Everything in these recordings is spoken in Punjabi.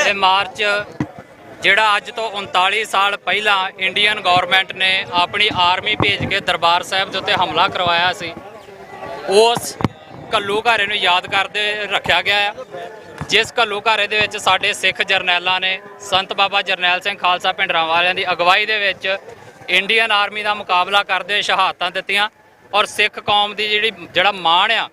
ਇਹ ਮਾਰਚ ਜਿਹੜਾ ਅੱਜ ਤੋਂ 39 ਸਾਲ ਪਹਿਲਾਂ ਇੰਡੀਅਨ ਗਵਰਨਮੈਂਟ ਨੇ ਆਪਣੀ ਆਰਮੀ ਭੇਜ ਕੇ ਦਰਬਾਰ ਸਾਹਿਬ ਦੇ ਉੱਤੇ ਹਮਲਾ ਕਰਵਾਇਆ ਸੀ, ਉਸ ਘੱਲੂਘਾਰੇ ਨੂੰ ਯਾਦ ਕਰਦੇ ਰੱਖਿਆ ਗਿਆ ਹੈ। ਜਿਸ ਘੱਲੂਘਾਰੇ ਦੇ ਵਿੱਚ ਸਾਡੇ ਸਿੱਖ ਜਰਨੈਲਾਂ ਨੇ ਸੰਤ ਬਾਬਾ ਜਰਨੈਲ ਸਿੰਘ ਖਾਲਸਾ ਭਿੰਡਰਾਂਵਾਲਿਆਂ ਦੀ ਅਗਵਾਈ ਦੇ ਵਿੱਚ ਇੰਡੀਅਨ ਆਰਮੀ ਦਾ ਮੁਕਾਬਲਾ ਕਰਦੇ ਸ਼ਹਾਦਤਾਂ ਦਿੱਤੀਆਂ ਔਰ ਸਿੱਖ ਕੌਮ ਦੀ ਜਿਹੜਾ ਮਾਣ ਆ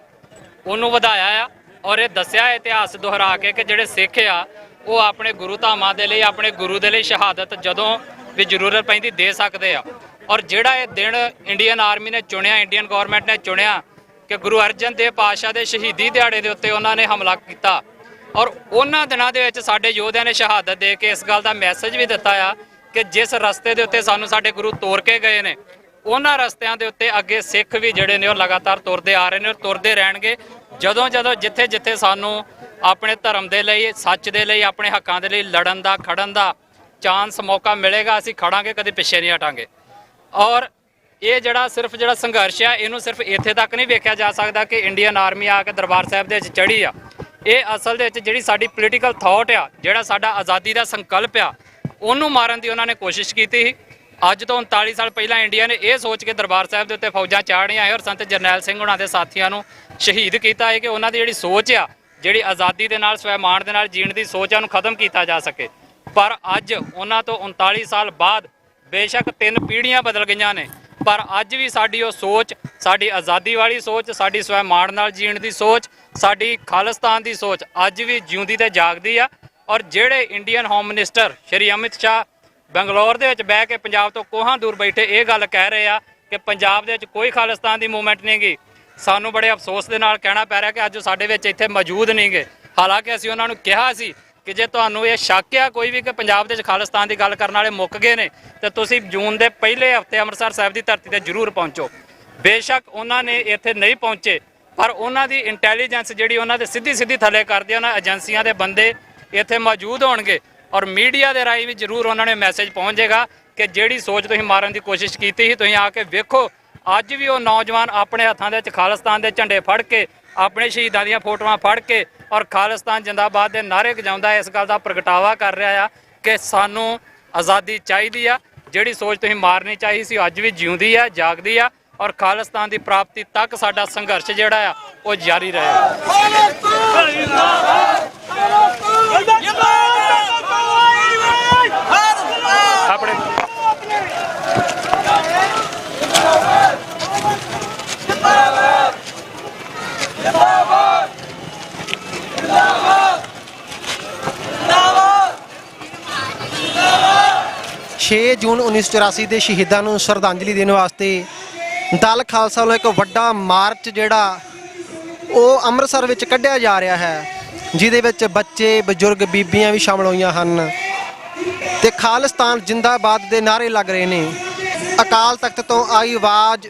ਉਹਨੂੰ ਵਧਾਇਆ ਆ। ਔਰ ਇਹ ਦੱਸਿਆ ਇਤਿਹਾਸ ਦੁਹਰਾ ਕੇ ਕਿ ਜਿਹੜੇ ਸਿੱਖ ਆ ਉਹ ਆਪਣੇ ਗੁਰੂ ਧਾਮਾਂ ਦੇ ਲਈ, ਆਪਣੇ ਗੁਰੂ ਦੇ ਲਈ ਸ਼ਹਾਦਤ ਜਦੋਂ ਵੀ ਜ਼ਰੂਰਤ ਪੈਂਦੀ ਦੇ ਸਕਦੇ ਆ। ਔਰ ਜਿਹੜਾ ਇਹ ਦਿਨ ਇੰਡੀਅਨ ਆਰਮੀ ਨੇ ਚੁਣਿਆ, ਇੰਡੀਅਨ ਗਵਰਨਮੈਂਟ ਨੇ ਚੁਣਿਆ ਕਿ ਗੁਰੂ ਅਰਜਨ ਦੇਵ ਪਾਤਸ਼ਾਹ ਦੇ ਸ਼ਹੀਦੀ ਦਿਹਾੜੇ ਦੇ ਉੱਤੇ ਉਹਨਾਂ ਨੇ ਹਮਲਾ ਕੀਤਾ ਔਰ ਉਹਨਾਂ ਦਿਨਾਂ ਦੇ ਵਿੱਚ ਸਾਡੇ ਯੋਧਿਆਂ ਨੇ ਸ਼ਹਾਦਤ ਦੇ ਕੇ ਇਸ ਗੱਲ ਦਾ ਮੈਸੇਜ ਵੀ ਦਿੱਤਾ ਆ ਕਿ ਜਿਸ ਰਸਤੇ ਦੇ ਉੱਤੇ ਸਾਨੂੰ ਸਾਡੇ ਗੁਰੂ ਤੋਰ ਕੇ ਗਏ ਨੇ, ਉਹਨਾਂ ਰਸਤਿਆਂ ਦੇ ਉੱਤੇ ਅੱਗੇ ਸਿੱਖ ਵੀ ਜਿਹੜੇ ਨੇ ਉਹ ਲਗਾਤਾਰ ਤੁਰਦੇ ਆ ਰਹੇ ਨੇ ਔਰ ਤੁਰਦੇ ਰਹਿਣਗੇ। ਜਦੋਂ ਜਿੱਥੇ ਜਿੱਥੇ ਸਾਨੂੰ ਆਪਣੇ ਧਰਮ ਦੇ ਲਈ, ਸੱਚ ਦੇ ਲਈ, ਆਪਣੇ ਹੱਕਾਂ ਦੇ ਲਈ ਲੜਨ ਦਾ, ਖੜਨ ਦਾ ਚਾਂਸ, ਮੌਕਾ ਮਿਲੇਗਾ, ਅਸੀਂ ਖੜਾਂਗੇ, ਕਦੇ ਪਿੱਛੇ ਨਹੀਂ ਹਟਾਂਗੇ। ਔਰ ਇਹ ਜਿਹੜਾ ਸੰਘਰਸ਼ ਆ ਇਹਨੂੰ ਸਿਰਫ ਇੱਥੇ ਤੱਕ ਨਹੀਂ ਵੇਖਿਆ ਜਾ ਸਕਦਾ ਕਿ ਇੰਡੀਅਨ ਆਰਮੀ ਆ ਕੇ ਦਰਬਾਰ ਸਾਹਿਬ ਦੇ ਵਿੱਚ ਚੜ੍ਹੀ ਆ। ਇਹ ਅਸਲ ਦੇ ਵਿੱਚ ਜਿਹੜੀ ਸਾਡੀ ਪੋਲੀਟੀਕਲ ਥਾਟ ਆ, ਜਿਹੜਾ ਸਾਡਾ ਆਜ਼ਾਦੀ ਦਾ ਸੰਕਲਪ ਆ, ਉਹਨੂੰ ਮਾਰਨ ਦੀ ਉਹਨਾਂ ਨੇ ਕੋਸ਼ਿਸ਼ ਕੀਤੀ ਸੀ। ਅੱਜ ਤੋਂ 39 ਸਾਲ ਪਹਿਲਾਂ ਇੰਡੀਆ ਨੇ ਇਹ ਸੋਚ ਕੇ ਦਰਬਾਰ ਸਾਹਿਬ ਦੇ ਉੱਤੇ ਫੌਜਾਂ ਚਾੜ੍ਹੀਆਂ ਔਰ ਸੰਤ ਜਰਨੈਲ ਸਿੰਘ ਉਹਨਾਂ ਦੇ ਸਾਥੀਆਂ ਨੂੰ ਸ਼ਹੀਦ ਕੀਤਾ ਹੈ ਕਿ ਉਹਨਾਂ ਦੀ ਜਿਹੜੀ ਸੋਚ ਆ, ਜਿਹੜੀ ਆਜ਼ਾਦੀ ਦੇ ਨਾਲ, ਸਵੈਮਾਣ ਦੇ ਨਾਲ ਜੀਣ ਦੀ ਸੋਚ ਆ, ਉਹਨੂੰ ਖਤਮ ਕੀਤਾ ਜਾ ਸਕੇ। ਪਰ ਅੱਜ ਉਹਨਾਂ ਤੋਂ 39 ਸਾਲ ਬਾਅਦ ਬੇਸ਼ੱਕ 3 ਪੀੜ੍ਹੀਆਂ ਬਦਲ ਗਈਆਂ ਨੇ, ਪਰ ਅੱਜ ਵੀ ਸਾਡੀ ਉਹ ਸੋਚ, ਸਾਡੀ ਆਜ਼ਾਦੀ ਵਾਲੀ ਸੋਚ, ਸਾਡੀ ਸਵੈਮਾਣ ਨਾਲ ਜੀਣ ਦੀ ਸੋਚ, ਸਾਡੀ ਖਾਲਿਸਤਾਨ ਦੀ ਸੋਚ ਅੱਜ ਵੀ ਜਿਉਂਦੀ ਤੇ ਜਾਗਦੀ ਆ। ਔਰ ਜਿਹੜੇ Indian home minister Shri Amit Shah Bangalore ਦੇ ਵਿੱਚ ਬਹਿ ਕੇ ਪੰਜਾਬ ਤੋਂ ਕੋਹਾਂ ਦੂਰ ਬੈਠੇ ਇਹ ਗੱਲ ਕਹਿ ਰਹੇ ਆ ਕਿ ਪੰਜਾਬ ਦੇ ਵਿੱਚ ਕੋਈ ਖਾਲਿਸਤਾਨ ਦੀ ਮੂਵਮੈਂਟ ਨਹੀਂ ਗੀ, ਸਾਨੂੰ ਬੜੇ ਅਫਸੋਸ ਦੇ ਨਾਲ ਕਹਿਣਾ ਪੈ ਰਿਹਾ ਕਿ ਅੱਜ ਸਾਡੇ ਵਿੱਚ ਇੱਥੇ ਮੌਜੂਦ ਨਹੀਂ ਗੇ। ਹਾਲਾਂਕਿ ਅਸੀਂ ਉਹਨਾਂ ਨੂੰ ਕਿਹਾ ਸੀ ਕਿ ਜੇ ਤੁਹਾਨੂੰ ਇਹ ਸ਼ੱਕ ਆ ਕੋਈ ਵੀ ਕਿ ਪੰਜਾਬ ਦੇ ਵਿੱਚ ਖਾਲਿਸਤਾਨ ਦੀ ਗੱਲ ਕਰਨ ਵਾਲੇ ਮੁੱਕ ਗਏ ਨੇ ਤਾਂ ਤੁਸੀਂ ਜੂਨ ਦੇ ਪਹਿਲੇ ਹਫ਼ਤੇ ਅੰਮ੍ਰਿਤਸਰ ਸਾਹਿਬ ਦੀ ਧਰਤੀ ਤੇ ਜ਼ਰੂਰ ਪਹੁੰਚੋ। ਬੇਸ਼ੱਕ ਉਹਨਾਂ ਨੇ ਇੱਥੇ ਨਹੀਂ ਪਹੁੰਚੇ, ਪਰ ਉਹਨਾਂ ਦੀ ਇੰਟੈਲੀਜੈਂਸ ਜਿਹੜੀ ਉਹਨਾਂ ਦੇ ਸਿੱਧੀ ਥੱਲੇ ਕਰਦੀ, ਉਹਨਾਂ ਏਜੰਸੀਆਂ ਦੇ ਬੰਦੇ ਇੱਥੇ ਮੌਜੂਦ ਹੋਣਗੇ ਔਰ ਮੀਡੀਆ ਦੇ ਰਾਹੀਂ ਵੀ ਜ਼ਰੂਰ ਉਹਨਾਂ ਨੇ ਮੈਸੇਜ ਪਹੁੰਚ ਜਾਏਗਾ ਕਿ ਜਿਹੜੀ ਸੋਚ ਤੁਸੀਂ ਮਾਰਨ ਦੀ ਕੋਸ਼ਿਸ਼ ਕੀਤੀ ਸੀ, ਤੁਸੀਂ ਆ ਕੇ ਵੇਖੋ ਅੱਜ ਵੀ ਉਹ ਨੌਜਵਾਨ ਆਪਣੇ ਹੱਥਾਂ ਦੇ ਵਿੱਚ ਖਾਲਿਸਤਾਨ ਦੇ ਝੰਡੇ ਫੜ ਕੇ, ਆਪਣੇ ਸ਼ਹੀਦਾਂ ਦੀਆਂ ਫੋਟੋਆਂ ਫੜ ਕੇ ਔਰ ਖਾਲਿਸਤਾਨ ਜਿੰਦਾਬਾਦ ਦੇ ਨਾਅਰੇ ਗਜਾਉਂਦਾ ਇਸ ਗੱਲ ਦਾ ਪ੍ਰਗਟਾਵਾ ਕਰ ਰਿਹਾ ਆ ਕਿ ਸਾਨੂੰ ਆਜ਼ਾਦੀ ਚਾਹੀਦੀ ਆ। ਜਿਹੜੀ ਸੋਚ ਤੁਸੀਂ ਮਾਰਨੀ ਚਾਹੀ ਸੀ ਅੱਜ ਵੀ ਜਿਉਂਦੀ ਆ, ਜਾਗਦੀ ਆ ਔਰ ਖਾਲਿਸਤਾਨ ਦੀ ਪ੍ਰਾਪਤੀ ਤੱਕ ਸਾਡਾ ਸੰਘਰਸ਼ ਜਿਹੜਾ ਆ ਉਹ ਜਾਰੀ ਰਹੇਗਾ। ਆਪਣੇ 6 ਜੂਨ 1984 ਦੇ ਸ਼ਹੀਦਾਂ ਨੂੰ ਸ਼ਰਧਾਂਜਲੀ ਦੇਣ ਵਾਸਤੇ ਦਲ ਖਾਲਸਾ ਵੱਲੋਂ ਇੱਕ ਵੱਡਾ ਮਾਰਚ ਜਿਹੜਾ ਉਹ ਅੰਮ੍ਰਿਤਸਰ ਵਿੱਚ ਕੱਢਿਆ ਜਾ ਰਿਹਾ ਹੈ, ਜਿਹਦੇ ਵਿੱਚ ਬੱਚੇ, ਬਜ਼ੁਰਗ, ਬੀਬੀਆਂ ਵੀ ਸ਼ਾਮਲ ਹੋਈਆਂ ਹਨ ਤੇ ਖਾਲਿਸਤਾਨ ਜਿੰਦਾਬਾਦ ਦੇ ਨਾਅਰੇ ਲੱਗ ਰਹੇ ਨੇ। ਅਕਾਲ ਤਖਤ ਤੋਂ ਆਈ ਆਵਾਜ਼,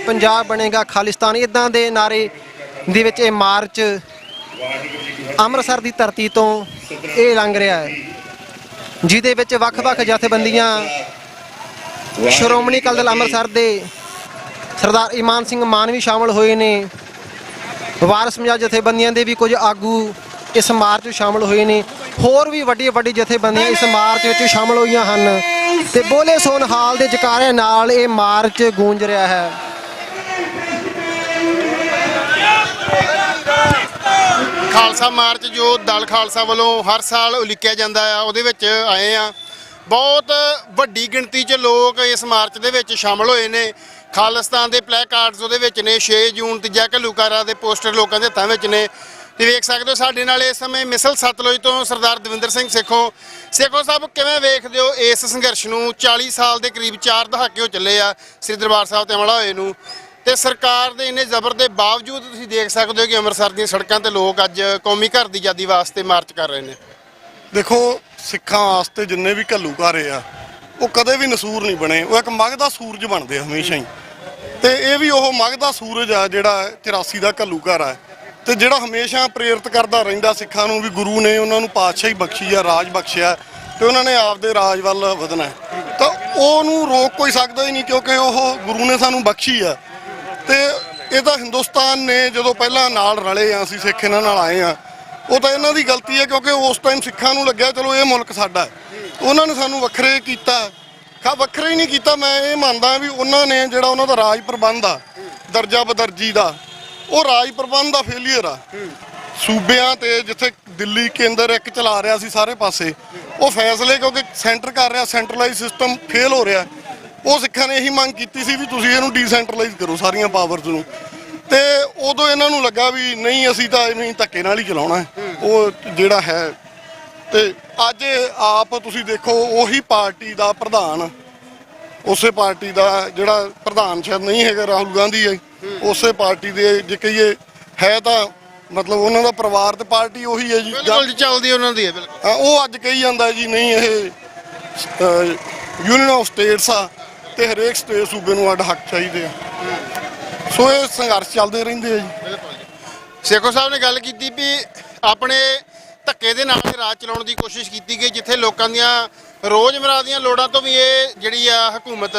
ਪੰਜਾਬ ਬਣੇਗਾ ਖਾਲਿਸਤਾਨ, ਇੱਦਾਂ ਦੇ ਨਾਅਰੇ ਦੇ ਵਿੱਚ ਇਹ ਮਾਰਚ ਅੰਮ੍ਰਿਤਸਰ ਦੀ ਧਰਤੀ ਤੋਂ ਇਹ ਲੰਘ ਰਿਹਾ ਹੈ, ਜਿਹਦੇ ਵਿੱਚ ਵੱਖ-ਵੱਖ ਜਥੇਬੰਦੀਆਂ, ਸ਼੍ਰੋਮਣੀ ਅਕਾਲੀ ਦਲ ਅੰਮ੍ਰਿਤਸਰ ਦੇ ਸਰਦਾਰ ਇਮਾਨ ਸਿੰਘ ਮਾਨ ਵੀ ਸ਼ਾਮਲ ਹੋਏ ਨੇ। ਵਾਰਸ ਪੰਜਾਬ ਜਥੇਬੰਦੀਆਂ ਦੇ ਵੀ ਕੁਝ ਆਗੂ ਇਸ ਮਾਰਚ ਵਿੱਚ ਸ਼ਾਮਲ ਹੋਏ ਨੇ। ਹੋਰ ਵੀ ਵੱਡੀ ਜਥੇਬੰਦੀਆਂ ਇਸ ਮਾਰਚ ਵਿੱਚ ਸ਼ਾਮਲ ਹੋਈਆਂ ਹਨ ਤੇ ਬੋਲੇ ਸੋਨ ਹਾਲ ਦੇ ਜਕਾਰਿਆਂ ਨਾਲ ਇਹ ਮਾਰਚ ਗੂੰਜ ਰਿਹਾ ਹੈ। ਖਾਲਸਾ ਮਾਰਚ ਜੋ ਦਲ ਖਾਲਸਾ ਵੱਲੋਂ ਹਰ ਸਾਲ ਉਲੀਕਿਆ ਜਾਂਦਾ ਆ, ਉਹਦੇ ਵਿੱਚ ਆਏ ਆ। ਬਹੁਤ ਵੱਡੀ ਗਿਣਤੀ 'ਚ ਲੋਕ ਇਸ ਮਾਰਚ ਦੇ ਵਿੱਚ ਸ਼ਾਮਲ ਹੋਏ ਨੇ। ਖਾਲਿਸਤਾਨ ਦੇ ਪਲੈਕਾਰਡਸ ਉਹਦੇ ਵਿੱਚ ਨੇ। 6 ਜੂਨ ਤੀਜਾ ਘੱਲੂਘਾਰਾ ਦੇ ਪੋਸਟਰ ਲੋਕਾਂ ਦੇ ਹੱਥਾਂ ਵਿੱਚ ਨੇ। ਤੇ ਵੇਖ ਸਕਦੇ ਹੋ ਸਾਡੇ ਨਾਲ ਇਸ ਸਮੇਂ ਮਿਸਲ ਸਤਲੁਜ ਤੋਂ ਸਰਦਾਰ ਦਵਿੰਦਰ ਸਿੰਘ ਸੇਖੋਂ ਸਾਹਿਬ, ਕਿਵੇਂ ਵੇਖਦੇ ਹੋ ਇਸ ਸੰਘਰਸ਼ ਨੂੰ? 40 ਸਾਲ ਦੇ ਕਰੀਬ 4 ਦਹਾਕੇ ਹੋ ਚੱਲੇ ਆ ਸ੍ਰੀ ਦਰਬਾਰ ਸਾਹਿਬ ਤੇ ਹਮਲਾ ਹੋਏ ਨੂੰ, ਤੇ ਸਰਕਾਰ ਦੇ ਇੰਨੇ ਜ਼ਬਰ ਦੇ ਬਾਵਜੂਦ ਤੁਸੀਂ ਦੇਖ ਸਕਦੇ ਹੋ ਕਿ ਅੰਮ੍ਰਿਤਸਰ ਦੀਆਂ ਸੜਕਾਂ ਤੇ ਲੋਕ ਅੱਜ ਕੌਮੀ ਘਰ ਦੀ ਆਜ਼ਾਦੀ ਵਾਸਤੇ ਮਾਰਚ ਕਰ ਰਹੇ ਨੇ। ਦੇਖੋ, ਸਿੱਖਾਂ ਵਾਸਤੇ ਜਿੰਨੇ ਵੀ ਘੱਲੂਘਾਰੇ ਆ ਉਹ ਕਦੇ ਵੀ ਨਸੂਰ ਨਹੀਂ ਬਣੇ, ਉਹ ਇੱਕ ਮਗਦਾ ਸੂਰਜ ਬਣਦੇ ਹਮੇਸ਼ਾ ਹੀ। ਤੇ ਇਹ ਵੀ ਉਹ ਮਗਦਾ ਸੂਰਜ ਆ ਜਿਹੜਾ 84 ਦਾ ਘੱਲੂਘਾਰਾ ਹੈ ਤੇ ਜਿਹੜਾ ਹਮੇਸ਼ਾ ਪ੍ਰੇਰਿਤ ਕਰਦਾ ਰਹਿੰਦਾ ਸਿੱਖਾਂ ਨੂੰ ਵੀ ਗੁਰੂ ਨੇ ਉਹਨਾਂ ਨੂੰ ਪਾਤਸ਼ਾਹੀ ਬਖਸ਼ੀ ਆ, ਰਾਜ ਬਖਸ਼ਿਆ ਤੇ ਉਹਨਾਂ ਨੇ ਆਪਦੇ ਰਾਜ ਵੱਲ ਵਧਣਾ। ਤਾਂ ਉਹਨੂੰ ਰੋਕ ਕੋਈ ਸਕਦਾ ਹੀ ਨਹੀਂ ਕਿਉਂਕਿ ਉਹ ਗੁਰੂ ਨੇ ਸਾਨੂੰ ਬਖਸ਼ੀ ਆ। ਤੇ ਇਹ ਤਾਂ ਹਿੰਦੁਸਤਾਨ ਨੇ ਜਦੋਂ ਪਹਿਲਾਂ ਨਾਲ ਰਲੇ ਆ, ਅਸੀਂ ਸਿੱਖ ਇਹਨਾਂ ਨਾਲ ਆਏ ਆ, ਉਹ ਤਾਂ ਇਹਨਾਂ ਦੀ ਗਲਤੀ ਹੈ, ਕਿਉਂਕਿ ਉਸ ਟਾਈਮ ਸਿੱਖਾਂ ਨੂੰ ਲੱਗਿਆ ਚਲੋ ਇਹ ਮੁਲਕ ਸਾਡਾ ਹੈ। ਉਹਨਾਂ ਨੇ ਸਾਨੂੰ ਵੱਖਰੇ ਕੀਤਾ, ਵੱਖਰੇ ਹੀ ਨਹੀਂ ਕੀਤਾ। ਮੈਂ ਇਹ ਮੰਨਦਾ ਵੀ ਉਹਨਾਂ ਨੇ ਜਿਹੜਾ ਉਹਨਾਂ ਦਾ ਰਾਜ ਪ੍ਰਬੰਧ ਆ ਦਰਜਾ ਬਦਰਜੀ ਦਾ, ਉਹ ਰਾਜ ਪ੍ਰਬੰਧ ਦਾ ਫੇਲੀਅਰ ਆ। ਸੂਬਿਆਂ ਤੇ ਜਿੱਥੇ ਦਿੱਲੀ ਕੇਂਦਰ ਇੱਕ ਚਲਾ ਰਿਹਾ ਸੀ ਸਾਰੇ ਪਾਸੇ, ਉਹ ਫੈਸਲੇ ਕਿਉਂਕਿ ਸੈਂਟਰ ਕਰ ਰਿਹਾ, ਸੈਂਟਰਲਾਈਜ਼ ਸਿਸਟਮ ਫੇਲ ਹੋ ਰਿਹਾ। ਉਹ ਸਿੱਖਾਂ ਨੇ ਇਹੀ ਮੰਗ ਕੀਤੀ ਸੀ ਵੀ ਤੁਸੀਂ ਇਹਨੂੰ ਡੀਸੈਂਟਰਲਾਈਜ਼ ਕਰੋ ਸਾਰੀਆਂ ਪਾਵਰਸ ਨੂੰ, ਤੇ ਉਦੋਂ ਇਹਨਾਂ ਨੂੰ ਲੱਗਾ ਵੀ ਨਹੀਂ ਅਸੀਂ ਤਾਂ ਇਹਨੂੰ ਧੱਕੇ ਨਾਲ ਹੀ ਚਲਾਉਣਾ ਹੈ ਉਹ ਜਿਹੜਾ ਹੈ। ਤੇ ਅੱਜ ਆਪ ਤੁਸੀਂ ਦੇਖੋ ਉਹੀ ਪਾਰਟੀ ਦਾ ਪ੍ਰਧਾਨ, ਉਸੇ ਪਾਰਟੀ ਦਾ ਜਿਹੜਾ ਪ੍ਰਧਾਨ ਸ਼ਾਇਦ ਨਹੀਂ ਹੈਗਾ ਰਾਹੁਲ ਗਾਂਧੀ ਹੈ, ਉਸੇ ਪਾਰਟੀ ਦੇ ਜੇ ਕਹੀਏ ਹੈ ਤਾਂ ਮਤਲਬ ਉਹਨਾਂ ਦਾ ਪਰਿਵਾਰ ਤੇ ਪਾਰਟੀ ਉਹੀ ਹੈ ਜੀ, ਬਿਲਕੁਲ ਚੱਲਦੀ ਉਹਨਾਂ ਦੀ ਹੈ। ਬਿਲਕੁਲ ਉਹ ਅੱਜ ਕਹੀ ਜਾਂਦਾ ਜੀ ਨਹੀਂ ਇਹ ਯੂਨੀਅਨ ਆਫ ਸਟੇਟਸ ਆ ਤੇ ਹਰੇਕ ਸਟੇਟ ਸੂਬੇ ਨੂੰ ਅੱਡ ਹੱਕ ਚਾਹੀਦੇ ਆ। ਸੋ ਇਹ ਸੰਘਰਸ਼ ਚੱਲਦੇ ਰਹਿੰਦੇ ਆ ਜੀ। ਬਿਲਕੁਲ ਜੀ। ਸੇਖੋ ਸਾਹਿਬ ਨੇ ਗੱਲ ਕੀਤੀ ਵੀ ਆਪਣੇ ਧੱਕੇ ਦੇ ਨਾਲ ਰਾਜ ਚਲਾਉਣ ਦੀ ਕੋਸ਼ਿਸ਼ ਕੀਤੀ ਗਈ, ਜਿੱਥੇ ਲੋਕਾਂ ਦੀਆਂ ਰੋਜ਼ਮਰਾ ਦੀਆਂ ਲੋੜਾਂ ਤੋਂ ਵੀ ਇਹ ਜਿਹੜੀ ਆ ਹਕੂਮਤ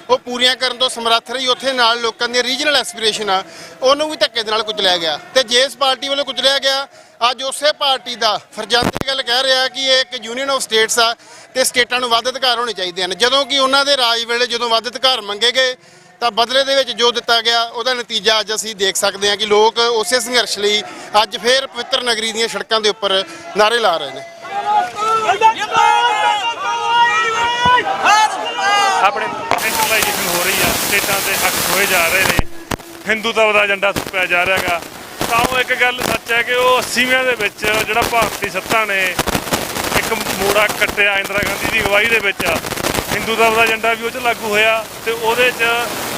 ਉਹ ਪੂਰੀਆਂ ਕਰਨ ਤੋਂ ਸਮਰੱਥ ਰਹੀ, ਉੱਥੇ ਨਾਲ ਲੋਕਾਂ ਦੀਆਂ ਰੀਜਨਲ ਐਸਪੀਰੇਸ਼ਨ ਆ ਉਹਨੂੰ ਵੀ ਧੱਕੇ ਦੇ ਨਾਲ ਕੁਚਲਿਆ ਗਿਆ। ਤੇ ਜਿਸ ਪਾਰਟੀ ਵੱਲੋਂ ਕੁਚਲਿਆ ਗਿਆ, ਅੱਜ ਉਸੇ ਪਾਰਟੀ ਦਾ ਫਰਜ਼ੰਦ ਗੱਲ ਕਹਿ ਰਿਹਾ ਕਿ ਇਹ ਇੱਕ ਯੂਨੀਅਨ ਆਫ ਸਟੇਟਸ ਆ ਤੇ ਸਟੇਟਾਂ ਨੂੰ ਵੱਧ ਅਧਿਕਾਰ ਹੋਣੇ ਚਾਹੀਦੇ ਹਨ। ਜਦੋਂ ਕਿ ਉਹਨਾਂ ਦੇ ਰਾਜ ਵੇਲੇ ਜਦੋਂ ਵੱਧ ਅਧਿਕਾਰ ਮੰਗੇ ਗਏ ਤਾਂ ਬਦਲੇ ਦੇ ਵਿੱਚ ਜੋ ਦਿੱਤਾ ਗਿਆ ਉਹਦਾ ਨਤੀਜਾ ਅੱਜ ਅਸੀਂ ਦੇਖ ਸਕਦੇ ਹਾਂ ਕਿ ਲੋਕ ਉਸੇ ਸੰਘਰਸ਼ ਲਈ ਅੱਜ ਫੇਰ ਪਵਿੱਤਰ ਨਗਰੀ ਦੀਆਂ ਸੜਕਾਂ ਦੇ ਉੱਪਰ ਨਾਅਰੇ ਲਾ ਰਹੇ ਨੇ। ਆਪਣੇ ਸੈਂਟਰਲਾਈਜੇਸ਼ਨ ਹੋ ਰਹੀ ਆ, ਸਟੇਟਾਂ ਦੇ ਹੱਕ ਹੋਏ ਜਾ ਰਹੇ ਨੇ, ਹਿੰਦੂਤਵ ਦਾ ਏਜੰਡਾ ਥੁੱਕਿਆ ਜਾ ਰਿਹਾ ਗਾ। ਤਾਂ ਉਹ ਇੱਕ ਗੱਲ ਸੱਚ ਹੈ ਕਿ ਉਹ 80ਵਿਆਂ ਦੇ ਵਿੱਚ ਜਿਹੜਾ ਭਾਰਤੀ ਸੱਤਾ ਨੇ ਇੱਕ ਮੋੜਾ ਕੱਟਿਆ ਇੰਦਰਾ ਗਾਂਧੀ ਦੀ ਅਗਵਾਈ ਦੇ ਵਿੱਚ, ਹਿੰਦੂਤਵ ਦਾ ਏਜੰਡਾ ਵੀ ਉਹ 'ਚ ਲਾਗੂ ਹੋਇਆ ਤੇ ਉਹਦੇ 'ਚ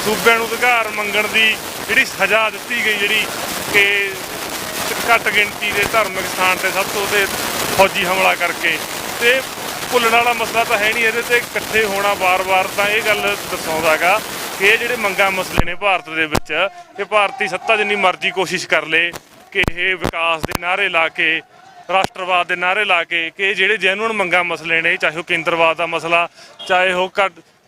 ਸੂਬਿਆਂ ਨੂੰ ਅਧਿਕਾਰ ਮੰਗਣ ਦੀ ਜਿਹੜੀ ਸਜ਼ਾ ਦਿੱਤੀ ਗਈ, ਜਿਹੜੀ ਕਿ ਘੱਟ ਗਿਣਤੀ ਦੇ ਧਾਰਮਿਕ ਸਥਾਨ ਤੇ ਸਭ ਤੋਂ ਉਹਦੇ ਫੌਜੀ ਹਮਲਾ ਕਰਕੇ, ਤੇ ਭੁੱਲਣ ਵਾਲਾ ਮਸਲਾ ਤਾਂ ਹੈ ਨਹੀਂ। ਇਹਦੇ ਤੇ ਇਕੱਠੇ ਹੋਣਾ ਵਾਰ-ਵਾਰ ਤਾਂ ਇਹ ਗੱਲ ਦਰਸਾਉਂਦਾ ਗਾ ਕਿ ਇਹ ਜਿਹੜੇ ਮੰਗਾਂ ਮਸਲੇ ਨੇ ਭਾਰਤ ਦੇ ਵਿੱਚ, ਇਹ ਭਾਰਤੀ ਸੱਤਾ ਜਿੰਨੀ ਮਰਜ਼ੀ ਕੋਸ਼ਿਸ਼ ਕਰ ਲੇ ਕਿ ਇਹ ਵਿਕਾਸ ਦੇ ਨਾਅਰੇ ਲਾ ਕੇ, ਰਾਸ਼ਟਰਵਾਦ ਦੇ ਨਾਅਰੇ ਲਾ ਕੇ, ਕਿ ਜਿਹੜੇ ਜੈਨੂਅਨ ਮੰਗਾਂ ਮਸਲੇ ਨੇ, ਚਾਹੇ ਉਹ ਕੇਂਦਰਵਾਦ ਦਾ ਮਸਲਾ, ਚਾਹੇ ਉਹ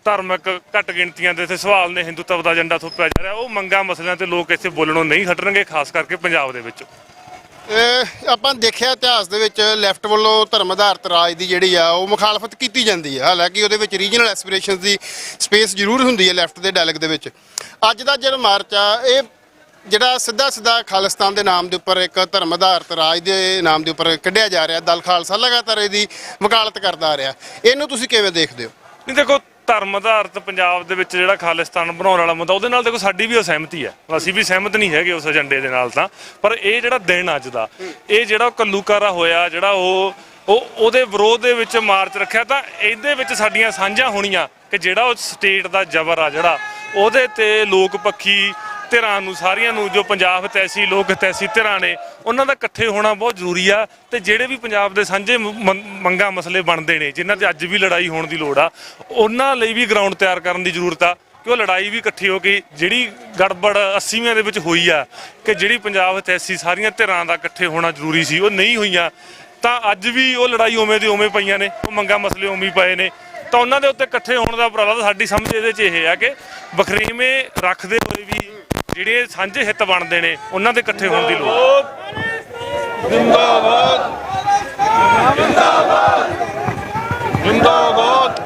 ਧਾਰਮਿਕ ਘੱਟ ਗਿਣਤੀਆਂ ਦੇ ਇੱਥੇ ਸਵਾਲ ਨੇ, ਹਿੰਦੂਤਵ ਦਾ ਏਜੰਡਾ ਥੋਪਿਆ ਜਾ ਰਿਹਾ, ਉਹ ਮੰਗਾਂ ਮਸਲਿਆਂ ਤੇ ਲੋਕ ਇੱਥੇ ਬੋਲਣੋਂ ਨਹੀਂ ਹਟਣਗੇ, ਖਾਸ ਕਰਕੇ ਪੰਜਾਬ ਦੇ ਵਿੱਚ। ਆਪਾਂ ਦੇਖਿਆ ਇਤਿਹਾਸ ਦੇ ਵਿੱਚ ਲੈਫਟ ਵੱਲੋਂ ਧਰਮ ਆਧਾਰਿਤ ਰਾਜ ਦੀ ਜਿਹੜੀ ਆ ਉਹ ਮੁਖਾਲਫਤ ਕੀਤੀ ਜਾਂਦੀ ਹੈ, ਹਾਲਾਂਕਿ ਉਹਦੇ ਵਿੱਚ ਰੀਜਨਲ ਐਸਪੀਰੇਸ਼ਨਸ ਦੀ ਸਪੇਸ ਜ਼ਰੂਰ ਹੁੰਦੀ ਹੈ ਲੈਫਟ ਦੇ ਡਾਇਲੌਗ ਦੇ ਵਿੱਚ। ਅੱਜ ਦਾ ਜਿਹੜਾ ਮਾਰਚ ਆ ਇਹ ਜਿਹੜਾ ਸਿੱਧਾ ਖਾਲਿਸਤਾਨ ਦੇ ਨਾਮ ਦੇ ਉੱਪਰ, ਇੱਕ ਧਰਮ ਆਧਾਰਿਤ ਰਾਜ ਦੇ ਨਾਮ ਦੇ ਉੱਪਰ ਕੱਢਿਆ ਜਾ ਰਿਹਾ। ਦਲ ਖਾਲਸਾ ਲਗਾਤਾਰ ਇਹਦੀ ਵਕਾਲਤ ਕਰਦਾ ਆ ਰਿਹਾ, ਇਹਨੂੰ ਤੁਸੀਂ ਕਿਵੇਂ ਦੇਖਦੇ ਹੋ? ਨਹੀਂ ਦੇਖੋ, ਧਰਮ ਆਧਾਰਿਤ ਪੰਜਾਬ ਦੇ ਵਿੱਚ ਜਿਹੜਾ ਖਾਲਿਸਤਾਨ ਬਣਾਉਣ ਵਾਲਾ ਮੁੱਦਾ, ਉਹਦੇ ਨਾਲ ਦੇਖੋ ਸਾਡੀ ਵੀ ਅਸਹਿਮਤੀ ਹੈ, ਅਸੀਂ ਵੀ ਸਹਿਮਤ ਨਹੀਂ ਹੈਗੇ ਉਸ ਏਜੰਡੇ ਦੇ ਨਾਲ ਤਾਂ। ਪਰ ਇਹ ਜਿਹੜਾ ਦਿਨ ਅੱਜ ਦਾ, ਇਹ ਜਿਹੜਾ ਘੱਲੂਘਾਰਾ ਹੋਇਆ, ਜਿਹੜਾ ਉਹਦੇ ਵਿਰੋਧ ਦੇ ਵਿੱਚ ਮਾਰਚ ਰੱਖਿਆ, ਤਾਂ ਇਹਦੇ ਵਿੱਚ ਸਾਡੀਆਂ ਸਾਂਝਾਂ ਹੋਣੀਆਂ ਕਿ ਜਿਹੜਾ ਉਹ ਸਟੇਟ ਦਾ ਜ਼ਬਰ ਆ ਜਿਹੜਾ ਉਹਦੇ ਤੇ ਲੋਕ ਪੱਖੀ ਧਿਰਾਂ ਨੂੰ, ਸਾਰੀਆਂ ਨੂੰ, ਜੋ ਪੰਜਾਬ ਹਿਤੈਸ਼ੀ ਲੋਕ ਹਿਤੈਸ਼ੀ ਧਿਰਾਂ ਨੇ, ਉਹਨਾਂ ਦਾ ਇਕੱਠੇ ਹੋਣਾ ਬਹੁਤ ਜ਼ਰੂਰੀ ਆ। ਤੇ ਜਿਹੜੇ ਵੀ ਪੰਜਾਬ ਦੇ ਸਾਂਝੇ ਮੰਗਾਂ ਮਸਲੇ ਬਣਦੇ ਨੇ, ਜਿਨ੍ਹਾਂ ਤੇ ਅੱਜ ਵੀ ਲੜਾਈ ਹੋਣ ਦੀ ਲੋੜ ਆ, ਉਹਨਾਂ ਲਈ ਵੀ ਗਰਾਊਂਡ ਤਿਆਰ ਕਰਨ ਦੀ ਜ਼ਰੂਰਤ ਆ ਕਿ ਉਹ ਲੜਾਈ ਵੀ ਇਕੱਠੀ ਹੋ ਕੇ, ਜਿਹੜੀ ਗੜਬੜ 80ਵਿਆਂ ਦੇ ਵਿੱਚ ਹੋਈ ਆ ਕਿ ਜਿਹੜੀ ਪੰਜਾਬ ਹਿਤੈਸ਼ੀ ਸਾਰੀਆਂ ਧਿਰਾਂ ਦਾ ਇਕੱਠੇ ਹੋਣਾ ਜ਼ਰੂਰੀ ਸੀ, ਉਹ ਨਹੀਂ ਹੋਈਆਂ, ਤਾਂ ਅੱਜ ਵੀ ਉਹ ਲੜਾਈ ਉਵੇਂ ਦੀ ਉਵੇਂ ਪਈਆਂ ਨੇ, ਉਹ ਮੰਗਾਂ ਮਸਲੇ ਉਵੇਂ ਹੀ ਪਏ ਨੇ। ਤਾਂ ਉਹਨਾਂ ਦੇ ਉੱਤੇ ਇਕੱਠੇ ਹੋਣ ਦਾ ਉਪਰਾਲਾ ਤਾਂ ਸਾਡੀ ਸਮਝ ਇਹਦੇ 'ਚ ਇਹ ਆ ਕਿ ਵਖਰੇਵੇਂ ਰੱਖਦੇ ਹੋਏ ਵੀ ਜਿਹੜੇ ਸਾਂਝੇ ਹਿੱਤ ਬਣਦੇ ਨੇ ਉਹਨਾਂ ਦੇ ਇਕੱਠੇ ਹੋਣ ਦੀ ਲੋੜ। ਜਿੰਦਾਬਾਦ ਜਿੰਦਾਬਾਦ ਜਿੰਦਾਬਾਦ।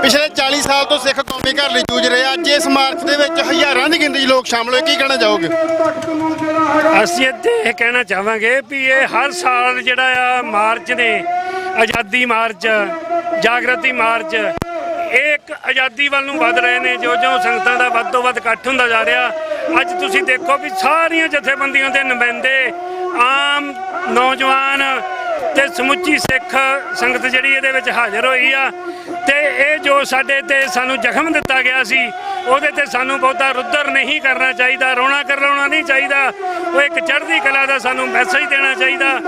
ਪਿਛਲੇ 40 ਸਾਲ ਤੋਂ ਸਿੱਖ ਕੌਮੀ ਘਰ ਲਈ ਜੂਝ ਰਹੇ, ਅੱਜ ਇਸ ਮਾਰਚ ਦੇ ਵਿੱਚ ਹਜ਼ਾਰਾਂ ਦੀ ਗਿਣਤੀ 'ਚ ਲੋਕ ਸ਼ਾਮਲ ਹੋਏ, ਕੀ ਕਹਿਣਾ ਚਾਹੋਗੇ? ਅਸੀਂ ਇੱਥੇ ਇਹ ਕਹਿਣਾ ਚਾਹਾਂਗੇ ਵੀ ਇਹ ਹਰ ਸਾਲ ਜਿਹੜਾ ਆ ਮਾਰਚ ਨੇ, ਆਜ਼ਾਦੀ ਮਾਰਚ, ਜਾਗਰਤੀ ਮਾਰਚ, ਇਹ ਇੱਕ ਆਜ਼ਾਦੀ ਵੱਲ ਨੂੰ ਵੱਧ ਰਹੇ ਨੇ। ਜਿਉਂ ਸੰਗਤਾਂ ਦਾ ਵੱਧ ਤੋਂ ਵੱਧ ਇਕੱਠ ਹੁੰਦਾ ਜਾ ਰਿਹਾ, ਅੱਜ ਤੁਸੀਂ ਦੇਖੋ ਵੀ ਸਾਰੀਆਂ ਜਥੇਬੰਦੀਆਂ ਦੇ ਨੁਮਾਇੰਦੇ, ਆਮ ਨੌਜਵਾਨ ਤੇ ਸਮੁੱਚੀ ਸਿੱਖ ਸੰਗਤ ਜਿਹੜੀ ਇਹਦੇ ਵਿੱਚ ਹਾਜ਼ਰ ਹੋਈ ਆ। ਤੇ ਇਹ ਜੋ ਸਾਡੇ ਤੇ ਸਾਨੂੰ ਜ਼ਖਮ ਦਿੱਤਾ ਗਿਆ ਸੀ, ਉਹਦੇ ਤੇ ਸਾਨੂੰ ਬਹੁਤਾ ਰੁੱਦਰ ਨਹੀਂ ਕਰਨਾ ਚਾਹੀਦਾ, ਰੋਣਾ ਕਰਲਾਉਣਾ ਨਹੀਂ ਚਾਹੀਦਾ। ਉਹ ਇੱਕ ਚੜ੍ਹਦੀ ਕਲਾ ਦਾ ਸਾਨੂੰ ਮੈਸੇਜ ਦੇਣਾ ਚਾਹੀਦਾ।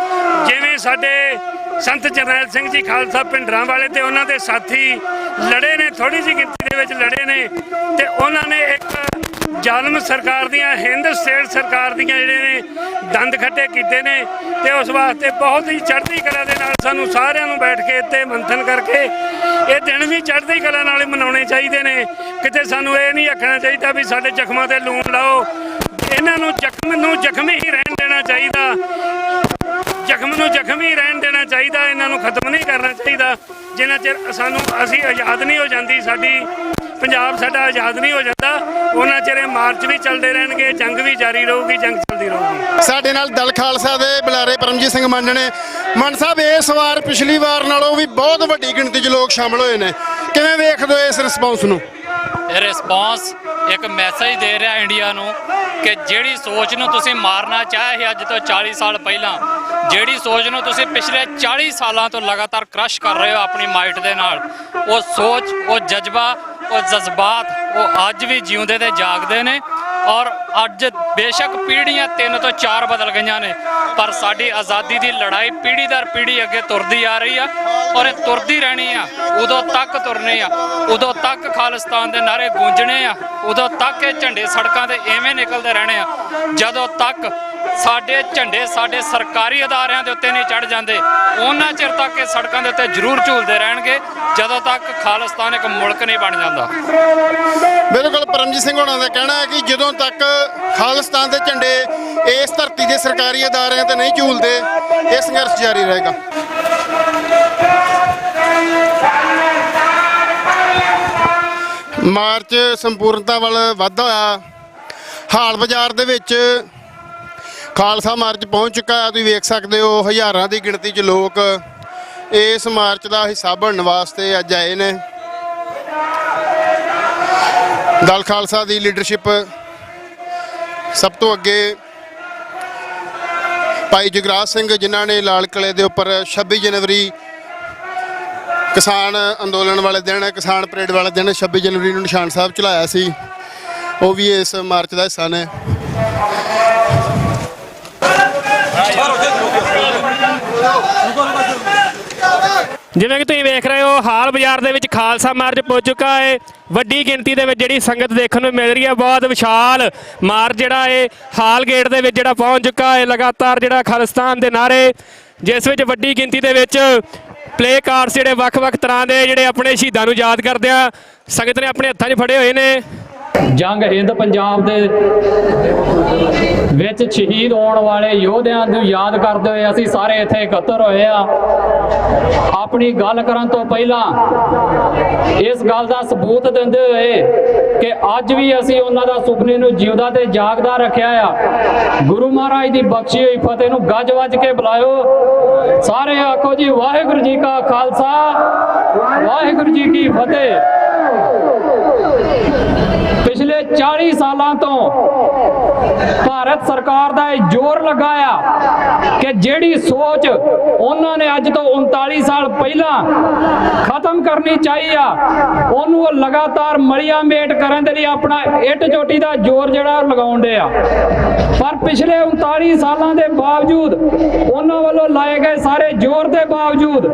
ਜਿਵੇਂ ਸਾਡੇ ਸੰਤ ਜਰਨੈਲ ਸਿੰਘ ਜੀ ਖਾਲਸਾ ਭਿੰਡਰਾਂ ਵਾਲੇ ਤੇ ਉਹਨਾਂ ਦੇ ਸਾਥੀ ਲੜੇ ਨੇ, ਥੋੜ੍ਹੀ ਜਿਹੀ ਗਿਣਤੀ ਦੇ ਵਿੱਚ ਲੜੇ ਨੇ, ਤੇ ਉਹਨਾਂ ਨੇ ਇੱਕ ਜ਼ਾਲਮ ਸਰਕਾਰ ਦੀਆਂ, ਹਿੰਦ ਸਟੇਟ ਸਰਕਾਰ ਦੀਆਂ ਜਿਹੜੇ ਨੇ ਦੰਦ ਖੱਟੇ ਕੀਤੇ ਨੇ। ਤੇ ਉਸ ਵਾਸਤੇ ਬਹੁਤ ਹੀ ਚੜ੍ਹਦੀ ਕਲਾ ਦੇ ਨਾਲ ਸਾਨੂੰ ਸਾਰਿਆਂ ਨੂੰ ਬੈਠ ਕੇ ਇੱਥੇ ਮੰਥਨ ਕਰਕੇ ਇਹ ਦਿਨ ਵੀ ਚੜ੍ਹਦੀ ਕਲਾ ਨਾਲ ਮਨਾਉਣੇ ਚਾਹੀਦੇ ਨੇ। ਕਿਤੇ ਸਾਨੂੰ ਇਹ ਨਹੀਂ ਆਖਣਾ ਚਾਹੀਦਾ ਵੀ ਸਾਡੇ ਜ਼ਖਮਾਂ ਤੇ ਲੂਣ ਲਾਓ, ਇਹਨਾਂ ਨੂੰ ਜ਼ਖਮ ਹੀ ਰਹਿਣ ਦੇਣਾ ਚਾਹੀਦਾ। ਜ਼ਖਮ ਨੂੰ ਜ਼ਖਮ ਹੀ ਰਹਿਣ ਦੇਣਾ ਚਾਹੀਦਾ, ਇਹਨਾਂ ਨੂੰ ਖਤਮ ਨਹੀਂ ਕਰਨਾ ਚਾਹੀਦਾ। ਜਿੰਨਾ ਚਿਰ ਅਸੀਂ ਆਜ਼ਾਦ ਨਹੀਂ ਹੋ ਜਾਂਦੀ, ਸਾਡੀ ਪੰਜਾਬ ਸਾਡਾ ਆਜ਼ਾਦ ਨਹੀਂ ਹੋ ਜਾਂਦਾ, ਉਹਨਾਂ ਚਿਰ ਇਹ ਮਾਰਚ ਵੀ ਚੱਲਦੇ ਰਹਿਣਗੇ, ਜੰਗ ਵੀ ਜਾਰੀ ਰਹੂਗੀ, ਜੰਗ ਚੱਲਦੀ ਰਹੂਗੀ। ਸਾਡੇ ਨਾਲ ਦਲ ਖਾਲਸਾ ਦੇ ਬੁਲਾਰੇ ਪਰਮਜੀਤ ਸਿੰਘ ਮੰਨ ਨੇ। ਮੰਨ ਸਾਹਿਬ, ਇਸ ਵਾਰ ਪਿਛਲੀ ਵਾਰ ਨਾਲੋਂ ਵੀ ਬਹੁਤ ਵੱਡੀ ਗਿਣਤੀ 'ਚ ਲੋਕ ਸ਼ਾਮਲ ਹੋਏ ਨੇ, ਕਿਵੇਂ ਵੇਖਦੇ ਹੋ ਇਸ ਰਿਸਪੌਂਸ ਨੂੰ? ਇਹ ਰਿਸਪੌਂਸ ਇੱਕ ਮੈਸੇਜ ਦੇ ਰਿਹਾ ਇੰਡੀਆ ਨੂੰ ਕਿ ਜਿਹੜੀ ਸੋਚ ਨੂੰ ਤੁਸੀਂ ਮਾਰਨਾ ਚਾਹੇ ਸੀ ਅੱਜ ਤੋਂ 40 ਸਾਲ ਪਹਿਲਾਂ, ਜਿਹੜੀ ਸੋਚ ਨੂੰ ਤੁਸੀਂ ਪਿਛਲੇ 40 ਸਾਲਾਂ ਤੋਂ ਲਗਾਤਾਰ ਕ੍ਰਸ਼ ਕਰ ਰਹੇ ਹੋ ਆਪਣੀ ਮਾਈਟ ਦੇ ਨਾਲ, ਉਹ ਸੋਚ, ਉਹ ਜਜ਼ਬਾ, ਉਹ ਜਜ਼ਬਾਤ, ਉਹ ਅੱਜ ਵੀ ਜਿਉਂਦੇ ਤੇ ਜਾਗਦੇ ਨੇ। ਔਰ ਅੱਜ ਬੇਸ਼ੱਕ ਪੀੜ੍ਹੀਆਂ 3 ਤੋਂ 4 ਬਦਲ ਗਈਆਂ ਨੇ, ਪਰ ਸਾਡੀ ਆਜ਼ਾਦੀ ਦੀ ਲੜਾਈ ਪੀੜ੍ਹੀ ਦਰ ਪੀੜ੍ਹੀ ਅੱਗੇ ਤੁਰਦੀ ਆ ਰਹੀ ਆ, ਔਰ ਇਹ ਤੁਰਦੀ ਰਹਿਣੀ ਆ। ਉਦੋਂ ਤੱਕ ਤੁਰਨੀ ਆ, ਉਦੋਂ ਤੱਕ ਖਾਲਿਸਤਾਨ ਦੇ ਨਾਅਰੇ ਗੂੰਜਣੇ ਆ, ਉਦੋਂ ਤੱਕ ਇਹ ਝੰਡੇ ਸੜਕਾਂ ਤੇ ਐਵੇਂ ਨਿਕਲਦੇ ਰਹਿਣੇ ਆ ਜਦੋਂ ਤੱਕ ਸਾਡੇ ਝੰਡੇ ਸਾਡੇ ਸਰਕਾਰੀ ਅਦਾਰਿਆਂ ਦੇ ਉੱਤੇ ਨਹੀਂ ਚੜ ਜਾਂਦੇ। ਉਹਨਾਂ ਚਿਰ ਤੱਕ ਇਹ ਸੜਕਾਂ ਦੇ ਉੱਤੇ ਜ਼ਰੂਰ ਝੂਲਦੇ ਰਹਿਣਗੇ ਜਦੋਂ ਤੱਕ ਖਾਲਿਸਤਾਨ ਇੱਕ ਮੁਲਕ ਨਹੀਂ ਬਣ ਜਾਂਦਾ। ਬਿਲਕੁਲ, ਪਰਮਜੀਤ ਸਿੰਘ ਹੋਣਾ ਦਾ ਕਹਿਣਾ ਹੈ ਕਿ ਜਦੋਂ ਤੱਕ ਖਾਲਿਸਤਾਨ ਦੇ ਝੰਡੇ ਇਸ ਧਰਤੀ ਦੇ ਸਰਕਾਰੀ ਅਦਾਰਿਆਂ ਤੇ ਨਹੀਂ ਝੂਲਦੇ, ਇਹ ਸੰਘਰਸ਼ ਜਾਰੀ ਰਹੇਗਾ। ਮਾਰਚ ਸੰਪੂਰਨਤਾ ਵੱਲ ਵੱਧਦਾ ਹੋਇਆ ਹਾਲ ਬਾਜ਼ਾਰ ਦੇ ਵਿੱਚ ਖਾਲਸਾ ਮਾਰਚ ਪਹੁੰਚ ਚੁੱਕਾ ਹੈ। ਤੁਸੀਂ ਵੇਖ ਸਕਦੇ ਹੋ ਹਜ਼ਾਰਾਂ ਦੀ ਗਿਣਤੀ 'ਚ ਲੋਕ ਇਸ ਮਾਰਚ ਦਾ ਹਿੱਸਾ ਬਣਨ ਵਾਸਤੇ ਅੱਜ ਆਏ ਨੇ। ਦਲ ਖਾਲਸਾ ਦੀ ਲੀਡਰਸ਼ਿਪ ਸਭ ਤੋਂ ਅੱਗੇ ਭਾਈ ਜਗਰਾਜ ਸਿੰਘ, ਜਿਨ੍ਹਾਂ ਨੇ ਲਾਲ ਕਿਲ੍ਹੇ ਦੇ ਉੱਪਰ 26 ਜਨਵਰੀ ਕਿਸਾਨ ਅੰਦੋਲਨ ਵਾਲੇ ਦਿਨ, ਕਿਸਾਨ ਪਰੇਡ ਵਾਲੇ ਦਿਨ 26 ਜਨਵਰੀ ਨੂੰ ਨਿਸ਼ਾਨ ਸਾਹਿਬ ਚਲਾਇਆ ਸੀ, ਉਹ ਵੀ ਇਸ ਮਾਰਚ ਦਾ ਹਿੱਸਾ ਨੇ। ਜਿਵੇਂ ਕਿ ਤੁਸੀਂ ਵੇਖ ਰਹੇ ਹੋ, ਹਾਲ ਬਾਜ਼ਾਰ ਦੇ ਵਿੱਚ ਖਾਲਸਾ ਮਾਰਚ ਪਹੁੰਚ ਚੁੱਕਾ ਹੈ। ਵੱਡੀ ਗਿਣਤੀ ਦੇ ਵਿੱਚ ਜਿਹੜੀ ਸੰਗਤ ਦੇਖਣ ਨੂੰ ਮਿਲ ਰਹੀ ਹੈ, ਬਹੁਤ ਵਿਸ਼ਾਲ ਮਾਰਚ ਜਿਹੜਾ ਹੈ ਹਾਲ ਗੇਟ ਦੇ ਵਿੱਚ ਜਿਹੜਾ ਪਹੁੰਚ ਚੁੱਕਾ ਹੈ। ਲਗਾਤਾਰ ਜਿਹੜਾ ਖਾਲਿਸਤਾਨ ਦੇ ਨਾਅਰੇ, ਜਿਸ ਵਿੱਚ ਵੱਡੀ ਗਿਣਤੀ ਦੇ ਵਿੱਚ ਪਲੇ ਕਾਰਡਸ ਜਿਹੜੇ ਵੱਖ-ਵੱਖ ਤਰ੍ਹਾਂ ਦੇ ਜਿਹੜੇ ਆਪਣੇ ਸ਼ਹੀਦਾਂ ਨੂੰ ਯਾਦ ਕਰਦੇ ਆ ਸੰਗਤ ਨੇ ਆਪਣੇ ਹੱਥਾਂ 'ਚ ਫੜੇ ਹੋਏ ਨੇ। ਜੰਗ ਹਿੰਦ ਪੰਜਾਬ ਦੇ ਵਿੱਚ ਸ਼ਹੀਦ ਹੋਣ ਵਾਲੇ ਯੋਧਿਆਂ ਨੂੰ ਯਾਦ ਕਰਦੇ ਹੋਏ ਅਸੀਂ ਸਾਰੇ ਇੱਥੇ ਇਕੱਤਰ ਹੋਏ ਆ। ਆਪਣੀ ਗੱਲ ਕਰਨ ਤੋਂ ਪਹਿਲਾਂ ਇਸ ਗੱਲ ਦਾ ਸਬੂਤ ਦਿੰਦੇ ਹੋਏ ਕਿ ਅੱਜ ਵੀ ਅਸੀਂ ਉਹਨਾਂ ਦਾ ਸੁਪਨੇ ਨੂੰ ਜਿਉਂਦਾ ਤੇ ਜਾਗਦਾ ਰੱਖਿਆ ਆ। ਗੁਰੂ ਮਹਾਰਾਜ ਦੀ ਬਖਸ਼ੀ ਹੋਈ ਫਤਿਹ ਨੂੰ ਗੱਜ ਵੱਜ ਕੇ ਬੁਲਾਇਓ। ਸਾਰੇ ਆਖੋ ਜੀ, ਵਾਹਿਗੁਰੂ ਜੀ ਕਾ ਖਾਲਸਾ, ਵਾਹਿਗੁਰੂ ਜੀ ਕੀ ਫਤਿਹ। ਪਿਛਲੇ 40 ਸਾਲਾਂ ਤੋਂ ਭਾਰਤ ਸਰਕਾਰ ਦਾ ਇਹ ਜ਼ੋਰ ਲਗਾਇਆ ਕਿ ਜਿਹੜੀ ਸੋਚ ਉਹਨਾਂ ਨੇ ਅੱਜ ਤੋਂ 39 ਸਾਲ ਪਹਿਲਾਂ ਖਤਮ ਕਰਨੀ ਚਾਹੀ ਆ, ਉਹਨੂੰ ਉਹ ਲਗਾਤਾਰ ਮਲੀਆ ਮੇਟ ਕਰਨ ਦੇ ਲਈ ਆਪਣਾ ਇੱਟ ਚੋਟੀ ਦਾ ਜ਼ੋਰ ਜਿਹੜਾ ਲਗਾਉਣ ਦੇ ਆ। ਪਰ ਪਿਛਲੇ 39 ਸਾਲਾਂ ਦੇ ਬਾਵਜੂਦ, ਉਹਨਾਂ ਵੱਲੋਂ ਲਾਏ ਗਏ ਸਾਰੇ ਜ਼ੋਰ ਦੇ ਬਾਵਜੂਦ,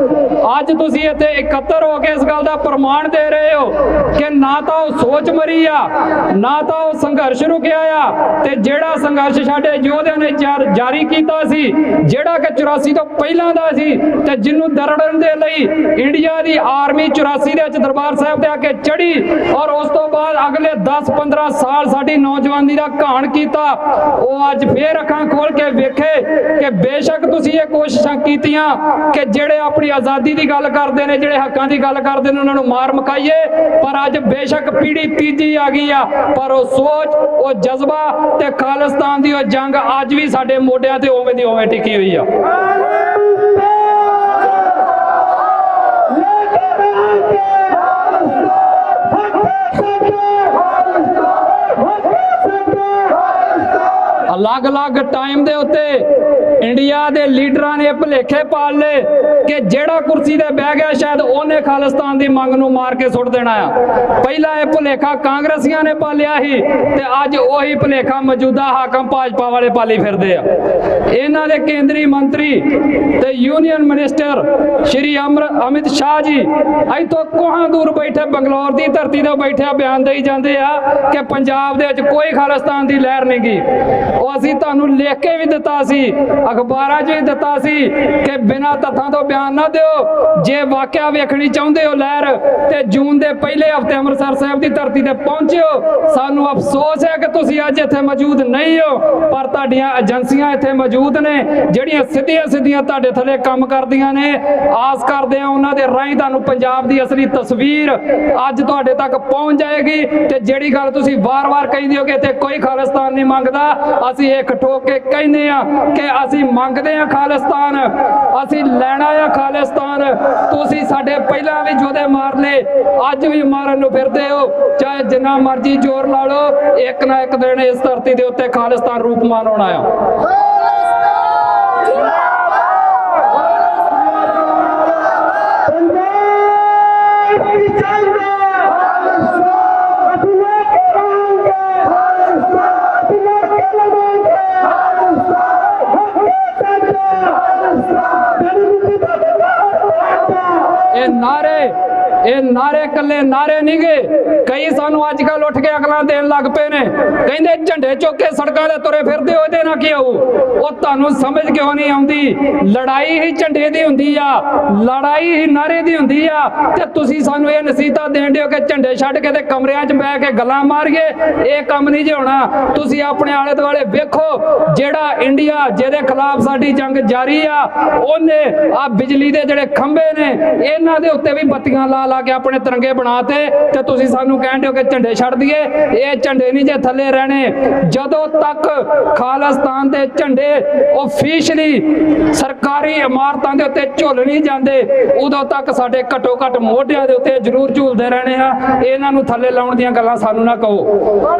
ਅੱਜ ਤੁਸੀਂ ਇੱਥੇ ਇਕੱਤਰ ਹੋ ਕੇ ਇਸ ਗੱਲ ਦਾ ਪ੍ਰਮਾਣ ਦੇ ਰਹੇ ਹੋ ਕਿ ਨਾ ਤਾਂ ਉਹ ਸੋਚ ਮਰੀ ਆ, ਨਾ ਤਾਂ ਉਹ ਸੰਘਰਸ਼ ਰੁਕਿਆ ਆ। ਤੇ ਜਿਹੜਾ ਸੰਘਰਸ਼ ਸਾਡੇ ਯੋਧਿਆਂ ਨੇ ਜਾਰੀ ਕੀਤਾ ਸੀ, ਜਿਹੜਾ ਕਿ 84 ਤੋਂ ਪਹਿਲਾਂ ਦਾ ਸੀ, ਤੇ ਜਿਹਨੂੰ ਦਰੜਨ ਦੇ ਲਈ ਇੰਡੀਆ ਦੀ ਆਰਮੀ 84 ਦੇ ਵਿੱਚ ਦਰਬਾਰ ਸਾਹਿਬ ਤੇ ਆ ਕੇ ਚੜੀ, ਔਰ ਉਸ ਤੋਂ ਬਾਅਦ ਅਗਲੇ 10-15 ਸਾਲ ਸਾਡੀ ਨੌਜਵਾਨੀ ਦਾ ਘਾਣ ਕੀਤਾ, ਉਹ ਅੱਜ ਫੇਰ ਅੱਖਾਂ ਖੋਲ ਕੇ ਵੇਖੇ ਕਿ ਬੇਸ਼ੱਕ ਤੁਸੀਂ ਇਹ ਕੋਸ਼ਿਸ਼ਾਂ ਕੀਤੀਆਂ ਕਿ ਜਿਹੜੇ ਆਪਣੀ ਆਜ਼ਾਦੀ ਦੀ ਗੱਲ ਕਰਦੇ ਨੇ, ਜਿਹੜੇ ਹੱਕਾਂ ਦੀ ਗੱਲ ਕਰਦੇ ਨੇ, ਉਹਨਾਂ ਨੂੰ ਮਾਰ ਮੁਕਾਈਏ, ਪਰ ਅੱਜ ਬੇਸ਼ੱਕ ਪੀੜ੍ਹੀ ਤੀਜੀ ਆ ਗਈ ਆ, ਪਰ ਉਹ ਸੋਚ, ਉਹ ਜਜ਼ਬਾ ਤੇ ਖਾਲਿਸਤਾਨ ਦੀ ਉਹ ਜੰਗ ਅੱਜ ਵੀ ਸਾਡੇ ਮੋਢਿਆਂ ਤੇ ਉਵੇਂ ਦੀ ਉਵੇਂ ਟਿਕੀ ਹੋਈ ਆ। ਅਲੱਗ-ਅਲੱਗ ਟਾਈਮ ਦੇ ਉੱਤੇ ਇੰਡੀਆ ਦੇ ਲੀਡਰਾਂ ਨੇ ਭੁਲੇਖੇ ਪਾਲ ਲਏ ਕਿ ਜਿਹੜਾ ਕੁਰਸੀ ਤੇ ਬਹਿ ਗਿਆ ਸ਼ਾਇਦ ਉਹਨੇ ਖਾਲਿਸਤਾਨ ਦੀ ਮੰਗ ਨੂੰ ਮਾਰ ਕੇ ਸੁੱਟ ਦੇਣਾ ਆ। ਪਹਿਲਾਂ ਇਹ ਭੁਲੇਖਾ ਕਾਂਗਰਸੀਆਂ ਨੇ ਪਾਲਿਆ ਸੀ ਤੇ ਅੱਜ ਉਹੀ ਭੁਲੇਖਾ ਮੌਜੂਦਾ ਹਾਕਮ ਭਾਜਪਾ ਵਾਲੇ ਪਾਲੀ ਫਿਰਦੇ ਆ। ਇਹਨਾਂ ਦੇ ਕੇਂਦਰੀ ਮੰਤਰੀ ਤੇ ਯੂਨੀਅਨ ਮਿਨਿਸਟਰ ਸ਼੍ਰੀ ਅਮਿਤ ਸ਼ਾਹ ਜੀ ਇੱਥੋਂ ਕੋਹਾਂ ਦੂਰ ਬੈਠੇ ਬੰਗਲੌਰ ਦੀ ਧਰਤੀ ਤੇ ਬੈਠੇ ਬਿਆਨ ਦੇਈ ਜਾਂਦੇ ਆ ਕਿ ਪੰਜਾਬ ਦੇ ਵਿੱਚ ਕੋਈ ਖਾਲਿਸਤਾਨ ਦੀ ਲਹਿਰ ਨਹੀਂ ਗੀ। ਉਹ ਅਸੀਂ ਤੁਹਾਨੂੰ ਲਿਖ ਕੇ ਵੀ ਦਿੱਤਾ ਸੀ, ਅਖਬਾਰਾਂ 'ਚ ਵੀ ਦਿੱਤਾ ਸੀ ਕਿ ਬਿਨਾਂ ਤੱਥਾਂ ਤੋਂ ਬਿਆਨ ਨਾ ਦਿਓ। ਜੇ ਵਾਕਿਆ ਵੇਖਣੀ ਚਾਹੁੰਦੇ ਹੋ ਲਹਿਰ ਤੇ ਜੂਨ ਦੇ ਪਹਿਲੇ ਹਫ਼ਤੇ ਅੰਮ੍ਰਿਤਸਰ ਸਾਹਿਬ ਦੀ ਧਰਤੀ ਤੇ ਪਹੁੰਚਿਓ। ਸਾਨੂੰ ਅਫਸੋਸ ਹੈ ਕਿ ਤੁਸੀਂ ਅੱਜ ਇੱਥੇ ਮੌਜੂਦ ਨਹੀਂ ਹੋ, ਪਰ ਤੁਹਾਡੀਆਂ ਏਜੰਸੀਆਂ ਇੱਥੇ ਮੌਜੂਦ ਨੇ ਜਿਹੜੀਆਂ ਸਿੱਧੀਆਂ ਤੁਹਾਡੇ ਥੱਲੇ ਕੰਮ ਕਰਦੀਆਂ ਨੇ। ਆਸ ਕਰਦੇ ਹਾਂ ਉਹਨਾਂ ਦੇ ਰਾਹੀਂ ਤੁਹਾਨੂੰ ਪੰਜਾਬ ਦੀ ਅਸਲੀ ਤਸਵੀਰ ਅੱਜ ਤੁਹਾਡੇ ਤੱਕ ਪਹੁੰਚ ਜਾਏਗੀ। ਤੇ ਜਿਹੜੀ ਗੱਲ ਤੁਸੀਂ ਵਾਰ-ਵਾਰ ਕਹਿੰਦੇ ਹੋ ਕਿ ਇੱਥੇ ਕੋਈ ਖਾਲਿਸਤਾਨ ਨਹੀਂ ਮੰਗਦਾ, ਅਸੀਂ ਇਹ ਠੋਕ ਕੇ ਕਹਿੰਦੇ ਆ ਕਿ ਅਸੀਂ ਮੰਗਦੇ ਆ ਖਾਲਿਸਤਾਨ, ਅਸੀਂ ਲੈਣਾ ਆ ਖਾਲਿਸਤਾਨ। ਤੁਸੀਂ ਸਾਡੇ ਪਹਿਲਾਂ ਵੀ ਜੋਧੇ ਮਾਰ ਲਏ, ਅੱਜ ਵੀ ਮਾਰਨ ਨੂੰ ਫਿਰਦੇ ਹੋ। ਚਾਹੇ ਜਿੰਨਾ ਮਰਜ਼ੀ ਜ਼ੋਰ ਲਾ ਲਓ, ਇੱਕ ਨਾ ਇੱਕ ਦਿਨ ਇਸ ਧਰਤੀ ਦੇ ਉੱਤੇ ਖਾਲਿਸਤਾਨ ਰੂਪਮਾਨ ਹੋਣਾ ਆ। ਇਹ ਨਾਰੇ ਕੱਲੇ ਨਾਰੇ ਨਹੀਂ ਗੇ। ਕਈ ਸਾਨੂੰ ਅੱਜ ਕੱਲ ਉੱਠ ਕੇ ਅਕਲਾਂ ਦੇਣ ਲੱਗ ਪਏ ਨੇ, ਕਹਿੰਦੇ ਝੰਡੇ ਚੁੱਕ ਕੇ ਸੜਕਾਂ ਤੇ ਤੁਰੇ ਫਿਰਦੇ ਹੋ, ਇਹਦੇ ਨਾਲ ਕੀ ਹੋਊ। ਉਹ ਤੁਹਾਨੂੰ ਸਮਝ ਕਿਉਂ ਨਹੀਂ ਆਉਂਦੀ? ਲੜਾਈ ਹੀ ਝੰਡੇ ਦੀ ਹੁੰਦੀ ਆ, ਲੜਾਈ ਹੀ ਨਾਰੇ ਦੀ ਹੁੰਦੀ ਆ। ਤੇ ਤੁਸੀਂ ਸਾਨੂੰ ਇਹ ਨਸੀਹਤਾਂ ਦੇਣ ਦਿਓ ਕਿ ਝੰਡੇ ਛੱਡ ਕੇ ਤੇ ਕਮਰਿਆਂ 'ਚ ਬਹਿ ਕੇ ਗੱਲਾਂ ਮਾਰੀਏ, ਇਹ ਕੰਮ ਨਹੀਂ ਜੇ ਹੋਣਾ। ਤੁਸੀਂ ਆਪਣੇ ਆਲੇ ਦੁਆਲੇ ਵੇਖੋ, ਜਿਹੜਾ ਇੰਡੀਆ ਜਿਹਦੇ ਖਿਲਾਫ ਸਾਡੀ ਜੰਗ ਜਾਰੀ ਆ, ਉਹਨੇ ਆ ਬਿਜਲੀ ਦੇ ਜਿਹੜੇ ਖੰਭੇ ਨੇ ਇਹਨਾਂ ਦੇ ਉੱਤੇ ਵੀ ਬੱਤੀਆਂ ਲਾ ਕੇ ਆਪਣੇ ਤਿਰੰਗੇ ਬਣਾਤੇ। ਤੇ ਤੁਸੀਂ ਸਾਨੂੰ ਕਹਿੰਦੇ ਹੋ ਕਿ ਝੰਡੇ ਛੱਡ ਦਈਏ, ਇਹ ਝੰਡੇ ਨਹੀਂ ਜੇ ਥੱਲੇ ਰਹਿਣੇ। ਜਦੋਂ ਤੱਕ ਖਾਲਿਸਤਾਨ ਦੇ ਝੰਡੇ ਆਫੀਸ਼ੀਅਲੀ ਸਰਕਾਰੀ ਇਮਾਰਤਾਂ ਦੇ ਉੱਤੇ ਝੁੱਲ ਨਹੀਂ ਜਾਂਦੇ, ਉਦੋਂ ਤੱਕ ਸਾਡੇ ਘੱਟੋ ਘੱਟ ਮੋਢਿਆਂ ਦੇ ਉੱਤੇ ਜ਼ਰੂਰ ਝੂਲਦੇ ਰਹਿਣੇ ਆ। ਇਹਨਾਂ ਨੂੰ ਥੱਲੇ ਲਾਉਣ ਦੀਆਂ ਗੱਲਾਂ ਸਾਨੂੰ ਨਾ ਕਹੋ।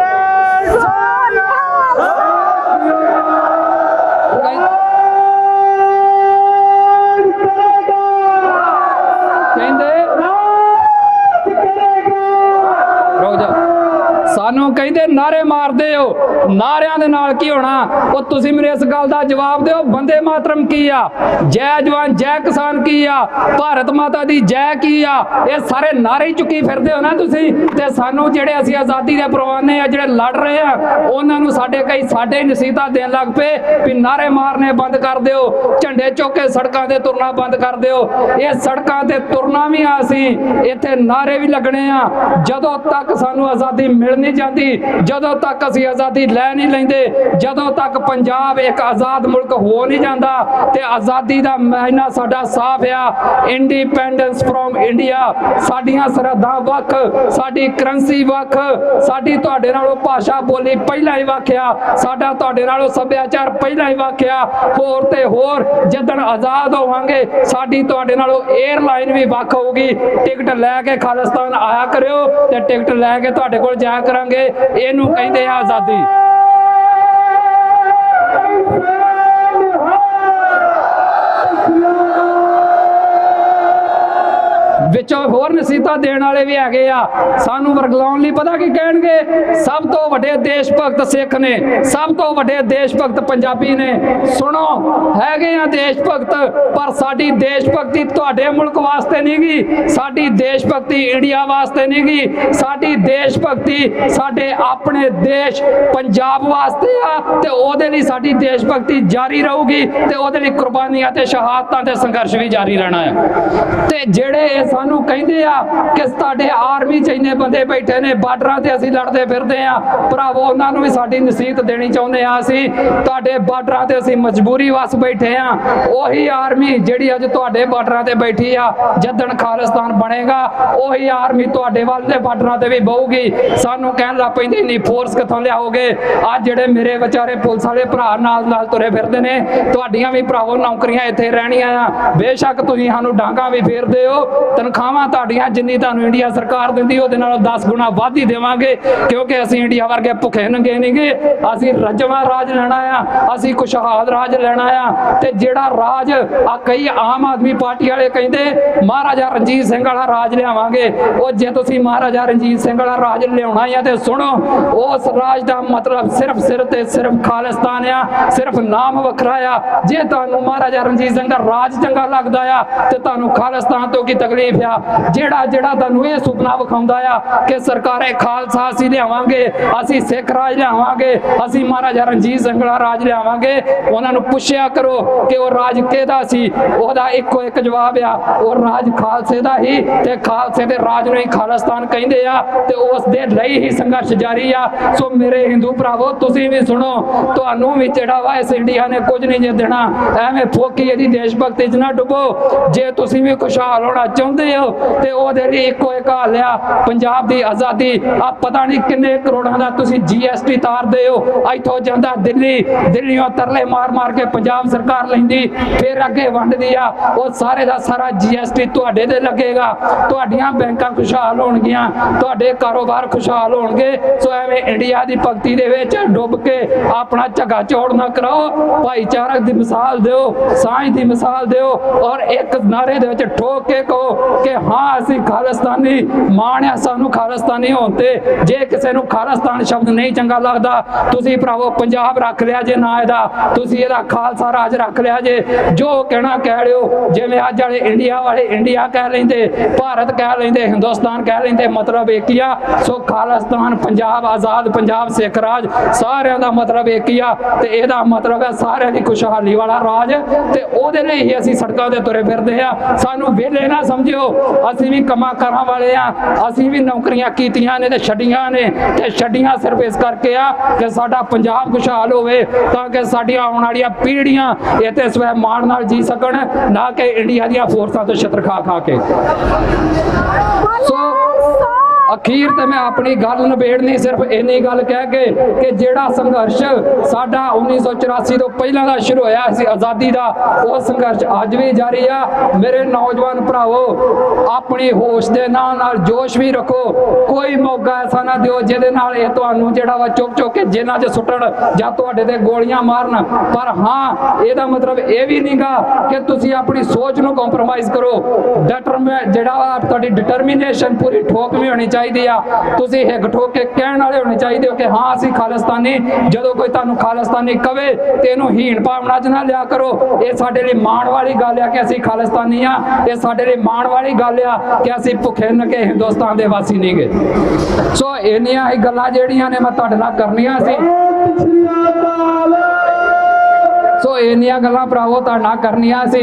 ਸਾਨੂੰ ਕਹਿੰਦੇ ਨਾਰੇ ਮਾਰਦੇ ਹੋ, ਨਾਰਿਆਂ ਦੇ ਨਾਲ ਕੀ ਹੋਣਾ? ਉਹ ਤੁਸੀਂ ਮੈਨੂੰ ਇਸ ਗੱਲ ਦਾ ਜਵਾਬ ਦਿਓ, ਬੰਦੇ ਮਾਤਰਮ ਕੀ ਆ, ਜੈ ਜਵਾਨ ਜੈ ਕਿਸਾਨ ਕੀ ਆ, ਭਾਰਤ ਮਾਤਾ ਦੀ ਜੈ ਕੀ ਆ, ਇਹ ਸਾਰੇ ਨਾਰੇ ਹੀ ਚੁੱਕੀ ਫਿਰਦੇ ਹੋ ਨਾ ਤੁਸੀਂ। ਤੇ ਸਾਨੂੰ ਜਿਹੜੇ ਅਸੀਂ ਆਜ਼ਾਦੀ ਦੇ ਪਰਵਾਨੇ ਆ, ਜਿਹੜੇ ਲੜ ਰਹੇ ਆ, ਉਹਨਾਂ ਨੂੰ ਸਾਡੇ ਨਸੀਹਤਾਂ ਦੇਣ ਲੱਗ ਪਏ ਵੀ ਨਾਰੇ ਮਾਰਨੇ ਬੰਦ ਕਰ ਦਿਓ, ਝੰਡੇ ਚੁੱਕ ਕੇ ਸੜਕਾਂ ਤੇ ਤੁਰਨਾ ਬੰਦ ਕਰ ਦਿਓ। ਇਹ ਸੜਕਾਂ ਤੇ ਤੁਰਨਾ ਵੀ ਆ, ਅਸੀਂ ਇੱਥੇ ਨਾਰੇ ਵੀ ਲੱਗਣੇ ਆ। ਜਦੋਂ ਤੱਕ ਸਾਨੂੰ ਆਜ਼ਾਦੀ ਮਿਲ ਨਹੀਂ ਜਾਂਦੀ, ਜਦੋਂ ਤੱਕ ਅਸੀਂ ਆਜ਼ਾਦੀ ਲੈ ਨਹੀਂ ਲੈਂਦੇ, ਜਦੋਂ ਤੱਕ ਪੰਜਾਬ ਇੱਕ ਆਜ਼ਾਦ ਮੁਲਕ ਹੋ ਨਹੀਂ ਜਾਂਦਾ। ਤੇ ਆਜ਼ਾਦੀ ਦਾ ਮਹੀਨਾ ਸਾਡਾ ਸਾਫ਼ ਆ, ਇੰਡੀਪੈਂਡੈਂਸ ਫਰੋਮ ਇੰਡੀਆ। ਸਾਡੀਆਂ ਸਰਹੱਦਾਂ ਵੱਖ, ਸਾਡੀ ਕਰੰਸੀ ਵੱਖ, ਸਾਡੀ ਤੁਹਾਡੇ ਨਾਲੋਂ ਭਾਸ਼ਾ ਬੋਲੀ ਪਹਿਲਾਂ ਹੀ ਵੱਖ ਆ, ਸਾਡਾ ਤੁਹਾਡੇ ਨਾਲੋਂ ਸੱਭਿਆਚਾਰ ਪਹਿਲਾਂ ਹੀ ਵੱਖ ਆ। ਹੋਰ ਤੇ ਹੋਰ ਜਦੋਂ ਆਜ਼ਾਦ ਹੋਵਾਂਗੇ, ਸਾਡੀ ਤੁਹਾਡੇ ਨਾਲੋਂ 에ਅਰਲਾਈਨ ਵੀ ਵੱਖ ਹੋਊਗੀ। ਟਿਕਟ ਲੈ ਕੇ ਖਾਲਿਸਤਾਨ ਆਇਆ ਕਰਿਓ ਤੇ ਟਿਕਟ ਲੈ ਕੇ ਤੁਹਾਡੇ ਕੋਲ ਜਾਇਆ ਕਰਾਂਗੇ। ਇਹਨੂੰ ਕਹਿੰਦੇ ਆ ਆਜ਼ਾਦੀ। ਵਿੱਚੋਂ ਹੋਰ ਨਸੀਹਤਾਂ ਦੇਣ ਵਾਲੇ ਵੀ ਹੈਗੇ ਆ, ਸਾਨੂੰ ਵਰਗਲਾਉਣ ਲਈ ਪਤਾ ਕੀ ਕਹਿਣਗੇ? ਸਭ ਤੋਂ ਵੱਡੇ ਦੇਸ਼ ਭਗਤ ਸਿੱਖ ਨੇ, ਸਭ ਤੋਂ ਵੱਡੇ ਦੇਸ਼ ਭਗਤ ਪੰਜਾਬੀ ਨੇ। ਸੁਣੋ, ਹੈਗੇ ਆ ਦੇਸ਼ ਭਗਤ, ਪਰ ਸਾਡੀ ਦੇਸ਼ ਭਗਤੀ ਤੁਹਾਡੇ ਮੁਲਕ ਵਾਸਤੇ ਨਹੀਂ ਗੀ, ਸਾਡੀ ਦੇਸ਼ ਭਗਤੀ ਇੰਡੀਆ ਵਾਸਤੇ ਨਹੀਂ ਗੀ, ਸਾਡੀ ਦੇਸ਼ ਭਗਤੀ ਸਾਡੇ ਆਪਣੇ ਦੇਸ਼ ਪੰਜਾਬ ਵਾਸਤੇ ਆ। ਤੇ ਉਹਦੇ ਲਈ ਸਾਡੀ ਦੇਸ਼ ਭਗਤੀ ਜਾਰੀ ਰਹੂਗੀ ਤੇ ਉਹਦੇ ਲਈ ਕੁਰਬਾਨੀਆਂ ਤੇ ਸ਼ਹਾਦਤਾਂ ਤੇ ਸੰਘਰਸ਼ ਵੀ ਜਾਰੀ ਰਹਿਣਾ ਹੈ। ਤੇ ਜਿਹੜੇ ਸਾਨੂੰ ਕਹਿੰਦੇ ਆ ਕਿ ਸਾਡੇ ਆਰਮੀ 'ਚ ਇੰਨੇ ਬੰਦੇ ਬੈਠੇ ਨੇ, ਬਾਰਡਰਾਂ ਤੇ ਅਸੀਂ ਲੜਦੇ ਫਿਰਦੇ ਆ, ਭਰਾਵੋ ਉਹਨਾਂ ਨੂੰ ਵੀ ਸਾਡੀ ਨਸੀਹਤ ਦੇਣੀ ਚਾਹੁੰਦੇ ਆ। ਅਸੀਂ ਤੁਹਾਡੇ ਬਾਰਡਰਾਂ ਤੇ ਅਸੀਂ ਮਜਬੂਰੀ ਵਸ ਬੈਠੇ ਆ। ਉਹੀ ਆਰਮੀ ਜਿਹੜੀ ਅੱਜ ਤੁਹਾਡੇ ਬਾਰਡਰਾਂ ਤੇ ਬੈਠੀ ਆ, ਜਦਣ ਖਾਲਿਸਤਾਨ ਬਣੇਗਾ ਉਹੀ ਆਰਮੀ ਤੁਹਾਡੇ ਵੱਲ ਦੇ ਬਾਰਡਰਾਂ ਤੇ ਵੀ ਬਹੂਗੀ। ਸਾਨੂੰ ਕਹਿਣ ਲੱਗ ਪੈਂਦੇ ਇੰਨੀ ਫੋਰਸ ਕਿੱਥੋਂ ਲਿਆਓਗੇ? ਅੱਜ ਜਿਹੜੇ ਮੇਰੇ ਵਿਚਾਰੇ ਪੁਲਿਸ ਵਾਲੇ ਭਰਾ ਨਾਲ ਤੁਰੇ ਫਿਰਦੇ ਨੇ, ਤੁਹਾਡੀਆਂ ਵੀ ਭਰਾਵੋ ਨੌਕਰੀਆਂ ਇੱਥੇ ਰਹਿਣੀਆਂ ਆ। ਬੇਸ਼ੱਕ ਤੁਸੀਂ ਸਾਨੂੰ ਡਾਂਗਾ ਵੀ ਫੇਰਦੇ ਹੋ, ਤਨਖਾਹਾਂ ਤੁਹਾਡੀਆਂ ਜਿੰਨੀ ਤੁਹਾਨੂੰ ਇੰਡੀਆ ਸਰਕਾਰ ਦਿੰਦੀ ਉਹਦੇ ਨਾਲੋਂ 10 ਗੁਣਾ ਵੱਧ ਹੀ ਦੇਵਾਂਗੇ, ਕਿਉਂਕਿ ਅਸੀਂ ਇੰਡੀਆ ਵਰਗੇ ਭੁੱਖੇ ਨੰਗੇ ਨਹੀਂਗੇ। ਅਸੀਂ ਰੱਜਵਾਂ ਰਾਜ ਲੈਣਾ ਆ, ਅਸੀਂ ਖੁਸ਼ਹਾਲ ਰਾਜ ਲੈਣਾ ਆ। ਤੇ ਜਿਹੜਾ ਰਾਜ ਆ, ਕਈ ਆਮ ਆਦਮੀ ਪਾਰਟੀ ਵਾਲੇ ਕਹਿੰਦੇ ਮਹਾਰਾਜਾ ਰਣਜੀਤ ਸਿੰਘ ਵਾਲਾ ਰਾਜ ਲਿਆਵਾਂਗੇ। ਉਹ ਜੇ ਤੁਸੀਂ ਮਹਾਰਾਜਾ ਰਣਜੀਤ ਸਿੰਘ ਵਾਲਾ ਰਾਜ ਲਿਆਉਣਾ ਆ ਤੇ ਸੁਣੋ, ਉਸ ਰਾਜ ਦਾ ਮਤਲਬ ਸਿਰਫ ਖਾਲਿਸਤਾਨ ਆ, ਸਿਰਫ ਨਾਮ ਵੱਖਰਾ ਆ। ਜੇ ਤੁਹਾਨੂੰ ਮਹਾਰਾਜਾ ਰਣਜੀਤ ਸਿੰਘ ਦਾ ਰਾਜ ਚੰਗਾ ਲੱਗਦਾ ਆ ਤੇ ਤੁਹਾਨੂੰ ਖਾਲਿਸਤਾਨ ਤੋਂ ਕੀ ਤਕਲੀਫ ਤਕਲੀਫ ਆ। ਜਿਹੜਾ ਤੁਹਾਨੂੰ ਇਹ ਸੁਪਨਾ ਵਿਖਾਉਂਦਾ ਆ ਕਿ ਸਰਕਾਰੇ ਖਾਲਸਾ ਅਸੀਂ ਲਿਆਵਾਂਗੇ, ਅਸੀਂ ਸਿੱਖ ਰਾਜ ਲਿਆਵਾਂਗੇ, ਅਸੀਂ ਮਹਾਰਾਜਾ ਰਣਜੀਤ ਸਿੰਘ ਦਾ ਰਾਜ ਲਿਆਵਾਂਗੇ, ਉਹਨਾਂ ਨੂੰ ਪੁੱਛਿਆ ਕਰੋ ਕਿ ਉਹ ਰਾਜ ਕਿਹਦਾ ਸੀ। ਉਹਦਾ ਇੱਕੋ ਇੱਕ ਜਵਾਬ ਆ, ਉਹ ਰਾਜ ਖਾਲਸੇ ਦਾ ਹੀ, ਤੇ ਖਾਲਸੇ ਦੇ ਰਾਜ ਨੂੰ ਹੀ ਖਾਲਿਸਤਾਨ ਕਹਿੰਦੇ ਆ, ਤੇ ਉਸ ਦੇ ਲਈ ਹੀ ਸੰਘਰਸ਼ ਜਾਰੀ ਆ। ਸੋ ਮੇਰੇ ਹਿੰਦੂ ਭਰਾਵੋ, ਤੁਸੀਂ ਵੀ ਸੁਣੋ, ਤੁਹਾਨੂੰ ਵੀ ਜਿਹੜਾ ਵਾ ਇਸ ਇੰਡੀਆ ਨੇ ਕੁਝ ਨਹੀਂ ਜੇ ਦੇਣਾ। ਐਵੇਂ ਫੋਕੀ ਇਹਦੀ ਦੇਸ਼ ਭਗਤੀ 'ਚ ਨਾ ਡੁੱਬੋ। ਜੇ ਤੁਸੀਂ ਵੀ ਖੁਸ਼ਹਾਲ ਹੋਣਾ ਚਾਹੁੰਦੇ ਹੋ ਤੇ ਉਹਦੇ ਲਈ ਇੱਕੋ ਇੱਕ ਹੱਲ ਆ, ਪੰਜਾਬ ਦੀ ਆਜ਼ਾਦੀ। ਆ ਪਤਾ ਨਹੀਂ ਕਿੰਨੇ ਕਰੋੜਾਂ ਦਾ ਤੁਸੀਂ GST ਤਾਰਦੇ ਹੋ, ਇੱਥੋਂ ਜਾਂਦਾ ਦਿੱਲੀੋਂ ਤਰਲੇ ਮਾਰ ਕੇ ਪੰਜਾਬ ਸਰਕਾਰ ਲੈਂਦੀ, ਫਿਰ ਅੱਗੇ ਵੰਡਦੀ ਆ। ਉਹ ਸਾਰੇ ਦਾ ਸਾਰਾ GST ਤੁਹਾਡੇ ਤੇ ਲੱਗੇਗਾ, ਤੁਹਾਡੀਆਂ ਬੈਂਕਾਂ ਖੁਸ਼ਹਾਲ ਹੋਣਗੀਆਂ, ਤੁਹਾਡੇ ਕਾਰੋਬਾਰ ਖੁਸ਼ਹਾਲ ਹੋਣਗੇ। ਸੋ ਐਵੇਂ ਇੰਡੀਆ ਦੀ ਭਗਤੀ ਦੇ ਵਿੱਚ ਡੁੱਬ ਕੇ ਆਪਣਾ ਝੱਗਾ ਝੋੜ ਨਾ ਕਰਾਓ। ਭਾਈਚਾਰਕ ਦੀ ਮਿਸਾਲ ਦਿਓ, ਸਾਂਝ ਦੀ ਮਿਸਾਲ ਦਿਓ, ਔਰ ਇੱਕ ਨਾਰੇ ਦੇ ਵਿੱਚ ਠੋਕ ਕੇ ਕਹੋ ਕਿ ਹਾਂ ਅਸੀਂ ਖਾਲਿਸਤਾਨੀ, ਮਾਣ ਆ ਸਾਨੂੰ ਖਾਲਿਸਤਾਨੀ ਹੋਣ ਤੇ। ਜੇ ਕਿਸੇ ਨੂੰ ਖਾਲਿਸਤਾਨ ਸ਼ਬਦ ਨਹੀਂ ਚੰਗਾ ਲੱਗਦਾ, ਤੁਸੀਂ ਭਰਾਵੋ ਪੰਜਾਬ ਰੱਖ ਲਿਆ ਜੇ ਨਾ ਇਹਦਾ, ਤੁਸੀਂ ਇਹਦਾ ਖਾਲਸਾ ਰਾਜ ਰੱਖ ਲਿਆ ਜੇ। ਜੋ ਕਹਿਣਾ ਕਹਿ ਲਿਓ, ਜਿਵੇਂ ਅੱਜ ਵਾਲੇ ਇੰਡੀਆ ਵਾਲੇ ਇੰਡੀਆ ਕਹਿ ਲੈਂਦੇ, ਭਾਰਤ ਕਹਿ ਲੈਂਦੇ, ਹਿੰਦੁਸਤਾਨ ਕਹਿ ਲੈਂਦੇ, ਮਤਲਬ ਇੱਕ ਹੀ ਆ। ਸੋ ਖਾਲਿਸਤਾਨ, ਪੰਜਾਬ ਆਜ਼ਾਦ, ਪੰਜਾਬ ਸਿੱਖ ਰਾਜ, ਸਾਰਿਆਂ ਦਾ ਮਤਲਬ ਇੱਕ ਹੀ ਆ, ਤੇ ਇਹਦਾ ਮਤਲਬ ਹੈ ਸਾਰਿਆਂ ਦੀ ਖੁਸ਼ਹਾਲੀ ਵਾਲਾ ਰਾਜ। ਤੇ ਉਹਦੇ ਲਈ ਹੀ ਅਸੀਂ ਸੜਕਾਂ ਤੇ ਤੁਰੇ ਫਿਰਦੇ ਆ। ਸਾਨੂੰ ਵਿਹਲੇ ਨਾ ਸਮਝਿਓ, ਅਸੀਂ ਵੀ ਕੰਮਾਂ ਕਾਰਾਂ ਵਾਲੇ ਆ, ਅਸੀਂ ਵੀ ਨੌਕਰੀਆਂ ਕੀਤੀਆਂ ਨੇ ਤੇ ਛੱਡੀਆਂ ਨੇ, ਤੇ ਛੱਡੀਆਂ ਸਿਰਫ ਇਸ ਕਰਕੇ ਆ ਕਿ ਸਾਡਾ ਪੰਜਾਬ ਖੁਸ਼ਹਾਲ ਹੋਵੇ, ਤਾਂ ਕਿ ਸਾਡੀਆਂ ਆਉਣ ਵਾਲੀਆਂ ਪੀੜ੍ਹੀਆਂ ਇੱਥੇ ਸਵੈ ਮਾਣ ਨਾਲ ਜੀ ਸਕਣ, ਨਾ ਕਿ ਇੰਡੀਆ ਦੀਆਂ ਫੋਰਸਾਂ ਤੋਂ ਛਿੱਤਰ ਖਾ ਕੇ। ਸੋ ਅਖੀਰ ਤੇ ਮੈਂ ਆਪਣੀ ਗੱਲ ਨਿਬੇੜਨੀ ਸਿਰਫ ਇੰਨੀ ਗੱਲ ਕਹਿ ਕੇ ਕਿ ਜਿਹੜਾ ਸੰਘਰਸ਼ ਸਾਡਾ 1984 ਤੋਂ ਪਹਿਲਾਂ ਦਾ ਸ਼ੁਰੂ ਹੋਇਆ ਸੀ ਆਜ਼ਾਦੀ ਦਾ, ਉਹ ਸੰਘਰਸ਼ ਅੱਜ ਵੀ ਜਾਰੀ ਆ। ਮੇਰੇ ਨੌਜਵਾਨ ਭਰਾਵੋ, ਆਪਣੀ ਹੋਸ਼ ਦੇ ਨਾਲ ਜੋਸ਼ ਵੀ ਰੱਖੋ। ਕੋਈ ਮੌਕਾ ਐਸਾ ਨਾ ਦਿਓ ਜਿਹਦੇ ਨਾਲ ਇਹ ਤੁਹਾਨੂੰ ਜਿਹੜਾ ਵਾ ਚੁੱਕ ਕੇ ਜੇਲ੍ਹਾਂ 'ਚ ਸੁੱਟਣ ਜਾਂ ਤੁਹਾਡੇ ਤੇ ਗੋਲੀਆਂ ਮਾਰਨ। ਪਰ ਹਾਂ, ਇਹਦਾ ਮਤਲਬ ਇਹ ਵੀ ਨਹੀਂਗਾ ਕਿ ਤੁਸੀਂ ਆਪਣੀ ਸੋਚ ਨੂੰ ਕੰਪਰੋਮਾਈਜ਼ ਕਰੋ। ਜਿਹੜਾ ਵਾ ਤੁਹਾਡੀ ਡਿਟਰਮੀਨੇਸ਼ਨ ਪੂਰੀ ਠੋਕਵੀਂ ਹੋਣੀ ਚਾਹੀਦੀ ਆ। ਤੁਸੀਂ ਹਿੱਕ ਠੋਕ ਕੇ ਕਹਿਣ ਵਾਲੇ ਹੋਣੇ ਚਾਹੀਦੇ ਹੋ ਕਿ ਹਾਂ ਅਸੀਂ ਖਾਲਿਸਤਾਨੀ। ਜਦੋਂ ਕੋਈ ਤੁਹਾਨੂੰ ਖਾਲਿਸਤਾਨੀ ਕਵੇ ਤੇ ਇਹਨੂੰ ਹੀਣ ਭਾਵਨਾ 'ਚ ਨਾ ਲਿਆ ਕਰੋ। ਇਹ ਸਾਡੇ ਲਈ ਮਾਣ ਵਾਲੀ ਗੱਲ ਆ ਕਿ ਅਸੀਂ ਖਾਲਿਸਤਾਨੀ ਆ। ਇਹ ਸਾਡੇ ਲਈ ਮਾਣ ਵਾਲੀ ਗੱਲ ਆ ਕਿ ਅਸੀਂ ਭੁੱਖੇ ਨੰਗੇ ਹਿੰਦੁਸਤਾਨ ਦੇ ਵਾਸੀ ਨਹੀਂ ਗੇ। ਸੋ ਇੰਨੀਆਂ ਹੀ ਗੱਲਾਂ ਜਿਹੜੀਆਂ ਨੇ ਮੈਂ ਤੁਹਾਡੇ ਨਾਲ ਕਰਨੀਆਂ ਸੀ। ਸੋ ਇੰਨੀਆਂ ਗੱਲਾਂ ਭਰਾਵੋ ਤੁਹਾਡੇ ਨਾਲ ਕਰਨੀਆਂ ਸੀ।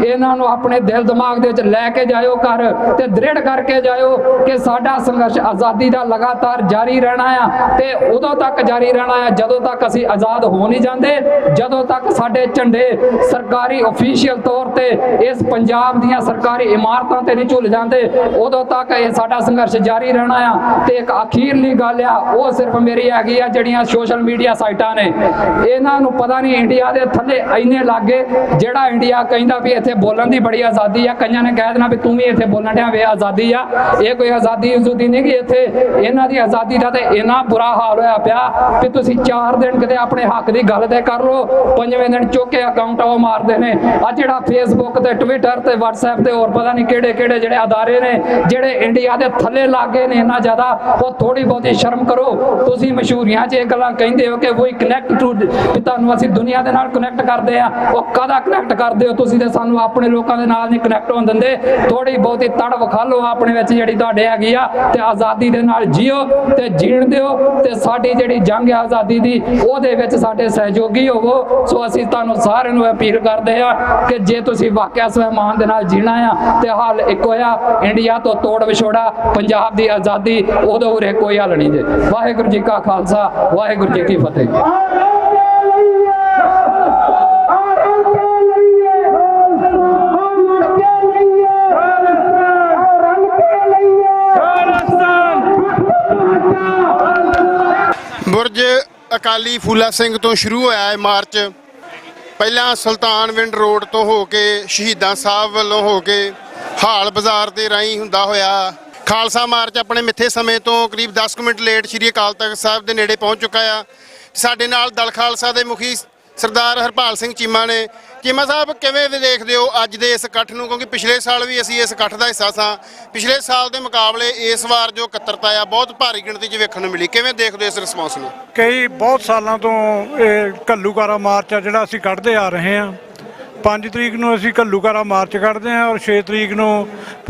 ਇਹਨਾਂ ਨੂੰ ਆਪਣੇ ਦਿਲ ਦਿਮਾਗ ਦੇ ਵਿੱਚ ਲੈ ਕੇ ਜਾਇਓ ਘਰ, ਤੇ ਦ੍ਰਿੜ ਕਰਕੇ ਜਾਇਓ ਕਿ ਸਾਡਾ ਸੰਘਰਸ਼ ਆਜ਼ਾਦੀ ਦਾ ਲਗਾਤਾਰ ਜਾਰੀ ਰਹਿਣਾ ਆ, ਤੇ ਉਦੋਂ ਤੱਕ ਜਾਰੀ ਰਹਿਣਾ ਆ ਜਦੋਂ ਤੱਕ ਅਸੀਂ ਆਜ਼ਾਦ ਹੋ ਨਹੀਂ ਜਾਂਦੇ, ਜਦੋਂ ਤੱਕ ਸਾਡੇ ਝੰਡੇ ਸਰਕਾਰੀ ਅਫੀਸ਼ੀਅਲ ਤੌਰ ਤੇ ਇਸ ਪੰਜਾਬ ਦੀਆਂ ਸਰਕਾਰੀ ਇਮਾਰਤਾਂ ਤੇ ਨਹੀਂ ਝੁੱਲ ਜਾਂਦੇ, ਉਦੋਂ ਤੱਕ ਇਹ ਸਾਡਾ ਸੰਘਰਸ਼ ਜਾਰੀ ਰਹਿਣਾ ਆ। ਤੇ ਇੱਕ ਅਖੀਰਲੀ ਗੱਲ ਆ, ਉਹ ਸਿਰਫ ਮੇਰੀ ਹੈਗੀ ਆ, ਜਿਹੜੀਆਂ ਸੋਸ਼ਲ ਮੀਡੀਆ ਸਾਈਟਾਂ ਨੇ, ਇਹਨਾਂ ਨੂੰ ਪਤਾ ਨਹੀਂ ਇੰਡੀਆ ਦੇ ਥੱਲੇ ਇੰਨੇ ਲਾਗੇ, ਜਿਹੜਾ ਇੰਡੀਆ ਕਹਿੰਦਾ ਵੀ ਇੱਥੇ ਬੋਲਣ ਦੀ ਬੜੀ ਆਜ਼ਾਦੀ ਆ, ਕਈਆਂ ਨੇ ਕਹਿ ਦੇਣਾ ਵੀ ਤੂੰ ਵੀ ਇੱਥੇ ਬੋਲਣ ਡਿਆ ਵੇ ਆਜ਼ਾਦੀ ਆ। ਇਹ ਕੋਈ ਆਜ਼ਾਦੀ ਨਹੀਂ ਕਿ ਇੱਥੇ ਇਹਨਾਂ ਦੀ ਆਜ਼ਾਦੀ ਦਾ ਤੇ ਇੰਨਾ ਬੁਰਾ ਹਾਲ ਹੋਇਆ ਪਿਆ ਕਿ ਤੁਸੀਂ 4 ਦਿਨ ਕਿਤੇ ਆਪਣੇ ਹੱਕ ਦੀ ਗੱਲ ਤੇ ਕਰ ਲੋ, 5ਵੇਂ ਦਿਨ ਚੁੱਕ ਕੇ ਅਕਾਊਂਟ ਉਹ ਮਾਰਦੇ ਨੇ। ਆ ਜਿਹੜਾ ਫੇਸਬੁੱਕ ਤੇ ਟਵਿੱਟਰ ਤੇ WhatsApp ਤੇ ਹੋਰ ਪਤਾ ਨਹੀਂ ਕਿਹੜੇ ਜਿਹੜੇ ਅਦਾਰੇ ਨੇ ਜਿਹੜੇ ਇੰਡੀਆ ਦੇ ਥੱਲੇ ਲਾਗੇ ਨੇ ਇੰਨਾ ਜ਼ਿਆਦਾ, ਉਹ ਥੋੜੀ ਬਹੁਤੀ ਸ਼ਰਮ ਕਰੋ। ਤੁਸੀਂ ਮਸ਼ਹੂਰੀਆਂ 'ਚ ਇਹ ਗੱਲਾਂ ਕਹਿੰਦੇ ਹੋ ਕਿ ਵੀ ਕਨੈਕਟ ਟੂ, ਤੁਹਾਨੂੰ ਅਸੀਂ ਦੁਨੀਆ ਦੇ ਨਾਲ ਕਨੈਕਟ ਕਰਦੇ ਆ। ਉਹ ਕਾਹਦਾ ਕਨੈਕਟ ਕਰਦੇ ਹੋ ਤੁਸੀਂ? ਤੇ ਸਾਨੂੰ ਆਪਣੇ ਲੋਕਾਂ ਦੇ ਨਾਲ ਨਹੀਂ ਕਨੈਕਟ ਹੋਣ ਦਿੰਦੇ। ਥੋੜੀ ਬਹੁਤੀ ਤੜ ਵਿਖਾ ਲਓ ਆਪਣੇ ਵਿੱਚ ਜਿਹੜੀ ਤੁਹਾਡੇ ਹੈਗੀ ਆ, ਤੇ ਆਜ਼ਾਦੀ ਦੇ ਨਾਲ ਜੀਓ ਤੇ ਜੀਣ ਦਿਓ, ਤੇ ਸਾਡੀ ਜਿਹੜੀ ਜੰਗ ਹੈ ਆਜ਼ਾਦੀ ਦੀ, ਉਹਦੇ ਵਿੱਚ ਸਾਡੇ ਸਹਿਯੋਗੀ ਹੋਵੋ। ਸੋ ਅਸੀਂ ਤੁਹਾਨੂੰ ਸਾਰਿਆਂ ਨੂੰ ਅਪੀਲ ਕਰਦੇ ਆ ਕਿ ਜੇ ਤੁਸੀਂ ਵਾਕਿਆ ਸਵੈਮਾਨ ਦੇ ਨਾਲ ਜੀਣਾ ਆ, ਤੇ ਹੱਲ ਇੱਕੋ ਆ, ਇੰਡੀਆ ਤੋਂ ਤੋੜ ਵਿਛੋੜਾ, ਪੰਜਾਬ ਦੀ ਆਜ਼ਾਦੀ, ਉਦੋਂ ਉਰੇ ਕੋਈ ਹੱਲ ਨਹੀਂ ਜੇ। ਵਾਹਿਗੁਰੂ ਜੀ ਕਾ ਖਾਲਸਾ, ਵਾਹਿਗੁਰੂ ਜੀ ਕੀ ਫਤਿਹ। ਬੁਰਜ ਅਕਾਲੀ ਫੂਲਾ ਸਿੰਘ ਤੋਂ ਸ਼ੁਰੂ ਹੋਇਆ ਹੈ ਮਾਰਚ। ਪਹਿਲਾਂ ਸੁਲਤਾਨਵਿੰਡ ਰੋਡ ਤੋਂ ਹੋ ਕੇ ਸ਼ਹੀਦਾਂ ਸਾਹਿਬ ਵੱਲੋਂ ਹੋ ਕੇ ਹਾਲ ਬਾਜ਼ਾਰ ਦੇ ਰਾਹੀਂ ਹੁੰਦਾ ਹੋਇਆ ਖਾਲਸਾ ਮਾਰਚ ਆਪਣੇ ਮਿੱਥੇ ਸਮੇਂ ਤੋਂ ਕਰੀਬ 10 ਮਿੰਟ ਲੇਟ ਸ਼੍ਰੀ ਅਕਾਲ ਤਖਤ ਸਾਹਿਬ ਦੇ ਨੇੜੇ ਪਹੁੰਚ ਚੁੱਕਾ ਆ। ਸਾਡੇ ਨਾਲ ਦਲ ਖਾਲਸਾ ਦੇ ਮੁਖੀ ਸਰਦਾਰ ਹਰਪਾਲ ਸਿੰਘ ਚੀਮਾ ਨੇ। ਚੀਮਾ ਸਾਹਿਬ, ਕਿਵੇਂ ਦੇਖਦੇ ਹੋ ਅੱਜ ਦੇ ਇਸ ਇਕੱਠ ਨੂੰ? ਕਿਉਂਕਿ ਪਿਛਲੇ ਸਾਲ ਵੀ ਅਸੀਂ ਇਸ ਇਕੱਠ ਦਾ ਹਿੱਸਾ ਸਾਂ। ਪਿਛਲੇ ਸਾਲ ਦੇ ਮੁਕਾਬਲੇ ਇਸ ਵਾਰ ਜੋ ਇਕੱਤਰਤਾ ਆ ਬਹੁਤ ਭਾਰੀ ਗਿਣਤੀ 'ਚ ਵੇਖਣ ਨੂੰ ਮਿਲੀ। ਕਿਵੇਂ ਦੇਖਦੇ ਹੋ ਇਸ ਰਿਸਪੌਂਸ ਨੂੰ? ਬਹੁਤ ਸਾਲਾਂ ਤੋਂ ਇਹ ਘੱਲੂਘਾਰਾ ਮਾਰਚ ਆ ਜਿਹੜਾ ਅਸੀਂ ਕੱਢਦੇ ਆ ਰਹੇ ਹਾਂ, 5 ਤਰੀਕ ਨੂੰ ਅਸੀਂ ਘੱਲੂਘਾਰਾ ਮਾਰਚ ਕੱਢਦੇ ਹਾਂ ਔਰ 6 ਤਰੀਕ ਨੂੰ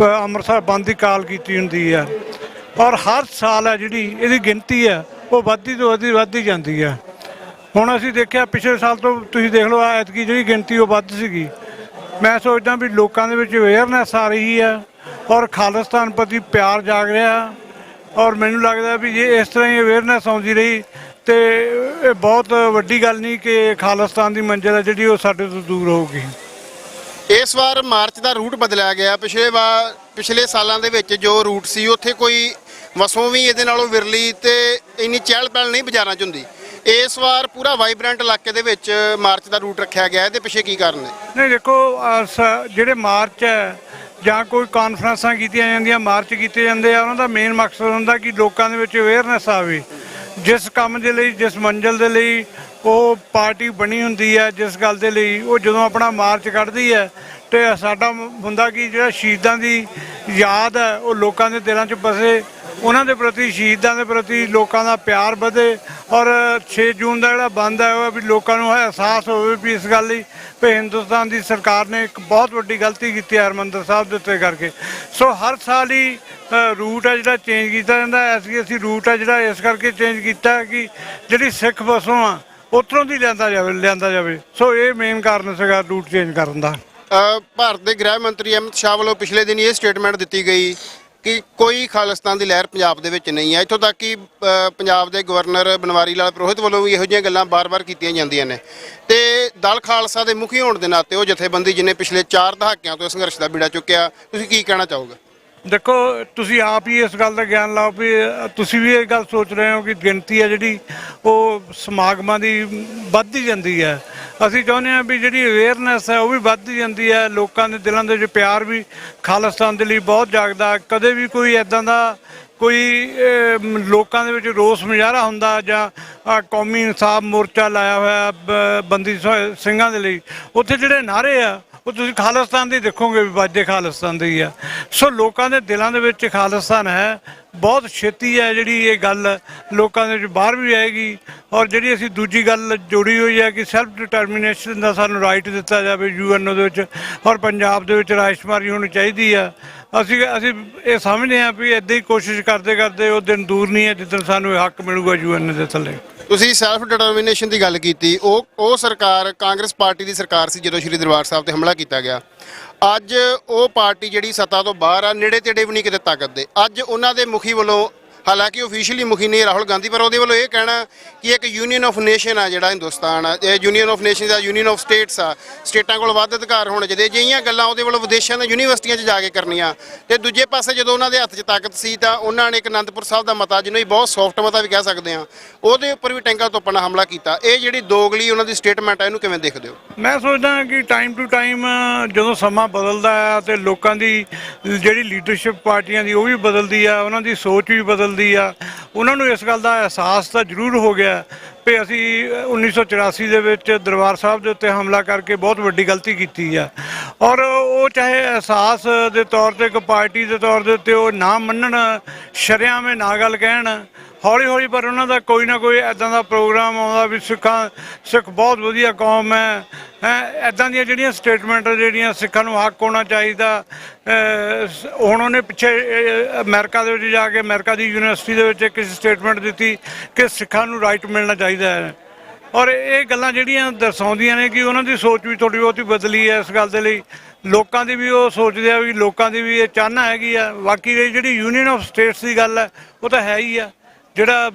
ਅੰਮ੍ਰਿਤਸਰ ਬੰਦ ਦੀ ਕਾਲ ਕੀਤੀ ਹੁੰਦੀ ਹੈ। ਔਰ ਹਰ ਸਾਲ ਹੈ ਜਿਹੜੀ ਇਹਦੀ ਗਿਣਤੀ ਹੈ ਉਹ ਵੱਧਦੀ ਤੋਂ ਵੱਧਦੀ ਜਾਂਦੀ ਹੈ। ਹੁਣ ਅਸੀਂ ਦੇਖਿਆ ਪਿਛਲੇ ਸਾਲ ਤੋਂ ਤੁਸੀਂ ਦੇਖ ਲਓ ਐਤਕੀ ਜਿਹੜੀ ਗਿਣਤੀ ਉਹ ਵੱਧ ਸੀਗੀ। ਮੈਂ ਸੋਚਦਾ ਵੀ ਲੋਕਾਂ ਦੇ ਵਿੱਚ ਅਵੇਅਰਨੈਸ ਆ ਰਹੀ ਹੈ ਔਰ ਖਾਲਿਸਤਾਨ ਪ੍ਰਤੀ ਪਿਆਰ ਜਾਗ ਰਿਹਾ ਔਰ ਮੈਨੂੰ ਲੱਗਦਾ ਵੀ ਜੇ ਇਸ ਤਰ੍ਹਾਂ ਹੀ ਅਵੇਅਰਨੈਸ ਆਉਂਦੀ ਰਹੀ ਤੇ ਇਹ ਬਹੁਤ ਵੱਡੀ ਗੱਲ ਨਹੀਂ ਕਿ ਖਾਲਿਸਤਾਨ ਦੀ ਮੰਜ਼ਿਲ ਹੈ ਜਿਹੜੀ ਉਹ ਸਾਡੇ ਤੋਂ ਦੂਰ ਹੋਊਗੀ। ਇਸ ਵਾਰ ਮਾਰਚ ਦਾ ਰੂਟ ਬਦਲਿਆ ਗਿਆ। ਪਿਛਲੇ ਸਾਲਾਂ ਦੇ ਵਿੱਚ ਜੋ ਰੂਟ ਸੀ ਉੱਥੇ ਕੋਈ ਵਸੋਂ ਵੀ ਇਹਦੇ ਨਾਲੋਂ ਵਿਰਲੀ ਤੇ ਇੰਨੀ ਚਹਿਲ ਪਹਿਲ ਨਹੀਂ ਬਾਜ਼ਾਰਾਂ 'ਚ ਹੁੰਦੀ। ਇਸ ਵਾਰ ਪੂਰਾ ਵਾਈਬ੍ਰੈਂਟ ਇਲਾਕੇ ਦੇ ਵਿੱਚ ਮਾਰਚ ਦਾ ਰੂਟ ਰੱਖਿਆ ਗਿਆ। ਇਹਦੇ ਪਿੱਛੇ ਕੀ ਕਾਰਨ ਹੈ? ਨਹੀਂ ਦੇਖੋ ਜਿਹੜੇ ਮਾਰਚ ਹੈ ਜਾਂ ਕੋਈ ਕਾਨਫਰੰਸਾਂ ਕੀਤੀਆਂ ਜਾਂਦੀਆਂ, ਮਾਰਚ ਕੀਤੇ ਜਾਂਦੇ ਆ, ਉਹਨਾਂ ਦਾ ਮੇਨ ਮਕਸਦ ਹੁੰਦਾ ਕਿ ਲੋਕਾਂ ਦੇ ਵਿੱਚ ਅਵੇਅਰਨੈਸ ਆਵੇ। ਜਿਸ ਕੰਮ ਦੇ ਲਈ, ਜਿਸ ਮੰਜ਼ਿਲ ਦੇ ਲਈ ਉਹ ਪਾਰਟੀ ਬਣੀ ਹੁੰਦੀ ਹੈ, ਜਿਸ ਗੱਲ ਦੇ ਲਈ ਉਹ ਜਦੋਂ ਆਪਣਾ ਮਾਰਚ ਕੱਢਦੀ ਹੈ ਤੇ ਸਾਡਾ ਹੁੰਦਾ ਕਿ ਜਿਹੜਾ ਸ਼ਹੀਦਾਂ ਦੀ ਯਾਦ ਹੈ ਉਹ ਲੋਕਾਂ ਦੇ ਦਿਲਾਂ 'ਚ ਬਸੇ, ਉਹਨਾਂ ਦੇ ਪ੍ਰਤੀ, ਸ਼ਹੀਦਾਂ ਦੇ ਪ੍ਰਤੀ ਲੋਕਾਂ ਦਾ ਪਿਆਰ ਵਧੇ ਔਰ 6 ਜੂਨ ਦਾ ਜਿਹੜਾ ਬੰਦ ਹੈ ਉਹ ਵੀ ਲੋਕਾਂ ਨੂੰ ਅਹਿਸਾਸ ਹੋਵੇ ਵੀ ਇਸ ਗੱਲ ਲਈ ਵੀ ਹਿੰਦੁਸਤਾਨ ਦੀ ਸਰਕਾਰ ਨੇ ਇੱਕ ਬਹੁਤ ਵੱਡੀ ਗਲਤੀ ਕੀਤੀ ਹੈ ਹਰਿਮੰਦਰ ਸਾਹਿਬ ਦੇ ਉੱਤੇ ਕਰਕੇ। ਸੋ ਹਰ ਸਾਲ ਹੀ ਰੂਟ ਹੈ ਜਿਹੜਾ ਚੇਂਜ ਕੀਤਾ ਜਾਂਦਾ। ਅਸੀਂ ਰੂਟ ਹੈ ਜਿਹੜਾ ਇਸ ਕਰਕੇ ਚੇਂਜ ਕੀਤਾ ਕਿ ਜਿਹੜੀ ਸਿੱਖ ਵਸੋਂ ਆ ਉੱਧਰੋਂ ਦੀ ਲਿਆਂਦਾ ਜਾਵੇ। ਸੋ ਇਹ ਮੇਨ ਕਾਰਨ ਸੀਗਾ ਰੂਟ ਚੇਂਜ ਕਰਨ ਦਾ। ਭਾਰਤ ਦੇ ਗ੍ਰਹਿ ਮੰਤਰੀ ਅਮਿਤ ਸ਼ਾਹ ਵੱਲੋਂ ਪਿਛਲੇ ਦਿਨ ਇਹ ਸਟੇਟਮੈਂਟ ਦਿੱਤੀ ਗਈ ਕਿ ਕੋਈ ਖਾਲਿਸਤਾਨ ਦੀ ਲਹਿਰ ਪੰਜਾਬ ਦੇ ਵਿੱਚ ਨਹੀਂ ਹੈ। ਇੱਥੋਂ ਤੱਕ ਕਿ ਪੰਜਾਬ ਦੇ ਗਵਰਨਰ ਬਨਵਾਰੀ ਲਾਲ ਪੁਰੋਹਿਤ ਵੱਲੋਂ ਵੀ ਇਹੋ ਜਿਹੀਆਂ ਗੱਲਾਂ ਬਾਰ-ਬਾਰ ਕੀਤੀਆਂ ਜਾਂਦੀਆਂ ਨੇ ਤੇ ਦਲ ਖਾਲਸਾ ਦੇ ਮੁਖੀ ਹੋਣ ਦੇ ਨਾਤੇ ਉਹ ਜਥੇਬੰਦੀ ਜਿਹਨੇ ਪਿਛਲੇ 4 ਦਹਾਕਿਆਂ ਤੋਂ ਸੰਘਰਸ਼ ਦਾ ਬੀੜਾ ਚੁੱਕਿਆ, ਤੁਸੀਂ ਕੀ ਕਹਿਣਾ ਚਾਹੋਗੇ? ਦੇਖੋ ਤੁਸੀਂ ਆਪ ਹੀ ਇਸ ਗੱਲ ਦਾ ਗਿਆਨ ਲਾਓ ਵੀ ਤੁਸੀਂ ਵੀ ਇਹ ਗੱਲ ਸੋਚ ਰਹੇ ਹੋ ਕਿ ਗਿਣਤੀ ਹੈ ਜਿਹੜੀ ਉਹ ਸਮਾਗਮਾਂ ਦੀ ਵੱਧਦੀ ਜਾਂਦੀ ਹੈ। ਅਸੀਂ ਚਾਹੁੰਦੇ ਹਾਂ ਵੀ ਜਿਹੜੀ ਅਵੇਅਰਨੈਸ ਹੈ ਉਹ ਵੀ ਵੱਧਦੀ ਜਾਂਦੀ ਹੈ। ਲੋਕਾਂ ਦੇ ਦਿਲਾਂ ਦੇ ਵਿੱਚ ਪਿਆਰ ਵੀ ਖਾਲਿਸਤਾਨ ਦੇ ਲਈ ਬਹੁਤ ਜਾਗਦਾ। ਕਦੇ ਵੀ ਕੋਈ ਇੱਦਾਂ ਦਾ ਕੋਈ ਲੋਕਾਂ ਦੇ ਵਿੱਚ ਰੋਸ ਮੁਜ਼ਾਹਰਾ ਹੁੰਦਾ ਜਾਂ ਕੌਮੀ ਇਨਸਾਫ ਮੋਰਚਾ ਲਾਇਆ ਹੋਇਆ ਬੰਦੀ ਸਿੰਘਾਂ ਦੇ ਲਈ, ਉੱਥੇ ਜਿਹੜੇ ਨਾਅਰੇ ਆ ਉਹ ਤੁਸੀਂ ਖਾਲਿਸਤਾਨ ਦੇ ਦੇਖੋਗੇ ਵੀ ਵੱਜਦੇ ਖਾਲਿਸਤਾਨ ਦੇ ਹੀ ਆ। ਸੋ ਲੋਕਾਂ ਦੇ ਦਿਲਾਂ ਦੇ ਵਿੱਚ ਖਾਲਿਸਤਾਨ ਹੈ। ਬਹੁਤ ਛੇਤੀ ਹੈ ਜਿਹੜੀ ਇਹ ਗੱਲ ਲੋਕਾਂ ਦੇ ਵਿੱਚ ਬਾਹਰ ਵੀ ਆਏਗੀ। ਔਰ ਜਿਹੜੀ ਅਸੀਂ ਦੂਜੀ ਗੱਲ ਜੋੜੀ ਹੋਈ ਹੈ ਕਿ ਸੈਲਫ ਡਿਟਰਮੀਨੇਸ਼ਨ ਦਾ ਸਾਨੂੰ ਰਾਈਟ ਦਿੱਤਾ ਜਾਵੇ UN ਦੇ ਵਿੱਚ ਔਰ ਪੰਜਾਬ ਦੇ ਵਿੱਚ ਰਾਜਸ਼ੁਮਾਰੀ ਹੋਣੀ ਚਾਹੀਦੀ ਆ। ਅਸੀਂ ਇਹ ਸਮਝਦੇ ਹਾਂ ਵੀ ਇੱਦਾਂ ਹੀ ਕੋਸ਼ਿਸ਼ ਕਰਦੇ ਉਹ ਦਿਨ ਦੂਰ ਨਹੀਂ ਹੈ ਜਿੱਦਣ ਸਾਨੂੰ ਇਹ ਹੱਕ ਮਿਲੂਗਾ UN ਦੇ ਥੱਲੇ। ਤੁਸੀਂ ਸੈਲਫ ਡਿਟਰਮੀਨੇਸ਼ਨ ਦੀ ਗੱਲ ਕੀਤੀ, ਉਹ ਸਰਕਾਰ ਕਾਂਗਰਸ ਪਾਰਟੀ ਦੀ ਸਰਕਾਰ ਸੀ ਜਦੋਂ ਸ਼੍ਰੀ ਦਰਬਾਰ ਸਾਹਿਬ ਤੇ ਹਮਲਾ ਕੀਤਾ ਗਿਆ। ਅੱਜ ਉਹ ਪਾਰਟੀ ਜਿਹੜੀ ਸੱਤਾ ਤੋਂ ਬਾਹਰ ਆ, ਨੇੜੇ ਤੇੜੇ ਵੀ ਨਹੀਂ ਕਿਤੇ ਤਾਕਤ ਦੇ। ਅੱਜ ਉਹਨਾਂ ਦੇ ਮੁਖੀ ਵੱਲੋਂ, ਹਾਲਾਂਕਿ ਓਫੀਸ਼ੀਅਲੀ ਮੁਖੀ ਨਹੀਂ ਰਾਹੁਲ ਗਾਂਧੀ, ਪਰ ਉਹਦੇ ਵੱਲੋਂ ਇਹ ਕਹਿਣਾ ਕਿ ਇੱਕ ਯੂਨੀਅਨ ਆਫ ਨੇਸ਼ਨ ਆ ਜਿਹੜਾ ਹਿੰਦੁਸਤਾਨ ਆ, ਇਹ ਯੂਨੀਅਨ ਆਫ ਨੇਸ਼ਨਸ ਆ, ਯੂਨੀਅਨ ਆਫ ਸਟੇਟਸ ਆ, ਸਟੇਟਾਂ ਕੋਲ ਵੱਧ ਅਧਿਕਾਰ ਹੋਣੇ ਚਾਹੀਦੇ। ਜਿਹੀਆਂ ਗੱਲਾਂ ਉਹਦੇ ਵੱਲੋਂ ਵਿਦੇਸ਼ਾਂ ਦੇ ਯੂਨੀਵਰਸਿਟੀਆਂ 'ਚ ਜਾ ਕੇ ਕਰਨੀਆਂ। ਤੇ ਦੂਜੇ ਪਾਸੇ ਜਦੋਂ ਉਹਨਾਂ ਦੇ ਹੱਥ 'ਚ ਤਾਕਤ ਸੀ ਤਾਂ ਉਹਨਾਂ ਨੇ ਇੱਕ ਅਨੰਦਪੁਰ ਸਾਹਿਬ ਦਾ ਮਤਾ, ਜਿਹਨੂੰ ਬਹੁਤ ਸੌਫਟ ਮਤਾ ਵੀ ਕਹਿ ਸਕਦੇ ਹਾਂ, ਉਹਦੇ ਉੱਪਰ ਵੀ ਟੈਂਕਾਂ ਤੋਪਾਂ ਨਾਲ ਹਮਲਾ ਕੀਤਾ। ਇਹ ਜਿਹੜੀ ਦੋਗਲੀ ਉਹਨਾਂ ਦੀ ਸਟੇਟਮੈਂਟ ਹੈ, ਇਹਨੂੰ ਕਿਵੇਂ ਦੇਖਦੇ ਹੋ? ਮੈਂ ਸੋਚਦਾ ਕਿ ਟਾਈਮ ਟੂ ਟਾਈਮ ਜਦੋਂ ਸਮਾਂ ਬਦਲਦਾ ਹੈ ਤੇ ਲੋਕਾਂ ਦੀ ਜਿਹੜੀ ਲੀਡਰਸ਼ਿਪ ਪਾਰਟੀਆਂ ਦੀ ਉਹ ਵੀ ਬਦਲਦੀ ਆ, ਉਹਨਾਂ ਦੀ ਸੋਚ ਵੀ ਬਦਲਦੀ ਆ। ਉਹਨਾਂ ਨੂੰ ਇਸ ਗੱਲ ਦਾ ਅਹਿਸਾਸ ਤਾਂ ਜ਼ਰੂਰ ਹੋ ਗਿਆ ਵੀ ਅਸੀਂ 1984 ਦੇ ਵਿੱਚ ਦਰਬਾਰ ਸਾਹਿਬ ਦੇ ਉੱਤੇ ਹਮਲਾ ਕਰਕੇ ਬਹੁਤ ਵੱਡੀ ਗਲਤੀ ਕੀਤੀ ਆ। ਔਰ ਉਹ ਚਾਹੇ ਅਹਿਸਾਸ ਦੇ ਤੌਰ ਤੇ ਇੱਕ ਪਾਰਟੀ ਦੇ ਤੌਰ ਦੇ ਉੱਤੇ ਉਹ ਨਾ ਮੰਨਣ, ਸ਼ਰੇਆਮ ਨਾ ਗੱਲ ਕਹਿਣ, ਹੌਲੀ ਹੌਲੀ ਪਰ ਉਹਨਾਂ ਦਾ ਕੋਈ ਨਾ ਕੋਈ ਇੱਦਾਂ ਦਾ ਪ੍ਰੋਗਰਾਮ ਆਉਂਦਾ ਵੀ ਸਿੱਖ ਬਹੁਤ ਵਧੀਆ ਕੌਮ ਹੈ। ਇੱਦਾਂ ਦੀਆਂ ਜਿਹੜੀਆਂ ਸਟੇਟਮੈਂਟ ਜਿਹੜੀਆਂ ਸਿੱਖਾਂ ਨੂੰ ਹੱਕ ਹੋਣਾ ਚਾਹੀਦਾ। ਹੁਣ ਉਹਨੇ ਪਿੱਛੇ ਅਮਰੀਕਾ ਦੇ ਵਿੱਚ ਜਾ ਕੇ ਅਮਰੀਕਾ ਦੀ ਯੂਨੀਵਰਸਿਟੀ ਦੇ ਵਿੱਚ ਇੱਕ ਸਟੇਟਮੈਂਟ ਦਿੱਤੀ ਕਿ ਸਿੱਖਾਂ ਨੂੰ ਰਾਈਟ ਮਿਲਣਾ ਚਾਹੀਦਾ ਹੈ। ਔਰ ਇਹ ਗੱਲਾਂ ਜਿਹੜੀਆਂ ਦਰਸਾਉਂਦੀਆਂ ਨੇ ਕਿ ਉਹਨਾਂ ਦੀ ਸੋਚ ਵੀ ਥੋੜ੍ਹੀ ਬਹੁਤੀ ਬਦਲੀ ਹੈ ਇਸ ਗੱਲ ਦੇ ਲਈ। ਲੋਕਾਂ ਦੀ ਵੀ ਉਹ ਸੋਚਦੇ ਆ ਵੀ ਲੋਕਾਂ ਦੀ ਵੀ ਇਹ ਚਾਹਨਾ ਹੈਗੀ ਆ। ਬਾਕੀ ਜਿਹੜੀ ਯੂਨੀਅਨ ਆਫ ਸਟੇਟਸ ਦੀ ਗੱਲ ਹੈ ਉਹ ਤਾਂ ਹੈ ਹੀ ਆ। ਜਿਹੜਾ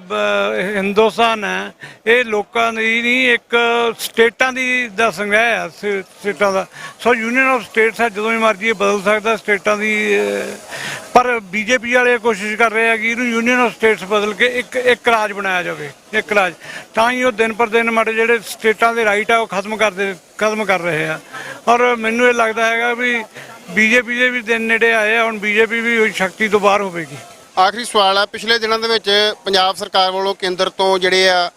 ਹਿੰਦੁਸਤਾਨ ਹੈ ਇਹ ਲੋਕਾਂ ਦੀ ਨਹੀਂ, ਇੱਕ ਸਟੇਟਾਂ ਦਾ ਸੰਗ੍ਰਹਿ ਹੈ, ਸਟੇਟਾਂ ਦਾ। ਸੋ ਯੂਨੀਅਨ ਆਫ ਸਟੇਟਸ ਹੈ, ਜਦੋਂ ਵੀ ਮਰਜ਼ੀ ਇਹ ਬਦਲ ਸਕਦਾ ਸਟੇਟਾਂ ਦੀ। ਪਰ BJP ਵਾਲੇ ਕੋਸ਼ਿਸ਼ ਕਰ ਰਹੇ ਆ ਕਿ ਇਹਨੂੰ ਯੂਨੀਅਨ ਆਫ ਸਟੇਟਸ ਬਦਲ ਕੇ ਇੱਕ ਰਾਜ ਬਣਾਇਆ ਜਾਵੇ, ਇੱਕ ਰਾਜ। ਤਾਂ ਹੀ ਉਹ ਦਿਨ ਪਰ ਦਿਨ ਮਾੜੇ ਜਿਹੜੇ ਸਟੇਟਾਂ ਦੇ ਰਾਈਟ ਆ ਉਹ ਖਤਮ ਕਰ ਰਹੇ ਆ। ਔਰ ਮੈਨੂੰ ਇਹ ਲੱਗਦਾ ਹੈਗਾ ਵੀ BJP ਦੇ ਵੀ ਦਿਨ ਨੇੜੇ ਆਏ ਆ। ਹੁਣ BJP ਵੀ ਸ਼ਕਤੀ ਤੋਂ ਬਾਹਰ ਹੋਵੇਗੀ। ਆਖਰੀ ਸਵਾਲ ਆ, ਪਿਛਲੇ ਦਿਨਾਂ ਦੇ ਵਿੱਚ ਪੰਜਾਬ ਸਰਕਾਰ ਵੱਲੋਂ ਕੇਂਦਰ ਤੋਂ ਜਿਹੜੇ ਆ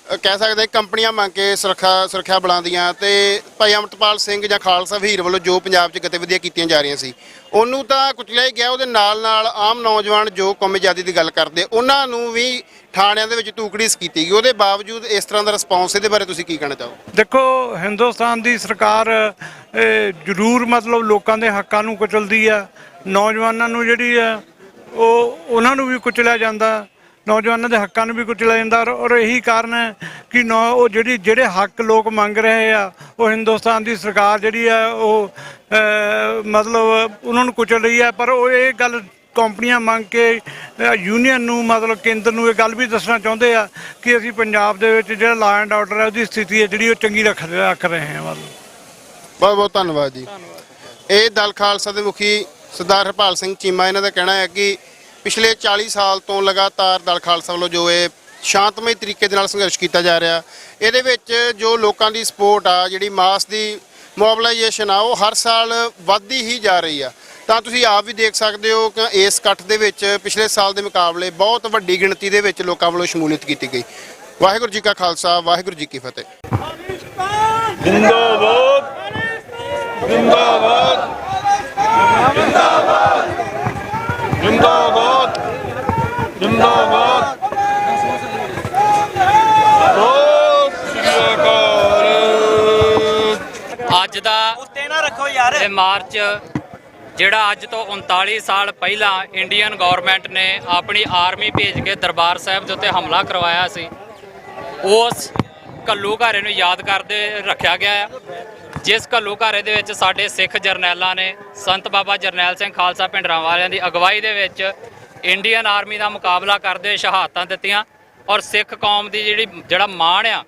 ਕਹਿ ਸਕਦੇ ਕੰਪਨੀਆਂ ਮੰਗ ਕੇ ਸੁਰੱਖਿਆ ਬਲਾਂ ਦੀਆਂ ਤੇ ਭਾਈ ਅਮਰਤਪਾਲ ਸਿੰਘ ਜਾਂ ਖਾਲਸਾ ਵੀਰ ਵੱਲੋਂ ਜੋ ਪੰਜਾਬ 'ਚ ਗਤੀਵਿਧੀਆਂ ਕੀਤੀਆਂ ਜਾ ਰਹੀਆਂ ਸੀ ਉਹਨੂੰ ਤਾਂ ਕੁਚਲਿਆ ਹੀ ਗਿਆ। ਉਹਦੇ ਨਾਲ ਆਮ ਨੌਜਵਾਨ ਜੋ ਕੌਮੀ ਆਜ਼ਾਦੀ ਦੀ ਗੱਲ ਕਰਦੇ ਉਹਨਾਂ ਨੂੰ ਵੀ ਥਾਣਿਆਂ ਦੇ ਵਿੱਚ ਤੂਕੜੀਸ ਕੀਤੀ ਗਈ। ਉਹਦੇ ਬਾਵਜੂਦ ਇਸ ਤਰ੍ਹਾਂ ਦਾ ਰਿਸਪੌਂਸ ਇਹਦੇ ਬਾਰੇ ਤੁਸੀਂ ਕੀ ਕਹਿਣਾ ਚਾਹੋ? ਦੇਖੋ, ਹਿੰਦੁਸਤਾਨ ਦੀ ਸਰਕਾਰ ਜ਼ਰੂਰ ਮਤਲਬ ਲੋਕਾਂ ਦੇ ਹੱਕਾਂ ਨੂੰ ਕੁਚਲਦੀ ਆ, ਨੌਜਵਾਨਾਂ ਨੂੰ ਜਿਹੜੀ ਆ ਉਹਨਾਂ ਨੂੰ ਵੀ ਕੁਚਲਿਆ ਜਾਂਦਾ, ਨੌਜਵਾਨਾਂ ਦੇ ਹੱਕਾਂ ਨੂੰ ਵੀ ਕੁਚਲਿਆ ਜਾਂਦਾ। ਔਰ ਇਹੀ ਕਾਰਨ ਹੈ ਕਿ ਉਹ ਜਿਹੜੇ ਹੱਕ ਲੋਕ ਮੰਗ ਰਹੇ ਆ ਉਹ ਹਿੰਦੁਸਤਾਨ ਦੀ ਸਰਕਾਰ ਜਿਹੜੀ ਆ ਉਹ ਮਤਲਬ ਉਹਨਾਂ ਨੂੰ ਕੁਚਲ ਰਹੀ ਹੈ। ਪਰ ਉਹ ਇਹ ਗੱਲ ਕੰਪਨੀਆਂ ਮੰਗ ਕੇ ਯੂਨੀਅਨ ਨੂੰ ਮਤਲਬ ਕੇਂਦਰ ਨੂੰ ਇਹ ਗੱਲ ਵੀ ਦੱਸਣਾ ਚਾਹੁੰਦੇ ਆ ਕਿ ਅਸੀਂ ਪੰਜਾਬ ਦੇ ਵਿੱਚ ਜਿਹੜਾ ਲਾ ਐਂਡ ਆਰਡਰ ਹੈ ਉਹਦੀ ਸਥਿਤੀ ਹੈ ਜਿਹੜੀ ਉਹ ਚੰਗੀ ਰੱਖ ਰਹੇ ਹਾਂ। ਬਹੁਤ ਬਹੁਤ ਧੰਨਵਾਦ ਜੀ। ਇਹ ਦਲ ਖਾਲਸਾ ਦੇ ਮੁਖੀ ਸਰਦਾਰ ਹਰਪਾਲ ਸਿੰਘ ਚੀਮਾ, ਇਹਨਾਂ ਦਾ ਕਹਿਣਾ ਹੈ ਕਿ ਪਿਛਲੇ 40 ਸਾਲ ਤੋਂ ਲਗਾਤਾਰ ਦਲ ਖਾਲਸਾ ਵੱਲੋਂ ਜੋ ਇਹ ਸ਼ਾਂਤਮਈ ਤਰੀਕੇ ਦੇ ਨਾਲ ਸੰਘਰਸ਼ ਕੀਤਾ ਜਾ ਰਿਹਾ, ਇਹਦੇ ਵਿੱਚ ਜੋ ਲੋਕਾਂ ਦੀ ਸਪੋਰਟ ਆ, ਜਿਹੜੀ ਮਾਸ ਦੀ ਮੋਬਿਲਾਈਜੇਸ਼ਨ ਆ, ਉਹ ਹਰ ਸਾਲ ਵੱਧਦੀ ਹੀ ਜਾ ਰਹੀ ਆ। ਤਾਂ ਤੁਸੀਂ ਆਪ ਵੀ ਦੇਖ ਸਕਦੇ ਹੋ ਕਿ ਇਸ ਇਕੱਠ ਦੇ ਵਿੱਚ ਪਿਛਲੇ ਸਾਲ ਦੇ ਮੁਕਾਬਲੇ ਬਹੁਤ ਵੱਡੀ ਗਿਣਤੀ ਦੇ ਵਿੱਚ ਲੋਕਾਂ ਵੱਲੋਂ ਸ਼ਮੂਲੀਅਤ ਕੀਤੀ ਗਈ। ਵਾਹਿਗੁਰੂ ਜੀ ਕਾ ਖਾਲਸਾ, ਵਾਹਿਗੁਰੂ ਜੀ ਕੀ ਫਤਿਹ। ਜਿੰਦਾਬਾਦ ਜਿੰਦਾਬਾਦ ਜਿੰਦਾਬਾਦ ਜਿੰਦਾਬਾਦ ਜਿੰਦਾਬਾਦ। ਅੱਜ ਦਾ ਇਹ ਮਾਰਚ ਜਿਹੜਾ ਅੱਜ ਤੋਂ 39 ਸਾਲ ਪਹਿਲਾਂ ਇੰਡੀਅਨ ਗਵਰਨਮੈਂਟ ਨੇ ਆਪਣੀ ਆਰਮੀ ਭੇਜ ਕੇ ਦਰਬਾਰ ਸਾਹਿਬ ਦੇ ਉੱਤੇ ਹਮਲਾ ਕਰਵਾਇਆ ਸੀ, ਉਸ ਘੱਲੂਘਾਰੇ ਨੂੰ ਯਾਦ ਕਰਦੇ ਰੱਖਿਆ ਗਿਆ ਹੈ। ਜਿਸ ਘੱਲੂਘਾਰੇ ਦੇ ਵਿੱਚ ਸਾਡੇ ਸਿੱਖ ਜਰਨੈਲਾਂ ਨੇ ਸੰਤ ਬਾਬਾ ਜਰਨੈਲ ਸਿੰਘ ਖਾਲਸਾ ਭਿੰਡਰਾਂਵਾਲਿਆਂ ਦੀ ਅਗਵਾਈ ਦੇ ਵਿੱਚ ਇੰਡੀਅਨ ਆਰਮੀ ਦਾ ਮੁਕਾਬਲਾ ਕਰਦੇ ਹੋਏ ਸ਼ਹਾਦਤਾਂ ਦਿੱਤੀਆਂ ਔਰ ਸਿੱਖ ਕੌਮ ਦੀ ਜਿਹੜਾ ਮਾਣ ਆ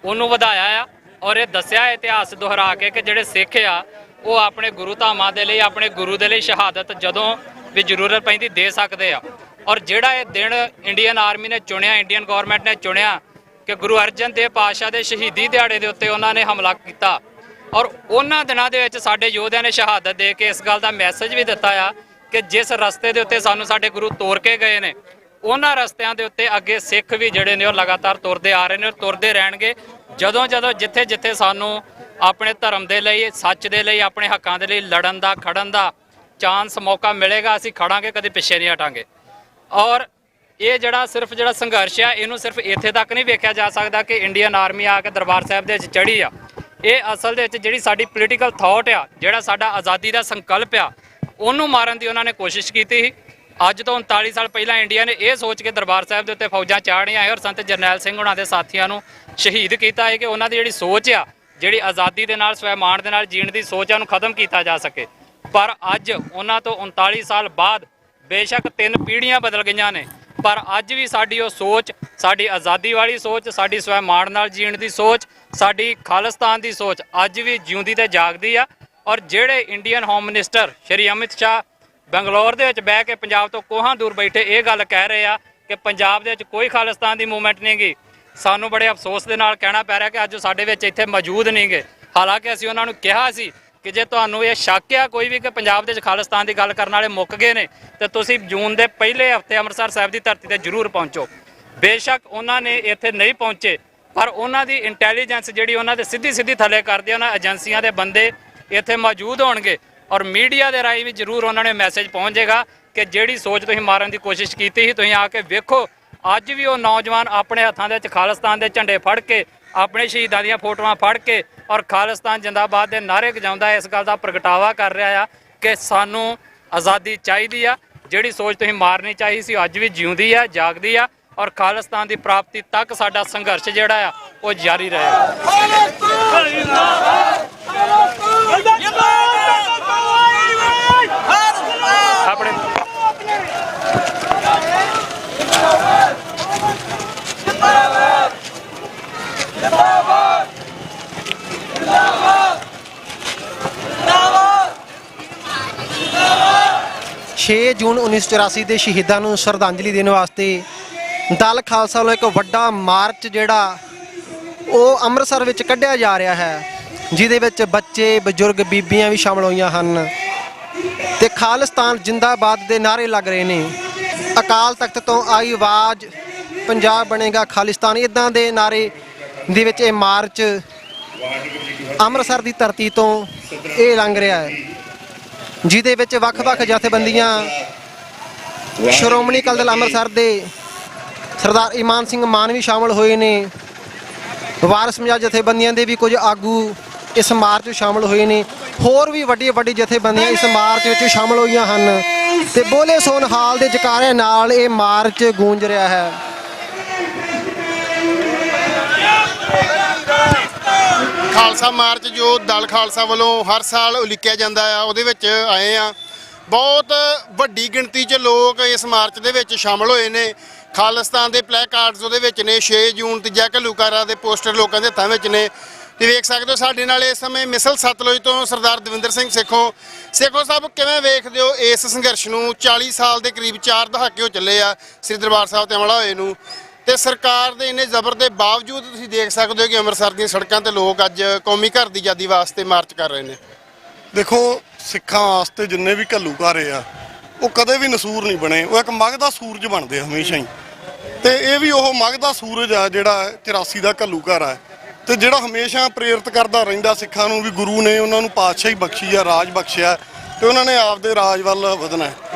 ਉਹਨੂੰ ਵਧਾਇਆ ਆ। ਔਰ ਇਹ ਦੱਸਿਆ ਇਤਿਹਾਸ ਦੁਹਰਾ ਕੇ ਕਿ ਜਿਹੜੇ ਸਿੱਖ ਆ ਉਹ ਆਪਣੇ ਗੁਰੂ ਧਾਮਾਂ ਦੇ ਲਈ, ਆਪਣੇ ਗੁਰੂ ਦੇ ਲਈ ਸ਼ਹਾਦਤ ਜਦੋਂ ਵੀ ਜ਼ਰੂਰਤ ਪੈਂਦੀ ਦੇ ਸਕਦੇ ਆ। ਔਰ ਜਿਹੜਾ ਇਹ ਦਿਨ ਇੰਡੀਅਨ ਆਰਮੀ ਨੇ ਚੁਣਿਆ, ਇੰਡੀਅਨ ਗਵਰਨਮੈਂਟ ਨੇ ਚੁਣਿਆ ਕਿ ਗੁਰੂ ਅਰਜਨ ਦੇਵ ਪਾਤਸ਼ਾਹ ਦੇ ਸ਼ਹੀਦੀ ਦਿਹਾੜੇ ਦੇ ਉੱਤੇ ਉਹਨਾਂ ਨੇ ਹਮਲਾ ਕੀਤਾ ਔਰ ਉਹਨਾਂ ਦਿਨਾਂ ਦੇ ਵਿੱਚ ਸਾਡੇ ਯੋਧਿਆਂ ਨੇ ਸ਼ਹਾਦਤ ਦੇ ਕੇ ਇਸ ਗੱਲ ਦਾ ਮੈਸੇਜ ਵੀ ਦਿੱਤਾ ਆ ਕਿ ਜਿਸ ਰਸਤੇ ਦੇ ਉੱਤੇ ਸਾਨੂੰ ਸਾਡੇ ਗੁਰੂ ਤੋਰ ਕੇ ਗਏ ਨੇ, ਉਹਨਾਂ ਰਸਤਿਆਂ ਦੇ ਉੱਤੇ ਅੱਗੇ ਸਿੱਖ ਵੀ ਜਿਹੜੇ ਨੇ ਉਹ ਲਗਾਤਾਰ ਤੁਰਦੇ ਆ ਰਹੇ ਨੇ ਔਰ ਤੁਰਦੇ ਰਹਿਣਗੇ। ਜਦੋਂ ਜਿੱਥੇ ਸਾਨੂੰ ਆਪਣੇ ਧਰਮ ਦੇ ਲਈ, ਸੱਚ ਦੇ ਲਈ, ਆਪਣੇ ਹੱਕਾਂ ਦੇ ਲਈ ਲੜਨ ਦਾ, ਖੜਨ ਦਾ ਚਾਂਸ, ਮੌਕਾ ਮਿਲੇਗਾ, ਅਸੀਂ ਖੜਾਂਗੇ, ਕਦੇ ਪਿੱਛੇ ਨਹੀਂ ਹਟਾਂਗੇ। ਔਰ ਇਹ ਜਿਹੜਾ ਸੰਘਰਸ਼ ਆ ਇਹਨੂੰ ਸਿਰਫ ਇੱਥੇ ਤੱਕ ਨਹੀਂ ਵੇਖਿਆ ਜਾ ਸਕਦਾ ਕਿ ਇੰਡੀਅਨ ਆਰਮੀ ਆ ਕੇ ਦਰਬਾਰ ਸਾਹਿਬ ਦੇ ਵਿੱਚ ਚੜ੍ਹੀ ਆ। ਇਹ ਅਸਲ ਦੇ ਵਿੱਚ ਜਿਹੜੀ ਸਾਡੀ ਪੋਲੀਟੀਕਲ ਥਾਟ ਆ, ਜਿਹੜਾ ਸਾਡਾ ਆਜ਼ਾਦੀ ਦਾ ਸੰਕਲਪ ਆ, ਉਹਨੂੰ ਮਾਰਨ ਦੀ ਉਹਨਾਂ ਨੇ ਕੋਸ਼ਿਸ਼ ਕੀਤੀ ਸੀ। ਅੱਜ ਤੋਂ 39 ਸਾਲ ਪਹਿਲਾਂ ਇੰਡੀਆ ਨੇ ਇਹ ਸੋਚ ਕੇ ਦਰਬਾਰ ਸਾਹਿਬ ਦੇ ਉੱਤੇ ਫੌਜਾਂ ਚਾੜ੍ਹੀਆਂ ਹੈ ਔਰ ਸੰਤ ਜਰਨੈਲ ਸਿੰਘ ਉਹਨਾਂ ਦੇ ਸਾਥੀਆਂ ਨੂੰ ਸ਼ਹੀਦ ਕੀਤਾ ਹੈ ਕਿ ਉਹਨਾਂ ਦੀ ਜਿਹੜੀ ਸੋਚ ਆ, ਜਿਹੜੀ ਆਜ਼ਾਦੀ ਦੇ ਨਾਲ, ਸਵੈਮਾਣ ਦੇ ਨਾਲ ਜੀਣ ਦੀ ਸੋਚ ਆ, ਉਹਨੂੰ ਖਤਮ ਕੀਤਾ ਜਾ ਸਕੇ। ਪਰ ਅੱਜ ਉਹਨਾਂ ਤੋਂ 39 ਸਾਲ ਬਾਅਦ ਬੇਸ਼ੱਕ 3 ਪੀੜ੍ਹੀਆਂ ਬਦਲ ਗਈਆਂ ਨੇ, ਪਰ ਅੱਜ ਵੀ ਸਾਡੀ ਉਹ ਸੋਚ, ਸਾਡੀ ਆਜ਼ਾਦੀ ਵਾਲੀ ਸੋਚ, ਸਾਡੀ ਸਵੈਮਾਣ ਨਾਲ ਜੀਣ ਦੀ ਸੋਚ, ਸਾਡੀ ਖਾਲਿਸਤਾਨ ਦੀ ਸੋਚ ਅੱਜ ਵੀ ਜਿਉਂਦੀ ਤੇ ਜਾਗਦੀ ਆ। ਔਰ ਜਿਹੜੇ Indian home minister Shri Amit Shah Bangalore ਦੇ ਵਿੱਚ ਬਹਿ ਕੇ ਪੰਜਾਬ ਤੋਂ ਕੋਹਾਂ ਦੂਰ ਬੈਠੇ ਇਹ ਗੱਲ ਕਹਿ ਰਹੇ ਆ ਕਿ ਪੰਜਾਬ ਦੇ ਵਿੱਚ ਕੋਈ ਖਾਲਿਸਤਾਨ ਦੀ ਮੂਵਮੈਂਟ ਨਹੀਂ ਗੀ, ਸਾਨੂੰ ਬੜੇ ਅਫਸੋਸ ਦੇ ਨਾਲ ਕਹਿਣਾ ਪੈ ਰਿਹਾ ਕਿ ਅੱਜ ਸਾਡੇ ਵਿੱਚ ਇੱਥੇ ਮੌਜੂਦ ਨਹੀਂ ਗੇ। ਹਾਲਾਂਕਿ ਅਸੀਂ ਉਹਨਾਂ ਨੂੰ ਕਿਹਾ ਸੀ ਕਿ ਜੇ ਤੁਹਾਨੂੰ ਇਹ ਸ਼ੱਕ ਆ ਕੋਈ ਵੀ ਕਿ ਪੰਜਾਬ ਦੇ ਵਿੱਚ ਖਾਲਿਸਤਾਨ ਦੀ ਗੱਲ ਕਰਨ ਵਾਲੇ ਮੁੱਕ ਗਏ ਨੇ ਤੇ ਤੁਸੀਂ ਜੂਨ ਦੇ ਪਹਿਲੇ ਹਫ਼ਤੇ ਅੰਮ੍ਰਿਤਸਰ ਸਾਹਿਬ ਦੀ ਧਰਤੀ ਤੇ ਜ਼ਰੂਰ ਪਹੁੰਚੋ। ਬੇਸ਼ੱਕ ਉਹਨਾਂ ਨੇ ਇੱਥੇ ਨਹੀਂ ਪਹੁੰਚੇ, ਪਰ ਉਹਨਾਂ ਦੀ ਇੰਟੈਲੀਜੈਂਸ ਜਿਹੜੀ ਉਹਨਾਂ ਦੇ ਸਿੱਧੀ ਥੱਲੇ ਕਰਦੀ, ਉਹਨਾਂ ਏਜੰਸੀਆਂ ਦੇ ਬੰਦੇ ਇੱਥੇ ਮੌਜੂਦ ਹੋਣਗੇ ਔਰ ਮੀਡੀਆ ਦੇ ਰਾਹੀਂ ਵੀ ਜ਼ਰੂਰ ਉਹਨਾਂ ਨੇ ਮੈਸੇਜ ਪਹੁੰਚ ਜਾਏਗਾ ਕਿ ਜਿਹੜੀ ਸੋਚ ਤੁਸੀਂ ਮਾਰਨ ਦੀ ਕੋਸ਼ਿਸ਼ ਕੀਤੀ ਸੀ, ਤੁਸੀਂ ਆ ਕੇ ਵੇਖੋ ਅੱਜ ਵੀ ਉਹ ਨੌਜਵਾਨ ਆਪਣੇ ਹੱਥਾਂ ਦੇ ਵਿੱਚ ਖਾਲਿਸਤਾਨ ਦੇ ਝੰਡੇ ਫੜ ਕੇ, ਆਪਣੇ ਸ਼ਹੀਦਾਂ ਦੀਆਂ ਫੋਟੋਆਂ ਫੜ ਕੇ ਔਰ ਖਾਲਿਸਤਾਨ ਜਿੰਦਾਬਾਦ ਦੇ ਨਾਅਰੇ ਗਜਾਉਂਦਾ ਇਸ ਗੱਲ ਦਾ ਪ੍ਰਗਟਾਵਾ ਕਰ ਰਿਹਾ ਆ ਕਿ ਸਾਨੂੰ ਆਜ਼ਾਦੀ ਚਾਹੀਦੀ ਆ। ਜਿਹੜੀ ਸੋਚ ਤੁਸੀਂ ਮਾਰਨੀ ਚਾਹੀ ਸੀ ਅੱਜ ਵੀ ਜਿਉਂਦੀ ਆ, ਜਾਗਦੀ ਆ ਔਰ ਖਾਲਿਸਤਾਨ ਦੀ ਪ੍ਰਾਪਤੀ ਤੱਕ ਸਾਡਾ ਸੰਘਰਸ਼ ਜਿਹੜਾ ਆ ਉਹ ਜਾਰੀ ਰਹੇਗਾ। ਆਪਣੇ 6 ਜੂਨ 1984 ਦੇ ਸ਼ਹੀਦਾਂ ਨੂੰ ਸ਼ਰਧਾਂਜਲੀ ਦੇਣ ਵਾਸਤੇ ਦਲ ਖਾਲਸਾ ਵੱਲੋਂ ਇੱਕ ਵੱਡਾ ਮਾਰਚ ਜਿਹੜਾ ਉਹ ਅੰਮ੍ਰਿਤਸਰ ਵਿੱਚ ਕੱਢਿਆ ਜਾ ਰਿਹਾ ਹੈ, ਜਿਹਦੇ ਵਿੱਚ ਬੱਚੇ, ਬਜ਼ੁਰਗ, ਬੀਬੀਆਂ ਵੀ ਸ਼ਾਮਲ ਹੋਈਆਂ ਹਨ ਤੇ ਖਾਲਿਸਤਾਨ ਜਿੰਦਾਬਾਦ ਦੇ ਨਾਅਰੇ ਲੱਗ ਰਹੇ ਨੇ। ਅਕਾਲ ਤਖਤ ਤੋਂ ਆਈ ਆਵਾਜ਼ ਪੰਜਾਬ ਬਣੇਗਾ ਖਾਲਿਸਤਾਨ, ਇਦਾਂ ਦੇ ਨਾਰੇ ਦੇ ਵਿੱਚ ਇਹ ਮਾਰਚ ਅੰਮ੍ਰਿਤਸਰ ਦੀ ਧਰਤੀ ਤੋਂ ਇਹ ਲੰਘ ਰਿਹਾ ਹੈ, ਜਿਹਦੇ ਵਿੱਚ ਵੱਖ-ਵੱਖ ਜਥੇਬੰਦੀਆਂ, ਸ਼੍ਰੋਮਣੀ ਅਕਾਲੀ ਦਲ ਅੰਮ੍ਰਿਤਸਰ ਦੇ ਸਰਦਾਰ ਇਮਾਨ ਸਿੰਘ ਮਾਨ ਵੀ ਸ਼ਾਮਲ ਹੋਏ ਨੇ। ਵਾਰਿਸ ਪੰਜਾਬ ਜਥੇਬੰਦੀਆਂ ਦੇ ਵੀ ਕੁਝ ਆਗੂ ਇਸ ਮਾਰਚ ਵਿੱਚ ਸ਼ਾਮਲ ਹੋਏ ਨੇ। ਹੋਰ ਵੀ ਵੱਡੀ ਜਥੇਬੰਦੀਆਂ ਇਸ ਮਾਰਚ ਵਿੱਚ ਸ਼ਾਮਲ ਹੋਈਆਂ ਹਨ ਤੇ ਬੋਲੇ ਸੋਨ ਹਾਲ ਦੇ ਜਕਾਰਿਆਂ ਨਾਲ ਇਹ ਮਾਰਚ ਗੂੰਜ ਰਿਹਾ ਹੈ। ਖਾਲਸਾ ਮਾਰਚ ਜੋ ਦਲ ਖਾਲਸਾ ਵੱਲੋਂ ਹਰ ਸਾਲ ਉਲੀਕਿਆ ਜਾਂਦਾ ਆ, ਉਹਦੇ ਵਿੱਚ ਆਏ ਆ। ਬਹੁਤ ਵੱਡੀ ਗਿਣਤੀ 'ਚ ਲੋਕ ਇਸ ਮਾਰਚ ਦੇ ਵਿੱਚ ਸ਼ਾਮਲ ਹੋਏ ਨੇ। ਖਾਲਿਸਤਾਨ ਦੇ ਪਲੈਕਾਰਡਸ ਉਹਦੇ ਵਿੱਚ ਨੇ। 6 ਜੂਨ ਤੀਜਾ ਘੱਲੂਘਾਰਾ ਦੇ ਪੋਸਟਰ ਲੋਕਾਂ ਦੇ ਹੱਥਾਂ ਵਿੱਚ ਨੇ ਤੇ ਵੇਖ ਸਕਦੇ ਹੋ ਸਾਡੇ ਨਾਲ ਇਸ ਸਮੇਂ ਮਿਸਲ ਸਤਲੁਜ ਤੋਂ ਸਰਦਾਰ ਦਵਿੰਦਰ ਸਿੰਘ ਸੇਖੋਂ ਸਾਹਿਬ, ਕਿਵੇਂ ਵੇਖਦੇ ਹੋ ਇਸ ਸੰਘਰਸ਼ ਨੂੰ? 40 ਸਾਲ ਦੇ ਕਰੀਬ 4 ਦਹਾਕੇ ਹੋ ਚੱਲੇ ਆ ਸ੍ਰੀ ਦਰਬਾਰ ਸਾਹਿਬ ਤੇ ਹਮਲਾ ਹੋਏ ਨੂੰ, ਤੇ ਸਰਕਾਰ ਦੇ ਇੰਨੇ ਜ਼ਬਰ ਦੇ ਬਾਵਜੂਦ ਤੁਸੀਂ ਦੇਖ ਸਕਦੇ ਹੋ ਕਿ ਅੰਮ੍ਰਿਤਸਰ ਦੀਆਂ ਸੜਕਾਂ ਤੇ ਲੋਕ ਅੱਜ ਕੌਮੀ ਘਰ ਦੀ ਆਜ਼ਾਦੀ ਵਾਸਤੇ ਮਾਰਚ ਕਰ ਰਹੇ ਨੇ। ਦੇਖੋ, ਸਿੱਖਾਂ ਵਾਸਤੇ ਜਿੰਨੇ ਵੀ ਘੱਲੂਘਾਰੇ ਆ ਉਹ ਕਦੇ ਵੀ ਨਸੂਰ ਨਹੀਂ ਬਣੇ, ਉਹ ਇੱਕ ਮਗਧ ਦਾ ਸੂਰਜ ਬਣਦੇ ਹਮੇਸ਼ਾ ਹੀ। ਤੇ ਇਹ ਵੀ ਉਹ ਮਗਧ ਦਾ ਸੂਰਜ ਆ ਜਿਹੜਾ 84 ਦਾ ਘੱਲੂਘਾਰਾ ਹੈ ਤੇ ਜਿਹੜਾ ਹਮੇਸ਼ਾ ਪ੍ਰੇਰਿਤ ਕਰਦਾ ਰਹਿੰਦਾ ਸਿੱਖਾਂ ਨੂੰ ਵੀ ਗੁਰੂ ਨੇ ਉਹਨਾਂ ਨੂੰ ਪਾਤਸ਼ਾਹੀ ਬਖਸ਼ੀ ਆ, ਰਾਜ ਬਖਸ਼ਿਆ ਤੇ ਉਹਨਾਂ ਨੇ ਆਪਦੇ ਰਾਜ ਵੱਲ ਵਧਣਾ,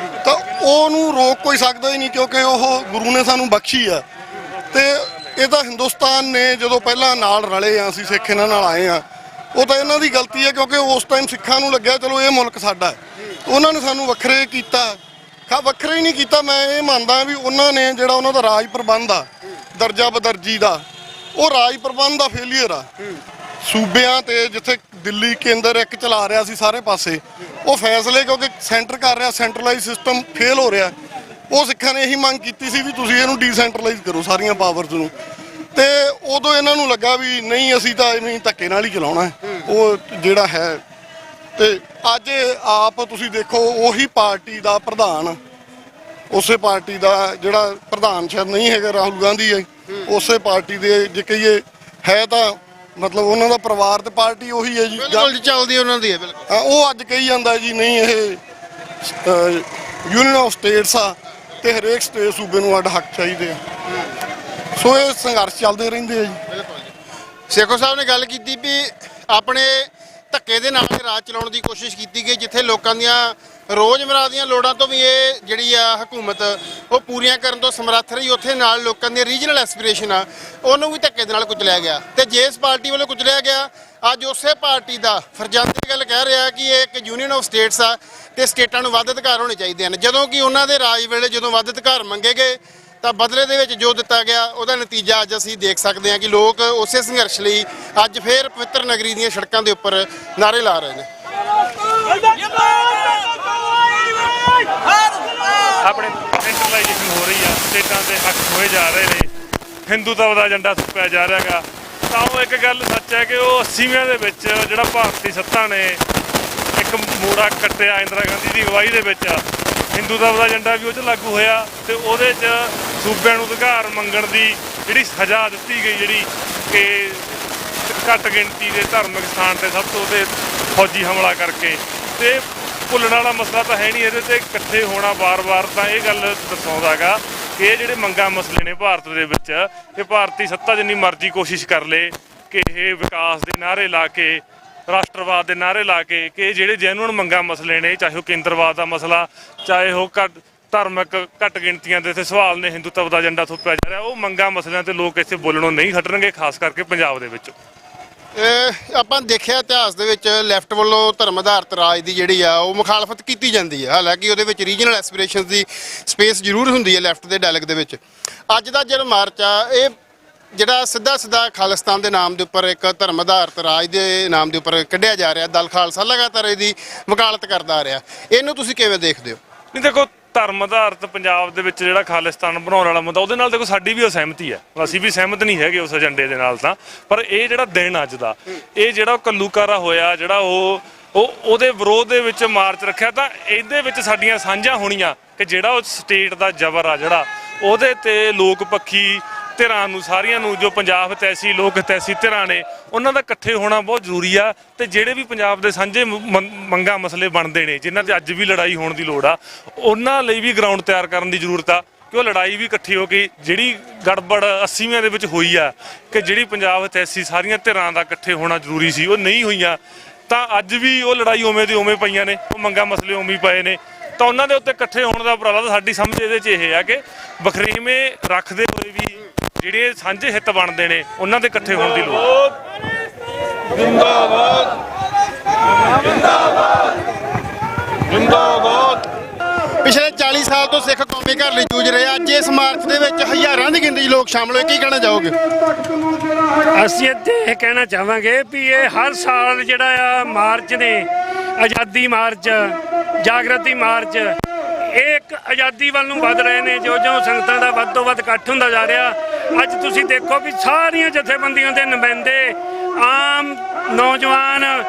ਤਾਂ ਉਹਨੂੰ ਰੋਕ ਕੋਈ ਸਕਦਾ ਹੀ ਨਹੀਂ ਕਿਉਂਕਿ ਉਹ ਗੁਰੂ ਨੇ ਸਾਨੂੰ ਬਖਸ਼ੀ ਆ। ਤੇ ਇਹ ਤਾਂ ਹਿੰਦੁਸਤਾਨ ਨੇ ਜਦੋਂ ਪਹਿਲਾਂ ਨਾਲ ਰਲੇ ਆ, ਅਸੀਂ ਸਿੱਖ ਇਹਨਾਂ ਨਾਲ ਆਏ ਆ, ਉਹ ਤਾਂ ਇਹਨਾਂ ਦੀ ਗਲਤੀ ਹੈ ਕਿਉਂਕਿ ਉਸ ਟਾਈਮ ਸਿੱਖਾਂ ਨੂੰ ਲੱਗਿਆ ਚਲੋ ਇਹ ਮੁਲਕ ਸਾਡਾ ਹੈ। ਉਹਨਾਂ ਨੇ ਸਾਨੂੰ ਵੱਖਰੇ ਕੀਤਾ, ਵੱਖਰੇ ਹੀ ਨਹੀਂ ਕੀਤਾ। ਮੈਂ ਇਹ ਮੰਨਦਾ ਵੀ ਉਹਨਾਂ ਨੇ ਜਿਹੜਾ ਉਹਨਾਂ ਦਾ ਰਾਜ ਪ੍ਰਬੰਧ ਆ ਦਰਜਾ ਬਦਰਜੀ ਦਾ, ਉਹ ਰਾਜ ਪ੍ਰਬੰਧ ਦਾ ਫੇਲੀਅਰ ਆ। ਸੂਬਿਆਂ ਤੇ ਜਿੱਥੇ ਦਿੱਲੀ ਕੇਂਦਰ ਇੱਕ ਚਲਾ ਰਿਹਾ ਸੀ ਸਾਰੇ ਪਾਸੇ, ਉਹ ਫੈਸਲੇ ਕਿਉਂਕਿ ਸੈਂਟਰ ਕਰ ਰਿਹਾ, ਸੈਂਟਰਲਾਈਜ਼ ਸਿਸਟਮ ਫੇਲ ਹੋ ਰਿਹਾ। ਉਹ ਸਿੱਖਾਂ ਨੇ ਇਹੀ ਮੰਗ ਕੀਤੀ ਸੀ ਵੀ ਤੁਸੀਂ ਇਹਨੂੰ ਡੀਸੈਂਟਰਲਾਈਜ਼ ਕਰੋ ਸਾਰੀਆਂ ਪਾਵਰਸ ਨੂੰ, ਤੇ ਉਦੋਂ ਇਹਨਾਂ ਨੂੰ ਲੱਗਾ ਵੀ ਨਹੀਂ ਅਸੀਂ ਤਾਂ ਐਵੇਂ ਧੱਕੇ ਨਾਲ ਹੀ ਚਲਾਉਣਾ ਹੈ ਉਹ ਜਿਹੜਾ ਹੈ। ਤੇ ਅੱਜ ਆਪ ਤੁਸੀਂ ਦੇਖੋ ਉਹੀ ਪਾਰਟੀ ਦਾ ਪ੍ਰਧਾਨ, ਉਸੇ ਪਾਰਟੀ ਦਾ ਜਿਹੜਾ ਪ੍ਰਧਾਨ ਸ਼ਾਇਦ ਨਹੀਂ ਹੈਗਾ ਰਾਹੁਲ ਗਾਂਧੀ ਹੈ, ਉਸੇ ਪਾਰਟੀ ਦੇ ਜੇ ਕਹੀਏ ਹੈ ਤਾਂ ਮਤਲਬ ਉਹਨਾਂ ਦਾ ਪਰਿਵਾਰ ਤੇ ਪਾਰਟੀ ਉਹੀ ਹੈ ਜੀ, ਬਿਲਕੁਲ ਚੱਲਦੀ ਉਹਨਾਂ ਦੀ ਹੈ। ਬਿਲਕੁਲ ਉਹ ਅੱਜ ਕਹੀ ਜਾਂਦਾ ਜੀ ਨਹੀਂ ਇਹ ਯੂਨੀਅਨ ਆਫ ਸਟੇਟਸ ਆ ਤੇ ਹਰੇਕ ਸਟੇਟ ਸੂਬੇ ਨੂੰ ਅੱਡ ਹੱਕ ਚਾਹੀਦੇ ਆ। ਸੋ ਇਹ ਸੰਘਰਸ਼ ਚੱਲਦੇ ਰਹਿੰਦੇ ਆ ਜੀ। ਸੇਖੋਂ ਸਾਹਿਬ ਨੇ ਗੱਲ ਕੀਤੀ ਵੀ ਆਪਣੇ ਧੱਕੇ ਦੇ ਨਾਲ ਰਾਜ ਚਲਾਉਣ ਦੀ ਕੋਸ਼ਿਸ਼ ਕੀਤੀ ਗਈ, ਜਿੱਥੇ ਲੋਕਾਂ ਦੀਆਂ ਰੋਜ਼ਮਰਾ ਦੀਆਂ ਲੋੜਾਂ ਤੋਂ ਵੀ ਇਹ ਜਿਹੜੀ ਆ ਹਕੂਮਤ ਉਹ ਪੂਰੀਆਂ ਕਰਨ ਤੋਂ ਸਮਰੱਥ ਰਹੀ, ਉੱਥੇ ਨਾਲ ਲੋਕਾਂ ਦੀਆਂ ਰੀਜਨਲ ਐਸਪੀਰੇਸ਼ਨ ਆ ਉਹਨੂੰ ਵੀ ਧੱਕੇ ਦੇ ਨਾਲ ਕੁਚਲਿਆ ਗਿਆ। ਤੇ ਜਿਸ ਪਾਰਟੀ ਵੱਲੋਂ ਕੁਚਲਿਆ ਗਿਆ, ਅੱਜ ਉਸੇ ਪਾਰਟੀ ਦਾ ਫਰਜ਼ੰਦ ਗੱਲ ਕਹਿ ਰਿਹਾ ਕਿ ਇਹ ਇੱਕ ਯੂਨੀਅਨ ਆਫ ਸਟੇਟਸ ਆ ਤੇ ਸਟੇਟਾਂ ਨੂੰ ਵੱਧ ਅਧਿਕਾਰ ਹੋਣੇ ਚਾਹੀਦੇ ਹਨ, ਜਦੋਂ ਕਿ ਉਹਨਾਂ ਦੇ ਰਾਜ ਵੇਲੇ ਜਦੋਂ ਵੱਧ ਅਧਿਕਾਰ ਮੰਗੇ ਗਏ ਤਾਂ ਬਦਲੇ ਦੇ ਵਿੱਚ ਜੋ ਦਿੱਤਾ ਗਿਆ ਉਹਦਾ ਨਤੀਜਾ ਅੱਜ ਅਸੀਂ ਦੇਖ ਸਕਦੇ ਹਾਂ ਕਿ ਲੋਕ ਉਸੇ ਸੰਘਰਸ਼ ਲਈ ਅੱਜ ਫੇਰ ਪਵਿੱਤਰ ਨਗਰੀ ਦੀਆਂ ਸੜਕਾਂ ਦੇ ਉੱਪਰ ਨਾਅਰੇ ਲਾ ਰਹੇ ਨੇ। ਆਪਣੇ ਸੈਂਟਰਲਾਈਜੇਸ਼ਨ ਹੋ ਰਹੀ ਆ, ਸਟੇਟਾਂ ਦੇ ਹੱਕ ਹੋਏ ਜਾ ਰਹੇ ਨੇ, ਹਿੰਦੂਤਵ ਦਾ ਏਜੰਡਾ ਥੁੱਕਿਆ ਜਾ ਰਿਹਾ ਹੈਗਾ। ਤਾਂ ਉਹ ਇੱਕ ਗੱਲ ਸੱਚ ਹੈ ਕਿ ਉਹ 80ਵਿਆਂ ਦੇ ਵਿੱਚ ਜਿਹੜਾ ਭਾਰਤੀ ਸੱਤਾ ਨੇ ਇੱਕ ਮੋੜਾ ਕੱਟਿਆ ਇੰਦਰਾ ਗਾਂਧੀ ਦੀ ਅਗਵਾਈ ਦੇ ਵਿੱਚ, ਹਿੰਦੂਤਵ ਦਾ ਏਜੰਡਾ ਵੀ ਉਹ 'ਚ ਲਾਗੂ ਹੋਇਆ ਤੇ ਉਹਦੇ 'ਚ ਸੂਬਿਆਂ ਨੂੰ ਅਧਿਕਾਰ ਮੰਗਣ ਦੀ ਜਿਹੜੀ ਸਜ਼ਾ ਦਿੱਤੀ ਗਈ, ਜਿਹੜੀ ਕਿ ਘੱਟ ਗਿਣਤੀ ਦੇ ਧਾਰਮਿਕ ਸਥਾਨ ਤੇ ਸਭ ਤੋਂ ਤੇ ਫੌਜੀ ਹਮਲਾ ਕਰਕੇ, ਤੇ ਭੁੱਲਣ ਵਾਲਾ ਮਸਲਾ ਤਾਂ ਹੈ ਨਹੀਂ। ਇਹਦੇ ਤੇ ਇਕੱਠੇ ਹੋਣਾ ਵਾਰ-ਵਾਰ ਤਾਂ ਇਹ ਗੱਲ ਦਰਸਾਉਂਦਾ ਗਾ ਕਿ ਇਹ ਜਿਹੜੇ ਮੰਗਾਂ ਮਸਲੇ ਨੇ ਭਾਰਤ ਦੇ ਵਿੱਚ, ਇਹ ਭਾਰਤੀ ਸੱਤਾ ਜਿੰਨੀ ਮਰਜ਼ੀ ਕੋਸ਼ਿਸ਼ ਕਰ ਲੇ ਕਿ ਇਹ ਵਿਕਾਸ ਦੇ ਨਾਅਰੇ ਲਾ ਕੇ, ਰਾਸ਼ਟਰਵਾਦ ਦੇ ਨਾਅਰੇ ਲਾ ਕੇ, ਕਿ ਜਿਹੜੇ ਜੈਨੂਅਨ ਮੰਗਾਂ ਮਸਲੇ ਨੇ, ਚਾਹੇ ਉਹ ਕੇਂਦਰਵਾਦ ਦਾ ਮਸਲਾ, ਚਾਹੇ ਉਹ ਧਾਰਮਿਕ ਘੱਟ ਗਿਣਤੀਆਂ ਦੇ ਇੱਥੇ ਸਵਾਲ ਨੇ, ਹਿੰਦੂਤਵ ਦਾ ਏਜੰਡਾ ਥੋਪਿਆ ਜਾ ਰਿਹਾ, ਉਹ ਮੰਗਾਂ ਮਸਲਿਆਂ ਤੇ ਲੋਕ ਇੱਥੇ ਬੋਲਣੋਂ ਨਹੀਂ ਹਟਣਗੇ, ਖਾਸ ਕਰਕੇ ਪੰਜਾਬ ਦੇ ਵਿੱਚ। ਆਪਾਂ ਦੇਖਿਆ ਇਤਿਹਾਸ ਦੇ ਵਿੱਚ ਲੈਫਟ ਵੱਲੋਂ ਧਰਮ ਆਧਾਰਿਤ ਰਾਜ ਦੀ ਜਿਹੜੀ ਆ ਉਹ ਮੁਖਾਲਫਤ ਕੀਤੀ ਜਾਂਦੀ ਹੈ, ਹਾਲਾਂਕਿ ਉਹਦੇ ਵਿੱਚ ਰੀਜਨਲ ਐਸਪੀਰੇਸ਼ਨਸ ਦੀ ਸਪੇਸ ਜ਼ਰੂਰ ਹੁੰਦੀ ਹੈ ਲੈਫਟ ਦੇ ਡਾਇਲੌਗ ਦੇ ਵਿੱਚ। ਅੱਜ ਦਾ ਜਿਹੜਾ ਮਾਰਚ ਆ ਇਹ ਜਿਹੜਾ ਸਿੱਧਾ ਖਾਲਿਸਤਾਨ ਦੇ ਨਾਮ ਦੇ ਉੱਪਰ, ਇੱਕ ਧਰਮ ਆਧਾਰਿਤ ਰਾਜ ਦੇ ਨਾਮ ਦੇ ਉੱਪਰ ਕੱਢਿਆ ਜਾ ਰਿਹਾ, ਦਲ ਖਾਲਸਾ ਲਗਾਤਾਰ ਇਹਦੀ ਵਕਾਲਤ ਕਰਦਾ ਆ ਰਿਹਾ, ਇਹਨੂੰ ਤੁਸੀਂ ਕਿਵੇਂ ਦੇਖਦੇ ਹੋ? ਨਹੀਂ ਦੇਖੋ, ਧਰਮ ਆਧਾਰਿਤ ਪੰਜਾਬ ਦੇ ਵਿੱਚ ਜਿਹੜਾ ਖਾਲਿਸਤਾਨ ਬਣਾਉਣ ਵਾਲਾ ਮੁੱਦਾ, ਉਹਦੇ ਨਾਲ ਦੇਖੋ ਸਾਡੀ ਵੀ ਅਸਹਿਮਤੀ ਹੈ, ਅਸੀਂ ਵੀ ਸਹਿਮਤ ਨਹੀਂ ਹੈਗੇ ਉਸ ਏਜੰਡੇ ਦੇ ਨਾਲ ਤਾਂ। ਪਰ ਇਹ ਜਿਹੜਾ ਦਿਨ ਅੱਜ ਦਾ, ਇਹ ਜਿਹੜਾ ਘੱਲੂਘਾਰਾ ਹੋਇਆ, ਜਿਹੜਾ ਉਹਦੇ ਵਿਰੋਧ ਦੇ ਵਿੱਚ ਮਾਰਚ ਰੱਖਿਆ, ਤਾਂ ਇਹਦੇ ਵਿੱਚ ਸਾਡੀਆਂ ਸਾਂਝਾਂ ਹੋਣੀਆਂ ਕਿ ਜਿਹੜਾ ਉਹ ਸਟੇਟ ਦਾ ਜ਼ਬਰ ਆ ਜਿਹੜਾ ਉਹਦੇ ਤੇ ਲੋਕ ਪੱਖੀ ਧਿਰਾਂ ਨੂੰ, ਸਾਰੀਆਂ ਨੂੰ, ਜੋ ਪੰਜਾਬ ਹਿਤੈਸ਼ੀ ਲੋਕ ਹਿਤੈਸ਼ੀ ਧਿਰਾਂ ਨੇ, ਉਹਨਾਂ ਦਾ ਇਕੱਠੇ ਹੋਣਾ ਬਹੁਤ ਜ਼ਰੂਰੀ ਆ। ਤੇ ਜਿਹੜੇ ਵੀ ਪੰਜਾਬ ਦੇ ਸਾਂਝੇ ਮੰਗਾਂ ਮਸਲੇ ਬਣਦੇ ਨੇ, ਜਿਨ੍ਹਾਂ ਤੇ ਅੱਜ ਵੀ ਲੜਾਈ ਹੋਣ ਦੀ ਲੋੜ ਆ, ਉਹਨਾਂ ਲਈ ਵੀ ਗਰਾਊਂਡ ਤਿਆਰ ਕਰਨ ਦੀ ਜ਼ਰੂਰਤ ਆ। ਕਿ ਉਹ ਲੜਾਈ ਵੀ ਇਕੱਠੀ ਹੋ ਗਈ। ਜਿਹੜੀ ਗੜਬੜ 80ਵੇਂ ਦੇ ਵਿੱਚ ਹੋਈ ਆ ਕਿ ਜਿਹੜੀ ਪੰਜਾਬ ਇਤਿਹਾਸੀ ਸਾਰੀਆਂ ਧਿਰਾਂ ਦਾ ਇਕੱਠੇ ਹੋਣਾ ਜ਼ਰੂਰੀ ਸੀ, ਉਹ ਨਹੀਂ ਹੋਈਆਂ, ਤਾਂ ਅੱਜ ਵੀ ਉਹ ਲੜਾਈ ਉਵੇਂ ਦੀ ਉਵੇਂ ਪਈਆਂ ਨੇ, ਉਹ ਮੰਗਾਂ ਮਸਲੇ ਉਵੇਂ ਹੀ ਪਏ ਨੇ। ਤਾਂ ਉਹਨਾਂ ਦੇ ਉੱਤੇ ਇਕੱਠੇ ਹੋਣ ਦਾ ਉਪਰਾਲਾ ਤਾਂ ਸਾਡੀ ਸਮਝ ਇਹਦੇ 'ਚ ਇਹ ਆ ਕਿ ਵਖਰੇਵੇਂ ਰੱਖਦੇ ਹੋਏ ਵੀ ਜਿਹੜੇ ਸਾਂਝੇ ਹਿੱਤ ਬਣਦੇ ਨੇ ਉਹਨਾਂ ਦੇ ਇਕੱਠੇ ਹੋਣ ਦੀ ਲੋੜ। ਜਿੰਦਾਬਾਦ ਜਿੰਦਾਬਾਦ। ਪਿਛਲੇ 40 ਸਾਲ ਤੋਂ ਸਿੱਖ ਕੌਮੀ ਘਰ ਲਈ ਜੂਝ ਰਹੇ ਆ। ਅੱਜ ਇਸ ਮਾਰਚ ਦੇ ਵਿੱਚ ਹਜ਼ਾਰਾਂ ਦੀ ਗਿਣਤੀ 'ਚ ਲੋਕ ਸ਼ਾਮਲ ਹੋਏ, ਕੀ ਕਹਿਣਾ ਚਾਹੋਗੇ? ਅਸੀਂ ਇੱਥੇ ਇਹ ਕਹਿਣਾ ਚਾਹਾਂਗੇ ਵੀ ਇਹ ਹਰ ਸਾਲ ਜਿਹੜਾ ਆ ਮਾਰਚ ਨੇ, ਆਜ਼ਾਦੀ ਮਾਰਚ, ਜਾਗਰਤੀ ਮਾਰਚ, ਇਹ ਇੱਕ ਆਜ਼ਾਦੀ ਵੱਲ ਨੂੰ ਵੱਧ ਰਹੇ ਨੇ। ਜਿਉਂ ਸੰਗਤਾਂ ਦਾ ਵੱਧ ਤੋਂ ਵੱਧ ਇਕੱਠ ਹੁੰਦਾ ਜਾ ਰਿਹਾ, ਅੱਜ ਤੁਸੀਂ ਦੇਖੋ ਵੀ ਸਾਰੀਆਂ ਜਥੇਬੰਦੀਆਂ ਦੇ ਨੁਮਾਇੰਦੇ, ਆਮ ਨੌਜਵਾਨ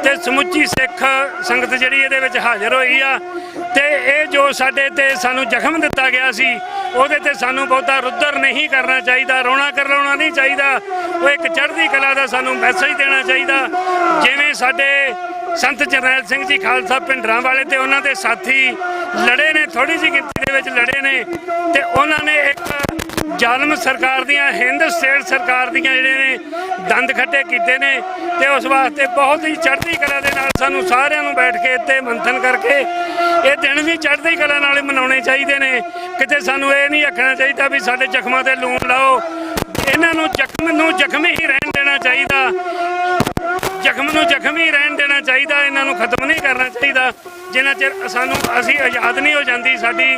ਤੇ ਸਮੁੱਚੀ ਸਿੱਖ ਸੰਗਤ ਜਿਹੜੀ ਇਹਦੇ ਵਿੱਚ ਹਾਜ਼ਰ ਹੋਈ ਆ। ਤੇ ਇਹ ਜੋ ਸਾਡੇ ਤੇ ਸਾਨੂੰ ਜ਼ਖਮ ਦਿੱਤਾ ਗਿਆ ਸੀ, ਉਹਦੇ ਤੇ ਸਾਨੂੰ ਬਹੁਤਾ ਰੁੱਦਰ ਨਹੀਂ ਕਰਨਾ ਚਾਹੀਦਾ, ਰੋਣਾ ਕਰਲਾਉਣਾ ਨਹੀਂ ਚਾਹੀਦਾ। ਉਹ ਇੱਕ ਚੜ੍ਹਦੀ ਕਲਾ ਦਾ ਸਾਨੂੰ ਮੈਸੇਜ ਦੇਣਾ ਚਾਹੀਦਾ। ਜਿਵੇਂ ਸਾਡੇ ਸੰਤ ਜਰਨੈਲ ਸਿੰਘ ਜੀ ਖਾਲਸਾ ਭਿੰਡਰਾਂ ਵਾਲੇ ਤੇ ਉਹਨਾਂ ਦੇ ਸਾਥੀ ਲੜੇ ਨੇ, ਥੋੜੀ ਜਿਹੀ ਗਿਣਤੀ ਦੇ ਵਿੱਚ ਲੜੇ ਨੇ, ਤੇ ਉਹਨਾਂ ਨੇ ਇੱਕ ਜ਼ਾਲਮ ਸਰਕਾਰ ਦੀਆਂ, ਹਿੰਦ ਸਟੇਟ ਸਰਕਾਰ ਦੀਆਂ ਜਿਹੜੇ ਨੇ ਦੰਦ ਖੱਟੇ ਕੀਤੇ ਨੇ। ਤੇ ਉਸ ਵਾਸਤੇ ਬਹੁਤ ਹੀ ਚੜ੍ਹਦੀ ਕਲਾ ਦੇ ਨਾਲ ਸਾਨੂੰ ਸਾਰਿਆਂ ਨੂੰ ਬੈਠ ਕੇ ਇੱਥੇ ਮੰਥਨ ਕਰਕੇ ਇਹ ਦਿਨ ਵੀ ਚੜ੍ਹਦੀ ਕਲਾ ਨਾਲ ਮਨਾਉਣੇ ਚਾਹੀਦੇ ਨੇ। ਕਿਤੇ ਸਾਨੂੰ ਇਹ ਨਹੀਂ ਆਖਣਾ ਚਾਹੀਦਾ ਵੀ ਸਾਡੇ ਜ਼ਖਮਾਂ ਤੇ ਲੂਣ ਲਾਓ। ਇਹਨਾਂ ਨੂੰ ਜ਼ਖਮ ਹੀ ਰਹਿਣ ਦੇਣਾ ਚਾਹੀਦਾ, ਜ਼ਖਮ ਨੂੰ ਜ਼ਖਮ ਹੀ ਰਹਿਣ ਦੇਣਾ ਚਾਹੀਦਾ। ਇਹਨਾਂ ਨੂੰ ਖਤਮ ਨਹੀਂ ਕਰਨਾ ਚਾਹੀਦਾ। ਜਿੰਨਾ ਚਿਰ ਅਸੀਂ ਆਜ਼ਾਦ ਨਹੀਂ ਹੋ ਜਾਂਦੀ, ਸਾਡੀ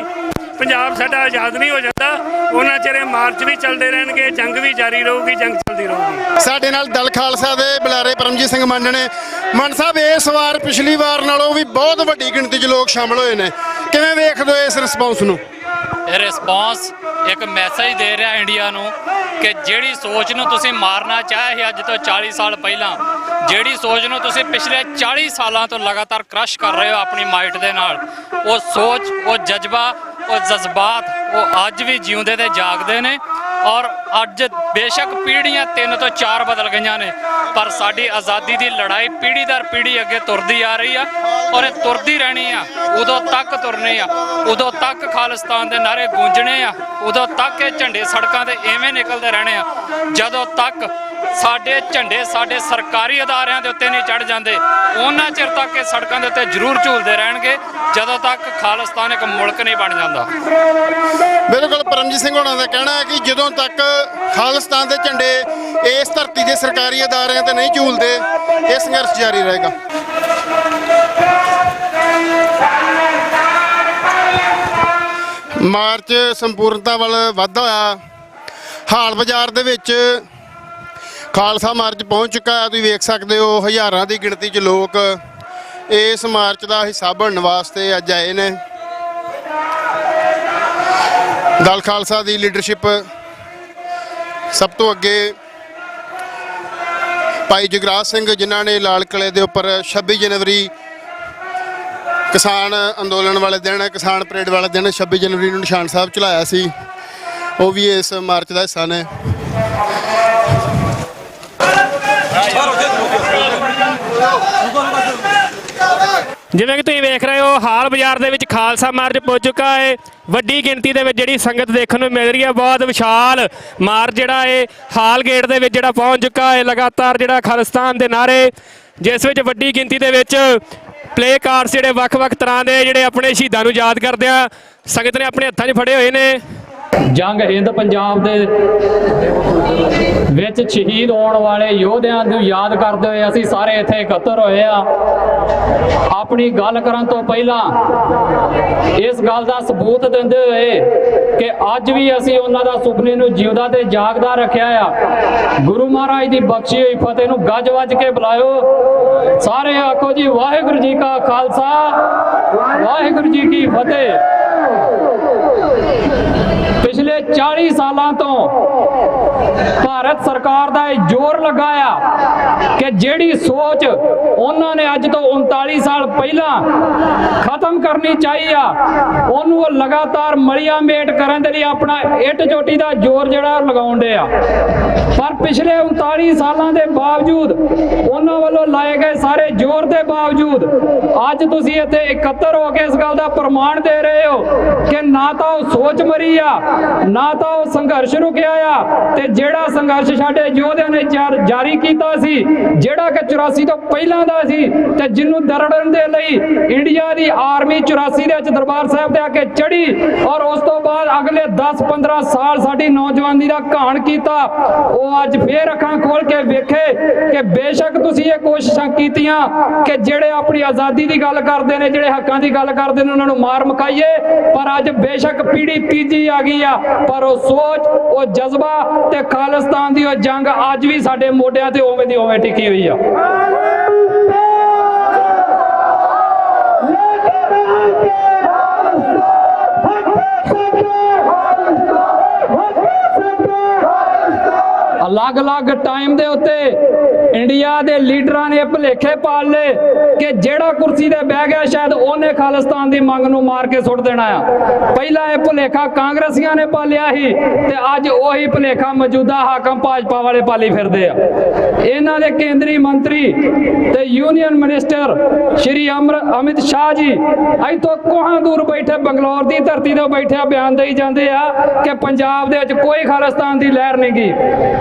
ਪੰਜਾਬ ਸਾਡਾ ਆਜ਼ਾਦ ਨਹੀਂ ਹੋ ਜਾਂਦਾ, ਉਹਨਾਂ ਚਿਰ ਇਹ ਮਾਰਚ ਵੀ ਚੱਲਦੇ ਰਹਿਣਗੇ, ਜੰਗ ਵੀ ਜਾਰੀ ਰਹੂਗੀ, ਜੰਗ ਚੱਲਦੀ ਰਹੂਗੀ। ਸਾਡੇ ਨਾਲ ਦਲ ਖਾਲਸਾ ਦੇ ਬੁਲਾਰੇ ਪਰਮਜੀਤ ਸਿੰਘ ਮੰਨ ਨੇ। ਮੰਨ ਸਾਹਿਬ, ਇਸ ਵਾਰ ਪਿਛਲੀ ਵਾਰ ਨਾਲੋਂ ਵੀ ਬਹੁਤ ਵੱਡੀ ਗਿਣਤੀ 'ਚ ਲੋਕ ਸ਼ਾਮਲ ਹੋਏ ਨੇ, ਕਿਵੇਂ ਵੇਖਦੇ ਹੋ ਇਸ ਰਿਸਪੌਂਸ ਨੂੰ? ਇਹ ਰਿਸਪੌਂਸ ਇੱਕ ਮੈਸੇਜ ਦੇ ਰਿਹਾ ਇੰਡੀਆ ਨੂੰ ਕਿ ਜਿਹੜੀ ਸੋਚ ਨੂੰ ਤੁਸੀਂ ਮਾਰਨਾ ਚਾਹੇ ਸੀ ਅੱਜ ਤੋਂ 40 ਸਾਲ ਪਹਿਲਾਂ, ਜਿਹੜੀ ਸੋਚ ਨੂੰ ਤੁਸੀਂ ਪਿਛਲੇ 40 ਸਾਲਾਂ ਤੋਂ ਲਗਾਤਾਰ ਕ੍ਰਸ਼ ਕਰ ਰਹੇ ਹੋ ਆਪਣੀ ਮਾਈਟ ਦੇ ਨਾਲ, ਉਹ ਸੋਚ, ਉਹ ਜਜ਼ਬਾ, ਉਹ ਜਜ਼ਬਾਤ, ਉਹ ਅੱਜ ਵੀ ਜਿਉਂਦੇ ਤੇ ਜਾਗਦੇ ਨੇ। ਔਰ ਅੱਜ ਬੇਸ਼ੱਕ ਪੀੜ੍ਹੀਆਂ 3 ਤੋਂ 4 ਬਦਲ ਗਈਆਂ ਨੇ, ਪਰ ਸਾਡੀ ਆਜ਼ਾਦੀ ਦੀ ਲੜਾਈ ਪੀੜ੍ਹੀ ਦਰ ਪੀੜ੍ਹੀ ਅੱਗੇ ਤੁਰਦੀ ਆ ਰਹੀ ਆ, ਔਰ ਇਹ ਤੁਰਦੀ ਰਹਿਣੀ ਆ। ਉਦੋਂ ਤੱਕ ਤੁਰਨੀ ਆ, ਉਦੋਂ ਤੱਕ ਖਾਲਿਸਤਾਨ ਦੇ ਨਾਅਰੇ ਗੂੰਜਣੇ ਆ, ਉਦੋਂ ਤੱਕ ਇਹ ਝੰਡੇ ਸੜਕਾਂ ਤੇ ਐਵੇਂ ਨਿਕਲਦੇ ਰਹਿਣੇ ਆ, ਜਦੋਂ ਤੱਕ ਸਾਡੇ ਝੰਡੇ ਸਾਡੇ ਸਰਕਾਰੀ ਅਦਾਰਿਆਂ ਦੇ ਉੱਤੇ ਨਹੀਂ ਚੜ੍ਹ ਜਾਂਦੇ। ਉਹਨਾਂ ਚਿਰ ਤੱਕ ਇਹ ਸੜਕਾਂ ਦੇ ਉੱਤੇ ਜ਼ਰੂਰ ਝੂਲਦੇ ਰਹਿਣਗੇ, ਜਦੋਂ ਤੱਕ ਖਾਲਿਸਤਾਨ ਇੱਕ ਮੁਲਕ ਨਹੀਂ ਬਣ ਜਾਂਦਾ। ਬਿਲਕੁਲ, ਪਰਮਜੀਤ ਸਿੰਘ ਹੋਣਾ ਦਾ ਕਹਿਣਾ ਹੈ ਕਿ ਜਦੋਂ ਤੱਕ ਖਾਲਿਸਤਾਨ ਦੇ ਝੰਡੇ ਇਸ ਧਰਤੀ ਦੇ ਸਰਕਾਰੀ ਅਦਾਰਿਆਂ ਤੇ ਨਹੀਂ ਝੂਲਦੇ, ਇਹ ਸੰਘਰਸ਼ ਜਾਰੀ ਰਹੇਗਾ। ਮਾਰਚ ਸੰਪੂਰਨਤਾ ਵੱਲ ਵਧਦਾ ਹੋਇਆ ਹਾਲ ਬਾਜ਼ਾਰ ਦੇ ਵਿੱਚ ਖਾਲਸਾ ਮਾਰਚ ਪਹੁੰਚ ਚੁੱਕਾ ਹੈ। ਤੁਸੀਂ ਵੇਖ ਸਕਦੇ ਹੋ ਹਜ਼ਾਰਾਂ ਦੀ ਗਿਣਤੀ 'ਚ ਲੋਕ ਇਸ ਮਾਰਚ ਦਾ ਹਿੱਸਾ ਬਣਨ ਵਾਸਤੇ ਅੱਜ ਆਏ ਨੇ। ਦਲ ਖਾਲਸਾ ਦੀ ਲੀਡਰਸ਼ਿਪ ਸਭ ਤੋਂ ਅੱਗੇ ਭਾਈ ਜਗਰਾਜ ਸਿੰਘ, ਜਿਨ੍ਹਾਂ ਨੇ ਲਾਲ ਕਿਲ੍ਹੇ ਦੇ ਉੱਪਰ 26 ਜਨਵਰੀ ਕਿਸਾਨ ਅੰਦੋਲਨ ਵਾਲੇ ਦਿਨ, ਕਿਸਾਨ ਪਰੇਡ ਵਾਲੇ ਦਿਨ 26 ਜਨਵਰੀ ਨੂੰ ਨਿਸ਼ਾਨ ਸਾਹਿਬ ਚਲਾਇਆ ਸੀ, ਉਹ ਵੀ ਇਸ ਮਾਰਚ ਦਾ ਹਿੱਸਾ ਨੇ। ਜਿਵੇਂ ਕਿ ਤੁਸੀਂ ਵੇਖ ਰਹੇ ਹੋ, ਹਾਲ ਬਾਜ਼ਾਰ ਦੇ ਵਿੱਚ ਖਾਲਸਾ ਮਾਰਚ ਪਹੁੰਚ ਚੁੱਕਾ ਹੈ। ਵੱਡੀ ਗਿਣਤੀ ਦੇ ਵਿੱਚ ਜਿਹੜੀ ਸੰਗਤ ਦੇਖਣ ਨੂੰ ਮਿਲ ਰਹੀ ਹੈ, ਬਹੁਤ ਵਿਸ਼ਾਲ ਮਾਰਚ ਜਿਹੜਾ ਹੈ ਹਾਲ ਗੇਟ ਦੇ ਵਿੱਚ ਜਿਹੜਾ ਪਹੁੰਚ ਚੁੱਕਾ ਹੈ। ਲਗਾਤਾਰ ਜਿਹੜਾ ਖਾਲਿਸਤਾਨ ਦੇ ਨਾਅਰੇ, ਜਿਸ ਵਿੱਚ ਵੱਡੀ ਗਿਣਤੀ ਦੇ ਵਿੱਚ ਪਲੇ ਕਾਰਡਸ ਜਿਹੜੇ ਵੱਖ-ਵੱਖ ਤਰ੍ਹਾਂ ਦੇ ਜਿਹੜੇ ਆਪਣੇ ਸ਼ਹੀਦਾਂ ਨੂੰ ਯਾਦ ਕਰਦੇ ਆ ਸੰਗਤ ਨੇ ਆਪਣੇ ਹੱਥਾਂ 'ਚ ਫੜੇ ਹੋਏ ਨੇ। ਜੰਗ ਹਿੰਦ ਪੰਜਾਬ ਦੇ ਵਿੱਚ ਸ਼ਹੀਦ ਹੋਣ ਵਾਲੇ ਯੋਧਿਆਂ ਨੂੰ ਯਾਦ ਕਰਦੇ ਹੋਏ ਅਸੀਂ ਸਾਰੇ ਇੱਥੇ ਇਕੱਤਰ ਹੋਏ ਆ। ਆਪਣੀ ਗੱਲ ਕਰਨ ਤੋਂ ਪਹਿਲਾਂ ਇਸ ਗੱਲ ਦਾ ਸਬੂਤ ਦਿੰਦੇ ਹੋਏ ਕਿ ਅੱਜ ਵੀ ਅਸੀਂ ਉਹਨਾਂ ਦਾ ਸੁਪਨੇ ਨੂੰ ਜਿਉਂਦਾ ਤੇ ਜਾਗਦਾ ਰੱਖਿਆ ਆ। ਗੁਰੂ ਮਹਾਰਾਜ ਦੀ ਬਖਸ਼ੀ ਹੋਈ ਫਤਿਹ ਨੂੰ ਗੱਜ ਵੱਜ ਕੇ ਬੁਲਾਇਓ। ਸਾਰੇ ਆਖੋ ਜੀ, ਵਾਹਿਗੁਰੂ ਜੀ ਕਾ ਖਾਲਸਾ, ਵਾਹਿਗੁਰੂ ਜੀ ਕੀ ਫਤਿਹ। ਪਿਛਲੇ 40 ਸਾਲਾਂ ਤੋਂ ਭਾਰਤ ਸਰਕਾਰ ਦਾ ਇਹ ਜ਼ੋਰ ਲੱਗਾ ਆ ਕਿ ਜਿਹੜੀ ਸੋਚ ਉਹਨਾਂ ਨੇ ਅੱਜ ਤੋਂ 39 ਸਾਲ ਪਹਿਲਾਂ ਖਤਮ ਕਰਨੀ ਚਾਹੀ ਆ, ਉਹਨੂੰ ਉਹ ਲਗਾਤਾਰ ਮਲੀਆ ਮੇਟ ਕਰਨ ਦੇ ਲਈ ਆਪਣਾ ਇੱਟ ਚੋਟੀ ਦਾ ਜ਼ੋਰ ਜਿਹੜਾ ਲਗਾਉਣ ਦੇ ਆ। ਪਰ ਪਿਛਲੇ 39 ਸਾਲਾਂ ਦੇ ਬਾਵਜੂਦ, ਉਹਨਾਂ ਵੱਲੋਂ ਲਾਏ ਗਏ ਸਾਰੇ ਜ਼ੋਰ ਦੇ ਬਾਵਜੂਦ ਅੱਜ ਤੁਸੀਂ ਇੱਥੇ ਇਕੱਤਰ ਹੋ ਕੇ ਇਸ ਗੱਲ ਦਾ ਪ੍ਰਮਾਣ ਦੇ ਰਹੇ ਹੋ ਕਿ ਨਾ ਤਾਂ ਉਹ ਸੋਚ ਮਰੀ ਆ, ਨਾ ਤਾਂ ਉਹ ਸੰਘਰਸ਼ ਰੁਕਿਆ ਆ, ਤੇ ਜਿਹੜਾ ਸੰਘਰਸ਼ ਸਾਡੇ ਯੋਧਿਆਂ ਨੇ ਜਾਰੀ ਕੀਤਾ ਸੀ, ਜਿਹੜਾ ਕਿ 84 ਤੋਂ ਪਹਿਲਾਂ ਦਾ ਸੀ, ਤੇ ਜਿਹਨੂੰ ਦਰੜਨ ਦੇ ਲਈ ਇੰਡੀਆ ਦੀ ਆਰਮੀ 84 ਦੇ ਵਿੱਚ ਦਰਬਾਰ ਸਾਹਿਬ ਤੇ ਆ ਕੇ ਚੜੀ, ਔਰ ਉਸ ਤੋਂ ਬਾਅਦ ਅਗਲੇ 10-15 ਸਾਲ ਸਾਡੀ ਨੌਜਵਾਨੀ ਦਾ ਘਾਣ ਕੀਤਾ, ਉਹ ਅੱਜ ਫੇਰ ਅੱਖਾਂ ਖੋਲ ਕੇ ਵੇਖੇ ਕਿ ਬੇਸ਼ੱਕ ਤੁਸੀਂ ਇਹ ਕੋਸ਼ਿਸ਼ਾਂ ਕੀਤੀਆਂ ਕਿ ਜਿਹੜੇ ਆਪਣੀ ਆਜ਼ਾਦੀ ਦੀ ਗੱਲ ਕਰਦੇ ਨੇ, ਜਿਹੜੇ ਹੱਕਾਂ ਦੀ ਗੱਲ ਕਰਦੇ ਨੇ, ਉਹਨਾਂ ਨੂੰ ਮਾਰ ਮੁਕਾਈਏ, ਪਰ ਅੱਜ ਬੇਸ਼ੱਕ ਪੀੜੀ ਤੀਜੀ ਆ ਗਈ ਆ, ਪਰ ਉਹ ਸੋਚ, ਉਹ ਜਜ਼ਬਾ ਤੇ ਖਾਲਿਸਤਾਨ ਦੀ ਉਹ ਜੰਗ ਅੱਜ ਵੀ ਸਾਡੇ ਮੋਢਿਆਂ ਤੇ ਉਵੇਂ ਦੀ ਉਵੇਂ ਟਿਕੀ ਹੋਈ ਆ। ਅਲੱਗ-ਅਲੱਗ ਟਾਈਮ ਦੇ ਉੱਤੇ ਇੰਡੀਆ ਦੇ ਲੀਡਰਾਂ ਨੇ ਭੁਲੇਖੇ ਪਾਲ ਲਏ ਕਿ ਜਿਹੜਾ ਕੁਰਸੀ ਤੇ ਬਹਿ ਗਿਆ ਸ਼ਾਇਦ ਉਹਨੇ ਖਾਲਿਸਤਾਨ ਦੀ ਮੰਗ ਨੂੰ ਮਾਰ ਕੇ ਸੁੱਟ ਦੇਣਾ ਆ। ਪਹਿਲਾਂ ਇਹ ਭੁਲੇਖਾ ਕਾਂਗਰਸੀਆਂ ਨੇ ਪਾਲਿਆ ਸੀ, ਤੇ ਅੱਜ ਉਹੀ ਭੁਲੇਖਾ ਮੌਜੂਦਾ ਹਾਕਮ ਭਾਜਪਾ ਵਾਲੇ ਪਾਲੀ ਫਿਰਦੇ ਆ। ਇਹਨਾਂ ਦੇ ਕੇਂਦਰੀ ਮੰਤਰੀ ਤੇ ਯੂਨੀਅਨ ਮਿਨਿਸਟਰ ਸ਼੍ਰੀ ਅਮਿਤ ਸ਼ਾਹ ਜੀ ਇੱਥੋਂ ਕੋਹਾਂ ਦੂਰ ਬੈਠੇ ਬੰਗਲੌਰ ਦੀ ਧਰਤੀ ਤੋਂ ਬੈਠਿਆ ਬਿਆਨ ਦੇਈ ਜਾਂਦੇ ਆ ਕਿ ਪੰਜਾਬ ਦੇ ਵਿੱਚ ਕੋਈ ਖਾਲਿਸਤਾਨ ਦੀ ਲਹਿਰ ਨਹੀਂ ਗੀ।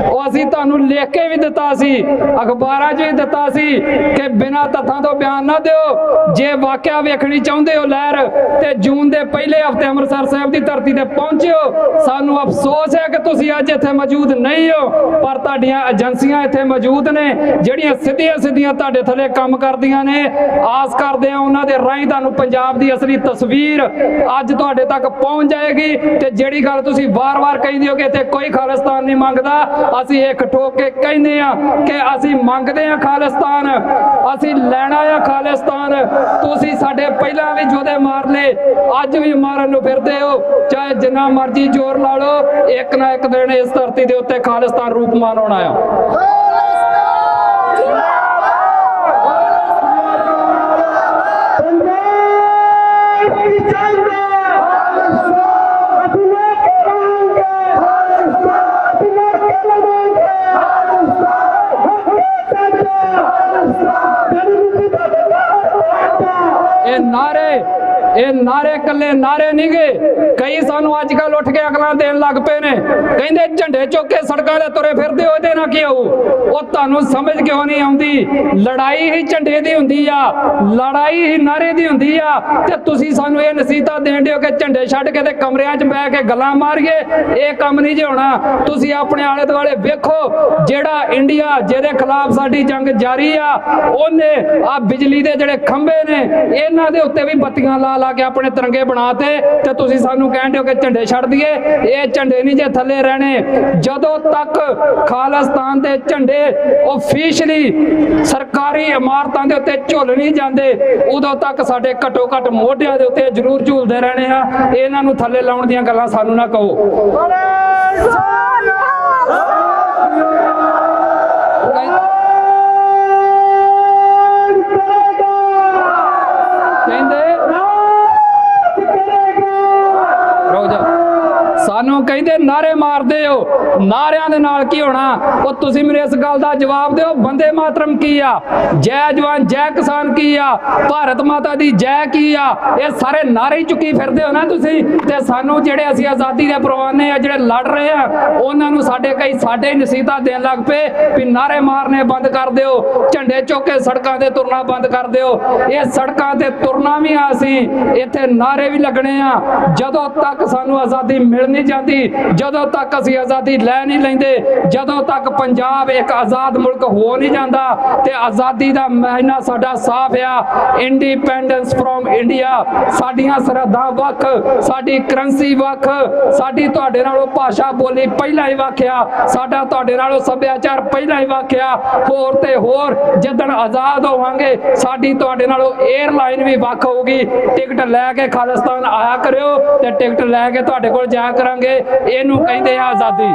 ਉਹ ਅਸੀਂ ਤੁਹਾਨੂੰ ਲਿਖ ਕੇ ਵੀ ਦਿੱਤਾ ਸੀ, ਅਖਬਾਰਾਂ 'ਚ ਵੀ ਦਿੱਤਾ ਸੀ ਕਿ ਬਿਨਾਂ ਤੱਥਾਂ ਤੋਂ ਬਿਆਨ ਨਾ ਦਿਓ। ਜੇ ਵਾਕਿਆ ਵੇਖਣੀ ਚਾਹੁੰਦੇ ਹੋ ਲਹਿਰ, ਤੇ ਜੂਨ ਦੇ ਪਹਿਲੇ ਹਫ਼ਤੇ ਅੰਮ੍ਰਿਤਸਰ ਸਾਹਿਬ ਦੀ ਧਰਤੀ ਤੇ ਪਹੁੰਚਿਓ। ਸਾਨੂੰ ਅਫਸੋਸ ਹੈ ਕਿ ਤੁਸੀਂ ਅੱਜ ਇੱਥੇ ਮੌਜੂਦ ਨਹੀਂ ਹੋ, ਪਰ ਤੁਹਾਡੀਆਂ ਏਜੰਸੀਆਂ ਇੱਥੇ ਮੌਜੂਦ ਨੇ ਜਿਹੜੀਆਂ ਸਿੱਧੀਆਂ ਤੁਹਾਡੇ ਥੱਲੇ ਕੰਮ ਕਰਦੀਆਂ ਨੇ। ਆਸ ਕਰਦੇ ਹਾਂ ਉਹਨਾਂ ਦੇ ਰਾਹੀਂ ਤੁਹਾਨੂੰ ਪੰਜਾਬ ਦੀ ਅਸਲੀ ਤਸਵੀਰ ਅੱਜ ਤੁਹਾਡੇ ਤੱਕ ਪਹੁੰਚ ਜਾਏਗੀ। ਤੇ ਜਿਹੜੀ ਗੱਲ ਤੁਸੀਂ ਵਾਰ-ਵਾਰ ਕਹਿੰਦੇ ਹੋ ਕਿ ਇੱਥੇ ਕੋਈ ਖਾਲਿਸਤਾਨ ਨਹੀਂ ਮੰਗਦਾ, ਅਸੀਂ ਇੱਕ ਠੋਕ ਕੇ ਕਹਿੰਦੇ ਆ ਕਿ ਅਸੀਂ ਮੰਗਦੇ ਆ ਖਾਲਿਸਤਾਨ, ਅਸੀਂ ਲੈਣਾ ਆ ਖਾਲਿਸਤਾਨ। ਤੁਸੀਂ ਸਾਡੇ ਪਹਿਲਾਂ ਵੀ ਜੋਧੇ ਮਾਰ ਲਏ, ਅੱਜ ਵੀ ਮਾਰਨ ਨੂੰ ਫਿਰਦੇ ਹੋ, ਚਾਹੇ ਜਿੰਨਾ ਮਰਜ਼ੀ ਜ਼ੋਰ ਲਾ ਲਓ, ਇੱਕ ਨਾ ਇੱਕ ਦਿਨ ਇਸ ਧਰਤੀ ਦੇ ਉੱਤੇ ਖਾਲਿਸਤਾਨ ਰੂਪਮਾਨ ਹੋਣਾ ਆ। ਇਹ ਨਾਰੇ ਕੱਲੇ ਨਾਰੇ ਨਹੀਂ ਗਏ, ਕਈ ਸਾਨੂੰ ਅੱਜ ਕੱਲ ਉੱਠ ਕੇ ਅਕਲਾਂ ਦੇਣ ਲੱਗ ਪਏ ਨੇ, ਕਹਿੰਦੇ ਝੰਡੇ ਚੁੱਕ ਕੇ ਸੜਕਾਂ ਤੇ ਤੁਰੇ ਫਿਰਦੇ ਹੋ, ਇਹਦੇ ਨਾਲ ਕੀ ਹੋਊ। ਉਹ ਤੁਹਾਨੂੰ ਸਮਝ ਕਿਉਂ ਨਹੀਂ ਆਉਂਦੀ? ਲੜਾਈ ਹੀ ਝੰਡੇ ਦੀ ਹੁੰਦੀ ਆ, ਲੜਾਈ ਹੀ ਨਾਰੇ ਦੀ ਹੁੰਦੀ ਆ, ਤੇ ਤੁਸੀਂ ਸਾਨੂੰ ਇਹ ਨਸੀਹਤਾਂ ਦੇਣ ਦਿਓ ਕਿ ਝੰਡੇ ਛੱਡ ਕੇ ਤੇ ਕਮਰਿਆਂ 'ਚ ਬਹਿ ਕੇ ਗੱਲਾਂ ਮਾਰੀਏ। ਇਹ ਕੰਮ ਨਹੀਂ ਜੇ ਹੋਣਾ। ਤੁਸੀਂ ਆਪਣੇ ਆਲੇ ਦੁਆਲੇ ਵੇਖੋ, ਜਿਹੜਾ ਇੰਡੀਆ ਜਿਹਦੇ ਖਿਲਾਫ ਸਾਡੀ ਜੰਗ ਜਾਰੀ ਆ, ਉਹਨੇ ਆ ਬਿਜਲੀ ਦੇ ਜਿਹੜੇ ਖੰਭੇ ਨੇ ਇਹਨਾਂ ਦੇ ਉੱਤੇ ਵੀ ਬੱਤੀਆਂ ਲਾ ਕੇ ਆਪਣੇ ਤਿਰੰਗੇ ਬਣਾਤੇ, ਤੇ ਤੁਸੀਂ ਸਾਨੂੰ ਕਹਿੰਦੇ ਹੋ ਕਿ ਝੰਡੇ ਛੱਡ ਦਈਏ। ਇਹ ਝੰਡੇ ਨਹੀਂ ਜੇ ਥੱਲੇ ਰਹਿਣੇ। ਜਦੋਂ ਤੱਕ ਖਾਲਿਸਤਾਨ ਦੇ ਝੰਡੇ ਆਫੀਸ਼ੀਅਲੀ ਸਰਕਾਰੀ ਇਮਾਰਤਾਂ ਦੇ ਉੱਤੇ ਝੁੱਲ ਨਹੀਂ ਜਾਂਦੇ, ਉਦੋਂ ਤੱਕ ਸਾਡੇ ਘੱਟੋ ਘੱਟ ਮੋਢਿਆਂ ਦੇ ਉੱਤੇ ਜ਼ਰੂਰ ਝੂਲਦੇ ਰਹਿਣੇ ਆ। ਇਹਨਾਂ ਨੂੰ ਥੱਲੇ ਲਾਉਣ ਦੀਆਂ ਗੱਲਾਂ ਸਾਨੂੰ ਨਾ ਕਹੋ। ਸਾਨੂੰ ਕਹਿੰਦੇ ਨਾਰੇ ਮਾਰਦੇ ਹੋ, ਨਾਰਿਆਂ ਦੇ ਨਾਲ ਕੀ ਹੋਣਾ? ਉਹ ਤੁਸੀਂ ਮੈਨੂੰ ਇਸ ਗੱਲ ਦਾ ਜਵਾਬ ਦਿਓ, ਬੰਦੇ ਮਾਤਰਮ ਕੀ ਆ, ਜੈ ਜਵਾਨ ਜੈ ਕਿਸਾਨ ਕੀ ਆ, ਭਾਰਤ ਮਾਤਾ ਦੀ ਜੈ ਕੀ ਆ? ਇਹ ਸਾਰੇ ਨਾਰੇ ਚੁੱਕੀ ਫਿਰਦੇ ਹੋ ਨਾ ਤੁਸੀਂ। ਤੇ ਸਾਨੂੰ ਜਿਹੜੇ ਅਸੀਂ ਆਜ਼ਾਦੀ ਦੇ ਪਰਵਾਨੇ ਆ, ਜਿਹੜੇ ਲੜ ਰਹੇ ਆ, ਉਹਨਾਂ ਨੂੰ ਸਾਡੇ ਨਸੀਹਤਾਂ ਦੇਣ ਲੱਗ ਪਏ ਵੀ ਨਾਰੇ ਮਾਰਨੇ ਬੰਦ ਕਰ ਦਿਓ, ਝੰਡੇ ਚੁੱਕ ਕੇ ਸੜਕਾਂ ਤੇ ਤੁਰਨਾ ਬੰਦ ਕਰ ਦਿਓ। ਇਹ ਸੜਕਾਂ ਤੇ ਤੁਰਨਾ ਵੀ ਆ, ਅਸੀਂ ਇੱਥੇ ਨਾਰੇ ਵੀ ਲੱਗਣੇ ਆ। ਜਦੋਂ ਤੱਕ ਸਾਨੂੰ ਆਜ਼ਾਦੀ ਮਿਲ ਨਹੀਂ ਜਾਂਦੀ, ਜਦੋਂ ਤੱਕ ਅਸੀਂ ਆਜ਼ਾਦੀ ਲੈ ਨਹੀਂ ਲੈਂਦੇ, ਜਦੋਂ ਤੱਕ ਪੰਜਾਬ ਇੱਕ ਆਜ਼ਾਦ ਮੁਲਕ ਹੋ ਨਹੀਂ ਜਾਂਦਾ, ਤੇ ਆਜ਼ਾਦੀ ਦਾ ਮਹੀਨਾ ਸਾਡਾ ਸਾਫ਼ ਆ। Independence from India. ਸਾਡੀਆਂ ਸਰਹੱਦਾਂ ਵੱਖ, ਸਾਡੀ ਕਰੰਸੀ ਵੱਖ, ਸਾਡੀ ਤੁਹਾਡੇ ਨਾਲੋਂ ਭਾਸ਼ਾ ਬੋਲੀ ਪਹਿਲਾਂ ਹੀ ਵੱਖ ਆ, ਸਾਡਾ ਤੁਹਾਡੇ ਨਾਲੋਂ ਸੱਭਿਆਚਾਰ ਪਹਿਲਾਂ ਹੀ ਵੱਖ ਆ। ਹੋਰ ਤੇ ਹੋਰ ਜਦੋਂ ਆਜ਼ਾਦ ਹੋਵਾਂਗੇ, ਸਾਡੀ ਤੁਹਾਡੇ ਨਾਲੋਂ 에ਅਰਲਾਈਨ ਵੀ ਵੱਖ ਹੋਊਗੀ। ਟਿਕਟ ਲੈ ਕੇ ਖਾਲਿਸਤਾਨ ਆਇਆ ਕਰਿਓ, ਤੇ ਟਿਕਟ ਲੈ ਕੇ ਤੁਹਾਡੇ ਕੋਲ ਜਾਇਆ ਕਰਾਂਗੇ। ਇਹਨੂੰ ਕਹਿੰਦੇ ਆ ਆਜ਼ਾਦੀ।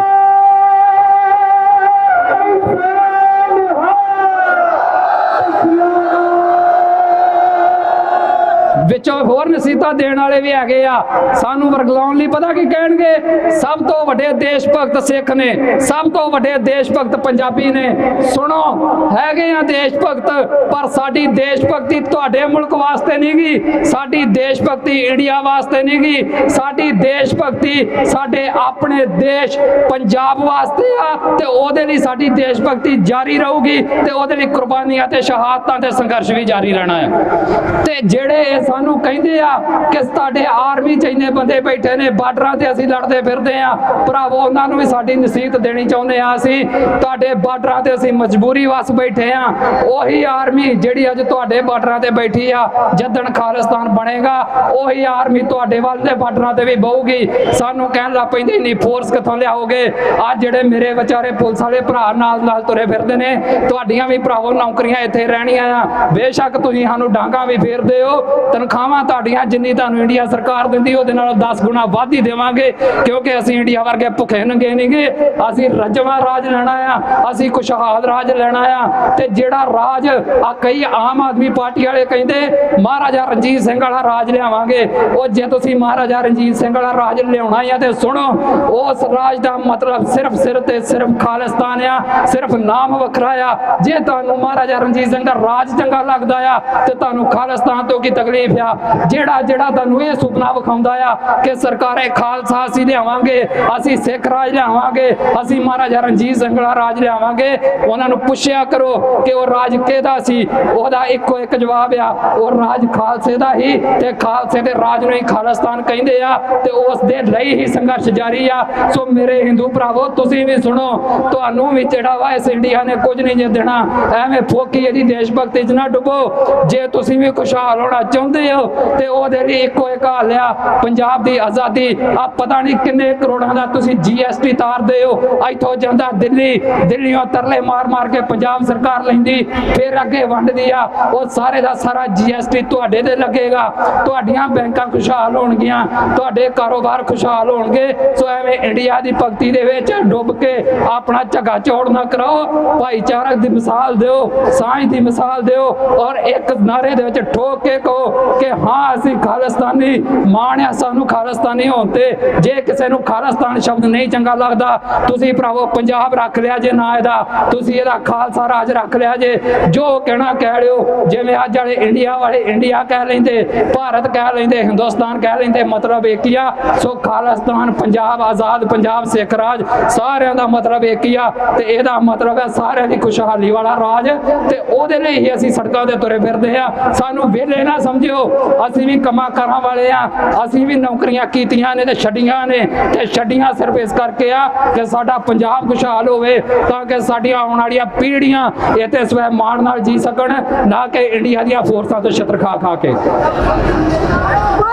ਵਿੱਚੋਂ ਹੋਰ ਨਸੀਹਤਾਂ ਦੇਣ ਵਾਲੇ ਵੀ ਹੈਗੇ ਆ, ਸਾਨੂੰ ਵਰਗਲਾਉਣ ਲਈ ਪਤਾ ਕੀ ਕਹਿਣਗੇ, ਸਭ ਤੋਂ ਵੱਡੇ ਦੇਸ਼ ਭਗਤ ਸਿੱਖ ਨੇ, ਸਭ ਤੋਂ ਵੱਡੇ ਦੇਸ਼ ਭਗਤ ਪੰਜਾਬੀ ਨੇ। ਸੁਣੋ, ਹੈਗੇ ਆ ਦੇਸ਼ ਭਗਤ, ਪਰ ਸਾਡੀ ਦੇਸ਼ ਭਗਤੀ ਤੁਹਾਡੇ ਮੁਲਕ ਵਾਸਤੇ ਨਹੀਂ ਗੀ, ਸਾਡੀ ਦੇਸ਼ ਭਗਤੀ ਇੰਡੀਆ ਵਾਸਤੇ ਨਹੀਂ ਗੀ, ਸਾਡੀ ਦੇਸ਼ ਭਗਤੀ ਸਾਡੇ ਆਪਣੇ ਦੇਸ਼ ਪੰਜਾਬ ਵਾਸਤੇ ਆ, ਤੇ ਉਹਦੇ ਲਈ ਸਾਡੀ ਦੇਸ਼ ਭਗਤੀ ਜਾਰੀ ਰਹੂਗੀ, ਤੇ ਉਹਦੇ ਲਈ ਕੁਰਬਾਨੀਆਂ ਤੇ ਸ਼ਹਾਦਤਾਂ ਤੇ ਸੰਘਰਸ਼ ਵੀ ਜਾਰੀ ਰਹਿਣਾ ਹੈ। ਤੇ ਜਿਹੜੇ ਸਾਨੂੰ ਕਹਿੰਦੇ ਆ ਕਿ ਤੁਹਾਡੇ ਆਰਮੀ ਚ ਇੰਨੇ ਬੰਦੇ ਬੈਠੇ ਨੇ, ਬਾਰਡਰਾਂ ਤੇ ਅਸੀਂ ਲੜਦੇ ਫਿਰਦੇ ਆ, ਭਰਾਵੋ ਉਹਨਾਂ ਨੂੰ ਵੀ ਸਾਡੀ ਨਸੀਹਤ ਦੇਣੀ ਚਾਹੁੰਦੇ ਆ। ਅਸੀਂ ਤੁਹਾਡੇ ਬਾਰਡਰਾਂ ਤੇ ਅਸੀਂ ਮਜਬੂਰੀ ਵਸ ਬੈਠੇ ਆ, ਉਹੀ ਆਰਮੀ ਜਿਹੜੀ ਅੱਜ ਤੁਹਾਡੇ ਬਾਰਡਰਾਂ ਤੇ ਬੈਠੀ ਆ, ਜਦਣ ਖਾਲਿਸਤਾਨ ਬਣੇਗਾ ਉਹੀ ਆਰਮੀ ਤੁਹਾਡੇ ਵੱਲ ਦੇ ਬਾਰਡਰਾਂ ਤੇ ਵੀ ਬਹੂਗੀ। ਸਾਨੂੰ ਕਹਿਣ ਲੱਗ ਪੈਂਦੇ ਨਹੀਂ ਫੋਰਸ ਕਿੱਥੋਂ ਲਿਆਓਗੇ, ਅੱਜ ਜਿਹੜੇ ਮੇਰੇ ਵਿਚਾਰੇ ਪੁਲਿਸ ਵਾਲੇ ਭਰਾ ਨਾਲ ਤੁਰੇ ਫਿਰਦੇ ਨੇ, ਤੁਹਾਡੀਆਂ ਵੀ ਭਰਾਵੋ ਨੌਕਰੀਆਂ ਇੱਥੇ ਰਹਿਣੀਆਂ ਆ। ਬੇਸ਼ੱਕ ਤੁਸੀਂ ਸਾਨੂੰ ਡਾਂਗਾ ਵੀ ਫੇਰਦੇ ਹੋ, ਤਨਖਾਹਾਂ ਤੁਹਾਡੀਆਂ ਜਿੰਨੀ ਤੁਹਾਨੂੰ ਇੰਡੀਆ ਸਰਕਾਰ ਦਿੰਦੀ ਉਹਦੇ ਨਾਲੋਂ 10 ਗੁਣਾ ਵੱਧ ਹੀ ਦੇਵਾਂਗੇ, ਕਿਉਂਕਿ ਅਸੀਂ ਇੰਡੀਆ ਵਰਗੇ ਭੁੱਖੇ ਨੰਗੇ ਨਹੀਂਗੇ। ਅਸੀਂ ਰੱਜਵਾ ਰਾਜ ਲੈਣਾ ਆ, ਅਸੀਂ ਖੁਸ਼ਹਾਲ ਰਾਜ ਲੈਣਾ ਆ। ਤੇ ਜਿਹੜਾ ਰਾਜ ਆ ਕਈ ਆਮ ਆਦਮੀ ਪਾਰਟੀ ਵਾਲੇ ਕਹਿੰਦੇ ਮਹਾਰਾਜਾ ਰਣਜੀਤ ਸਿੰਘ ਵਾਲਾ ਰਾਜ ਲਿਆਵਾਂਗੇ, ਉਹ ਜੇ ਤੁਸੀਂ ਮਹਾਰਾਜਾ ਰਣਜੀਤ ਸਿੰਘ ਵਾਲਾ ਰਾਜ ਲਿਆਉਣਾ ਆ ਤੇ ਸੁਣੋ, ਉਸ ਰਾਜ ਦਾ ਮਤਲਬ ਸਿਰਫ ਸਿਰ ਤੇ ਸਿਰਫ ਖਾਲਿਸਤਾਨ ਆ, ਸਿਰਫ ਨਾਮ ਵੱਖਰਾ ਆ। ਜੇ ਤੁਹਾਨੂੰ ਮਹਾਰਾਜਾ ਰਣਜੀਤ ਸਿੰਘ ਦਾ ਰਾਜ ਚੰਗਾ ਲੱਗਦਾ ਆ ਤੇ ਤੁਹਾਨੂੰ ਖਾਲਿਸਤਾਨ ਤੋਂ ਕੀ ਤਕਲੀਫ ਆ। ਜਿਹੜਾ ਤੁਹਾਨੂੰ ਇਹ ਸੁਪਨਾ ਵਿਖਾਉਂਦਾ ਆ ਕਿ ਸਰਕਾਰੇ ਖਾਲਸਾ ਅਸੀਂ ਲਿਆਵਾਂਗੇ, ਅਸੀਂ ਸਿੱਖ ਰਾਜ ਲਿਆਵਾਂਗੇ, ਅਸੀਂ ਮਹਾਰਾਜਾ ਰਣਜੀਤ ਸਿੰਘ ਵਾਲਾ ਰਾਜ ਲਿਆਵਾਂਗੇ, ਉਹਨਾਂ ਨੂੰ ਪੁੱਛਿਆ ਕਰੋ ਕਿ ਉਹ ਰਾਜ ਕਿਹਦਾ ਸੀ। ਉਹਦਾ ਇੱਕੋ ਇੱਕ ਜਵਾਬ ਆ, ਉਹ ਰਾਜ ਖਾਲਸੇ ਦਾ ਹੀ, ਤੇ ਖਾਲਸੇ ਦੇ ਰਾਜ ਨੂੰ ਹੀ ਖਾਲਿਸਤਾਨ ਕਹਿੰਦੇ ਆ, ਤੇ ਉਸ ਦੇ ਲਈ ਹੀ ਸੰਘਰਸ਼ ਜਾਰੀ ਆ। ਸੋ ਮੇਰੇ ਹਿੰਦੂ ਭਰਾਵੋ, ਤੁਸੀਂ ਵੀ ਸੁਣੋ, ਤੁਹਾਨੂੰ ਵੀ ਜਿਹੜਾ ਵਾ ਇਸ ਇੰਡੀਆ ਨੇ ਕੁਝ ਨਹੀਂ ਜੇ ਦੇਣਾ, ਐਵੇਂ ਫੋਕੀ ਇਹਦੀ ਦੇਸ਼ ਭਗਤੀ 'ਚ ਨਾ ਡੁੱਬੋ। ਜੇ ਤੁਸੀਂ ਵੀ ਖੁਸ਼ਹਾਲ ਹੋਣਾ ਚਾਹੁੰਦੇ ਹੋ ਤੇ ਉਹਦੇ ਲਈ ਇੱਕੋ ਇੱਕ ਹੱਲ ਆ, ਪੰਜਾਬ ਦੀ ਆਜ਼ਾਦੀ। ਆ ਪਤਾ ਨਹੀਂ ਕਿੰਨੇ ਕਰੋੜਾਂ ਦਾ ਤੁਸੀਂ GST ਤਾਰਦੇ ਹੋ, ਇੱਥੋਂ ਜਾਂਦਾ ਦਿੱਲੀੋਂ ਤਰਲੇ ਮਾਰ ਕੇ ਪੰਜਾਬ ਸਰਕਾਰ ਲੈਂਦੀ, ਫਿਰ ਅੱਗੇ ਵੰਡਦੀ ਆ। ਉਹ ਸਾਰੇ ਦਾ ਸਾਰਾ GST ਤੁਹਾਡੇ ਤੇ ਲੱਗੇਗਾ, ਤੁਹਾਡੀਆਂ ਬੈਂਕਾਂ ਖੁਸ਼ਹਾਲ ਹੋਣਗੀਆਂ, ਤੁਹਾਡੇ ਕਾਰੋਬਾਰ ਖੁਸ਼ਹਾਲ ਹੋਣਗੇ। ਸੋ ਐਵੇਂ ਇੰਡੀਆ ਦੀ ਭਗਤੀ ਦੇ ਵਿੱਚ ਡੁੱਬ ਕੇ ਆਪਣਾ ਝੱਗਾ ਚੌੜ ਨਾ ਕਰਾਓ, ਭਾਈਚਾਰਕ ਦੀ ਮਿਸਾਲ ਦਿਓ, ਸਾਂਝ ਦੀ ਮਿਸਾਲ ਦਿਓ, ਔਰ ਇੱਕ ਨਾਰੇ ਦੇ ਵਿੱਚ ਠੋਕ ਕੇ ਕਹੋ ਕਿ ਹਾਂ ਅਸੀਂ ਖਾਲਿਸਤਾਨੀ, ਮਾਣ ਆ ਸਾਨੂੰ ਖਾਲਿਸਤਾਨੀ ਹੋਣ ਤੇ। ਜੇ ਕਿਸੇ ਨੂੰ ਖਾਲਿਸਤਾਨ ਸ਼ਬਦ ਨਹੀਂ ਚੰਗਾ ਲੱਗਦਾ, ਤੁਸੀਂ ਭਰਾਵੋ ਪੰਜਾਬ ਰੱਖ ਲਿਆ ਜੇ ਨਾ ਇਹਦਾ, ਤੁਸੀਂ ਇਹਦਾ ਖਾਲਸਾ ਰਾਜ ਰੱਖ ਲਿਆ ਜੇ। ਜੋ ਕਹਿਣਾ ਕਹਿ ਲਿਓ, ਜਿਵੇਂ ਅੱਜ ਵਾਲੇ ਇੰਡੀਆ ਕਹਿ ਲੈਂਦੇ, ਭਾਰਤ ਕਹਿ ਲੈਂਦੇ, ਹਿੰਦੁਸਤਾਨ ਕਹਿ ਲੈਂਦੇ, ਮਤਲਬ ਇੱਕ ਹੀ ਆ। ਸੋ ਖਾਲਿਸਤਾਨ ਪੰਜਾਬ, ਆਜ਼ਾਦ ਪੰਜਾਬ, ਸਿੱਖ ਰਾਜ, ਸਾਰਿਆਂ ਦਾ ਮਤਲਬ ਇੱਕ ਹੀ ਆ, ਤੇ ਇਹਦਾ ਮਤਲਬ ਹੈ ਸਾਰਿਆਂ ਦੀ ਖੁਸ਼ਹਾਲੀ ਵਾਲਾ ਰਾਜ। ਤੇ ਉਹਦੇ ਲਈ ਹੀ ਅਸੀਂ ਸੜਕਾਂ ਤੇ ਤੁਰੇ ਫਿਰਦੇ ਆ। ਸਾਨੂੰ ਵਿਹਲੇ ਨਾ ਸਮਝਿਓ, ਅਸੀਂ ਵੀ ਕੰਮਾਂ ਕਾਰਾਂ ਵਾਲੇ ਆ, ਅਸੀਂ ਵੀ ਨੌਕਰੀਆਂ ਕੀਤੀਆਂ ਨੇ ਤੇ ਛੱਡੀਆਂ ਨੇ, ਤੇ ਛੱਡੀਆਂ ਸਿਰਫ ਇਸ ਕਰਕੇ ਆ ਕਿ ਸਾਡਾ ਪੰਜਾਬ ਖੁਸ਼ਹਾਲ ਹੋਵੇ, ਤਾਂ ਕਿ ਸਾਡੀਆਂ ਆਉਣ ਵਾਲੀਆਂ ਪੀੜ੍ਹੀਆਂ ਇੱਥੇ ਸਵੈ ਮਾਣ ਨਾਲ ਜੀ ਸਕਣ, ਨਾ ਕਿ ਇੰਡੀਆ ਦੀਆਂ ਫੋਰਸਾਂ ਤੋਂ ਛਿੱਤਰ ਖਾ ਕੇ।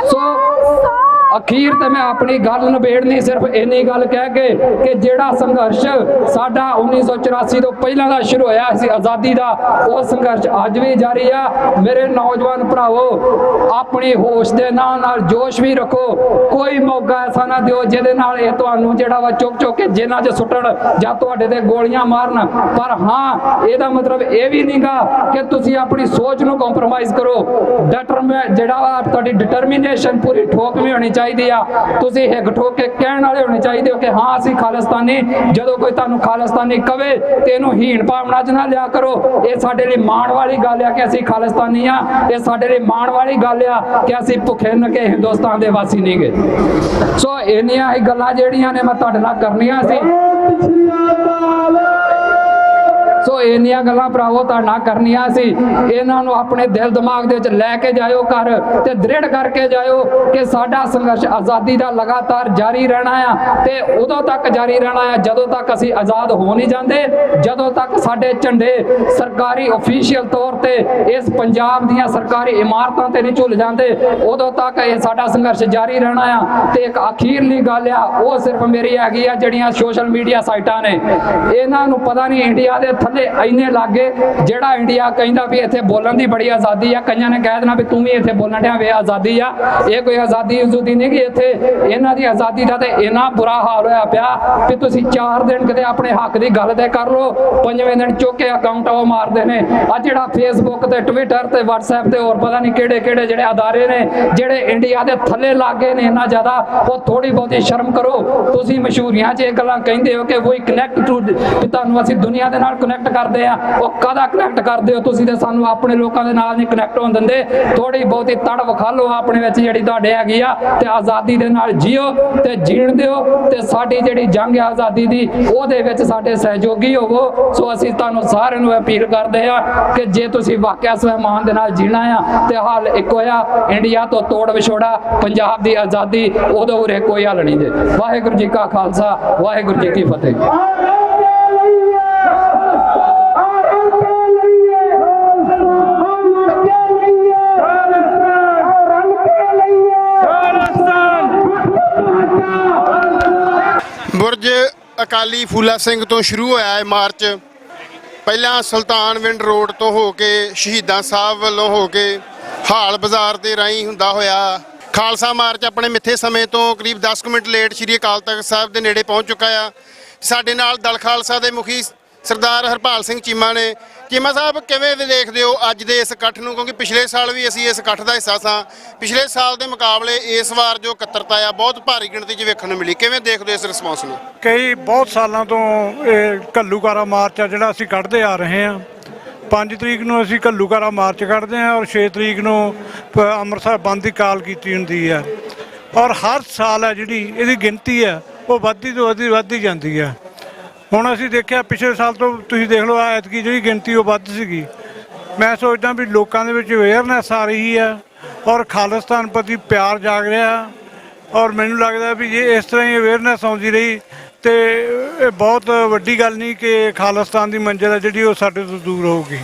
ਸੋ ਅਖੀਰ ਤੇ ਮੈਂ ਆਪਣੀ ਗੱਲ ਨਿਬੇੜਨੀ ਸਿਰਫ ਇੰਨੀ ਗੱਲ ਕਹਿ ਕੇ ਕਿ ਜਿਹੜਾ ਸੰਘਰਸ਼ ਸਾਡਾ 1984 ਤੋਂ ਪਹਿਲਾਂ ਦਾ ਸ਼ੁਰੂ ਹੋਇਆ ਸੀ ਆਜ਼ਾਦੀ ਦਾ, ਉਹ ਸੰਘਰਸ਼ ਅੱਜ ਵੀ ਜਾਰੀ ਆ। ਮੇਰੇ ਨੌਜਵਾਨ ਭਰਾਵੋ, ਆਪਣੀ ਹੋਸ਼ ਦੇ ਨਾਲ ਜੋਸ਼ ਵੀ ਰੱਖੋ। ਕੋਈ ਮੌਕਾ ਐਸਾ ਨਾ ਦਿਓ ਜਿਹਦੇ ਨਾਲ ਇਹ ਤੁਹਾਨੂੰ ਜਿਹੜਾ ਵਾ ਚੁੱਕ ਕੇ ਜੇਲ੍ਹਾਂ 'ਚ ਸੁੱਟਣ ਜਾਂ ਤੁਹਾਡੇ ਤੇ ਗੋਲੀਆਂ ਮਾਰਨ। ਪਰ ਹਾਂ, ਇਹਦਾ ਮਤਲਬ ਇਹ ਵੀ ਨਹੀਂਗਾ ਕਿ ਤੁਸੀਂ ਆਪਣੀ ਸੋਚ ਨੂੰ ਕੰਪਰੋਮਾਈਜ਼ ਕਰੋ। ਜਿਹੜਾ ਵਾ ਤੁਹਾਡੀ ਡਿਟਰਮੀਨੇਸ਼ਨ ਪੂਰੀ ਠੋਕ ਵੀ ਹੋਣੀ ਚਾਹੀਦੀ ਆ। ਤੁਸੀਂ ਹਿੱਕ ਠੋਕ ਕੇ ਕਹਿਣ ਵਾਲੇ ਹੋਣੇ ਚਾਹੀਦੇ ਹੋ ਕਿ ਹਾਂ ਅਸੀਂ ਖਾਲਿਸਤਾਨੀ। ਜਦੋਂ ਕੋਈ ਤੁਹਾਨੂੰ ਖਾਲਿਸਤਾਨੀ ਕਵੇ ਤੇ ਇਹਨੂੰ ਹੀਣ ਭਾਵਨਾ 'ਚ ਨਾ ਲਿਆ ਕਰੋ। ਇਹ ਸਾਡੇ ਲਈ ਮਾਣ ਵਾਲੀ ਗੱਲ ਆ ਕਿ ਅਸੀਂ ਖਾਲਿਸਤਾਨੀ ਆ। ਇਹ ਸਾਡੇ ਲਈ ਮਾਣ ਵਾਲੀ ਗੱਲ ਆ ਕਿ ਅਸੀਂ ਭੁੱਖੇ ਨੰਗੇ ਹਿੰਦੁਸਤਾਨ ਦੇ ਵਾਸੀ ਨਹੀਂ ਗੇ। ਸੋ ਇੰਨੀਆਂ ਹੀ ਗੱਲਾਂ ਜਿਹੜੀਆਂ ਨੇ ਮੈਂ ਤੁਹਾਡੇ ਨਾਲ ਕਰਨੀਆਂ ਸੀ। ਸੋ ਇੰਨੀਆਂ ਗੱਲਾਂ ਭਰਾਵੋ ਤੁਹਾਡੇ ਨਾਲ ਕਰਨੀਆਂ ਸੀ। ਇਹਨਾਂ ਨੂੰ ਆਪਣੇ ਦਿਲ ਦਿਮਾਗ ਦੇ ਵਿੱਚ ਲੈ ਕੇ ਜਾਇਓ ਘਰ, ਤੇ ਦ੍ਰਿੜ ਕਰਕੇ ਜਾਇਓ ਕਿ ਸਾਡਾ ਸੰਘਰਸ਼ ਆਜ਼ਾਦੀ ਦਾ ਲਗਾਤਾਰ ਜਾਰੀ ਰਹਿਣਾ ਆ, ਤੇ ਉਦੋਂ ਤੱਕ ਜਾਰੀ ਰਹਿਣਾ ਆ ਜਦੋਂ ਤੱਕ ਅਸੀਂ ਆਜ਼ਾਦ ਹੋ ਨਹੀਂ ਜਾਂਦੇ, ਜਦੋਂ ਤੱਕ ਸਾਡੇ ਝੰਡੇ ਸਰਕਾਰੀ ਅਫੀਸ਼ੀਅਲ ਤੌਰ ਤੇ ਇਸ ਪੰਜਾਬ ਦੀਆਂ ਸਰਕਾਰੀ ਇਮਾਰਤਾਂ ਤੇ ਨਹੀਂ ਝੁੱਲ ਜਾਂਦੇ, ਉਦੋਂ ਤੱਕ ਇਹ ਸਾਡਾ ਸੰਘਰਸ਼ ਜਾਰੀ ਰਹਿਣਾ ਆ। ਤੇ ਇੱਕ ਅਖੀਰਲੀ ਗੱਲ ਆ, ਉਹ ਸਿਰਫ ਮੇਰੀ ਹੈਗੀ ਆ, ਜਿਹੜੀਆਂ ਸੋਸ਼ਲ ਮੀਡੀਆ ਸਾਈਟਾਂ ਨੇ, ਇਹਨਾਂ ਨੂੰ ਪਤਾ ਨਹੀਂ ਇੰਡੀਆ ਦੇ ਥੱਲੇ ਇੰਨੇ ਲਾਗੇ ਜਿਹੜਾ ਇੰਡੀਆ ਕਹਿੰਦਾ ਵੀ ਇੱਥੇ ਬੋਲਣ ਦੀ ਬੜੀ ਆਜ਼ਾਦੀ ਆ, ਕਈਆਂ ਨੇ ਕਹਿ ਦੇਣਾ ਵੀ ਤੂੰ ਵੀ ਇੱਥੇ ਬੋਲਣ ਡਿਆ ਵੇ ਆਜ਼ਾਦੀ ਆ। ਇਹ ਕੋਈ ਆਜ਼ਾਦੀ ਉਜ਼ੂਦੀ ਨਹੀਂ ਕਿ ਇੱਥੇ ਇਹਨਾਂ ਦੀ ਆਜ਼ਾਦੀ ਦਾ ਤੇ ਇੰਨਾ ਬੁਰਾ ਹਾਲ ਹੋਇਆ ਪਿਆ ਵੀ ਤੁਸੀਂ 4 ਦਿਨ ਕਿਤੇ ਆਪਣੇ ਹੱਕ ਦੀ ਗੱਲ ਤੇ ਕਰ ਲਓ, 5ਵੇਂ ਦਿਨ ਚੁੱਕ ਕੇ ਅਕਾਊਂਟ ਉਹ ਮਾਰਦੇ ਨੇ। ਆ ਜਿਹੜਾ ਫੇਸਬੁੱਕ ਤੇ ਟਵਿੱਟਰ ਤੇ WhatsApp ਤੇ ਹੋਰ ਪਤਾ ਨਹੀਂ ਕਿਹੜੇ ਕਿਹੜੇ ਜਿਹੜੇ ਅਦਾਰੇ ਨੇ ਜਿਹੜੇ ਇੰਡੀਆ ਦੇ ਥੱਲੇ ਲੱਗੇ ਨੇ ਇੰਨਾ ਜ਼ਿਆਦਾ, ਉਹ ਥੋੜੀ ਬਹੁਤੀ ਸ਼ਰਮ ਕਰੋ। ਤੁਸੀਂ ਮਸ਼ਹੂਰੀਆਂ 'ਚ ਇਹ ਗੱਲਾਂ ਕਹਿੰਦੇ ਹੋ ਕਿ ਵੋਈ ਕਨੈਕਟ ਟੂ, ਵੀ ਤੁਹਾਨੂੰ ਅਸੀਂ ਦੁਨੀਆ ਦੇ ਨਾਲ ਕਨੈਕਟ ਕਰਦੇ ਆ। ਉਹ ਕਾਹਦਾ ਕਨੈਕਟ ਕਰਦੇ ਹੋ ਤੁਸੀਂ? ਤੇ ਸਾਨੂੰ ਆਪਣੇ ਲੋਕਾਂ ਦੇ ਨਾਲ ਨਹੀਂ ਕਨੈਕਟ ਹੋਣ ਦਿੰਦੇ। ਥੋੜੀ ਬਹੁਤੀ ਤੜ ਵਿਖਾ ਲਓ ਆਪਣੇ ਵਿੱਚ ਜਿਹੜੀ ਤੁਹਾਡੇ ਹੈਗੀ ਆ, ਤੇ ਆਜ਼ਾਦੀ ਦੇ ਨਾਲ ਜੀਓ ਤੇ ਜੀਣ ਦਿਓ, ਤੇ ਸਾਡੀ ਜਿਹੜੀ ਜੰਗ ਹੈ ਆਜ਼ਾਦੀ ਦੀ ਉਹਦੇ ਵਿੱਚ ਸਾਡੇ ਸਹਿਯੋਗੀ ਹੋਵੋ। ਸੋ ਅਸੀਂ ਤੁਹਾਨੂੰ ਸਾਰਿਆਂ ਨੂੰ ਅਪੀਲ ਕਰਦੇ ਆ ਕਿ ਜੇ ਤੁਸੀਂ ਵਾਕਿਆ ਸਵੈਮਾਨ ਦੇ ਨਾਲ ਜੀਣਾ ਆ ਤੇ ਹੱਲ ਇੱਕੋ ਆ, ਇੰਡੀਆ ਤੋਂ ਤੋੜ ਵਿਛੋੜਾ, ਪੰਜਾਬ ਦੀ ਆਜ਼ਾਦੀ, ਉਦੋਂ ਉਰੇ ਕੋਈ ਹੱਲ ਨਹੀਂ ਜੇ। ਵਾਹਿਗੁਰੂ ਜੀ ਕਾ ਖਾਲਸਾ, ਵਾਹਿਗੁਰੂ ਜੀ ਕੀ ਫਤਿਹ। ਬੁਰਜ ਅਕਾਲੀ ਫੂਲਾ ਸਿੰਘ ਤੋਂ ਸ਼ੁਰੂ ਹੋਇਆ ਹੈ ਮਾਰਚ। ਪਹਿਲਾਂ ਸੁਲਤਾਨਵਿੰਡ ਰੋਡ ਤੋਂ ਹੋ ਕੇ ਸ਼ਹੀਦਾਂ ਸਾਹਿਬ ਵੱਲੋਂ ਹੋ ਕੇ ਹਾਲ ਬਾਜ਼ਾਰ ਦੇ ਰਾਹੀਂ ਹੁੰਦਾ ਹੋਇਆ ਖਾਲਸਾ ਮਾਰਚ ਆਪਣੇ ਮਿੱਥੇ ਸਮੇਂ ਤੋਂ ਕਰੀਬ 10 ਮਿੰਟ ਲੇਟ ਸ਼੍ਰੀ ਅਕਾਲ ਤਖਤ ਸਾਹਿਬ ਦੇ ਨੇੜੇ ਪਹੁੰਚ ਚੁੱਕਾ ਆ। ਸਾਡੇ ਨਾਲ ਦਲ ਖਾਲਸਾ ਦੇ ਮੁਖੀ ਸਰਦਾਰ ਹਰਪਾਲ ਸਿੰਘ ਚੀਮਾ ਨੇ। ਚੀਮਾ ਸਾਹਿਬ, ਕਿਵੇਂ ਦੇਖਦੇ ਹੋ ਅੱਜ ਦੇ ਇਸ ਇਕੱਠ ਨੂੰ? ਕਿਉਂਕਿ ਪਿਛਲੇ ਸਾਲ ਵੀ ਅਸੀਂ ਇਸ ਇਕੱਠ ਦਾ ਹਿੱਸਾ ਸਾਂ, ਪਿਛਲੇ ਸਾਲ ਦੇ ਮੁਕਾਬਲੇ ਇਸ ਵਾਰ ਜੋ ਇਕੱਤਰਤਾ ਆ ਬਹੁਤ ਭਾਰੀ ਗਿਣਤੀ 'ਚ ਵੇਖਣ ਨੂੰ ਮਿਲੀ। ਕਿਵੇਂ ਦੇਖਦੇ ਹੋ ਇਸ ਰਿਸਪੌਂਸ ਨੂੰ? ਕਈ ਬਹੁਤ ਸਾਲਾਂ ਤੋਂ ਇਹ ਘੱਲੂਘਾਰਾ ਮਾਰਚ ਆ ਜਿਹੜਾ ਅਸੀਂ ਕੱਢਦੇ ਆ ਰਹੇ ਹਾਂ। 5 ਤਰੀਕ ਨੂੰ ਅਸੀਂ ਘੱਲੂਘਾਰਾ ਮਾਰਚ ਕੱਢਦੇ ਹਾਂ ਔਰ 6 ਤਰੀਕ ਨੂੰ ਅੰਮ੍ਰਿਤਸਰ ਬੰਦ ਦੀ ਕਾਲ ਕੀਤੀ ਹੁੰਦੀ ਹੈ। ਔਰ ਹਰ ਸਾਲ ਹੈ ਜਿਹੜੀ ਇਹਦੀ ਗਿਣਤੀ ਹੈ ਉਹ ਵੱਧਦੀ ਤੋਂ ਵੱਧਦੀ ਜਾਂਦੀ ਹੈ। ਹੁਣ ਅਸੀਂ ਦੇਖਿਆ ਪਿਛਲੇ ਸਾਲ ਤੋਂ ਤੁਸੀਂ ਦੇਖ ਲਓ ਐਤਕੀ ਜਿਹੜੀ ਗਿਣਤੀ ਉਹ ਵੱਧ ਸੀਗੀ। ਮੈਂ ਸੋਚਦਾ ਵੀ ਲੋਕਾਂ ਦੇ ਵਿੱਚ ਅਵੇਅਰਨੈਸ ਆ ਰਹੀ ਹੈ ਔਰ ਖਾਲਿਸਤਾਨ ਪ੍ਰਤੀ ਪਿਆਰ ਜਾਗ ਰਿਹਾ। ਔਰ ਮੈਨੂੰ ਲੱਗਦਾ ਵੀ ਜੇ ਇਸ ਤਰ੍ਹਾਂ ਹੀ ਅਵੇਅਰਨੈਸ ਆਉਂਦੀ ਰਹੀ ਤੇ ਇਹ ਬਹੁਤ ਵੱਡੀ ਗੱਲ ਨਹੀਂ ਕਿ ਖਾਲਿਸਤਾਨ ਦੀ ਮੰਜ਼ਿਲ ਹੈ ਜਿਹੜੀ ਉਹ ਸਾਡੇ ਤੋਂ ਦੂਰ ਹੋਊਗੀ।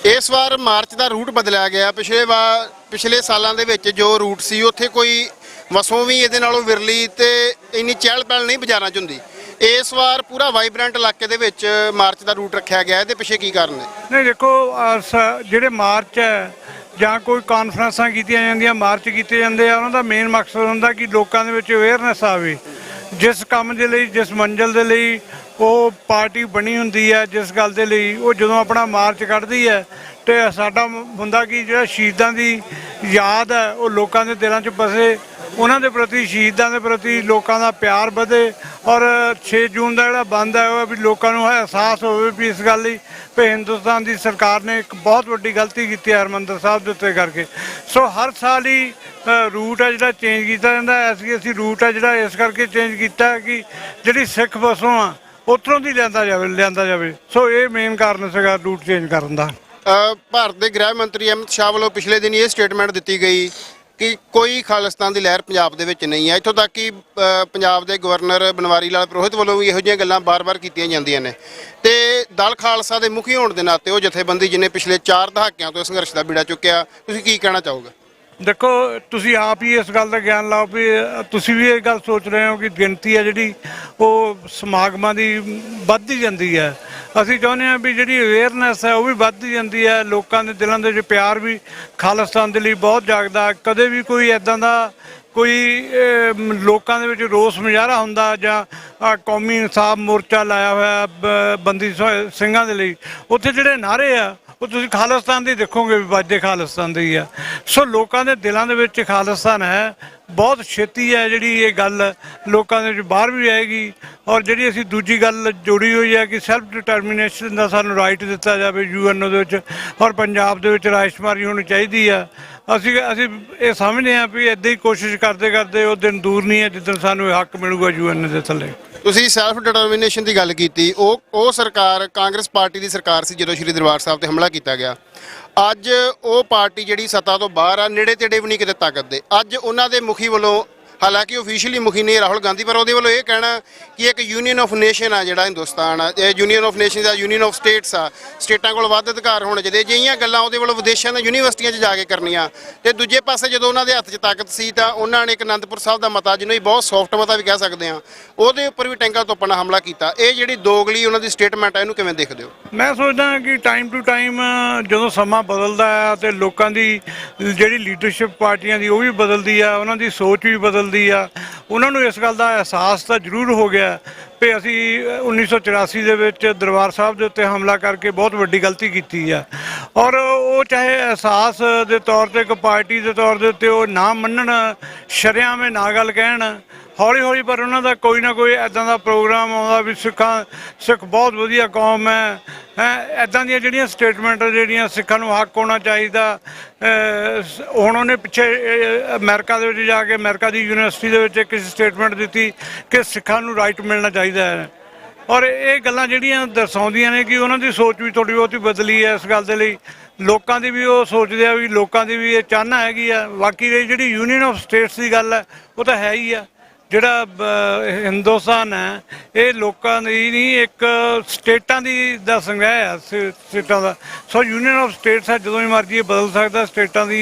ਇਸ ਵਾਰ ਮਾਰਚ ਦਾ ਰੂਟ ਬਦਲਿਆ ਗਿਆ। ਪਿਛਲੇ ਸਾਲਾਂ ਦੇ ਵਿੱਚ ਜੋ ਰੂਟ ਸੀ ਉੱਥੇ ਕੋਈ ਵਸੋਂ ਵੀ ਇਹਦੇ ਨਾਲੋਂ ਵਿਰਲੀ ਤੇ ਇੰਨੀ ਚਹਿਲ ਪਹਿਲ ਨਹੀਂ ਬਾਜ਼ਾਰਾਂ 'ਚ ਹੁੰਦੀ। ਇਸ ਵਾਰ ਪੂਰਾ ਵਾਈਬ੍ਰੈਂਟ ਇਲਾਕੇ ਦੇ ਵਿੱਚ ਮਾਰਚ ਦਾ ਰੂਟ ਰੱਖਿਆ ਗਿਆ। ਇਹਦੇ ਪਿੱਛੇ ਕੀ ਕਾਰਨ ਹੈ? ਨਹੀਂ ਦੇਖੋ, ਜਿਹੜੇ ਮਾਰਚ ਹੈ ਜਾਂ ਕੋਈ ਕਾਨਫਰੰਸਾਂ ਕੀਤੀਆਂ ਜਾਂਦੀਆਂ, ਮਾਰਚ ਕੀਤੇ ਜਾਂਦੇ ਆ, ਉਹਨਾਂ ਦਾ ਮੇਨ ਮਕਸਦ ਹੁੰਦਾ ਕਿ ਲੋਕਾਂ ਦੇ ਵਿੱਚ ਅਵੇਅਰਨੈਸ ਆਵੇ। ਜਿਸ ਕੰਮ ਦੇ ਲਈ, ਜਿਸ ਮੰਜ਼ਿਲ ਦੇ ਲਈ ਉਹ ਪਾਰਟੀ ਬਣੀ ਹੁੰਦੀ ਹੈ, ਜਿਸ ਗੱਲ ਦੇ ਲਈ ਉਹ ਜਦੋਂ ਆਪਣਾ ਮਾਰਚ ਕੱਢਦੀ ਹੈ ਤੇ ਸਾਡਾ ਹੁੰਦਾ ਕਿ ਜਿਹੜਾ ਸ਼ਹੀਦਾਂ ਦੀ ਯਾਦ ਹੈ ਉਹ ਲੋਕਾਂ ਦੇ ਦਿਲਾਂ 'ਚ ਬਸੇ, ਉਹਨਾਂ ਦੇ ਪ੍ਰਤੀ, ਸ਼ਹੀਦਾਂ ਦੇ ਪ੍ਰਤੀ ਲੋਕਾਂ ਦਾ ਪਿਆਰ ਵਧੇ। ਔਰ 6 ਜੂਨ ਦਾ ਜਿਹੜਾ ਬੰਦ ਹੈ ਉਹ ਵੀ ਲੋਕਾਂ ਨੂੰ ਅਹਿਸਾਸ ਹੋਵੇ ਵੀ ਇਸ ਗੱਲ ਲਈ ਵੀ ਹਿੰਦੁਸਤਾਨ ਦੀ ਸਰਕਾਰ ਨੇ ਇੱਕ ਬਹੁਤ ਵੱਡੀ ਗਲਤੀ ਕੀਤੀ ਹੈ ਹਰਿਮੰਦਰ ਸਾਹਿਬ ਦੇ ਉੱਤੇ ਕਰਕੇ। ਸੋ ਹਰ ਸਾਲ ਹੀ ਰੂਟ ਹੈ ਜਿਹੜਾ ਚੇਂਜ ਕੀਤਾ ਜਾਂਦਾ। ਅਸੀਂ ਰੂਟ ਹੈ ਜਿਹੜਾ ਇਸ ਕਰਕੇ ਚੇਂਜ ਕੀਤਾ ਕਿ ਜਿਹੜੀ ਸਿੱਖ ਵਸੋਂ ਆ ਉੱਧਰੋਂ ਦੀ ਲਿਆਂਦਾ ਜਾਵੇ। ਸੋ ਇਹ ਮੇਨ ਕਾਰਨ ਸੀਗਾ ਰੂਟ ਚੇਂਜ ਕਰਨ ਦਾ। ਭਾਰਤ ਦੇ ਗ੍ਰਹਿ ਮੰਤਰੀ ਅਮਿਤ ਸ਼ਾਹ ਵੱਲੋਂ ਪਿਛਲੇ ਦਿਨ ਇਹ ਸਟੇਟਮੈਂਟ ਦਿੱਤੀ ਗਈ ਕਿ ਕੋਈ ਖਾਲਿਸਤਾਨ ਦੀ ਲਹਿਰ ਪੰਜਾਬ ਦੇ ਵਿੱਚ ਨਹੀਂ ਹੈ। ਇੱਥੋਂ ਤੱਕ ਕਿ ਪੰਜਾਬ ਦੇ ਗਵਰਨਰ ਬਨਵਾਰੀ ਲਾਲ ਪੁਰੋਹਿਤ ਵੱਲੋਂ ਵੀ ਇਹੋ ਜਿਹੀਆਂ ਗੱਲਾਂ ਬਾਰ-ਬਾਰ ਕੀਤੀਆਂ ਜਾਂਦੀਆਂ ਨੇ। ਤੇ ਦਲ ਖਾਲਸਾ ਦੇ ਮੁਖੀ ਹੋਣ ਦੇ ਨਾਤੇ ਉਹ ਜਥੇਬੰਦੀ ਜਿਹਨੇ ਪਿਛਲੇ 4 ਦਹਾਕਿਆਂ ਤੋਂ ਸੰਘਰਸ਼ ਦਾ ਬੀੜਾ ਚੁੱਕਿਆ, ਤੁਸੀਂ ਕੀ ਕਹਿਣਾ ਚਾਹੋਗੇ? ਦੇਖੋ, ਤੁਸੀਂ ਆਪ ਹੀ ਇਸ ਗੱਲ ਦਾ ਗਿਆਨ ਲਾਓ ਵੀ ਤੁਸੀਂ ਵੀ ਇਹ ਗੱਲ ਸੋਚ ਰਹੇ ਹੋ ਕਿ ਗਿਣਤੀ ਹੈ ਜਿਹੜੀ ਉਹ ਸਮਾਗਮਾਂ ਦੀ ਵੱਧਦੀ ਜਾਂਦੀ ਹੈ। ਅਸੀਂ ਚਾਹੁੰਦੇ ਹਾਂ ਵੀ ਜਿਹੜੀ ਅਵੇਅਰਨੈਸ ਹੈ ਉਹ ਵੀ ਵੱਧਦੀ ਜਾਂਦੀ ਹੈ। ਲੋਕਾਂ ਦੇ ਦਿਲਾਂ ਦੇ ਵਿੱਚ ਪਿਆਰ ਵੀ ਖਾਲਿਸਤਾਨ ਦੇ ਲਈ ਬਹੁਤ ਜਾਗਦਾ। ਕਦੇ ਵੀ ਕੋਈ ਇੱਦਾਂ ਦਾ ਕੋਈ ਲੋਕਾਂ ਦੇ ਵਿੱਚ ਰੋਸ ਮੁਜ਼ਾਹਰਾ ਹੁੰਦਾ ਜਾਂ ਕੌਮੀ ਇਨਸਾਫ ਮੋਰਚਾ ਲਾਇਆ ਹੋਇਆ ਬੰਦੀ ਸਿੰਘਾਂ ਦੇ ਲਈ, ਉੱਥੇ ਜਿਹੜੇ ਨਾਅਰੇ ਆ ਉਹ ਤੁਸੀਂ ਖਾਲਿਸਤਾਨ ਦੇ ਦੇਖੋਗੇ ਵੀ ਵੱਜਦੇ ਖਾਲਿਸਤਾਨ ਦੇ ਹੀ ਆ। ਸੋ ਲੋਕਾਂ ਦੇ ਦਿਲਾਂ ਦੇ ਵਿੱਚ ਖਾਲਿਸਤਾਨ ਹੈ। ਬਹੁਤ ਛੇਤੀ ਹੈ ਜਿਹੜੀ ਇਹ ਗੱਲ ਲੋਕਾਂ ਦੇ ਵਿੱਚ ਬਾਹਰ ਵੀ ਆਏਗੀ। ਔਰ ਜਿਹੜੀ ਅਸੀਂ ਦੂਜੀ ਗੱਲ ਜੋੜੀ ਹੋਈ ਹੈ ਕਿ ਸੈਲਫ ਡਿਟਰਮੀਨੇਸ਼ਨ ਦਾ ਸਾਨੂੰ ਰਾਈਟ ਦਿੱਤਾ ਜਾਵੇ UN ਦੇ ਵਿੱਚ, ਔਰ ਪੰਜਾਬ ਦੇ ਵਿੱਚ ਰਾਜਸ਼ੁਮਾਰੀ ਹੋਣੀ ਚਾਹੀਦੀ ਆ। ਅਸੀਂ ਇਹ ਸਮਝਦੇ ਹਾਂ ਵੀ ਇੱਦਾਂ ਹੀ ਕੋਸ਼ਿਸ਼ ਕਰਦੇ ਉਹ ਦਿਨ ਦੂਰ ਨਹੀਂ ਹੈ ਜਿੱਦਣ ਸਾਨੂੰ ਇਹ ਹੱਕ ਮਿਲੂਗਾ UN ਦੇ ਥੱਲੇ। ਤੁਸੀਂ ਸੈਲਫ ਡਿਟਰਮੀਨੇਸ਼ਨ ਦੀ ਗੱਲ ਕੀਤੀ, ਉਹ ਸਰਕਾਰ ਕਾਂਗਰਸ ਪਾਰਟੀ ਦੀ ਸਰਕਾਰ ਸੀ ਜਦੋਂ ਸ਼੍ਰੀ ਦਰਬਾਰ ਸਾਹਿਬ ਤੇ ਹਮਲਾ ਕੀਤਾ ਗਿਆ। ਅੱਜ ਉਹ ਪਾਰਟੀ ਜਿਹੜੀ ਸੱਤਾ ਤੋਂ ਬਾਹਰ ਆ, ਨੇੜੇ ਤੇੜੇ ਵੀ ਨਹੀਂ ਕਿਤੇ ਤਾਕਤ ਦੇ, ਅੱਜ ਉਹਨਾਂ ਦੇ ਮੁਖੀ ਵੱਲੋਂ ਹਾਲਾਂਕਿ ਓਫੀਸ਼ੀਅਲੀ ਮੁਖੀ ਨਹੀਂ ਰਾਹੁਲ ਗਾਂਧੀ, ਪਰ ਉਹਦੇ ਵੱਲੋਂ ਇਹ ਕਹਿਣਾ ਕਿ ਇੱਕ ਯੂਨੀਅਨ ਆਫ ਨੇਸ਼ਨ ਆ ਜਿਹੜਾ ਹਿੰਦੁਸਤਾਨ ਆ, ਇਹ ਯੂਨੀਅਨ ਆਫ ਨੇਸ਼ਨਸ ਆ, ਯੂਨੀਅਨ ਆਫ ਸਟੇਟਸ ਆ, ਸਟੇਟਾਂ ਕੋਲ ਵੱਧ ਅਧਿਕਾਰ ਹੋਣੇ ਚਾਹੀਦੇ। ਅਜਿਹੀਆਂ ਗੱਲਾਂ ਉਹਦੇ ਵੱਲੋਂ ਵਿਦੇਸ਼ਾਂ ਦੀਆਂ ਯੂਨੀਵਰਸਿਟੀਆਂ 'ਚ ਜਾ ਕੇ ਕਰਨੀਆਂ। ਤੇ ਦੂਜੇ ਪਾਸੇ ਜਦੋਂ ਉਹਨਾਂ ਦੇ ਹੱਥ 'ਚ ਤਾਕਤ ਸੀ ਤਾਂ ਉਹਨਾਂ ਨੇ ਇੱਕ ਅਨੰਦਪੁਰ ਸਾਹਿਬ ਦਾ ਮਤਾ, ਜਿਹਨੂੰ ਬਹੁਤ ਸੌਫਟ ਮਤਾ ਵੀ ਕਹਿ ਸਕਦੇ ਹਾਂ, ਉਹਦੇ ਉੱਪਰ ਵੀ ਟੈਂਕਾਂ ਤੋਪਾਂ ਨਾਲ ਹਮਲਾ ਕੀਤਾ। ਇਹ ਜਿਹੜੀ ਦੋਗਲੀ ਉਹਨਾਂ ਦੀ ਸਟੇਟਮੈਂਟ ਹੈ, ਇਹਨੂੰ ਕਿਵੇਂ ਦੇਖਦੇ ਹੋ? ਮੈਂ ਸੋਚਦਾ ਕਿ ਟਾਈਮ ਟੂ ਟਾਈਮ ਜਦੋਂ ਸਮਾਂ ਬਦਲਦਾ ਹੈ ਤੇ ਲੋਕਾਂ ਦੀ ਜਿਹੜੀ ਲੀਡਰਸ਼ਿਪ ਪਾਰਟੀਆਂ ਦੀ ਉਹ ਵੀ ਬਦਲਦੀ ਆ, ਉਹਨਾਂ ਦੀ ਸੋਚ ਵੀ ਬਦਲਦੀ ਆ। ਉਹਨਾਂ ਨੂੰ ਇਸ ਗੱਲ ਦਾ ਅਹਿਸਾਸ ਤਾਂ ਜ਼ਰੂਰ ਹੋ ਗਿਆ ਵੀ ਅਸੀਂ 1984 ਦੇ ਵਿੱਚ ਦਰਬਾਰ ਸਾਹਿਬ ਦੇ ਉੱਤੇ ਹਮਲਾ ਕਰਕੇ ਬਹੁਤ ਵੱਡੀ ਗਲਤੀ ਕੀਤੀ ਆ, ਔਰ ਉਹ ਚਾਹੇ ਅਹਿਸਾਸ ਦੇ ਤੌਰ ਤੇ ਇੱਕ ਪਾਰਟੀ ਦੇ ਤੌਰ ਦੇ ਉੱਤੇ ਉਹ ਨਾ ਮੰਨਣ, ਸ਼ਰੇਆਮ ਨਾ ਗੱਲ ਕਹਿਣ, ਹੌਲੀ ਹੌਲੀ ਪਰ ਉਹਨਾਂ ਦਾ ਕੋਈ ਨਾ ਕੋਈ ਇੱਦਾਂ ਦਾ ਪ੍ਰੋਗਰਾਮ ਆਉਂਦਾ ਵੀ ਸਿੱਖ ਬਹੁਤ ਵਧੀਆ ਕੌਮ ਹੈ ਇੱਦਾਂ ਦੀਆਂ ਜਿਹੜੀਆਂ ਸਟੇਟਮੈਂਟ ਜਿਹੜੀਆਂ ਸਿੱਖਾਂ ਨੂੰ ਹੱਕ ਹੋਣਾ ਚਾਹੀਦਾ। ਹੁਣ ਉਹਨੇ ਪਿੱਛੇ ਅਮਰੀਕਾ ਦੇ ਵਿੱਚ ਜਾ ਕੇ ਅਮਰੀਕਾ ਦੀ ਯੂਨੀਵਰਸਿਟੀ ਦੇ ਵਿੱਚ ਇੱਕ ਸਟੇਟਮੈਂਟ ਦਿੱਤੀ ਕਿ ਸਿੱਖਾਂ ਨੂੰ ਰਾਈਟ ਮਿਲਣਾ ਚਾਹੀਦਾ ਹੈ, ਔਰ ਇਹ ਗੱਲਾਂ ਜਿਹੜੀਆਂ ਦਰਸਾਉਂਦੀਆਂ ਨੇ ਕਿ ਉਹਨਾਂ ਦੀ ਸੋਚ ਵੀ ਥੋੜ੍ਹੀ ਬਹੁਤੀ ਬਦਲੀ ਹੈ। ਇਸ ਗੱਲ ਦੇ ਲਈ ਲੋਕਾਂ ਦੀ ਵੀ ਉਹ ਸੋਚਦੇ ਆ ਵੀ ਲੋਕਾਂ ਦੀ ਵੀ ਇਹ ਚਾਹਨਾ ਹੈਗੀ ਆ। ਬਾਕੀ ਜਿਹੜੀ ਯੂਨੀਅਨ ਆਫ ਸਟੇਟਸ ਦੀ ਗੱਲ ਹੈ ਉਹ ਤਾਂ ਹੈ ਹੀ ਆ। ਜਿਹੜਾ ਹਿੰਦੁਸਤਾਨ ਹੈ ਇਹ ਲੋਕਾਂ ਦੀ ਨਹੀਂ, ਇੱਕ ਸਟੇਟਾਂ ਦੀ ਦਾ ਸੰਗ੍ਰਹਿ ਆ, ਸਟੇਟਾਂ ਦਾ। ਸੋ ਯੂਨੀਅਨ ਆਫ ਸਟੇਟਸ ਹੈ, ਜਦੋਂ ਵੀ ਮਰਜ਼ੀ ਇਹ ਬਦਲ ਸਕਦਾ ਸਟੇਟਾਂ ਦੀ।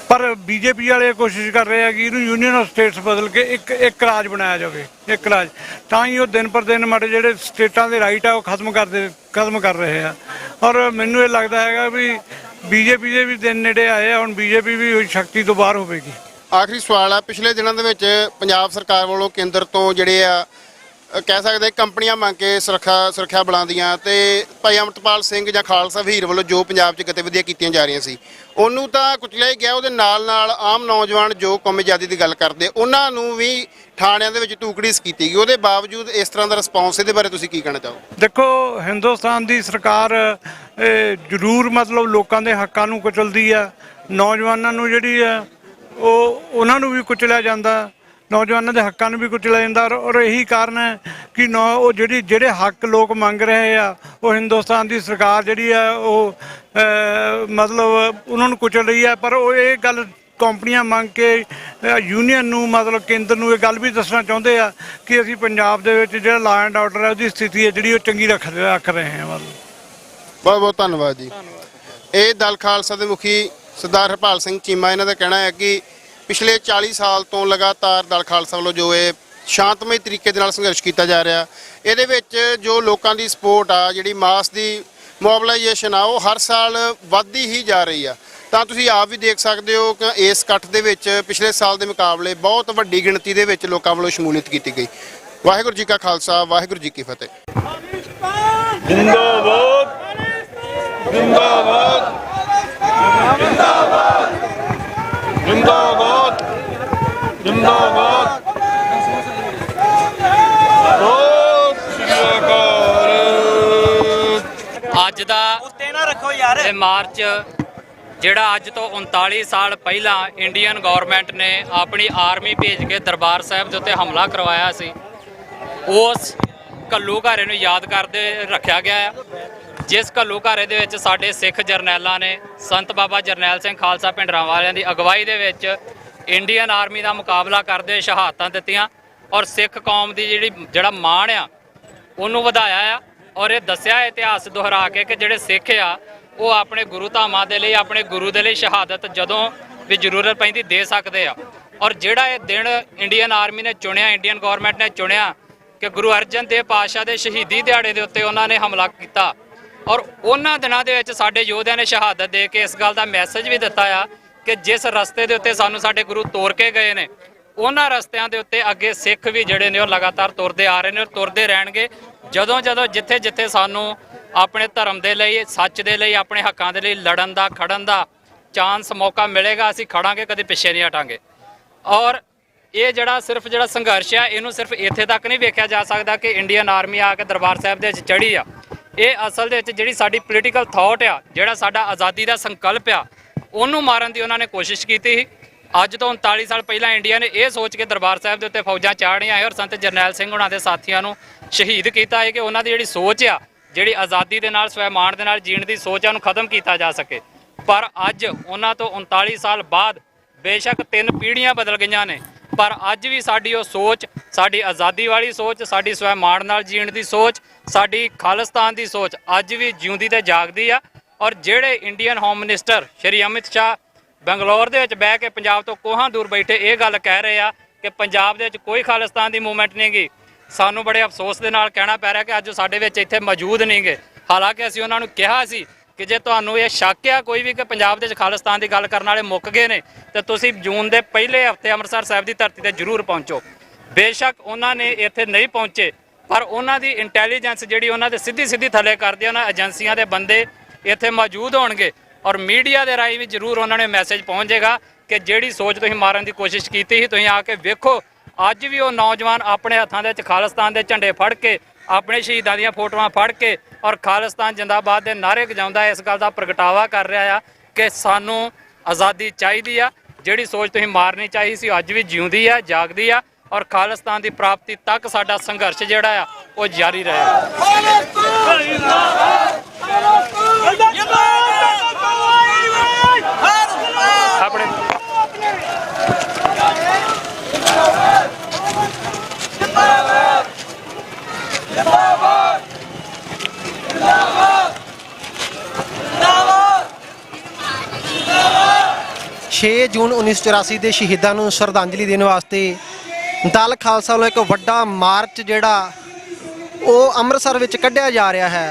ਪਰ ਬੀਜੇਪੀ ਵਾਲੇ ਕੋਸ਼ਿਸ਼ ਕਰ ਰਹੇ ਆ ਕਿ ਇਹਨੂੰ ਯੂਨੀਅਨ ਆਫ ਸਟੇਟਸ ਬਦਲ ਕੇ ਇੱਕ ਰਾਜ ਬਣਾਇਆ ਜਾਵੇ, ਇੱਕ ਰਾਜ। ਤਾਂ ਹੀ ਉਹ ਦਿਨ ਪਰ ਦਿਨ ਮਾੜੇ ਜਿਹੜੇ ਸਟੇਟਾਂ ਦੇ ਰਾਈਟ ਆ ਉਹ ਖਤਮ ਕਰ ਰਹੇ ਆ। ਔਰ ਮੈਨੂੰ ਇਹ ਲੱਗਦਾ ਹੈਗਾ ਵੀ ਬੀਜੇਪੀ ਦੇ ਵੀ ਦਿਨ ਨੇੜੇ ਆਏ ਆ, ਹੁਣ ਬੀਜੇਪੀ ਵੀ ਸ਼ਕਤੀ ਤੋਂ ਬਾਹਰ ਹੋਵੇਗੀ। ਆਖਰੀ ਸਵਾਲ ਆ, ਪਿਛਲੇ ਦਿਨਾਂ ਦੇ ਵਿੱਚ ਪੰਜਾਬ ਸਰਕਾਰ ਵੱਲੋਂ ਕੇਂਦਰ ਤੋਂ ਜਿਹੜੇ ਆ ਕਹਿ ਸਕਦੇ ਕੰਪਨੀਆਂ ਮੰਗ ਕੇ ਸੁਰੱਖਿਆ ਬਲਾਂ ਦੀਆਂ, ਤੇ ਭਾਈ ਅਮਰਤਪਾਲ ਸਿੰਘ ਜਾਂ ਖਾਲਸਾ ਵੀਰ ਵੱਲੋਂ ਜੋ ਪੰਜਾਬ 'ਚ ਗਤੀਵਿਧੀਆਂ ਕੀਤੀਆਂ ਜਾ ਰਹੀਆਂ ਸੀ, ਉਹਨੂੰ ਤਾਂ ਕੁਚਲਿਆ ਹੀ ਗਿਆ। ਉਹਦੇ ਨਾਲ ਆਮ ਨੌਜਵਾਨ ਜੋ ਕੌਮੀ ਆਜ਼ਾਦੀ ਦੀ ਗੱਲ ਕਰਦੇ, ਉਹਨਾਂ ਨੂੰ ਵੀ ਥਾਣਿਆਂ ਦੇ ਵਿੱਚ ਟੂਕੜੀਸ ਕੀਤੀ ਗਈ। ਉਹਦੇ ਬਾਵਜੂਦ ਇਸ ਤਰ੍ਹਾਂ ਦਾ ਰਿਸਪੌਂਸ, ਇਹਦੇ ਬਾਰੇ ਤੁਸੀਂ ਕੀ ਕਹਿਣਾ ਚਾਹੋ? ਦੇਖੋ, ਹਿੰਦੁਸਤਾਨ ਦੀ ਸਰਕਾਰ ਜ਼ਰੂਰ ਮਤਲਬ ਲੋਕਾਂ ਦੇ ਹੱਕਾਂ ਨੂੰ ਕੁਚਲਦੀ ਆ, ਨੌਜਵਾਨਾਂ ਨੂੰ ਜਿਹੜੀ ਆ ਉਹਨਾਂ ਨੂੰ ਵੀ ਕੁਚਲਿਆ ਜਾਂਦਾ, ਨੌਜਵਾਨਾਂ ਦੇ ਹੱਕਾਂ ਨੂੰ ਵੀ ਕੁਚਲਿਆ ਜਾਂਦਾ। ਔਰ ਇਹੀ ਕਾਰਨ ਹੈ ਕਿ ਉਹ ਜਿਹੜੇ ਹੱਕ ਲੋਕ ਮੰਗ ਰਹੇ ਆ ਉਹ ਹਿੰਦੁਸਤਾਨ ਦੀ ਸਰਕਾਰ ਜਿਹੜੀ ਆ ਉਹ ਮਤਲਬ ਉਹਨਾਂ ਨੂੰ ਕੁਚਲ ਰਹੀ ਹੈ। ਪਰ ਉਹ ਇਹ ਗੱਲ ਕੰਪਨੀਆਂ ਮੰਗ ਕੇ ਯੂਨੀਅਨ ਨੂੰ ਮਤਲਬ ਕੇਂਦਰ ਨੂੰ ਇਹ ਗੱਲ ਵੀ ਦੱਸਣਾ ਚਾਹੁੰਦੇ ਆ ਕਿ ਅਸੀਂ ਪੰਜਾਬ ਦੇ ਵਿੱਚ ਜਿਹੜਾ ਲਾ ਐਂਡ ਆਰਡਰ ਹੈ ਉਹਦੀ ਸਥਿਤੀ ਹੈ ਜਿਹੜੀ ਉਹ ਚੰਗੀ ਰੱਖ ਰਹੇ ਹਾਂ। ਬਹੁਤ ਬਹੁਤ ਧੰਨਵਾਦ ਜੀ। ਇਹ ਦਲ ਖਾਲਸਾ ਦੇ ਮੁਖੀ ਸਰਦਾਰ ਹਰਪਾਲ ਸਿੰਘ ਚੀਮਾ, ਇਹਨਾਂ ਦਾ ਕਹਿਣਾ ਹੈ ਕਿ ਪਿਛਲੇ 40 ਸਾਲ ਤੋਂ ਲਗਾਤਾਰ ਦਲ ਖਾਲਸਾ ਵੱਲੋਂ ਜੋ ਇਹ ਸ਼ਾਂਤਮਈ ਤਰੀਕੇ ਦੇ ਨਾਲ ਸੰਘਰਸ਼ ਕੀਤਾ ਜਾ ਰਿਹਾ, ਇਹਦੇ ਵਿੱਚ ਜੋ ਲੋਕਾਂ ਦੀ ਸਪੋਰਟ ਆ, ਜਿਹੜੀ ਮਾਸ ਦੀ ਮੋਬਿਲਾਈਜੇਸ਼ਨ ਆ, ਉਹ ਹਰ ਸਾਲ ਵੱਧਦੀ ਹੀ ਜਾ ਰਹੀ ਆ। ਤਾਂ ਤੁਸੀਂ ਆਪ ਵੀ ਦੇਖ ਸਕਦੇ ਹੋ ਕਿ ਇਸ ਇਕੱਠ ਦੇ ਵਿੱਚ ਪਿਛਲੇ ਸਾਲ ਦੇ ਮੁਕਾਬਲੇ ਬਹੁਤ ਵੱਡੀ ਗਿਣਤੀ ਦੇ ਵਿੱਚ ਲੋਕਾਂ ਵੱਲੋਂ ਸ਼ਮੂਲੀਅਤ ਕੀਤੀ ਗਈ। ਵਾਹਿਗੁਰੂ ਜੀ ਕਾ ਖਾਲਸਾ, ਵਾਹਿਗੁਰੂ ਜੀ ਕੀ ਫਤਿਹ। ਜਿੰਦਾਬਾਦ ਜਿੰਦਾਬਾਦ ਜਿੰਦਾਬਾਦ ਜਿੰਦਾਬਾਦ ਜਿੰਦਾਬਾਦ। ਅੱਜ ਦਾ ਇਹ ਮਾਰਚ ਜਿਹੜਾ ਅੱਜ ਤੋਂ 39 ਸਾਲ ਪਹਿਲਾਂ ਇੰਡੀਅਨ ਗਵਰਨਮੈਂਟ ਨੇ ਆਪਣੀ ਆਰਮੀ ਭੇਜ ਕੇ ਦਰਬਾਰ ਸਾਹਿਬ ਦੇ ਉੱਤੇ ਹਮਲਾ ਕਰਵਾਇਆ ਸੀ, ਉਸ ਘੱਲੂਘਾਰੇ ਨੂੰ ਯਾਦ ਕਰਦੇ ਰੱਖਿਆ ਗਿਆ ਹੈ। ਜਿਸ ਘੱਲੂਘਾਰੇ ਦੇ ਵਿੱਚ ਸਾਡੇ ਸਿੱਖ ਜਰਨੈਲਾਂ ਨੇ ਸੰਤ ਬਾਬਾ ਜਰਨੈਲ ਸਿੰਘ ਖਾਲਸਾ ਭਿੰਡਰਾਂਵਾਲਿਆਂ ਦੀ ਅਗਵਾਈ ਦੇ ਵਿੱਚ ਇੰਡੀਅਨ ਆਰਮੀ ਦਾ ਮੁਕਾਬਲਾ ਕਰਦੇ ਸ਼ਹਾਦਤਾਂ ਦਿੱਤੀਆਂ, ਔਰ ਸਿੱਖ ਕੌਮ ਦੀ ਜਿਹੜਾ ਮਾਣ ਆ ਉਹਨੂੰ ਵਧਾਇਆ ਆ। ਔਰ ਇਹ ਦੱਸਿਆ ਇਤਿਹਾਸ ਦੁਹਰਾ ਕੇ ਕਿ ਜਿਹੜੇ ਸਿੱਖ ਆ ਉਹ ਆਪਣੇ ਗੁਰੂ ਧਾਮਾਂ ਦੇ ਲਈ, ਆਪਣੇ ਗੁਰੂ ਦੇ ਲਈ ਸ਼ਹਾਦਤ ਜਦੋਂ ਵੀ ਜ਼ਰੂਰਤ ਪੈਂਦੀ ਦੇ ਸਕਦੇ ਆ। ਔਰ ਜਿਹੜਾ ਇਹ ਦਿਨ ਇੰਡੀਅਨ ਆਰਮੀ ਨੇ ਚੁਣਿਆ, ਇੰਡੀਅਨ ਗਵਰਨਮੈਂਟ ਨੇ ਚੁਣਿਆ ਕਿ ਗੁਰੂ ਅਰਜਨ ਦੇਵ ਪਾਤਸ਼ਾਹ ਦੇ ਸ਼ਹੀਦੀ ਦਿਹਾੜੇ ਦੇ ਉੱਤੇ ਉਹਨਾਂ ਨੇ ਹਮਲਾ ਕੀਤਾ, ਔਰ ਉਹਨਾਂ ਦਿਨਾਂ ਦੇ ਵਿੱਚ ਸਾਡੇ ਯੋਧਿਆਂ ਨੇ ਸ਼ਹਾਦਤ ਦੇ ਕੇ ਇਸ ਗੱਲ ਦਾ ਮੈਸੇਜ ਵੀ ਦਿੱਤਾ ਆ ਕਿ ਜਿਸ ਰਸਤੇ ਦੇ ਉੱਤੇ ਸਾਨੂੰ ਸਾਡੇ ਗੁਰੂ ਤੋਰ ਕੇ ਗਏ ਨੇ, ਉਹਨਾਂ ਰਸਤਿਆਂ ਦੇ ਉੱਤੇ ਅੱਗੇ ਸਿੱਖ ਵੀ ਜਿਹੜੇ ਨੇ ਉਹ ਲਗਾਤਾਰ ਤੁਰਦੇ ਆ ਰਹੇ ਨੇ ਔਰ ਤੁਰਦੇ ਰਹਿਣਗੇ। ਜਦੋਂ ਜਿੱਥੇ ਸਾਨੂੰ ਆਪਣੇ ਧਰਮ ਦੇ ਲਈ, ਸੱਚ ਦੇ ਲਈ, ਆਪਣੇ ਹੱਕਾਂ ਦੇ ਲਈ ਲੜਨ ਦਾ, ਖੜਨ ਦਾ ਚਾਂਸ, ਮੌਕਾ ਮਿਲੇਗਾ, ਅਸੀਂ ਖੜਾਂਗੇ, ਕਦੇ ਪਿੱਛੇ ਨਹੀਂ ਹਟਾਂਗੇ। ਔਰ ਇਹ ਜਿਹੜਾ ਸੰਘਰਸ਼ ਆ, ਇਹਨੂੰ ਸਿਰਫ ਇੱਥੇ ਤੱਕ ਨਹੀਂ ਵੇਖਿਆ ਜਾ ਸਕਦਾ ਕਿ ਇੰਡੀਅਨ ਆਰਮੀ ਆ ਕੇ ਦਰਬਾਰ ਸਾਹਿਬ ਦੇ ਵਿੱਚ ਚੜ੍ਹੀ ਆ। ਇਹ ਅਸਲ ਦੇ ਵਿੱਚ ਜਿਹੜੀ ਸਾਡੀ ਪੋਲੀਟੀਕਲ ਥਾਟ ਆ, ਜਿਹੜਾ ਸਾਡਾ ਆਜ਼ਾਦੀ ਦਾ ਸੰਕਲਪ ਆ, ਉਹਨੂੰ ਮਾਰਨ ਦੀ ਉਹਨਾਂ ਨੇ ਕੋਸ਼ਿਸ਼ ਕੀਤੀ ਸੀ। ਅੱਜ ਤੋਂ 39 ਸਾਲ ਪਹਿਲਾਂ ਇੰਡੀਆ ਨੇ ਇਹ ਸੋਚ ਕੇ ਦਰਬਾਰ ਸਾਹਿਬ ਦੇ ਉੱਤੇ ਫੌਜਾਂ ਚਾੜ੍ਹੀਆਂ ਹੈ ਔਰ ਸੰਤ ਜਰਨੈਲ ਸਿੰਘ ਉਹਨਾਂ ਦੇ ਸਾਥੀਆਂ ਨੂੰ ਸ਼ਹੀਦ ਕੀਤਾ ਹੈ ਕਿ ਉਹਨਾਂ ਦੀ ਜਿਹੜੀ ਸੋਚ ਆ, ਜਿਹੜੀ ਆਜ਼ਾਦੀ ਦੇ ਨਾਲ, ਸਵੈਮਾਣ ਦੇ ਨਾਲ ਜੀਣ ਦੀ ਸੋਚ ਆ, ਉਹਨੂੰ ਖਤਮ ਕੀਤਾ ਜਾ ਸਕੇ। ਪਰ ਅੱਜ ਉਹਨਾਂ ਤੋਂ 39 ਸਾਲ ਬਾਅਦ ਬੇਸ਼ੱਕ 3 ਪੀੜ੍ਹੀਆਂ ਬਦਲ ਗਈਆਂ ਨੇ, ਪਰ ਅੱਜ ਵੀ ਸਾਡੀ ਉਹ ਸੋਚ, ਸਾਡੀ ਆਜ਼ਾਦੀ ਵਾਲੀ ਸੋਚ, ਸਾਡੀ ਸਵੈਮਾਣ ਨਾਲ ਜੀਣ ਦੀ ਸੋਚ, ਸਾਡੀ ਖਾਲਿਸਤਾਨ ਦੀ ਸੋਚ ਅੱਜ ਵੀ ਜਿਉਂਦੀ ਤੇ ਜਾਗਦੀ ਆ। ਔਰ ਜਿਹੜੇ Indian home minister Shri Amit Shah Bangalore ਦੇ ਵਿੱਚ ਬਹਿ ਕੇ ਪੰਜਾਬ ਤੋਂ ਕੋਹਾਂ ਦੂਰ ਬੈਠੇ ਇਹ ਗੱਲ ਕਹਿ ਰਹੇ ਆ ਕਿ ਪੰਜਾਬ ਦੇ ਵਿੱਚ ਕੋਈ ਖਾਲਿਸਤਾਨ ਦੀ ਮੂਵਮੈਂਟ ਨਹੀਂ ਗੀ, ਸਾਨੂੰ ਬੜੇ ਅਫਸੋਸ ਦੇ ਨਾਲ ਕਹਿਣਾ ਪੈ ਰਿਹਾ ਕਿ ਅੱਜ ਸਾਡੇ ਵਿੱਚ ਇੱਥੇ ਮੌਜੂਦ ਨਹੀਂ ਗੇ। ਹਾਲਾਂਕਿ ਅਸੀਂ ਉਹਨਾਂ ਨੂੰ ਕਿਹਾ ਸੀ ਕਿ ਜੇ ਤੁਹਾਨੂੰ ਇਹ ਸ਼ੱਕ ਆ ਕੋਈ ਵੀ ਕਿ ਪੰਜਾਬ ਦੇ ਵਿੱਚ ਖਾਲਿਸਤਾਨ ਦੀ ਗੱਲ ਕਰਨ ਵਾਲੇ ਮੁੱਕ ਗਏ ਨੇ ਤੇ ਤੁਸੀਂ ਜੂਨ ਦੇ ਪਹਿਲੇ ਹਫ਼ਤੇ ਅੰਮ੍ਰਿਤਸਰ ਸਾਹਿਬ ਦੀ ਧਰਤੀ ਤੇ ਜ਼ਰੂਰ ਪਹੁੰਚੋ। ਬੇਸ਼ੱਕ ਉਹਨਾਂ ਨੇ ਇੱਥੇ ਨਹੀਂ ਪਹੁੰਚੇ, ਪਰ ਉਹਨਾਂ ਦੀ ਇੰਟੈਲੀਜੈਂਸ ਜਿਹੜੀ ਉਹਨਾਂ ਦੇ ਸਿੱਧੀ ਥੱਲੇ ਕਰਦੀ, ਉਹਨਾਂ ਏਜੰਸੀਆਂ ਦੇ ਬੰਦੇ ਇੱਥੇ ਮੌਜੂਦ ਹੋਣਗੇ ਔਰ ਮੀਡੀਆ ਦੇ ਰਾਹੀਂ ਵੀ ਜ਼ਰੂਰ ਉਹਨਾਂ ਨੇ ਮੈਸੇਜ ਪਹੁੰਚ ਜਾਏਗਾ ਕਿ ਜਿਹੜੀ ਸੋਚ ਤੁਸੀਂ ਮਾਰਨ ਦੀ ਕੋਸ਼ਿਸ਼ ਕੀਤੀ ਸੀ, ਤੁਸੀਂ ਆ ਕੇ ਵੇਖੋ ਅੱਜ ਵੀ ਉਹ ਨੌਜਵਾਨ ਆਪਣੇ ਹੱਥਾਂ ਦੇ ਵਿੱਚ ਖਾਲਿਸਤਾਨ ਦੇ ਝੰਡੇ ਫੜ ਕੇ, ਆਪਣੇ ਸ਼ਹੀਦਾਂ ਦੀਆਂ ਫੋਟੋਆਂ ਫੜ ਕੇ ਔਰ ਖਾਲਿਸਤਾਨ ਜਿੰਦਾਬਾਦ ਦੇ ਨਾਅਰੇ ਗਜਾਉਂਦਾ ਇਸ ਗੱਲ ਦਾ ਪ੍ਰਗਟਾਵਾ ਕਰ ਰਿਹਾ ਆ ਕਿ ਸਾਨੂੰ ਆਜ਼ਾਦੀ ਚਾਹੀਦੀ ਆ। ਜਿਹੜੀ ਸੋਚ ਤੁਸੀਂ ਮਾਰਨੀ ਚਾਹੀ ਸੀ ਅੱਜ ਵੀ ਜਿਉਂਦੀ ਆ, ਜਾਗਦੀ ਆ ਔਰ ਖਾਲਿਸਤਾਨ ਦੀ ਪ੍ਰਾਪਤੀ ਤੱਕ ਸਾਡਾ ਸੰਘਰਸ਼ ਜਿਹੜਾ ਆ ਉਹ ਜਾਰੀ ਰਹੇਗਾ। ਆਪਣੇ 6 ਜੂਨ 1984 ਦੇ ਸ਼ਹੀਦਾਂ ਨੂੰ ਸ਼ਰਧਾਂਜਲੀ ਦੇਣ ਵਾਸਤੇ ਦਲ ਖਾਲਸਾ ਵੱਲੋਂ ਇੱਕ ਵੱਡਾ ਮਾਰਚ ਜਿਹੜਾ ਉਹ ਅੰਮ੍ਰਿਤਸਰ ਵਿੱਚ ਕੱਢਿਆ ਜਾ ਰਿਹਾ ਹੈ,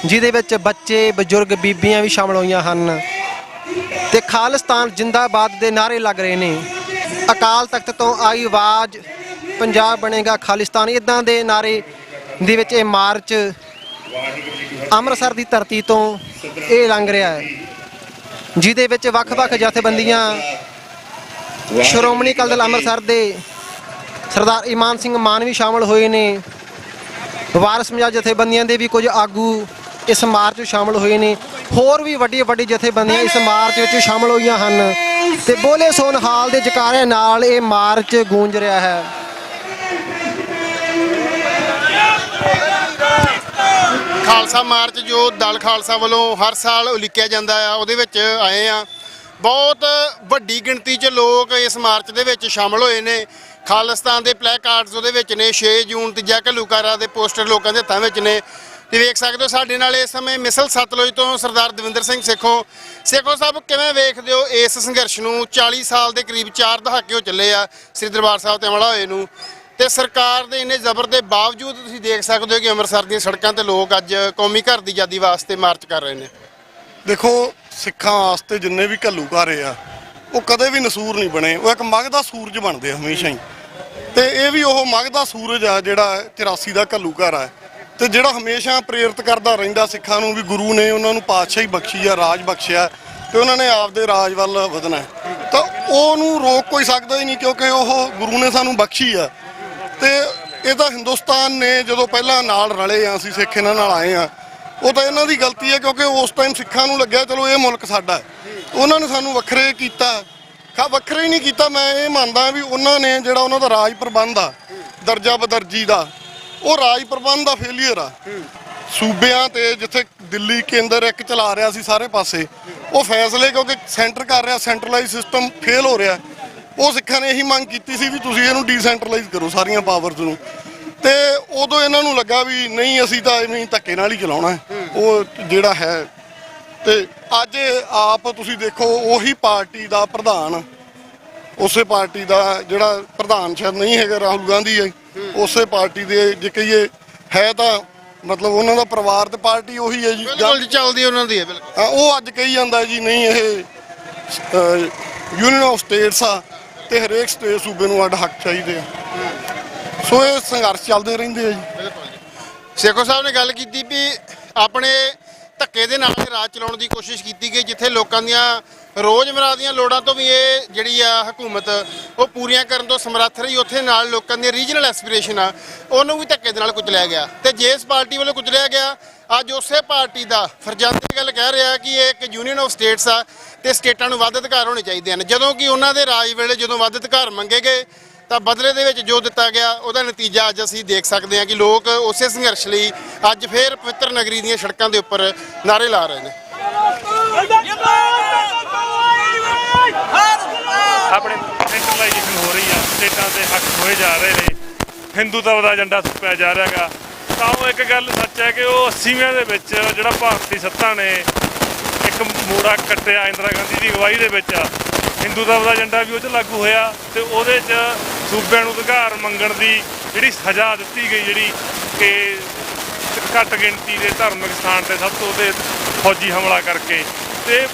ਜਿਹਦੇ ਵਿੱਚ ਬੱਚੇ, ਬਜ਼ੁਰਗ, ਬੀਬੀਆਂ ਵੀ ਸ਼ਾਮਲ ਹੋਈਆਂ ਹਨ ਤੇ ਖਾਲਿਸਤਾਨ ਜਿੰਦਾਬਾਦ ਦੇ ਨਾਅਰੇ ਲੱਗ ਰਹੇ ਨੇ। ਅਕਾਲ ਤਖਤ ਤੋਂ ਆਈ ਆਵਾਜ਼, ਪੰਜਾਬ ਬਣੇਗਾ ਖਾਲਿਸਤਾਨ, ਇਦਾਂ ਦੇ ਨਾਅਰੇ ਦੇ ਵਿੱਚ ਇਹ ਮਾਰਚ ਅੰਮ੍ਰਿਤਸਰ ਦੀ ਧਰਤੀ ਤੋਂ ਇਹ ਲੰਘ ਰਿਹਾ ਹੈ, ਜਿਹਦੇ ਵਿੱਚ ਵੱਖ-ਵੱਖ ਜਥੇਬੰਦੀਆਂ, ਸ਼੍ਰੋਮਣੀ ਅਕਾਲੀ ਦਲ ਅੰਮ੍ਰਿਤਸਰ ਦੇ ਸਰਦਾਰ ਇਮਾਨ ਸਿੰਘ ਮਾਨ ਵੀ ਸ਼ਾਮਲ ਹੋਏ ਨੇ। ਵਾਰਸ ਪੰਜਾਬ ਜਥੇਬੰਦੀਆਂ ਦੇ ਵੀ ਕੁਝ ਆਗੂ ਇਸ ਮਾਰਚ ਵਿੱਚ ਸ਼ਾਮਲ ਹੋਏ ਨੇ। ਹੋਰ ਵੀ ਵੱਡੀ ਜਥੇਬੰਦੀਆਂ ਇਸ ਮਾਰਚ ਵਿੱਚ ਸ਼ਾਮਲ ਹੋਈਆਂ ਹਨ ਤੇ ਬੋਲੇ ਸੋਨ ਹਾਲ ਦੇ ਜਕਾਰੇ ਨਾਲ ਇਹ ਮਾਰਚ ਗੂੰਜ ਰਿਹਾ ਹੈ। ਖਾਲਸਾ ਮਾਰਚ ਜੋ ਦਲ ਖਾਲਸਾ ਵੱਲੋਂ ਹਰ ਸਾਲ ਉਲੀਕਿਆ ਜਾਂਦਾ ਆ, ਉਹਦੇ ਵਿੱਚ ਆਏ ਆ। ਬਹੁਤ ਵੱਡੀ ਗਿਣਤੀ 'ਚ ਲੋਕ ਇਸ ਮਾਰਚ ਦੇ ਵਿੱਚ ਸ਼ਾਮਲ ਹੋਏ ਨੇ। ਖਾਲਿਸਤਾਨ ਦੇ ਪਲੈਕਾਰਡਸ ਉਹਦੇ ਵਿੱਚ ਨੇ। 6 ਜੂਨ ਤੀਜਾ ਘੱਲੂਘਾਰਾ ਦੇ ਪੋਸਟਰ ਲੋਕਾਂ ਦੇ ਹੱਥਾਂ ਵਿੱਚ ਨੇ। ਤੇ ਵੇਖ ਸਕਦੇ ਹੋ ਸਾਡੇ ਨਾਲ ਇਸ ਸਮੇਂ ਮਿਸਲ ਸਤਲੁਜ ਤੋਂ ਸਰਦਾਰ ਦਵਿੰਦਰ ਸਿੰਘ ਸੇਖੋਂ ਸਾਹਿਬ, ਕਿਵੇਂ ਵੇਖਦੇ ਹੋ ਇਸ ਸੰਘਰਸ਼ ਨੂੰ? 40 ਸਾਲ ਦੇ ਕਰੀਬ 4 ਦਹਾਕੇ ਹੋ ਚੱਲੇ ਆ ਸ੍ਰੀ ਦਰਬਾਰ ਸਾਹਿਬ ਤੇ ਹਮਲਾ ਹੋਏ ਨੂੰ, ਤੇ ਸਰਕਾਰ ਦੇ ਇੰਨੇ ਜ਼ਬਰ ਦੇ ਬਾਵਜੂਦ ਤੁਸੀਂ ਦੇਖ ਸਕਦੇ ਹੋ ਕਿ ਅੰਮ੍ਰਿਤਸਰ ਦੀਆਂ ਸੜਕਾਂ ਤੇ ਲੋਕ ਅੱਜ ਕੌਮੀ ਘਰ ਦੀ ਆਜ਼ਾਦੀ ਵਾਸਤੇ ਮਾਰਚ ਕਰ ਰਹੇ ਨੇ। ਦੇਖੋ, ਸਿੱਖਾਂ ਵਾਸਤੇ ਜਿੰਨੇ ਵੀ ਘੱਲੂਘਾਰੇ ਆ ਉਹ ਕਦੇ ਵੀ ਨਸੂਰ ਨਹੀਂ ਬਣੇ, ਉਹ ਇੱਕ ਮਗਦਾ ਸੂਰਜ ਬਣਦੇ ਆ ਹਮੇਸ਼ਾ ਹੀ। ਤੇ ਇਹ ਵੀ ਉਹ ਮਗਦਾ ਸੂਰਜ ਆ ਜਿਹੜਾ 84 ਦਾ ਘੱਲੂਘਾਰਾ ਹੈ ਤੇ ਜਿਹੜਾ ਹਮੇਸ਼ਾ ਪ੍ਰੇਰਿਤ ਕਰਦਾ ਰਹਿੰਦਾ ਸਿੱਖਾਂ ਨੂੰ ਵੀ ਗੁਰੂ ਨੇ ਉਹਨਾਂ ਨੂੰ ਪਾਤਸ਼ਾਹੀ ਬਖਸ਼ੀ ਆ, ਰਾਜ ਬਖਸ਼ਿਆ ਤੇ ਉਹਨਾਂ ਨੇ ਆਪਦੇ ਰਾਜ ਵੱਲ ਵਧਣਾ। ਤਾਂ ਉਹਨੂੰ ਰੋਕ ਕੋਈ ਸਕਦਾ ਹੀ ਨਹੀਂ, ਕਿਉਂਕਿ ਉਹ ਗੁਰੂ ਨੇ ਸਾਨੂੰ ਬਖਸ਼ੀ ਆ। ਤੇ ਇਹ ਤਾਂ ਹਿੰਦੁਸਤਾਨ ਨੇ ਜਦੋਂ ਪਹਿਲਾਂ ਨਾਲ ਰਲੇ ਆ, ਅਸੀਂ ਸਿੱਖ ਇਹਨਾਂ ਨਾਲ ਆਏ ਆ, ਉਹ ਤਾਂ ਇਹਨਾਂ ਦੀ ਗਲਤੀ ਹੈ ਕਿਉਂਕਿ ਉਸ ਟਾਈਮ ਸਿੱਖਾਂ ਨੂੰ ਲੱਗਿਆ ਚਲੋ ਇਹ ਮੁਲਕ ਸਾਡਾ ਹੈ। ਉਹਨਾਂ ਨੇ ਸਾਨੂੰ ਵੱਖਰੇ ਕੀਤਾ, ਵੱਖਰੇ ਹੀ ਨਹੀਂ ਕੀਤਾ। ਮੈਂ ਇਹ ਮੰਨਦਾ ਵੀ ਉਹਨਾਂ ਨੇ ਜਿਹੜਾ ਉਹਨਾਂ ਦਾ ਰਾਜ ਪ੍ਰਬੰਧ ਆ, ਦਰਜਾ ਬਦਰਜੀ ਦਾ, ਉਹ ਰਾਜ ਪ੍ਰਬੰਧ ਦਾ ਫੇਲੀਅਰ ਆ। ਸੂਬਿਆਂ ਤੇ ਜਿੱਥੇ ਦਿੱਲੀ ਕੇਂਦਰ ਇੱਕ ਚਲਾ ਰਿਹਾ ਸੀ ਸਾਰੇ ਪਾਸੇ, ਉਹ ਫੈਸਲੇ ਕਿਉਂਕਿ ਸੈਂਟਰ ਕਰ ਰਿਹਾ, ਸੈਂਟਰਲਾਈਜ਼ ਸਿਸਟਮ ਫੇਲ ਹੋ ਰਿਹਾ। ਉਹ ਸਿੱਖਾਂ ਨੇ ਇਹੀ ਮੰਗ ਕੀਤੀ ਸੀ ਵੀ ਤੁਸੀਂ ਇਹਨੂੰ ਡੀਸੈਂਟਰਲਾਈਜ਼ ਕਰੋ ਸਾਰੀਆਂ ਪਾਵਰਸ ਨੂੰ, ਤੇ ਉਦੋਂ ਇਹਨਾਂ ਨੂੰ ਲੱਗਾ ਵੀ ਨਹੀਂ ਅਸੀਂ ਤਾਂ ਐਵੇਂ ਧੱਕੇ ਨਾਲ ਹੀ ਚਲਾਉਣਾ ਉਹ ਜਿਹੜਾ ਹੈ। ਤੇ ਅੱਜ ਆਪ ਤੁਸੀਂ ਦੇਖੋ ਉਹੀ ਪਾਰਟੀ ਦਾ ਪ੍ਰਧਾਨ, ਉਸੇ ਪਾਰਟੀ ਦਾ ਜਿਹੜਾ ਪ੍ਰਧਾਨ ਸ਼ਾਇਦ ਨਹੀਂ ਹੈਗਾ ਰਾਹੁਲ ਗਾਂਧੀ ਹੈ, ਉਸੇ ਪਾਰਟੀ ਦੇ ਜੇ ਕਹੀਏ ਹੈ ਤਾਂ ਮਤਲਬ ਉਹਨਾਂ ਦਾ ਪਰਿਵਾਰ ਤੇ ਪਾਰਟੀ ਉਹੀ ਹੈ ਜੀ, ਗੱਲ ਚੱਲਦੀ ਉਹਨਾਂ ਦੀ ਹੈ ਬਿਲਕੁਲ। ਉਹ ਅੱਜ ਕਹੀ ਜਾਂਦਾ ਜੀ ਨਹੀਂ ਇਹ ਯੂਨੀਅਨ ਆਫ ਸਟੇਟਸ ਆ ਤੇ ਹਰੇਕ ਸਟੇਟ ਸੂਬੇ ਨੂੰ ਅੱਡ ਹੱਕ ਚਾਹੀਦੇ ਆ। ਸੋ ਇਹ ਸੰਘਰਸ਼ ਚੱਲਦੇ ਰਹਿੰਦੇ ਆ ਜੀ। ਸੇਖੋਂ ਸਾਹਿਬ ਨੇ ਗੱਲ ਕੀਤੀ ਵੀ ਆਪਣੇ ਧੱਕੇ ਦੇ ਨਾਲ ਰਾਜ ਚਲਾਉਣ ਦੀ ਕੋਸ਼ਿਸ਼ ਕੀਤੀ ਗਈ, ਜਿੱਥੇ ਲੋਕਾਂ ਦੀਆਂ ਰੋਜ਼ਮਰਾ ਦੀਆਂ ਲੋੜਾਂ ਤੋਂ ਵੀ ਇਹ ਜਿਹੜੀ ਆ ਹਕੂਮਤ ਉਹ ਪੂਰੀਆਂ ਕਰਨ ਤੋਂ ਸਮਰੱਥ ਰਹੀ, ਉੱਥੇ ਨਾਲ ਲੋਕਾਂ ਦੀਆਂ ਰੀਜਨਲ ਐਸਪੀਰੇਸ਼ਨ ਆ ਉਹਨੂੰ ਵੀ ਧੱਕੇ ਦੇ ਨਾਲ ਕੁਚਲਿਆ ਗਿਆ। ਤੇ ਜਿਸ ਪਾਰਟੀ ਵੱਲੋਂ ਕੁਚਲਿਆ ਗਿਆ, ਅੱਜ ਉਸੇ ਪਾਰਟੀ ਦਾ ਫਰਜ਼ੰਦ ਦੀ ਗੱਲ ਕਹਿ ਰਿਹਾ ਕਿ ਇਹ ਇੱਕ ਯੂਨੀਅਨ ਆਫ ਸਟੇਟਸ ਆ ਤੇ ਸਟੇਟਾਂ ਨੂੰ ਵੱਧ ਅਧਿਕਾਰ ਹੋਣੇ ਚਾਹੀਦੇ ਹਨ, ਜਦੋਂ ਕਿ ਉਹਨਾਂ ਦੇ ਰਾਜ ਵੇਲੇ ਜਦੋਂ ਵੱਧ ਅਧਿਕਾਰ ਮੰਗੇ ਗਏ ਤਾਂ ਬਦਲੇ ਦੇ ਵਿੱਚ ਜੋ ਦਿੱਤਾ ਗਿਆ ਉਹਦਾ ਨਤੀਜਾ ਅੱਜ ਅਸੀਂ ਦੇਖ ਸਕਦੇ ਹਾਂ ਕਿ ਲੋਕ ਉਸੇ ਸੰਘਰਸ਼ ਲਈ ਅੱਜ ਫੇਰ ਪਵਿੱਤਰ ਨਗਰੀ ਦੀਆਂ ਸੜਕਾਂ ਦੇ ਉੱਪਰ ਨਾਅਰੇ ਲਾ ਰਹੇ ਨੇ। ਆਪਣੇ ਸੈਂਟਰਲਾਈਜੇਸ਼ਨ ਹੋ ਰਹੀ ਆ, ਸਟੇਟਾਂ ਸ਼ਹੀਦਾਂ ਦੇ ਹੱਕ ਹੋਏ ਜਾ ਰਹੇ ਨੇ, ਹਿੰਦੂਤਵ ਦਾ ਏਜੰਡਾ ਥੁੱਕਿਆ ਜਾ ਰਿਹਾ ਹੈਗਾ। ਤਾਂ ਉਹ ਇੱਕ ਗੱਲ ਸੱਚ ਹੈ ਕਿ ਉਹ 80ਵੇਂ ਦੇ ਵਿੱਚ ਜਿਹੜਾ ਭਾਰਤੀ ਸੱਤਾ ਨੇ ਇੱਕ ਮੋੜਾ ਕੱਟਿਆ ਇੰਦਰਾ ਗਾਂਧੀ ਦੀ ਅਗਵਾਈ ਦੇ ਵਿੱਚ, ਹਿੰਦੂਤਵ ਦਾ ਏਜੰਡਾ ਵੀ ਉਹ 'ਚ ਲਾਗੂ ਹੋਇਆ ਤੇ ਉਹਦੇ 'ਚ ਸੂਬਿਆਂ ਨੂੰ ਅਧਿਕਾਰ ਮੰਗਣ ਦੀ ਜਿਹੜੀ ਸਜ਼ਾ ਦਿੱਤੀ ਗਈ, ਜਿਹੜੀ ਕਿ ਘੱਟ ਗਿਣਤੀ ਦੇ ਧਾਰਮਿਕ ਸਥਾਨ ਤੇ ਸਭ ਤੋਂ ਉਹਦੇ ਫੌਜੀ ਹਮਲਾ ਕਰਕੇ, ਤੇ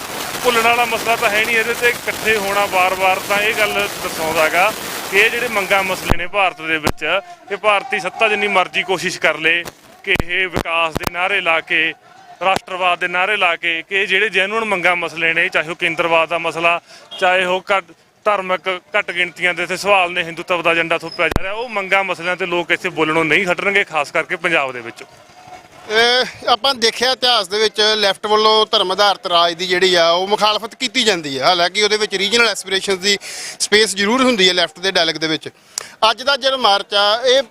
ਭੁੱਲਣ ਵਾਲਾ ਮਸਲਾ ਤਾਂ ਹੈ ਨਹੀਂ। ਇਹਦੇ ਤੇ ਇਕੱਠੇ ਹੋਣਾ ਵਾਰ-ਵਾਰ ਤਾਂ ਇਹ ਗੱਲ ਦਰਸਾਉਂਦਾ ਹੈਗਾ ਕਿ ਇਹ ਜਿਹੜੇ ਮੰਗਾਂ ਮਸਲੇ ਨੇ ਭਾਰਤ ਦੇ ਵਿੱਚ, ਇਹ ਭਾਰਤੀ ਸੱਤਾ ਜਿੰਨੀ ਮਰਜ਼ੀ ਕੋਸ਼ਿਸ਼ ਕਰ ਲੇ ਕਿ ਇਹ ਵਿਕਾਸ ਦੇ ਨਾਅਰੇ ਲਾ ਕੇ, ਰਾਸ਼ਟਰਵਾਦ ਦੇ ਨਾਅਰੇ ਲਾ ਕੇ, ਕਿ ਜਿਹੜੇ ਜੈਨੂਅਨ ਮੰਗਾਂ ਮਸਲੇ ਨੇ, ਚਾਹੇ ਉਹ ਕੇਂਦਰਵਾਦ ਦਾ ਮਸਲਾ, ਚਾਹੇ ਉਹ ਧਾਰਮਿਕ ਘੱਟ ਗਿਣਤੀਆਂ ਦੇ ਇੱਥੇ ਸਵਾਲ ਨੇ, ਹਿੰਦੂਤਵ ਦਾ ਏਜੰਡਾ ਥੋਪਿਆ ਜਾ ਰਿਹਾ, ਉਹ ਮੰਗਾਂ ਮਸਲਿਆਂ ਤੇ ਲੋਕ ਇੱਥੇ ਬੋਲਣੋਂ ਨਹੀਂ ਹਟਣਗੇ, ਖਾਸ ਕਰਕੇ ਪੰਜਾਬ ਦੇ ਵਿੱਚ। ਆਪਾਂ ਦੇਖਿਆ ਇਤਿਹਾਸ ਦੇ ਵਿੱਚ ਲੈਫਟ ਵੱਲੋਂ ਧਰਮ ਆਧਾਰਿਤ ਰਾਜ ਦੀ ਜਿਹੜੀ ਆ ਉਹ ਮੁਖਾਲਫਤ ਕੀਤੀ ਜਾਂਦੀ ਹੈ, ਹਾਲਾਂਕਿ ਉਹਦੇ ਵਿੱਚ ਰੀਜਨਲ ਐਸਪੀਰੇਸ਼ਨਸ ਦੀ ਸਪੇਸ ਜ਼ਰੂਰ ਹੁੰਦੀ ਹੈ ਲੈਫਟ ਦੇ ਡਾਇਲੌਗ ਦੇ ਵਿੱਚ। ਅੱਜ ਦਾ ਜਿਹੜਾ ਮਾਰਚ ਆ ਇਹ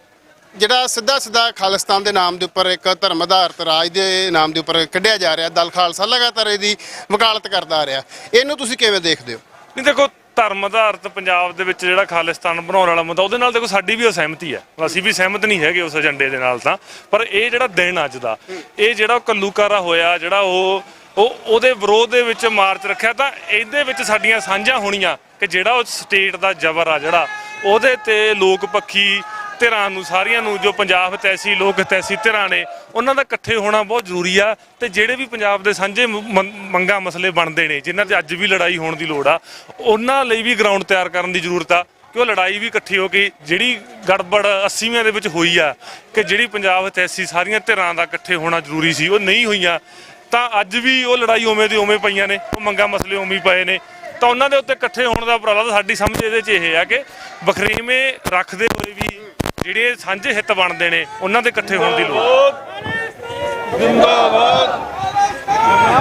ਜਿਹੜਾ ਸਿੱਧਾ ਖਾਲਿਸਤਾਨ ਦੇ ਨਾਮ ਦੇ ਉੱਪਰ, ਇੱਕ ਧਰਮ ਆਧਾਰਿਤ ਰਾਜ ਦੇ ਨਾਮ ਦੇ ਉੱਪਰ ਕੱਢਿਆ ਜਾ ਰਿਹਾ, ਦਲ ਖਾਲਸਾ ਲਗਾਤਾਰ ਇਹਦੀ ਵਕਾਲਤ ਕਰਦਾ ਆ ਰਿਹਾ, ਇਹਨੂੰ ਤੁਸੀਂ ਕਿਵੇਂ ਦੇਖਦੇ ਹੋ? ਨਹੀਂ ਦੇਖੋ, ਧਰਮ ਆਧਾਰਿਤ ਪੰਜਾਬ ਦੇ ਵਿੱਚ ਜਿਹੜਾ ਖਾਲਿਸਤਾਨ ਬਣਾਉਣ ਵਾਲਾ ਮੁੱਦਾ, ਉਹਦੇ ਨਾਲ ਦੇਖੋ ਸਾਡੀ ਵੀ ਅਸਹਿਮਤੀ ਹੈ, ਅਸੀਂ ਵੀ ਸਹਿਮਤ ਨਹੀਂ ਹੈਗੇ ਉਸ ਏਜੰਡੇ ਦੇ ਨਾਲ ਤਾਂ। ਪਰ ਇਹ ਜਿਹੜਾ ਦਿਨ ਅੱਜ ਦਾ, ਇਹ ਜਿਹੜਾ ਘੱਲੂਘਾਰਾ ਹੋਇਆ, ਜਿਹੜਾ ਉਹਦੇ ਵਿਰੋਧ ਦੇ ਵਿੱਚ ਮਾਰਚ ਰੱਖਿਆ, ਤਾਂ ਇਹਦੇ ਵਿੱਚ ਸਾਡੀਆਂ ਸਾਂਝਾਂ ਹੋਣੀਆਂ ਕਿ ਜਿਹੜਾ ਉਹ ਸਟੇਟ ਦਾ ਜ਼ਬਰ ਆ, ਜਿਹੜਾ ਉਹਦੇ ਤੇ ਲੋਕ ਪੱਖੀ ਧਿਰਾਂ ਨੂੰ, ਸਾਰੀਆਂ ਨੂੰ, ਜੋ ਪੰਜਾਬ ਹਿਤੈਸ਼ੀ ਲੋਕ ਹਿਤੈਸ਼ੀ ਧਿਰਾਂ ਨੇ, ਉਹਨਾਂ ਦਾ ਇਕੱਠੇ ਹੋਣਾ ਬਹੁਤ ਜ਼ਰੂਰੀ ਆ। ਤੇ ਜਿਹੜੇ ਵੀ ਪੰਜਾਬ ਦੇ ਸਾਂਝੇ ਮੰਗਾਂ ਮਸਲੇ ਬਣਦੇ ਨੇ, ਜਿਨ੍ਹਾਂ 'ਤੇ ਅੱਜ ਵੀ ਲੜਾਈ ਹੋਣ ਦੀ ਲੋੜ ਆ, ਉਹਨਾਂ ਲਈ ਵੀ ਗਰਾਊਂਡ ਤਿਆਰ ਕਰਨ ਦੀ ਜ਼ਰੂਰਤ ਆ ਕਿ ਉਹ ਲੜਾਈ ਵੀ ਇਕੱਠੀ ਹੋ ਕੇ, ਜਿਹੜੀ ਗੜਬੜ 80ਵੇਂ ਦੇ ਵਿੱਚ ਹੋਈ ਆ ਕਿ ਜਿਹੜੀ ਪੰਜਾਬ ਹਿਤੈਸ਼ੀ ਸਾਰੀਆਂ ਧਿਰਾਂ ਦਾ ਇਕੱਠੇ ਹੋਣਾ ਜ਼ਰੂਰੀ ਸੀ, ਉਹ ਨਹੀਂ ਹੋਈਆਂ, ਤਾਂ ਅੱਜ ਵੀ ਉਹ ਲੜਾਈ ਉਵੇਂ ਦੀ ਉਵੇਂ ਪਈਆਂ ਨੇ, ਉਹ ਮੰਗਾਂ ਮਸਲੇ ਉਵੇਂ ਪਏ ਨੇ। ਤਾਂ ਉਹਨਾਂ ਦੇ ਉੱਤੇ ਇਕੱਠੇ ਹੋਣ ਦਾ ਉਪਰਾਲਾ ਤਾਂ ਸਾਡੀ ਸਮਝ ਇਹਦੇ 'ਚ ਇਹ ਆ ਕਿ ਵਖਰੇਵੇਂ ਰੱਖਦੇ ਹੋਏ ਵੀ ਜਿਹੜੇ ਸਾਂਝੇ ਹਿੱਤ ਬਣਦੇ ਨੇ, ਉਹਨਾਂ ਦੇ ਇਕੱਠੇ ਹੋਣ ਦੀ ਲੋੜ। ਜਿੰਦਾਬਾਦ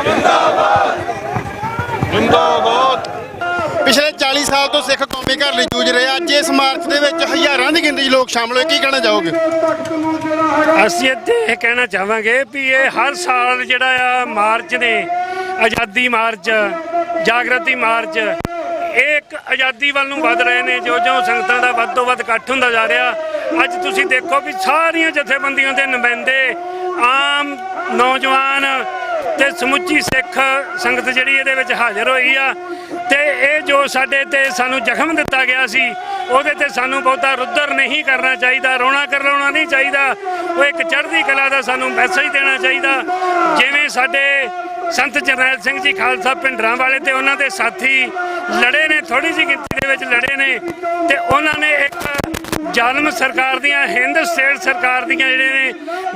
ਜਿੰਦਾਬਾਦ ਜਿੰਦਾਬਾਦ। ਪਿਛਲੇ 40 ਸਾਲ ਤੋਂ ਸਿੱਖ ਕੌਮੀ ਘਰ ਲਈ ਜੂਝ ਰਹੇ, ਅੱਜ ਇਸ ਮਾਰਚ ਦੇ ਵਿੱਚ ਹਜ਼ਾਰਾਂ ਦੀ ਗਿਣਤੀ 'ਚ ਲੋਕ ਸ਼ਾਮਲ ਹੋਏ, ਕੀ ਕਹਿਣਾ ਚਾਹੋਗੇ? ਅਸੀਂ ਇੱਥੇ ਇਹ ਕਹਿਣਾ ਚਾਹਾਂਗੇ ਵੀ ਇਹ ਹਰ ਸਾਲ ਜਿਹੜਾ ਆ ਮਾਰਚ ਨੇ, ਆਜ਼ਾਦੀ ਮਾਰਚ, ਜਾਗਰਤੀ ਮਾਰਚ, ਇਹ ਇੱਕ ਆਜ਼ਾਦੀ ਵੱਲ ਨੂੰ ਵੱਧ ਰਹੇ ਨੇ। ਜਿਉਂ ਸੰਗਤਾਂ ਦਾ ਵੱਧ ਤੋਂ ਵੱਧ ਇਕੱਠ ਹੁੰਦਾ ਜਾ ਰਿਹਾ, ਅੱਜ ਤੁਸੀਂ ਦੇਖੋ ਵੀ ਸਾਰੀਆਂ ਜਥੇਬੰਦੀਆਂ ਦੇ ਨੁਮਾਇੰਦੇ, ਆਮ ਨੌਜਵਾਨ ਤੇ ਸਮੁੱਚੀ ਸਿੱਖ ਸੰਗਤ ਜਿਹੜੀ ਇਹਦੇ ਵਿੱਚ ਹਾਜ਼ਰ ਹੋਈ ਆ। ਤੇ ਇਹ ਜੋ ਸਾਡੇ ਤੇ ਸਾਨੂੰ ਜ਼ਖਮ ਦਿੱਤਾ ਗਿਆ ਸੀ, ਉਹਦੇ ਤੇ ਸਾਨੂੰ ਬਹੁਤਾ ਰੁੱਦਰ ਨਹੀਂ ਕਰਨਾ ਚਾਹੀਦਾ, ਰੋਣਾ ਕਰਲਾਉਣਾ ਨਹੀਂ ਚਾਹੀਦਾ। ਉਹ ਇੱਕ ਚੜ੍ਹਦੀ ਕਲਾ ਦਾ ਸਾਨੂੰ ਮੈਸੇਜ ਦੇਣਾ ਚਾਹੀਦਾ। ਜਿਵੇਂ ਸਾਡੇ ਸੰਤ ਜਰਨੈਲ ਸਿੰਘ ਜੀ ਖਾਲਸਾ ਭਿੰਡਰਾਂ ਵਾਲੇ ਤੇ ਉਹਨਾਂ ਦੇ ਸਾਥੀ ਲੜੇ ਨੇ, ਥੋੜੀ ਜਿਹੀ ਗਿਣਤੀ ਦੇ ਵਿੱਚ ਲੜੇ ਨੇ, ਤੇ ਉਹਨਾਂ ਨੇ ਇੱਕ ਜ਼ਾਲਮ ਸਰਕਾਰ ਦੀਆਂ, ਹਿੰਦ ਸਟੇਟ ਸਰਕਾਰ ਦੀਆਂ ਜਿਹੜੇ ਨੇ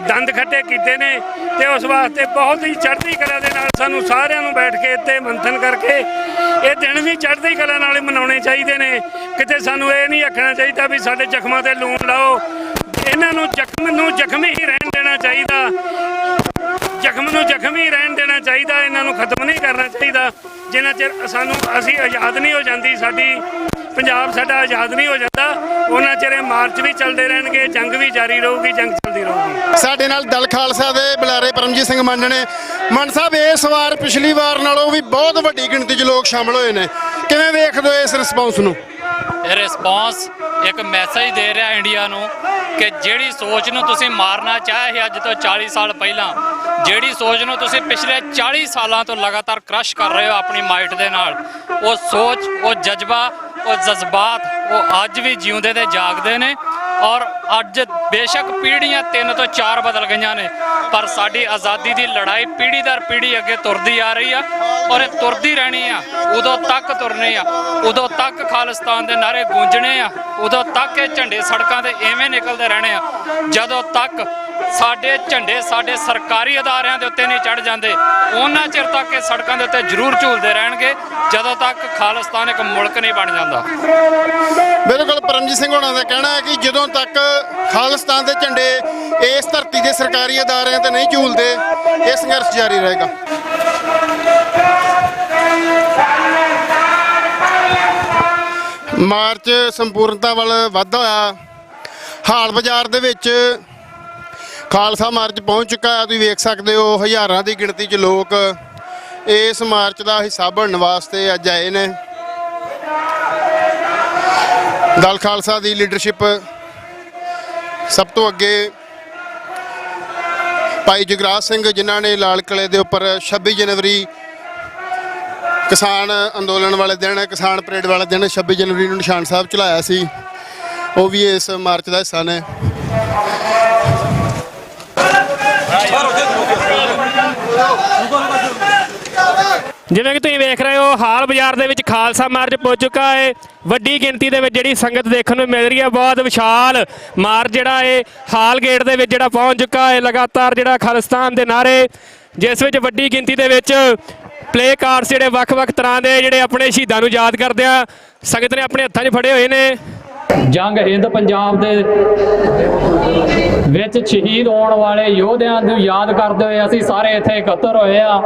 ਦੰਦ ਖੱਟੇ ਕੀਤੇ ਨੇ। ਤੇ ਉਸ ਵਾਸਤੇ ਬਹੁਤ ਹੀ ਚੜ੍ਹਦੀ ਕਲਾ ਦੇ ਨਾਲ ਸਾਨੂੰ ਸਾਰਿਆਂ ਨੂੰ ਬੈਠ ਕੇ ਇੱਥੇ ਮੰਥਨ ਕਰਕੇ ਇਹ ਦਿਨ ਵੀ ਚੜ੍ਹਦੀ ਕਲਾ ਨਾਲ ਹੀ ਮਨਾਉਣੇ ਚਾਹੀਦੇ ਨੇ। ਕਿਤੇ ਸਾਨੂੰ ਇਹ ਨਹੀਂ ਆਖਣਾ ਚਾਹੀਦਾ ਵੀ ਸਾਡੇ ਜ਼ਖਮਾਂ ਤੇ ਲੂਣ ਲਾਓ। ਇਹਨਾਂ ਨੂੰ ਜ਼ਖਮੀ ਹੀ ਰਹਿਣ ਦੇਣਾ ਚਾਹੀਦਾ, ਜ਼ਖਮ ਨੂੰ ਜ਼ਖਮੀ ਰਹਿਣ ਦੇਣਾ ਚਾਹੀਦਾ, ਇਹਨਾਂ ਨੂੰ ਖਤਮ ਨਹੀਂ ਕਰਨਾ ਚਾਹੀਦਾ। ਜਿੰਨਾ ਚਿਰ ਅਸੀਂ ਆਜ਼ਾਦ ਨਹੀਂ ਹੋ ਜਾਂਦੀ, ਸਾਡੀ ਪੰਜਾਬ ਸਾਡਾ ਆਜ਼ਾਦ ਨਹੀਂ ਹੋ ਜਾਂਦਾ, ਉਹਨਾਂ ਚਿਰ ਇਹ ਮਾਰਚ ਵੀ ਚੱਲਦੇ ਰਹਿਣਗੇ, ਜੰਗ ਵੀ ਜਾਰੀ ਰਹੂਗੀ, ਜੰਗ ਚੱਲਦੀ ਰਹੂਗੀ। ਸਾਡੇ ਨਾਲ ਦਲ ਖਾਲਸਾ ਦੇ ਬੁਲਾਰੇ ਪਰਮਜੀਤ ਸਿੰਘ ਮੰਨ ਨੇ। ਮੰਨ ਸਾਹਿਬ, ਇਸ ਵਾਰ ਪਿਛਲੀ ਵਾਰ ਨਾਲੋਂ ਵੀ ਬਹੁਤ ਵੱਡੀ ਗਿਣਤੀ 'ਚ ਲੋਕ ਸ਼ਾਮਲ ਹੋਏ ਨੇ, ਕਿਵੇਂ ਵੇਖਦੇ ਹੋ ਇਸ ਰਿਸਪੌਂਸ ਨੂੰ? ਇਹ ਰਿਸਪੌਂਸ ਇੱਕ ਮੈਸੇਜ ਦੇ ਰਿਹਾ ਇੰਡੀਆ ਨੂੰ ਕਿ ਜਿਹੜੀ ਸੋਚ ਨੂੰ ਤੁਸੀਂ ਮਾਰਨਾ ਚਾਹੇ ਸੀ ਅੱਜ ਤੋਂ 40 ਸਾਲ ਪਹਿਲਾਂ, ਜਿਹੜੀ ਸੋਚ ਨੂੰ ਤੁਸੀਂ ਪਿਛਲੇ 40 ਸਾਲਾਂ ਤੋਂ ਲਗਾਤਾਰ ਕ੍ਰਸ਼ ਕਰ ਰਹੇ ਹੋ ਆਪਣੀ ਮਾਈਟ ਦੇ ਨਾਲ, ਉਹ ਸੋਚ, ਉਹ ਜਜ਼ਬਾ, ਉਹ ਜਜ਼ਬਾਤ, ਉਹ ਅੱਜ ਵੀ ਜਿਉਂਦੇ ਤੇ ਜਾਗਦੇ ਨੇ। ਔਰ ਅੱਜ ਬੇਸ਼ੱਕ ਪੀੜ੍ਹੀਆਂ 3 ਤੋਂ 4 ਬਦਲ ਗਈਆਂ ਨੇ, ਪਰ ਸਾਡੀ ਆਜ਼ਾਦੀ ਦੀ ਲੜਾਈ ਪੀੜ੍ਹੀ ਦਰ ਪੀੜ੍ਹੀ ਅੱਗੇ ਤੁਰਦੀ ਆ ਰਹੀ ਆ, ਔਰ ਇਹ ਤੁਰਦੀ ਰਹਿਣੀ ਆ। ਉਦੋਂ ਤੱਕ ਤੁਰਨੀ ਆ, ਉਦੋਂ ਤੱਕ ਖਾਲਿਸਤਾਨ ਦੇ ਨਾਅਰੇ ਗੂੰਜਣੇ ਆ, ਉਦੋਂ ਤੱਕ ਇਹ ਝੰਡੇ ਸੜਕਾਂ ਤੇ ਐਵੇਂ ਨਿਕਲਦੇ ਰਹਿਣੇ ਆ, ਜਦੋਂ ਤੱਕ ਸਾਡੇ ਝੰਡੇ ਸਾਡੇ ਸਰਕਾਰੀ ਅਦਾਰਿਆਂ ਦੇ ਉੱਤੇ ਨਹੀਂ ਚੜ੍ਹ ਜਾਂਦੇ। ਉਹਨਾਂ ਚਿਰ ਤੱਕ ਇਹ ਸੜਕਾਂ ਦੇ ਉੱਤੇ ਜ਼ਰੂਰ ਝੂਲਦੇ ਰਹਿਣਗੇ, ਜਦੋਂ ਤੱਕ ਖਾਲਿਸਤਾਨ ਇੱਕ ਮੁਲਕ ਨਹੀਂ ਬਣ ਜਾਂਦਾ। ਬਿਲਕੁਲ, ਪਰਮਜੀਤ ਸਿੰਘ ਹੋਣਾ ਦਾ ਕਹਿਣਾ ਹੈ ਕਿ ਜਦੋਂ ਤੱਕ ਖਾਲਿਸਤਾਨ ਦੇ ਝੰਡੇ ਇਸ ਧਰਤੀ ਦੇ ਸਰਕਾਰੀ ਅਦਾਰਿਆਂ ਤੇ ਨਹੀਂ ਝੂਲਦੇ, ਇਹ ਸੰਘਰਸ਼ ਜਾਰੀ ਰਹੇਗਾ। ਮਾਰਚ ਸੰਪੂਰਨਤਾ ਵੱਲ ਵੱਧਦਾ ਹੋਇਆ ਹਾਲ ਬਾਜ਼ਾਰ ਦੇ ਵਿੱਚ ਖਾਲਸਾ ਮਾਰਚ ਪਹੁੰਚ ਚੁੱਕਾ ਹੈ। ਤੁਸੀਂ ਵੇਖ ਸਕਦੇ ਹੋ ਹਜ਼ਾਰਾਂ ਦੀ ਗਿਣਤੀ 'ਚ ਲੋਕ ਇਸ ਮਾਰਚ ਦਾ ਹਿੱਸਾ ਬਣਨ ਵਾਸਤੇ ਅੱਜ ਆਏ ਨੇ। ਦਲ ਖਾਲਸਾ ਦੀ ਲੀਡਰਸ਼ਿਪ ਸਭ ਤੋਂ ਅੱਗੇ ਭਾਈ ਜਗਰਾਜ ਸਿੰਘ, ਜਿਨ੍ਹਾਂ ਨੇ ਲਾਲ ਕਿਲ੍ਹੇ ਦੇ ਉੱਪਰ 26 ਜਨਵਰੀ ਕਿਸਾਨ ਅੰਦੋਲਨ ਵਾਲੇ ਦਿਨ, ਕਿਸਾਨ ਪਰੇਡ ਵਾਲੇ ਦਿਨ 26 ਜਨਵਰੀ ਨੂੰ ਨਿਸ਼ਾਨ ਸਾਹਿਬ ਚਲਾਇਆ ਸੀ, ਉਹ ਵੀ ਇਸ ਮਾਰਚ ਦਾ ਹਿੱਸਾ ਨੇ। ਜਿਵੇਂ ਕਿ ਤੁਸੀਂ ਵੇਖ ਰਹੇ ਹੋ, ਹਾਲ ਬਾਜ਼ਾਰ ਦੇ ਵਿੱਚ ਖਾਲਸਾ ਮਾਰਚ ਪੁੱਜ ਚੁੱਕਾ ਹੈ। ਵੱਡੀ ਗਿਣਤੀ ਦੇ ਵਿੱਚ ਜਿਹੜੀ ਸੰਗਤ ਦੇਖਣ ਨੂੰ ਮਿਲ ਰਹੀ ਹੈ। ਬਹੁਤ ਵਿਸ਼ਾਲ ਮਾਰਚ ਜਿਹੜਾ ਹੈ ਹਾਲ ਗੇਟ ਦੇ ਵਿੱਚ ਜਿਹੜਾ ਪਹੁੰਚ ਚੁੱਕਾ ਹੈ। ਲਗਾਤਾਰ ਜਿਹੜਾ ਖਾਲਿਸਤਾਨ ਦੇ ਨਾਅਰੇ, ਜਿਸ ਵਿੱਚ ਵੱਡੀ ਗਿਣਤੀ ਦੇ ਵਿੱਚ ਪਲੇ ਕਾਰਡਸ ਜਿਹੜੇ ਵੱਖ-ਵੱਖ ਤਰ੍ਹਾਂ ਦੇ ਜਿਹੜੇ ਆਪਣੇ ਸ਼ਹੀਦਾਂ ਨੂੰ ਯਾਦ ਕਰਦੇ ਆ, ਸੰਗਤ ਨੇ ਆਪਣੇ ਹੱਥਾਂ 'ਚ ਫੜੇ ਹੋਏ ਨੇ। ਜੰਗ ਹਿੰਦ ਪੰਜਾਬ ਦੇ ਵਿੱਚ ਸ਼ਹੀਦ ਹੋਣ ਵਾਲੇ ਯੋਧਿਆਂ ਨੂੰ ਯਾਦ ਕਰਦੇ ਹੋਏ ਅਸੀਂ ਸਾਰੇ ਇੱਥੇ ਇਕੱਤਰ ਹੋਏ ਆ।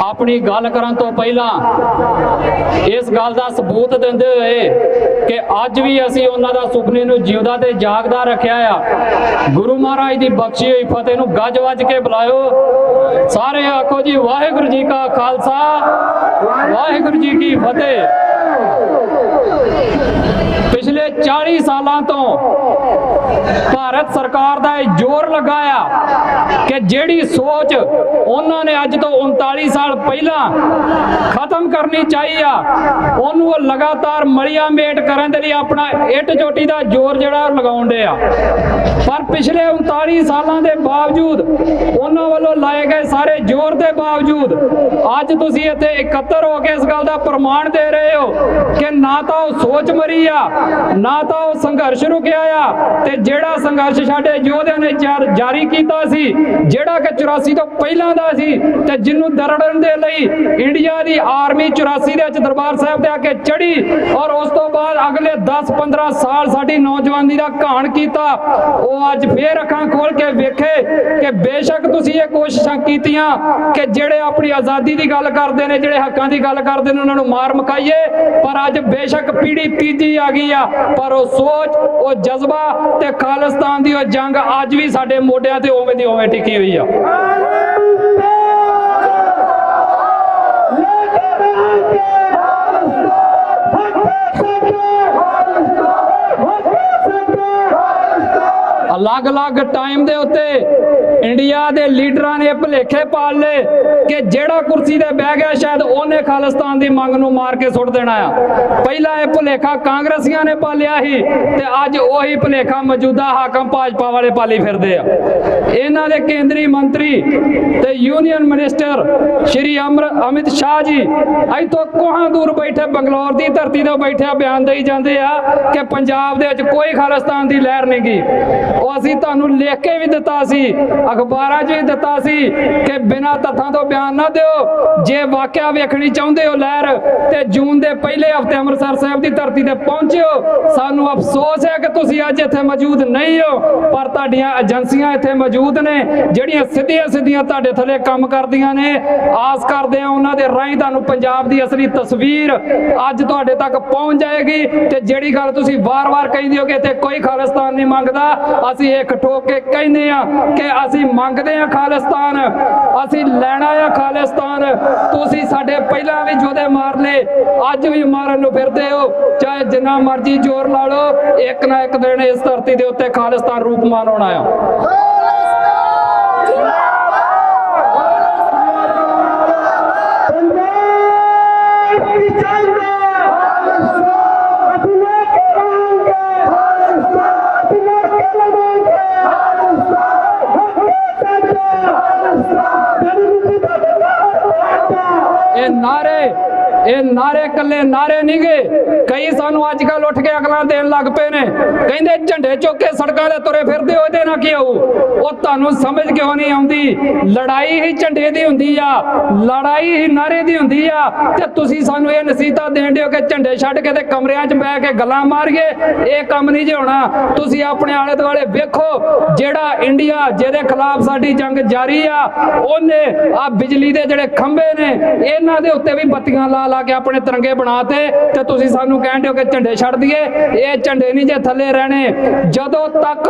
ਆਪਣੀ ਗੱਲ ਕਰਨ ਤੋਂ ਪਹਿਲਾਂ ਇਸ ਗੱਲ ਦਾ ਸਬੂਤ ਦਿੰਦੇ ਹੋਏ ਕਿ ਅੱਜ ਵੀ ਅਸੀਂ ਉਹਨਾਂ ਦਾ ਸੁਪਨੇ ਨੂੰ ਜਿਉਂਦਾ ਤੇ ਜਾਗਦਾ ਰੱਖਿਆ ਆ। ਗੁਰੂ ਮਹਾਰਾਜ ਦੀ ਬਖਸ਼ੀ ਹੋਈ ਫਤਿਹ ਨੂੰ ਗੱਜ ਵੱਜ ਕੇ ਬੁਲਾਇਓ। ਸਾਰੇ ਆਖੋ ਜੀ, ਵਾਹਿਗੁਰੂ ਜੀ ਕਾ ਖਾਲਸਾ, ਵਾਹਿਗੁਰੂ ਜੀ ਕੀ ਫਤਿਹ। ਪਿਛਲੇ 40 ਸਾਲਾਂ ਤੋਂ ਭਾਰਤ ਸਰਕਾਰ ਦਾ ਇਹ ਜ਼ੋਰ ਲਗਾਇਆ ਕਿ ਜਿਹੜੀ ਸੋਚ ਉਹਨਾਂ ਨੇ ਅੱਜ ਤੋਂ 39 ਸਾਲ ਪਹਿਲਾਂ ਖਤਮ ਕਰਨੀ ਚਾਹੀ ਆ, ਉਹਨੂੰ ਉਹ ਲਗਾਤਾਰ ਮਲੀਆ ਮੇਟ ਕਰਨ ਦੇ ਲਈ ਆਪਣਾ ਇੱਟ ਚੋਟੀ ਦਾ ਜ਼ੋਰ ਜਿਹੜਾ ਲਗਾਉਣ ਦੇ ਆ। ਪਰ ਪਿਛਲੇ 39 ਸਾਲਾਂ ਦੇ ਬਾਵਜੂਦ, ਉਹਨਾਂ ਵੱਲੋਂ ਲਾਏ ਗਏ ਸਾਰੇ ਜ਼ੋਰ ਦੇ ਬਾਵਜੂਦ ਅੱਜ ਤੁਸੀਂ ਇੱਥੇ ਇਕੱਤਰ ਹੋ ਕੇ ਇਸ ਗੱਲ ਦਾ ਪ੍ਰਮਾਣ ਦੇ ਰਹੇ ਹੋ ਕਿ ਨਾ ਤਾਂ ਉਹ ਸੋਚ ਮਰੀ ਆ, ਨਾ ਤਾਂ ਉਹ ਸੰਘਰਸ਼ ਰੁਕਿਆ ਆ। ਤੇ ਜਿਹੜਾ ਸੰਘਰਸ਼ ਸਾਡੇ ਯੋਧਿਆਂ ਨੇ ਜਾਰੀ ਕੀਤਾ ਸੀ, ਜਿਹੜਾ ਕਿ 84 ਤੋਂ ਪਹਿਲਾਂ ਦਾ ਸੀ, ਤੇ ਜਿਹਨੂੰ ਦਰੜਨ ਦੇ ਲਈ ਇੰਡੀਆ ਦੀ ਆਰਮੀ 84 ਦੇ ਵਿੱਚ ਦਰਬਾਰ ਸਾਹਿਬ ਤੇ ਆ ਕੇ ਚੜੀ ਔਰ ਉਸ ਤੋਂ ਬਾਅਦ ਅਗਲੇ 10-15 ਸਾਲ ਸਾਡੀ ਨੌਜਵਾਨੀ ਦਾ ਘਾਣ ਕੀਤਾ, ਉਹ ਅੱਜ ਫੇਰ ਅੱਖਾਂ ਖੋਲ ਕੇ ਵੇਖੇ ਕਿ ਬੇਸ਼ੱਕ ਤੁਸੀਂ ਇਹ ਕੋਸ਼ਿਸ਼ਾਂ ਕੀਤੀਆਂ ਕਿ ਜਿਹੜੇ ਆਪਣੀ ਆਜ਼ਾਦੀ ਦੀ ਗੱਲ ਕਰਦੇ ਨੇ, ਜਿਹੜੇ ਹੱਕਾਂ ਦੀ ਗੱਲ ਕਰਦੇ ਨੇ, ਉਹਨਾਂ ਨੂੰ ਮਾਰ ਮੁਕਾਈਏ। ਪਰ ਅੱਜ ਬੇਸ਼ੱਕ ਪੀੜੀ ਤੀਜੀ ਆ ਗਈ ਆ, ਪਰ ਉਹ ਸੋਚ, ਉਹ ਜਜ਼ਬਾ ਤੇ ਖਾਲਿਸਤਾਨ ਦੀ ਉਹ ਜੰਗ ਅੱਜ ਵੀ ਸਾਡੇ ਮੋਢਿਆਂ ਤੇ ਉਵੇਂ ਦੀ ਉਵੇਂ ਟਿਕੀ ਹੋਈ ਆ। ਅਲੱਗ-ਅਲੱਗ ਟਾਈਮ ਦੇ ਉੱਤੇ ਇੰਡੀਆ ਦੇ ਲੀਡਰਾਂ ਨੇ ਭੁਲੇਖੇ ਪਾਲ ਲਏ ਕਿ ਜਿਹੜਾ ਕੁਰਸੀ ਤੇ ਬਹਿ ਗਿਆ ਸ਼ਾਇਦ ਉਹਨੇ ਖਾਲਿਸਤਾਨ ਦੀ ਮੰਗ ਨੂੰ ਮਾਰ ਕੇ ਸੁੱਟ ਦੇਣਾ ਆ। ਪਹਿਲਾਂ ਇਹ ਭੁਲੇਖਾ ਕਾਂਗਰਸੀਆਂ ਨੇ ਪਾਲਿਆ ਸੀ ਤੇ ਅੱਜ ਉਹੀ ਭੁਲੇਖਾ ਮੌਜੂਦਾ ਹਾਕਮ ਭਾਜਪਾ ਵਾਲੇ ਪਾਲੀ ਫਿਰਦੇ ਆ। ਇਹਨਾਂ ਦੇ ਕੇਂਦਰੀ ਮੰਤਰੀ ਤੇ ਯੂਨੀਅਨ ਮਿਨਿਸਟਰ ਸ਼੍ਰੀ ਅਮਿਤ ਸ਼ਾਹ ਜੀ ਇੱਥੋਂ ਕੋਹਾਂ ਦੂਰ ਬੈਠੇ ਬੰਗਲੌਰ ਦੀ ਧਰਤੀ ਤੋਂ ਬੈਠੇ ਬਿਆਨ ਦੇਈ ਜਾਂਦੇ ਆ ਕਿ ਪੰਜਾਬ ਦੇ ਵਿੱਚ ਕੋਈ ਖਾਲਿਸਤਾਨ ਦੀ ਲਹਿਰ ਨਹੀਂ ਗੀ। ਉਹ ਅਸੀਂ ਤੁਹਾਨੂੰ ਲਿਖ ਕੇ ਵੀ ਦਿੱਤਾ ਸੀ, ਅਖਬਾਰਾਂ 'ਚ ਵੀ ਦਿੱਤਾ ਸੀ ਕਿ ਬਿਨਾਂ ਤੱਥਾਂ ਤੋਂ ਬਿਆਨ ਨਾ ਦਿਓ। ਜੇ ਵਾਕਿਆ ਵੇਖਣੀ ਚਾਹੁੰਦੇ ਹੋ ਲਹਿਰ, ਤੇ ਜੂਨ ਦੇ ਪਹਿਲੇ ਹਫ਼ਤੇ ਅੰਮ੍ਰਿਤਸਰ ਸਾਹਿਬ ਦੀ ਧਰਤੀ ਤੇ ਪਹੁੰਚਿਓ। ਸਾਨੂੰ ਅਫਸੋਸ ਹੈ ਕਿ ਤੁਸੀਂ ਅੱਜ ਇੱਥੇ ਮੌਜੂਦ ਨਹੀਂ ਹੋ, ਪਰ ਤੁਹਾਡੀਆਂ ਏਜੰਸੀਆਂ ਇੱਥੇ ਮੌਜੂਦ ਨੇ ਜਿਹੜੀਆਂ ਸਿੱਧੀਆਂ ਤੁਹਾਡੇ ਥੱਲੇ ਕੰਮ ਕਰਦੀਆਂ ਨੇ। ਆਸ ਕਰਦੇ ਹਾਂ ਉਹਨਾਂ ਦੇ ਰਾਹੀਂ ਤੁਹਾਨੂੰ ਪੰਜਾਬ ਦੀ ਅਸਲੀ ਤਸਵੀਰ ਅੱਜ ਤੁਹਾਡੇ ਤੱਕ ਪਹੁੰਚ ਜਾਏਗੀ। ਤੇ ਜਿਹੜੀ ਗੱਲ ਤੁਸੀਂ ਵਾਰ-ਵਾਰ ਕਹਿੰਦੇ ਹੋ ਕਿ ਇੱਥੇ ਕੋਈ ਖਾਲਿਸਤਾਨ ਨਹੀਂ ਮੰਗਦਾ, ਅਸੀਂ ਇੱਕ ਠੋਕ ਕੇ ਕਹਿੰਦੇ ਆ ਕਿ ਅਸੀਂ ਮੰਗਦੇ ਆ ਖਾਲਿਸਤਾਨ, ਅਸੀਂ ਲੈਣਾ ਆ ਖਾਲਿਸਤਾਨ। ਤੁਸੀਂ ਸਾਡੇ ਪਹਿਲਾਂ ਵੀ ਯੋਧੇ ਮਾਰ ਲਏ, ਅੱਜ ਵੀ ਮਾਰਨ ਨੂੰ ਫਿਰਦੇ ਹੋ। ਚਾਹੇ ਜਿੰਨਾ ਮਰਜ਼ੀ ਜ਼ੋਰ ਲਾ ਲਓ, ਇੱਕ ਨਾ ਇੱਕ ਦਿਨ ਇਸ ਧਰਤੀ ਦੇ ਉੱਤੇ ਖਾਲਿਸਤਾਨ ਰੂਪਮਾਨ ਹੋਣਾ ਆ। ਇਹ ਨਾਰੇ ਕੱਲੇ ਨਾਰੇ ਨਹੀਂ ਗਏ। ਕਈ ਸਾਨੂੰ ਅੱਜ ਕੱਲ ਉੱਠ ਕੇ ਅਕਲਾਂ ਦੇਣ ਲੱਗ ਪਏ ਨੇ, ਕਹਿੰਦੇ ਝੰਡੇ ਚੁੱਕ ਕੇ ਸੜਕਾਂ ਤੇ ਤੁਰੇ ਫਿਰਦੇ ਹੋ, ਇਹਦੇ ਨਾਲ ਕੀ ਆਊ। ਉਹ ਤੁਹਾਨੂੰ ਸਮਝ ਕਿਉਂ ਨਹੀਂ ਆਉਂਦੀ? ਲੜਾਈ ਹੀ ਝੰਡੇ ਦੀ ਹੁੰਦੀ ਆ, ਲੜਾਈ ਹੀ ਨਾਰੇ ਦੀ ਹੁੰਦੀ ਆ। ਤੇ ਤੁਸੀਂ ਸਾਨੂੰ ਇਹ ਨਸੀਹਤਾਂ ਦੇਣ ਦਿਓ ਕਿ ਝੰਡੇ ਛੱਡ ਕੇ ਤੇ ਕਮਰਿਆਂ 'ਚ ਬਹਿ ਕੇ ਗੱਲਾਂ ਮਾਰੀਏ, ਇਹ ਕੰਮ ਨਹੀਂ ਜੇ ਹੋਣਾ। ਤੁਸੀਂ ਆਪਣੇ ਆਲੇ ਦੁਆਲੇ ਵੇਖੋ, ਜਿਹੜਾ ਇੰਡੀਆ ਜਿਹਦੇ ਖਿਲਾਫ ਸਾਡੀ ਜੰਗ ਜਾਰੀ ਆ, ਉਹਨੇ ਆ ਬਿਜਲੀ ਦੇ ਜਿਹੜੇ ਖੰਭੇ ਨੇ ਇਹਨਾਂ ਦੇ ਉੱਤੇ ਵੀ ਬੱਤੀਆਂ ਲਾ ਲਾ ਕੇ ਆਪਣੇ ਤਿਰੰਗੇ ਬਣਾਤੇ ਤੇ ਤੁਸੀਂ ਸਾਨੂੰ ਕਹਿੰਦੇ ਹੋ ਕਿ ਝੰਡੇ ਛੱਡ ਦਈਏ। ਇਹ ਝੰਡੇ ਨਹੀਂ ਜੇ ਥੱਲੇ ਰਹਿਣੇ। ਜਦੋਂ ਤੱਕ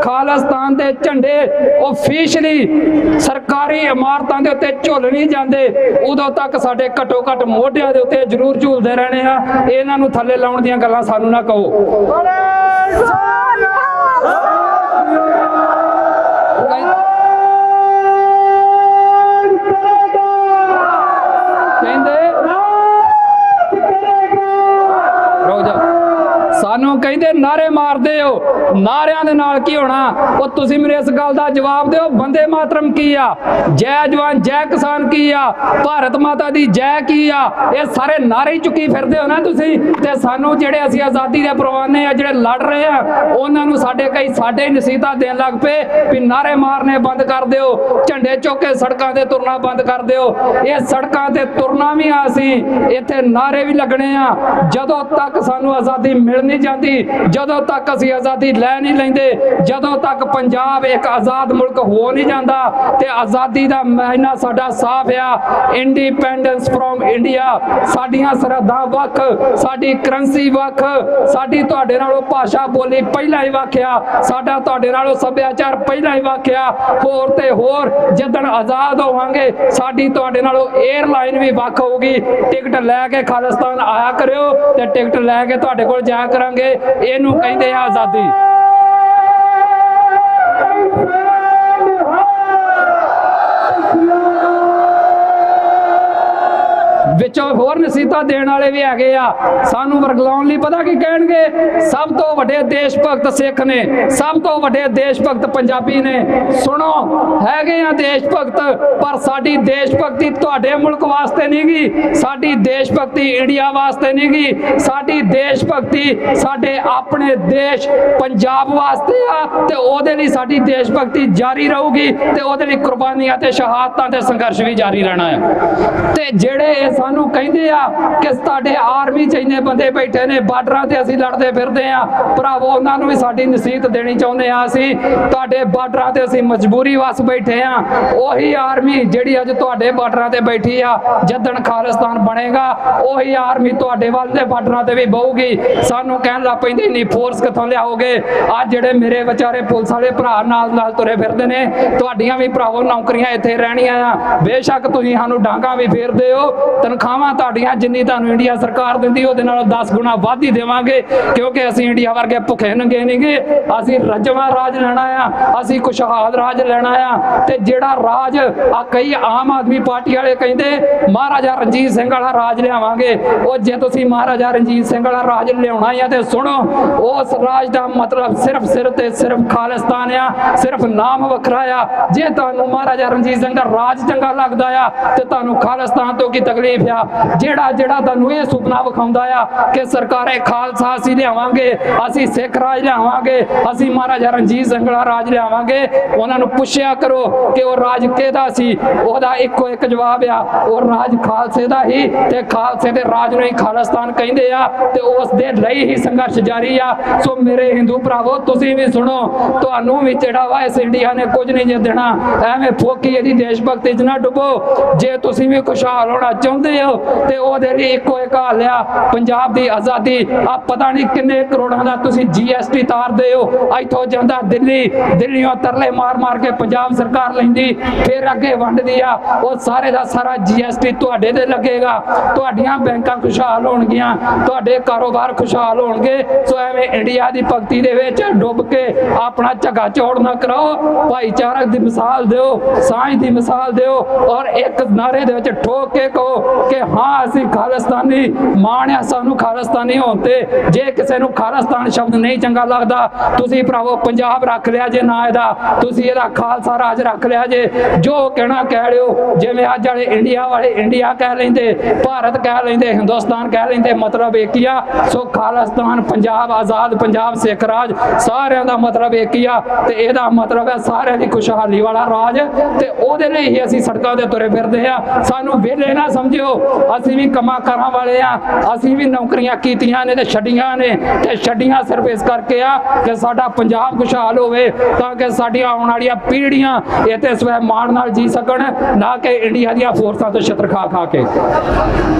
ਖਾਲਿਸਤਾਨ ਦੇ ਝੰਡੇ ਆਫੀਸ਼ੀਅਲੀ ਸਰਕਾਰੀ ਇਮਾਰਤਾਂ ਦੇ ਉੱਤੇ ਝੁੱਲ ਨਹੀਂ ਜਾਂਦੇ, ਉਦੋਂ ਤੱਕ ਸਾਡੇ ਘੱਟੋ ਘੱਟ ਮੋਢਿਆਂ ਦੇ ਉੱਤੇ ਜ਼ਰੂਰ ਝੂਲਦੇ ਰਹਿਣੇ ਆ। ਇਹਨਾਂ ਨੂੰ ਥੱਲੇ ਲਾਉਣ ਦੀਆਂ ਗੱਲਾਂ ਸਾਨੂੰ ਨਾ ਕਹੋ। ਸਾਨੂੰ ਕਹਿੰਦੇ ਨਾਰੇ ਮਾਰਦੇ ਹੋ, ਨਾਰਿਆਂ ਦੇ ਨਾਲ ਕੀ ਹੋਣਾ? ਉਹ ਤੁਸੀਂ ਮੇਰੇ ਇਸ ਗੱਲ ਦਾ ਜਵਾਬ ਦਿਓ, ਬੰਦੇ ਮਾਤਰਮ ਕੀ ਆ, ਜੈ ਜਵਾਨ ਜੈ ਕਿਸਾਨ ਕੀ ਆ, ਭਾਰਤ ਮਾਤਾ ਦੀ ਜੈ ਕੀ ਆ, ਇਹ ਸਾਰੇ ਨਾਰੇ ਹੀ ਚੁੱਕੀ ਫਿਰਦੇ ਹੋ ਨਾ ਤੁਸੀਂ। ਤੇ ਸਾਨੂੰ ਜਿਹੜੇ ਅਸੀਂ ਆਜ਼ਾਦੀ ਦੇ ਪਰਵਾਨੇ ਆ, ਜਿਹੜੇ ਲੜ ਰਹੇ ਆ, ਉਹਨਾਂ ਨੂੰ ਸਾਡੇ ਨਸੀਹਤਾਂ ਦੇਣ ਲੱਗ ਪਏ ਵੀ ਨਾਰੇ ਮਾਰਨੇ ਬੰਦ ਕਰ ਦਿਓ, ਝੰਡੇ ਚੁੱਕ ਕੇ ਸੜਕਾਂ ਤੇ ਤੁਰਨਾ ਬੰਦ ਕਰ ਦਿਓ। ਇਹ ਸੜਕਾਂ ਤੇ ਤੁਰਨਾ ਵੀ ਆ, ਅਸੀਂ ਇੱਥੇ ਨਾਰੇ ਵੀ ਲੱਗਣੇ ਆ। ਜਦੋਂ ਤੱਕ ਸਾਨੂੰ ਆਜ਼ਾਦੀ ਮਿਲ ਨਹੀਂ ਜਾਂਦੀ, ਜਦੋਂ ਤੱਕ ਅਸੀਂ ਆਜ਼ਾਦੀ ਲੈ ਨਹੀਂ ਲੈਂਦੇ, ਜਦੋਂ ਤੱਕ ਪੰਜਾਬ ਇੱਕ ਆਜ਼ਾਦ ਮੁਲਕ ਹੋ ਨਹੀਂ ਜਾਂਦਾ, ਤੇ ਆਜ਼ਾਦੀ ਦਾ ਮਹੀਨਾ ਸਾਡਾ ਸਾਫ਼ ਆ। ਇੰਡੀਪੈਂਡੈਂਸ ਫਰੋਮ ਇੰਡੀਆ, ਸਾਡੀਆਂ ਸਰਹੱਦਾਂ ਵੱਖ, ਸਾਡੀ ਕਰੰਸੀ ਵੱਖ, ਸਾਡੀ ਤੁਹਾਡੇ ਨਾਲੋਂ ਭਾਸ਼ਾ ਬੋਲੀ ਪਹਿਲਾਂ ਹੀ ਵੱਖਿਆ, ਸਾਡਾ ਤੁਹਾਡੇ ਨਾਲੋਂ ਸੱਭਿਆਚਾਰ ਪਹਿਲਾਂ ਹੀ ਵੱਖਿਆ। ਹੋਰ ਤੇ ਹੋਰ ਜਦੋਂ ਆਜ਼ਾਦ ਹੋਵਾਂਗੇ ਸਾਡੀ ਤੁਹਾਡੇ ਨਾਲੋਂ 에ਅਰਲਾਈਨ ਵੀ ਵੱਖ ਹੋਊਗੀ। ਟਿਕਟ ਲੈ ਕੇ ਖਾਲਿਸਤਾਨ ਆਇਆ ਕਰਿਓ ਤੇ ਟਿਕਟ ਲੈ ਕੇ ਤੁਹਾਡੇ ਕੋਲ ਜਾਇਆ ਕਰਾਂਗੇ। ਇਹਨੂੰ ਕਹਿੰਦੇ ਆ ਆਜ਼ਾਦੀ। ਵਿੱਚੋਂ ਹੋਰ ਨਸੀਹਤਾਂ ਦੇਣ ਵਾਲੇ ਵੀ ਹੈਗੇ ਆ, ਸਾਨੂੰ ਵਰਗਲਾਉਣ ਲਈ ਪਤਾ ਕੀ ਕਹਿਣਗੇ? ਸਭ ਤੋਂ ਵੱਡੇ ਦੇਸ਼ ਭਗਤ ਸਿੱਖ ਨੇ, ਸਭ ਤੋਂ ਵੱਡੇ ਦੇਸ਼ ਭਗਤ ਪੰਜਾਬੀ ਨੇ। ਸੁਣੋ, ਹੈਗੇ ਆ ਦੇਸ਼ ਭਗਤ, ਪਰ ਸਾਡੀ ਦੇਸ਼ ਭਗਤੀ ਤੁਹਾਡੇ ਮੁਲਕ ਵਾਸਤੇ ਨਹੀਂ ਗੀ, ਸਾਡੀ ਦੇਸ਼ ਭਗਤੀ ਇੰਡੀਆ ਵਾਸਤੇ ਨਹੀਂ ਗੀ, ਸਾਡੀ ਦੇਸ਼ ਭਗਤੀ ਸਾਡੇ ਆਪਣੇ ਦੇਸ਼ ਪੰਜਾਬ ਵਾਸਤੇ ਆ। ਤੇ ਉਹਦੇ ਲਈ ਸਾਡੀ ਦੇਸ਼ ਭਗਤੀ ਜਾਰੀ ਰਹੂਗੀ, ਤੇ ਉਹਦੇ ਲਈ ਕੁਰਬਾਨੀਆਂ ਤੇ ਸ਼ਹਾਦਤਾਂ ਤੇ ਸੰਘਰਸ਼ ਵੀ ਜਾਰੀ ਰਹਿਣਾ ਹੈ। ਤੇ ਜਿਹੜੇ ਸਾਨੂੰ ਕਹਿੰਦੇ ਆ ਕਿ ਸਾਡੇ ਆਰਮੀ ਚ ਇੰਨੇ ਬੰਦੇ ਬੈਠੇ ਨੇ, ਬਾਰਡਰਾਂ ਤੇ ਅਸੀਂ ਲੜਦੇ ਫਿਰਦੇ ਆ, ਭਰਾਵੋ ਉਹਨਾਂ ਨੂੰ ਵੀ ਸਾਡੀ ਨਸੀਹਤ ਦੇਣੀ ਚਾਹੁੰਦੇ ਆ। ਅਸੀਂ ਤੁਹਾਡੇ ਬਾਰਡਰਾਂ ਤੇ ਅਸੀਂ ਮਜਬੂਰੀ ਵਸ ਬੈਠੇ ਆ। ਉਹੀ ਆਰਮੀ ਜਿਹੜੀ ਅੱਜ ਤੁਹਾਡੇ ਬਾਰਡਰਾਂ ਤੇ ਬੈਠੀ ਆ, ਜਦਣ ਖਾਲਿਸਤਾਨ ਬਣੇਗਾ ਉਹੀ ਆਰਮੀ ਤੁਹਾਡੇ ਵੱਲ ਦੇ ਬਾਰਡਰਾਂ ਤੇ ਵੀ ਬਹੂਗੀ। ਸਾਨੂੰ ਕਹਿਣ ਲੱਗ ਪੈਂਦੇ ਨਹੀਂ ਫੋਰਸ ਕਿੱਥੋਂ ਲਿਆਓਗੇ? ਅੱਜ ਜਿਹੜੇ ਮੇਰੇ ਵਿਚਾਰੇ ਪੁਲਿਸ ਵਾਲੇ ਭਰਾ ਨਾਲ ਨਾਲ ਤੁਰੇ ਫਿਰਦੇ ਨੇ, ਤੁਹਾਡੀਆਂ ਵੀ ਭਰਾਵੋ ਨੌਕਰੀਆਂ ਇੱਥੇ ਰਹਿਣੀਆਂ ਆ। ਬੇਸ਼ੱਕ ਤੁਸੀਂ ਸਾਨੂੰ ਡਾਂਗਾ ਵੀ ਫੇਰਦੇ ਹੋ, ਤਨਖਾਹਾਂ ਤੁਹਾਡੀਆਂ ਜਿੰਨੀ ਤੁਹਾਨੂੰ ਇੰਡੀਆ ਸਰਕਾਰ ਦਿੰਦੀ ਉਹਦੇ ਨਾਲੋਂ 10 ਗੁਣਾ ਵੱਧ ਹੀ ਦੇਵਾਂਗੇ, ਕਿਉਂਕਿ ਅਸੀਂ ਇੰਡੀਆ ਵਰਗੇ ਭੁੱਖੇ ਨੰਗੇ ਨਹੀਂਗੇ। ਅਸੀਂ ਰੱਜਵਾਂ ਰਾਜ ਲੈਣਾ ਆ, ਅਸੀਂ ਖੁਸ਼ਹਾਲ ਰਾਜ ਲੈਣਾ ਆ। ਤੇ ਜਿਹੜਾ ਰਾਜ ਆ, ਕਈ ਆਮ ਆਦਮੀ ਪਾਰਟੀ ਵਾਲੇ ਕਹਿੰਦੇ ਮਹਾਰਾਜਾ ਰਣਜੀਤ ਸਿੰਘ ਵਾਲਾ ਰਾਜ ਲਿਆਵਾਂਗੇ। ਉਹ ਜੇ ਤੁਸੀਂ ਮਹਾਰਾਜਾ ਰਣਜੀਤ ਸਿੰਘ ਵਾਲਾ ਰਾਜ ਲਿਆਉਣਾ ਆ ਤੇ ਸੁਣੋ, ਉਸ ਰਾਜ ਦਾ ਮਤਲਬ ਸਿਰਫ ਤੇ ਸਿਰਫ ਖਾਲਿਸਤਾਨ ਆ, ਸਿਰਫ ਨਾਮ ਵੱਖਰਾ ਆ। ਜੇ ਤੁਹਾਨੂੰ ਮਹਾਰਾਜਾ ਰਣਜੀਤ ਸਿੰਘ ਦਾ ਰਾਜ ਚੰਗਾ ਲੱਗਦਾ ਆ ਤੇ ਤੁਹਾਨੂੰ ਖਾਲਿਸਤਾਨ ਤੋਂ ਕੀ ਤਕਲੀਫ ਆ? ਜਿਹੜਾ ਤੁਹਾਨੂੰ ਇਹ ਸੁਪਨਾ ਵਿਖਾਉਂਦਾ ਆ ਕਿ ਸਰਕਾਰੇ ਖਾਲਸਾ ਅਸੀਂ ਲਿਆਵਾਂਗੇ, ਅਸੀਂ ਸਿੱਖ ਰਾਜ ਲਿਆਵਾਂਗੇ, ਅਸੀਂ ਮਹਾਰਾਜਾ ਰਣਜੀਤ ਸਿੰਘ ਵਾਲਾ ਰਾਜ ਲਿਆਵਾਂਗੇ, ਉਹਨਾਂ ਨੂੰ ਪੁੱਛਿਆ ਕਰੋ ਕਿ ਉਹ ਰਾਜ ਕਿਹਦਾ ਸੀ? ਉਹਦਾ ਇੱਕੋ ਇੱਕ ਜਵਾਬ ਆ, ਉਹ ਰਾਜ ਖਾਲਸੇ ਦਾ ਹੀ, ਤੇ ਖਾਲਸੇ ਦੇ ਰਾਜ ਨੂੰ ਹੀ ਖਾਲਿਸਤਾਨ ਕਹਿੰਦੇ ਆ, ਤੇ ਉਸ ਦੇ ਲਈ ਹੀ ਸੰਘਰਸ਼ ਜਾਰੀ ਆ। ਸੋ ਮੇਰੇ ਹਿੰਦੂ ਭਰਾਵੋ, ਤੁਸੀਂ ਵੀ ਸੁਣੋ, ਤੁਹਾਨੂੰ ਵੀ ਜਿਹੜਾ ਵਾ ਇਸ ਇੰਡੀਆ ਨੇ ਕੁਝ ਨਹੀਂ ਜੇ ਦੇਣਾ। ਐਵੇਂ ਫੋਕੀ ਇਹਦੀ ਦੇਸ਼ ਭਗਤੀ 'ਚ ਨਾ ਡੁੱਬੋ। ਜੇ ਤੁਸੀਂ ਵੀ ਖੁਸ਼ਹਾਲ ਹੋਣਾ ਚਾਹੁੰਦੇ ਹੋ ਤੇ ਉਹਦੇ ਲਈ ਇੱਕੋ ਇੱਕ ਹੱਲ ਆ, ਪੰਜਾਬ ਦੀ ਆਜ਼ਾਦੀ। ਆ ਪਤਾ ਨਹੀਂ ਕਿੰਨੇ ਕਰੋੜਾਂ ਦਾ ਤੁਸੀਂ GST ਤਾਰਦੇ ਹੋ, ਇੱਥੋਂ ਜਾਂਦਾ ਦਿੱਲੀੋਂ ਤਰਲੇ ਮਾਰ ਕੇ ਪੰਜਾਬ ਸਰਕਾਰ ਲੈਂਦੀ, ਫਿਰ ਅੱਗੇ ਵੰਡਦੀ ਆ। ਉਹ ਸਾਰੇ ਦਾ ਸਾਰਾ GST ਤੁਹਾਡੇ ਤੇ ਲੱਗੇਗਾ, ਤੁਹਾਡੀਆਂ ਬੈਂਕਾਂ ਖੁਸ਼ਹਾਲ ਹੋਣਗੀਆਂ, ਤੁਹਾਡੇ ਕਾਰੋਬਾਰ ਖੁਸ਼ਹਾਲ ਹੋਣਗੇ। ਸੋ ਐਵੇਂ ਇੰਡੀਆ ਦੀ ਭਗਤੀ ਦੇ ਵਿੱਚ ਡੁੱਬ ਕੇ ਆਪਣਾ ਝੱਗਾ ਝੋੜ ਨਾ ਕਰਾਓ। ਭਾਈਚਾਰਕ ਦੀ ਮਿਸਾਲ ਦਿਓ, ਸਾਂਝ ਦੀ ਮਿਸਾਲ ਦਿਓ, ਔਰ ਇੱਕ ਨਾਰੇ ਦੇ ਵਿੱਚ ਠੋਕ ਕੇ ਕਹੋ ਕਿ ਹਾਂ ਅਸੀਂ ਖਾਲਿਸਤਾਨੀ, ਮਾਣ ਆ ਸਾਨੂੰ ਖਾਲਿਸਤਾਨੀ ਹੋਣ ਤੇ। ਜੇ ਕਿਸੇ ਨੂੰ ਖਾਲਿਸਤਾਨ ਸ਼ਬਦ ਨਹੀਂ ਚੰਗਾ ਲੱਗਦਾ, ਤੁਸੀਂ ਭਰਾਵੋ ਪੰਜਾਬ ਰੱਖ ਲਿਆ ਜੇ ਨਾ, ਇਹਦਾ ਤੁਸੀਂ ਇਹਦਾ ਖਾਲਸਾ ਰਾਜ ਰੱਖ ਲਿਆ ਜੇ। ਜੋ ਕਹਿਣਾ ਕਹਿ ਲਿਓ, ਜਿਵੇਂ ਅੱਜ ਵਾਲੇ ਇੰਡੀਆ ਵਾਲੇ ਇੰਡੀਆ ਕਹਿ ਲੈਂਦੇ, ਭਾਰਤ ਕਹਿ ਲੈਂਦੇ, ਹਿੰਦੁਸਤਾਨ ਕਹਿ ਲੈਂਦੇ, ਮਤਲਬ ਇੱਕ ਹੀ ਆ। ਸੋ ਖਾਲਿਸਤਾਨ ਪੰਜਾਬ, ਆਜ਼ਾਦ ਪੰਜਾਬ, ਸਿੱਖ ਰਾਜ, ਸਾਰਿਆਂ ਦਾ ਮਤਲਬ ਇੱਕ ਹੀ ਆ, ਤੇ ਇਹਦਾ ਮਤਲਬ ਹੈ ਸਾਰਿਆਂ ਦੀ ਖੁਸ਼ਹਾਲੀ ਵਾਲਾ ਰਾਜ। ਤੇ ਉਹਦੇ ਲਈ ਹੀ ਅਸੀਂ ਸੜਕਾਂ ਤੇ ਤੁਰੇ ਫਿਰਦੇ ਆ। ਸਾਨੂੰ ਵਿਹਲੇ ਨਾ ਸਮਝਿਓ, ਅਸੀਂ ਵੀ ਕੰਮਾਂ ਕਾਰਾਂ ਵਾਲੇ ਆ, ਅਸੀਂ ਵੀ ਨੌਕਰੀਆਂ ਕੀਤੀਆਂ ਨੇ ਤੇ ਛੱਡੀਆਂ ਨੇ, ਤੇ ਛੱਡੀਆਂ ਸਿਰਫ ਇਸ ਕਰਕੇ ਆ ਕਿ ਸਾਡਾ ਪੰਜਾਬ ਖੁਸ਼ਹਾਲ ਹੋਵੇ, ਤਾਂ ਕਿ ਸਾਡੀਆਂ ਆਉਣ ਵਾਲੀਆਂ ਪੀੜ੍ਹੀਆਂ ਇੱਥੇ ਸਵੈ ਮਾਣ ਨਾਲ ਜੀ ਸਕਣ, ਨਾ ਕਿ ਇੰਡੀਆ ਦੀਆਂ ਫੋਰਸਾਂ ਤੋਂ ਛਿੱਤਰ ਖਾ ਖਾ ਕੇ।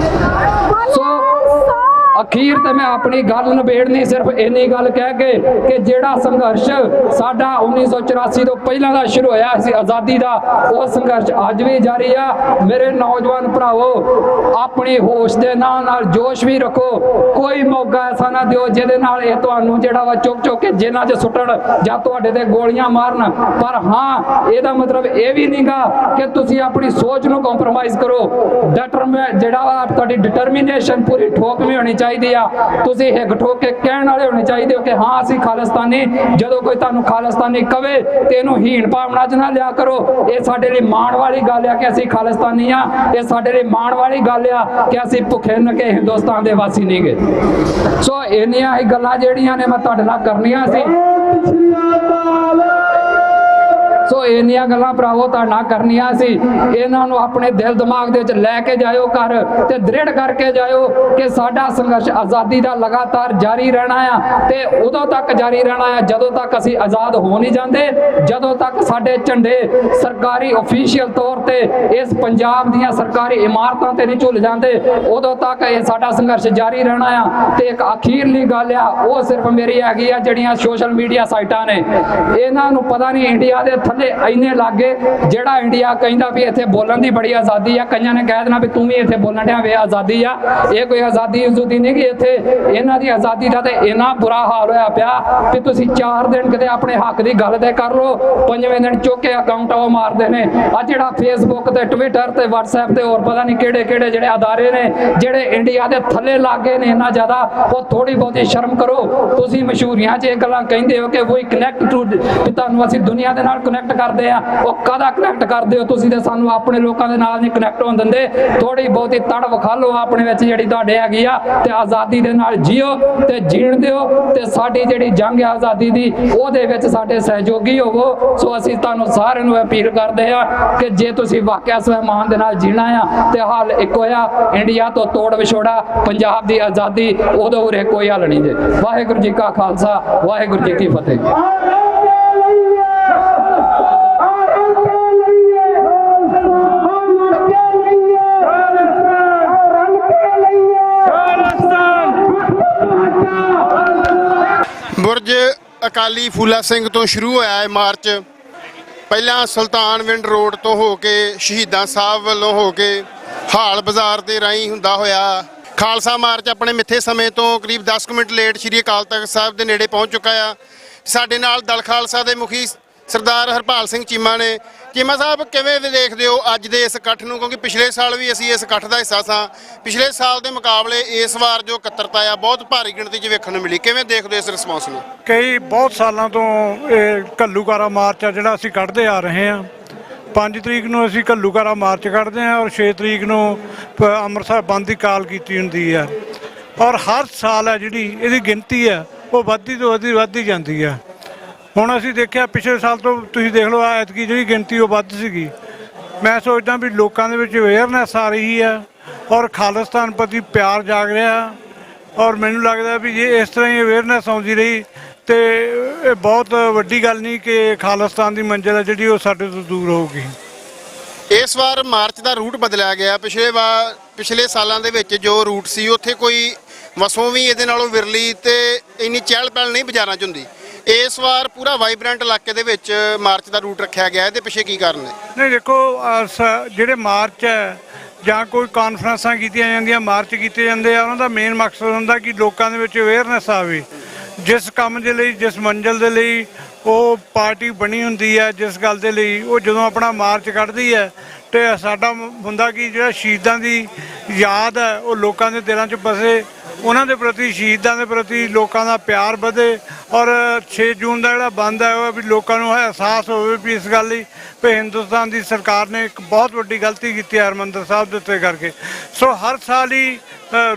ਸੋ ਅਖੀਰ ਤੇ ਮੈਂ ਆਪਣੀ ਗੱਲ ਨਿਬੇੜਨੀ ਸਿਰਫ ਇੰਨੀ ਗੱਲ ਕਹਿ ਕੇ ਕਿ ਜਿਹੜਾ ਸੰਘਰਸ਼ ਸਾਡਾ 1984 ਤੋਂ ਪਹਿਲਾਂ ਦਾ ਸ਼ੁਰੂ ਹੋਇਆ ਸੀ ਆਜ਼ਾਦੀ ਦਾ, ਉਹ ਸੰਘਰਸ਼ ਅੱਜ ਵੀ ਜਾਰੀ ਆ। ਮੇਰੇ ਨੌਜਵਾਨ ਭਰਾਵੋ, ਆਪਣੀ ਹੋਸ਼ ਦੇ ਨਾਲ ਜੋਸ਼ ਵੀ ਰੱਖੋ। ਕੋਈ ਮੌਕਾ ਐਸਾ ਨਾ ਦਿਓ ਜਿਹਦੇ ਨਾਲ ਇਹ ਤੁਹਾਨੂੰ ਜਿਹੜਾ ਵਾ ਚੁੱਕ ਕੇ ਜੇਲ੍ਹਾਂ 'ਚ ਸੁੱਟਣ ਜਾਂ ਤੁਹਾਡੇ ਤੇ ਗੋਲੀਆਂ ਮਾਰਨ। ਪਰ ਹਾਂ, ਇਹਦਾ ਮਤਲਬ ਇਹ ਵੀ ਨਹੀਂਗਾ ਕਿ ਤੁਸੀਂ ਆਪਣੀ ਸੋਚ ਨੂੰ ਕੰਪਰੋਮਾਈਜ਼ ਕਰੋ। ਜਿਹੜਾ ਵਾ ਤੁਹਾਡੀ ਡਿਟਰਮੀਨੇਸ਼ਨ ਪੂਰੀ ਠੋਕ ਵੀ ਹੋਣੀ ਚਾਹੀਦੀ ਆ। ਤੁਸੀਂ ਹਿੱਕ ਠੋਕ ਕੇ ਕਹਿਣ ਵਾਲੇ ਹੋਣੇ ਚਾਹੀਦੇ ਹੋ ਕਿ ਹਾਂ ਅਸੀਂ ਖਾਲਿਸਤਾਨੀ। ਜਦੋਂ ਕੋਈ ਤੁਹਾਨੂੰ ਖਾਲਿਸਤਾਨੀ ਕਵੇ ਤੇ ਇਹਨੂੰ ਹੀਣ ਭਾਵਨਾ 'ਚ ਨਾ ਲਿਆ ਕਰੋ। ਇਹ ਸਾਡੇ ਲਈ ਮਾਣ ਵਾਲੀ ਗੱਲ ਆ ਕਿ ਅਸੀਂ ਖਾਲਿਸਤਾਨੀ ਆ। ਇਹ ਸਾਡੇ ਲਈ ਮਾਣ ਵਾਲੀ ਗੱਲ ਆ ਕਿ ਅਸੀਂ ਭੁੱਖੇ ਨੰਗੇ ਹਿੰਦੁਸਤਾਨ ਦੇ ਵਾਸੀ ਨਹੀਂ ਗੇ। ਸੋ ਇੰਨੀਆਂ ਹੀ ਗੱਲਾਂ ਜਿਹੜੀਆਂ ਨੇ ਮੈਂ ਤੁਹਾਡੇ ਨਾਲ ਕਰਨੀਆਂ ਸੀ। ਸੋ ਇੰਨੀਆਂ ਗੱਲਾਂ ਭਰਾਵੋ ਤੁਹਾਡੇ ਨਾਲ ਕਰਨੀਆਂ ਸੀ। ਇਹਨਾਂ ਨੂੰ ਆਪਣੇ ਦਿਲ ਦਿਮਾਗ ਦੇ ਵਿੱਚ ਲੈ ਕੇ ਜਾਇਓ ਘਰ, ਤੇ ਦ੍ਰਿੜ ਕਰਕੇ ਜਾਇਓ ਕਿ ਸਾਡਾ ਸੰਘਰਸ਼ ਆਜ਼ਾਦੀ ਦਾ ਲਗਾਤਾਰ ਜਾਰੀ ਰਹਿਣਾ ਆ, ਤੇ ਉਦੋਂ ਤੱਕ ਜਾਰੀ ਰਹਿਣਾ ਆ ਜਦੋਂ ਤੱਕ ਅਸੀਂ ਆਜ਼ਾਦ ਹੋ ਨਹੀਂ ਜਾਂਦੇ, ਜਦੋਂ ਤੱਕ ਸਾਡੇ ਝੰਡੇ ਸਰਕਾਰੀ ਅਫੀਸ਼ੀਅਲ ਤੌਰ ਤੇ ਇਸ ਪੰਜਾਬ ਦੀਆਂ ਸਰਕਾਰੀ ਇਮਾਰਤਾਂ ਤੇ ਨਹੀਂ ਝੁੱਲ ਜਾਂਦੇ, ਉਦੋਂ ਤੱਕ ਇਹ ਸਾਡਾ ਸੰਘਰਸ਼ ਜਾਰੀ ਰਹਿਣਾ ਆ। ਤੇ ਇੱਕ ਅਖੀਰਲੀ ਗੱਲ ਆ, ਉਹ ਸਿਰਫ ਮੇਰੀ ਹੈਗੀ ਆ, ਜਿਹੜੀਆਂ ਸੋਸ਼ਲ ਮੀਡੀਆ ਸਾਈਟਾਂ ਨੇ, ਇਹਨਾਂ ਨੂੰ ਪਤਾ ਨਹੀਂ ਇੰਡੀਆ ਦੇ ਇੰਨੇ ਲਾਗੇ ਜਿਹੜਾ ਇੰਡੀਆ ਕਹਿੰਦਾ ਵੀ ਇੱਥੇ ਬੋਲਣ ਦੀ ਬੜੀ ਆਜ਼ਾਦੀ ਆ, ਕਈਆਂ ਨੇ ਕਹਿ ਦੇਣਾ ਵੀ ਤੂੰ ਵੀ ਇੱਥੇ ਬੋਲਣ ਡਿਆ ਵੇ ਆਜ਼ਾਦੀ ਆ। ਇਹ ਕੋਈ ਆਜ਼ਾਦੀ ਉਜ਼ੂਦੀ ਨਹੀਂ ਕਿ ਇੱਥੇ ਇਹਨਾਂ ਦੀ ਆਜ਼ਾਦੀ ਦਾ ਤੇ ਇੰਨਾ ਬੁਰਾ ਹਾਲ ਹੋਇਆ ਪਿਆ ਵੀ ਤੁਸੀਂ 4 ਦਿਨ ਕਿਤੇ ਆਪਣੇ ਹੱਕ ਦੀ ਗੱਲ ਤੇ ਕਰ ਲਓ, 5ਵੇਂ ਦਿਨ ਚੁੱਕ ਕੇ ਅਕਾਊਂਟ ਉਹ ਮਾਰਦੇ ਨੇ। ਆ ਜਿਹੜਾ ਫੇਸਬੁੱਕ ਤੇ ਟਵਿੱਟਰ ਤੇ WhatsApp ਤੇ ਹੋਰ ਪਤਾ ਨਹੀਂ ਕਿਹੜੇ ਕਿਹੜੇ ਜਿਹੜੇ ਅਦਾਰੇ ਨੇ ਜਿਹੜੇ ਇੰਡੀਆ ਦੇ ਥੱਲੇ ਲੱਗੇ ਨੇ ਇੰਨਾ ਜ਼ਿਆਦਾ, ਉਹ ਥੋੜੀ ਬਹੁਤੀ ਸ਼ਰਮ ਕਰੋ। ਤੁਸੀਂ ਮਸ਼ਹੂਰੀਆਂ 'ਚ ਇਹ ਗੱਲਾਂ ਕਹਿੰਦੇ ਹੋ ਕਿ ਵੀ ਕਨੈਕਟ ਟੂ, ਵੀ ਤੁਹਾਨੂੰ ਅਸੀਂ ਦੁਨੀਆ ਦੇ ਨਾਲ ਕਨੈਕਟ ਕਰਦੇ ਆ। ਉਹ ਕਾਹਦਾ ਕਨੈਕਟ ਕਰਦੇ ਹੋ ਤੁਸੀਂ? ਤੇ ਸਾਨੂੰ ਆਪਣੇ ਲੋਕਾਂ ਦੇ ਨਾਲ ਨਹੀਂ ਕਨੈਕਟ ਹੋਣ ਦਿੰਦੇ। ਥੋੜੀ ਬਹੁਤੀ ਤੜ ਵਿਖਾ ਲਓ ਆਪਣੇ ਵਿੱਚ ਜਿਹੜੀ ਤੁਹਾਡੇ ਹੈਗੀ ਆ, ਤੇ ਆਜ਼ਾਦੀ ਦੇ ਨਾਲ ਜੀਓ ਤੇ ਜੀਣ ਦਿਓ, ਤੇ ਸਾਡੀ ਜਿਹੜੀ ਜੰਗ ਆ ਆਜ਼ਾਦੀ ਦੀ ਉਹਦੇ ਵਿੱਚ ਸਾਡੇ ਸਹਿਯੋਗੀ ਹੋਵੋ। ਸੋ ਅਸੀਂ ਤੁਹਾਨੂੰ ਸਾਰਿਆਂ ਨੂੰ ਅਪੀਲ ਕਰਦੇ ਆ ਕਿ ਜੇ ਤੁਸੀਂ ਵਾਕਿਆ ਸਵੈਮਾਨ ਦੇ ਨਾਲ ਜੀਣਾ ਆ ਤੇ ਹੱਲ ਇੱਕੋ ਆ, ਇੰਡੀਆ ਤੋਂ ਤੋੜ ਵਿਛੋੜਾ, ਪੰਜਾਬ ਦੀ ਆਜ਼ਾਦੀ, ਉਦੋਂ ਉਰੇ ਕੋਈ ਹੱਲ ਨਹੀਂ ਜੇ। ਵਾਹਿਗੁਰੂ ਜੀ ਕਾ ਖਾਲਸਾ, ਵਾਹਿਗੁਰੂ ਜੀ ਕੀ ਫਤਿਹ। ਬੁਰਜ ਅਕਾਲੀ ਫੂਲਾ ਸਿੰਘ ਤੋਂ ਸ਼ੁਰੂ ਹੋਇਆ ਹੈ ਮਾਰਚ। ਪਹਿਲਾਂ ਸੁਲਤਾਨਵਿੰਡ ਰੋਡ ਤੋਂ ਹੋ ਕੇ ਸ਼ਹੀਦਾਂ ਸਾਹਿਬ ਵੱਲੋਂ ਹੋ ਕੇ ਹਾਲ ਬਾਜ਼ਾਰ ਦੇ ਰਾਹੀਂ ਹੁੰਦਾ ਹੋਇਆ ਖਾਲਸਾ ਮਾਰਚ ਆਪਣੇ ਮਿੱਥੇ ਸਮੇਂ ਤੋਂ ਕਰੀਬ 10 ਮਿੰਟ ਲੇਟ ਸ਼੍ਰੀ ਅਕਾਲ ਤਖਤ ਸਾਹਿਬ ਦੇ ਨੇੜੇ ਪਹੁੰਚ ਚੁੱਕਾ ਆ। ਸਾਡੇ ਨਾਲ ਦਲ ਖਾਲਸਾ ਦੇ ਮੁਖੀ ਸਰਦਾਰ ਹਰਪਾਲ ਸਿੰਘ ਚੀਮਾ ਨੇ। ਚੀਮਾ ਸਾਹਿਬ, ਕਿਵੇਂ ਦੇਖਦੇ ਹੋ ਅੱਜ ਦੇ ਇਸ ਇਕੱਠ ਨੂੰ? ਕਿਉਂਕਿ ਪਿਛਲੇ ਸਾਲ ਵੀ ਅਸੀਂ ਇਸ ਇਕੱਠ ਦਾ ਹਿੱਸਾ ਸਾਂ। ਪਿਛਲੇ ਸਾਲ ਦੇ ਮੁਕਾਬਲੇ ਇਸ ਵਾਰ ਜੋ ਇਕੱਤਰਤਾ ਆ ਬਹੁਤ ਭਾਰੀ ਗਿਣਤੀ 'ਚ ਵੇਖਣ ਨੂੰ ਮਿਲੀ। ਕਿਵੇਂ ਦੇਖਦੇ ਹੋ ਇਸ ਰਿਸਪੌਂਸ ਨੂੰ? ਕਈ ਬਹੁਤ ਸਾਲਾਂ ਤੋਂ ਇਹ ਘੱਲੂਘਾਰਾ ਮਾਰਚ ਆ ਜਿਹੜਾ ਅਸੀਂ ਕੱਢਦੇ ਆ ਰਹੇ ਹਾਂ। 5 ਤਰੀਕ ਨੂੰ ਅਸੀਂ ਘੱਲੂਘਾਰਾ ਮਾਰਚ ਕੱਢਦੇ ਹਾਂ ਔਰ 6 ਤਰੀਕ ਨੂੰ ਅੰਮ੍ਰਿਤਸਰ ਬੰਦ ਦੀ ਕਾਲ ਕੀਤੀ ਹੁੰਦੀ ਆ। ਔਰ ਹਰ ਸਾਲ ਆ ਜਿਹੜੀ ਇਹਦੀ ਗਿਣਤੀ ਆ ਉਹ ਵੱਧਦੀ ਤੋਂ ਵੱਧਦੀ ਜਾਂਦੀ ਆ। ਹੁਣ ਅਸੀਂ ਦੇਖਿਆ ਪਿਛਲੇ ਸਾਲ ਤੋਂ ਤੁਸੀਂ ਦੇਖ ਲਓ, ਐਤਕੀ ਜਿਹੜੀ ਗਿਣਤੀ ਉਹ ਵੱਧ ਸੀਗੀ। ਮੈਂ ਸੋਚਦਾ ਵੀ ਲੋਕਾਂ ਦੇ ਵਿੱਚ ਅਵੇਅਰਨੈਸ ਆ ਰਹੀ ਆ ਔਰ ਖਾਲਿਸਤਾਨ ਪ੍ਰਤੀ ਪਿਆਰ ਜਾਗ ਰਿਹਾ। ਔਰ ਮੈਨੂੰ ਲੱਗਦਾ ਵੀ ਜੇ ਇਸ ਤਰ੍ਹਾਂ ਹੀ ਅਵੇਅਰਨੈਸ ਆਉਂਦੀ ਰਹੀ ਤੇ ਇਹ ਬਹੁਤ ਵੱਡੀ ਗੱਲ ਨਹੀਂ ਕਿ ਖਾਲਿਸਤਾਨ ਦੀ ਮੰਜ਼ਿਲ ਹੈ ਜਿਹੜੀ ਉਹ ਸਾਡੇ ਤੋਂ ਦੂਰ ਹੋਊਗੀ। ਇਸ ਵਾਰ ਮਾਰਚ ਦਾ ਰੂਟ ਬਦਲਿਆ ਗਿਆ। ਪਿਛਲੇ ਸਾਲਾਂ ਦੇ ਵਿੱਚ ਜੋ ਰੂਟ ਸੀ ਉੱਥੇ ਕੋਈ ਵਸੋਂ ਵੀ ਇਹਦੇ ਨਾਲੋਂ ਵਿਰਲੀ ਤੇ ਇੰਨੀ ਚਹਿਲ ਪਹਿਲ ਨਹੀਂ ਬਾਜ਼ਾਰਾਂ 'ਚ ਹੁੰਦੀ। ਇਸ ਵਾਰ ਪੂਰਾ ਵਾਈਬ੍ਰੈਂਟ ਇਲਾਕੇ ਦੇ ਵਿੱਚ ਮਾਰਚ ਦਾ ਰੂਟ ਰੱਖਿਆ ਗਿਆ। ਇਹਦੇ ਪਿੱਛੇ ਕੀ ਕਾਰਨ ਹੈ? ਨਹੀਂ ਦੇਖੋ, ਜਿਹੜੇ ਮਾਰਚ ਹੈ ਜਾਂ ਕੋਈ ਕਾਨਫਰੰਸਾਂ ਕੀਤੀਆਂ ਜਾਂਦੀਆਂ, ਮਾਰਚ ਕੀਤੇ ਜਾਂਦੇ ਆ, ਉਹਨਾਂ ਦਾ ਮੇਨ ਮਕਸਦ ਹੁੰਦਾ ਕਿ ਲੋਕਾਂ ਦੇ ਵਿੱਚ ਅਵੇਅਰਨੈਸ ਆਵੇ। ਜਿਸ ਕੰਮ ਦੇ ਲਈ, ਜਿਸ ਮੰਜ਼ਿਲ ਦੇ ਲਈ ਉਹ ਪਾਰਟੀ ਬਣੀ ਹੁੰਦੀ ਹੈ, ਜਿਸ ਗੱਲ ਦੇ ਲਈ ਉਹ ਜਦੋਂ ਆਪਣਾ ਮਾਰਚ ਕੱਢਦੀ ਹੈ ਤੇ ਸਾਡਾ ਹੁੰਦਾ ਕਿ ਜਿਹੜਾ ਸ਼ਹੀਦਾਂ ਦੀ ਯਾਦ ਹੈ ਉਹ ਲੋਕਾਂ ਦੇ ਦਿਲਾਂ 'ਚ ਬਸੇ, ਉਹਨਾਂ ਦੇ ਪ੍ਰਤੀ, ਸ਼ਹੀਦਾਂ ਦੇ ਪ੍ਰਤੀ ਲੋਕਾਂ ਦਾ ਪਿਆਰ ਵਧੇ। ਔਰ 6 ਜੂਨ ਦਾ ਜਿਹੜਾ ਬੰਦ ਹੈ ਉਹ ਵੀ ਲੋਕਾਂ ਨੂੰ ਅਹਿਸਾਸ ਹੋਵੇ ਵੀ ਇਸ ਗੱਲ ਲਈ ਵੀ ਹਿੰਦੁਸਤਾਨ ਦੀ ਸਰਕਾਰ ਨੇ ਇੱਕ ਬਹੁਤ ਵੱਡੀ ਗਲਤੀ ਕੀਤੀ ਹੈ ਹਰਿਮੰਦਰ ਸਾਹਿਬ ਦੇ ਉੱਤੇ ਕਰਕੇ। ਸੋ ਹਰ ਸਾਲ ਹੀ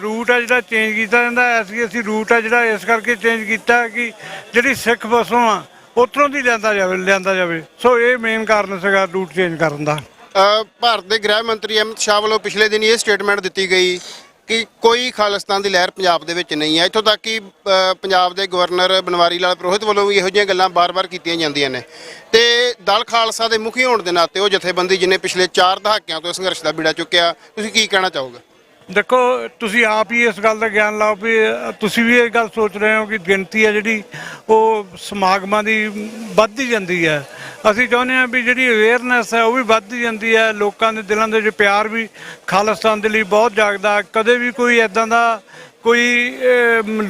ਰੂਟ ਹੈ ਜਿਹੜਾ ਚੇਂਜ ਕੀਤਾ ਜਾਂਦਾ। ਅਸੀਂ ਰੂਟ ਹੈ ਜਿਹੜਾ ਇਸ ਕਰਕੇ ਚੇਂਜ ਕੀਤਾ ਕਿ ਜਿਹੜੀ ਸਿੱਖ ਵਸੋਂ ਆ ਉੱਧਰੋਂ ਦੀ ਲਿਆਂਦਾ ਜਾਵੇ। ਸੋ ਇਹ ਮੇਨ ਕਾਰਨ ਸੀਗਾ ਰੂਟ ਚੇਂਜ ਕਰਨ ਦਾ। ਭਾਰਤ ਦੇ ਗ੍ਰਹਿ ਮੰਤਰੀ ਅਮਿਤ ਸ਼ਾਹ ਵੱਲੋਂ ਪਿਛਲੇ ਦਿਨ ਇਹ ਸਟੇਟਮੈਂਟ ਦਿੱਤੀ ਗਈ ਕਿ ਕੋਈ ਖਾਲਿਸਤਾਨ ਦੀ ਲਹਿਰ ਪੰਜਾਬ ਦੇ ਵਿੱਚ ਨਹੀਂ ਹੈ। ਇੱਥੋਂ ਤੱਕ ਕਿ ਪੰਜਾਬ ਦੇ ਗਵਰਨਰ ਬਨਵਾਰੀ ਲਾਲ ਪੁਰੋਹਿਤ ਵੱਲੋਂ ਵੀ ਇਹੋ ਜਿਹੀਆਂ ਗੱਲਾਂ ਬਾਰ-ਬਾਰ ਕੀਤੀਆਂ ਜਾਂਦੀਆਂ ਨੇ ਤੇ ਦਲ ਖਾਲਸਾ ਦੇ ਮੁਖੀ ਹੋਣ ਦੇ ਨਾਤੇ ਉਹ ਜਥੇਬੰਦੀ ਜਿਹਨੇ ਪਿਛਲੇ 4 ਦਹਾਕਿਆਂ ਤੋਂ ਸੰਘਰਸ਼ ਦਾ ਬੀੜਾ ਚੁੱਕਿਆ, ਤੁਸੀਂ ਕੀ ਕਹਿਣਾ ਚਾਹੋਗੇ? ਦੇਖੋ, ਤੁਸੀਂ ਆਪ ਹੀ ਇਸ ਗੱਲ ਦਾ ਗਿਆਨ ਲਾਓ ਵੀ ਤੁਸੀਂ ਵੀ ਇਹ ਗੱਲ ਸੋਚ ਰਹੇ ਹੋ ਕਿ ਗਿਣਤੀ ਹੈ ਜਿਹੜੀ ਉਹ ਸਮਾਗਮਾਂ ਦੀ ਵੱਧਦੀ ਜਾਂਦੀ ਹੈ। ਅਸੀਂ ਚਾਹੁੰਦੇ ਹਾਂ ਵੀ ਜਿਹੜੀ ਅਵੇਅਰਨੈਸ ਹੈ ਉਹ ਵੀ ਵੱਧਦੀ ਜਾਂਦੀ ਹੈ। ਲੋਕਾਂ ਦੇ ਦਿਲਾਂ ਦੇ ਵਿੱਚ ਪਿਆਰ ਵੀ ਖਾਲਿਸਤਾਨ ਦੇ ਲਈ ਬਹੁਤ ਜਾਗਦਾ। ਕਦੇ ਵੀ ਕੋਈ ਇੱਦਾਂ ਦਾ ਕੋਈ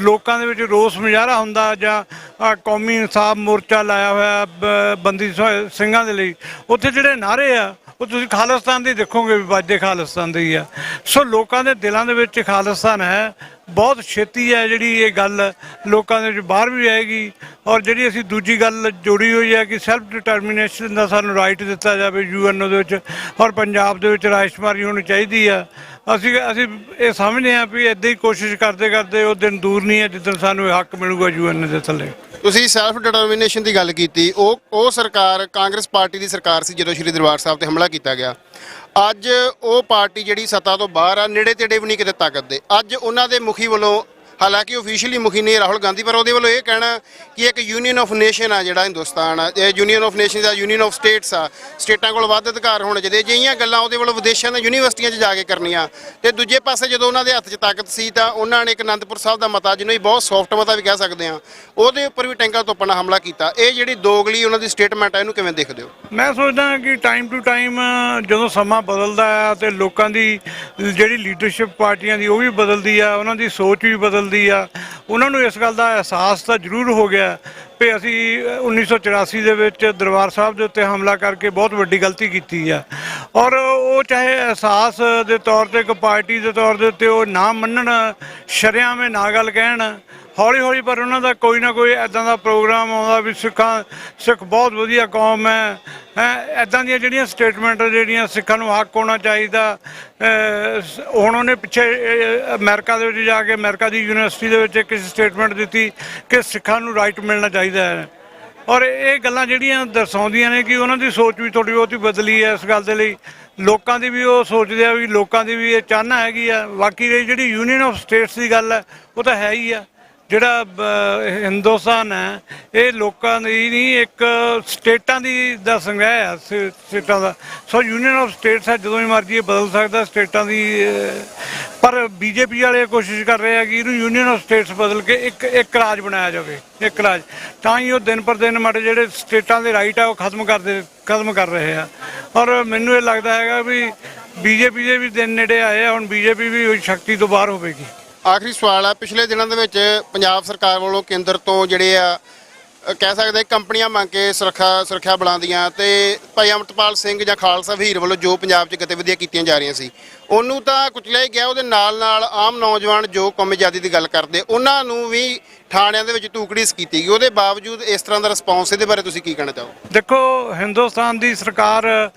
ਲੋਕਾਂ ਦੇ ਵਿੱਚ ਰੋਸ ਮੁਜ਼ਾਹਰਾ ਹੁੰਦਾ ਜਾਂ ਕੌਮੀ ਇਨਸਾਫ ਮੋਰਚਾ ਲਾਇਆ ਹੋਇਆ ਬੰਦੀ ਸਿੰਘਾਂ ਦੇ ਲਈ, ਉੱਥੇ ਜਿਹੜੇ ਨਾਅਰੇ ਆ ਉਹ ਤੁਸੀਂ ਖਾਲਿਸਤਾਨ ਦੇ ਦੇਖੋਗੇ ਵੀ ਵੱਜਦੇ ਖਾਲਿਸਤਾਨ ਦੇ ਹੀ ਆ। ਸੋ ਲੋਕਾਂ ਦੇ ਦਿਲਾਂ ਦੇ ਵਿੱਚ ਖਾਲਿਸਤਾਨ ਹੈ। ਬਹੁਤ ਛੇਤੀ ਹੈ ਜਿਹੜੀ ਇਹ ਗੱਲ ਲੋਕਾਂ ਦੇ ਵਿੱਚ ਬਾਹਰ ਵੀ ਆਏਗੀ। ਔਰ ਜਿਹੜੀ ਅਸੀਂ ਦੂਜੀ ਗੱਲ ਜੋੜੀ ਹੋਈ ਹੈ ਕਿ ਸੈਲਫ ਡਿਟਰਮੀਨੇਸ਼ਨ ਦਾ ਸਾਨੂੰ ਰਾਈਟ ਦਿੱਤਾ ਜਾਵੇ UN ਦੇ ਵਿੱਚ, ਔਰ ਪੰਜਾਬ ਦੇ ਵਿੱਚ ਰਾਜਸ਼ੁਮਾਰੀ ਹੋਣੀ ਚਾਹੀਦੀ ਆ। ਅਸੀਂ ਇਹ ਸਮਝਦੇ ਹਾਂ ਵੀ ਇੱਦਾਂ ਹੀ ਕੋਸ਼ਿਸ਼ ਕਰਦੇ ਕਰਦੇ ਉਹ ਦਿਨ ਦੂਰ ਨਹੀਂ ਹੈ ਜਿੱਦਣ ਸਾਨੂੰ ਇਹ ਹੱਕ ਮਿਲੂਗਾ UN ਦੇ ਥੱਲੇ। ਤੁਸੀਂ ਸੈਲਫ ਡਿਟਰਮੀਨੇਸ਼ਨ ਦੀ ਗੱਲ ਕੀਤੀ, ਉਹ ਸਰਕਾਰ ਕਾਂਗਰਸ ਪਾਰਟੀ ਦੀ ਸਰਕਾਰ ਸੀ ਜਦੋਂ ਸ਼੍ਰੀ ਦਰਬਾਰ ਸਾਹਿਬ ਤੇ ਹਮਲਾ ਕੀਤਾ ਗਿਆ। ਅੱਜ ਉਹ ਪਾਰਟੀ ਜਿਹੜੀ ਸੱਤਾ ਤੋਂ ਬਾਹਰ ਆ, ਨੇੜੇ ਤੇੜੇ ਵੀ ਨਹੀਂ ਕਿਤੇ ਤਾਕਤ ਦੇ। ਅੱਜ ਉਹਨਾਂ ਦੇ ਮੁਖੀ ਵੱਲੋਂ, ਹਾਲਾਂਕਿ ਓਫੀਸ਼ੀਅਲੀ ਮੁਖੀ ਨਹੀਂ ਰਾਹੁਲ ਗਾਂਧੀ, ਪਰ ਉਹਦੇ ਵੱਲੋਂ ਇਹ ਕਹਿਣਾ ਕਿ ਇੱਕ ਯੂਨੀਅਨ ਆਫ ਨੇਸ਼ਨ ਆ ਜਿਹੜਾ ਹਿੰਦੁਸਤਾਨ ਆ, ਇਹ ਯੂਨੀਅਨ ਆਫ ਨੇਸ਼ਨ ਦਾ ਯੂਨੀਅਨ ਆਫ ਸਟੇਟਸ ਆ, ਸਟੇਟਾਂ ਕੋਲ ਵੱਧ ਅਧਿਕਾਰ ਹੋਣੇ ਚਾਹੀਦੇ। ਜਿਹੀਆਂ ਗੱਲਾਂ ਉਹਦੇ ਵੱਲੋਂ ਵਿਦੇਸ਼ਾਂ ਦੇ ਯੂਨੀਵਰਸਿਟੀਆਂ 'ਚ ਜਾ ਕੇ ਕਰਨੀਆਂ। ਤੇ ਦੂਜੇ ਪਾਸੇ ਜਦੋਂ ਉਹਨਾਂ ਦੇ ਹੱਥ 'ਚ ਤਾਕਤ ਸੀ ਤਾਂ ਉਹਨਾਂ ਨੇ ਇੱਕ ਅਨੰਦਪੁਰ ਸਾਹਿਬ ਦਾ ਮਤਾ, ਜਿਹਨੂੰ ਅਸੀਂ ਬਹੁਤ ਸੌਫਟ ਮਤਾ ਵੀ ਕਹਿ ਸਕਦੇ ਹਾਂ, ਉਹਦੇ ਉੱਪਰ ਵੀ ਟੈਂਕਾਂ ਤੋਪਾਂ ਨਾਲ ਹਮਲਾ ਕੀਤਾ। ਇਹ ਜਿਹੜੀ ਦੋਗਲੀ ਉਹਨਾਂ ਦੀ ਸਟੇਟਮੈਂਟ ਆ, ਇਹਨੂੰ ਕਿਵੇਂ ਦੇਖਦੇ ਹੋ? ਮੈਂ ਸੋਚਦਾ ਕਿ ਟਾਈਮ ਟੂ ਟਾਈਮ ਜਦੋਂ ਸਮਾਂ ਬਦਲਦਾ ਹੈ ਤੇ ਲੋਕਾਂ ਦੀ ਜਿਹੜੀ ਲੀਡਰਸ਼ਿਪ ਪਾਰਟੀਆਂ ਦੀ ਉਹ ਵੀ ਬਦਲਦੀ ਆ, ਉਹਨਾਂ ਦੀ ਸੋਚ ਵੀ ਬਦਲਦੀ ਆ। ਉਹਨਾਂ ਨੂੰ ਇਸ ਗੱਲ ਦਾ ਅਹਿਸਾਸ ਤਾਂ ਜ਼ਰੂਰ ਹੋ ਗਿਆ ਵੀ ਅਸੀਂ 1984 ਦੇ ਵਿੱਚ ਦਰਬਾਰ ਸਾਹਿਬ ਦੇ ਉੱਤੇ ਹਮਲਾ ਕਰਕੇ ਬਹੁਤ ਵੱਡੀ ਗਲਤੀ ਕੀਤੀ ਆ। ਔਰ ਉਹ ਚਾਹੇ ਅਹਿਸਾਸ ਦੇ ਤੌਰ ਤੇ ਇੱਕ ਪਾਰਟੀ ਦੇ ਤੌਰ ਦੇ ਉੱਤੇ ਉਹ ਨਾ ਮੰਨਣ, ਸ਼ਰੇਆਮ ਨਾ ਗੱਲ ਕਹਿਣ, ਹੌਲੀ ਹੌਲੀ ਪਰ ਉਹਨਾਂ ਦਾ ਕੋਈ ਨਾ ਕੋਈ ਇੱਦਾਂ ਦਾ ਪ੍ਰੋਗਰਾਮ ਆਉਂਦਾ ਵੀ ਸਿੱਖ ਬਹੁਤ ਵਧੀਆ ਕੌਮ ਹੈ। ਇੱਦਾਂ ਦੀਆਂ ਜਿਹੜੀਆਂ ਸਟੇਟਮੈਂਟ ਜਿਹੜੀਆਂ ਸਿੱਖਾਂ ਨੂੰ ਹੱਕ ਹੋਣਾ ਚਾਹੀਦਾ। ਹੁਣ ਉਹਨੇ ਪਿੱਛੇ ਅਮਰੀਕਾ ਦੇ ਵਿੱਚ ਜਾ ਕੇ ਅਮਰੀਕਾ ਦੀ ਯੂਨੀਵਰਸਿਟੀ ਦੇ ਵਿੱਚ ਇੱਕ ਸਟੇਟਮੈਂਟ ਦਿੱਤੀ ਕਿ ਸਿੱਖਾਂ ਨੂੰ ਰਾਈਟ ਮਿਲਣਾ ਚਾਹੀਦਾ ਹੈ। ਔਰ ਇਹ ਗੱਲਾਂ ਜਿਹੜੀਆਂ ਦਰਸਾਉਂਦੀਆਂ ਨੇ ਕਿ ਉਹਨਾਂ ਦੀ ਸੋਚ ਵੀ ਥੋੜ੍ਹੀ ਬਹੁਤੀ ਬਦਲੀ ਹੈ। ਇਸ ਗੱਲ ਦੇ ਲਈ ਲੋਕਾਂ ਦੀ ਵੀ ਉਹ ਸੋਚਦੇ ਆ ਵੀ ਲੋਕਾਂ ਦੀ ਵੀ ਇਹ ਚਾਹਨਾ ਹੈਗੀ ਆ। ਬਾਕੀ ਜਿਹੜੀ ਯੂਨੀਅਨ ਆਫ ਸਟੇਟਸ ਦੀ ਗੱਲ ਹੈ ਉਹ ਤਾਂ ਹੈ ਹੀ ਆ। ਜਿਹੜਾ ਹਿੰਦੁਸਤਾਨ ਹੈ ਇਹ ਲੋਕਾਂ ਦੀ ਨਹੀਂ, ਇੱਕ ਸਟੇਟਾਂ ਦਾ ਸੰਗ੍ਰਹਿ ਹੈ, ਸਟੇਟਾਂ ਦਾ। ਸੋ ਯੂਨੀਅਨ ਆਫ ਸਟੇਟਸ ਹੈ, ਜਦੋਂ ਵੀ ਮਰਜ਼ੀ ਇਹ ਬਦਲ ਸਕਦਾ ਸਟੇਟਾਂ ਦੀ। ਪਰ BJP ਵਾਲੇ ਕੋਸ਼ਿਸ਼ ਕਰ ਰਹੇ ਆ ਕਿ ਇਹਨੂੰ ਯੂਨੀਅਨ ਆਫ ਸਟੇਟਸ ਬਦਲ ਕੇ ਇੱਕ ਰਾਜ ਬਣਾਇਆ ਜਾਵੇ, ਇੱਕ ਰਾਜ। ਤਾਂ ਹੀ ਉਹ ਦਿਨ ਪਰ ਦਿਨ ਮਾੜੇ ਜਿਹੜੇ ਸਟੇਟਾਂ ਦੇ ਰਾਈਟ ਆ ਉਹ ਖਤਮ ਕਰ ਰਹੇ ਆ। ਔਰ ਮੈਨੂੰ ਇਹ ਲੱਗਦਾ ਹੈਗਾ ਵੀ BJP ਦੇ ਵੀ ਦਿਨ ਨੇੜੇ ਆਏ ਆ। ਹੁਣ BJP ਵੀ ਸ਼ਕਤੀ ਤੋਂ ਬਾਹਰ ਹੋਵੇਗੀ। ਆਖਰੀ ਸਵਾਲ ਆ, ਪਿਛਲੇ ਦਿਨਾਂ ਦੇ ਵਿੱਚ ਪੰਜਾਬ ਸਰਕਾਰ ਵੱਲੋਂ ਕੇਂਦਰ ਤੋਂ ਜਿਹੜੇ ਆ ਕਹਿ ਸਕਦੇ ਕੰਪਨੀਆਂ ਮੰਗ ਕੇ ਸੁਰੱਖਿਆ ਬਲਾਂ ਦੀਆਂ ਤੇ ਭਾਈ ਅਮਰਤਪਾਲ ਸਿੰਘ ਜਾਂ ਖਾਲਸਾ ਵੀਰ ਵੱਲੋਂ ਜੋ ਪੰਜਾਬ 'ਚ ਗਤੀਵਿਧੀਆਂ ਕੀਤੀਆਂ ਜਾ ਰਹੀਆਂ ਸੀ, ਉਹਨੂੰ ਤਾਂ ਕੁਚਲਿਆ ਹੀ ਗਿਆ। ਉਹਦੇ ਨਾਲ ਆਮ ਨੌਜਵਾਨ ਜੋ ਕੌਮੀ ਆਜ਼ਾਦੀ ਦੀ ਗੱਲ ਕਰਦੇ, ਉਹਨਾਂ ਨੂੰ ਵੀ ਥਾਣਿਆਂ ਦੇ ਵਿੱਚ ਧੂਕੜੀਸ ਕੀਤੀ ਗਈ। ਉਹਦੇ ਬਾਵਜੂਦ ਇਸ ਤਰ੍ਹਾਂ ਦਾ ਰਿਸਪੌਂਸ, ਇਹਦੇ ਬਾਰੇ ਤੁਸੀਂ ਕੀ ਕਹਿਣਾ ਚਾਹੋ? ਦੇਖੋ, ਹਿੰਦੁਸਤਾਨ ਦੀ ਸਰਕਾਰ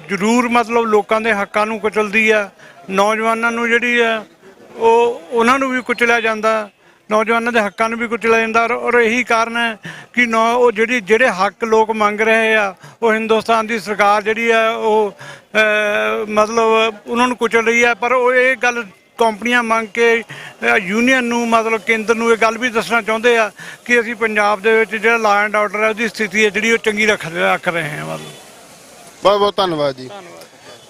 ਜ਼ਰੂਰ ਮਤਲਬ ਲੋਕਾਂ ਦੇ ਹੱਕਾਂ ਨੂੰ ਕੁਚਲਦੀ ਆ। ਨੌਜਵਾਨਾਂ ਨੂੰ ਜਿਹੜੀ ਆ ਉਹਨਾਂ ਨੂੰ ਵੀ ਕੁਚਲਿਆ ਜਾਂਦਾ, ਨੌਜਵਾਨਾਂ ਦੇ ਹੱਕਾਂ ਨੂੰ ਵੀ ਕੁਚਲਿਆ ਜਾਂਦਾ। ਔਰ ਇਹੀ ਕਾਰਨ ਹੈ ਕਿ ਉਹ ਜਿਹੜੇ ਹੱਕ ਲੋਕ ਮੰਗ ਰਹੇ ਆ ਉਹ ਹਿੰਦੁਸਤਾਨ ਦੀ ਸਰਕਾਰ ਜਿਹੜੀ ਆ ਉਹ ਮਤਲਬ ਉਹਨਾਂ ਨੂੰ ਕੁਚਲ ਰਹੀ ਹੈ। ਪਰ ਉਹ ਇਹ ਗੱਲ ਕੰਪਨੀਆਂ ਮੰਗ ਕੇ ਯੂਨੀਅਨ ਨੂੰ ਮਤਲਬ ਕੇਂਦਰ ਨੂੰ ਇਹ ਗੱਲ ਵੀ ਦੱਸਣਾ ਚਾਹੁੰਦੇ ਆ ਕਿ ਅਸੀਂ ਪੰਜਾਬ ਦੇ ਵਿੱਚ ਜਿਹੜਾ ਲਾਅ ਐਂਡ ਆਰਡਰ ਹੈ ਉਹਦੀ ਸਥਿਤੀ ਹੈ ਜਿਹੜੀ ਉਹ ਚੰਗੀ ਰੱਖ ਰਹੇ ਹਾਂ। ਮਤਲਬ ਬਹੁਤ ਬਹੁਤ ਧੰਨਵਾਦ ਜੀ।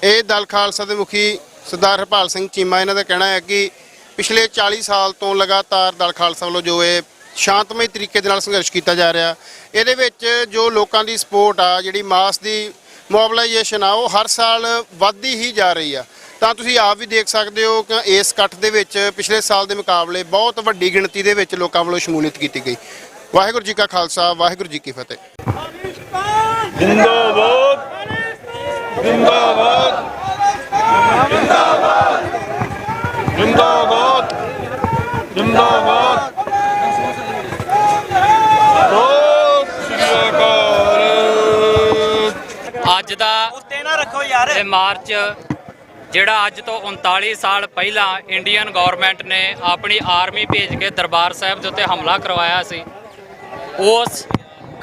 ਇਹ ਦਲ ਖਾਲਸਾ ਦੇ ਮੁਖੀ ਸਰਦਾਰ ਹਰਪਾਲ ਸਿੰਘ ਚੀਮਾ, ਇਹਨਾਂ ਦਾ ਕਹਿਣਾ ਹੈ ਕਿ ਪਿਛਲੇ 40 ਸਾਲ ਤੋਂ ਲਗਾਤਾਰ ਦਲ ਖਾਲਸਾ ਵੱਲੋਂ ਜੋ ਇਹ ਸ਼ਾਂਤਮਈ ਤਰੀਕੇ ਦੇ ਨਾਲ ਸੰਘਰਸ਼ ਕੀਤਾ ਜਾ ਰਿਹਾ, ਇਹਦੇ ਵਿੱਚ ਜੋ ਲੋਕਾਂ ਦੀ ਸਪੋਰਟ ਆ, ਜਿਹੜੀ ਮਾਸ ਦੀ ਮੋਬਿਲਾਈਜੇਸ਼ਨ ਆ, ਉਹ ਹਰ ਸਾਲ ਵੱਧਦੀ ਹੀ ਜਾ ਰਹੀ ਆ। ਤਾਂ ਤੁਸੀਂ ਆਪ ਵੀ ਦੇਖ ਸਕਦੇ ਹੋ ਕਿ ਇਸ ਇਕੱਠ ਦੇ ਵਿੱਚ ਪਿਛਲੇ ਸਾਲ ਦੇ ਮੁਕਾਬਲੇ ਬਹੁਤ ਵੱਡੀ ਗਿਣਤੀ ਦੇ ਵਿੱਚ ਲੋਕਾਂ ਵੱਲੋਂ ਸ਼ਮੂਲੀਅਤ ਕੀਤੀ ਗਈ। ਵਾਹਿਗੁਰੂ ਜੀ ਕਾ ਖਾਲਸਾ, ਵਾਹਿਗੁਰੂ ਜੀ ਕੀ ਫਤਿਹ। ਜਿੰਦਾਬਾਦ ਜਿੰਦਾਬਾਦ ਜਿੰਦਾਬਾਦ ਜਿੰਦਾਬਾਦ ਜਿੰਦਾਬਾਦ। ਅੱਜ ਦਾ ਇਹ ਮਾਰਚ ਜਿਹੜਾ ਅੱਜ ਤੋਂ 39 ਸਾਲ ਪਹਿਲਾਂ ਇੰਡੀਅਨ ਗਵਰਨਮੈਂਟ ਨੇ ਆਪਣੀ ਆਰਮੀ ਭੇਜ ਕੇ ਦਰਬਾਰ ਸਾਹਿਬ ਦੇ ਉੱਤੇ ਹਮਲਾ ਕਰਵਾਇਆ ਸੀ, ਉਸ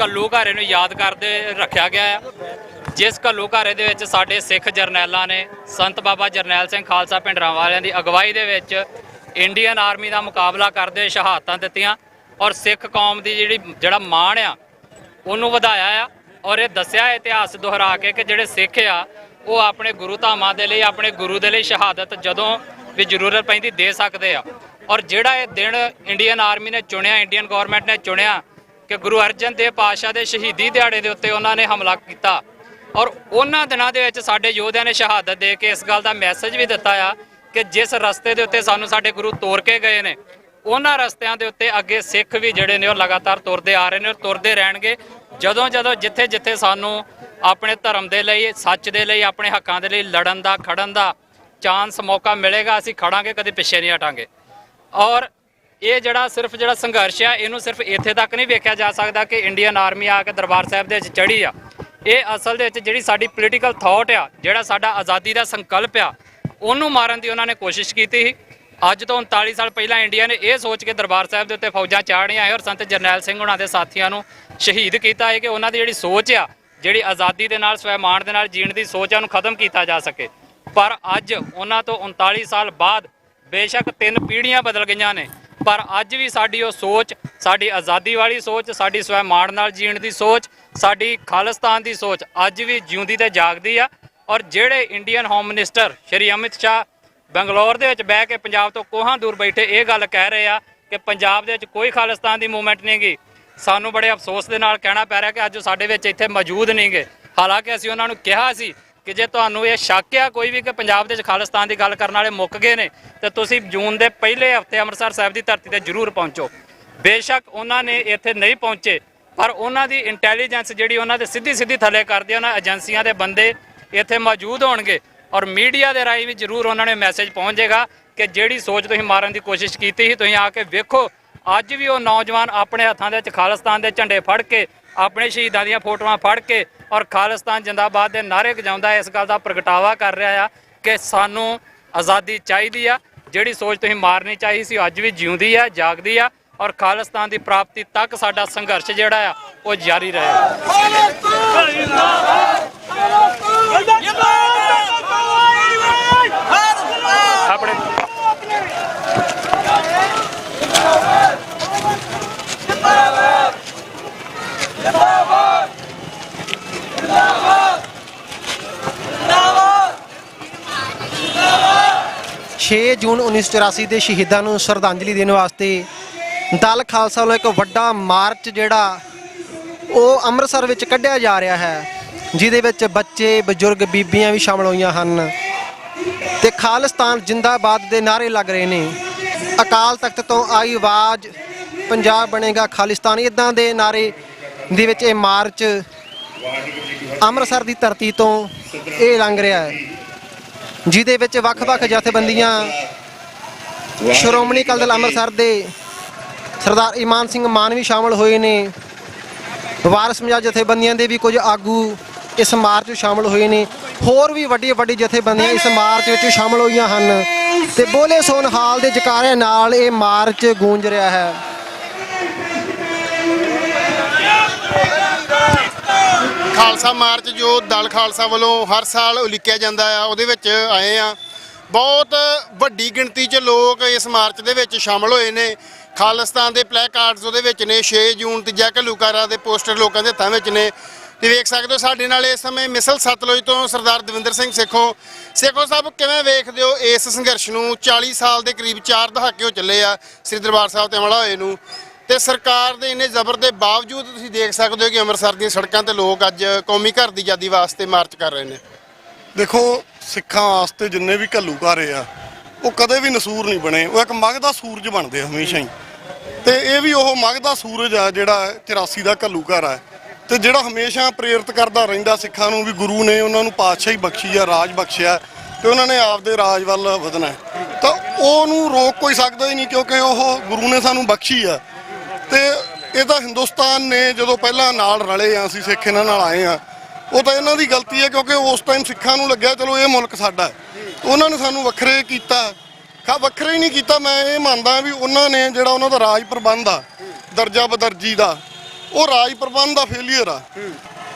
ਘੱਲੂਘਾਰੇ ਨੂੰ ਯਾਦ ਕਰਦੇ ਰੱਖਿਆ ਗਿਆ ਹੈ। ਜਿਸ ਘੱਲੂਘਾਰੇ ਦੇ ਵਿੱਚ ਸਾਡੇ ਸਿੱਖ ਜਰਨੈਲਾਂ ਨੇ ਸੰਤ ਬਾਬਾ ਜਰਨੈਲ ਸਿੰਘ ਖਾਲਸਾ ਭਿੰਡਰਾਂਵਾਲਿਆਂ ਦੀ ਅਗਵਾਈ ਦੇ ਵਿੱਚ ਇੰਡੀਅਨ ਆਰਮੀ ਦਾ ਮੁਕਾਬਲਾ ਕਰਦੇ ਸ਼ਹਾਦਤਾਂ ਦਿੱਤੀਆਂ ਔਰ ਸਿੱਖ ਕੌਮ ਦੀ ਜਿਹੜਾ ਮਾਣ ਆ ਉਹਨੂੰ ਵਧਾਇਆ ਆ ਔਰ ਇਹ ਦੱਸਿਆ ਇਤਿਹਾਸ ਦੁਹਰਾ ਕੇ ਕਿ ਜਿਹੜੇ ਸਿੱਖ ਆ ਉਹ ਆਪਣੇ ਗੁਰੂ ਧਾਮਾਂ ਦੇ ਲਈ ਆਪਣੇ ਗੁਰੂ ਦੇ ਲਈ ਸ਼ਹਾਦਤ ਜਦੋਂ ਵੀ ਜ਼ਰੂਰਤ ਪੈਂਦੀ ਦੇ ਸਕਦੇ ਆ। ਔਰ ਜਿਹੜਾ ਇਹ ਦਿਨ ਇੰਡੀਅਨ ਆਰਮੀ ਨੇ ਚੁਣਿਆ, ਇੰਡੀਅਨ ਗਵਰਨਮੈਂਟ ਨੇ ਚੁਣਿਆ ਕਿ ਗੁਰੂ ਅਰਜਨ ਦੇਵ ਪਾਤਸ਼ਾਹ ਦੇ ਸ਼ਹੀਦੀ ਦਿਹਾੜੇ ਦੇ ਉੱਤੇ ਉਹਨਾਂ ਨੇ ਹਮਲਾ ਕੀਤਾ ਔਰ ਉਹਨਾਂ ਦਿਨਾਂ ਦੇ ਵਿੱਚ ਸਾਡੇ ਯੋਧਿਆਂ ਨੇ ਸ਼ਹਾਦਤ ਦੇ ਕੇ ਇਸ ਗੱਲ ਦਾ ਮੈਸੇਜ ਵੀ ਦਿੱਤਾ ਆ ਕਿ ਜਿਸ ਰਸਤੇ ਦੇ ਉੱਤੇ ਸਾਨੂੰ ਸਾਡੇ ਗੁਰੂ ਤੋਰ ਕੇ ਗਏ ਨੇ ਉਹਨਾਂ ਰਸਤਿਆਂ ਦੇ ਉੱਤੇ ਅੱਗੇ ਸਿੱਖ ਵੀ ਜਿਹੜੇ ਨੇ ਉਹ ਲਗਾਤਾਰ ਤੁਰਦੇ ਆ ਰਹੇ ਨੇ ਔਰ ਤੁਰਦੇ ਰਹਿਣਗੇ। ਜਦੋਂ ਜਿੱਥੇ ਸਾਨੂੰ ਆਪਣੇ ਧਰਮ ਦੇ ਲਈ, ਸੱਚ ਦੇ ਲਈ, ਆਪਣੇ ਹੱਕਾਂ ਦੇ ਲਈ ਲੜਨ ਦਾ, ਖੜਨ ਦਾ ਚਾਂਸ, ਮੌਕਾ ਮਿਲੇਗਾ, ਅਸੀਂ ਖੜਾਂਗੇ, ਕਦੇ ਪਿੱਛੇ ਨਹੀਂ ਹਟਾਂਗੇ। ਔਰ ਇਹ ਜਿਹੜਾ ਸੰਘਰਸ਼ ਆ ਇਹਨੂੰ ਸਿਰਫ ਇੱਥੇ ਤੱਕ ਨਹੀਂ ਵੇਖਿਆ ਜਾ ਸਕਦਾ ਕਿ ਇੰਡੀਅਨ ਆਰਮੀ ਆ ਕੇ ਦਰਬਾਰ ਸਾਹਿਬ ਦੇ ਵਿੱਚ ਚੜ੍ਹੀ ਆ। ਇਹ ਅਸਲ ਦੇ ਵਿੱਚ ਜਿਹੜੀ ਸਾਡੀ ਪੋਲੀਟੀਕਲ ਥਾਟ ਆ, ਜਿਹੜਾ ਸਾਡਾ ਆਜ਼ਾਦੀ ਦਾ ਸੰਕਲਪ ਆ, ਉਹਨੂੰ ਮਾਰਨ ਦੀ ਉਹਨਾਂ ਨੇ ਕੋਸ਼ਿਸ਼ ਕੀਤੀ ਸੀ। ਅੱਜ ਤੋਂ 39 ਸਾਲ ਪਹਿਲਾਂ ਇੰਡੀਆ ਨੇ ਇਹ ਸੋਚ ਕੇ ਦਰਬਾਰ ਸਾਹਿਬ ਦੇ ਉੱਤੇ ਫੌਜਾਂ ਚਾੜ੍ਹੀਆਂ ਹੈ ਔਰ ਸੰਤ ਜਰਨੈਲ ਸਿੰਘ ਉਹਨਾਂ ਦੇ ਸਾਥੀਆਂ ਨੂੰ ਸ਼ਹੀਦ ਕੀਤਾ ਹੈ ਕਿ ਉਹਨਾਂ ਦੀ ਜਿਹੜੀ ਸੋਚ ਆ, ਜਿਹੜੀ ਆਜ਼ਾਦੀ ਦੇ ਨਾਲ, ਸਵੈਮਾਣ ਦੇ ਨਾਲ ਜੀਣ ਦੀ ਸੋਚ ਆ, ਉਹਨੂੰ ਖਤਮ ਕੀਤਾ ਜਾ ਸਕੇ। ਪਰ ਅੱਜ ਉਹਨਾਂ ਤੋਂ 39 ਸਾਲ ਬਾਅਦ ਬੇਸ਼ੱਕ 3 ਪੀੜ੍ਹੀਆਂ ਬਦਲ ਗਈਆਂ ਨੇ, ਪਰ ਅੱਜ ਵੀ ਸਾਡੀ ਉਹ ਸੋਚ, ਸਾਡੀ ਆਜ਼ਾਦੀ ਵਾਲੀ ਸੋਚ, ਸਾਡੀ ਸਵੈਮਾਣ ਨਾਲ ਜੀਣ ਦੀ ਸੋਚ, ਸਾਡੀ ਖਾਲਿਸਤਾਨ ਦੀ ਸੋਚ ਅੱਜ ਵੀ ਜਿਉਂਦੀ ਤੇ ਜਾਗਦੀ ਆ। ਔਰ ਜਿਹੜੇ Indian home minister Shri Amit Shah Bangalore ਦੇ ਵਿੱਚ ਬਹਿ ਕੇ ਪੰਜਾਬ ਤੋਂ ਕੋਹਾਂ ਦੂਰ ਬੈਠੇ ਇਹ ਗੱਲ ਕਹਿ ਰਹੇ ਆ ਕਿ ਪੰਜਾਬ ਦੇ ਵਿੱਚ ਕੋਈ ਖਾਲਿਸਤਾਨ ਦੀ ਮੂਵਮੈਂਟ ਨਹੀਂ ਗੀ, ਸਾਨੂੰ ਬੜੇ ਅਫਸੋਸ ਦੇ ਨਾਲ ਕਹਿਣਾ ਪੈ ਰਿਹਾ ਕਿ ਅੱਜ ਸਾਡੇ ਵਿੱਚ ਇੱਥੇ ਮੌਜੂਦ ਨਹੀਂ ਗੇ। ਹਾਲਾਂਕਿ ਅਸੀਂ ਉਹਨਾਂ ਨੂੰ ਕਿਹਾ ਸੀ ਕਿ ਜੇ ਤੁਹਾਨੂੰ ਇਹ ਸ਼ੱਕ ਆ ਕੋਈ ਵੀ ਕਿ ਪੰਜਾਬ ਦੇ ਵਿੱਚ ਖਾਲਿਸਤਾਨ ਦੀ ਗੱਲ ਕਰਨ ਵਾਲੇ ਮੁੱਕ ਗਏ ਨੇ ਤੇ ਤੁਸੀਂ ਜੂਨ ਦੇ ਪਹਿਲੇ ਹਫ਼ਤੇ ਅੰਮ੍ਰਿਤਸਰ ਸਾਹਿਬ ਦੀ ਧਰਤੀ ਤੇ ਜ਼ਰੂਰ ਪਹੁੰਚੋ। ਬੇਸ਼ੱਕ ਉਹਨਾਂ ਨੇ ਇੱਥੇ ਨਹੀਂ ਪਹੁੰਚੇ, ਪਰ ਉਹਨਾਂ ਦੀ ਇੰਟੈਲੀਜੈਂਸ ਜਿਹੜੀ ਉਹਨਾਂ ਦੇ ਸਿੱਧੀ ਥੱਲੇ ਕਰਦੀ, ਉਹਨਾਂ ਏਜੰਸੀਆਂ ਦੇ ਬੰਦੇ ਇੱਥੇ ਮੌਜੂਦ ਹੋਣਗੇ ਔਰ ਮੀਡੀਆ ਦੇ ਰਾਹੀਂ ਵੀ ਜ਼ਰੂਰ ਉਹਨਾਂ ਨੇ ਮੈਸੇਜ ਪਹੁੰਚ ਜਾਏਗਾ ਕਿ ਜਿਹੜੀ ਸੋਚ ਤੁਸੀਂ ਮਾਰਨ ਦੀ ਕੋਸ਼ਿਸ਼ ਕੀਤੀ ਸੀ, ਤੁਸੀਂ ਆ ਕੇ ਵੇਖੋ ਅੱਜ ਵੀ ਉਹ ਨੌਜਵਾਨ ਆਪਣੇ ਹੱਥਾਂ ਦੇ ਵਿੱਚ ਖਾਲਿਸਤਾਨ ਦੇ ਝੰਡੇ ਫੜ ਕੇ, ਆਪਣੇ ਸ਼ਹੀਦਾਂ ਦੀਆਂ ਫੋਟੋਆਂ ਫੜ ਕੇ ਔਰ ਖਾਲਿਸਤਾਨ ਜਿੰਦਾਬਾਦ ਦੇ ਨਾਅਰੇ ਗਜਾਉਂਦਾ ਇਸ ਗੱਲ ਦਾ ਪ੍ਰਗਟਾਵਾ ਕਰ ਰਿਹਾ ਆ ਕਿ ਸਾਨੂੰ ਆਜ਼ਾਦੀ ਚਾਹੀਦੀ ਆ। ਜਿਹੜੀ ਸੋਚ ਤੁਸੀਂ ਮਾਰਨੀ ਚਾਹੀ ਸੀ ਅੱਜ ਵੀ ਜਿਉਂਦੀ ਆ, ਜਾਗਦੀ ਆ ਔਰ ਖਾਲਿਸਤਾਨ ਦੀ ਪ੍ਰਾਪਤੀ ਤੱਕ ਸਾਡਾ ਸੰਘਰਸ਼ ਜਿਹੜਾ ਆ ਉਹ ਜਾਰੀ ਰਹੇਗਾ। ਆਪਣੇ 6 ਜੂਨ 1984 ਦੇ ਸ਼ਹੀਦਾਂ ਨੂੰ ਸ਼ਰਧਾਂਜਲੀ ਦੇਣ ਵਾਸਤੇ ਦਲ ਖਾਲਸਾ ਵੱਲੋਂ ਇੱਕ ਵੱਡਾ ਮਾਰਚ ਜਿਹੜਾ ਉਹ ਅੰਮ੍ਰਿਤਸਰ ਵਿੱਚ ਕੱਢਿਆ ਜਾ ਰਿਹਾ ਹੈ, ਜਿਹਦੇ ਵਿੱਚ ਬੱਚੇ, ਬਜ਼ੁਰਗ, ਬੀਬੀਆਂ ਵੀ ਸ਼ਾਮਲ ਹੋਈਆਂ ਹਨ ਤੇ ਖਾਲਿਸਤਾਨ ਜਿੰਦਾਬਾਦ ਦੇ ਨਾਅਰੇ ਲੱਗ ਰਹੇ ਨੇ। ਅਕਾਲ ਤਖਤ ਤੋਂ ਆਈ ਆਵਾਜ਼, ਪੰਜਾਬ ਬਣੇਗਾ ਖਾਲਿਸਤਾਨ, ਇੱਦਾਂ ਦੇ ਨਾਅਰੇ ਦੇ ਵਿੱਚ ਇਹ ਮਾਰਚ ਅੰਮ੍ਰਿਤਸਰ ਦੀ ਧਰਤੀ ਤੋਂ ਇਹ ਲੰਘ ਰਿਹਾ ਹੈ, ਜਿਹਦੇ ਵਿੱਚ ਵੱਖ-ਵੱਖ ਜਥੇਬੰਦੀਆਂ, ਸ਼੍ਰੋਮਣੀ ਅਕਾਲੀ ਦਲ ਅੰਮ੍ਰਿਤਸਰ ਦੇ ਸਰਦਾਰ ਇਮਾਨ ਸਿੰਘ ਮਾਨ ਵੀ ਸ਼ਾਮਲ ਹੋਏ ਨੇ। ਵਾਰਿਸ ਪੰਜਾਬ ਜਥੇਬੰਦੀਆਂ ਦੇ ਵੀ ਕੁਝ ਆਗੂ ਇਸ ਮਾਰਚ ਵਿੱਚ ਸ਼ਾਮਲ ਹੋਏ ਨੇ। ਹੋਰ ਵੀ ਵੱਡੀ ਜਥੇਬੰਦੀਆਂ ਇਸ ਮਾਰਚ ਵਿੱਚ ਸ਼ਾਮਲ ਹੋਈਆਂ ਹਨ ਤੇ ਬੋਲੇ ਸੋਨ ਹਾਲ ਦੇ ਜਕਾਰਿਆਂ ਨਾਲ ਇਹ ਮਾਰਚ ਗੂੰਜ ਰਿਹਾ ਹੈ। ਖਾਲਸਾ ਮਾਰਚ ਜੋ ਦਲ ਖਾਲਸਾ ਵੱਲੋਂ ਹਰ ਸਾਲ ਉਲੀਕਿਆ ਜਾਂਦਾ ਆ, ਉਹਦੇ ਵਿੱਚ ਆਏ ਆ। ਬਹੁਤ ਵੱਡੀ ਗਿਣਤੀ 'ਚ ਲੋਕ ਇਸ ਮਾਰਚ ਦੇ ਵਿੱਚ ਸ਼ਾਮਲ ਹੋਏ ਨੇ। ਖਾਲਿਸਤਾਨ ਦੇ ਪਲੈਕਾਰਡਸ ਉਹਦੇ ਵਿੱਚ ਨੇ। 6 ਜੂਨ ਤੀਜਾ ਘੱਲੂਘਾਰਾ ਦੇ ਪੋਸਟਰ ਲੋਕਾਂ ਦੇ ਹੱਥਾਂ ਵਿੱਚ ਨੇ ਤੇ ਵੇਖ ਸਕਦੇ ਹੋ ਸਾਡੇ ਨਾਲ ਇਸ ਸਮੇਂ ਮਿਸਲ ਸਤਲੁਜ ਤੋਂ ਸਰਦਾਰ ਦਵਿੰਦਰ ਸਿੰਘ ਸੇਖੋਂ ਸਾਹਿਬ, ਕਿਵੇਂ ਵੇਖਦੇ ਹੋ ਇਸ ਸੰਘਰਸ਼ ਨੂੰ? 40 ਸਾਲ ਦੇ ਕਰੀਬ 4 ਦਹਾਕੇ ਹੋ ਚੱਲੇ ਆ ਸ੍ਰੀ ਦਰਬਾਰ ਸਾਹਿਬ ਤੇ ਹਮਲਾ ਹੋਏ ਨੂੰ, ਤੇ ਸਰਕਾਰ ਦੇ ਇੰਨੇ ਜ਼ਬਰ ਦੇ ਬਾਵਜੂਦ ਤੁਸੀਂ ਦੇਖ ਸਕਦੇ ਹੋ ਕਿ ਅੰਮ੍ਰਿਤਸਰ ਦੀਆਂ ਸੜਕਾਂ ਤੇ ਲੋਕ ਅੱਜ ਕੌਮੀ ਘਰ ਦੀ ਆਜ਼ਾਦੀ ਵਾਸਤੇ ਮਾਰਚ ਕਰ ਰਹੇ ਨੇ। ਦੇਖੋ, ਸਿੱਖਾਂ ਵਾਸਤੇ ਜਿੰਨੇ ਵੀ ਘੱਲੂਘਾਰੇ ਆ ਉਹ ਕਦੇ ਵੀ ਨਸੂਰ ਨਹੀਂ ਬਣੇ, ਉਹ ਇੱਕ ਮਗ ਦਾ ਸੂਰਜ ਬਣਦੇ ਹਮੇਸ਼ਾ ਹੀ। ਤੇ ਇਹ ਵੀ ਉਹ ਮਗ ਦਾ ਸੂਰਜ ਆ ਜਿਹੜਾ 84 ਦਾ ਘੱਲੂਘਾਰਾ ਤੇ ਜਿਹੜਾ ਹਮੇਸ਼ਾ ਪ੍ਰੇਰਿਤ ਕਰਦਾ ਰਹਿੰਦਾ ਸਿੱਖਾਂ ਨੂੰ ਵੀ ਗੁਰੂ ਨੇ ਉਹਨਾਂ ਨੂੰ ਪਾਤਸ਼ਾਹੀ ਬਖਸ਼ੀ ਆ, ਰਾਜ ਬਖਸ਼ਿਆ ਤੇ ਉਹਨਾਂ ਨੇ ਆਪਦੇ ਰਾਜ ਵੱਲ ਵਧਣਾ, ਤਾਂ ਉਹਨੂੰ ਰੋਕ ਕੋਈ ਸਕਦਾ ਹੀ ਨਹੀਂ ਕਿਉਂਕਿ ਉਹ ਗੁਰੂ ਨੇ ਸਾਨੂੰ ਬਖਸ਼ੀ ਆ। ਤੇ ਇਹ ਤਾਂ ਹਿੰਦੁਸਤਾਨ ਨੇ ਜਦੋਂ ਪਹਿਲਾਂ ਨਾਲ ਰਲੇ ਆ, ਅਸੀਂ ਸਿੱਖ ਇਹਨਾਂ ਨਾਲ ਆਏ ਆ, ਉਹ ਤਾਂ ਇਹਨਾਂ ਦੀ ਗਲਤੀ ਹੈ ਕਿਉਂਕਿ ਉਸ ਟਾਈਮ ਸਿੱਖਾਂ ਨੂੰ ਲੱਗਿਆ ਚਲੋ ਇਹ ਮੁਲਕ ਸਾਡਾ, ਉਹਨਾਂ ਨੇ ਸਾਨੂੰ ਵੱਖਰੇ ਕੀਤਾ। ਵੱਖਰੇ ਹੀ ਨਹੀਂ ਕੀਤਾ। ਮੈਂ ਇਹ ਮੰਨਦਾ ਵੀ ਉਹਨਾਂ ਨੇ ਜਿਹੜਾ ਉਹਨਾਂ ਦਾ ਰਾਜ ਪ੍ਰਬੰਧ ਆ, ਦਰਜਾ ਬਦਰਜੀ ਦਾ, ਉਹ ਰਾਜ ਪ੍ਰਬੰਧ ਦਾ ਫੇਲੀਅਰ ਆ।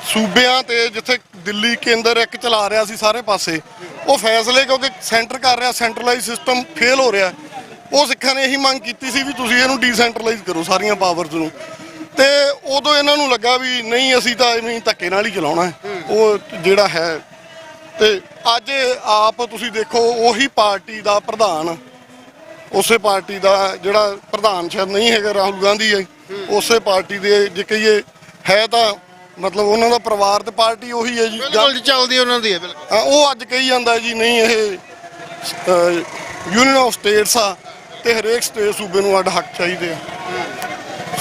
ਸੂਬਿਆਂ ਤੇ ਜਿੱਥੇ ਦਿੱਲੀ ਕੇਂਦਰ ਇੱਕ ਚਲਾ ਰਿਹਾ ਸੀ ਸਾਰੇ ਪਾਸੇ, ਉਹ ਫੈਸਲੇ ਕਿਉਂਕਿ ਸੈਂਟਰ ਕਰ ਰਿਹਾ, ਸੈਂਟਰਲਾਈਜ਼ ਸਿਸਟਮ ਫੇਲ ਹੋ ਰਿਹਾ, ਉਹ ਸਿੱਖਾਂ ਨੇ ਇਹੀ ਮੰਗ ਕੀਤੀ ਸੀ ਵੀ ਤੁਸੀਂ ਇਹਨੂੰ ਡੀਸੈਂਟਰਲਾਈਜ਼ ਕਰੋ ਸਾਰੀਆਂ ਪਾਵਰਸ ਨੂੰ। ਤੇ ਉਦੋਂ ਇਹਨਾਂ ਨੂੰ ਲੱਗਾ ਵੀ ਨਹੀਂ ਅਸੀਂ ਤਾਂ ਐਵੇਂ ਧੱਕੇ ਨਾਲ ਹੀ ਚਲਾਉਣਾ ਹੈ ਉਹ ਜਿਹੜਾ ਹੈ। ਤੇ ਅੱਜ ਆਪ ਤੁਸੀਂ ਦੇਖੋ ਉਹੀ ਪਾਰਟੀ ਦਾ ਪ੍ਰਧਾਨ, ਉਸੇ ਪਾਰਟੀ ਦਾ ਜਿਹੜਾ ਪ੍ਰਧਾਨ ਸ਼ਾਇਦ ਨਹੀਂ ਹੈਗਾ ਰਾਹੁਲ ਗਾਂਧੀ ਹੈ, ਉਸੇ ਪਾਰਟੀ ਦੇ ਜੇ ਕਹੀਏ ਹੈ ਤਾਂ ਮਤਲਬ ਉਹਨਾਂ ਦਾ ਪਰਿਵਾਰ ਤੇ ਪਾਰਟੀ ਉਹੀ ਹੈ ਜੀ, ਬਿਲਕੁਲ ਚੱਲਦੀ ਉਹਨਾਂ ਦੀ ਹੈ ਬਿਲਕੁਲ। ਉਹ ਅੱਜ ਕਹੀ ਜਾਂਦਾ ਜੀ ਨਹੀਂ ਇਹ ਯੂਨੀਅਨ ਆਫ ਸਟੇਟਸ ਆ ਤੇ ਹਰੇਕ ਸਟੇਟ ਸੂਬੇ ਨੂੰ ਅੱਡ ਹੱਕ ਚਾਹੀਦੇ ਆ।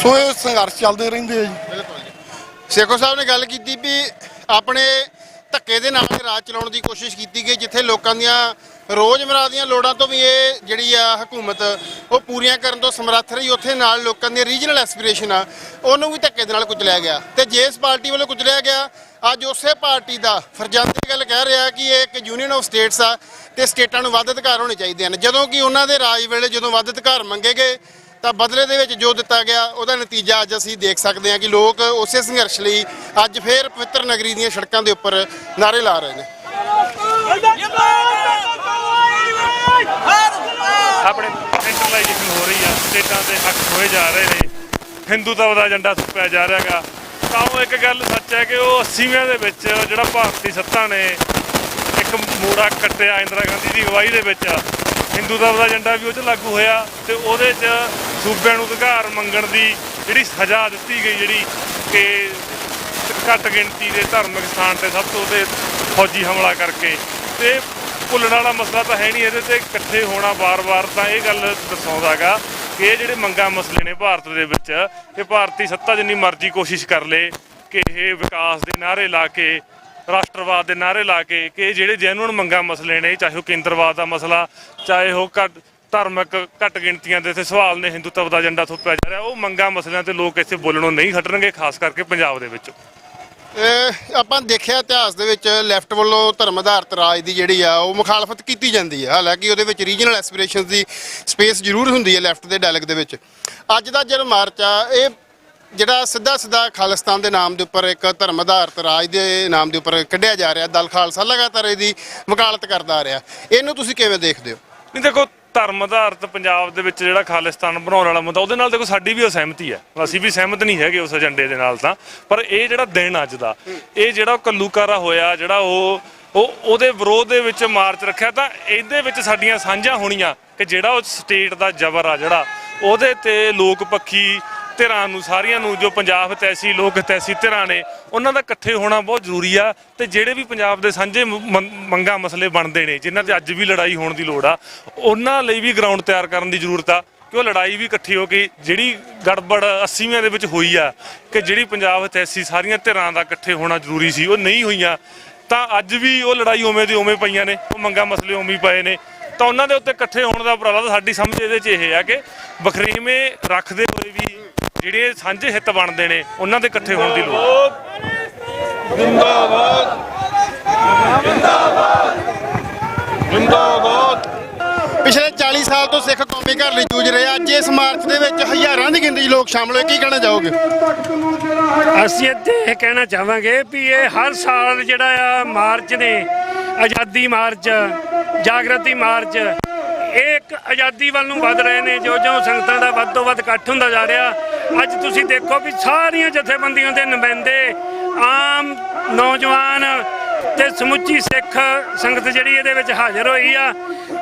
ਸੋ ਇਹ ਸੰਘਰਸ਼ ਚੱਲਦੇ ਰਹਿੰਦੇ ਆ ਜੀ। ਬਿਲਕੁਲ ਜੀ। ਸੇਖੋ ਸਾਹਿਬ ਨੇ ਗੱਲ ਕੀਤੀ ਵੀ ਆਪਣੇ ਧੱਕੇ ਦੇ ਨਾਲ ਰਾਜ ਚਲਾਉਣ ਦੀ ਕੋਸ਼ਿਸ਼ ਕੀਤੀ ਗਈ, ਜਿੱਥੇ ਲੋਕਾਂ ਦੀਆਂ ਰੋਜ਼ਮਰਾ ਦੀਆਂ ਲੋੜਾਂ ਤੋਂ ਵੀ ਇਹ ਜਿਹੜੀ ਆ ਹਕੂਮਤ ਉਹ ਪੂਰੀਆਂ ਕਰਨ ਤੋਂ ਸਮਰੱਥ ਰਹੀ, ਉੱਥੇ ਨਾਲ ਲੋਕਾਂ ਦੀਆਂ ਰੀਜਨਲ ਐਸਪੀਰੇਸ਼ਨ ਆ ਉਹਨੂੰ ਵੀ ਧੱਕੇ ਦੇ ਨਾਲ ਕੁਚਲਿਆ ਗਿਆ। ਤੇ ਜਿਸ ਪਾਰਟੀ ਵੱਲੋਂ ਕੁਚਲਿਆ ਗਿਆ, ਅੱਜ ਉਸੇ ਪਾਰਟੀ ਦਾ ਫਰਜ਼ੰਦ ਦੀ ਗੱਲ ਕਹਿ ਰਿਹਾ ਕਿ ਇਹ ਇੱਕ ਯੂਨੀਅਨ ਆਫ ਸਟੇਟਸ ਆ ਤੇ ਸਟੇਟਾਂ ਨੂੰ ਵੱਧ ਅਧਿਕਾਰ ਹੋਣੇ ਚਾਹੀਦੇ ਹਨ, ਜਦੋਂ ਕਿ ਉਹਨਾਂ ਦੇ ਰਾਜ ਵੇਲੇ ਜਦੋਂ ਵੱਧ ਅਧਿਕਾਰ ਮੰਗੇ ਗਏ ਤਾਂ ਬਦਲੇ ਦੇ ਵਿੱਚ ਜੋ ਦਿੱਤਾ ਗਿਆ ਉਹਦਾ ਨਤੀਜਾ ਅੱਜ ਅਸੀਂ ਦੇਖ ਸਕਦੇ ਹਾਂ ਕਿ ਲੋਕ ਉਸੇ ਸੰਘਰਸ਼ ਲਈ ਅੱਜ ਫੇਰ ਪਵਿੱਤਰ ਨਗਰੀ ਦੀਆਂ ਸੜਕਾਂ ਦੇ ਉੱਪਰ ਨਾਅਰੇ ਲਾ ਰਹੇ ਨੇ। ਆਪਣੇ ਸੈਂਟਰਲਾਈਜੇਸ਼ਨ ਹੋ ਰਹੀ ਆ, ਸਟੇਟਾਂ ਦੇ ਹੱਕ ਹੋਏ ਜਾ ਰਹੇ ਨੇ, ਹਿੰਦੂਤਵ ਦਾ ਏਜੰਡਾ ਥੁੱਕਿਆ ਜਾ ਰਿਹਾਗਾ। ਤਾਂ ਉਹ ਇੱਕ ਗੱਲ ਸੱਚ ਹੈ ਕਿ ਉਹ 80ਵੇਂ ਦੇ ਵਿੱਚ ਜਿਹੜਾ ਭਾਰਤੀ ਸੱਤਾ ਨੇ ਇੱਕ ਮੋੜਾ ਕੱਟਿਆ ਇੰਦਰਾ ਗਾਂਧੀ ਦੀ ਅਗਵਾਈ ਦੇ ਵਿੱਚ, ਹਿੰਦੂਤਵ ਦਾ ਏਜੰਡਾ ਵੀ ਉਹ 'ਚ ਲਾਗੂ ਹੋਇਆ ਤੇ ਉਹਦੇ 'ਚ ਸੂਬਿਆਂ ਨੂੰ ਅਧਿਕਾਰ ਮੰਗਣ ਦੀ ਜਿਹੜੀ ਸਜ਼ਾ ਦਿੱਤੀ ਗਈ, ਜਿਹੜੀ ਕਿ ਘੱਟ ਗਿਣਤੀ ਦੇ ਧਾਰਮਿਕ ਸਥਾਨ ਤੇ ਸਭ ਤੋਂ ਤੇ ਫੌਜੀ ਹਮਲਾ ਕਰਕੇ, ਤੇ ਭੁੱਲਣ ਵਾਲਾ ਮਸਲਾ ਤਾਂ ਹੈ ਨਹੀਂ। ਇਹਦੇ ਤੇ ਇਕੱਠੇ ਹੋਣਾ ਵਾਰ-ਵਾਰ ਤਾਂ ਇਹ ਗੱਲ ਦਰਸਾਉਂਦਾ ਗਾ ਕਿ ਇਹ ਜਿਹੜੇ ਮੰਗਾਂ ਮਸਲੇ ਨੇ ਭਾਰਤ ਦੇ ਵਿੱਚ, ਕਿ ਭਾਰਤੀ ਸੱਤਾ ਜਿੰਨੀ ਮਰਜ਼ੀ ਕੋਸ਼ਿਸ਼ ਕਰ ਲੇ ਕਿ ਇਹ ਵਿਕਾਸ ਦੇ ਨਾਅਰੇ ਲਾ ਕੇ, ਰਾਸ਼ਟਰਵਾਦ ਦੇ ਨਾਅਰੇ ਲਾ ਕੇ, ਕਿ ਜਿਹੜੇ ਜੈਨੂਅਨ ਮੰਗਾਂ ਮਸਲੇ ਨੇ, ਚਾਹੇ ਉਹ ਕੇਂਦਰਵਾਦ ਦਾ ਮਸਲਾ, ਚਾਹੇ ਉਹ ਧਾਰਮਿਕ ਘੱਟ ਗਿਣਤੀਆਂ ਦੇ ਇੱਥੇ ਸਵਾਲ ਨੇ, ਹਿੰਦੂਤਵ ਦਾ ਏਜੰਡਾ ਥੋਪਿਆ ਜਾ ਰਿਹਾ, ਉਹ ਮੰਗਾਂ ਮਸਲਿਆਂ ਤੇ ਲੋਕ ਇੱਥੇ ਬੋਲਣੋਂ ਨਹੀਂ ਹਟਣਗੇ, ਖਾਸ ਕਰਕੇ ਪੰਜਾਬ ਦੇ ਵਿੱਚ। ਆਪਾਂ ਦੇਖਿਆ ਇਤਿਹਾਸ ਦੇ ਵਿੱਚ ਲੈਫਟ ਵੱਲੋਂ ਧਰਮ ਆਧਾਰਿਤ ਰਾਜ ਦੀ ਜਿਹੜੀ ਆ ਉਹ ਮੁਖਾਲਫਤ ਕੀਤੀ ਜਾਂਦੀ ਹੈ, ਹਾਲਾਂਕਿ ਉਹਦੇ ਵਿੱਚ ਰੀਜਨਲ ਐਸਪੀਰੇਸ਼ਨਸ ਦੀ ਸਪੇਸ ਜ਼ਰੂਰ ਹੁੰਦੀ ਹੈ ਲੈਫਟ ਦੇ ਡਾਇਲੌਗ ਦੇ ਵਿੱਚ। ਅੱਜ ਦਾ ਜਿਹੜਾ ਮਾਰਚ ਆ ਇਹ ਜਿਹੜਾ ਸਿੱਧਾ ਖਾਲਿਸਤਾਨ ਦੇ ਨਾਮ ਦੇ ਉੱਪਰ, ਇੱਕ ਧਰਮ ਆਧਾਰਿਤ ਰਾਜ ਦੇ ਨਾਮ ਦੇ ਉੱਪਰ ਕੱਢਿਆ ਜਾ ਰਿਹਾ, ਦਲ ਖਾਲਸਾ ਲਗਾਤਾਰ ਇਹਦੀ ਵਕਾਲਤ ਕਰਦਾ ਆ ਰਿਹਾ, ਇਹਨੂੰ ਤੁਸੀਂ ਕਿਵੇਂ ਦੇਖਦੇ ਹੋ? ਨਹੀਂ ਦੇਖੋ, ਧਰਮ ਆਧਾਰਿਤ ਪੰਜਾਬ ਦੇ ਵਿੱਚ ਜਿਹੜਾ ਖਾਲਿਸਤਾਨ ਬਣਾਉਣ ਵਾਲਾ ਮੁੱਦਾ, ਉਹਦੇ ਨਾਲ ਦੇਖੋ ਸਾਡੀ ਵੀ ਅਸਹਿਮਤੀ ਹੈ, ਅਸੀਂ ਵੀ ਸਹਿਮਤ ਨਹੀਂ ਹੈਗੇ ਉਸ ਏਜੰਡੇ ਦੇ ਨਾਲ ਤਾਂ। ਪਰ ਇਹ ਜਿਹੜਾ ਦਿਨ ਅੱਜ ਦਾ, ਇਹ ਜਿਹੜਾ ਘੱਲੂਘਾਰਾ ਹੋਇਆ, ਜਿਹੜਾ ਉਹਦੇ ਵਿਰੋਧ ਦੇ ਵਿੱਚ ਮਾਰਚ ਰੱਖਿਆ, ਤਾਂ ਇਹਦੇ ਵਿੱਚ ਸਾਡੀਆਂ ਸਾਂਝਾਂ ਹੋਣੀਆਂ ਕਿ ਜਿਹੜਾ ਉਹ ਸਟੇਟ ਦਾ ਜ਼ਬਰ ਆ ਜਿਹੜਾ ਉਹਦੇ ਤੇ ਲੋਕ ਪੱਖੀ ਧਿਰਾਂ ਨੂੰ, ਸਾਰੀਆਂ ਨੂੰ, ਜੋ ਪੰਜਾਬ ਹਿਤੈਸ਼ੀ ਲੋਕ ਹਿਤੈਸ਼ੀ ਧਿਰਾਂ ਨੇ, ਉਹਨਾਂ ਦਾ ਇਕੱਠੇ ਹੋਣਾ ਬਹੁਤ ਜ਼ਰੂਰੀ ਆ। ਤੇ ਜਿਹੜੇ ਵੀ ਪੰਜਾਬ ਦੇ ਸਾਂਝੇ ਮੰਗਾਂ ਮਸਲੇ ਬਣਦੇ ਨੇ, ਜਿਨ੍ਹਾਂ ਤੇ ਅੱਜ ਵੀ ਲੜਾਈ ਹੋਣ ਦੀ ਲੋੜ ਆ, ਉਹਨਾਂ ਲਈ ਵੀ ਗਰਾਊਂਡ ਤਿਆਰ ਕਰਨ ਦੀ ਜ਼ਰੂਰਤ ਆ ਕਿ ਉਹ ਲੜਾਈ ਵੀ ਇਕੱਠੀ ਹੋ ਕੇ, ਜਿਹੜੀ ਗੜਬੜ 80ਵੇਂ ਦੇ ਵਿੱਚ ਹੋਈ ਆ ਕਿ ਜਿਹੜੀ ਪੰਜਾਬ ਹਿਤੈਸ਼ੀ ਸਾਰੀਆਂ ਧਿਰਾਂ ਦਾ ਇਕੱਠੇ ਹੋਣਾ ਜ਼ਰੂਰੀ ਸੀ, ਉਹ ਨਹੀਂ ਹੋਈਆਂ, ਤਾਂ ਅੱਜ ਵੀ ਉਹ ਲੜਾਈ ਉਵੇਂ ਦੀ ਉਵੇਂ ਪਈਆਂ ਨੇ, ਉਹ ਮੰਗਾਂ ਮਸਲੇ ਉਵੇਂ ਹੀ ਪਏ ਨੇ। ਤਾਂ ਉਹਨਾਂ ਦੇ ਉੱਤੇ ਇਕੱਠੇ ਹੋਣ ਦਾ ਉਪਰਾਲਾ ਤਾਂ ਸਾਡੀ ਸਮਝ ਇਹਦੇ 'ਚ ਇਹ ਆ ਕਿ ਵਖਰੇਵੇਂ ਰੱਖਦੇ ਹੋਏ ਵੀ ਜਿਹੜੇ ਸਾਂਝੇ ਹਿੱਤ ਬਣਦੇ ਨੇ ਉਹਨਾਂ ਦੇ ਇਕੱਠੇ ਹੋਣ ਦੀ ਲੋੜ। ਜਿੰਦਾਬਾਦ ਜਿੰਦਾਬਾਦ ਜਿੰਦਾਬਾਦ। ਪਿਛਲੇ 40 ਸਾਲ ਤੋਂ ਸਿੱਖ ਕੌਮੀ ਘਰ ਲਈ ਜੂਝ ਰਹੇ, ਅੱਜ ਇਸ ਮਾਰਚ ਦੇ ਵਿੱਚ ਹਜ਼ਾਰਾਂ ਦੀ ਗਿਣਤੀ 'ਚ ਲੋਕ ਸ਼ਾਮਲ ਹੋਏ, ਕੀ ਕਹਿਣਾ ਚਾਹੋਗੇ? ਅਸੀਂ ਇੱਥੇ ਇਹ ਕਹਿਣਾ ਚਾਹਾਂਗੇ ਵੀ ਇਹ ਹਰ ਸਾਲ ਜਿਹੜਾ ਆ ਮਾਰਚ ਨੇ, ਆਜ਼ਾਦੀ ਮਾਰਚ, ਜਾਗਰਤੀ ਮਾਰਚ, ਇਹ ਇੱਕ ਆਜ਼ਾਦੀ ਵੱਲ ਨੂੰ ਵੱਧ ਰਹੇ ਨੇ। ਜਿਉਂ ਸੰਗਤਾਂ ਦਾ ਵੱਧ ਤੋਂ ਵੱਧ ਇਕੱਠ ਹੁੰਦਾ ਜਾ ਰਿਹਾ, ਅੱਜ ਤੁਸੀਂ ਦੇਖੋ ਵੀ ਸਾਰੀਆਂ ਜਥੇਬੰਦੀਆਂ ਦੇ ਨੁਮਾਇੰਦੇ, ਆਮ ਨੌਜਵਾਨ ਤੇ ਸਮੁੱਚੀ ਸਿੱਖ ਸੰਗਤ ਜਿਹੜੀ ਇਹਦੇ ਵਿੱਚ ਹਾਜ਼ਰ ਹੋਈ ਆ।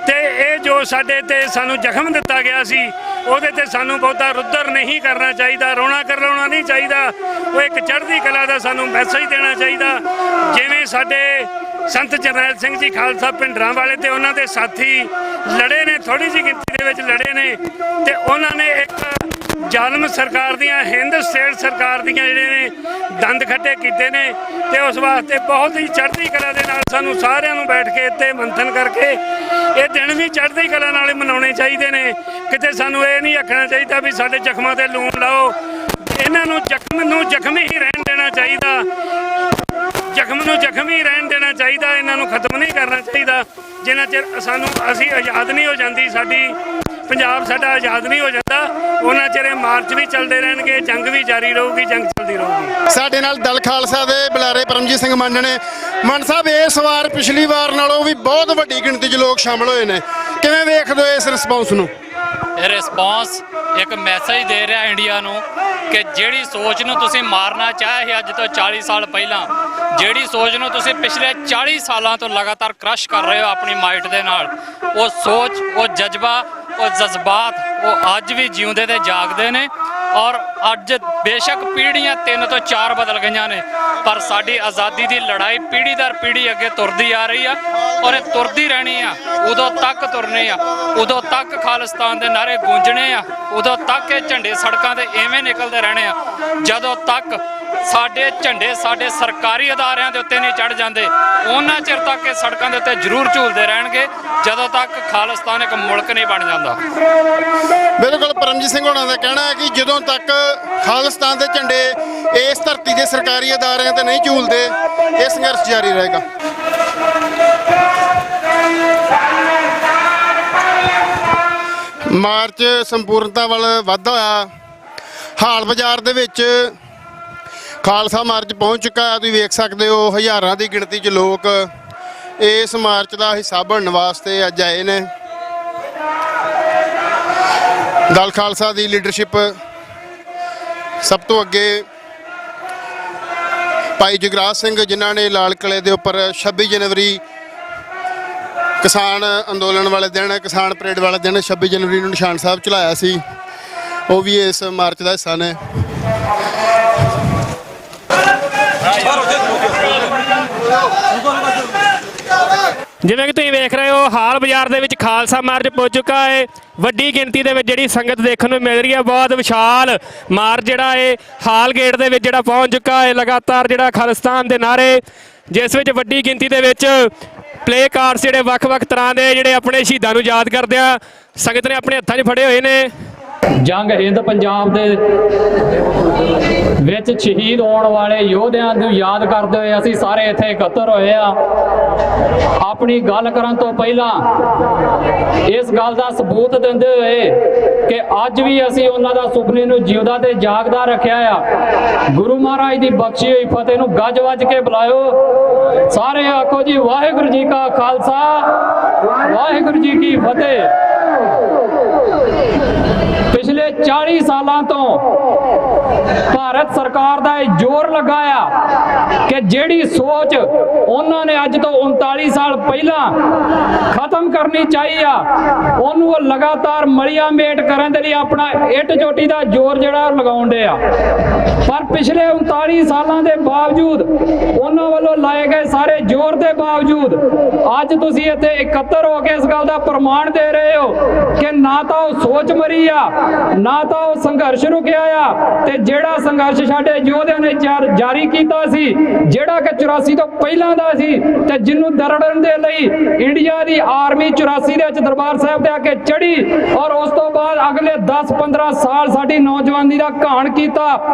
ਤੇ ਇਹ ਜੋ ਸਾਡੇ ਤੇ ਸਾਨੂੰ ਜ਼ਖਮ ਦਿੱਤਾ ਗਿਆ ਸੀ, ਉਹਦੇ ਤੇ ਸਾਨੂੰ ਬਹੁਤਾ ਰੁੱਦਰ ਨਹੀਂ ਕਰਨਾ ਚਾਹੀਦਾ, ਰੋਣਾ ਕਰਲਾਉਣਾ ਨਹੀਂ ਚਾਹੀਦਾ। ਉਹ ਇੱਕ ਚੜ੍ਹਦੀ ਕਲਾ ਦਾ ਸਾਨੂੰ ਮੈਸੇਜ ਦੇਣਾ ਚਾਹੀਦਾ। ਜਿਵੇਂ ਸਾਡੇ ਸੰਤ ਜਰਨੈਲ ਸਿੰਘ ਜੀ ਖਾਲਸਾ ਭਿੰਡਰਾਂ ਵਾਲੇ ਤੇ ਉਹਨਾਂ ਦੇ ਸਾਥੀ ਲੜੇ ਨੇ, ਥੋੜੀ ਜਿਹੀ ਗਿਣਤੀ ਦੇ ਵਿੱਚ ਲੜੇ ਨੇ, ਤੇ ਉਹਨਾਂ ਨੇ ਇੱਕ ਜ਼ਾਲਮ ਸਰਕਾਰ ਦੀਆਂ, ਹਿੰਦ ਸਟੇਟ ਸਰਕਾਰ ਦੀਆਂ ਜਿਹੜੇ ਨੇ ਦੰਦ ਖੱਟੇ ਕੀਤੇ ਨੇ। ਤੇ ਉਸ ਵਾਸਤੇ ਬਹੁਤ ਹੀ ਚੜ੍ਹਦੀ ਕਲਾ ਦੇ ਨਾਲ ਸਾਨੂੰ ਸਾਰਿਆਂ ਨੂੰ ਬੈਠ ਕੇ ਇੱਥੇ ਮੰਥਨ ਕਰਕੇ ਇਹ ਦਿਨ ਵੀ ਚੜ੍ਹਦੀ ਕਲਾ ਨਾਲ ਮਨਾਉਣੇ ਚਾਹੀਦੇ ਨੇ। ਕਿਤੇ ਸਾਨੂੰ ਇਹ ਨਹੀਂ ਆਖਣਾ ਚਾਹੀਦਾ ਵੀ ਸਾਡੇ ਜ਼ਖਮਾਂ ਤੇ ਲੂਣ ਲਾਓ। ਇਹਨਾਂ ਨੂੰ ਜ਼ਖਮ ਹੀ ਰਹਿਣ ਦੇਣਾ ਚਾਹੀਦਾ, ਜ਼ਖਮ ਨੂੰ ਜ਼ਖਮ ਹੀ ਰਹਿਣ ਦੇਣਾ ਚਾਹੀਦਾ, ਇਹਨਾਂ ਨੂੰ ਖਤਮ ਨਹੀਂ ਕਰਨਾ ਚਾਹੀਦਾ। ਜਿੰਨਾ ਚਿਰ ਅਸੀਂ ਆਜ਼ਾਦ ਨਹੀਂ ਹੋ ਜਾਂਦੀ ਸਾਡੀ ਪੰਜਾਬ ਸਾਡਾ ਆਜ਼ਾਦ ਨਹੀਂ ਹੋ ਜਾਂਦਾ ਉਹਨਾਂ ਚਿਰ ਇਹ ਮਾਰਚ ਵੀ ਚੱਲਦੇ ਰਹਿਣਗੇ, ਜੰਗ ਵੀ ਜਾਰੀ ਰਹੂਗੀ, ਜੰਗ ਚੱਲਦੀ ਰਹੂਗੀ। ਸਾਡੇ ਨਾਲ ਦਲ ਖਾਲਸਾ ਦੇ ਬੁਲਾਰੇ ਪਰਮਜੀਤ ਸਿੰਘ ਮੰਨ ਨੇ। ਮੰਨ ਸਾਹਿਬ, ਇਸ ਵਾਰ ਪਿਛਲੀ ਵਾਰ ਨਾਲੋਂ ਵੀ ਬਹੁਤ ਵੱਡੀ ਗਿਣਤੀ 'ਚ ਲੋਕ ਸ਼ਾਮਲ ਹੋਏ ਨੇ, ਕਿਵੇਂ ਵੇਖਦੇ ਹੋ ਇਸ ਰਿਸਪੌਂਸ ਨੂੰ? ਇਹ ਰਿਸਪੌਂਸ ਇੱਕ ਮੈਸੇਜ ਦੇ ਰਿਹਾ ਇੰਡੀਆ ਨੂੰ ਕਿ ਜਿਹੜੀ ਸੋਚ ਨੂੰ ਤੁਸੀਂ ਮਾਰਨਾ ਚਾਹੇ ਸੀ ਅੱਜ ਤੋਂ 40 ਸਾਲ ਪਹਿਲਾਂ, ਜਿਹੜੀ ਸੋਚ ਨੂੰ ਤੁਸੀਂ ਪਿਛਲੇ 40 ਸਾਲਾਂ ਤੋਂ ਲਗਾਤਾਰ ਕ੍ਰਸ਼ ਕਰ ਰਹੇ ਹੋ ਆਪਣੀ ਮਾਈਟ ਦੇ ਨਾਲ, ਉਹ ਸੋਚ, ਉਹ ਜਜ਼ਬਾ, ਉਹ ਜਜ਼ਬਾਤ, ਉਹ ਅੱਜ ਵੀ ਜਿਉਂਦੇ ਤੇ ਜਾਗਦੇ ਨੇ। ਔਰ ਅੱਜ ਬੇਸ਼ੱਕ ਪੀੜ੍ਹੀਆਂ 3 ਤੋਂ 4 ਬਦਲ ਗਈਆਂ ਨੇ, ਪਰ ਸਾਡੀ ਆਜ਼ਾਦੀ ਦੀ ਲੜਾਈ ਪੀੜ੍ਹੀ ਦਰ ਪੀੜ੍ਹੀ ਅੱਗੇ ਤੁਰਦੀ ਆ ਰਹੀ ਆ ਔਰ ਇਹ ਤੁਰਦੀ ਰਹਿਣੀ ਆ। ਉਦੋਂ ਤੱਕ ਤੁਰਨੀ ਆ, ਉਦੋਂ ਤੱਕ ਖਾਲਿਸਤਾਨ ਦੇ ਨਾਅਰੇ ਗੂੰਜਣੇ ਆ, ਉਦੋਂ ਤੱਕ ਇਹ ਝੰਡੇ ਸੜਕਾਂ ਤੇ ਐਵੇਂ ਨਿਕਲਦੇ ਰਹਿਣੇ ਆ ਜਦੋਂ ਤੱਕ ਸਾਡੇ ਝੰਡੇ ਸਾਡੇ ਸਰਕਾਰੀ ਅਦਾਰਿਆਂ ਦੇ ਉੱਤੇ ਨਹੀਂ ਚੜ ਜਾਂਦੇ। ਉਹਨਾਂ ਚਿਰ ਤੱਕ ਇਹ ਸੜਕਾਂ ਦੇ ਉੱਤੇ ਜ਼ਰੂਰ ਝੂਲਦੇ ਰਹਿਣਗੇ ਜਦੋਂ ਤੱਕ ਖਾਲਿਸਤਾਨ ਇੱਕ ਮੁਲਕ ਨਹੀਂ ਬਣ ਜਾਂਦਾ। ਬਿਲਕੁਲ, ਪਰਮਜੀਤ ਸਿੰਘ ਹੋਣਾ ਦਾ ਕਹਿਣਾ ਹੈ ਕਿ ਜਦੋਂ ਤੱਕ ਖਾਲਿਸਤਾਨ ਦੇ ਝੰਡੇ ਇਸ ਧਰਤੀ ਦੇ ਸਰਕਾਰੀ ਅਦਾਰਿਆਂ ਤੇ ਨਹੀਂ ਝੂਲਦੇ, ਇਹ ਸੰਘਰਸ਼ ਜਾਰੀ ਰਹੇਗਾ। ਮਾਰਚ ਸੰਪੂਰਨਤਾ ਵੱਲ ਵੱਧਦਾ ਹੋਇਆ ਹਾਲ ਬਾਜ਼ਾਰ ਦੇ ਵਿੱਚ ਖਾਲਸਾ ਮਾਰਚ ਪਹੁੰਚ ਚੁੱਕਾ ਹੈ। ਤੁਸੀਂ ਵੇਖ ਸਕਦੇ ਹੋ ਹਜ਼ਾਰਾਂ ਦੀ ਗਿਣਤੀ 'ਚ ਲੋਕ ਇਸ ਮਾਰਚ ਦਾ ਹਿੱਸਾ ਬਣਨ ਵਾਸਤੇ ਅੱਜ ਆਏ ਨੇ। ਦਲ ਖਾਲਸਾ ਦੀ ਲੀਡਰਸ਼ਿਪ ਸਭ ਤੋਂ ਅੱਗੇ ਭਾਈ ਜਗਰਾਜ ਸਿੰਘ, ਜਿਨ੍ਹਾਂ ਨੇ ਲਾਲ ਕਿਲ੍ਹੇ ਦੇ ਉੱਪਰ 26 ਜਨਵਰੀ ਕਿਸਾਨ ਅੰਦੋਲਨ ਵਾਲੇ ਦਿਨ, ਕਿਸਾਨ ਪਰੇਡ ਵਾਲੇ ਦਿਨ 26 ਜਨਵਰੀ ਨੂੰ ਨਿਸ਼ਾਨ ਸਾਹਿਬ ਚਲਾਇਆ ਸੀ, ਉਹ ਵੀ ਇਸ ਮਾਰਚ ਦਾ ਹਿੱਸਾ ਨੇ। ਜਿਵੇਂ ਕਿ ਤੁਸੀਂ ਵੇਖ ਰਹੇ ਹੋ ਹਾਲ ਬਾਜ਼ਾਰ ਦੇ ਵਿੱਚ ਖਾਲਸਾ ਮਾਰਚ ਪਹੁੰਚ ਚੁੱਕਾ ਹੈ। ਵੱਡੀ ਗਿਣਤੀ ਦੇ ਵਿੱਚ ਜਿਹੜੀ ਸੰਗਤ ਦੇਖਣ ਨੂੰ ਮਿਲ ਰਹੀ ਹੈ, ਬਹੁਤ ਵਿਸ਼ਾਲ ਮਾਰਚ ਜਿਹੜਾ ਹੈ ਹਾਲ ਗੇਟ ਦੇ ਵਿੱਚ ਜਿਹੜਾ ਪਹੁੰਚ ਚੁੱਕਾ ਹੈ। ਲਗਾਤਾਰ ਜਿਹੜਾ ਖਾਲਿਸਤਾਨ ਦੇ ਨਾਅਰੇ, ਜਿਸ ਵਿੱਚ ਵੱਡੀ ਗਿਣਤੀ ਦੇ ਵਿੱਚ ਪਲੇ ਕਾਰਡਸ ਜਿਹੜੇ ਵੱਖ-ਵੱਖ ਤਰ੍ਹਾਂ ਦੇ ਜਿਹੜੇ ਆਪਣੇ ਸ਼ਹੀਦਾਂ ਨੂੰ ਯਾਦ ਕਰਦੇ ਆ ਸੰਗਤ ਨੇ ਆਪਣੇ ਹੱਥਾਂ 'ਚ ਫੜੇ ਹੋਏ ਨੇ। ਜੰਗ ਹਿੰਦ ਪੰਜਾਬ ਦੇ ਵਿੱਚ ਸ਼ਹੀਦ ਹੋਣ ਵਾਲੇ ਯੋਧਿਆਂ ਨੂੰ ਯਾਦ ਕਰਦੇ ਹੋਏ ਅਸੀਂ ਸਾਰੇ ਇੱਥੇ ਇਕੱਤਰ ਹੋਏ ਆ। ਆਪਣੀ ਗੱਲ ਕਰਨ ਤੋਂ ਪਹਿਲਾਂ ਇਸ ਗੱਲ ਦਾ ਸਬੂਤ ਦਿੰਦੇ ਹੋਏ ਕਿ ਅੱਜ ਵੀ ਅਸੀਂ ਉਹਨਾਂ ਦਾ ਸੁਪਨੇ ਨੂੰ ਜਿਉਂਦਾ ਤੇ ਜਾਗਦਾ ਰੱਖਿਆ ਆ। ਗੁਰੂ ਮਹਾਰਾਜ ਦੀ ਬਖਸ਼ੀ ਹੋਈ ਫਤਿਹ ਨੂੰ ਗੱਜ ਵੱਜ ਕੇ ਬੁਲਾਇਓ। ਸਾਰੇ ਆਖੋ ਜੀ, ਵਾਹਿਗੁਰੂ ਜੀ ਕਾ ਖਾਲਸਾ, ਵਾਹਿਗੁਰੂ ਜੀ ਕੀ ਫਤਿਹ। ਪਿਛਲੇ 40 ਸਾਲਾਂ ਤੋਂ ਭਾਰਤ ਸਰਕਾਰ ਦਾ ਇਹ ਜ਼ੋਰ ਲਗਾਇਆ ਕਿ ਜਿਹੜੀ ਸੋਚ ਉਹਨਾਂ ਨੇ ਅੱਜ ਤੋਂ 39 ਸਾਲ ਪਹਿਲਾਂ ਖਤਮ ਕਰਨੀ ਚਾਹੀ ਆ, ਉਹਨੂੰ ਉਹ ਲਗਾਤਾਰ ਮਲੀਆ ਮੇਟ ਕਰਨ ਦੇ ਲਈ ਆਪਣਾ ਇੱਟ ਚੋਟੀ ਦਾ ਜ਼ੋਰ ਜਿਹੜਾ ਲਗਾਉਣ ਦੇ ਆ। ਪਰ ਪਿਛਲੇ 39 ਸਾਲਾਂ ਦੇ ਬਾਵਜੂਦ, ਉਹਨਾਂ ਵੱਲੋਂ ਲਾਏ ਗਏ ਸਾਰੇ ਜ਼ੋਰ ਦੇ ਬਾਵਜੂਦ ਅੱਜ ਤੁਸੀਂ ਇੱਥੇ ਇਕੱਤਰ ਹੋ ਕੇ ਇਸ ਗੱਲ ਦਾ ਪ੍ਰਮਾਣ ਦੇ ਰਹੇ ਹੋ ਕਿ ਨਾ ਤਾਂ ਉਹ ਸੋਚ ਮਰੀ ਆ, ਨਾ ਤਾਂ ਉਹ ਸੰਘਰਸ਼ ਰੁਕਿਆ ਆ। ਤੇ ਜਿਹੜਾ ਸੰਘਰਸ਼ ਸਾਡੇ ਯੋਧਿਆਂ ਨੇ ਜਾਰੀ ਕੀਤਾ ਸੀ, ਜਿਹੜਾ ਕਿ 84 ਤੋਂ ਪਹਿਲਾਂ ਦਾ ਸੀ, ਤੇ ਜਿਹਨੂੰ ਦਰੜਨ ਦੇ ਲਈ ਇੰਡੀਆ ਦੀ ਆਰਮੀ 84 ਦੇ ਵਿੱਚ ਦਰਬਾਰ ਸਾਹਿਬ ਤੇ ਆ ਕੇ ਚੜੀ ਔਰ ਉਸ ਤੋਂ ਬਾਅਦ ਅਗਲੇ 10-15 ਸਾਲ ਸਾਡੀ ਨੌਜਵਾਨੀ ਦਾ ਘਾਣ ਕੀਤਾ,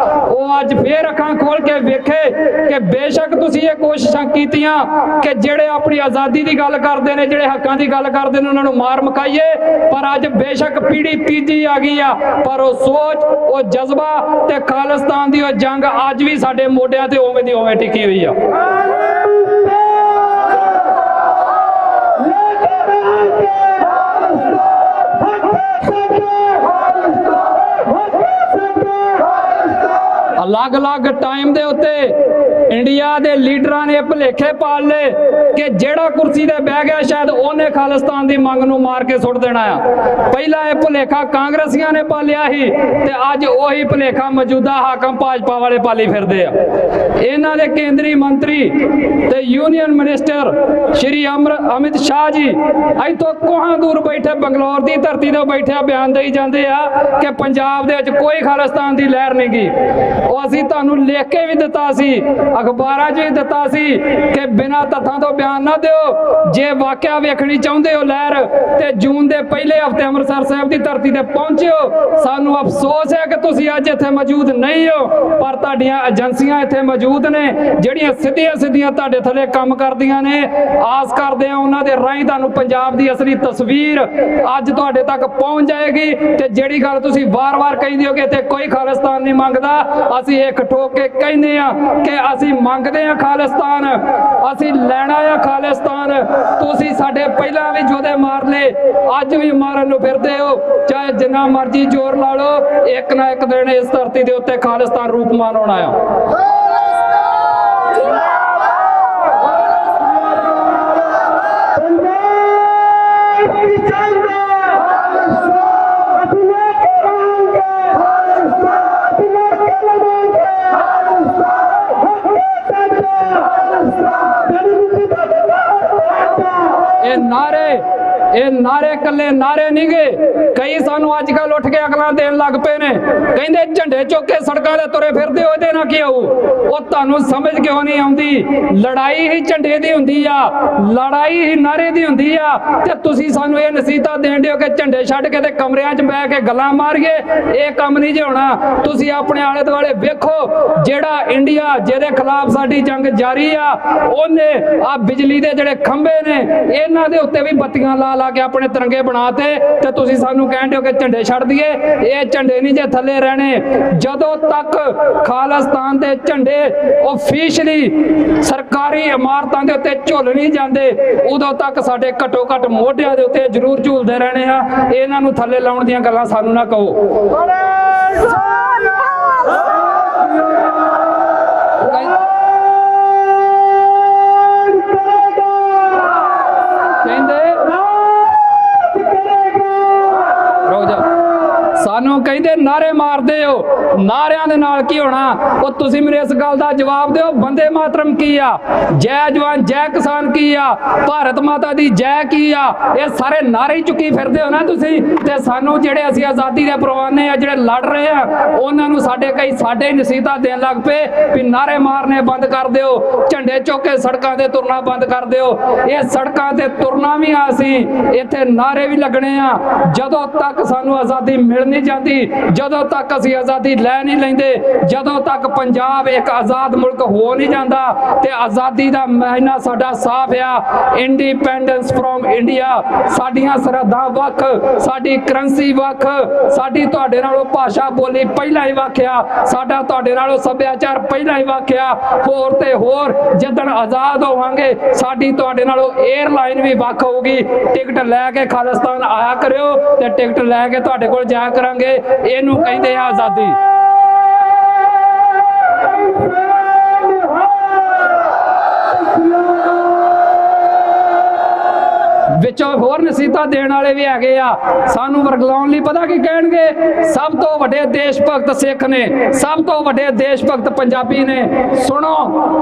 ਉਹ ਅੱਜ ਫੇਰ ਅੱਖਾਂ ਖੋਲ ਕੇ ਵੇਖੇ ਕਿ ਬੇਸ਼ੱਕ ਤੁਸੀਂ ਇਹ ਕੋਸ਼ਿਸ਼ਾਂ ਕੀਤੀਆਂ ਕਿ ਜਿਹੜੇ ਆਪਣੀ ਆਜ਼ਾਦੀ ਦੀ ਗੱਲ ਕਰਦੇ ਨੇ, ਜਿਹੜੇ ਹੱਕਾਂ ਦੀ ਗੱਲ ਕਰਦੇ ਨੇ, ਉਹਨਾਂ ਨੂੰ ਮਾਰ ਮੁਕਾਈਏ, ਪਰ ਅੱਜ ਬੇਸ਼ੱਕ ਪੀੜ੍ਹੀ ਤੀਜੀ ਆ ਗਈ ਆ, ਪਰ ਉਹ ਸੋਚ, ਉਹ ਜਜ਼ਬਾ ਤੇ ਖਾਲਿਸਤਾਨ ਦੀ ਉਹ ਜੰਗ ਅੱਜ ਵੀ ਸਾਡੇ ਮੋਢਿਆਂ ਤੇ ਉਵੇਂ ਦੀ ਉਵੇਂ ਟਿਕੀ ਹੋਈ ਆ। ਅਲੱਗ-ਅਲੱਗ ਟਾਈਮ ਦੇ ਉੱਤੇ ਇੰਡੀਆ ਦੇ ਲੀਡਰਾਂ ਨੇ ਭੁਲੇਖੇ ਪਾਲ ਲਏ ਕਿ ਜਿਹੜਾ ਕੁਰਸੀ ਤੇ ਬਹਿ ਗਿਆ ਸ਼ਾਇਦ ਉਹਨੇ ਖਾਲਿਸਤਾਨ ਦੀ ਮੰਗ ਨੂੰ ਮਾਰ ਕੇ ਸੁੱਟ ਦੇਣਾ ਆ। ਪਹਿਲਾਂ ਇਹ ਭੁਲੇਖਾ ਕਾਂਗਰਸੀਆਂ ਨੇ ਪਾਲਿਆ ਸੀ ਤੇ ਅੱਜ ਉਹੀ ਭੁਲੇਖਾ ਮੌਜੂਦਾ ਹਾਕਮ ਭਾਜਪਾ ਵਾਲੇ ਪਾਲੀ ਫਿਰਦੇ ਆ। ਇਹਨਾਂ ਦੇ ਕੇਂਦਰੀ ਮੰਤਰੀ ਤੇ ਯੂਨੀਅਨ ਮਿਨਿਸਟਰ ਸ਼੍ਰੀ ਅਮਿਤ ਸ਼ਾਹ ਜੀ ਇੱਥੋਂ ਕੋਹਾਂ ਦੂਰ ਬੈਠੇ ਬੰਗਲੌਰ ਦੀ ਧਰਤੀ ਤੇ ਬੈਠੇ ਬਿਆਨ ਦੇਈ ਜਾਂਦੇ ਆ ਕਿ ਪੰਜਾਬ ਦੇ ਵਿੱਚ ਕੋਈ ਖਾਲਿਸਤਾਨ ਦੀ ਲਹਿਰ ਨਹੀਂ ਗਈ। ਉਹ ਉਹ ਅਸੀਂ ਤੁਹਾਨੂੰ ਲਿਖ ਕੇ ਵੀ ਦਿੱਤਾ ਸੀ, ਅਖਬਾਰਾਂ 'ਚ ਵੀ ਦਿੱਤਾ ਸੀ ਕਿ ਬਿਨਾਂ ਤੱਥਾਂ ਤੋਂ ਬਿਆਨ ਨਾ ਦਿਓ। ਜੇ ਵਾਕਿਆ ਵੇਖਣੀ ਚਾਹੁੰਦੇ ਹੋ ਲਹਿਰ ਤੇ ਜੂਨ ਦੇ ਪਹਿਲੇ ਹਫ਼ਤੇ ਅੰਮ੍ਰਿਤਸਰ ਸਾਹਿਬ ਦੀ ਧਰਤੀ ਤੇ ਪਹੁੰਚਿਓ। ਸਾਨੂੰ ਅਫਸੋਸ ਹੈ ਕਿ ਤੁਸੀਂ ਅੱਜ ਇੱਥੇ ਮੌਜੂਦ ਨਹੀਂ ਹੋ, ਪਰ ਤੁਹਾਡੀਆਂ ਏਜੰਸੀਆਂ ਇੱਥੇ ਮੌਜੂਦ ਨੇ ਜਿਹੜੀਆਂ ਸਿੱਧੀਆਂ ਤੁਹਾਡੇ ਥੱਲੇ ਕੰਮ ਕਰਦੀਆਂ ਨੇ। ਆਸ ਕਰਦੇ ਹਾਂ ਉਹਨਾਂ ਦੇ ਰਾਹੀਂ ਤੁਹਾਨੂੰ ਪੰਜਾਬ ਦੀ ਅਸਲੀ ਤਸਵੀਰ ਅੱਜ ਤੁਹਾਡੇ ਤੱਕ ਪਹੁੰਚ ਜਾਏਗੀ। ਤੇ ਜਿਹੜੀ ਗੱਲ ਤੁਸੀਂ ਵਾਰ-ਵਾਰ ਕਹਿੰਦੇ ਹੋ ਕਿ ਇੱਥੇ ਕੋਈ ਖਾਲਿਸਤਾਨ ਨਹੀਂ ਮੰਗਦਾ, ਅਸੀਂ ਇਹ ਠੋਕ ਕੇ ਕਹਿੰਦੇ ਆ ਕਿ ਅਸੀਂ ਮੰਗਦੇ ਆ ਖਾਲਿਸਤਾਨ, ਅਸੀਂ ਲੈਣਾ ਆ ਖਾਲਿਸਤਾਨ। ਤੁਸੀਂ ਸਾਡੇ ਪਹਿਲਾਂ ਵੀ ਯੋਧੇ ਮਾਰ ਲਏ, ਅੱਜ ਵੀ ਮਾਰਨ ਨੂੰ ਫਿਰਦੇ ਹੋ, ਚਾਹੇ ਜਿੰਨਾ ਮਰਜ਼ੀ ਜ਼ੋਰ ਲਾ ਲਓ, ਇੱਕ ਨਾ ਇੱਕ ਦਿਨ ਇਸ ਧਰਤੀ ਦੇ ਉੱਤੇ ਖਾਲਿਸਤਾਨ ਰੂਪਮਾਨ ਹੋਣਾ ਆ। ਇਹ ਨਾਰੇ ਕੱਲੇ ਨਾਰੇ ਨਹੀਂ ਗਏ, ਕਈ ਸਾਨੂੰ ਅੱਜ ਕੱਲ ਉੱਠ ਕੇ ਅਕਲਾਂ ਦੇਣ ਲੱਗ ਪਏ ਨੇ, ਕਹਿੰਦੇ ਝੰਡੇ ਚੁੱਕ ਕੇ ਸੜਕਾਂ ਤੇ ਤੁਰੇ ਫਿਰਦੇ ਹੋ, ਇਹਦੇ ਨਾਲ ਕੀ ਹੋਊ। ਉਹ ਤੁਹਾਨੂੰ ਸਮਝ ਕਿਉਂ ਨਹੀਂ ਆਉਂਦੀ, ਲੜਾਈ ਹੀ ਝੰਡੇ ਦੀ ਹੁੰਦੀ ਆ, ਲੜਾਈ ਹੀ ਨਾਰੇ ਦੀ ਹੁੰਦੀ ਆ। ਤੇ ਤੁਸੀਂ ਸਾਨੂੰ ਇਹ ਨਸੀਹਤਾਂ ਦੇਣ ਦਿਓ ਕਿ ਝੰਡੇ ਛੱਡ ਕੇ ਤੇ ਕਮਰਿਆਂ 'ਚ ਬਹਿ ਕੇ ਗੱਲਾਂ ਮਾਰੀਏ, ਇਹ ਕੰਮ ਨਹੀਂ ਜੇ ਹੋਣਾ। ਤੁਸੀਂ ਆਪਣੇ ਆਲੇ ਦੁਆਲੇ ਵੇਖੋ, ਜਿਹੜਾ ਇੰਡੀਆ ਜਿਹਦੇ ਖਿਲਾਫ ਸਾਡੀ ਜੰਗ ਜਾਰੀ ਆ, ਉਹਨੇ ਆ ਬਿਜਲੀ ਦੇ ਜਿਹੜੇ ਖੰਭੇ ਨੇ ਇਹਨਾਂ ਦੇ ਉੱਤੇ ਵੀ ਬੱਤੀਆਂ ਲਾ ਕੇ ਆਪਣੇ ਤਿਰੰਗੇ ਬਣਾਤੇ, ਤੇ ਤੁਸੀਂ ਸਾਨੂੰ ਕਹਿੰਦੇ ਹੋ ਕਿ ਝੰਡੇ ਛੱਡ ਦਈਏ। ਇਹ ਝੰਡੇ ਨਹੀਂ ਜੇ ਥੱਲੇ ਰਹਿਣੇ। ਜਦੋਂ ਤੱਕ ਖਾਲਿਸਤਾਨ ਦੇ ਝੰਡੇ ਆਫੀਸ਼ੀਅਲੀ ਸਰਕਾਰੀ ਇਮਾਰਤਾਂ ਦੇ ਉੱਤੇ ਝੁੱਲ ਨਹੀਂ ਜਾਂਦੇ, ਉਦੋਂ ਤੱਕ ਸਾਡੇ ਘੱਟੋ ਘੱਟ ਮੋਢਿਆਂ ਦੇ ਉੱਤੇ ਜ਼ਰੂਰ ਝੂਲਦੇ ਰਹਿਣੇ ਆ। ਇਹਨਾਂ ਨੂੰ ਥੱਲੇ ਲਾਉਣ ਦੀਆਂ ਗੱਲਾਂ ਸਾਨੂੰ ਨਾ ਕਹੋ। ਸਾਨੂੰ ਕਹਿੰਦੇ ਨਾਰੇ ਮਾਰਦੇ ਹੋ, ਨਾਰਿਆਂ ਦੇ ਨਾਲ ਕੀ ਹੋਣਾ। ਉਹ ਤੁਸੀਂ ਮੇਰੇ ਇਸ ਗੱਲ ਦਾ ਜਵਾਬ ਦਿਓ, ਬੰਦੇ ਮਾਤਰਮ ਕੀ ਆ, ਜੈ ਜਵਾਨ ਜੈ ਕਿਸਾਨ ਕੀ ਆ, ਭਾਰਤ ਮਾਤਾ ਦੀ ਜੈ ਕੀ ਆ, ਇਹ ਸਾਰੇ ਨਾਰੇ ਹੀ ਚੁੱਕੀ ਫਿਰਦੇ ਹੋ ਨਾ ਤੁਸੀਂ। ਤੇ ਸਾਨੂੰ ਜਿਹੜੇ ਅਸੀਂ ਆਜ਼ਾਦੀ ਦੇ ਪਰਵਾਨੇ ਆ, ਜਿਹੜੇ ਲੜ ਰਹੇ ਆ, ਉਹਨਾਂ ਨੂੰ ਸਾਡੇ ਨਸੀਹਤਾਂ ਦੇਣ ਲੱਗ ਪਏ ਵੀ ਨਾਰੇ ਮਾਰਨੇ ਬੰਦ ਕਰ ਦਿਓ, ਝੰਡੇ ਚੁੱਕ ਕੇ ਸੜਕਾਂ ਤੇ ਤੁਰਨਾ ਬੰਦ ਕਰ ਦਿਓ। ਇਹ ਸੜਕਾਂ ਤੇ ਤੁਰਨਾ ਵੀ ਆ, ਅਸੀਂ ਇੱਥੇ ਨਾਰੇ ਵੀ ਲੱਗਣੇ ਆ। ਜਦੋਂ ਤੱਕ ਸਾਨੂੰ ਆਜ਼ਾਦੀ ਮਿਲ ਨਹੀਂ ਜਾਂਦੀ, ਜਦੋਂ ਤੱਕ ਅਸੀਂ ਆਜ਼ਾਦੀ ਲੈ ਨਹੀਂ ਲੈਂਦੇ, ਜਦੋਂ ਤੱਕ ਪੰਜਾਬ ਇੱਕ ਆਜ਼ਾਦ ਮੁਲਕ ਹੋ ਨਹੀਂ ਜਾਂਦਾ। ਤੇ ਆਜ਼ਾਦੀ ਦਾ ਮਹੀਨਾ ਸਾਡਾ ਸਾਫ਼ ਆ, ਇੰਡੀਪੈਂਡੈਂਸ ਫਰੋਮ ਇੰਡੀਆ। ਸਾਡੀਆਂ ਸਰਹੱਦਾਂ ਵੱਖ, ਸਾਡੀ ਕਰੰਸੀ ਵੱਖ, ਸਾਡੀ ਤੁਹਾਡੇ ਨਾਲੋਂ ਭਾਸ਼ਾ ਬੋਲੀ ਪਹਿਲਾਂ ਹੀ ਵੱਖ ਆ, ਸਾਡਾ ਤੁਹਾਡੇ ਨਾਲੋਂ ਸੱਭਿਆਚਾਰ ਪਹਿਲਾਂ ਹੀ ਵੱਖ ਆ। ਹੋਰ ਤੇ ਹੋਰ ਜਦੋਂ ਆਜ਼ਾਦ ਹੋਵਾਂਗੇ ਸਾਡੀ ਤੁਹਾਡੇ ਨਾਲੋਂ 에ਅਰਲਾਈਨ ਵੀ ਵੱਖ ਹੋਊਗੀ। ਟਿਕਟ ਲੈ ਕੇ ਖਾਲਿਸਤਾਨ ਆਇਆ ਕਰਿਓ ਤੇ ਟਿਕਟ ਲੈ ਕੇ ਤੁਹਾਡੇ ਕੋਲ ਜਾਇਆ ਕਰਾਂਗੇ। ਇਹਨੂੰ ਕਹਿੰਦੇ ਆ ਆਜ਼ਾਦੀ। ਵਿੱਚੋਂ ਹੋਰ ਨਸੀਹਤਾਂ ਦੇਣ ਵਾਲੇ ਵੀ ਹੈਗੇ ਆ, ਸਾਨੂੰ ਵਰਗਲਾਉਣ ਲਈ ਪਤਾ ਕੀ ਕਹਿਣਗੇ, ਸਭ ਤੋਂ ਵੱਡੇ ਦੇਸ਼ ਭਗਤ ਸਿੱਖ ਨੇ, ਸਭ ਤੋਂ ਵੱਡੇ ਦੇਸ਼ ਭਗਤ ਪੰਜਾਬੀ ਨੇ। ਸੁਣੋ,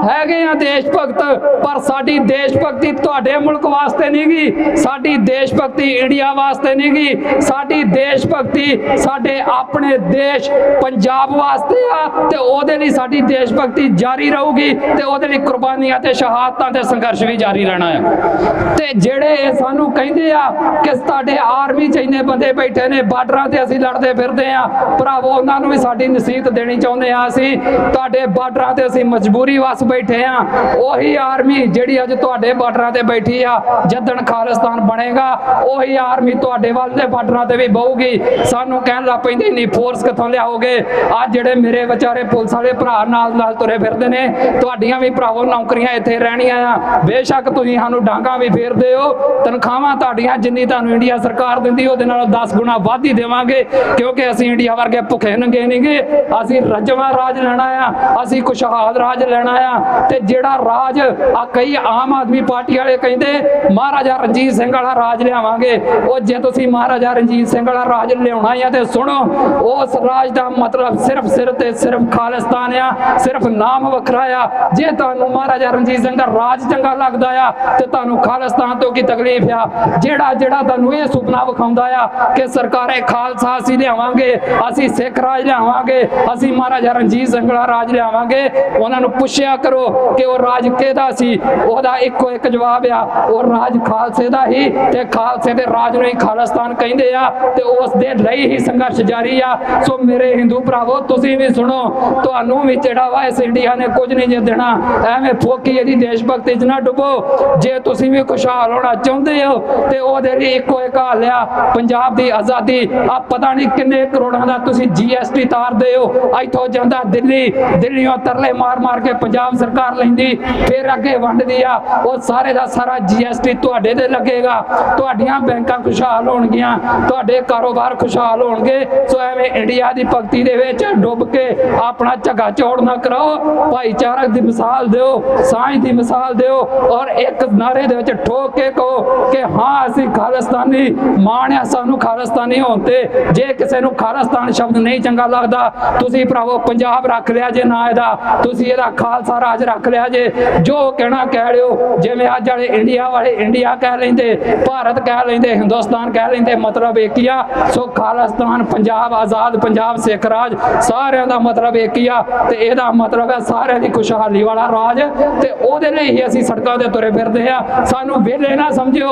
ਹੈਗੇ ਆ ਦੇਸ਼ ਭਗਤ, ਪਰ ਸਾਡੀ ਦੇਸ਼ ਭਗਤੀ ਤੁਹਾਡੇ ਮੁਲਕ ਵਾਸਤੇ ਨਹੀਂ ਗੀ, ਸਾਡੀ ਦੇਸ਼ ਭਗਤੀ ਇੰਡੀਆ ਵਾਸਤੇ ਨਹੀਂ ਗੀ, ਸਾਡੀ ਦੇਸ਼ ਭਗਤੀ ਸਾਡੇ ਆਪਣੇ ਦੇਸ਼ ਪੰਜਾਬ ਵਾਸਤੇ ਆ। ਤੇ ਉਹਦੇ ਲਈ ਸਾਡੀ ਦੇਸ਼ ਭਗਤੀ ਜਾਰੀ ਰਹੂਗੀ, ਤੇ ਉਹਦੇ ਲਈ ਕੁਰਬਾਨੀਆਂ ਤੇ ਸ਼ਹਾਦਤਾਂ ਤੇ ਸੰਘਰਸ਼ ਵੀ ਜਾਰੀ ਰਹਿਣਾ ਹੈ। ਤੇ ਜਿਹੜੇ ਸਾਨੂੰ ਕਹਿੰਦੇ ਆ ਕਿ ਸਾਡੇ ਆਰਮੀ 'ਚ ਇੰਨੇ ਬੰਦੇ ਬੈਠੇ ਨੇ, ਬਾਰਡਰਾਂ ਤੇ ਅਸੀਂ ਲੜਦੇ ਫਿਰਦੇ ਆ, ਭਰਾਵੋ ਉਹਨਾਂ ਨੂੰ ਵੀ ਸਾਡੀ ਨਸੀਹਤ ਦੇਣੀ ਚਾਹੁੰਦੇ ਆ। ਅਸੀਂ ਤੁਹਾਡੇ ਬਾਰਡਰਾਂ ਤੇ ਅਸੀਂ ਮਜਬੂਰੀ ਵਸ ਬੈਠੇ ਆ। ਉਹੀ ਆਰਮੀ ਜਿਹੜੀ ਅੱਜ ਤੁਹਾਡੇ ਬਾਰਡਰਾਂ ਤੇ ਬੈਠੀ ਆ, ਜਦਣ ਖਾਲਿਸਤਾਨ ਬਣੇਗਾ ਉਹੀ ਆਰਮੀ ਤੁਹਾਡੇ ਵੱਲ ਦੇ ਬਾਰਡਰਾਂ ਤੇ ਵੀ ਬਹੂਗੀ। ਸਾਨੂੰ ਕਹਿਣ ਲੱਗ ਪੈਂਦੇ ਨਹੀਂ ਫੋਰਸ ਕਿੱਥੋਂ ਲਿਆਓਗੇ। ਅੱਜ ਜਿਹੜੇ ਮੇਰੇ ਵਿਚਾਰੇ ਪੁਲਿਸ ਵਾਲੇ ਭਰਾ ਨਾਲ ਤੁਰੇ ਫਿਰਦੇ ਨੇ, ਤੁਹਾਡੀਆਂ ਵੀ ਭਰਾਵੋ ਨੌਕਰੀਆਂ ਇੱਥੇ ਰਹਿਣੀਆਂ ਆ। ਬੇਸ਼ੱਕ ਤੁਸੀਂ ਸਾਨੂੰ ਡਾਂਗਾ ਵੀ ਫੇਰਦੇ ਹੋ, ਤਨਖਾਹਾਂ ਤੁਹਾਡੀਆਂ ਜਿੰਨੀ ਤੁਹਾਨੂੰ ਇੰਡੀਆ ਸਰਕਾਰ ਦਿੰਦੀ ਉਹਦੇ ਨਾਲੋਂ 10 ਗੁਣਾ ਵੱਧ ਹੀ ਦੇਵਾਂਗੇ, ਕਿਉਂਕਿ ਅਸੀਂ ਇੰਡੀਆ ਵਰਗੇ ਭੁੱਖੇ ਨੰਗੇ ਨਹੀਂਗੇ। ਅਸੀਂ ਰੱਜਵਾਂ ਰਾਜ ਲੈਣਾ ਆ, ਅਸੀਂ ਖੁਸ਼ਹਾਲ ਰਾਜ ਲੈਣਾ ਆ। ਤੇ ਜਿਹੜਾ ਰਾਜ ਆ ਕਈ ਆਮ ਆਦਮੀ ਪਾਰਟੀ ਵਾਲੇ ਕਹਿੰਦੇ ਮਹਾਰਾਜਾ ਰਣਜੀਤ ਸਿੰਘ ਵਾਲਾ ਰਾਜ ਲਿਆਵਾਂਗੇ। ਉਹ ਜੇ ਤੁਸੀਂ ਮਹਾਰਾਜਾ ਰਣਜੀਤ ਸਿੰਘ ਵਾਲਾ ਰਾਜ ਲਿਆਉਣਾ ਆ ਤੇ ਸੁਣੋ, ਉਸ ਰਾਜ ਦਾ ਮਤਲਬ ਸਿਰਫ ਖਾਲਿਸਤਾਨ ਆ, ਸਿਰਫ ਨਾਮ ਵੱਖਰਾ ਆ। ਜੇ ਤੁਹਾਨੂੰ ਮਹਾਰਾਜਾ ਰਣਜੀਤ ਸਿੰਘ ਦਾ ਰਾਜ ਚੰਗਾ ਲੱਗਦਾ ਆ ਤੇ ਤੁਹਾਨੂੰ ਖਾਲਿਸਤਾਨ ਤੋਂ ਕੀ ਤਕਲੀਫ ਆ। ਆ ਜਿਹੜਾ ਤੁਹਾਨੂੰ ਇਹ ਸੁਪਨਾ ਵਿਖਾਉਂਦਾ ਆ ਕਿ ਸਰਕਾਰੇ ਖਾਲਸਾ ਅਸੀਂ ਲਿਆਵਾਂਗੇ, ਅਸੀਂ ਸਿੱਖ ਰਾਜ ਲਿਆਵਾਂਗੇ, ਅਸੀਂ ਮਹਾਰਾਜਾ ਰਣਜੀਤ ਸਿੰਘ ਦਾ ਰਾਜ ਲਿਆਵਾਂਗੇ, ਉਹਨਾਂ ਨੂੰ ਪੁੱਛਿਆ ਕਰੋ ਕਿ ਉਹ ਰਾਜ ਕਿਹਦਾ ਸੀ। ਉਹਦਾ ਇੱਕੋ ਇੱਕ ਜਵਾਬ ਆ, ਉਹ ਰਾਜ ਖਾਲਸੇ ਦਾ ਹੀ ਤੇ ਖਾਲਸੇ ਦੇ ਰਾਜ ਨੂੰ ਹੀ ਖਾਲਿਸਤਾਨ ਕਹਿੰਦੇ ਆ ਤੇ ਉਸ ਦੇ ਲਈ ਹੀ ਸੰਘਰਸ਼ ਜਾਰੀ ਆ। ਸੋ ਮੇਰੇ ਹਿੰਦੂ ਭਰਾਵੋ ਤੁਸੀਂ ਵੀ ਸੁਣੋ, ਤੁਹਾਨੂੰ ਵੀ ਜਿਹੜਾ ਵਾ ਇਸ ਇੰਡੀਆ ਨੇ ਕੁਝ ਨਹੀਂ ਜੇ ਦੇਣਾ। ਐਵੇਂ ਫੋਕੀ ਇਹਦੀ ਦੇਸ਼ ਭਗਤੀ 'ਚ ਨਾ ਡੁੱਬੋ। ਜੇ ਤੁਸੀਂ ਵੀ ਖੁਸ਼ਹਾਲ ਹੋਣਾ ਚਾਹੁੰਦੇ ਹੋ ਤੇ ਉਹਦੇ ਲਈ ਇੱਕੋ ਇੱਕ ਹੱਲ ਆ, ਪੰਜਾਬ ਦੀ ਆਜ਼ਾਦੀ। ਆ ਪਤਾ ਨਹੀਂ ਕਿੰਨੇ ਕਰੋੜਾਂ ਦਾ ਤੁਸੀਂ GST ਤਾਰਦੇ ਹੋ, ਇੱਥੋਂ ਜਾਂਦਾ ਦਿੱਲੀੋਂ ਤਰਲੇ ਮਾਰ ਕੇ ਪੰਜਾਬ ਸਰਕਾਰ ਲੈਂਦੀ, ਫਿਰ ਅੱਗੇ ਵੰਡਦੀ ਆ। ਉਹ ਸਾਰੇ ਦਾ ਸਾਰਾ GST ਤੁਹਾਡੇ ਤੇ ਲੱਗੇਗਾ, ਤੁਹਾਡੀਆਂ ਬੈਂਕਾਂ ਖੁਸ਼ਹਾਲ ਹੋਣਗੀਆਂ, ਤੁਹਾਡੇ ਕਾਰੋਬਾਰ ਖੁਸ਼ਹਾਲ ਹੋਣਗੇ। ਸੋ ਐਵੇਂ ਇੰਡੀਆ ਦੀ ਭਗਤੀ ਦੇ ਵਿੱਚ ਡੁੱਬ ਕੇ ਆਪਣਾ ਝੱਗਾ ਝੋੜ ਨਾ ਕਰਾਓ। ਭਾਈਚਾਰਕ ਦੀ ਮਿਸਾਲ ਦਿਓ, ਸਾਂਝ ਦੀ ਮਿਸਾਲ ਦਿਓ ਔਰ ਇੱਕ ਨਾਰੇ ਦੇ ਵਿੱਚ ਠੋਕ ਕੇ ਕਹੋ ਕਿ ਹਾਂ ਅਸੀਂ ਖਾਲਿਸਤਾਨੀ, ਮਾਣ ਆ ਸਾਨੂੰ ਖਾਲਿਸਤਾਨੀ ਹੋਣ ਤੇ। ਜੇ ਕਿਸੇ ਨੂੰ ਖਾਲਿਸਤਾਨ ਸ਼ਬਦ ਨਹੀਂ ਚੰਗਾ ਲੱਗਦਾ, ਤੁਸੀਂ ਭਰਾਵੋ ਪੰਜਾਬ ਰੱਖ ਲਿਆ ਜੇ ਨਾ ਇਹਦਾ, ਤੁਸੀਂ ਇਹਦਾ ਖਾਲਸਾ ਰਾਜ ਰੱਖ ਲਿਆ ਜੇ। ਜੋ ਕਹਿਣਾ ਕਹਿ ਲਿਓ, ਜਿਵੇਂ ਅੱਜ ਵਾਲੇ ਇੰਡੀਆ ਵਾਲੇ ਇੰਡੀਆ ਕਹਿ ਲੈਂਦੇ, ਭਾਰਤ ਕਹਿ ਲੈਂਦੇ, ਹਿੰਦੁਸਤਾਨ ਕਹਿ ਲੈਂਦੇ, ਮਤਲਬ ਇੱਕ ਹੀ ਆ। ਸੋ ਖਾਲਿਸਤਾਨ ਪੰਜਾਬ, ਆਜ਼ਾਦ ਪੰਜਾਬ, ਸਿੱਖ ਰਾਜ, ਸਾਰਿਆਂ ਦਾ ਮਤਲਬ ਇੱਕ ਹੀ ਆ ਤੇ ਇਹਦਾ ਮਤਲਬ ਹੈ ਸਾਰਿਆਂ ਦੀ ਖੁਸ਼ਹਾਲੀ ਵਾਲਾ ਰਾਜ। ਤੇ ਉਹਦੇ ਲਈ ਹੀ ਅਸੀਂ ਸੜਕਾਂ ਤੇ ਤੁਰੇ ਫਿਰਦੇ ਆ। ਸਾਨੂੰ ਵਿਹਲੇ ਨਾ ਸਮਝਿਓ,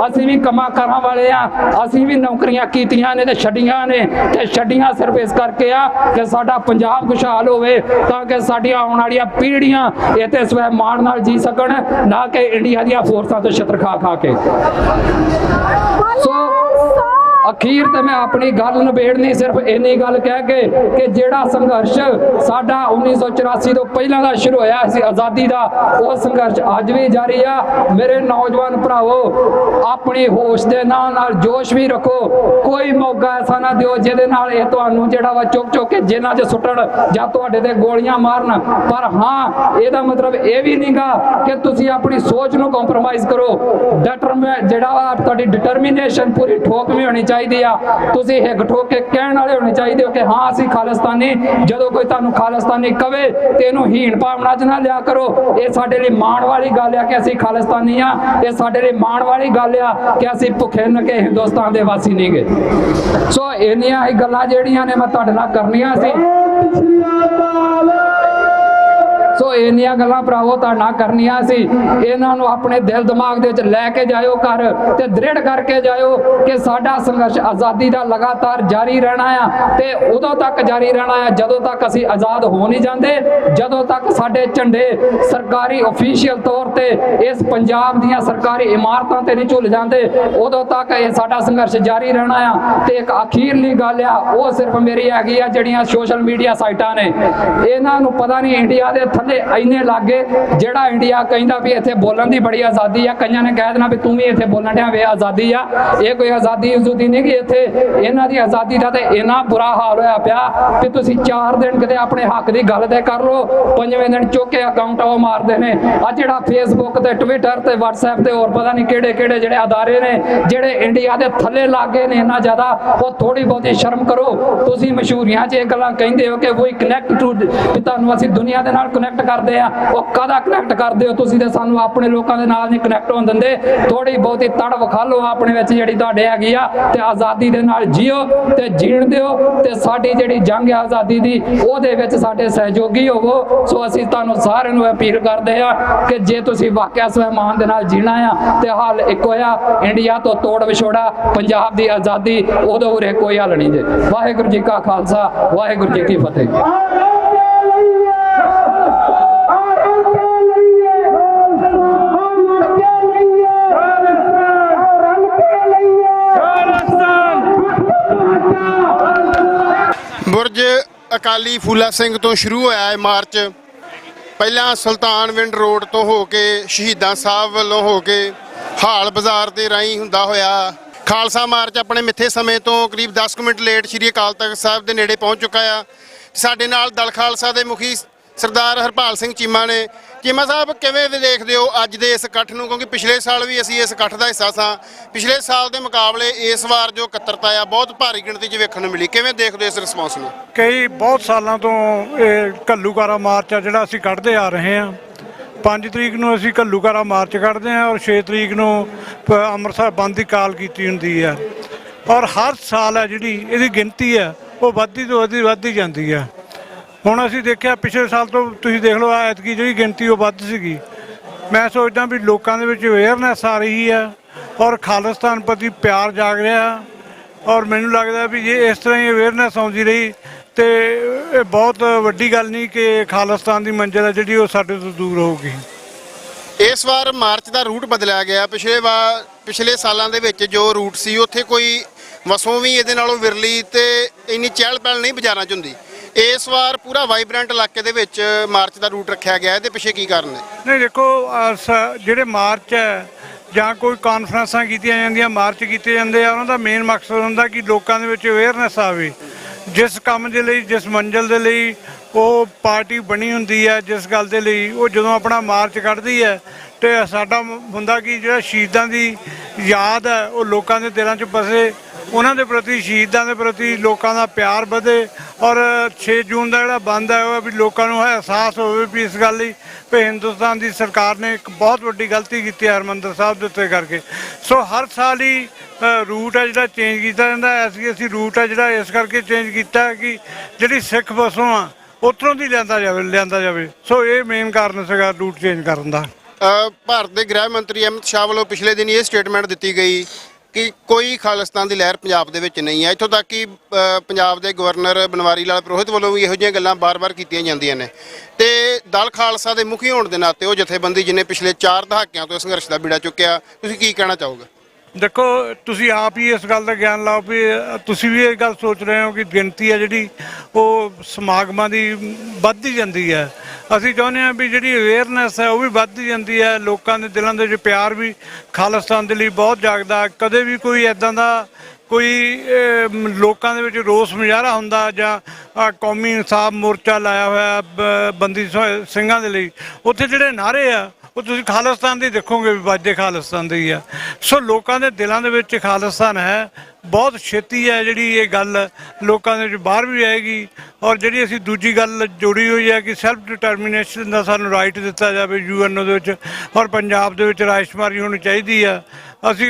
ਅਸੀਂ ਵੀ ਕੰਮਾਂ ਕਾਰਾਂ ਵਾਲੇ ਆ, ਅਸੀਂ ਵੀ ਨੌਕਰੀਆਂ ਕੀਤੀਆਂ ਨੇ ਤੇ ਛੱਡੀਆਂ ਨੇ, ਤੇ ਛੱਡੀਆਂ ਸਿਰਫ ਇਸ ਕਰਕੇ ਆ ਕਿ ਸਾਡਾ ਪੰਜਾਬ ਖੁਸ਼ਹਾਲ ਹੋਵੇ, ਤਾਂ ਕਿ ਸਾਡੀਆਂ ਆਉਣ ਵਾਲੀਆਂ ਪੀੜ੍ਹੀਆਂ ਇੱਥੇ ਸਵੈ ਮਾਣ ਨਾਲ ਜੀ ਸਕਣ, ਨਾ ਕਿ ਇੰਡੀਆ ਦੀਆਂ ਫੋਰਸਾਂ ਤੋਂ ਛਿੱਤਰ ਖਾ ਕੇ। ਸੋ ਅਖੀਰ ਤੇ ਮੈਂ ਆਪਣੀ ਗੱਲ ਨਿਬੇੜਨੀ ਸਿਰਫ ਇੰਨੀ ਗੱਲ ਕਹਿ ਕੇ ਕਿ ਜਿਹੜਾ ਸੰਘਰਸ਼ ਸਾਡਾ 1984 ਤੋਂ ਪਹਿਲਾਂ ਦਾ ਸ਼ੁਰੂ ਹੋਇਆ ਸੀ ਆਜ਼ਾਦੀ ਦਾ, ਉਹ ਸੰਘਰਸ਼ ਅੱਜ ਵੀ ਜਾਰੀ ਆ। ਮੇਰੇ ਨੌਜਵਾਨ ਭਰਾਵੋ, ਆਪਣੀ ਹੋਸ਼ ਦੇ ਨਾਲ ਜੋਸ਼ ਵੀ ਰੱਖੋ। ਕੋਈ ਮੌਕਾ ਐਸਾ ਨਾ ਦਿਓ ਜਿਹਦੇ ਨਾਲ ਇਹ ਤੁਹਾਨੂੰ ਜਿਹੜਾ ਵਾ ਚੁੱਕ ਕੇ ਜੇਲ੍ਹਾਂ 'ਚ ਸੁੱਟਣ ਜਾਂ ਤੁਹਾਡੇ ਤੇ ਗੋਲੀਆਂ ਮਾਰਨ। ਪਰ ਹਾਂ, ਇਹਦਾ ਮਤਲਬ ਇਹ ਵੀ ਨਹੀਂਗਾ ਕਿ ਤੁਸੀਂ ਆਪਣੀ ਸੋਚ ਨੂੰ ਕੰਪਰੋਮਾਈਜ਼ ਕਰੋ। ਜਿਹੜਾ ਵਾ ਤੁਹਾਡੀ ਡਿਟਰਮੀਨੇਸ਼ਨ ਪੂਰੀ ਠੋਕਵੀਂ ਹੋਣੀ ਚਾਹੀਦੀ ਆ। ਤੁਸੀਂ ਹਿੱਕ ਠੋਕ ਕੇ ਕਹਿਣ ਵਾਲੇ ਹੋਣੇ ਚਾਹੀਦੇ ਹੋ ਕਿ ਹਾਂ ਅਸੀਂ ਖਾਲਿਸਤਾਨੀ। ਜਦੋਂ ਕੋਈ ਤੁਹਾਨੂੰ ਖਾਲਿਸਤਾਨੀ ਕਵੇ ਤੇ ਇਹਨੂੰ ਹੀਣ ਭਾਵਨਾ 'ਚ ਨਾ ਲਿਆ ਕਰੋ। ਇਹ ਸਾਡੇ ਲਈ ਮਾਣ ਵਾਲੀ ਗੱਲ ਆ ਕਿ ਅਸੀਂ ਖਾਲਿਸਤਾਨੀ ਆ। ਇਹ ਸਾਡੇ ਲਈ ਮਾਣ ਵਾਲੀ ਗੱਲ ਆ ਕਿ ਅਸੀਂ ਭੁੱਖੇ ਨੰਗੇ ਹਿੰਦੁਸਤਾਨ ਦੇ ਵਾਸੀ ਨਹੀਂ ਗੇ। ਸੋ ਇੰਨੀਆਂ ਹੀ ਗੱਲਾਂ ਜਿਹੜੀਆਂ ਨੇ ਮੈਂ ਤੁਹਾਡੇ ਨਾਲ ਕਰਨੀਆਂ ਸੀ। ਸੋ ਇੰਨੀਆਂ ਗੱਲਾਂ ਭਰਾਵੋ ਤੁਹਾਡੇ ਨਾਲ ਕਰਨੀਆਂ ਸੀ। ਇਹਨਾਂ ਨੂੰ ਆਪਣੇ ਦਿਲ ਦਿਮਾਗ ਦੇ ਵਿੱਚ ਲੈ ਕੇ ਜਾਇਓ ਘਰ ਤੇ ਦ੍ਰਿੜ ਕਰਕੇ ਜਾਇਓ ਕਿ ਸਾਡਾ ਸੰਘਰਸ਼ ਆਜ਼ਾਦੀ ਦਾ ਲਗਾਤਾਰ ਜਾਰੀ ਰਹਿਣਾ ਆ ਤੇ ਉਦੋਂ ਤੱਕ ਜਾਰੀ ਰਹਿਣਾ ਆ ਜਦੋਂ ਤੱਕ ਅਸੀਂ ਆਜ਼ਾਦ ਹੋ ਨਹੀਂ ਜਾਂਦੇ, ਜਦੋਂ ਤੱਕ ਸਾਡੇ ਝੰਡੇ ਸਰਕਾਰੀ ਅਫੀਸ਼ੀਅਲ ਤੌਰ ਤੇ ਇਸ ਪੰਜਾਬ ਦੀਆਂ ਸਰਕਾਰੀ ਇਮਾਰਤਾਂ ਤੇ ਨਹੀਂ ਝੁੱਲ ਜਾਂਦੇ, ਉਦੋਂ ਤੱਕ ਇਹ ਸਾਡਾ ਸੰਘਰਸ਼ ਜਾਰੀ ਰਹਿਣਾ ਆ। ਤੇ ਇੱਕ ਅਖੀਰਲੀ ਗੱਲ ਆ, ਉਹ ਸਿਰਫ ਮੇਰੀ ਹੈਗੀ ਆ, ਜਿਹੜੀਆਂ ਸੋਸ਼ਲ ਮੀਡੀਆ ਸਾਈਟਾਂ ਨੇ, ਇਹਨਾਂ ਨੂੰ ਪਤਾ ਨਹੀਂ ਇੰਡੀਆ ਦੇ ਥੱਲੇ ਇੰਨੇ ਲਾਗੇ ਜਿਹੜਾ ਇੰਡੀਆ ਕਹਿੰਦਾ ਵੀ ਇੱਥੇ ਬੋਲਣ ਦੀ ਬੜੀ ਆਜ਼ਾਦੀ ਆ, ਕਈਆਂ ਨੇ ਕਹਿ ਦੇਣਾ ਵੀ ਤੂੰ ਵੀ ਇੱਥੇ ਬੋਲਣ ਡਿਆ ਵੇ ਆਜ਼ਾਦੀ ਆ। ਇਹ ਕੋਈ ਆਜ਼ਾਦੀ ਉਜ਼ੂਦੀ ਨਹੀਂ ਕਿ ਇੱਥੇ ਇਹਨਾਂ ਦੀ ਆਜ਼ਾਦੀ ਦਾ ਤੇ ਇੰਨਾ ਬੁਰਾ ਹਾਲ ਹੋਇਆ ਪਿਆ ਕਿ ਤੁਸੀਂ 4 ਦਿਨ ਕਿਤੇ ਆਪਣੇ ਹੱਕ ਦੀ ਗੱਲ ਤੇ ਕਰ ਲਓ, 5ਵੇਂ ਦਿਨ ਚੁੱਕ ਕੇ ਅਕਾਊਂਟ ਉਹ ਮਾਰਦੇ ਨੇ। ਆ ਜਿਹੜਾ ਫੇਸਬੁੱਕ ਤੇ ਟਵਿੱਟਰ ਤੇ WhatsApp ਤੇ ਹੋਰ ਪਤਾ ਨਹੀਂ ਕਿਹੜੇ ਜਿਹੜੇ ਅਦਾਰੇ ਨੇ ਜਿਹੜੇ ਇੰਡੀਆ ਦੇ ਥੱਲੇ ਲਾਗੇ ਨੇ ਇੰਨਾ ਜ਼ਿਆਦਾ, ਉਹ ਥੋੜੀ ਬਹੁਤੀ ਸ਼ਰਮ ਕਰੋ। ਤੁਸੀਂ ਮਸ਼ਹੂਰੀਆਂ 'ਚ ਇਹ ਗੱਲਾਂ ਕਹਿੰਦੇ ਹੋ ਕਿ ਵੀ ਕਨੈਕਟ ਟੂ, ਵੀ ਤੁਹਾਨੂੰ ਅਸੀਂ ਦੁਨੀਆ ਦੇ ਨਾਲ ਕਨੈਕਟ ਕਰਦੇ ਆ। ਉਹ ਕਾਹਦਾ ਕਨੈਕਟ ਕਰਦੇ ਹੋ ਤੁਸੀਂ? ਤੇ ਸਾਨੂੰ ਆਪਣੇ ਲੋਕਾਂ ਦੇ ਨਾਲ ਨਹੀਂ ਕਨੈਕਟ ਹੋਣ ਦਿੰਦੇ। ਥੋੜੀ ਬਹੁਤੀ ਤੜ ਵਿਖਾ ਲਓ ਆਪਣੇ ਵਿੱਚ ਜਿਹੜੀ ਤੁਹਾਡੇ ਹੈਗੀ ਆ ਤੇ ਆਜ਼ਾਦੀ ਦੇ ਨਾਲ ਜੀਓ ਤੇ ਜੀਣ ਦਿਓ ਤੇ ਸਾਡੀ ਜਿਹੜੀ ਜੰਗ ਹੈ ਆਜ਼ਾਦੀ ਦੀ ਉਹਦੇ ਵਿੱਚ ਸਾਡੇ ਸਹਿਯੋਗੀ ਹੋਵੋ। ਸੋ ਅਸੀਂ ਤੁਹਾਨੂੰ ਸਾਰਿਆਂ ਨੂੰ ਅਪੀਲ ਕਰਦੇ ਆ ਕਿ ਜੇ ਤੁਸੀਂ ਵਾਕਿਆ ਸਵੈਮਾਨ ਦੇ ਨਾਲ ਜੀਣਾ ਆ ਤੇ ਹੱਲ ਇੱਕੋ ਆ, ਇੰਡੀਆ ਤੋਂ ਤੋੜ ਵਿਛੋੜਾ, ਪੰਜਾਬ ਦੀ ਆਜ਼ਾਦੀ, ਉਦੋਂ ਉਰੇ ਕੋਈ ਹੱਲ ਨਹੀਂ ਜੇ। ਵਾਹਿਗੁਰੂ ਜੀ ਕਾ ਖਾਲਸਾ, ਵਾਹਿਗੁਰੂ ਜੀ ਕੀ ਫਤਿਹ। ਬੁਰਜ ਅਕਾਲੀ ਫੂਲਾ ਸਿੰਘ ਤੋਂ ਸ਼ੁਰੂ ਹੋਇਆ ਹੈ ਮਾਰਚ। ਪਹਿਲਾਂ ਸੁਲਤਾਨਵਿੰਡ ਰੋਡ ਤੋਂ ਹੋ ਕੇ ਸ਼ਹੀਦਾਂ ਸਾਹਿਬ ਵੱਲੋਂ ਹੋ ਕੇ ਹਾਲ ਬਾਜ਼ਾਰ ਦੇ ਰਾਹੀਂ ਹੁੰਦਾ ਹੋਇਆ ਖਾਲਸਾ ਮਾਰਚ ਆਪਣੇ ਮਿੱਥੇ ਸਮੇਂ ਤੋਂ ਕਰੀਬ 10 ਮਿੰਟ ਲੇਟ ਸ਼੍ਰੀ ਅਕਾਲ ਤਖਤ ਸਾਹਿਬ ਦੇ ਨੇੜੇ ਪਹੁੰਚ ਚੁੱਕਾ ਆ। ਸਾਡੇ ਨਾਲ ਦਲ ਖਾਲਸਾ ਦੇ ਮੁਖੀ ਸਰਦਾਰ ਹਰਪਾਲ ਸਿੰਘ ਚੀਮਾ ਨੇ। ਚੀਮਾ ਸਾਹਿਬ, ਕਿਵੇਂ ਦੇਖਦੇ ਹੋ ਅੱਜ ਦੇ ਇਸ ਇਕੱਠ ਨੂੰ? ਕਿਉਂਕਿ ਪਿਛਲੇ ਸਾਲ ਵੀ ਅਸੀਂ ਇਸ ਇਕੱਠ ਦਾ ਹਿੱਸਾ ਸਾਂ। ਪਿਛਲੇ ਸਾਲ ਦੇ ਮੁਕਾਬਲੇ ਇਸ ਵਾਰ ਜੋ ਇਕੱਤਰਤਾ ਆ ਬਹੁਤ ਭਾਰੀ ਗਿਣਤੀ 'ਚ ਵੇਖਣ ਨੂੰ ਮਿਲੀ। ਕਿਵੇਂ ਦੇਖਦੇ ਹੋ ਇਸ ਰਿਸਪੌਂਸ ਨੂੰ? ਬਹੁਤ ਸਾਲਾਂ ਤੋਂ ਇਹ ਘੱਲੂਘਾਰਾ ਮਾਰਚ ਆ ਜਿਹੜਾ ਅਸੀਂ ਕੱਢਦੇ ਆ ਰਹੇ ਹਾਂ 5 ਤਰੀਕ ਨੂੰ ਅਸੀਂ ਘੱਲੂਘਾਰਾ ਮਾਰਚ ਕੱਢਦੇ ਹਾਂ ਔਰ 6 ਤਰੀਕ ਨੂੰ ਅੰਮ੍ਰਿਤਸਰ ਬੰਦ ਦੀ ਕਾਲ ਕੀਤੀ ਹੁੰਦੀ ਹੈ। ਔਰ ਹਰ ਸਾਲ ਹੈ ਜਿਹੜੀ ਇਹਦੀ ਗਿਣਤੀ ਹੈ ਉਹ ਵੱਧਦੀ ਤੋਂ ਵੱਧਦੀ ਜਾਂਦੀ ਹੈ। ਹੁਣ ਅਸੀਂ ਦੇਖਿਆ ਪਿਛਲੇ ਸਾਲ ਤੋਂ ਤੁਸੀਂ ਦੇਖ ਲਓ ਐਤਕੀ ਜਿਹੜੀ ਗਿਣਤੀ ਉਹ ਵੱਧ ਸੀਗੀ। ਮੈਂ ਸੋਚਦਾ ਵੀ ਲੋਕਾਂ ਦੇ ਵਿੱਚ ਅਵੇਅਰਨੈਸ ਆ ਰਹੀ ਹੈ ਔਰ ਖਾਲਿਸਤਾਨ ਪ੍ਰਤੀ ਪਿਆਰ ਜਾਗ ਰਿਹਾ ਔਰ ਮੈਨੂੰ ਲੱਗਦਾ ਵੀ ਜੇ ਇਸ ਤਰ੍ਹਾਂ ਹੀ ਅਵੇਅਰਨੈਸ ਆਉਂਦੀ ਰਹੀ ਤੇ ਇਹ ਬਹੁਤ ਵੱਡੀ ਗੱਲ ਨਹੀਂ ਕਿ ਖਾਲਿਸਤਾਨ ਦੀ ਮੰਜ਼ਿਲ ਹੈ ਜਿਹੜੀ ਉਹ ਸਾਡੇ ਤੋਂ ਦੂਰ ਹੋਊਗੀ। ਇਸ ਵਾਰ ਮਾਰਚ ਦਾ ਰੂਟ ਬਦਲਿਆ ਗਿਆ। ਪਿਛਲੇ ਸਾਲਾਂ ਦੇ ਵਿੱਚ ਜੋ ਰੂਟ ਸੀ ਉੱਥੇ ਕੋਈ ਵਸੋਂ ਵੀ ਇਹਦੇ ਨਾਲੋਂ ਵਿਰਲੀ ਤੇ ਇੰਨੀ ਚਹਿਲ ਪਹਿਲ ਨਹੀਂ ਬਾਜ਼ਾਰਾਂ 'ਚ ਹੁੰਦੀ। ਇਸ ਵਾਰ ਪੂਰਾ ਵਾਈਬ੍ਰੈਂਟ ਇਲਾਕੇ ਦੇ ਵਿੱਚ ਮਾਰਚ ਦਾ ਰੂਟ ਰੱਖਿਆ ਗਿਆ। ਇਹਦੇ ਪਿੱਛੇ ਕੀ ਕਾਰਨ ਹੈ? ਨਹੀਂ ਦੇਖੋ ਜਿਹੜੇ ਮਾਰਚ ਹੈ ਜਾਂ ਕੋਈ ਕਾਨਫਰੰਸਾਂ ਕੀਤੀਆਂ ਜਾਂਦੀਆਂ, ਮਾਰਚ ਕੀਤੇ ਜਾਂਦੇ ਆ, ਉਹਨਾਂ ਦਾ ਮੇਨ ਮਕਸਦ ਹੁੰਦਾ ਕਿ ਲੋਕਾਂ ਦੇ ਵਿੱਚ ਅਵੇਅਰਨੈਸ ਆਵੇ। ਜਿਸ ਕੰਮ ਦੇ ਲਈ, ਜਿਸ ਮੰਜ਼ਿਲ ਦੇ ਲਈ ਉਹ ਪਾਰਟੀ ਬਣੀ ਹੁੰਦੀ ਹੈ, ਜਿਸ ਗੱਲ ਦੇ ਲਈ ਉਹ ਜਦੋਂ ਆਪਣਾ ਮਾਰਚ ਕੱਢਦੀ ਹੈ ਤੇ ਸਾਡਾ ਹੁੰਦਾ ਕਿ ਜਿਹੜਾ ਸ਼ਹੀਦਾਂ ਦੀ ਯਾਦ ਹੈ ਉਹ ਲੋਕਾਂ ਦੇ ਦਿਲਾਂ 'ਚ ਵਸੇ, ਉਹਨਾਂ ਦੇ ਪ੍ਰਤੀ, ਸ਼ਹੀਦਾਂ ਦੇ ਪ੍ਰਤੀ ਲੋਕਾਂ ਦਾ ਪਿਆਰ ਵਧੇ ਔਰ 6 ਜੂਨ ਦਾ ਜਿਹੜਾ ਬੰਦ ਹੈ ਉਹ ਵੀ ਲੋਕਾਂ ਨੂੰ ਅਹਿਸਾਸ ਹੋਵੇ ਵੀ ਇਸ ਗੱਲ ਲਈ ਵੀ ਹਿੰਦੁਸਤਾਨ ਦੀ ਸਰਕਾਰ ਨੇ ਇੱਕ ਬਹੁਤ ਵੱਡੀ ਗਲਤੀ ਕੀਤੀ ਹੈ ਹਰਿਮੰਦਰ ਸਾਹਿਬ ਦੇ ਉੱਤੇ ਕਰਕੇ। ਸੋ ਹਰ ਸਾਲ ਹੀ ਰੂਟ ਹੈ ਜਿਹੜਾ ਚੇਂਜ ਕੀਤਾ ਜਾਂਦਾ ਹੈ। ਅਸੀਂ ਰੂਟ ਹੈ ਜਿਹੜਾ ਇਸ ਕਰਕੇ ਚੇਂਜ ਕੀਤਾ ਕਿ ਜਿਹੜੀ ਸਿੱਖ ਵਸੋਂ ਆ ਉੱਥੋਂ ਦੀ ਲਿਆਂਦਾ ਜਾਵੇ। ਸੋ ਇਹ ਮੇਨ ਕਾਰਨ ਸੀਗਾ ਰੂਟ ਚੇਂਜ ਕਰਨ ਦਾ। ਭਾਰਤ ਦੇ ਗ੍ਰਹਿ ਮੰਤਰੀ ਅਮਿਤ ਸ਼ਾਹ ਵੱਲੋਂ ਪਿਛਲੇ ਦਿਨ ਇਹ ਸਟੇਟਮੈਂਟ ਦਿੱਤੀ ਗਈ ਕਿ ਕੋਈ ਖਾਲਿਸਤਾਨ ਦੀ ਲਹਿਰ ਪੰਜਾਬ ਦੇ ਵਿੱਚ ਨਹੀਂ ਹੈ। ਇੱਥੋਂ ਤੱਕ ਕਿ ਪੰਜਾਬ ਦੇ ਗਵਰਨਰ ਬਨਵਾਰੀ ਲਾਲ ਪੁਰੋਹਿਤ ਵੱਲੋਂ ਵੀ ਇਹੋ ਜਿਹੀਆਂ ਗੱਲਾਂ ਬਾਰ-ਬਾਰ ਕੀਤੀਆਂ ਜਾਂਦੀਆਂ ਨੇ ਤੇ ਦਲ ਖਾਲਸਾ ਦੇ ਮੁਖੀ ਹੋਣ ਦੇ ਨਾਤੇ ਉਹ ਜਥੇਬੰਦੀ ਜਿਹਨੇ ਪਿਛਲੇ 4 ਦਹਾਕਿਆਂ ਤੋਂ ਸੰਘਰਸ਼ ਦਾ ਬੀੜਾ ਚੁੱਕਿਆ, ਤੁਸੀਂ ਕੀ ਕਹਿਣਾ ਚਾਹੋਗੇ? ਦੇਖੋ ਤੁਸੀਂ ਆਪ ਹੀ ਇਸ ਗੱਲ ਦਾ ਗਿਆਨ ਲਾਓ ਵੀ ਤੁਸੀਂ ਵੀ ਇਹ ਗੱਲ ਸੋਚ ਰਹੇ ਹੋ ਕਿ ਗਿਣਤੀ ਹੈ ਜਿਹੜੀ ਉਹ ਸਮਾਗਮਾਂ ਦੀ ਵੱਧਦੀ ਜਾਂਦੀ ਹੈ। ਅਸੀਂ ਚਾਹੁੰਦੇ ਹਾਂ ਵੀ ਜਿਹੜੀ ਅਵੇਅਰਨੈਸ ਹੈ ਉਹ ਵੀ ਵੱਧਦੀ ਜਾਂਦੀ ਹੈ। ਲੋਕਾਂ ਦੇ ਦਿਲਾਂ ਦੇ ਵਿੱਚ ਪਿਆਰ ਵੀ ਖਾਲਿਸਤਾਨ ਦੇ ਲਈ ਬਹੁਤ ਜਾਗਦਾ। ਕਦੇ ਵੀ ਕੋਈ ਇੱਦਾਂ ਦਾ ਕੋਈ ਲੋਕਾਂ ਦੇ ਵਿੱਚ ਰੋਸ ਮੁਜ਼ਾਹਰਾ ਹੁੰਦਾ ਜਾਂ ਕੌਮੀ ਇਨਸਾਫ ਮੋਰਚਾ ਲਾਇਆ ਹੋਇਆ ਬੰਦੀ ਸਿੰਘਾਂ ਦੇ ਲਈ, ਉੱਥੇ ਜਿਹੜੇ ਨਾਅਰੇ ਆ ਉਹ ਤੁਸੀਂ ਖਾਲਿਸਤਾਨ ਦੇ ਦੇਖੋਗੇ ਵੀ ਵੱਜਦੇ ਖਾਲਿਸਤਾਨ ਦੇ ਹੀ ਆ। ਸੋ ਲੋਕਾਂ ਦੇ ਦਿਲਾਂ ਦੇ ਵਿੱਚ ਖਾਲਿਸਤਾਨ ਹੈ। ਬਹੁਤ ਛੇਤੀ ਹੈ ਜਿਹੜੀ ਇਹ ਗੱਲ ਲੋਕਾਂ ਦੇ ਵਿੱਚ ਬਾਹਰ ਵੀ ਆਏਗੀ। ਔਰ ਜਿਹੜੀ ਅਸੀਂ ਦੂਜੀ ਗੱਲ ਜੋੜੀ ਹੋਈ ਹੈ ਕਿ ਸੈਲਫ ਡਿਟਰਮੀਨੇਸ਼ਨ ਦਾ ਸਾਨੂੰ ਰਾਈਟ ਦਿੱਤਾ ਜਾਵੇ UN ਦੇ ਵਿੱਚ ਔਰ ਪੰਜਾਬ ਦੇ ਵਿੱਚ ਰਾਜਸ਼ੁਮਾਰੀ ਹੋਣੀ ਚਾਹੀਦੀ ਆ। ਅਸੀਂ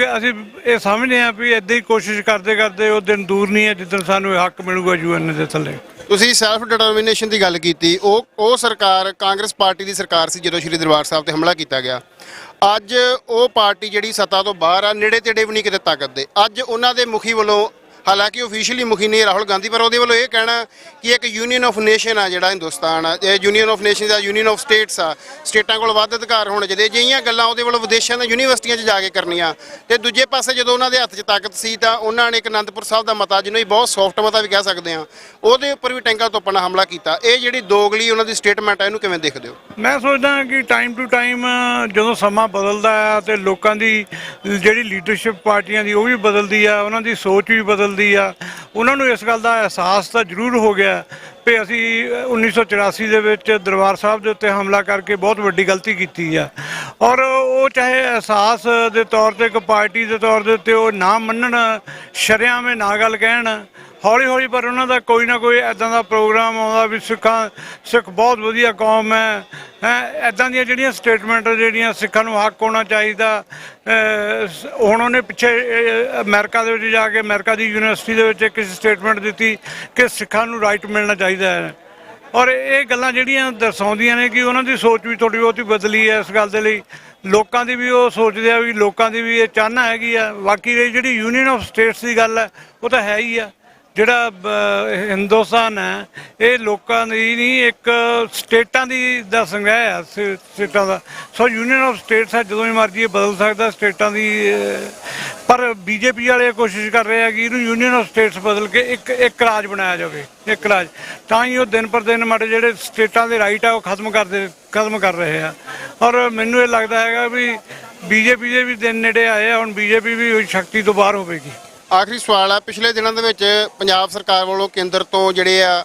ਇਹ ਸਮਝਦੇ ਹਾਂ ਵੀ ਇੱਦਾਂ ਹੀ ਕੋਸ਼ਿਸ਼ ਕਰਦੇ ਉਹ ਦਿਨ ਦੂਰ ਨਹੀਂ ਹੈ ਜਿੱਦਣ ਸਾਨੂੰ ਇਹ ਹੱਕ ਮਿਲੂਗਾ UN ਦੇ ਥੱਲੇ। ਤੁਸੀਂ ਸੈਲਫ ਡਿਟਰਮੀਨੇਸ਼ਨ ਦੀ ਗੱਲ ਕੀਤੀ, ਉਹ ਸਰਕਾਰ ਕਾਂਗਰਸ ਪਾਰਟੀ ਦੀ ਸਰਕਾਰ ਸੀ ਜਦੋਂ ਸ਼੍ਰੀ ਦਰਬਾਰ ਸਾਹਿਬ ਤੇ ਹਮਲਾ ਕੀਤਾ ਗਿਆ। ਅੱਜ ਉਹ ਪਾਰਟੀ ਜਿਹੜੀ ਸੱਤਾ ਤੋਂ ਬਾਹਰ ਆ, ਨੇੜੇ ਤੇੜੇ ਵੀ ਨਹੀਂ ਕਿਤੇ ਤਾਕਤ ਦੇ। ਅੱਜ ਉਹਨਾਂ ਦੇ ਮੁਖੀ ਵੱਲੋਂ, ਹਾਲਾਂਕਿ ਓਫੀਸ਼ੀਅਲੀ ਮੁਖੀ ਨਹੀਂ ਰਾਹੁਲ ਗਾਂਧੀ, ਪਰ ਉਹਦੇ ਵੱਲੋਂ ਇਹ ਕਹਿਣਾ ਕਿ ਇੱਕ ਯੂਨੀਅਨ ਆਫ ਨੇਸ਼ਨ ਆ ਜਿਹੜਾ ਹਿੰਦੁਸਤਾਨ ਆ, ਇਹ ਯੂਨੀਅਨ ਆਫ ਨੇਸ਼ਨਸ ਆ, ਯੂਨੀਅਨ ਆਫ ਸਟੇਟਸ ਆ, ਸਟੇਟਾਂ ਕੋਲ ਵੱਧ ਅਧਿਕਾਰ ਹੋਣੇ ਚਾਹੀਦੇ। ਜਿਹੀਆਂ ਗੱਲਾਂ ਉਹਦੇ ਵੱਲੋਂ ਵਿਦੇਸ਼ਾਂ ਦੇ ਯੂਨੀਵਰਸਿਟੀਆਂ 'ਚ ਜਾ ਕੇ ਕਰਨੀਆਂ। ਤੇ ਦੂਜੇ ਪਾਸੇ ਜਦੋਂ ਉਹਨਾਂ ਦੇ ਹੱਥ 'ਚ ਤਾਕਤ ਸੀ ਤਾਂ ਉਹਨਾਂ ਨੇ ਇੱਕ ਅਨੰਦਪੁਰ ਸਾਹਿਬ ਦਾ ਮਤਾ, ਜਿਹਨੂੰ ਬਹੁਤ ਸੌਫਟ ਮਤਾ ਵੀ ਕਹਿ ਸਕਦੇ ਹਾਂ, ਉਹਦੇ ਉੱਪਰ ਵੀ ਟੈਂਕਾਂ ਤੋਪਾਂ ਨਾਲ ਹਮਲਾ ਕੀਤਾ। ਇਹ ਜਿਹੜੀ ਦੋਗਲੀ ਉਹਨਾਂ ਦੀ ਸਟੇਟਮੈਂਟ ਹੈ, ਇਹਨੂੰ ਕਿਵੇਂ ਦੇਖਦੇ ਹੋ? ਮੈਂ ਸੋਚਦਾ ਕਿ ਟਾਈਮ ਟੂ ਟਾਈਮ ਜਦੋਂ ਸਮਾਂ ਬਦਲਦਾ ਹੈ ਤੇ ਲੋਕਾਂ ਦੀ ਜਿਹੜੀ ਲੀਡਰਸ਼ਿਪ ਪਾਰਟੀਆਂ ਦੀ ਉਹ ਵੀ ਬਦਲਦੀ ਆ, ਉਹਨਾਂ ਦੀ ਸੋਚ ਵੀ ਬਦਲਦੀ ਆ। ਉਹਨਾਂ ਨੂੰ ਇਸ ਗੱਲ ਦਾ ਅਹਿਸਾਸ ਤਾਂ ਜ਼ਰੂਰ ਹੋ ਗਿਆ ਵੀ ਅਸੀਂ 1984 ਦੇ ਵਿੱਚ ਦਰਬਾਰ ਸਾਹਿਬ ਦੇ ਉੱਤੇ ਹਮਲਾ ਕਰਕੇ ਬਹੁਤ ਵੱਡੀ ਗਲਤੀ ਕੀਤੀ ਆ। ਔਰ ਉਹ ਚਾਹੇ ਅਹਿਸਾਸ ਦੇ ਤੌਰ ਤੇ ਇੱਕ ਪਾਰਟੀ ਦੇ ਤੌਰ ਦੇ ਉੱਤੇ ਉਹ ਨਾ ਮੰਨਣ, ਸ਼ਰੇਆਮ ਨਾ ਗੱਲ ਕਹਿਣ, ਹੌਲੀ ਹੌਲੀ ਪਰ ਉਹਨਾਂ ਦਾ ਕੋਈ ਨਾ ਕੋਈ ਇੱਦਾਂ ਦਾ ਪ੍ਰੋਗਰਾਮ ਆਉਂਦਾ ਵੀ ਸਿੱਖ ਬਹੁਤ ਵਧੀਆ ਕੌਮ ਹੈ। ਇੱਦਾਂ ਦੀਆਂ ਜਿਹੜੀਆਂ ਸਟੇਟਮੈਂਟ ਜਿਹੜੀਆਂ ਸਿੱਖਾਂ ਨੂੰ ਹੱਕ ਹੋਣਾ ਚਾਹੀਦਾ। ਹੁਣ ਉਹਨੇ ਪਿੱਛੇ ਅਮਰੀਕਾ ਦੇ ਵਿੱਚ ਜਾ ਕੇ ਅਮਰੀਕਾ ਦੀ ਯੂਨੀਵਰਸਿਟੀ ਦੇ ਵਿੱਚ ਇੱਕ ਸਟੇਟਮੈਂਟ ਦਿੱਤੀ ਕਿ ਸਿੱਖਾਂ ਨੂੰ ਰਾਈਟ ਮਿਲਣਾ ਚਾਹੀਦਾ ਹੈ। ਔਰ ਇਹ ਗੱਲਾਂ ਜਿਹੜੀਆਂ ਦਰਸਾਉਂਦੀਆਂ ਨੇ ਕਿ ਉਹਨਾਂ ਦੀ ਸੋਚ ਵੀ ਥੋੜ੍ਹੀ ਬਹੁਤੀ ਬਦਲੀ ਹੈ ਇਸ ਗੱਲ ਦੇ ਲਈ। ਲੋਕਾਂ ਦੀ ਵੀ ਉਹ ਸੋਚਦੇ ਆ ਵੀ ਲੋਕਾਂ ਦੀ ਵੀ ਇਹ ਚਾਹਨਾ ਹੈਗੀ ਆ। ਬਾਕੀ ਜਿਹੜੀ ਯੂਨੀਅਨ ਆਫ ਸਟੇਟਸ ਦੀ ਗੱਲ ਹੈ ਉਹ ਤਾਂ ਹੈ ਹੀ ਆ। ਜਿਹੜਾ ਹਿੰਦੁਸਤਾਨ ਹੈ ਇਹ ਲੋਕਾਂ ਦੀ ਨਹੀਂ, ਇੱਕ ਸਟੇਟਾਂ ਦਾ ਸੰਗ੍ਰਹਿ ਹੈ, ਸਟੇਟਾਂ ਦਾ। ਸੋ ਯੂਨੀਅਨ ਆਫ ਸਟੇਟਸ ਹੈ, ਜਦੋਂ ਵੀ ਮਰਜ਼ੀ ਇਹ ਬਦਲ ਸਕਦਾ ਸਟੇਟਾਂ ਦੀ। ਪਰ BJP ਵਾਲੇ ਕੋਸ਼ਿਸ਼ ਕਰ ਰਹੇ ਆ ਕਿ ਇਹਨੂੰ ਯੂਨੀਅਨ ਆਫ ਸਟੇਟਸ ਬਦਲ ਕੇ ਇੱਕ ਰਾਜ ਬਣਾਇਆ ਜਾਵੇ, ਇੱਕ ਰਾਜ। ਤਾਂ ਹੀ ਉਹ ਦਿਨ ਪਰ ਦਿਨ ਮਾੜੇ ਜਿਹੜੇ ਸਟੇਟਾਂ ਦੇ ਰਾਈਟ ਆ ਉਹ ਖਤਮ ਕਰ ਰਹੇ ਆ। ਔਰ ਮੈਨੂੰ ਇਹ ਲੱਗਦਾ ਹੈਗਾ ਵੀ BJP ਦੇ ਵੀ ਦਿਨ ਨੇੜੇ ਆਏ ਆ। ਹੁਣ BJP ਵੀ ਸ਼ਕਤੀ ਤੋਂ ਬਾਹਰ ਹੋਵੇਗੀ। ਆਖਰੀ ਸਵਾਲ ਆ, ਪਿਛਲੇ ਦਿਨਾਂ ਦੇ ਵਿੱਚ ਪੰਜਾਬ ਸਰਕਾਰ ਵੱਲੋਂ ਕੇਂਦਰ ਤੋਂ ਜਿਹੜੇ ਆ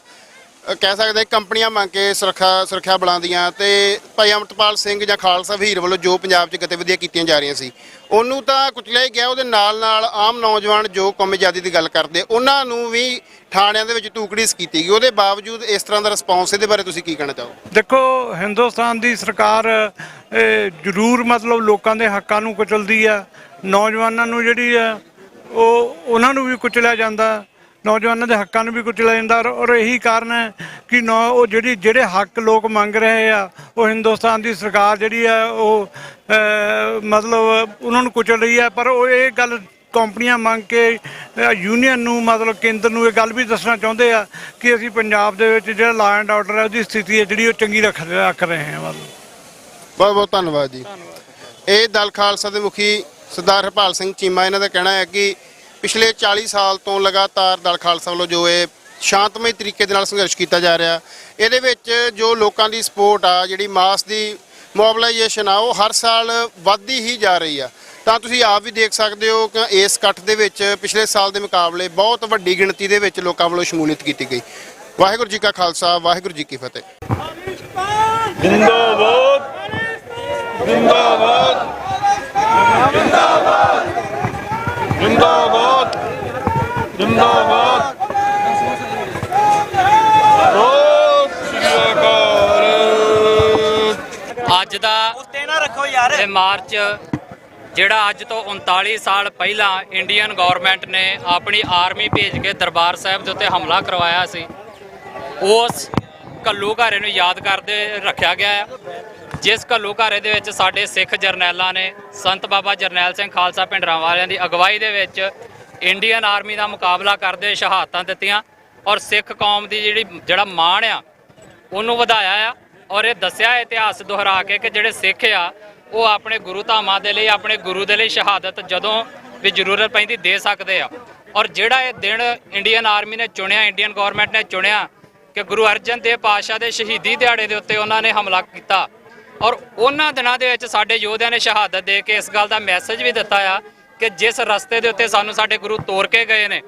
ਕਹਿ ਸਕਦੇ ਕੰਪਨੀਆਂ ਮੰਗ ਕੇ ਸੁਰੱਖਿਆ ਬਲਾਂ ਦੀਆਂ ਤੇ ਭਾਈ ਅਮਰਤਪਾਲ ਸਿੰਘ ਜਾਂ ਖਾਲਸਾ ਵੀਰ ਵੱਲੋਂ ਜੋ ਪੰਜਾਬ 'ਚ ਗਤੀਵਿਧੀਆਂ ਕੀਤੀਆਂ ਜਾ ਰਹੀਆਂ ਸੀ ਉਹਨੂੰ ਤਾਂ ਕੁਚਲਿਆ ਹੀ ਗਿਆ। ਉਹਦੇ ਨਾਲ ਆਮ ਨੌਜਵਾਨ ਜੋ ਕੌਮੀ ਆਜ਼ਾਦੀ ਦੀ ਗੱਲ ਕਰਦੇ ਉਹਨਾਂ ਨੂੰ ਵੀ ਥਾਣਿਆਂ ਦੇ ਵਿੱਚ ਤੂਕੜੀਸ ਕੀਤੀ ਗਈ। ਉਹਦੇ ਬਾਵਜੂਦ ਇਸ ਤਰ੍ਹਾਂ ਦਾ ਰਿਸਪੌਂਸ ਇਹਦੇ ਬਾਰੇ ਤੁਸੀਂ ਕੀ ਕਹਿਣਾ ਚਾਹੋਗੇ? ਦੇਖੋ, ਹਿੰਦੁਸਤਾਨ ਦੀ ਸਰਕਾਰ ਜ਼ਰੂਰ ਮਤਲਬ ਲੋਕਾਂ ਦੇ ਹੱਕਾਂ ਨੂੰ ਕੁਚਲਦੀ ਆ, ਨੌਜਵਾਨਾਂ ਨੂੰ ਜਿਹੜੀ ਆ ਉਹਨਾਂ ਨੂੰ ਵੀ ਕੁਚਲਿਆ ਜਾਂਦਾ, ਨੌਜਵਾਨਾਂ ਦੇ ਹੱਕਾਂ ਨੂੰ ਵੀ ਕੁਚਲਿਆ ਜਾਂਦਾ। ਔਰ ਇਹੀ ਕਾਰਨ ਹੈ ਕਿ ਉਹ ਜਿਹੜੇ ਹੱਕ ਲੋਕ ਮੰਗ ਰਹੇ ਆ ਉਹ ਹਿੰਦੁਸਤਾਨ ਦੀ ਸਰਕਾਰ ਜਿਹੜੀ ਆ ਉਹ ਮਤਲਬ ਉਹਨਾਂ ਨੂੰ ਕੁਚਲ ਰਹੀ ਹੈ। ਪਰ ਉਹ ਇਹ ਗੱਲ ਕੰਪਨੀਆਂ ਮੰਗ ਕੇ ਯੂਨੀਅਨ ਨੂੰ ਮਤਲਬ ਕੇਂਦਰ ਨੂੰ ਇਹ ਗੱਲ ਵੀ ਦੱਸਣਾ ਚਾਹੁੰਦੇ ਆ ਕਿ ਅਸੀਂ ਪੰਜਾਬ ਦੇ ਵਿੱਚ ਜਿਹੜਾ ਲਾ ਐਂਡ ਆਰਡਰ ਹੈ ਉਹਦੀ ਸਥਿਤੀ ਹੈ ਜਿਹੜੀ ਉਹ ਚੰਗੀ ਰੱਖ ਰਹੇ ਹਾਂ। ਬਹੁਤ ਬਹੁਤ ਧੰਨਵਾਦ ਜੀ। ਇਹ ਦਲ ਖਾਲਸਾ ਦੇ ਮੁਖੀ ਸਰਦਾਰ ਹਰਪਾਲ ਸਿੰਘ ਚੀਮਾ, ਇਹਨਾਂ ਦਾ ਕਹਿਣਾ ਹੈ ਕਿ ਪਿਛਲੇ 40 ਸਾਲ ਤੋਂ ਲਗਾਤਾਰ ਦਲ ਖਾਲਸਾ ਵੱਲੋਂ ਜੋ ਇਹ ਸ਼ਾਂਤਮਈ ਤਰੀਕੇ ਦੇ ਨਾਲ ਸੰਘਰਸ਼ ਕੀਤਾ ਜਾ ਰਿਹਾ, ਇਹਦੇ ਵਿੱਚ ਜੋ ਲੋਕਾਂ ਦੀ ਸਪੋਰਟ ਆ, ਜਿਹੜੀ ਮਾਸ ਦੀ ਮੋਬਿਲਾਈਜੇਸ਼ਨ ਆ, ਉਹ ਹਰ ਸਾਲ ਵੱਧਦੀ ਹੀ ਜਾ ਰਹੀ ਆ। ਤਾਂ ਤੁਸੀਂ ਆਪ ਵੀ ਦੇਖ ਸਕਦੇ ਹੋ ਕਿ ਇਸ ਇਕੱਠ ਦੇ ਵਿੱਚ ਪਿਛਲੇ ਸਾਲ ਦੇ ਮੁਕਾਬਲੇ ਬਹੁਤ ਵੱਡੀ ਗਿਣਤੀ ਦੇ ਵਿੱਚ ਲੋਕਾਂ ਵੱਲੋਂ ਸ਼ਮੂਲੀਅਤ ਕੀਤੀ ਗਈ। ਵਾਹਿਗੁਰੂ ਜੀ ਕਾ ਖਾਲਸਾ, ਵਾਹਿਗੁਰੂ ਜੀ ਕੀ ਫਤਿਹ। ਜਿੰਦਾਬਾਦ ਜਿੰਦਾਬਾਦ ਜਿੰਦਾਬਾਦ ਜਿੰਦਾਬਾਦ ਜਿੰਦਾਬਾਦ। ਅੱਜ ਦਾ ਇਹ ਮਾਰਚ ਜਿਹੜਾ ਅੱਜ ਤੋਂ 39 ਸਾਲ ਪਹਿਲਾਂ ਇੰਡੀਅਨ ਗਵਰਨਮੈਂਟ ਨੇ ਆਪਣੀ ਆਰਮੀ ਭੇਜ ਕੇ ਦਰਬਾਰ ਸਾਹਿਬ ਦੇ ਉੱਤੇ ਹਮਲਾ ਕਰਵਾਇਆ ਸੀ, ਉਸ ਘੱਲੂਘਾਰੇ ਨੂੰ ਯਾਦ ਕਰਦੇ ਰੱਖਿਆ ਗਿਆ ਹੈ। ਜਿਸ ਘੱਲੂਘਾਰੇ ਦੇ ਵਿੱਚ ਸਾਡੇ ਸਿੱਖ ਜਰਨੈਲਾਂ ਨੇ ਸੰਤ ਬਾਬਾ ਜਰਨੈਲ ਸਿੰਘ ਖਾਲਸਾ ਭਿੰਡਰਾਂਵਾਲਿਆਂ ਦੀ ਅਗਵਾਈ ਦੇ ਵਿੱਚ ਇੰਡੀਅਨ ਆਰਮੀ ਦਾ ਮੁਕਾਬਲਾ ਕਰਦੇ ਹੋਏ ਸ਼ਹਾਦਤਾਂ ਦਿੱਤੀਆਂ ਔਰ ਸਿੱਖ ਕੌਮ ਦੀ ਜਿਹੜਾ ਮਾਣ ਆ ਉਹਨੂੰ ਵਧਾਇਆ ਆ। ਔਰ ਇਹ ਦੱਸਿਆ ਇਤਿਹਾਸ ਦੁਹਰਾ ਕੇ ਕਿ ਜਿਹੜੇ ਸਿੱਖ ਆ ਉਹ ਆਪਣੇ ਗੁਰੂ ਧਾਮਾਂ ਦੇ ਲਈ, ਆਪਣੇ ਗੁਰੂ ਦੇ ਲਈ ਸ਼ਹਾਦਤ ਜਦੋਂ ਵੀ ਜ਼ਰੂਰਤ ਪੈਂਦੀ ਦੇ ਸਕਦੇ ਆ। ਔਰ ਜਿਹੜਾ ਇਹ ਦਿਨ ਇੰਡੀਅਨ ਆਰਮੀ ਨੇ ਚੁਣਿਆ, ਇੰਡੀਅਨ ਗਵਰਨਮੈਂਟ ਨੇ ਚੁਣਿਆ ਕਿ ਗੁਰੂ ਅਰਜਨ ਦੇਵ ਪਾਤਸ਼ਾਹ ਦੇ ਸ਼ਹੀਦੀ ਦਿਹਾੜੇ ਦੇ ਉੱਤੇ ਉਹਨਾਂ ਨੇ ਹਮਲਾ ਕੀਤਾ ਔਰ ਉਹਨਾਂ ਦਿਨਾਂ ਦੇ ਵਿੱਚ ਸਾਡੇ ਯੋਧਿਆਂ ਨੇ ਸ਼ਹਾਦਤ ਦੇ ਕੇ ਇਸ ਗੱਲ ਦਾ ਮੈਸੇਜ ਵੀ ਦਿੱਤਾ ਆ ਕਿ ਜਿਸ ਰਸਤੇ ਦੇ ਉੱਤੇ ਸਾਨੂੰ ਸਾਡੇ ਗੁਰੂ ਤੋਰ ਕੇ ਗਏ ਨੇ,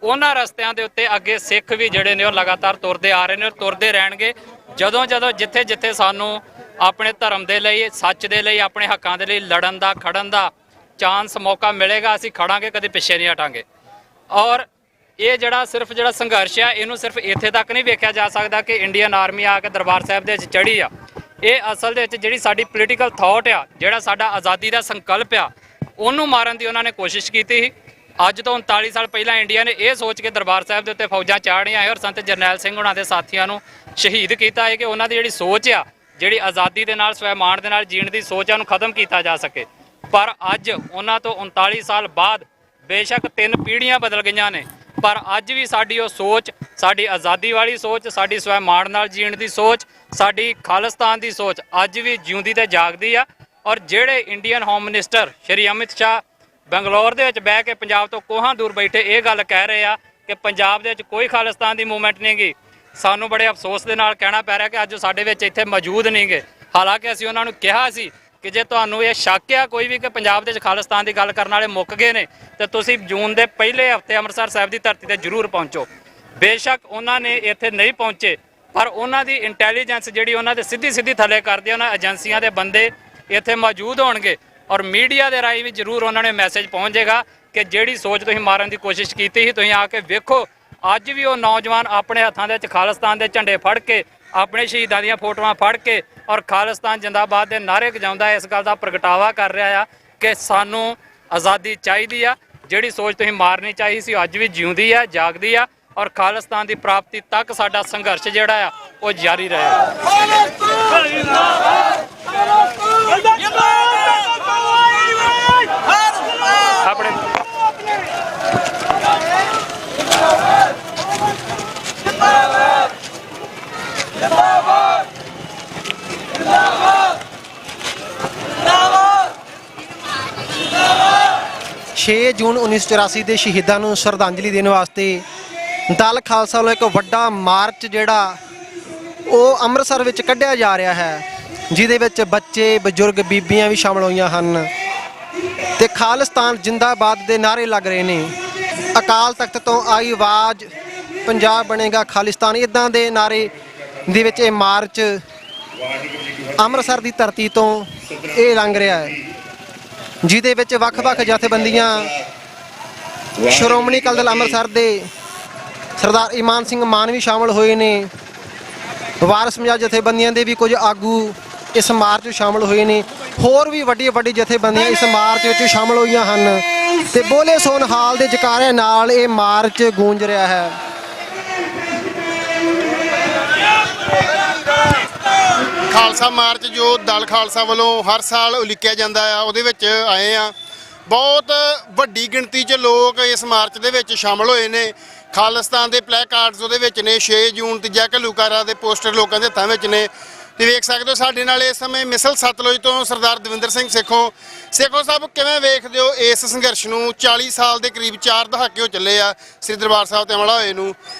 ਉਹਨਾਂ ਰਸਤਿਆਂ ਦੇ ਉੱਤੇ ਅੱਗੇ ਸਿੱਖ ਵੀ ਜਿਹੜੇ ਨੇ ਉਹ ਲਗਾਤਾਰ ਤੁਰਦੇ ਆ ਰਹੇ ਨੇ ਔਰ ਤੁਰਦੇ ਰਹਿਣਗੇ। ਜਦੋਂ ਜਿੱਥੇ ਸਾਨੂੰ ਆਪਣੇ ਧਰਮ ਦੇ ਲਈ, ਸੱਚ ਦੇ ਲਈ, ਆਪਣੇ ਹੱਕਾਂ ਦੇ ਲਈ ਲੜਨ ਦਾ, ਖੜਨ ਦਾ ਚਾਂਸ, ਮੌਕਾ ਮਿਲੇਗਾ, ਅਸੀਂ ਖੜਾਂਗੇ, ਕਦੇ ਪਿੱਛੇ ਨਹੀਂ ਹਟਾਂਗੇ। ਔਰ ਇਹ ਜਿਹੜਾ ਸੰਘਰਸ਼ ਆ ਇਹਨੂੰ ਸਿਰਫ ਇੱਥੇ ਤੱਕ ਨਹੀਂ ਵੇਖਿਆ ਜਾ ਸਕਦਾ ਕਿ ਇੰਡੀਅਨ ਆਰਮੀ ਆ ਕੇ ਦਰਬਾਰ ਸਾਹਿਬ ਦੇ ਵਿੱਚ ਚੜ੍ਹੀ ਆ। ਇਹ ਅਸਲ ਦੇ ਵਿੱਚ ਜਿਹੜੀ ਸਾਡੀ ਪੋਲੀਟੀਕਲ ਥਾਟ ਆ, ਜਿਹੜਾ ਸਾਡਾ ਆਜ਼ਾਦੀ ਦਾ ਸੰਕਲਪ ਆ, ਉਹਨੂੰ ਮਾਰਨ ਦੀ ਉਹਨਾਂ ਨੇ ਕੋਸ਼ਿਸ਼ ਕੀਤੀ ਸੀ। ਅੱਜ ਤੋਂ 39 ਸਾਲ ਪਹਿਲਾਂ ਇੰਡੀਆ ਨੇ ਇਹ ਸੋਚ ਕੇ ਦਰਬਾਰ ਸਾਹਿਬ ਦੇ ਉੱਤੇ ਫੌਜਾਂ ਚਾੜੀਆਂ ਹੈ ਔਰ ਸੰਤ ਜਰਨੈਲ ਸਿੰਘ ਉਹਨਾਂ ਦੇ ਸਾਥੀਆਂ ਨੂੰ ਸ਼ਹੀਦ ਕੀਤਾ ਹੈ ਕਿ ਉਹਨਾਂ ਦੀ ਜਿਹੜੀ ਸੋਚ ਆ, ਜਿਹੜੀ ਆਜ਼ਾਦੀ ਦੇ ਨਾਲ, ਸਵੈਮਾਣ ਦੇ ਨਾਲ ਜੀਣ ਦੀ ਸੋਚ ਆ, ਉਹਨੂੰ ਖਤਮ ਕੀਤਾ ਜਾ ਸਕੇ। ਪਰ ਅੱਜ ਉਹਨਾਂ ਤੋਂ 39 ਸਾਲ ਬਾਅਦ ਬੇਸ਼ੱਕ 3 ਪੀੜ੍ਹੀਆਂ ਬਦਲ ਗਈਆਂ ਨੇ, ਪਰ ਅੱਜ ਵੀ ਸਾਡੀ ਉਹ ਸੋਚ, ਸਾਡੀ ਆਜ਼ਾਦੀ ਵਾਲੀ ਸੋਚ, ਸਾਡੀ ਸਵੈਮਾਣ ਨਾਲ ਜੀਣ ਦੀ ਸੋਚ, ਸਾਡੀ ਖਾਲਿਸਤਾਨ ਦੀ ਸੋਚ ਅੱਜ ਵੀ ਜਿਉਂਦੀ ਤੇ ਜਾਗਦੀ ਆ। ਔਰ ਜਿਹੜੇ Indian home minister Shri Amit Shah Bangalore ਦੇ ਵਿੱਚ ਬਹਿ ਕੇ ਪੰਜਾਬ ਤੋਂ ਕੋਹਾਂ ਦੂਰ ਬੈਠੇ ਇਹ ਗੱਲ ਕਹਿ ਰਹੇ ਆ ਕਿ ਪੰਜਾਬ ਦੇ ਵਿੱਚ ਕੋਈ ਖਾਲਿਸਤਾਨ ਦੀ ਮੂਵਮੈਂਟ ਨਹੀਂ ਗੀ, ਸਾਨੂੰ ਬੜੇ ਅਫਸੋਸ ਦੇ ਨਾਲ ਕਹਿਣਾ ਪੈ ਰਿਹਾ ਕਿ ਅੱਜ ਸਾਡੇ ਵਿੱਚ ਇੱਥੇ ਮੌਜੂਦ ਨਹੀਂ ਗੇ। ਹਾਲਾਂਕਿ ਅਸੀਂ ਉਹਨਾਂ ਨੂੰ ਕਿਹਾ ਸੀ ਕਿ ਜੇ ਤੁਹਾਨੂੰ ਇਹ ਸ਼ੱਕ ਆ ਕੋਈ ਵੀ ਕਿ ਪੰਜਾਬ ਦੇ ਵਿੱਚ ਖਾਲਿਸਤਾਨ ਦੀ ਗੱਲ ਕਰਨ ਵਾਲੇ ਮੁੱਕ ਗਏ ਨੇ ਤੇ ਤੁਸੀਂ ਜੂਨ ਦੇ ਪਹਿਲੇ ਹਫ਼ਤੇ ਅੰਮ੍ਰਿਤਸਰ ਸਾਹਿਬ ਦੀ ਧਰਤੀ ਤੇ ਜ਼ਰੂਰ ਪਹੁੰਚੋ। ਬੇਸ਼ੱਕ ਉਹਨਾਂ ਨੇ ਇੱਥੇ ਨਹੀਂ ਪਹੁੰਚੇ, ਪਰ ਉਹਨਾਂ ਦੀ ਇੰਟੈਲੀਜੈਂਸ ਜਿਹੜੀ ਉਹਨਾਂ ਦੇ ਸਿੱਧੀ ਥੱਲੇ ਕਰਦੀ, ਉਹਨਾਂ ਏਜੰਸੀਆਂ ਦੇ ਬੰਦੇ ਇੱਥੇ ਮੌਜੂਦ ਹੋਣਗੇ ਔਰ ਮੀਡੀਆ ਦੇ ਰਾਹੀਂ ਵੀ ਜ਼ਰੂਰ ਉਹਨਾਂ ਨੇ ਮੈਸੇਜ ਪਹੁੰਚ ਜਾਏਗਾ ਕਿ ਜਿਹੜੀ ਸੋਚ ਤੁਸੀਂ ਮਾਰਨ ਦੀ ਕੋਸ਼ਿਸ਼ ਕੀਤੀ ਸੀ, ਤੁਸੀਂ ਆ ਕੇ ਵੇਖੋ ਅੱਜ ਵੀ ਉਹ ਨੌਜਵਾਨ ਆਪਣੇ ਹੱਥਾਂ ਦੇ ਵਿੱਚ ਖਾਲਿਸਤਾਨ ਦੇ ਝੰਡੇ ਫੜ ਕੇ, ਆਪਣੇ ਸ਼ਹੀਦਾਂ ਦੀਆਂ ਫੋਟੋਆਂ ਫੜ ਕੇ ਔਰ ਖਾਲਿਸਤਾਨ ਜਿੰਦਾਬਾਦ ਦੇ ਨਾਅਰੇ ਗਜਾਉਂਦਾ ਇਸ ਗੱਲ ਦਾ ਪ੍ਰਗਟਾਵਾ ਕਰ ਰਿਹਾ ਆ ਕਿ ਸਾਨੂੰ ਆਜ਼ਾਦੀ ਚਾਹੀਦੀ ਆ। ਜਿਹੜੀ ਸੋਚ ਤੁਸੀਂ ਮਾਰਨੀ ਚਾਹੀ ਸੀ ਅੱਜ ਵੀ ਜਿਉਂਦੀ ਆ, ਜਾਗਦੀ ਆ ਔਰ ਖਾਲਿਸਤਾਨ ਦੀ ਪ੍ਰਾਪਤੀ ਤੱਕ ਸਾਡਾ ਸੰਘਰਸ਼ ਜਿਹੜਾ ਆ ਉਹ ਜਾਰੀ ਰਹੇਗਾ। ਆਪਣੇ 6 ਜੂਨ 1984 ਦੇ ਸ਼ਹੀਦਾਂ ਨੂੰ ਸ਼ਰਧਾਂਜਲੀ ਦੇਣ ਵਾਸਤੇ ਦਲ ਖਾਲਸਾ ਵੱਲੋਂ ਇੱਕ ਵੱਡਾ ਮਾਰਚ ਜਿਹੜਾ ਉਹ ਅੰਮ੍ਰਿਤਸਰ ਵਿੱਚ ਕੱਢਿਆ ਜਾ ਰਿਹਾ ਹੈ, ਜਿਹਦੇ ਵਿੱਚ ਬੱਚੇ, ਬਜ਼ੁਰਗ, ਬੀਬੀਆਂ ਵੀ ਸ਼ਾਮਲ ਹੋਈਆਂ ਹਨ ਤੇ ਖਾਲਿਸਤਾਨ ਜਿੰਦਾਬਾਦ ਦੇ ਨਾਅਰੇ ਲੱਗ ਰਹੇ ਨੇ। ਅਕਾਲ ਤਖਤ ਤੋਂ ਆਈ ਆਵਾਜ਼ ਪੰਜਾਬ ਬਣੇਗਾ ਖਾਲਿਸਤਾਨ, ਇਦਾਂ ਦੇ ਨਾਰੇ ਦੇ ਵਿੱਚ ਇਹ ਮਾਰਚ ਅੰਮ੍ਰਿਤਸਰ ਦੀ ਧਰਤੀ ਤੋਂ ਇਹ ਲੰਘ ਰਿਹਾ ਹੈ, ਜਿਹਦੇ ਵਿੱਚ ਵੱਖ-ਵੱਖ ਜਥੇਬੰਦੀਆਂ, ਸ਼੍ਰੋਮਣੀ ਅਕਾਲੀ ਦਲ ਅੰਮ੍ਰਿਤਸਰ ਦੇ ਸਰਦਾਰ ਇਮਾਨ ਸਿੰਘ ਮਾਨ ਵੀ ਸ਼ਾਮਲ ਹੋਏ ਨੇ। ਵਾਰਸ ਪੰਜਾਬ ਜਥੇਬੰਦੀਆਂ ਦੇ ਵੀ ਕੁਝ ਆਗੂ ਇਸ ਮਾਰਚ ਵਿੱਚ ਸ਼ਾਮਲ ਹੋਏ ਨੇ। ਹੋਰ ਵੀ ਵੱਡੀ ਜਥੇਬੰਦੀਆਂ ਇਸ ਮਾਰਚ ਵਿੱਚ ਸ਼ਾਮਲ ਹੋਈਆਂ ਹਨ ਤੇ ਬੋਲੇ ਸੋਨ ਹਾਲ ਦੇ ਜਕਾਰਿਆਂ ਨਾਲ ਇਹ ਮਾਰਚ ਗੂੰਜ ਰਿਹਾ ਹੈ। ਖਾਲਸਾ ਮਾਰਚ ਜੋ ਦਲ ਖਾਲਸਾ ਵੱਲੋਂ ਹਰ ਸਾਲ ਉਲੀਕਿਆ ਜਾਂਦਾ ਆ, ਉਹਦੇ ਵਿੱਚ ਆਏ ਆ। ਬਹੁਤ ਵੱਡੀ ਗਿਣਤੀ 'ਚ ਲੋਕ ਇਸ ਮਾਰਚ ਦੇ ਵਿੱਚ ਸ਼ਾਮਲ ਹੋਏ ਨੇ। ਖਾਲਿਸਤਾਨ ਦੇ ਪਲੈਕਾਰਡਸ ਉਹਦੇ ਵਿੱਚ ਨੇ। 6 ਜੂਨ ਤੀਜਾ ਘੱਲੂਘਾਰਾ ਦੇ ਪੋਸਟਰ ਲੋਕਾਂ ਦੇ ਹੱਥਾਂ ਵਿੱਚ ਨੇ ਤੇ ਵੇਖ ਸਕਦੇ ਹੋ ਸਾਡੇ ਨਾਲ ਇਸ ਸਮੇਂ ਮਿਸਲ ਸਤਲੁਜ ਤੋਂ ਸਰਦਾਰ ਦਵਿੰਦਰ ਸਿੰਘ ਸੇਖੋਂ ਸਾਹਿਬ, ਕਿਵੇਂ ਵੇਖਦੇ ਹੋ ਇਸ ਸੰਘਰਸ਼ ਨੂੰ? 40 ਸਾਲ ਦੇ ਕਰੀਬ 4 ਦਹਾਕੇ ਹੋ ਚੱਲੇ ਆ ਸ੍ਰੀ ਦਰਬਾਰ ਸਾਹਿਬ ਤੇ ਹਮਲਾ ਹੋਏ ਨੂੰ,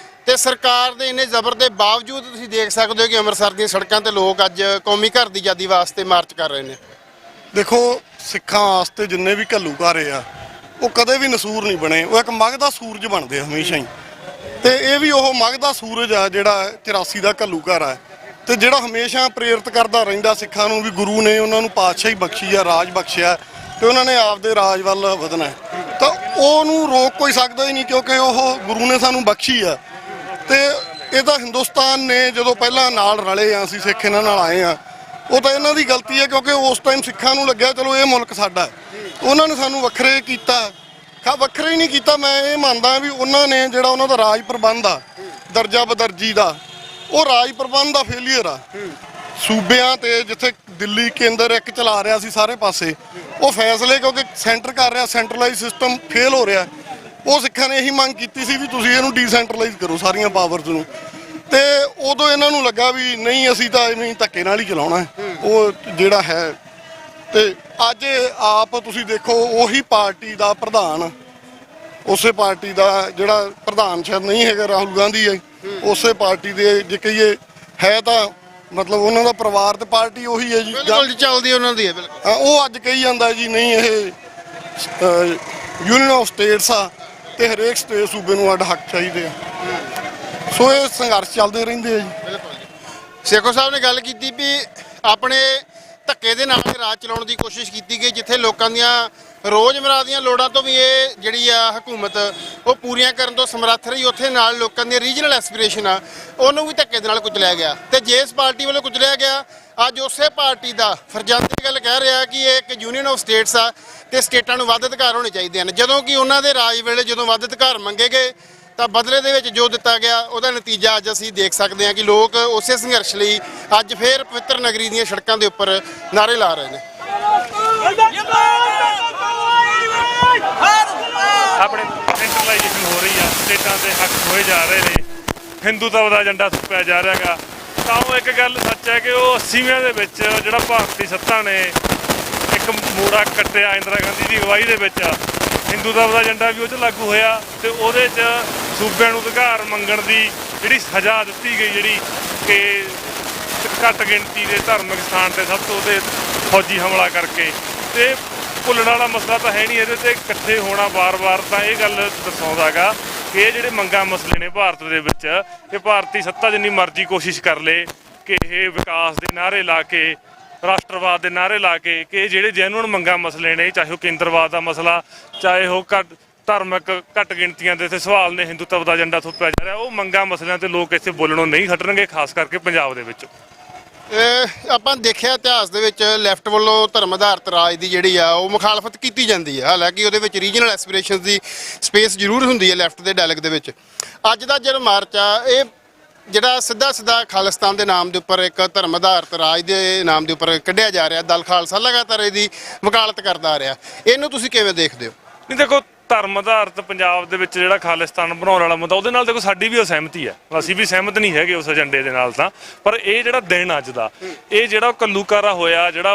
ਤੇ ਸਰਕਾਰ ਦੇ ਇੰਨੇ ਜ਼ਬਰ ਦੇ ਬਾਵਜੂਦ ਤੁਸੀਂ ਦੇਖ ਸਕਦੇ ਹੋ ਕਿ ਅੰਮ੍ਰਿਤਸਰ ਦੀਆਂ ਸੜਕਾਂ ਤੇ ਲੋਕ ਅੱਜ ਕੌਮੀ ਘਰ ਦੀ ਆਜ਼ਾਦੀ ਵਾਸਤੇ ਮਾਰਚ ਕਰ ਰਹੇ ਨੇ। ਦੇਖੋ, ਸਿੱਖਾਂ ਵਾਸਤੇ ਜਿੰਨੇ ਵੀ ਘੱਲੂਘਾਰੇ ਆ ਉਹ ਕਦੇ ਵੀ ਨਸੂਰ ਨਹੀਂ ਬਣੇ, ਉਹ ਇੱਕ ਮਗਧ ਦਾ ਸੂਰਜ ਬਣਦੇ ਹਮੇਸ਼ਾ ਹੀ। ਤੇ ਇਹ ਵੀ ਉਹ ਮਗਧ ਦਾ ਸੂਰਜ ਆ ਜਿਹੜਾ 84 ਦਾ ਘੱਲੂਘਾਰਾ ਹੈ ਤੇ ਜਿਹੜਾ ਹਮੇਸ਼ਾ ਪ੍ਰੇਰਿਤ ਕਰਦਾ ਰਹਿੰਦਾ ਸਿੱਖਾਂ ਨੂੰ ਵੀ ਗੁਰੂ ਨੇ ਉਹਨਾਂ ਨੂੰ ਪਾਤਸ਼ਾਹੀ ਬਖਸ਼ੀ ਆ, ਰਾਜ ਬਖਸ਼ਿਆ ਤੇ ਉਹਨਾਂ ਨੇ ਆਪਦੇ ਰਾਜ ਵੱਲ ਵਧਣਾ, ਤਾਂ ਉਹਨੂੰ ਰੋਕ ਕੋਈ ਸਕਦਾ ਹੀ ਨਹੀਂ ਕਿਉਂਕਿ ਉਹ ਗੁਰੂ ਨੇ ਸਾਨੂੰ ਬਖਸ਼ੀ ਆ। ਤੇ ਇਹਦਾ ਹਿੰਦੁਸਤਾਨ ਨੇ ਜਦੋਂ ਪਹਿਲਾਂ ਨਾਲ ਰਲੇ ਆ, ਅਸੀਂ ਸਿੱਖ ਇਹਨਾਂ ਨਾਲ ਆਏ ਆ, ਉਹ ਤਾਂ ਇਹਨਾਂ ਦੀ ਗਲਤੀ ਹੈ ਕਿਉਂਕਿ ਉਸ ਟਾਈਮ ਸਿੱਖਾਂ ਨੂੰ ਲੱਗਿਆ ਚਲੋ ਇਹ ਮੁਲਕ ਸਾਡਾ, ਉਹਨਾਂ ਨੇ ਸਾਨੂੰ ਵੱਖਰੇ ਕੀਤਾ। ਵੱਖਰੇ ਹੀ ਨਹੀਂ ਕੀਤਾ। ਮੈਂ ਇਹ ਮੰਨਦਾ ਵੀ ਉਹਨਾਂ ਨੇ ਜਿਹੜਾ ਉਹਨਾਂ ਦਾ ਰਾਜ ਪ੍ਰਬੰਧ ਆ ਦਰਜਾ ਬਦਰਜੀ ਦਾ, ਉਹ ਰਾਜ ਪ੍ਰਬੰਧ ਦਾ ਫੇਲੀਅਰ ਆ। ਸੂਬਿਆਂ ਤੇ ਜਿੱਥੇ ਦਿੱਲੀ ਕੇਂਦਰ ਇੱਕ ਚਲਾ ਰਿਹਾ ਸੀ ਸਾਰੇ ਪਾਸੇ, ਉਹ ਫੈਸਲੇ ਕਿਉਂਕਿ ਸੈਂਟਰ ਕਰ ਰਿਹਾ, ਸੈਂਟਰਲਾਈਜ਼ ਸਿਸਟਮ ਫੇਲ ਹੋ ਰਿਹਾ। ਉਹ ਸਿੱਖਾਂ ਨੇ ਇਹੀ ਮੰਗ ਕੀਤੀ ਸੀ ਵੀ ਤੁਸੀਂ ਇਹਨੂੰ ਡੀਸੈਂਟਰਲਾਈਜ਼ ਕਰੋ ਸਾਰੀਆਂ ਪਾਵਰਸ ਨੂੰ, ਤੇ ਉਦੋਂ ਇਹਨਾਂ ਨੂੰ ਲੱਗਾ ਵੀ ਨਹੀਂ ਅਸੀਂ ਤਾਂ ਐਵੇਂ ਧੱਕੇ ਨਾਲ ਹੀ ਚਲਾਉਣਾ ਉਹ ਜਿਹੜਾ ਹੈ। ਤੇ ਅੱਜ ਆਪ ਤੁਸੀਂ ਦੇਖੋ ਉਹੀ ਪਾਰਟੀ ਦਾ ਪ੍ਰਧਾਨ, ਉਸੇ ਪਾਰਟੀ ਦਾ ਜਿਹੜਾ ਪ੍ਰਧਾਨ ਸ਼ਾਇਦ ਨਹੀਂ ਹੈਗਾ ਰਾਹੁਲ ਗਾਂਧੀ ਹੈ, ਉਸੇ ਪਾਰਟੀ ਦੇ ਜੇ ਕਹੀਏ ਹੈ ਤਾਂ ਮਤਲਬ ਉਹਨਾਂ ਦਾ ਪਰਿਵਾਰ ਤੇ ਪਾਰਟੀ ਉਹੀ ਹੈ ਜੀ, ਬਿਲਕੁਲ ਚੱਲਦੀ ਉਹਨਾਂ ਦੀ ਹੈ। ਬਿਲਕੁਲ ਉਹ ਅੱਜ ਕਹੀ ਜਾਂਦਾ ਜੀ ਨਹੀਂ ਇਹ ਯੂਨੀਅਨ ਆਫ ਸਟੇਟਸ ਆ ਤੇ ਹਰੇਕ ਸਟੇਟ ਸੂਬੇ ਨੂੰ ਅੱਡ ਹੱਕ ਚਾਹੀਦੇ ਆ। ਸੋ ਇਹ ਸੰਘਰਸ਼ ਚੱਲਦੇ ਰਹਿੰਦੇ ਆ ਜੀ। ਬਿਲਕੁਲ ਜੀ। ਸੇਖੋਂ ਸਾਹਿਬ ਨੇ ਗੱਲ ਕੀਤੀ ਵੀ ਆਪਣੇ ਧੱਕੇ ਦੇ ਨਾਲ ਰਾਜ ਚਲਾਉਣ ਦੀ ਕੋਸ਼ਿਸ਼ ਕੀਤੀ ਗਈ, ਜਿੱਥੇ ਲੋਕਾਂ ਦੀਆਂ ਰੋਜ਼ਮਰਾ ਦੀਆਂ ਲੋੜਾਂ ਤੋਂ ਵੀ ਇਹ ਜਿਹੜੀ ਆ ਹਕੂਮਤ ਉਹ ਪੂਰੀਆਂ ਕਰਨ ਤੋਂ ਸਮਰੱਥ ਰਹੀ, ਉੱਥੇ ਨਾਲ ਲੋਕਾਂ ਦੀਆਂ ਰੀਜਨਲ ਐਸਪੀਰੇਸ਼ਨ ਆ ਉਹਨੂੰ ਵੀ ਧੱਕੇ ਦੇ ਨਾਲ ਕੁਚਲਿਆ ਗਿਆ। ਤੇ ਜਿਸ ਪਾਰਟੀ ਵੱਲੋਂ ਕੁਚਲਿਆ ਗਿਆ, ਅੱਜ ਉਸੇ ਪਾਰਟੀ ਦਾ ਫਰਜ਼ੰਦ ਗੱਲ ਕਹਿ ਰਿਹਾ ਕਿ ਇਹ ਇੱਕ ਯੂਨੀਅਨ ਆਫ ਸਟੇਟਸ ਆ ਤੇ ਸਟੇਟਾਂ ਨੂੰ ਵੱਧ ਅਧਿਕਾਰ ਹੋਣੇ ਚਾਹੀਦੇ ਹਨ, ਜਦੋਂ ਕਿ ਉਹਨਾਂ ਦੇ ਰਾਜ ਵੇਲੇ ਜਦੋਂ ਵੱਧ ਅਧਿਕਾਰ ਮੰਗੇ ਗਏ ਤਾਂ ਬਦਲੇ ਦੇ ਵਿੱਚ ਜੋ ਦਿੱਤਾ ਗਿਆ ਉਹਦਾ ਨਤੀਜਾ ਅੱਜ ਅਸੀਂ ਦੇਖ ਸਕਦੇ ਹਾਂ ਕਿ ਲੋਕ ਉਸੇ ਸੰਘਰਸ਼ ਲਈ ਅੱਜ ਫੇਰ ਪਵਿੱਤਰ ਨਗਰੀ ਦੀਆਂ ਸੜਕਾਂ ਦੇ ਉੱਪਰ ਨਾਅਰੇ ਲਾ ਰਹੇ ਨੇ। ਆਪਣੇ ਸੈਂਟਰਲਾਈਜੇਸ਼ਨ ਹੋ ਰਹੀ ਆ, ਸਟੇਟਾਂ ਦੇ ਹੱਕ ਹੋਏ ਜਾ ਰਹੇ ਨੇ, ਹਿੰਦੂਤਵ ਦਾ ਏਜੰਡਾ ਥੁੱਕਿਆ ਜਾ ਰਿਹਾ ਗਾ। ਤਾਂ ਉਹ ਇੱਕ ਗੱਲ ਸੱਚ ਹੈ ਕਿ ਉਹ 80ਵਿਆਂ ਦੇ ਵਿੱਚ ਜਿਹੜਾ ਭਾਰਤੀ ਸੱਤਾ ਨੇ ਇੱਕ ਮੋੜਾ ਕੱਟਿਆ ਇੰਦਰਾ ਗਾਂਧੀ ਦੀ ਅਗਵਾਈ ਦੇ ਵਿੱਚ, ਹਿੰਦੂਤਵ ਦਾ ਏਜੰਡਾ ਵੀ ਉਹ 'ਚ ਲਾਗੂ ਹੋਇਆ ਤੇ ਉਹਦੇ 'ਚ ਸੂਬਿਆਂ ਨੂੰ ਅਧਿਕਾਰ ਮੰਗਣ ਦੀ ਜਿਹੜੀ ਸਜ਼ਾ ਦਿੱਤੀ ਗਈ, ਜਿਹੜੀ ਕਿ ਘੱਟ ਗਿਣਤੀ ਦੇ ਧਾਰਮਿਕ ਸਥਾਨ ਤੇ ਸਭ ਤੋਂ ਉਹਦੇ ਫੌਜੀ ਹਮਲਾ ਕਰਕੇ, ਤੇ ਭੁੱਲਣ ਵਾਲਾ ਮਸਲਾ ਤਾਂ ਹੈ ਨਹੀਂ। ਇਹਦੇ ਤੇ ਇਕੱਠੇ ਹੋਣਾ ਵਾਰ-ਵਾਰ ਤਾਂ ਇਹ ਗੱਲ ਦਰਸਾਉਂਦਾ ਗਾ ਕਿ ਇਹ ਜਿਹੜੇ ਮੰਗਾਂ ਮਸਲੇ ਨੇ ਭਾਰਤ ਦੇ ਵਿੱਚ, ਇਹ ਭਾਰਤੀ ਸੱਤਾ ਜਿੰਨੀ ਮਰਜ਼ੀ ਕੋਸ਼ਿਸ਼ ਕਰ ਲੇ ਕਿ ਇਹ ਵਿਕਾਸ ਦੇ ਨਾਅਰੇ ਲਾ ਕੇ, ਰਾਸ਼ਟਰਵਾਦ ਦੇ ਨਾਅਰੇ ਲਾ ਕੇ, ਕਿ ਜਿਹੜੇ ਜੈਨੂਅਨ ਮੰਗਾਂ ਮਸਲੇ ਨੇ, ਚਾਹੇ ਉਹ ਕੇਂਦਰਵਾਦ ਦਾ ਮਸਲਾ, ਚਾਹੇ ਉਹ ਧਾਰਮਿਕ ਘੱਟ ਗਿਣਤੀਆਂ ਦੇ ਇੱਥੇ ਸਵਾਲ ਨੇ, ਹਿੰਦੂਤਵ ਦਾ ਏਜੰਡਾ ਥੋਪਿਆ ਜਾ ਰਿਹਾ, ਉਹ ਮੰਗਾਂ ਮਸਲਿਆਂ ਤੇ ਲੋਕ ਇੱਥੇ ਬੋਲਣੋਂ ਨਹੀਂ ਹਟਣਗੇ, ਖਾਸ ਕਰਕੇ ਪੰਜਾਬ ਦੇ ਵਿੱਚ। ਆਪਾਂ ਦੇਖਿਆ ਇਤਿਹਾਸ ਦੇ ਵਿੱਚ ਲੈਫਟ ਵੱਲੋਂ ਧਰਮ ਆਧਾਰਿਤ ਰਾਜ ਦੀ ਜਿਹੜੀ ਆ ਉਹ ਮੁਖਾਲਫਤ ਕੀਤੀ ਜਾਂਦੀ ਹੈ, ਹਾਲਾਂਕਿ ਉਹਦੇ ਵਿੱਚ ਰੀਜਨਲ ਐਸਪੀਰੇਸ਼ਨਸ ਦੀ ਸਪੇਸ ਜ਼ਰੂਰ ਹੁੰਦੀ ਹੈ ਲੈਫਟ ਦੇ ਡਾਇਲੌਗ ਦੇ ਵਿੱਚ। ਅੱਜ ਦਾ ਜਿਹੜਾ ਮਾਰਚ ਆ ਇਹ ਜਿਹੜਾ ਸਿੱਧਾ ਖਾਲਿਸਤਾਨ ਦੇ ਨਾਮ ਦੇ ਉੱਪਰ, ਇੱਕ ਧਰਮ ਆਧਾਰਿਤ ਰਾਜ ਦੇ ਨਾਮ ਦੇ ਉੱਪਰ ਕੱਢਿਆ ਜਾ ਰਿਹਾ, ਦਲ ਖਾਲਸਾ ਲਗਾਤਾਰ ਇਹਦੀ ਵਕਾਲਤ ਕਰਦਾ ਆ ਰਿਹਾ, ਇਹਨੂੰ ਤੁਸੀਂ ਕਿਵੇਂ ਦੇਖਦੇ ਹੋ? ਨਹੀਂ ਦੇਖੋ, ਧਰਮ ਆਧਾਰਿਤ ਪੰਜਾਬ ਦੇ ਵਿੱਚ ਜਿਹੜਾ ਖਾਲਿਸਤਾਨ ਬਣਾਉਣ ਵਾਲਾ ਮੁੱਦਾ, ਉਹਦੇ ਨਾਲ ਦੇਖੋ ਸਾਡੀ ਵੀ ਅਸਹਿਮਤੀ ਹੈ, ਅਸੀਂ ਵੀ ਸਹਿਮਤ ਨਹੀਂ ਹੈਗੇ ਉਸ ਏਜੰਡੇ ਦੇ ਨਾਲ ਤਾਂ। ਪਰ ਇਹ ਜਿਹੜਾ ਦਿਨ ਅੱਜ ਦਾ, ਇਹ ਜਿਹੜਾ ਘੱਲੂਘਾਰਾ ਹੋਇਆ, ਜਿਹੜਾ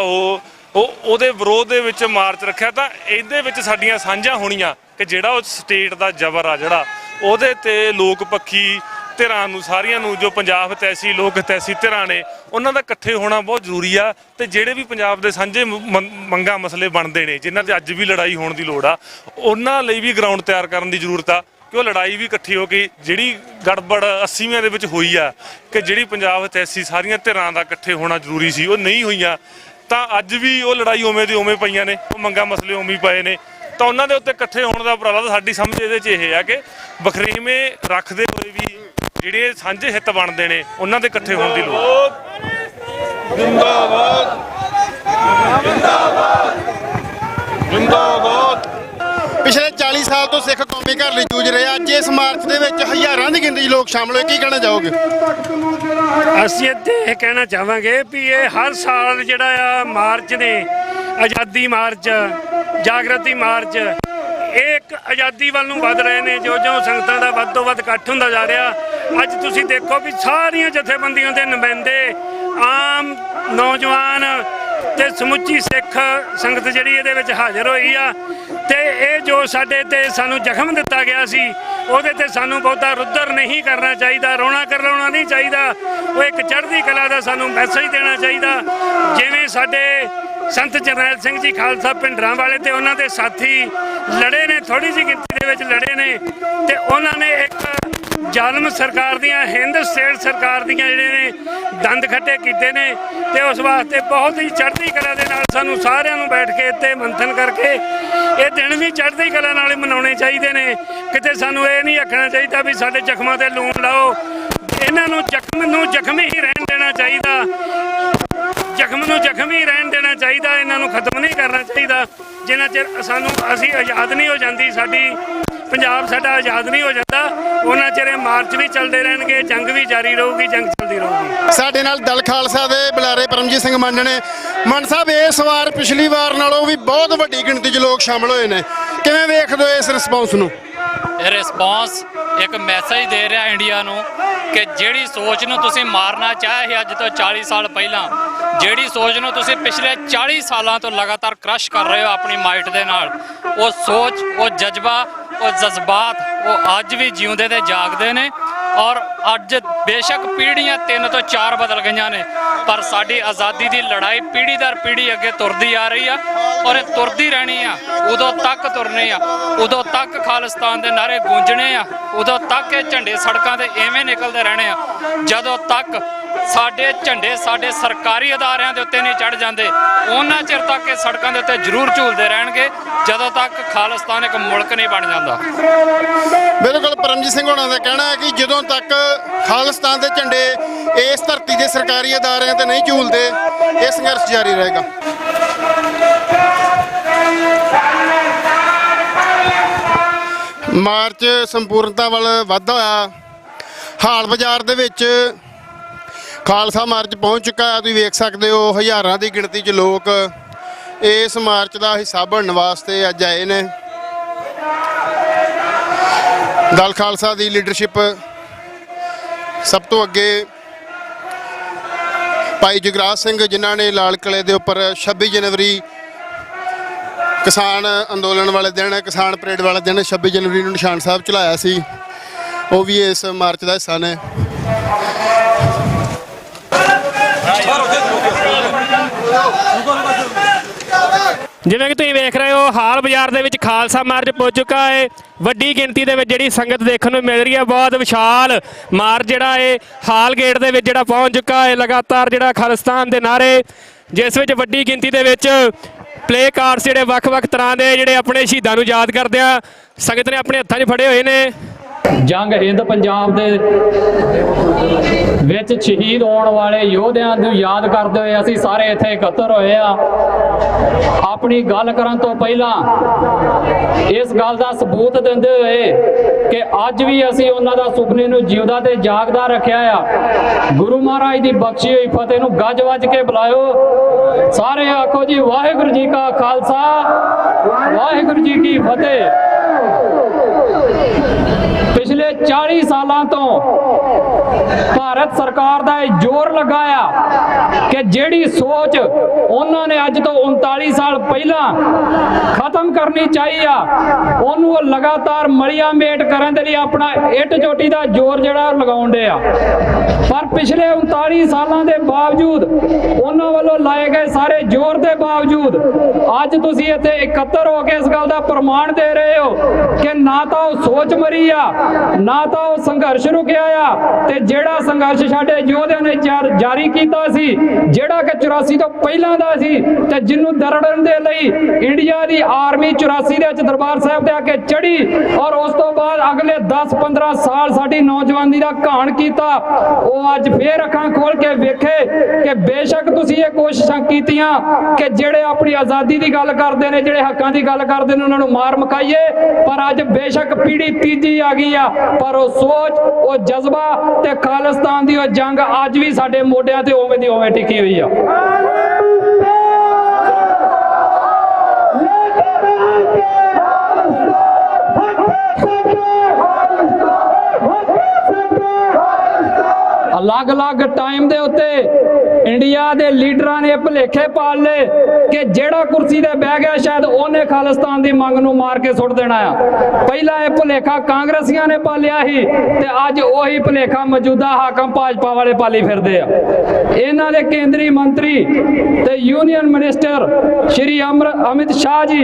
ਉਹਦੇ ਵਿਰੋਧ ਦੇ ਵਿੱਚ ਮਾਰਚ ਰੱਖਿਆ, ਤਾਂ ਇਹਦੇ ਵਿੱਚ ਸਾਡੀਆਂ ਸਾਂਝਾਂ ਹੋਣੀਆਂ ਕਿ ਜਿਹੜਾ ਉਹ ਸਟੇਟ ਦਾ ਜ਼ਬਰ ਆ ਜਿਹੜਾ ਉਹਦੇ ਤੇ ਲੋਕ ਪੱਖੀ ਧਿਰਾਂ ਨੂੰ, ਸਾਰੀਆਂ ਨੂੰ, ਜੋ ਪੰਜਾਬ ਹਿਤੈਸ਼ੀ ਲੋਕ ਹਿਤੈਸ਼ੀ ਧਿਰਾਂ ਨੇ, ਉਹਨਾਂ ਦਾ ਇਕੱਠੇ ਹੋਣਾ ਬਹੁਤ ਜ਼ਰੂਰੀ ਆ। ਤੇ ਜਿਹੜੇ ਵੀ ਪੰਜਾਬ ਦੇ ਸਾਂਝੇ ਮੰਗਾਂ ਮਸਲੇ ਬਣਦੇ ਨੇ, ਜਿਨ੍ਹਾਂ ਤੇ ਅੱਜ ਵੀ ਲੜਾਈ ਹੋਣ ਦੀ ਲੋੜ ਆ, ਉਹਨਾਂ ਲਈ ਵੀ ਗਰਾਊਂਡ ਤਿਆਰ ਕਰਨ ਦੀ ਜ਼ਰੂਰਤ ਆ। ਕਿ ਉਹ ਲੜਾਈ ਵੀ ਇਕੱਠੀ ਹੋ ਗਈ। ਜਿਹੜੀ ਗੜਬੜ 80ਵਿਆਂ ਦੇ ਵਿੱਚ ਹੋਈ ਆ ਕਿ ਜਿਹੜੀ ਪੰਜਾਬ 'ਚ ਸਾਰੀਆਂ ਧਿਰਾਂ ਦਾ ਇਕੱਠੇ ਹੋਣਾ ਜ਼ਰੂਰੀ ਸੀ, ਉਹ ਨਹੀਂ ਹੋਈਆਂ, ਤਾਂ ਅੱਜ ਵੀ ਉਹ ਲੜਾਈ ਉਵੇਂ ਦੀ ਉਵੇਂ ਪਈਆਂ ਨੇ, ਉਹ ਮੰਗਾਂ ਮਸਲੇ ਉਵੇਂ ਹੀ ਪਏ ਨੇ। ਤਾਂ ਉਹਨਾਂ ਦੇ ਉੱਤੇ ਇਕੱਠੇ ਹੋਣ ਦਾ ਉਪਰਾਲਾ ਤਾਂ ਸਾਡੀ ਸਮਝ ਇਹਦੇ 'ਚ ਇਹ ਆ ਕਿ ਵਖਰੇਵੇਂ ਰੱਖਦੇ ਹੋਏ ਵੀ ਜਿਹੜੇ ਸਾਂਝੇ ਹਿੱਤ ਬਣਦੇ ਨੇ ਉਹਨਾਂ ਦੇ ਇਕੱਠੇ ਹੋਣ ਦੀ ਲੋੜ। ਜਿੰਦਾਬਾਦ ਜਿੰਦਾਬਾਦ। ਪਿਛਲੇ 40 ਸਾਲ ਤੋਂ ਸਿੱਖ ਕੌਮੀ ਘਰ ਲਈ ਜੂਝ ਰਹੇ ਆ। ਅੱਜ ਇਸ ਮਾਰਚ ਦੇ ਵਿੱਚ ਹਜ਼ਾਰਾਂ ਦੀ ਗਿਣਤੀ 'ਚ ਲੋਕ ਸ਼ਾਮਲ ਹੋਏ, ਕੀ ਕਹਿਣਾ ਚਾਹੋਗੇ? ਅਸੀਂ ਇੱਥੇ ਇਹ ਕਹਿਣਾ ਚਾਹਾਂਗੇ ਵੀ ਇਹ ਹਰ ਸਾਲ ਜਿਹੜਾ ਆ ਮਾਰਚ ਨੇ, ਆਜ਼ਾਦੀ ਮਾਰਚ, ਜਾਗਰਤੀ ਮਾਰਚ, ਇਹ ਇੱਕ ਆਜ਼ਾਦੀ ਵੱਲ ਨੂੰ ਵੱਧ ਰਹੇ ਨੇ। ਜਿਉਂ ਸੰਗਤਾਂ ਦਾ ਵੱਧ ਤੋਂ ਵੱਧ ਇਕੱਠ ਹੁੰਦਾ ਜਾ ਰਿਹਾ, ਅੱਜ ਤੁਸੀਂ ਦੇਖੋ ਵੀ ਸਾਰੀਆਂ ਜਥੇਬੰਦੀਆਂ ਦੇ ਨੁਮਾਇੰਦੇ, ਆਮ ਨੌਜਵਾਨ ਤੇ ਸਮੁੱਚੀ ਸਿੱਖ ਸੰਗਤ ਜਿਹੜੀ ਇਹਦੇ ਵਿੱਚ ਹਾਜ਼ਰ ਹੋਈ ਆ। ਤੇ ਇਹ ਜੋ ਸਾਡੇ ਤੇ ਸਾਨੂੰ ਜ਼ਖਮ ਦਿੱਤਾ ਗਿਆ ਸੀ, ਉਹਦੇ ਤੇ ਸਾਨੂੰ ਬਹੁਤਾ ਰੁੱਦਰ ਨਹੀਂ ਕਰਨਾ ਚਾਹੀਦਾ, ਰੋਣਾ ਕਰਲਾਉਣਾ ਨਹੀਂ ਚਾਹੀਦਾ। ਉਹ ਇੱਕ ਚੜ੍ਹਦੀ ਕਲਾ ਦਾ ਸਾਨੂੰ ਮੈਸੇਜ ਦੇਣਾ ਚਾਹੀਦਾ। ਜਿਵੇਂ ਸਾਡੇ ਸੰਤ ਜਰਨੈਲ ਸਿੰਘ ਜੀ ਖਾਲਸਾ ਭਿੰਡਰਾਂ ਵਾਲੇ ਤੇ ਉਹਨਾਂ ਦੇ ਸਾਥੀ ਲੜੇ ਨੇ, ਥੋੜੀ ਜਿਹੀ ਗਿਣਤੀ ਦੇ ਵਿੱਚ ਲੜੇ ਨੇ, ਤੇ ਉਹਨਾਂ ਨੇ ਇੱਕ ਜ਼ਾਲਮ ਸਰਕਾਰ ਦੀਆਂ, ਹਿੰਦ ਸਟੇਟ ਸਰਕਾਰ ਦੀਆਂ ਜਿਹੜੇ ਨੇ ਦੰਦ ਖੱਟੇ ਕੀਤੇ ਨੇ। ਤੇ ਉਸ ਵਾਸਤੇ ਬਹੁਤ ਹੀ ਚੜ੍ਹਦੀ ਕਲਾ ਦੇ ਨਾਲ ਸਾਨੂੰ ਸਾਰਿਆਂ ਨੂੰ ਬੈਠ ਕੇ ਇੱਥੇ ਮੰਥਨ ਕਰਕੇ ਇਹ ਦਿਨ ਵੀ ਚੜ੍ਹਦੀ ਕਲਾ ਨਾਲ ਮਨਾਉਣੇ ਚਾਹੀਦੇ ਨੇ। ਕਿਤੇ ਸਾਨੂੰ ਇਹ ਨਹੀਂ ਆਖਣਾ ਚਾਹੀਦਾ ਵੀ ਸਾਡੇ ਜ਼ਖਮਾਂ ਤੇ ਲੂਣ ਲਾਓ। ਇਹਨਾਂ ਨੂੰ ਜ਼ਖਮ ਹੀ ਰਹਿਣ ਦੇਣਾ ਚਾਹੀਦਾ, ਜ਼ਖਮ ਨੂੰ ਜ਼ਖਮ ਹੀ ਰਹਿਣ ਦੇਣਾ ਚਾਹੀਦਾ। ਇਹਨਾਂ ਨੂੰ ਖਤਮ ਨਹੀਂ ਕਰਨਾ ਚਾਹੀਦਾ। ਜਿੰਨਾ ਚਿਰ ਅਸੀਂ ਆਜ਼ਾਦ ਨਹੀਂ ਹੋ ਜਾਂਦੀ, ਸਾਡੀ ਪੰਜਾਬ ਸਾਡਾ ਆਜ਼ਾਦ ਨਹੀਂ ਹੋ ਜਾਂਦਾ, ਉਹਨਾਂ ਚਿਰ ਇਹ ਮਾਰਚ ਵੀ ਚੱਲਦੇ ਰਹਿਣਗੇ, ਜੰਗ ਵੀ ਜਾਰੀ ਰਹੂਗੀ, ਜੰਗ ਚੱਲਦੀ ਰਹੂਗੀ। ਸਾਡੇ ਨਾਲ ਦਲ ਖਾਲਸਾ ਦੇ ਬੁਲਾਰੇ ਪਰਮਜੀਤ ਸਿੰਘ ਮੰਨ ਨੇ। ਮੰਨ ਸਾਹਿਬ, ਇਸ ਵਾਰ ਪਿਛਲੀ ਵਾਰ ਨਾਲੋਂ ਵੀ ਬਹੁਤ ਵੱਡੀ ਗਿਣਤੀ 'ਚ ਲੋਕ ਸ਼ਾਮਲ ਹੋਏ ਨੇ, ਕਿਵੇਂ ਵੇਖਦੇ ਹੋ ਇਸ ਰਿਸਪੌਂਸ ਨੂੰ? ਇਹ ਰਿਸਪੌਂਸ ਇੱਕ ਮੈਸੇਜ ਦੇ ਰਿਹਾ ਇੰਡੀਆ ਨੂੰ ਕਿ ਜਿਹੜੀ ਸੋਚ ਨੂੰ ਤੁਸੀਂ ਮਾਰਨਾ ਚਾਹੇ ਸੀ ਅੱਜ ਤੋਂ 40 ਸਾਲ ਪਹਿਲਾਂ, ਜਿਹੜੀ ਸੋਚ ਨੂੰ ਤੁਸੀਂ ਪਿਛਲੇ 40 ਸਾਲਾਂ ਤੋਂ ਲਗਾਤਾਰ ਕ੍ਰਸ਼ ਕਰ ਰਹੇ ਹੋ ਆਪਣੀ ਮਾਈਟ ਦੇ ਨਾਲ, ਉਹ ਸੋਚ, ਉਹ ਜਜ਼ਬਾ, ਉਹ ਜਜ਼ਬਾਤ, ਉਹ ਅੱਜ ਵੀ ਜਿਉਂਦੇ ਤੇ ਜਾਗਦੇ ਨੇ। ਔਰ ਅੱਜ ਬੇਸ਼ੱਕ ਪੀੜ੍ਹੀਆਂ 3 ਤੋਂ 4 ਬਦਲ ਗਈਆਂ ਨੇ, ਪਰ ਸਾਡੀ ਆਜ਼ਾਦੀ ਦੀ ਲੜਾਈ ਪੀੜ੍ਹੀ ਦਰ ਪੀੜ੍ਹੀ ਅੱਗੇ ਤੁਰਦੀ ਆ ਰਹੀ ਆ, ਔਰ ਇਹ ਤੁਰਦੀ ਰਹਿਣੀ ਆ। ਉਦੋਂ ਤੱਕ ਤੁਰਨੀ ਆ, ਉਦੋਂ ਤੱਕ ਖਾਲਿਸਤਾਨ ਦੇ ਨਾਅਰੇ ਗੂੰਜਣੇ ਆ, ਉਦੋਂ ਤੱਕ ਇਹ ਝੰਡੇ ਸੜਕਾਂ ਤੇ ਐਵੇਂ ਨਿਕਲਦੇ ਰਹਿਣੇ ਆ, ਜਦੋਂ ਤੱਕ ਸਾਡੇ ਝੰਡੇ ਸਾਡੇ ਸਰਕਾਰੀ ਅਦਾਰਿਆਂ ਦੇ ਉੱਤੇ ਨਹੀਂ ਚੜ੍ਹ ਜਾਂਦੇ। ਉਹਨਾਂ ਚਿਰ ਤੱਕ ਇਹ ਸੜਕਾਂ ਦੇ ਉੱਤੇ ਜ਼ਰੂਰ ਝੂਲਦੇ ਰਹਿਣਗੇ, ਜਦੋਂ ਤੱਕ ਖਾਲਿਸਤਾਨ ਇੱਕ ਮੁਲਕ ਨਹੀਂ ਬਣ ਜਾਂਦਾ। ਬਿਲਕੁਲ, ਪਰਮਜੀਤ ਸਿੰਘ ਹੋਣਾ ਦਾ ਕਹਿਣਾ ਹੈ ਕਿ ਜਦੋਂ ਤੱਕ ਖਾਲਿਸਤਾਨ ਦੇ ਝੰਡੇ ਇਸ ਧਰਤੀ ਦੇ ਸਰਕਾਰੀ ਅਦਾਰਿਆਂ ਤੇ ਨਹੀਂ ਝੂਲਦੇ, ਇਹ ਸੰਘਰਸ਼ ਜਾਰੀ ਰਹੇਗਾ। ਮਾਰਚ ਸੰਪੂਰਨਤਾ ਵੱਲ ਵਧਦਾ ਹੋਇਆ ਹਾਲ ਬਾਜ਼ਾਰ ਦੇ ਵਿੱਚ ਖਾਲਸਾ ਮਾਰਚ ਪਹੁੰਚ ਚੁੱਕਾ ਹੈ। ਤੁਸੀਂ ਵੇਖ ਸਕਦੇ ਹੋ ਹਜ਼ਾਰਾਂ ਦੀ ਗਿਣਤੀ 'ਚ ਲੋਕ ਇਸ ਮਾਰਚ ਦਾ ਹਿੱਸਾ ਬਣਨ ਵਾਸਤੇ ਅੱਜ ਆਏ ਨੇ। ਦਲ ਖਾਲਸਾ ਦੀ ਲੀਡਰਸ਼ਿਪ ਸਭ ਤੋਂ ਅੱਗੇ ਭਾਈ ਜਗਰਾਜ ਸਿੰਘ, ਜਿਨ੍ਹਾਂ ਨੇ ਲਾਲ ਕਿਲ੍ਹੇ ਦੇ ਉੱਪਰ 26 ਜਨਵਰੀ ਕਿਸਾਨ ਅੰਦੋਲਨ ਵਾਲੇ ਦਿਨ, ਕਿਸਾਨ ਪਰੇਡ ਵਾਲੇ ਦਿਨ 26 ਜਨਵਰੀ ਨੂੰ ਨਿਸ਼ਾਨ ਸਾਹਿਬ ਚਲਾਇਆ ਸੀ, ਉਹ ਵੀ ਇਸ ਮਾਰਚ ਦਾ ਹਿੱਸਾ ਨੇ। ਜਿਵੇਂ ਕਿ ਤੁਸੀਂ ਵੇਖ ਰਹੇ ਹੋ, ਹਾਲ ਬਾਜ਼ਾਰ ਦੇ ਵਿੱਚ ਖਾਲਸਾ ਮਾਰਚ ਪਹੁੰਚ ਚੁੱਕਾ ਹੈ। ਵੱਡੀ ਗਿਣਤੀ ਦੇ ਵਿੱਚ ਜਿਹੜੀ ਸੰਗਤ ਦੇਖਣ ਨੂੰ ਮਿਲ ਰਹੀ ਹੈ, ਬਹੁਤ ਵਿਸ਼ਾਲ ਮਾਰਚ ਜਿਹੜਾ ਹੈ ਹਾਲ ਗੇਟ ਦੇ ਵਿੱਚ ਜਿਹੜਾ ਪਹੁੰਚ ਚੁੱਕਾ ਹੈ। ਲਗਾਤਾਰ ਜਿਹੜਾ ਖਾਲਿਸਤਾਨ ਦੇ ਨਾਅਰੇ, ਜਿਸ ਵਿੱਚ ਵੱਡੀ ਗਿਣਤੀ ਦੇ ਵਿੱਚ ਪਲੇ ਕਾਰਡਸ ਜਿਹੜੇ ਵੱਖ-ਵੱਖ ਤਰ੍ਹਾਂ ਦੇ ਜਿਹੜੇ ਆਪਣੇ ਸ਼ਹੀਦਾਂ ਨੂੰ ਯਾਦ ਕਰਦਿਆਂ ਸੰਗਤ ਨੇ ਆਪਣੇ ਹੱਥਾਂ 'ਚ ਫੜੇ ਹੋਏ ਨੇ। ਜੰਗ ਹਿੰਦ ਪੰਜਾਬ ਦੇ ਵਿੱਚ ਸ਼ਹੀਦ ਹੋਣ ਵਾਲੇ ਯੋਧਿਆਂ ਨੂੰ ਯਾਦ ਕਰਦੇ ਹੋਏ ਅਸੀਂ ਸਾਰੇ ਇੱਥੇ ਇਕੱਤਰ ਹੋਏ ਆ। ਆਪਣੀ ਗੱਲ ਕਰਨ ਤੋਂ ਪਹਿਲਾਂ ਇਸ ਗੱਲ ਦਾ ਸਬੂਤ ਦਿੰਦੇ ਹੋਏ ਕਿ ਅੱਜ ਵੀ ਅਸੀਂ ਉਹਨਾਂ ਦਾ ਸੁਪਨੇ ਨੂੰ ਜਿਉਂਦਾ ਤੇ ਜਾਗਦਾ ਰੱਖਿਆ ਆ। ਗੁਰੂ ਮਹਾਰਾਜ ਦੀ ਬਖਸ਼ੀ ਹੋਈ ਫਤਿਹ ਨੂੰ ਗੱਜ ਵੱਜ ਕੇ ਬੁਲਾਇਓ। ਸਾਰੇ ਆਖੋ ਜੀ, ਵਾਹਿਗੁਰੂ ਜੀ ਕਾ ਖਾਲਸਾ, ਵਾਹਿਗੁਰੂ ਜੀ ਕੀ ਫਤਿਹ। ਪਿਛਲੇ 40 ਸਾਲਾਂ ਤੋਂ ਭਾਰਤ ਸਰਕਾਰ ਦਾ ਇਹ ਜ਼ੋਰ ਲਗਾਇਆ ਕਿ ਜਿਹੜੀ ਸੋਚ ਉਹਨਾਂ ਨੇ ਅੱਜ ਤੋਂ 39 ਸਾਲ ਪਹਿਲਾਂ ਖਤਮ ਕਰਨੀ ਚਾਹੀ ਆ, ਉਹਨੂੰ ਉਹ ਲਗਾਤਾਰ ਮਲੀਆ ਮੇਟ ਕਰਨ ਦੇ ਲਈ ਆਪਣਾ ਇੱਟ ਚੋਟੀ ਦਾ ਜ਼ੋਰ ਜਿਹੜਾ ਲਗਾਉਣ ਦੇ ਆ। ਪਰ ਪਿਛਲੇ 39 ਸਾਲਾਂ ਦੇ ਬਾਵਜੂਦ, ਉਹਨਾਂ ਵੱਲੋਂ ਲਾਏ ਗਏ ਸਾਰੇ ਜ਼ੋਰ ਦੇ ਬਾਵਜੂਦ ਅੱਜ ਤੁਸੀਂ ਇੱਥੇ ਇਕੱਤਰ ਹੋ ਕੇ ਇਸ ਗੱਲ ਦਾ ਪ੍ਰਮਾਣ ਦੇ ਰਹੇ ਹੋ ਕਿ ਨਾ ਤਾਂ ਉਹ ਸੋਚ ਮਰੀ ਆ, ਨਾ ਤਾਂ ਉਹ ਸੰਘਰਸ਼ ਰੁਕਿਆ ਆ, ਤੇ ਜਿਹੜਾ ਸੰਘਰਸ਼ ਸਾਡੇ ਯੋਧਿਆਂ ਨੇ ਜਾਰੀ ਕੀਤਾ ਸੀ, ਜਿਹੜਾ ਕਿ 84 ਤੋਂ ਪਹਿਲਾਂ ਦਾ ਸੀ, ਤੇ ਜਿਹਨੂੰ ਦਰੜਨ ਦੇ ਲਈ ਇੰਡੀਆ ਦੀ ਆਰਮੀ 84 ਦੇ ਵਿੱਚ ਦਰਬਾਰ ਸਾਹਿਬ ਤੇ ਆ ਕੇ ਚੜੀ, ਔਰ ਉਸ ਤੋਂ ਬਾਅਦ ਅਗਲੇ 10-15 ਸਾਲ ਸਾਡੀ ਨੌਜਵਾਨੀ ਦਾ ਘਾਣ ਕੀਤਾ, ਉਹ ਅੱਜ ਫੇਰ ਅੱਖਾਂ ਖੋਲ ਕੇ ਵੇਖੇ ਕਿ ਬੇਸ਼ੱਕ ਤੁਸੀਂ ਇਹ ਕੋਸ਼ਿਸ਼ਾਂ ਕੀਤੀਆਂ ਕਿ ਜਿਹੜੇ ਆਪਣੀ ਆਜ਼ਾਦੀ ਦੀ ਗੱਲ ਕਰਦੇ ਨੇ, ਜਿਹੜੇ ਹੱਕਾਂ ਦੀ ਗੱਲ ਕਰਦੇ ਨੇ, ਉਹਨਾਂ ਨੂੰ ਮਾਰ ਮੁਕਾਈਏ, ਪਰ ਅੱਜ ਬੇਸ਼ੱਕ ਪੀੜ੍ਹੀ ਤੀਜੀ ਆ ਗਈ ਆ, ਪਰ ਉਹ ਸੋਚ, ਉਹ ਜਜ਼ਬਾ ਤੇ ਖਾਲਿਸਤਾਨ ਦੀ ਉਹ ਜੰਗ ਅੱਜ ਵੀ ਸਾਡੇ ਮੋਢਿਆਂ ਤੇ ਉਵੇਂ ਦੀ ਉਵੇਂ ਟਿਕੀ ਹੋਈ ਆ। ਅਲੱਗ-ਅਲੱਗ ਟਾਈਮ ਦੇ ਉੱਤੇ ਇੰਡੀਆ ਦੇ ਲੀਡਰਾਂ ਨੇ ਭੁਲੇਖੇ ਪਾਲ ਲਏ ਕਿ ਜਿਹੜਾ ਕੁਰਸੀ ਤੇ ਬਹਿ ਗਿਆ ਸ਼ਾਇਦ ਉਹਨੇ ਖਾਲਿਸਤਾਨ ਦੀ ਮੰਗ ਨੂੰ ਮਾਰ ਕੇ ਸੁੱਟ ਦੇਣਾ ਆ। ਪਹਿਲਾਂ ਇਹ ਭੁਲੇਖਾ ਕਾਂਗਰਸੀਆਂ ਨੇ ਪਾਲਿਆ ਸੀ, ਤੇ ਅੱਜ ਉਹੀ ਭੁਲੇਖਾ ਮੌਜੂਦਾ ਹਾਕਮ ਭਾਜਪਾ ਵਾਲੇ ਪਾਲੀ ਫਿਰਦੇ ਆ। ਇਹਨਾਂ ਦੇ ਕੇਂਦਰੀ ਮੰਤਰੀ ਤੇ ਯੂਨੀਅਨ ਮਿਨਿਸਟਰ ਸ਼੍ਰੀ ਅਮਿਤ ਸ਼ਾਹ ਜੀ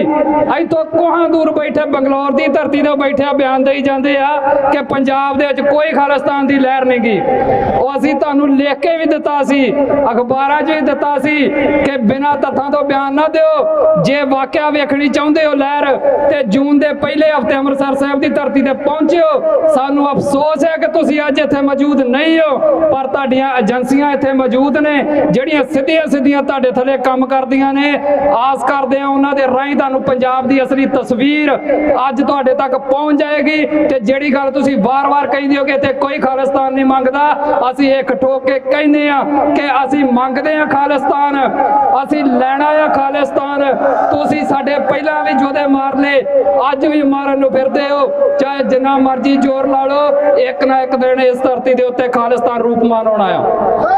ਇੱਥੋਂ ਕੋਹਾਂ ਦੂਰ ਬੈਠੇ ਬੰਗਲੌਰ ਦੀ ਧਰਤੀ ਤੇ ਬੈਠੇ ਬਿਆਨ ਦੇਈ ਜਾਂਦੇ ਆ ਕਿ ਪੰਜਾਬ ਦੇ ਵਿੱਚ ਕੋਈ ਖਾਲਿਸਤਾਨ ਦੀ ਲਹਿਰ ਨਹੀਂ ਗੀ। ਉਹ ਅਸੀਂ ਤੁਹਾਨੂੰ ਲਿਖ ਕੇ ਵੀ ਦਿੱਤਾ ਸੀ, ਅਖਬਾਰਾਂ 'ਚ ਵੀ ਦਿੱਤਾ ਸੀ ਕਿ ਬਿਨਾਂ ਤੱਥਾਂ ਤੋਂ ਬਿਆਨ ਨਾ ਦਿਓ। ਜੇ ਵਾਕਿਆ ਵੇਖਣੀ ਚਾਹੁੰਦੇ ਹੋ ਲਹਿਰ, ਤੇ ਜੂਨ ਦੇ ਪਹਿਲੇ ਹਫ਼ਤੇ ਅੰਮ੍ਰਿਤਸਰ ਸਾਹਿਬ ਦੀ ਧਰਤੀ ਤੇ ਪਹੁੰਚਿਓ। ਸਾਨੂੰ ਅਫਸੋਸ ਹੈ ਕਿ ਤੁਸੀਂ ਅੱਜ ਇੱਥੇ ਮੌਜੂਦ ਨਹੀਂ ਹੋ, ਪਰ ਤੁਹਾਡੀਆਂ ਏਜੰਸੀਆਂ ਇੱਥੇ ਮੌਜੂਦ ਨੇ ਜਿਹੜੀਆਂ ਸਿੱਧੀਆਂ ਤੁਹਾਡੇ ਥੱਲੇ ਕੰਮ ਕਰਦੀਆਂ ਨੇ। ਆਸ ਕਰਦੇ ਹਾਂ ਉਹਨਾਂ ਦੇ ਰਾਹੀਂ ਤੁਹਾਨੂੰ ਪੰਜਾਬ ਦੀ ਅਸਲੀ ਤਸਵੀਰ ਅੱਜ ਤੁਹਾਡੇ ਤੱਕ ਪਹੁੰਚ ਜਾਏਗੀ। ਤੇ ਜਿਹੜੀ ਗੱਲ ਤੁਸੀਂ ਵਾਰ-ਵਾਰ ਕਹਿੰਦੇ ਹੋ ਕਿ ਇੱਥੇ ਕੋਈ ਖਾਲਿਸਤਾਨ ਨਹੀਂ ਮੰਗਦਾ, ਅਸੀਂ ਇੱਕ ਠੋਕ ਕੇ ਕਹਿੰਦੇ ਆ ਕਿ ਅਸੀਂ ਮੰਗਦੇ ਆ ਖਾਲਿਸਤਾਨ, ਅਸੀਂ ਲੈਣਾ ਆ ਖਾਲਿਸਤਾਨ। ਤੁਸੀਂ ਸਾਡੇ ਪਹਿਲਾਂ ਵੀ ਜੋਧੇ ਮਾਰ ਲਏ, ਅੱਜ ਵੀ ਮਾਰਨ ਨੂੰ ਫਿਰਦੇ ਹੋ, ਚਾਹੇ ਜਿੰਨਾ ਮਰਜ਼ੀ ਜ਼ੋਰ ਲਾ ਲਓ, ਇੱਕ ਨਾ ਇੱਕ ਦਿਨ ਇਸ ਧਰਤੀ ਦੇ ਉੱਤੇ ਖਾਲਿਸਤਾਨ ਰੂਪਮਾਨ ਹੋਣਾ ਆ।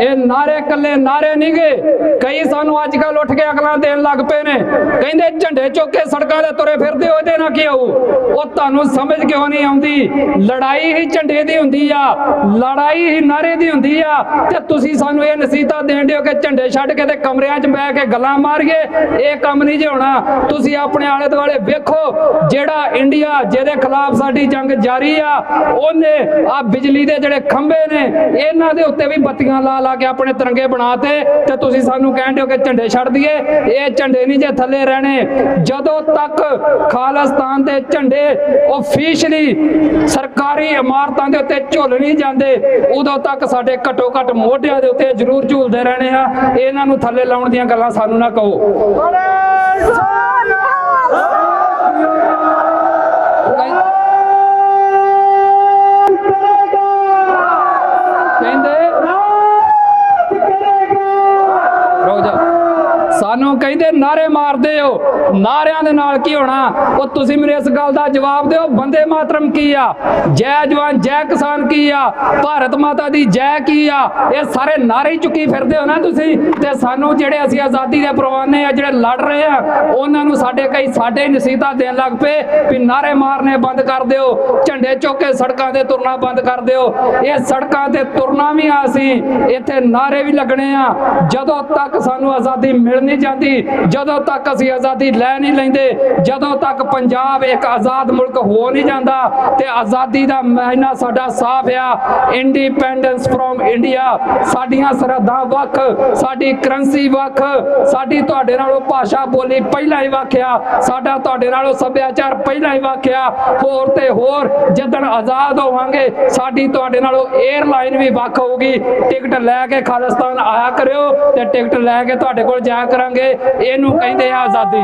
ਇਹ ਨਾਰੇ ਕੱਲੇ ਨਾਰੇ ਨਹੀਂ ਗਏ, ਕਈ ਸਾਨੂੰ ਅੱਜ ਕੱਲ ਉੱਠ ਕੇ ਅਕਲਾਂ ਦੇਣ ਲੱਗ ਪਏ ਨੇ, ਕਹਿੰਦੇ ਝੰਡੇ ਚੁੱਕ ਕੇ ਸੜਕਾਂ ਤੇ ਤੁਰੇ ਫਿਰਦੇ ਹੋ, ਇਹਦੇ ਨਾਲ ਕੀ ਆਊ। ਉਹ ਤੁਹਾਨੂੰ ਸਮਝ ਕਿਉਂ ਨਹੀਂ ਆਉਂਦੀ? ਲੜਾਈ ਹੀ ਝੰਡੇ ਦੀ ਹੁੰਦੀ ਆ, ਲੜਾਈ ਹੀ ਨਾਰੇ ਦੀ ਹੁੰਦੀ ਆ, ਤੇ ਤੁਸੀਂ ਸਾਨੂੰ ਇਹ ਨਸੀਹਤਾਂ ਦੇਣ ਦਿਓ ਕਿ ਝੰਡੇ ਛੱਡ ਕੇ ਤੇ ਕਮਰਿਆਂ 'ਚ ਬਹਿ ਕੇ ਗੱਲਾਂ ਮਾਰੀਏ। ਇਹ ਕੰਮ ਨਹੀਂ ਜੇ ਹੋਣਾ। ਤੁਸੀਂ ਆਪਣੇ ਆਲੇ ਦੁਆਲੇ ਵੇਖੋ, ਜਿਹੜਾ ਇੰਡੀਆ ਜਿਹਦੇ ਖਿਲਾਫ ਸਾਡੀ ਜੰਗ ਜਾਰੀ ਆ, ਉਹਨੇ ਆ ਬਿਜਲੀ ਦੇ ਜਿਹੜੇ ਖੰਭੇ ਨੇ ਇਹਨਾਂ ਦੇ ਉੱਤੇ ਵੀ ਬੱਤੀਆਂ ਲਾ ਕੇ ਆਪਣੇ ਤਿਰੰਗੇ ਬਣਾਤੇ, ਤੇ ਤੁਸੀਂ ਸਾਨੂੰ ਕਹਿੰਦੇ ਹੋ ਕਿ ਝੰਡੇ ਛੱਡ ਦਈਏ। ਇਹ ਝੰਡੇ ਨਹੀਂ ਜੇ ਥੱਲੇ ਰਹਿਣੇ। ਜਦੋਂ ਤੱਕ ਖਾਲਿਸਤਾਨ ਦੇ ਝੰਡੇ ਆਫੀਸ਼ੀਅਲੀ ਸਰਕਾਰੀ ਇਮਾਰਤਾਂ ਦੇ ਉੱਤੇ ਝੁੱਲ ਨਹੀਂ ਜਾਂਦੇ, ਉਦੋਂ ਤੱਕ ਸਾਡੇ ਘੱਟੋ ਘੱਟ ਮੋਢਿਆਂ ਦੇ ਉੱਤੇ ਜ਼ਰੂਰ ਝੂਲਦੇ ਰਹਿਣੇ ਆ। ਇਹਨਾਂ ਨੂੰ ਥੱਲੇ ਲਾਉਣ ਦੀਆਂ ਗੱਲਾਂ ਸਾਨੂੰ ਨਾ ਕਹੋ। ਸਾਨੂੰ ਕਹਿੰਦੇ ਨਾਰੇ ਮਾਰਦੇ ਹੋ, ਨਾਰਿਆਂ ਦੇ ਨਾਲ ਕੀ ਹੋਣਾ? ਉਹ ਤੁਸੀਂ ਮੈਨੂੰ ਇਸ ਗੱਲ ਦਾ ਜਵਾਬ ਦਿਓ, ਬੰਦੇ ਮਾਤਰਮ ਕੀ ਆ, ਜੈ ਜਵਾਨ ਜੈ ਕਿਸਾਨ ਕੀ ਆ, ਭਾਰਤ ਮਾਤਾ ਦੀ ਜੈ ਕੀ ਆ? ਇਹ ਸਾਰੇ ਨਾਰੇ ਚੁੱਕੀ ਫਿਰਦੇ ਹੋ ਨਾ ਤੁਸੀਂ। ਤੇ ਸਾਨੂੰ ਜਿਹੜੇ ਅਸੀਂ ਆਜ਼ਾਦੀ ਦੇ ਪਰਵਾਨੇ ਆ, ਜਿਹੜੇ ਲੜ ਰਹੇ ਆ, ਉਹਨਾਂ ਨੂੰ ਸਾਡੇ ਨਸੀਹਤਾਂ ਦੇਣ ਲੱਗ ਪਏ ਵੀ ਨਾਰੇ ਮਾਰਨੇ ਬੰਦ ਕਰ ਦਿਓ, ਝੰਡੇ ਚੁੱਕ ਕੇ ਸੜਕਾਂ ਤੇ ਤੁਰਨਾ ਬੰਦ ਕਰ ਦਿਓ। ਇਹ ਸੜਕਾਂ ਤੇ ਤੁਰਨਾ ਵੀ ਆ, ਅਸੀਂ ਇੱਥੇ ਨਾਰੇ ਵੀ ਲੱਗਣੇ ਆ। ਜਦੋਂ ਤੱਕ ਸਾਨੂੰ ਆਜ਼ਾਦੀ ਮਿਲ ਨਹੀਂ ਜਾਂਦੀ, ਜਦੋਂ ਤੱਕ ਅਸੀਂ ਆਜ਼ਾਦੀ ਲੈ ਨਹੀਂ ਲੈਂਦੇ ਜਦੋਂ ਤੱਕ ਪੰਜਾਬ ਇੱਕ ਆਜ਼ਾਦ ਮੁਲਕ ਹੋ ਨਹੀਂ ਜਾਂਦਾ ਤੇ ਆਜ਼ਾਦੀ ਦਾ ਮਹੀਨਾ ਸਾਡਾ ਸਾਫ਼ ਆ। ਇੰਡੀਪੈਂਡੈਂਸ ਫਰੋਮ ਇੰਡੀਆ, ਸਾਡੀਆਂ ਸਰਹੱਦਾਂ ਵੱਖ, ਸਾਡੀ ਕਰੰਸੀ ਵੱਖ, ਸਾਡੀ ਤੁਹਾਡੇ ਨਾਲੋਂ ਭਾਸ਼ਾ ਬੋਲੀ ਪਹਿਲਾਂ ਹੀ ਵੱਖ ਆ, ਸਾਡਾ ਤੁਹਾਡੇ ਨਾਲੋਂ ਸੱਭਿਆਚਾਰ ਪਹਿਲਾਂ ਹੀ ਵੱਖ ਆ। ਹੋਰ ਤੇ ਹੋਰ ਜਦੋਂ ਆਜ਼ਾਦ ਹੋਵਾਂਗੇ ਸਾਡੀ ਤੁਹਾਡੇ ਨਾਲੋਂ 에ਅਰਲਾਈਨ ਵੀ ਵੱਖ ਹੋਊਗੀ। ਟਿਕਟ ਲੈ ਕੇ ਖਾਲਿਸਤਾਨ ਆਇਆ ਕਰਿਓ ਤੇ ਟਿਕਟ ਲੈ ਕੇ ਤੁਹਾਡੇ ਕੋਲ ਜਾਇਆ ਕਰਾਂਗੇ। ਇਹਨੂੰ ਕਹਿੰਦੇ ਆ ਆਜ਼ਾਦੀ।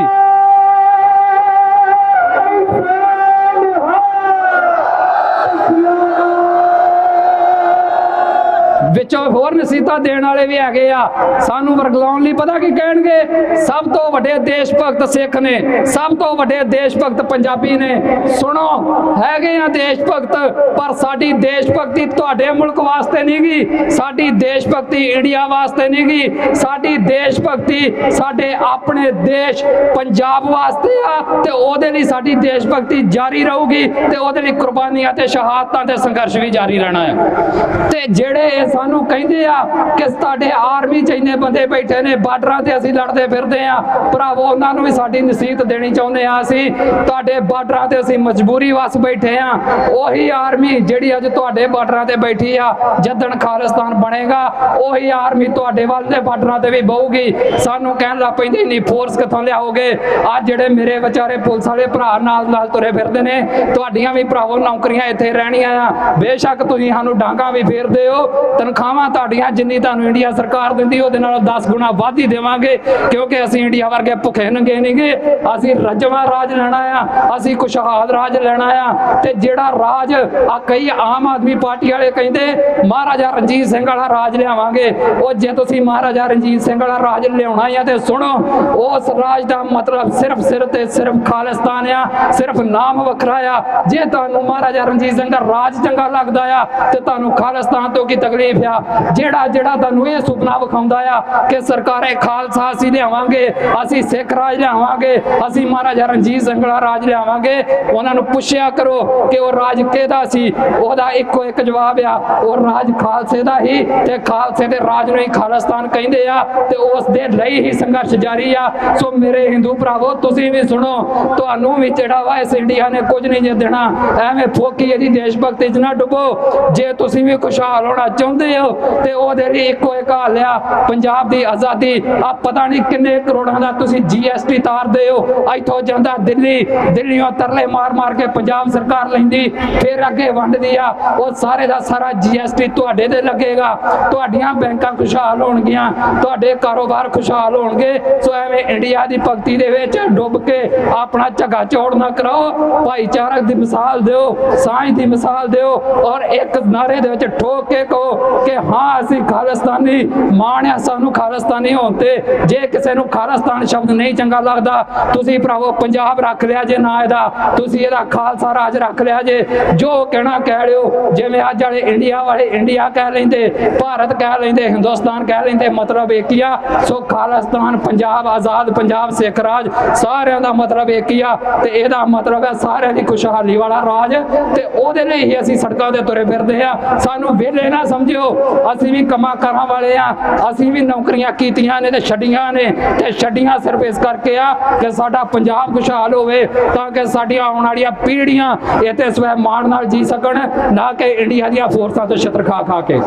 ਵਿੱਚੋਂ ਹੋਰ ਨਸੀਹਤਾਂ ਦੇਣ ਵਾਲੇ ਵੀ ਹੈਗੇ ਆ, ਸਾਨੂੰ ਵਰਗਲਾਉਣ ਲਈ ਪਤਾ ਕੀ ਕਹਿਣਗੇ, ਸਭ ਤੋਂ ਵੱਡੇ ਦੇਸ਼ ਭਗਤ ਸਿੱਖ ਨੇ, ਸਭ ਤੋਂ ਵੱਡੇ ਦੇਸ਼ ਭਗਤ ਪੰਜਾਬੀ ਨੇ। ਸੁਣੋ, ਹੈਗੇ ਆ ਦੇਸ਼ ਭਗਤ, ਪਰ ਸਾਡੀ ਦੇਸ਼ ਭਗਤੀ ਤੁਹਾਡੇ ਮੁਲਕ ਵਾਸਤੇ ਨਹੀਂ ਗੀ, ਸਾਡੀ ਦੇਸ਼ ਭਗਤੀ ਇੰਡੀਆ ਵਾਸਤੇ ਨਹੀਂ ਗੀ, ਸਾਡੀ ਦੇਸ਼ ਭਗਤੀ ਸਾਡੇ ਆਪਣੇ ਦੇਸ਼ ਪੰਜਾਬ ਵਾਸਤੇ ਆ ਤੇ ਉਹਦੇ ਲਈ ਸਾਡੀ ਦੇਸ਼ ਭਗਤੀ ਜਾਰੀ ਰਹੂਗੀ ਤੇ ਉਹਦੇ ਲਈ ਕੁਰਬਾਨੀਆਂ ਤੇ ਸ਼ਹਾਦਤਾਂ ਤੇ ਸੰਘਰਸ਼ ਵੀ ਜਾਰੀ ਰਹਿਣਾ ਹੈ। ਤੇ ਜਿਹੜੇ ਸਾਨੂੰ ਕਹਿੰਦੇ ਆ ਕਿ ਤੁਹਾਡੇ ਆਰਮੀ ਚ ਇੰਨੇ ਬੰਦੇ ਬੈਠੇ ਨੇ, ਬਾਰਡਰਾਂ ਤੇ ਅਸੀਂ ਲੜਦੇ ਫਿਰਦੇ ਆ, ਭਰਾਵੋ ਉਹਨਾਂ ਨੂੰ ਵੀ ਸਾਡੀ ਨਸੀਹਤ ਦੇਣੀ ਚਾਹੁੰਦੇ ਆ। ਅਸੀਂ ਤੁਹਾਡੇ ਬਾਰਡਰਾਂ ਤੇ ਅਸੀਂ ਮਜਬੂਰੀ ਵਸ ਬੈਠੇ ਆ। ਉਹੀ ਆਰਮੀ ਜਿਹੜੀ ਅੱਜ ਤੁਹਾਡੇ ਬਾਰਡਰਾਂ ਤੇ ਬੈਠੀ ਆ, ਜਦਣ ਖਾਲਿਸਤਾਨ ਬਣੇਗਾ ਉਹੀ ਆਰਮੀ ਤੁਹਾਡੇ ਵੱਲ ਦੇ ਬਾਰਡਰਾਂ ਤੇ ਵੀ ਬਹੂਗੀ। ਸਾਨੂੰ ਕਹਿਣ ਲੱਗ ਪੈਂਦੇ ਨਹੀਂ ਫੋਰਸ ਕਿੱਥੋਂ ਲਿਆਓਗੇ। ਅੱਜ ਜਿਹੜੇ ਮੇਰੇ ਵਿਚਾਰੇ ਪੁਲਿਸ ਵਾਲੇ ਭਰਾ ਨਾਲ ਨਾਲ ਤੁਰੇ ਫਿਰਦੇ ਨੇ, ਤੁਹਾਡੀਆਂ ਵੀ ਭਰਾਵੋ ਨੌਕਰੀਆਂ ਇੱਥੇ ਰਹਿਣੀਆਂ ਆ। ਬੇਸ਼ੱਕ ਤੁਸੀਂ ਸਾਨੂੰ ਡਾਂਗਾ ਵੀ ਫੇਰਦੇ ਹੋ, ਤਨਖਾਹਾਂ ਤੁਹਾਡੀਆਂ ਜਿੰਨੀ ਤੁਹਾਨੂੰ ਇੰਡੀਆ ਸਰਕਾਰ ਦਿੰਦੀ ਉਹਦੇ ਨਾਲੋਂ 10 ਗੁਣਾ ਵੱਧ ਹੀ ਦੇਵਾਂਗੇ, ਕਿਉਂਕਿ ਅਸੀਂ ਇੰਡੀਆ ਵਰਗੇ ਭੁੱਖੇ ਨੰਗੇ ਨਹੀਂਗੇ। ਅਸੀਂ ਰੱਜਵਾਂ ਰਾਜ ਲੈਣਾ ਆ, ਅਸੀਂ ਖੁਸ਼ਹਾਲ ਰਾਜ ਲੈਣਾ ਆ। ਤੇ ਜਿਹੜਾ ਰਾਜ ਆ ਕਈ ਆਮ ਆਦਮੀ ਪਾਰਟੀ ਵਾਲੇ ਕਹਿੰਦੇ ਮਹਾਰਾਜਾ ਰਣਜੀਤ ਸਿੰਘ ਵਾਲਾ ਰਾਜ ਲਿਆਵਾਂਗੇ, ਉਹ ਜੇ ਤੁਸੀਂ ਮਹਾਰਾਜਾ ਰਣਜੀਤ ਸਿੰਘ ਵਾਲਾ ਰਾਜ ਲਿਆਉਣਾ ਆ ਤੇ ਸੁਣੋ, ਉਸ ਰਾਜ ਦਾ ਮਤਲਬ ਸਿਰਫ ਤੇ ਸਿਰਫ ਖਾਲਿਸਤਾਨ ਆ, ਸਿਰਫ ਨਾਮ ਵੱਖਰਾ ਆ। ਜੇ ਤੁਹਾਨੂੰ ਮਹਾਰਾਜਾ ਰਣਜੀਤ ਸਿੰਘ ਦਾ ਰਾਜ ਚੰਗਾ ਲੱਗਦਾ ਆ ਤੇ ਤੁਹਾਨੂੰ ਖਾਲਿਸਤਾਨ ਤੋਂ ਕੀ ਤਕਲੀਫ ਆ। ਜਿਹੜਾ ਤੁਹਾਨੂੰ ਇਹ ਸੁਪਨਾ ਵਿਖਾਉਂਦਾ ਆ ਕਿ ਸਰਕਾਰੇ ਖਾਲਸਾ ਅਸੀਂ ਲਿਆਵਾਂਗੇ, ਅਸੀਂ ਸਿੱਖ ਰਾਜ ਲਿਆਵਾਂਗੇ, ਅਸੀਂ ਮਹਾਰਾਜਾ ਰਣਜੀਤ ਸਿੰਘ ਵਾਲਾ ਰਾਜ ਲਿਆਵਾਂਗੇ, ਉਹਨਾਂ ਨੂੰ ਪੁੱਛਿਆ ਕਰੋ ਕਿ ਉਹ ਰਾਜ ਕਿਹਦਾ ਸੀ। ਉਹਦਾ ਇੱਕੋ ਇੱਕ ਜਵਾਬ ਆ, ਉਹ ਰਾਜ ਖਾਲਸੇ ਦਾ ਹੀ ਤੇ ਖਾਲਸੇ ਦੇ ਰਾਜ ਨੂੰ ਹੀ ਖਾਲਿਸਤਾਨ ਕਹਿੰਦੇ ਆ ਤੇ ਉਸ ਦੇ ਲਈ ਹੀ ਸੰਘਰਸ਼ ਜਾਰੀ ਆ। ਸੋ ਮੇਰੇ ਹਿੰਦੂ ਭਰਾਵੋ, ਤੁਸੀਂ ਵੀ ਸੁਣੋ, ਤੁਹਾਨੂੰ ਵੀ ਜਿਹੜਾ ਵਾ ਇਸ ਇੰਡੀਆ ਨੇ ਕੁਝ ਨਹੀਂ ਜੇ ਦੇਣਾ। ਐਵੇਂ ਫੋਕੀ ਇਹਦੀ ਦੇਸ਼ ਭਗਤੀ 'ਚ ਨਾ ਡੁੱਬੋ। ਜੇ ਤੁਸੀਂ ਵੀ ਖੁਸ਼ਹਾਲ ਹੋਣਾ ਚਾਹੁੰਦੇ ਹੋ ਤੇ ਉਹਦੇ ਲਈ ਇੱਕੋ ਇੱਕ ਹੱਲ ਆ, ਪੰਜਾਬ ਦੀ ਆਜ਼ਾਦੀ। ਆ ਪਤਾ ਨਹੀਂ ਕਿੰਨੇ ਕਰੋੜਾਂ ਦਾ ਤੁਸੀਂ GST ਤਾਰਦੇ ਹੋ, ਇੱਥੋਂ ਜਾਂਦਾ ਦਿੱਲੀ, ਦਿੱਲੀੋਂ ਤਰਲੇ ਮਾਰ ਮਾਰ ਕੇ ਪੰਜਾਬ ਸਰਕਾਰ ਲੈਂਦੀ, ਫਿਰ ਅੱਗੇ ਵੰਡਦੀ ਆ। ਉਹ ਸਾਰੇ ਦਾ ਸਾਰਾ GST ਤੁਹਾਡੇ ਤੇ ਲੱਗੇਗਾ, ਤੁਹਾਡੀਆਂ ਬੈਂਕਾਂ ਖੁਸ਼ਹਾਲ ਹੋਣਗੀਆਂ, ਤੁਹਾਡੇ ਕਾਰੋਬਾਰ ਖੁਸ਼ਹਾਲ ਹੋਣਗੇ। ਸੋ ਐਵੇਂ ਇੰਡੀਆ ਦੀ ਭਗਤੀ ਦੇ ਵਿੱਚ ਡੁੱਬ ਕੇ ਆਪਣਾ ਝੱਗਾ ਚੌੜ ਨਾ ਕਰਾਓ। ਭਾਈਚਾਰਕ ਦੀ ਮਿਸਾਲ ਦਿਓ, ਸਾਂਝ ਦੀ ਮਿਸਾਲ ਦਿਓ ਔਰ ਇੱਕ ਨਾਰੇ ਦੇ ਵਿੱਚ ਠੋਕ ਕੇ ਕਹੋ ਕਿ ਹਾਂ ਅਸੀਂ ਖਾਲਿਸਤਾਨੀ, ਮਾਣ ਆ ਸਾਨੂੰ ਖਾਲਿਸਤਾਨੀ ਹੋਣ ਤੇ। ਜੇ ਕਿਸੇ ਨੂੰ ਖਾਲਿਸਤਾਨ ਸ਼ਬਦ ਨਹੀਂ ਚੰਗਾ ਲੱਗਦਾ, ਤੁਸੀਂ ਭਰਾਵੋ ਪੰਜਾਬ ਰੱਖ ਲਿਆ ਜੇ ਨਾ ਇਹਦਾ, ਤੁਸੀਂ ਇਹਦਾ ਖਾਲਸਾ ਰਾਜ ਰੱਖ ਲਿਆ ਜੇ। ਜੋ ਕਹਿਣਾ ਕਹਿ ਲਿਓ, ਜਿਵੇਂ ਅੱਜ ਵਾਲੇ ਇੰਡੀਆ ਵਾਲੇ ਇੰਡੀਆ ਕਹਿ ਲੈਂਦੇ, ਭਾਰਤ ਕਹਿ ਲੈਂਦੇ, ਹਿੰਦੁਸਤਾਨ ਕਹਿ ਲੈਂਦੇ, ਮਤਲਬ ਇੱਕ ਹੀ ਆ। ਸੋ ਖਾਲਿਸਤਾਨ ਪੰਜਾਬ, ਆਜ਼ਾਦ ਪੰਜਾਬ, ਸਿੱਖ ਰਾਜ, ਸਾਰਿਆਂ ਦਾ ਮਤਲਬ ਇੱਕ ਹੀ ਆ ਤੇ ਇਹਦਾ ਮਤਲਬ ਹੈ ਸਾਰਿਆਂ ਦੀ ਖੁਸ਼ਹਾਲੀ ਵਾਲਾ ਰਾਜ। ਤੇ ਉਹਦੇ ਲਈ ਹੀ ਅਸੀਂ ਸੜਕਾਂ ਤੇ ਤੁਰੇ ਫਿਰਦੇ ਆ। ਸਾਨੂੰ ਵਿਹਲੇ ਨਾ ਸਮਝਿਓ, ਅਸੀਂ ਵੀ ਕੰਮਾਂ ਕਾਰਾਂ ਵਾਲੇ ਆ, ਅਸੀਂ ਵੀ ਨੌਕਰੀਆਂ ਕੀਤੀਆਂ ਨੇ ਤੇ ਛੱਡੀਆਂ ਨੇ, ਤੇ ਛੱਡੀਆਂ ਸਿਰਫ ਇਸ ਕਰਕੇ ਆ ਕਿ ਸਾਡਾ ਪੰਜਾਬ ਖੁਸ਼ਹਾਲ ਹੋਵੇ, ਤਾਂ ਕਿ ਸਾਡੀਆਂ ਆਉਣ ਵਾਲੀਆਂ ਪੀੜ੍ਹੀਆਂ ਇੱਥੇ ਸਵੈ ਮਾਣ ਨਾਲ ਜੀ ਸਕਣ, ਨਾ ਕਿ ਇੰਡੀਆ ਦੀਆਂ ਫੋਰਸਾਂ ਤੋਂ ਛਿੱਤਰ ਖਾ ਖਾ ਕੇ।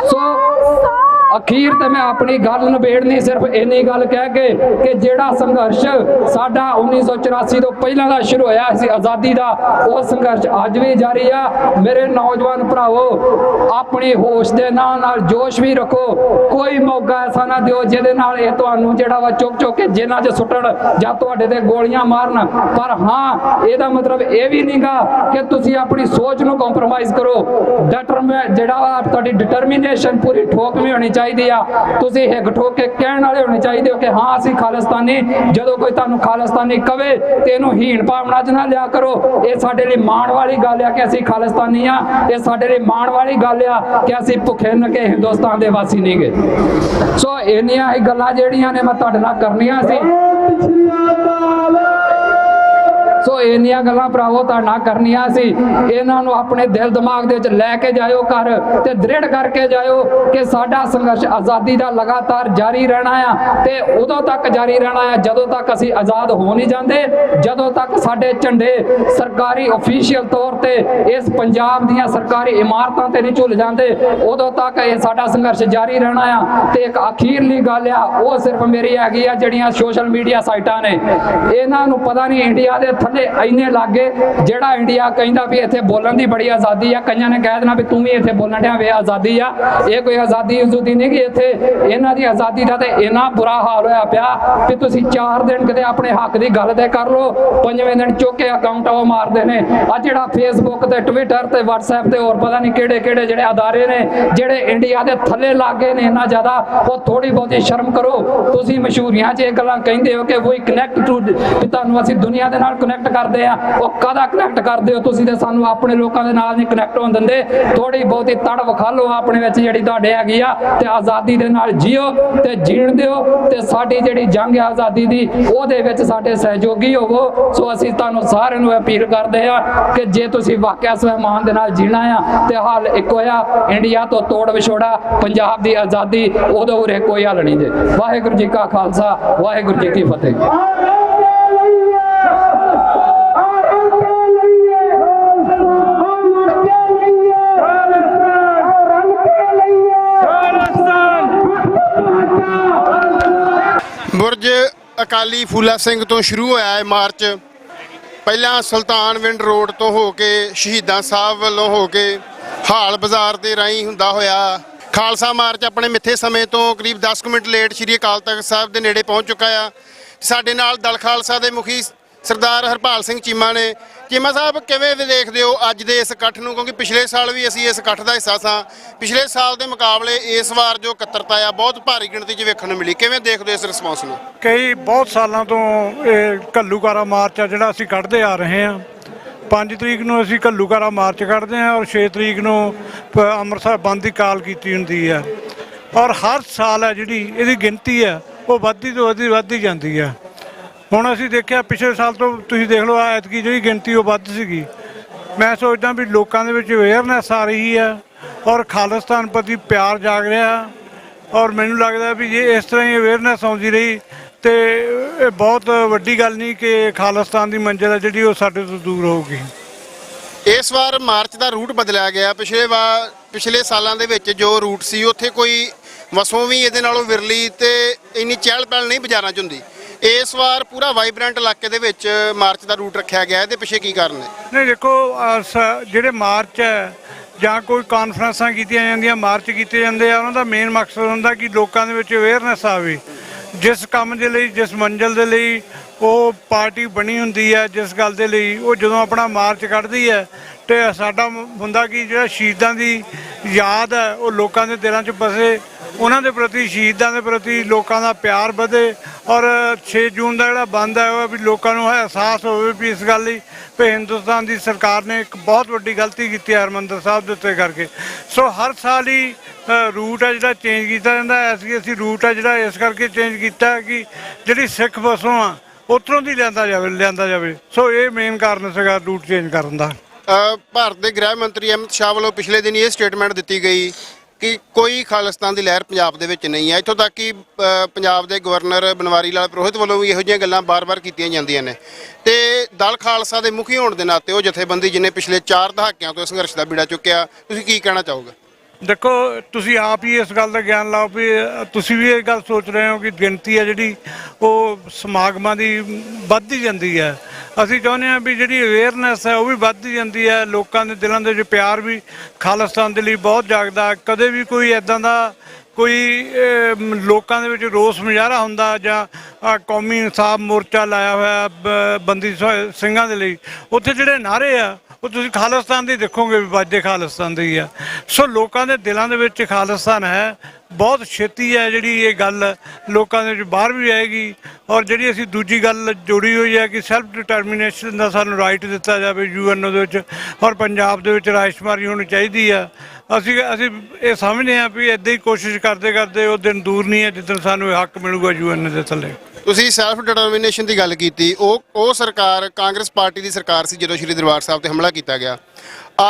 ਸੋ ਅਖੀਰ ਤੇ ਮੈਂ ਆਪਣੀ ਗੱਲ ਨਿਬੇੜਨੀ ਸਿਰਫ ਇੰਨੀ ਗੱਲ ਕਹਿ ਕੇ ਕਿ ਜਿਹੜਾ ਸੰਘਰਸ਼ ਸਾਡਾ 1984 ਤੋਂ ਪਹਿਲਾਂ ਦਾ ਸ਼ੁਰੂ ਹੋਇਆ ਸੀ ਆਜ਼ਾਦੀ ਦਾ, ਉਹ ਸੰਘਰਸ਼ ਅੱਜ ਵੀ ਜਾਰੀ ਆ। ਮੇਰੇ ਨੌਜਵਾਨ ਭਰਾਵੋ, ਆਪਣੀ ਹੋਸ਼ ਦੇ ਨਾਲ ਜੋਸ਼ ਵੀ ਰੱਖੋ। ਕੋਈ ਮੌਕਾ ਐਸਾ ਨਾ ਦਿਓ ਜਿਹਦੇ ਨਾਲ ਇਹ ਤੁਹਾਨੂੰ ਜਿਹੜਾ ਵਾ ਚੁੱਕ ਕੇ ਜੇਲ੍ਹਾਂ 'ਚ ਸੁੱਟਣ ਜਾਂ ਤੁਹਾਡੇ ਤੇ ਗੋਲੀਆਂ ਮਾਰਨ। ਪਰ ਹਾਂ, ਇਹਦਾ ਮਤਲਬ ਇਹ ਵੀ ਨਹੀਂਗਾ ਕਿ ਤੁਸੀਂ ਆਪਣੀ ਸੋਚ ਨੂੰ ਕੰਪਰੋਮਾਈਜ਼ ਕਰੋ। ਜਿਹੜਾ ਵਾ ਤੁਹਾਡੀ ਡਿਟਰਮੀਨੇਸ਼ਨ ਪੂਰੀ ਠੋਕ ਵੀ ਹੋਣੀ ਚਾਹੀਦੀ ਆ। ਤੁਸੀਂ ਹਿੱਕ ਠੋਕ ਕੇ ਕਹਿਣ ਵਾਲੇ ਹੋਣੇ ਚਾਹੀਦੇ ਹੋ ਕਿ ਹਾਂ ਅਸੀਂ ਖਾਲਿਸਤਾਨੀ। ਜਦੋਂ ਕੋਈ ਤੁਹਾਨੂੰ ਖਾਲਿਸਤਾਨੀ ਕਵੇ ਤੇ ਇਹਨੂੰ ਹੀਣ ਭਾਵਨਾ 'ਚ ਨਾ ਲਿਆ ਕਰੋ। ਇਹ ਸਾਡੇ ਲਈ ਮਾਣ ਵਾਲੀ ਗੱਲ ਆ ਕਿ ਅਸੀਂ ਖਾਲਿਸਤਾਨੀ ਆ। ਇਹ ਸਾਡੇ ਲਈ ਮਾਣ ਵਾਲੀ ਗੱਲ ਆ ਕਿ ਅਸੀਂ ਭੁੱਖੇ ਨੰਗੇ ਹਿੰਦੁਸਤਾਨ ਦੇ ਵਾਸੀ ਨਹੀਂ ਗੇ। ਸੋ ਇੰਨੀਆਂ ਹੀ ਗੱਲਾਂ ਜਿਹੜੀਆਂ ਨੇ ਮੈਂ ਤੁਹਾਡੇ ਨਾਲ ਕਰਨੀਆਂ ਸੀ। ਸੋ ਇੰਨੀਆਂ ਗੱਲਾਂ ਭਰਾਵੋ ਤਾਂ ਨਾ ਕਰਨੀਆਂ ਸੀ। ਇਹਨਾਂ ਨੂੰ ਆਪਣੇ ਦਿਲ ਦਿਮਾਗ ਦੇ ਵਿੱਚ ਲੈ ਕੇ ਜਾਇਓ ਘਰ ਤੇ ਦ੍ਰਿੜ ਕਰਕੇ ਜਾਇਓ ਕਿ ਸਾਡਾ ਸੰਘਰਸ਼ ਆਜ਼ਾਦੀ ਦਾ ਲਗਾਤਾਰ ਜਾਰੀ ਰਹਿਣਾ ਆ ਤੇ ਉਦੋਂ ਤੱਕ ਜਾਰੀ ਰਹਿਣਾ ਆ ਜਦੋਂ ਤੱਕ ਅਸੀਂ ਆਜ਼ਾਦ ਹੋ ਨਹੀਂ ਜਾਂਦੇ, ਜਦੋਂ ਤੱਕ ਸਾਡੇ ਝੰਡੇ ਸਰਕਾਰੀ ਅਫੀਸ਼ੀਅਲ ਤੌਰ ਤੇ ਇਸ ਪੰਜਾਬ ਦੀਆਂ ਸਰਕਾਰੀ ਇਮਾਰਤਾਂ ਤੇ ਨਹੀਂ ਝੁੱਲ ਜਾਂਦੇ, ਉਦੋਂ ਤੱਕ ਇਹ ਸਾਡਾ ਸੰਘਰਸ਼ ਜਾਰੀ ਰਹਿਣਾ ਆ। ਤੇ ਇੱਕ ਅਖੀਰਲੀ ਗੱਲ ਆ, ਉਹ ਸਿਰਫ ਮੇਰੀ ਹੈਗੀ ਆ, ਜਿਹੜੀਆਂ ਸੋਸ਼ਲ ਮੀਡੀਆ ਸਾਈਟਾਂ ਨੇ, ਇਹਨਾਂ ਨੂੰ ਪਤਾ ਨਹੀਂ ਇੰਡੀਆ ਦੇ ਥੱਲੇ ਇੰਨੇ ਲੱਗੇ, ਜਿਹੜਾ ਇੰਡੀਆ ਕਹਿੰਦਾ ਵੀ ਇੱਥੇ ਬੋਲਣ ਦੀ ਬੜੀ ਆਜ਼ਾਦੀ ਆ, ਕਈਆਂ ਨੇ ਕਹਿ ਦੇਣਾ ਵੀ ਤੂੰ ਵੀ ਇੱਥੇ ਬੋਲਣ ਡਿਆ ਵੇ ਆਜ਼ਾਦੀ ਆ। ਇਹ ਕੋਈ ਆਜ਼ਾਦੀ ਨਹੀਂ ਕਿ ਇੱਥੇ ਇਹਨਾਂ ਦੀ ਆਜ਼ਾਦੀ ਦਾ ਤੇ ਇੰਨਾ ਬੁਰਾ ਹਾਲ ਹੋਇਆ ਪਿਆ ਵੀ ਤੁਸੀਂ 4 ਦਿਨ ਕਿਤੇ ਆਪਣੇ ਹੱਕ ਦੀ ਗੱਲ ਤੇ ਕਰ ਲੋ, 5ਵੇਂ ਦਿਨ ਚੁੱਕ ਕੇ ਅਕਾਊਂਟ ਉਹ ਮਾਰਦੇ ਨੇ। ਆ ਜਿਹੜਾ ਫੇਸਬੁੱਕ ਤੇ ਟਵਿੱਟਰ ਤੇ WhatsApp ਤੇ ਹੋਰ ਪਤਾ ਨਹੀਂ ਕਿਹੜੇ ਕਿਹੜੇ ਜਿਹੜੇ ਅਦਾਰੇ ਨੇ ਜਿਹੜੇ ਇੰਡੀਆ ਦੇ ਥੱਲੇ ਲੱਗੇ ਨੇ ਇੰਨਾ ਜ਼ਿਆਦਾ, ਉਹ ਥੋੜੀ ਬਹੁਤੀ ਸ਼ਰਮ ਕਰੋ। ਤੁਸੀਂ ਮਸ਼ਹੂਰੀਆਂ 'ਚ ਇਹ ਗੱਲਾਂ ਕਹਿੰਦੇ ਹੋ ਕਿ ਵੀ ਕਨੈਕਟ ਟੂ, ਵੀ ਤੁਹਾਨੂੰ ਅਸੀਂ ਦੁਨੀਆ ਦੇ ਨਾਲ ਕਨੈਕਟ ਕਰਦੇ ਆ, ਉਹ ਕਾਹਦਾ ਕਨੈਕਟ ਕਰਦੇ ਹੋ ਤੁਸੀਂ? ਤੇ ਸਾਨੂੰ ਆਪਣੇ ਲੋਕਾਂ ਦੇ ਨਾਲ ਨਹੀਂ ਕਨੈਕਟ ਹੋਣ ਦਿੰਦੇ। ਥੋੜੀ ਬਹੁਤੀ ਤੜ ਵਿਖਾ ਲਓ ਆਪਣੇ ਵਿੱਚ ਜਿਹੜੀ ਤੁਹਾਡੇ ਹੈਗੀ ਆ ਤੇ ਆਜ਼ਾਦੀ ਦੇ ਨਾਲ ਜੀਓ ਤੇ ਜੀਣ ਦਿਓ ਤੇ ਸਾਡੀ ਜਿਹੜੀ ਜੰਗ ਹੈ ਆਜ਼ਾਦੀ ਦੀ ਉਹਦੇ ਵਿੱਚ ਸਾਡੇ ਸਹਿਯੋਗੀ ਹੋਵੋ। ਸੋ ਅਸੀਂ ਤੁਹਾਨੂੰ ਸਾਰਿਆਂ ਨੂੰ ਅਪੀਲ ਕਰਦੇ ਆ ਕਿ ਜੇ ਤੁਸੀਂ ਵਾਕਿਆ ਸਵੈਮਾਨ ਦੇ ਨਾਲ ਜੀਣਾ ਆ ਤੇ ਹੱਲ ਇੱਕੋ ਆ, ਇੰਡੀਆ ਤੋਂ ਤੋੜ ਵਿਛੋੜਾ, ਪੰਜਾਬ ਦੀ ਆਜ਼ਾਦੀ, ਉਦੋਂ ਉਰੇ ਕੋਈ ਹੱਲ ਨਹੀਂ ਜੇ। ਵਾਹਿਗੁਰੂ ਜੀ ਕਾ ਖਾਲਸਾ, ਵਾਹਿਗੁਰੂ ਜੀ ਕੀ ਫਤਿਹ। ਬੁਰਜ ਅਕਾਲੀ ਫੂਲਾ ਸਿੰਘ ਤੋਂ ਸ਼ੁਰੂ ਹੋਇਆ ਹੈ ਮਾਰਚ। ਪਹਿਲਾਂ ਸੁਲਤਾਨਵਿੰਡ ਰੋਡ ਤੋਂ ਹੋ ਕੇ ਸ਼ਹੀਦਾਂ ਸਾਹਿਬ ਵੱਲੋਂ ਹੋ ਕੇ ਹਾਲ ਬਾਜ਼ਾਰ ਦੇ ਰਾਹੀਂ ਹੁੰਦਾ ਹੋਇਆ ਖਾਲਸਾ ਮਾਰਚ ਆਪਣੇ ਮਿੱਥੇ ਸਮੇਂ ਤੋਂ ਕਰੀਬ 10 ਮਿੰਟ ਲੇਟ ਸ਼੍ਰੀ ਅਕਾਲ ਤਖਤ ਸਾਹਿਬ ਦੇ ਨੇੜੇ ਪਹੁੰਚ ਚੁੱਕਾ ਆ। ਸਾਡੇ ਨਾਲ ਦਲ ਖਾਲਸਾ ਦੇ ਮੁਖੀ ਸਰਦਾਰ ਹਰਪਾਲ ਸਿੰਘ ਚੀਮਾ ਨੇ। ਚੀਮਾ ਸਾਹਿਬ, ਕਿਵੇਂ ਦੇਖਦੇ ਹੋ ਅੱਜ ਦੇ ਇਸ ਇਕੱਠ ਨੂੰ? ਕਿਉਂਕਿ ਪਿਛਲੇ ਸਾਲ ਵੀ ਅਸੀਂ ਇਸ ਇਕੱਠ ਦਾ ਹਿੱਸਾ ਸਾਂ, ਪਿਛਲੇ ਸਾਲ ਦੇ ਮੁਕਾਬਲੇ ਇਸ ਵਾਰ ਜੋ ਇਕੱਤਰਤਾ ਆ ਬਹੁਤ ਭਾਰੀ ਗਿਣਤੀ 'ਚ ਵੇਖਣ ਨੂੰ ਮਿਲੀ। ਕਿਵੇਂ ਦੇਖਦੇ ਹੋ ਇਸ ਰਿਸਪੌਂਸ ਨੂੰ? ਬਹੁਤ ਸਾਲਾਂ ਤੋਂ ਇਹ ਘੱਲੂਘਾਰਾ ਮਾਰਚ ਆ ਜਿਹੜਾ ਅਸੀਂ ਕੱਢਦੇ ਆ ਰਹੇ ਹਾਂ। 5 ਤਰੀਕ ਨੂੰ ਅਸੀਂ ਘੱਲੂਘਾਰਾ ਮਾਰਚ ਕੱਢਦੇ ਹਾਂ ਔਰ 6 ਤਰੀਕ ਨੂੰ ਅੰਮ੍ਰਿਤਸਰ ਬੰਦ ਦੀ ਕਾਲ ਕੀਤੀ ਹੁੰਦੀ ਆ। ਔਰ ਹਰ ਸਾਲ ਆ ਜਿਹੜੀ ਇਹਦੀ ਗਿਣਤੀ ਆ ਉਹ ਵੱਧਦੀ ਤੋਂ ਵੱਧਦੀ ਜਾਂਦੀ ਆ। ਹੁਣ ਅਸੀਂ ਦੇਖਿਆ ਪਿਛਲੇ ਸਾਲ ਤੋਂ ਤੁਸੀਂ ਦੇਖ ਲਓ ਐਤਕੀ ਜਿਹੜੀ ਗਿਣਤੀ ਉਹ ਵੱਧ ਸੀਗੀ। ਮੈਂ ਸੋਚਦਾ ਵੀ ਲੋਕਾਂ ਦੇ ਵਿੱਚ ਅਵੇਅਰਨੈਸ ਆ ਰਹੀ ਆ ਔਰ ਖਾਲਿਸਤਾਨ ਪ੍ਰਤੀ ਪਿਆਰ ਜਾਗ ਰਿਹਾ। ਔਰ ਮੈਨੂੰ ਲੱਗਦਾ ਵੀ ਜੇ ਇਸ ਤਰ੍ਹਾਂ ਹੀ ਅਵੇਅਰਨੈਸ ਆਉਂਦੀ ਰਹੀ ਤੇ ਇਹ ਬਹੁਤ ਵੱਡੀ ਗੱਲ ਨਹੀਂ ਕਿ ਖਾਲਿਸਤਾਨ ਦੀ ਮੰਜ਼ਿਲ ਆ ਜਿਹੜੀ ਉਹ ਸਾਡੇ ਤੋਂ ਦੂਰ ਹੋਊਗੀ। ਇਸ ਵਾਰ ਮਾਰਚ ਦਾ ਰੂਟ ਬਦਲਿਆ ਗਿਆ। ਪਿਛਲੇ ਸਾਲਾਂ ਦੇ ਵਿੱਚ ਜੋ ਰੂਟ ਸੀ ਉੱਥੇ ਕੋਈ ਵਸੋਂ ਵੀ ਇਹਦੇ ਨਾਲੋਂ ਵਿਰਲੀ ਤੇ ਇੰਨੀ ਚਹਿਲ ਪਹਿਲ ਨਹੀਂ ਬਾਜ਼ਾਰਾਂ 'ਚ ਹੁੰਦੀ। ਇਸ ਵਾਰ ਪੂਰਾ ਵਾਈਬ੍ਰੈਂਟ ਇਲਾਕੇ ਦੇ ਵਿੱਚ ਮਾਰਚ ਦਾ ਰੂਟ ਰੱਖਿਆ ਗਿਆ। ਇਹਦੇ ਪਿੱਛੇ ਕੀ ਕਾਰਨ ਹੈ? ਨਹੀਂ ਦੇਖੋ, ਜਿਹੜੇ ਮਾਰਚ ਹੈ ਜਾਂ ਕੋਈ ਕਾਨਫਰੰਸਾਂ ਕੀਤੀਆਂ ਜਾਂਦੀਆਂ, ਮਾਰਚ ਕੀਤੇ ਜਾਂਦੇ ਆ, ਉਹਨਾਂ ਦਾ ਮੇਨ ਮਕਸਦ ਹੁੰਦਾ ਕਿ ਲੋਕਾਂ ਦੇ ਵਿੱਚ ਅਵੇਅਰਨੈਸ ਆਵੇ। ਜਿਸ ਕੰਮ ਦੇ ਲਈ, ਜਿਸ ਮੰਜ਼ਿਲ ਦੇ ਲਈ ਉਹ ਪਾਰਟੀ ਬਣੀ ਹੁੰਦੀ ਹੈ, ਜਿਸ ਗੱਲ ਦੇ ਲਈ ਉਹ ਜਦੋਂ ਆਪਣਾ ਮਾਰਚ ਕੱਢਦੀ ਹੈ ਤੇ ਸਾਡਾ ਹੁੰਦਾ ਕਿ ਜਿਹੜਾ ਸ਼ਹੀਦਾਂ ਦੀ ਯਾਦ ਹੈ ਉਹ ਲੋਕਾਂ ਦੇ ਦਿਲਾਂ 'ਚ ਬਸੇ, ਉਹਨਾਂ ਦੇ ਪ੍ਰਤੀ, ਸ਼ਹੀਦਾਂ ਦੇ ਪ੍ਰਤੀ ਲੋਕਾਂ ਦਾ ਪਿਆਰ ਵਧੇ। ਔਰ 6 ਜੂਨ ਦਾ ਜਿਹੜਾ ਬੰਦ ਹੈ ਉਹ ਵੀ ਲੋਕਾਂ ਨੂੰ ਅਹਿਸਾਸ ਹੋਵੇ ਵੀ ਇਸ ਗੱਲ ਲਈ ਵੀ ਹਿੰਦੁਸਤਾਨ ਦੀ ਸਰਕਾਰ ਨੇ ਇੱਕ ਬਹੁਤ ਵੱਡੀ ਗਲਤੀ ਕੀਤੀ ਹੈ ਹਰਿਮੰਦਰ ਸਾਹਿਬ ਦੇ ਉੱਤੇ ਕਰਕੇ। ਸੋ ਹਰ ਸਾਲ ਹੀ ਰੂਟ ਹੈ ਜਿਹੜਾ ਚੇਂਜ ਕੀਤਾ ਜਾਂਦਾ। ਅਸੀਂ ਰੂਟ ਹੈ ਜਿਹੜਾ ਇਸ ਕਰਕੇ ਚੇਂਜ ਕੀਤਾ ਕਿ ਜਿਹੜੀ ਸਿੱਖ ਵਸੋਂ ਆ ਉੱਧਰੋਂ ਦੀ ਲਿਆਂਦਾ ਜਾਵੇ। ਸੋ ਇਹ ਮੇਨ ਕਾਰਨ ਸੀਗਾ ਰੂਟ ਚੇਂਜ ਕਰਨ ਦਾ। ਭਾਰਤ ਦੇ ਗ੍ਰਹਿ ਮੰਤਰੀ ਅਮਿਤ ਸ਼ਾਹ ਵੱਲੋਂ ਪਿਛਲੇ ਦਿਨ ਇਹ ਸਟੇਟਮੈਂਟ ਦਿੱਤੀ ਗਈ ਕਿ ਕੋਈ ਖਾਲਿਸਤਾਨ ਦੀ ਲਹਿਰ ਪੰਜਾਬ ਦੇ ਵਿੱਚ ਨਹੀਂ ਹੈ। ਇੱਥੋਂ ਤੱਕ ਕਿ ਪੰਜਾਬ ਦੇ ਗਵਰਨਰ ਬਨਵਾਰੀ ਲਾਲ ਪੁਰੋਹਿਤ ਵੱਲੋਂ ਵੀ ਇਹੋ ਜਿਹੀਆਂ ਗੱਲਾਂ ਬਾਰ-ਬਾਰ ਕੀਤੀਆਂ ਜਾਂਦੀਆਂ ਨੇ। ਤੇ ਦਲ ਖਾਲਸਾ ਦੇ ਮੁਖੀ ਹੋਣ ਦੇ ਨਾਤੇ ਉਹ ਜਥੇਬੰਦੀ ਜਿਹਨੇ ਪਿਛਲੇ 4 ਦਹਾਕਿਆਂ ਤੋਂ ਸੰਘਰਸ਼ ਦਾ ਬੀੜਾ ਚੁੱਕਿਆ, ਤੁਸੀਂ ਕੀ ਕਹਿਣਾ ਚਾਹੋਗੇ? ਦੇਖੋ, ਤੁਸੀਂ ਆਪ ਹੀ ਇਸ ਗੱਲ ਦਾ ਗਿਆਨ ਲਾਓ ਵੀ ਤੁਸੀਂ ਵੀ ਇਹ ਗੱਲ ਸੋਚ ਰਹੇ ਹੋ ਕਿ ਗਿਣਤੀ ਹੈ ਜਿਹੜੀ ਉਹ ਸਮਾਗਮਾਂ ਦੀ ਵੱਧਦੀ ਜਾਂਦੀ ਹੈ। ਅਸੀਂ ਚਾਹੁੰਦੇ ਹਾਂ ਵੀ ਜਿਹੜੀ ਅਵੇਅਰਨੈਸ ਹੈ ਉਹ ਵੀ ਵੱਧਦੀ ਜਾਂਦੀ ਹੈ। ਲੋਕਾਂ ਦੇ ਦਿਲਾਂ ਦੇ ਵਿੱਚ ਪਿਆਰ ਵੀ ਖਾਲਿਸਤਾਨ ਦੇ ਲਈ ਬਹੁਤ ਜਾਗਦਾ। ਕਦੇ ਵੀ ਕੋਈ ਇੱਦਾਂ ਦਾ ਕੋਈ ਲੋਕਾਂ ਦੇ ਵਿੱਚ ਰੋਸ ਮੁਜ਼ਾਹਰਾ ਹੁੰਦਾ ਜਾਂ ਕੌਮੀ ਇਨਸਾਫ ਮੋਰਚਾ ਲਾਇਆ ਹੋਇਆ ਬੰਦੀ ਸਿੰਘਾਂ ਦੇ ਲਈ, ਉੱਥੇ ਜਿਹੜੇ ਨਾਅਰੇ ਆ ਉਹ ਤੁਸੀਂ ਖਾਲਿਸਤਾਨ ਦੇ ਦੇਖੋਗੇ ਵੀ ਵੱਜਦੇ ਖਾਲਿਸਤਾਨ ਦੇ ਹੀ ਆ। ਸੋ ਲੋਕਾਂ ਦੇ ਦਿਲਾਂ ਦੇ ਵਿੱਚ ਖਾਲਿਸਤਾਨ ਹੈ। ਬਹੁਤ ਛੇਤੀ ਹੈ ਜਿਹੜੀ ਇਹ ਗੱਲ ਲੋਕਾਂ ਦੇ ਵਿੱਚ ਬਾਹਰ ਵੀ ਆਏਗੀ। ਔਰ ਜਿਹੜੀ ਅਸੀਂ ਦੂਜੀ ਗੱਲ ਜੋੜੀ ਹੋਈ ਹੈ ਕਿ ਸੈਲਫ ਡਿਟਰਮੀਨੇਸ਼ਨ ਦਾ ਸਾਨੂੰ ਰਾਈਟ ਦਿੱਤਾ ਜਾਵੇ UN ਦੇ ਵਿੱਚ, ਔਰ ਪੰਜਾਬ ਦੇ ਵਿੱਚ ਰਾਜਸ਼ੁਮਾਰੀ ਹੋਣੀ ਚਾਹੀਦੀ ਆ। ਅਸੀਂ ਇਹ ਸਮਝਦੇ ਹਾਂ ਵੀ ਇੱਦਾਂ ਹੀ ਕੋਸ਼ਿਸ਼ ਕਰਦੇ ਉਹ ਦਿਨ ਦੂਰ ਨਹੀਂ ਹੈ ਜਿੱਦਣ ਸਾਨੂੰ ਇਹ ਹੱਕ ਮਿਲੂਗਾ UN ਦੇ ਥੱਲੇ। ਤੁਸੀਂ ਸੈਲਫ ਡਿਟਰਮੀਨੇਸ਼ਨ ਦੀ ਗੱਲ ਕੀਤੀ, ਉਹ ਸਰਕਾਰ ਕਾਂਗਰਸ ਪਾਰਟੀ ਦੀ ਸਰਕਾਰ ਸੀ ਜਦੋਂ ਸ਼੍ਰੀ ਦਰਬਾਰ ਸਾਹਿਬ ਤੇ ਹਮਲਾ ਕੀਤਾ ਗਿਆ।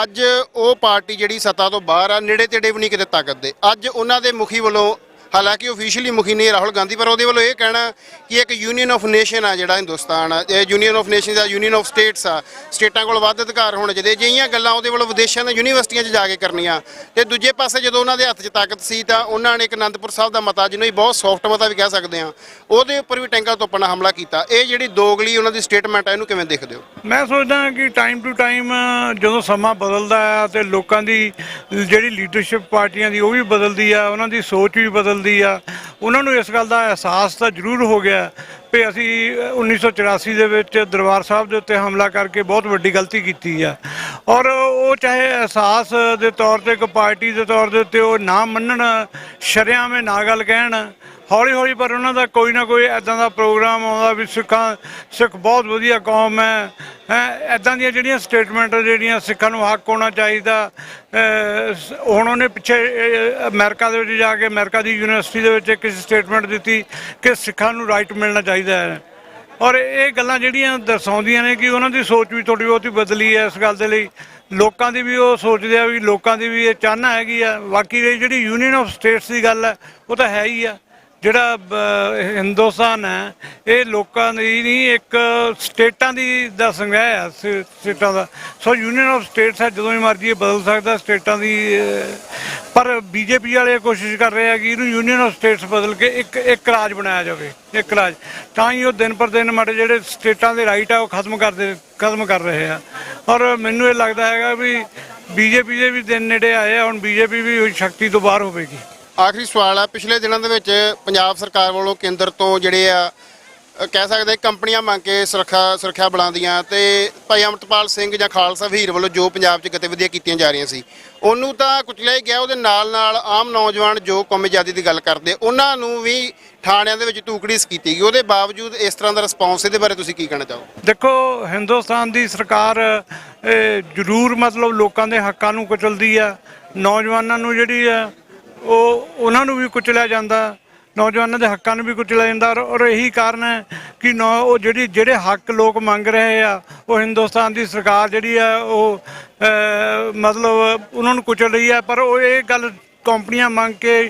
ਅੱਜ ਉਹ ਪਾਰਟੀ ਜਿਹੜੀ ਸੱਤਾ ਤੋਂ ਬਾਹਰ ਆ, ਨੇੜੇ ਤੇੜੇ ਵੀ ਨਹੀਂ ਕਿਤੇ ਤਾਕਤ ਦੇ, ਅੱਜ ਉਹਨਾਂ ਦੇ ਮੁਖੀ ਵੱਲੋਂ, ਹਾਲਾਂਕਿ ਓਫੀਸ਼ੀਅਲੀ ਮੁਖੀ ਨਹੀਂ ਰਾਹੁਲ ਗਾਂਧੀ, ਪਰ ਉਹਦੇ ਵੱਲੋਂ ਇਹ ਕਹਿਣਾ ਕਿ ਇੱਕ ਯੂਨੀਅਨ ਆਫ ਨੇਸ਼ਨ ਆ ਜਿਹੜਾ ਹਿੰਦੁਸਤਾਨ ਆ, ਇਹ ਯੂਨੀਅਨ ਆਫ ਨੇਸ਼ਨਸ ਆ, ਯੂਨੀਅਨ ਆਫ ਸਟੇਟਸ ਆ, ਸਟੇਟਾਂ ਕੋਲ ਵੱਧ ਅਧਿਕਾਰ ਹੋਣੇ ਚਾਹੀਦੇ। ਅਜਿਹੀਆਂ ਗੱਲਾਂ ਉਹਦੇ ਵੱਲੋਂ ਵਿਦੇਸ਼ਾਂ ਦੇ ਯੂਨੀਵਰਸਿਟੀਆਂ 'ਚ ਜਾ ਕੇ ਕਰਨੀਆਂ। ਤੇ ਦੂਜੇ ਪਾਸੇ ਜਦੋਂ ਉਹਨਾਂ ਦੇ ਹੱਥ 'ਚ ਤਾਕਤ ਸੀ ਤਾਂ ਉਹਨਾਂ ਨੇ ਇੱਕ ਅਨੰਦਪੁਰ ਸਾਹਿਬ ਦਾ ਮਤਾ, ਜਿਹਨੂੰ ਬਹੁਤ ਸੌਫਟ ਮਤਾ ਵੀ ਕਹਿ ਸਕਦੇ ਹਾਂ, ਉਹਦੇ ਉੱਪਰ ਵੀ ਟੈਂਕਾ ਤੋਪਾਂ ਨਾਲ ਹਮਲਾ ਕੀਤਾ। ਇਹ ਜਿਹੜੀ ਦੋਗਲੀ ਉਹਨਾਂ ਦੀ ਸਟੇਟਮੈਂਟ ਹੈ, ਇਹਨੂੰ ਕਿਵੇਂ ਦੇਖਦੇ ਹੋ? ਮੈਂ ਸੋਚਦਾ ਕਿ ਟਾਈਮ ਟੂ ਟਾਈਮ ਜਦੋਂ ਸਮਾਂ ਬਦਲਦਾ ਹੈ ਤੇ ਲੋਕਾਂ ਦੀ ਜਿਹੜੀ ਲੀਡਰਸ਼ਿਪ ਪਾਰਟੀਆਂ ਦੀ ਉਹ ਵੀ ਬਦਲਦੀ ਆ, ਉਹਨਾਂ ਦੀ ਸੋਚ ਵੀ ਬਦਲਦੀ ਆ। ਉਹਨਾਂ ਨੂੰ ਇਸ ਗੱਲ ਦਾ ਅਹਿਸਾਸ ਤਾਂ ਜ਼ਰੂਰ ਹੋ ਗਿਆ ਵੀ ਅਸੀਂ 1984 ਦੇ ਵਿੱਚ ਦਰਬਾਰ ਸਾਹਿਬ ਦੇ ਉੱਤੇ ਹਮਲਾ ਕਰਕੇ ਬਹੁਤ ਵੱਡੀ ਗਲਤੀ ਕੀਤੀ ਆ, ਔਰ ਉਹ ਚਾਹੇ ਅਹਿਸਾਸ ਦੇ ਤੌਰ ਤੇ ਇੱਕ ਪਾਰਟੀ ਦੇ ਤੌਰ ਦੇ ਉੱਤੇ ਉਹ ਨਾ ਮੰਨਣ, ਸ਼ਰੇਆਮ ਨਾ ਗੱਲ ਕਹਿਣ, ਹੌਲੀ ਹੌਲੀ ਪਰ ਉਹਨਾਂ ਦਾ ਕੋਈ ਨਾ ਕੋਈ ਇੱਦਾਂ ਦਾ ਪ੍ਰੋਗਰਾਮ ਆਉਂਦਾ ਵੀ ਸਿੱਖ ਬਹੁਤ ਵਧੀਆ ਕੌਮ ਹੈ, ਇੱਦਾਂ ਦੀਆਂ ਜਿਹੜੀਆਂ ਸਟੇਟਮੈਂਟ ਜਿਹੜੀਆਂ ਸਿੱਖਾਂ ਨੂੰ ਹੱਕ ਹੋਣਾ ਚਾਹੀਦਾ। ਹੁਣ ਉਹਨੇ ਪਿੱਛੇ ਅਮਰੀਕਾ ਦੇ ਵਿੱਚ ਜਾ ਕੇ ਅਮਰੀਕਾ ਦੀ ਯੂਨੀਵਰਸਿਟੀ ਦੇ ਵਿੱਚ ਇੱਕ ਸਟੇਟਮੈਂਟ ਦਿੱਤੀ ਕਿ ਸਿੱਖਾਂ ਨੂੰ ਰਾਈਟ ਮਿਲਣਾ ਚਾਹੀਦਾ ਹੈ, ਔਰ ਇਹ ਗੱਲਾਂ ਜਿਹੜੀਆਂ ਦਰਸਾਉਂਦੀਆਂ ਨੇ ਕਿ ਉਹਨਾਂ ਦੀ ਸੋਚ ਵੀ ਥੋੜ੍ਹੀ ਬਹੁਤੀ ਬਦਲੀ ਹੈ। ਇਸ ਗੱਲ ਦੇ ਲਈ ਲੋਕਾਂ ਦੀ ਵੀ ਉਹ ਸੋਚਦੇ ਆ ਵੀ ਲੋਕਾਂ ਦੀ ਵੀ ਇਹ ਚਾਹਨਾ ਹੈਗੀ ਆ। ਬਾਕੀ ਜਿਹੜੀ ਯੂਨੀਅਨ ਆਫ ਸਟੇਟਸ ਦੀ ਗੱਲ ਹੈ ਉਹ ਤਾਂ ਹੈ ਹੀ ਆ। ਜਿਹੜਾ ਹਿੰਦੁਸਤਾਨ ਹੈ ਇਹ ਲੋਕਾਂ ਦੀ ਨਹੀਂ, ਇੱਕ ਸਟੇਟਾਂ ਦਾ ਸੰਗ੍ਰਹਿ ਆ, ਸਟੇਟਾਂ ਦਾ। ਸੋ ਯੂਨੀਅਨ ਆਫ ਸਟੇਟਸ ਹੈ, ਜਦੋਂ ਵੀ ਮਰਜ਼ੀ ਇਹ ਬਦਲ ਸਕਦਾ ਸਟੇਟਾਂ ਦੀ। ਪਰ ਬੀਜੇਪੀ ਵਾਲੇ ਕੋਸ਼ਿਸ਼ ਕਰ ਰਹੇ ਆ ਕਿ ਇਹਨੂੰ ਯੂਨੀਅਨ ਆਫ ਸਟੇਟਸ ਬਦਲ ਕੇ ਇੱਕ ਰਾਜ ਬਣਾਇਆ ਜਾਵੇ, ਇੱਕ ਰਾਜ। ਤਾਂ ਹੀ ਉਹ ਦਿਨ ਪਰ ਦਿਨ ਮਾੜੇ ਜਿਹੜੇ ਸਟੇਟਾਂ ਦੇ ਰਾਈਟ ਆ ਉਹ ਖਤਮ ਕਰ ਰਹੇ ਆ। ਔਰ ਮੈਨੂੰ ਇਹ ਲੱਗਦਾ ਹੈਗਾ ਵੀ ਬੀਜੇਪੀ ਦੇ ਵੀ ਦਿਨ ਨੇੜੇ ਆਏ ਆ, ਹੁਣ ਬੀਜੇਪੀ ਵੀ ਸ਼ਕਤੀ ਤੋਂ ਬਾਹਰ ਹੋਵੇਗੀ। ਆਖਰੀ ਸਵਾਲ ਆ, ਪਿਛਲੇ ਦਿਨਾਂ ਦੇ ਵਿੱਚ ਪੰਜਾਬ ਸਰਕਾਰ ਵੱਲੋਂ ਕੇਂਦਰ ਤੋਂ ਜਿਹੜੇ ਆ ਕਹਿ ਸਕਦੇ ਕੰਪਨੀਆਂ ਮੰਗ ਕੇ ਸੁਰੱਖਿਆ ਬਲਾਂ ਦੀਆਂ, ਤੇ ਭਾਈ ਅਮਰਤਪਾਲ ਸਿੰਘ ਜਾਂ ਖਾਲਸਾ ਵੀਰ ਵੱਲੋਂ ਜੋ ਪੰਜਾਬ 'ਚ ਗਤੀਵਿਧੀਆਂ ਕੀਤੀਆਂ ਜਾ ਰਹੀਆਂ ਸੀ, ਉਹਨੂੰ ਤਾਂ ਕੁਚਲਿਆ ਹੀ ਗਿਆ। ਉਹਦੇ ਨਾਲ ਆਮ ਨੌਜਵਾਨ ਜੋ ਕੌਮੀ ਆਜ਼ਾਦੀ ਦੀ ਗੱਲ ਕਰਦੇ, ਉਹਨਾਂ ਨੂੰ ਵੀ ਥਾਣਿਆਂ ਦੇ ਵਿੱਚ ਧੂਕੜੀਸ ਕੀਤੀ ਗਈ। ਉਹਦੇ ਬਾਵਜੂਦ ਇਸ ਤਰ੍ਹਾਂ ਦਾ ਰਿਸਪੌਂਸ, ਇਹਦੇ ਬਾਰੇ ਤੁਸੀਂ ਕੀ ਕਹਿਣਾ ਚਾਹੋ? ਦੇਖੋ, ਹਿੰਦੁਸਤਾਨ ਦੀ ਸਰਕਾਰ ਜ਼ਰੂਰ ਮਤਲਬ ਲੋਕਾਂ ਦੇ ਹੱਕਾਂ ਨੂੰ ਕੁਚਲਦੀ ਆ, ਨੌਜਵਾਨਾਂ ਨੂੰ ਜਿਹੜੀ ਆ ਉਹਨਾਂ ਨੂੰ ਵੀ ਕੁਚਲਿਆ ਜਾਂਦਾ, ਨੌਜਵਾਨਾਂ ਦੇ ਹੱਕਾਂ ਨੂੰ ਵੀ ਕੁਚਲਿਆ ਜਾਂਦਾ। ਔਰ ਇਹੀ ਕਾਰਨ ਹੈ ਕਿ ਉਹ ਜਿਹੜੇ ਹੱਕ ਲੋਕ ਮੰਗ ਰਹੇ ਆ ਉਹ ਹਿੰਦੁਸਤਾਨ ਦੀ ਸਰਕਾਰ ਜਿਹੜੀ ਆ ਉਹ ਮਤਲਬ ਉਹਨਾਂ ਨੂੰ ਕੁਚਲ ਰਹੀ ਆ। ਪਰ ਉਹ ਇਹ ਗੱਲ ਕੰਪਨੀਆਂ ਮੰਗ ਕੇ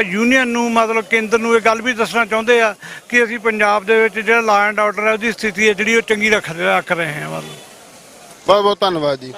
ਯੂਨੀਅਨ ਨੂੰ, ਮਤਲਬ ਕੇਂਦਰ ਨੂੰ ਇਹ ਗੱਲ ਵੀ ਦੱਸਣਾ ਚਾਹੁੰਦੇ ਆ ਕਿ ਅਸੀਂ ਪੰਜਾਬ ਦੇ ਵਿੱਚ ਜਿਹੜਾ ਲਾ ਐਂਡ ਆਰਡਰ ਹੈ ਉਹਦੀ ਸਥਿਤੀ ਹੈ ਜਿਹੜੀ ਉਹ ਚੰਗੀ ਰੱਖ ਰਹੇ ਹਾਂ। ਬਹੁਤ ਬਹੁਤ ਧੰਨਵਾਦ ਜੀ।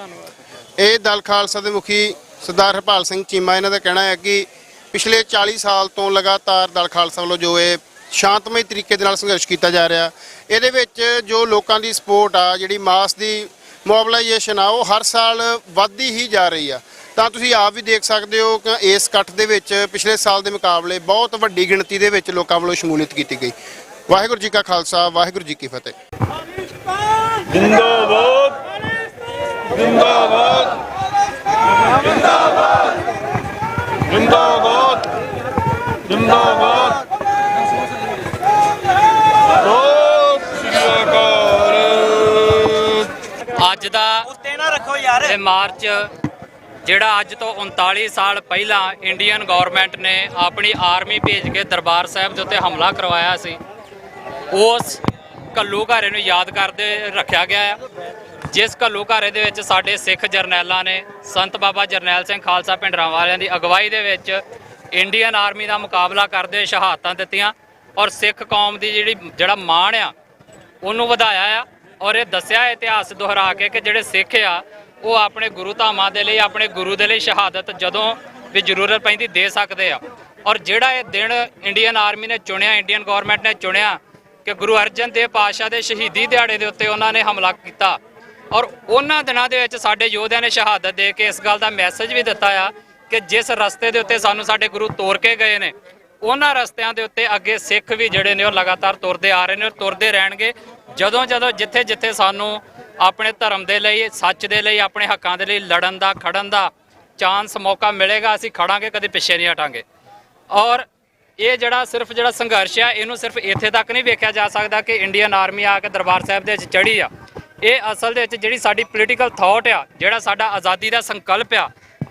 ਇਹ ਦਲ ਖਾਲਸਾ ਦੇ ਮੁਖੀ ਸਰਦਾਰ ਹਰਪਾਲ ਸਿੰਘ ਚੀਮਾ, ਇਹਨਾਂ ਦਾ ਕਹਿਣਾ ਹੈ ਕਿ ਪਿਛਲੇ 40 ਸਾਲ ਤੋਂ ਲਗਾਤਾਰ ਦਲ ਖਾਲਸਾ ਵੱਲੋਂ ਜੋ ਇਹ ਸ਼ਾਂਤਮਈ ਤਰੀਕੇ ਦੇ ਨਾਲ ਸੰਘਰਸ਼ ਕੀਤਾ ਜਾ ਰਿਹਾ, ਇਹਦੇ ਵਿੱਚ ਜੋ ਲੋਕਾਂ ਦੀ ਸਪੋਰਟ ਆ, ਜਿਹੜੀ ਮਾਸ ਦੀ ਮੋਬਿਲਾਈਜੇਸ਼ਨ ਆ, ਉਹ ਹਰ ਸਾਲ ਵੱਧਦੀ ਹੀ ਜਾ ਰਹੀ ਆ। ਤਾਂ ਤੁਸੀਂ ਆਪ ਵੀ ਦੇਖ ਸਕਦੇ ਹੋ ਕਿ ਇਸ ਇਕੱਠ ਦੇ ਵਿੱਚ ਪਿਛਲੇ ਸਾਲ ਦੇ ਮੁਕਾਬਲੇ ਬਹੁਤ ਵੱਡੀ ਗਿਣਤੀ ਦੇ ਵਿੱਚ ਲੋਕਾਂ ਵੱਲੋਂ ਸ਼ਮੂਲੀਅਤ ਕੀਤੀ ਗਈ। ਵਾਹਿਗੁਰੂ ਜੀ ਕਾ ਖਾਲਸਾ, ਵਾਹਿਗੁਰੂ ਜੀ ਕੀ ਫਤਿਹ। ਜਿੰਦਾਬਾਦ ਜਿੰਦਾਬਾਦ ਜਿੰਦਾਬਾਦ ਜਿੰਦਾਬਾਦ ਜਿੰਦਾਬਾਦ। ਅੱਜ ਦਾ ਇਹ ਮਾਰਚ ਜਿਹੜਾ ਅੱਜ ਤੋਂ 39 ਸਾਲ ਪਹਿਲਾਂ ਇੰਡੀਅਨ ਗਵਰਨਮੈਂਟ ਨੇ ਆਪਣੀ ਆਰਮੀ ਭੇਜ ਕੇ ਦਰਬਾਰ ਸਾਹਿਬ ਦੇ ਉੱਤੇ ਹਮਲਾ ਕਰਵਾਇਆ ਸੀ, ਉਸ ਘੱਲੂਘਾਰੇ ਨੂੰ ਯਾਦ ਕਰਦੇ ਰੱਖਿਆ ਗਿਆ ਹੈ, ਜਿਸ ਘੱਲੂਘਾਰੇ ਦੇ ਵਿੱਚ ਸਾਡੇ ਸਿੱਖ ਜਰਨੈਲਾਂ ਨੇ ਸੰਤ ਬਾਬਾ ਜਰਨੈਲ ਸਿੰਘ ਖਾਲਸਾ ਭਿੰਡਰਾਂਵਾਲਿਆਂ ਦੀ ਅਗਵਾਈ ਦੇ ਵਿੱਚ ਇੰਡੀਅਨ ਆਰਮੀ ਦਾ ਮੁਕਾਬਲਾ ਕਰਦੇ ਸ਼ਹਾਦਤਾਂ ਦਿੱਤੀਆਂ, ਔਰ ਸਿੱਖ ਕੌਮ ਦੀ ਜਿਹੜਾ ਮਾਣ ਆ ਉਹਨੂੰ ਵਧਾਇਆ ਆ। ਔਰ ਇਹ ਦੱਸਿਆ ਇਤਿਹਾਸ ਦੁਹਰਾ ਕੇ ਕਿ ਜਿਹੜੇ ਸਿੱਖ ਆ ਉਹ ਆਪਣੇ ਗੁਰੂ ਧਾਮਾਂ ਦੇ ਲਈ, ਆਪਣੇ ਗੁਰੂ ਦੇ ਲਈ ਸ਼ਹਾਦਤ ਜਦੋਂ ਵੀ ਜ਼ਰੂਰਤ ਪੈਂਦੀ ਦੇ ਸਕਦੇ ਆ। ਔਰ ਜਿਹੜਾ ਇਹ ਦਿਨ ਇੰਡੀਅਨ ਆਰਮੀ ਨੇ ਚੁਣਿਆ, ਇੰਡੀਅਨ ਗਵਰਨਮੈਂਟ ਨੇ ਚੁਣਿਆ ਕਿ ਗੁਰੂ ਅਰਜਨ ਦੇਵ ਪਾਤਸ਼ਾਹ ਦੇ ਸ਼ਹੀਦੀ ਦਿਹਾੜੇ ਦੇ ਉੱਤੇ ਉਹਨਾਂ ਨੇ ਹਮਲਾ ਕੀਤਾ, ਔਰ ਉਹਨਾਂ ਦਿਨਾਂ ਦੇ ਵਿੱਚ ਸਾਡੇ ਯੋਧਿਆਂ ਨੇ ਸ਼ਹਾਦਤ ਦੇ ਕੇ ਇਸ ਗੱਲ ਦਾ ਮੈਸੇਜ ਵੀ ਦਿੱਤਾ ਆ ਕਿ ਜਿਸ ਰਸਤੇ ਦੇ ਉੱਤੇ ਸਾਨੂੰ ਸਾਡੇ ਗੁਰੂ ਤੋਰ ਕੇ ਗਏ ਨੇ, ਉਹਨਾਂ ਰਸਤਿਆਂ ਦੇ ਉੱਤੇ ਅੱਗੇ ਸਿੱਖ ਵੀ ਜਿਹੜੇ ਨੇ ਉਹ ਲਗਾਤਾਰ ਤੁਰਦੇ ਆ ਰਹੇ ਨੇ, ਤੁਰਦੇ ਰਹਿਣਗੇ। ਜਦੋਂ ਜਿੱਥੇ ਸਾਨੂੰ ਆਪਣੇ ਧਰਮ ਦੇ ਲਈ, ਸੱਚ ਦੇ ਲਈ, ਆਪਣੇ ਹੱਕਾਂ ਦੇ ਲਈ ਲੜਨ ਦਾ, ਖੜਨ ਦਾ ਚਾਂਸ, ਮੌਕਾ ਮਿਲੇਗਾ, ਅਸੀਂ ਖੜਾਂਗੇ, ਕਦੇ ਪਿੱਛੇ ਨਹੀਂ ਹਟਾਂਗੇ। ਔਰ ਇਹ ਜਿਹੜਾ ਸੰਘਰਸ਼ ਆ, ਇਹਨੂੰ ਸਿਰਫ ਇੱਥੇ ਤੱਕ ਨਹੀਂ ਵੇਖਿਆ ਜਾ ਸਕਦਾ ਕਿ ਇੰਡੀਅਨ ਆਰਮੀ ਆ ਕੇ ਦਰਬਾਰ ਸਾਹਿਬ ਦੇ ਵਿੱਚ ਚੜ੍ਹੀ ਆ। ਇਹ ਅਸਲ ਦੇ ਵਿੱਚ ਜਿਹੜੀ ਸਾਡੀ ਪੋਲੀਟੀਕਲ ਥਾਟ ਆ, ਜਿਹੜਾ ਸਾਡਾ ਆਜ਼ਾਦੀ ਦਾ ਸੰਕਲਪ ਆ,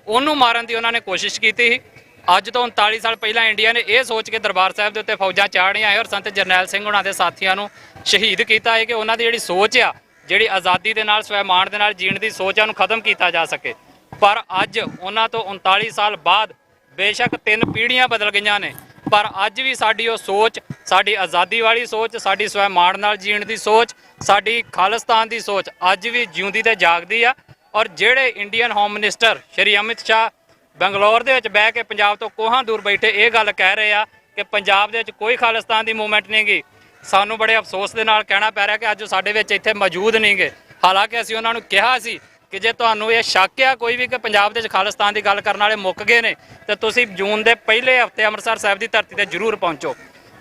ਉਹਨੂੰ ਮਾਰਨ ਦੀ ਉਹਨਾਂ ਨੇ ਕੋਸ਼ਿਸ਼ ਕੀਤੀ ਸੀ। ਅੱਜ ਤੋਂ 39 ਸਾਲ ਪਹਿਲਾਂ ਇੰਡੀਆ ਨੇ ਇਹ ਸੋਚ ਕੇ ਦਰਬਾਰ ਸਾਹਿਬ ਦੇ ਉੱਤੇ ਫੌਜਾਂ ਚਾੜੀਆਂ ਹੈ ਔਰ ਸੰਤ ਜਰਨੈਲ ਸਿੰਘ ਉਹਨਾਂ ਦੇ ਸਾਥੀਆਂ ਨੂੰ ਸ਼ਹੀਦ ਕੀਤਾ ਹੈ ਕਿ ਉਹਨਾਂ ਦੀ ਜਿਹੜੀ ਸੋਚ ਆ, ਜਿਹੜੀ ਆਜ਼ਾਦੀ ਦੇ ਨਾਲ ਸਵੈਮਾਣ ਦੇ ਨਾਲ ਜੀਣ ਦੀ ਸੋਚ ਆ, ਉਹਨੂੰ ਖਤਮ ਕੀਤਾ ਜਾ ਸਕੇ। ਪਰ ਅੱਜ ਉਹਨਾਂ ਤੋਂ 39 ਸਾਲ ਬਾਅਦ ਬੇਸ਼ੱਕ 3 ਪੀੜ੍ਹੀਆਂ ਬਦਲ ਗਈਆਂ ਨੇ, ਪਰ ਅੱਜ ਵੀ ਸਾਡੀ ਉਹ ਸੋਚ, ਸਾਡੀ ਆਜ਼ਾਦੀ ਵਾਲੀ ਸੋਚ, ਸਾਡੀ ਸਵੈਮਾਣ ਨਾਲ ਜੀਣ ਦੀ ਸੋਚ, ਸਾਡੀ ਖਾਲਿਸਤਾਨ ਦੀ ਸੋਚ ਅੱਜ ਵੀ ਜਿਉਂਦੀ ਤੇ ਜਾਗਦੀ ਆ। ਔਰ ਜਿਹੜੇ Indian home minister Shri Amit Shah Bangalore ਦੇ ਵਿੱਚ ਬਹਿ ਕੇ ਪੰਜਾਬ ਤੋਂ ਕੋਹਾਂ ਦੂਰ ਬੈਠੇ ਇਹ ਗੱਲ ਕਹਿ ਰਹੇ ਆ ਕਿ ਪੰਜਾਬ ਦੇ ਵਿੱਚ ਕੋਈ ਖਾਲਿਸਤਾਨ ਦੀ ਮੂਵਮੈਂਟ ਨਹੀਂ ਗੀ, ਸਾਨੂੰ ਬੜੇ ਅਫਸੋਸ ਦੇ ਨਾਲ ਕਹਿਣਾ ਪੈ ਰਿਹਾ ਕਿ ਅੱਜ ਸਾਡੇ ਵਿੱਚ ਇੱਥੇ ਮੌਜੂਦ ਨਹੀਂ ਗੇ। ਹਾਲਾਂਕਿ ਅਸੀਂ ਉਹਨਾਂ ਨੂੰ ਕਿਹਾ ਸੀ ਕਿ ਜੇ ਤੁਹਾਨੂੰ ਇਹ ਸ਼ੱਕ ਆ ਕੋਈ ਵੀ ਕਿ ਪੰਜਾਬ ਦੇ ਵਿੱਚ ਖਾਲਿਸਤਾਨ ਦੀ ਗੱਲ ਕਰਨ ਵਾਲੇ ਮੁੱਕ ਗਏ ਨੇ ਤੇ ਤੁਸੀਂ ਜੂਨ ਦੇ ਪਹਿਲੇ ਹਫ਼ਤੇ ਅੰਮ੍ਰਿਤਸਰ ਸਾਹਿਬ ਦੀ ਧਰਤੀ ਤੇ ਜ਼ਰੂਰ ਪਹੁੰਚੋ।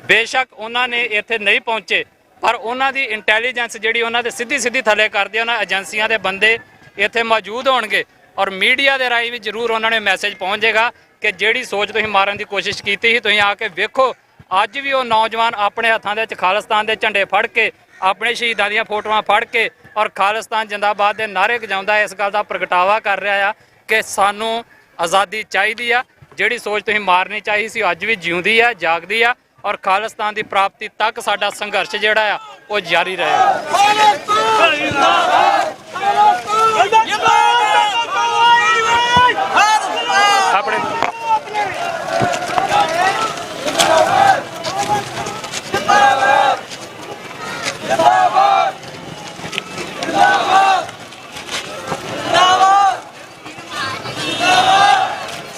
ਬੇਸ਼ੱਕ ਉਹਨਾਂ ਨੇ ਇੱਥੇ ਨਹੀਂ ਪਹੁੰਚੇ, ਪਰ ਉਹਨਾਂ ਦੀ ਇੰਟੈਲੀਜੈਂਸ ਜਿਹੜੀ ਉਹਨਾਂ ਦੇ ਸਿੱਧੀ ਥੱਲੇ ਕਰਦੀ, ਉਹਨਾਂ ਏਜੰਸੀਆਂ ਦੇ ਬੰਦੇ ਇੱਥੇ ਮੌਜੂਦ ਹੋਣਗੇ ਔਰ ਮੀਡੀਆ ਦੇ ਰਾਹੀਂ ਵੀ ਜ਼ਰੂਰ ਉਹਨਾਂ ਨੇ ਮੈਸੇਜ ਪਹੁੰਚ ਜਾਏਗਾ ਕਿ ਜਿਹੜੀ ਸੋਚ ਤੁਸੀਂ ਮਾਰਨ ਦੀ ਕੋਸ਼ਿਸ਼ ਕੀਤੀ ਸੀ, ਤੁਸੀਂ ਆ ਕੇ ਵੇਖੋ ਅੱਜ ਵੀ ਉਹ ਨੌਜਵਾਨ ਆਪਣੇ ਹੱਥਾਂ ਦੇ ਵਿੱਚ ਖਾਲਿਸਤਾਨ ਦੇ ਝੰਡੇ ਫੜ ਕੇ, ਆਪਣੇ ਸ਼ਹੀਦਾਂ ਦੀਆਂ ਫੋਟੋਆਂ ਫੜ ਕੇ ਔਰ ਖਾਲਿਸਤਾਨ ਜਿੰਦਾਬਾਦ ਦੇ ਨਾਅਰੇ ਗਜਾਉਂਦਾ ਇਸ ਗੱਲ ਦਾ ਪ੍ਰਗਟਾਵਾ ਕਰ ਰਿਹਾ ਆ ਕਿ ਸਾਨੂੰ ਆਜ਼ਾਦੀ ਚਾਹੀਦੀ ਆ। ਜਿਹੜੀ ਸੋਚ ਤੁਸੀਂ ਮਾਰਨੀ ਚਾਹੀ ਸੀ ਅੱਜ ਵੀ ਜਿਉਂਦੀ ਆ, ਜਾਗਦੀ ਆ ਔਰ ਖਾਲਿਸਤਾਨ ਦੀ ਪ੍ਰਾਪਤੀ ਤੱਕ ਸਾਡਾ ਸੰਘਰਸ਼ ਜਿਹੜਾ ਆ ਉਹ ਜਾਰੀ ਰਹੇਗਾ। ਆਪਣੇ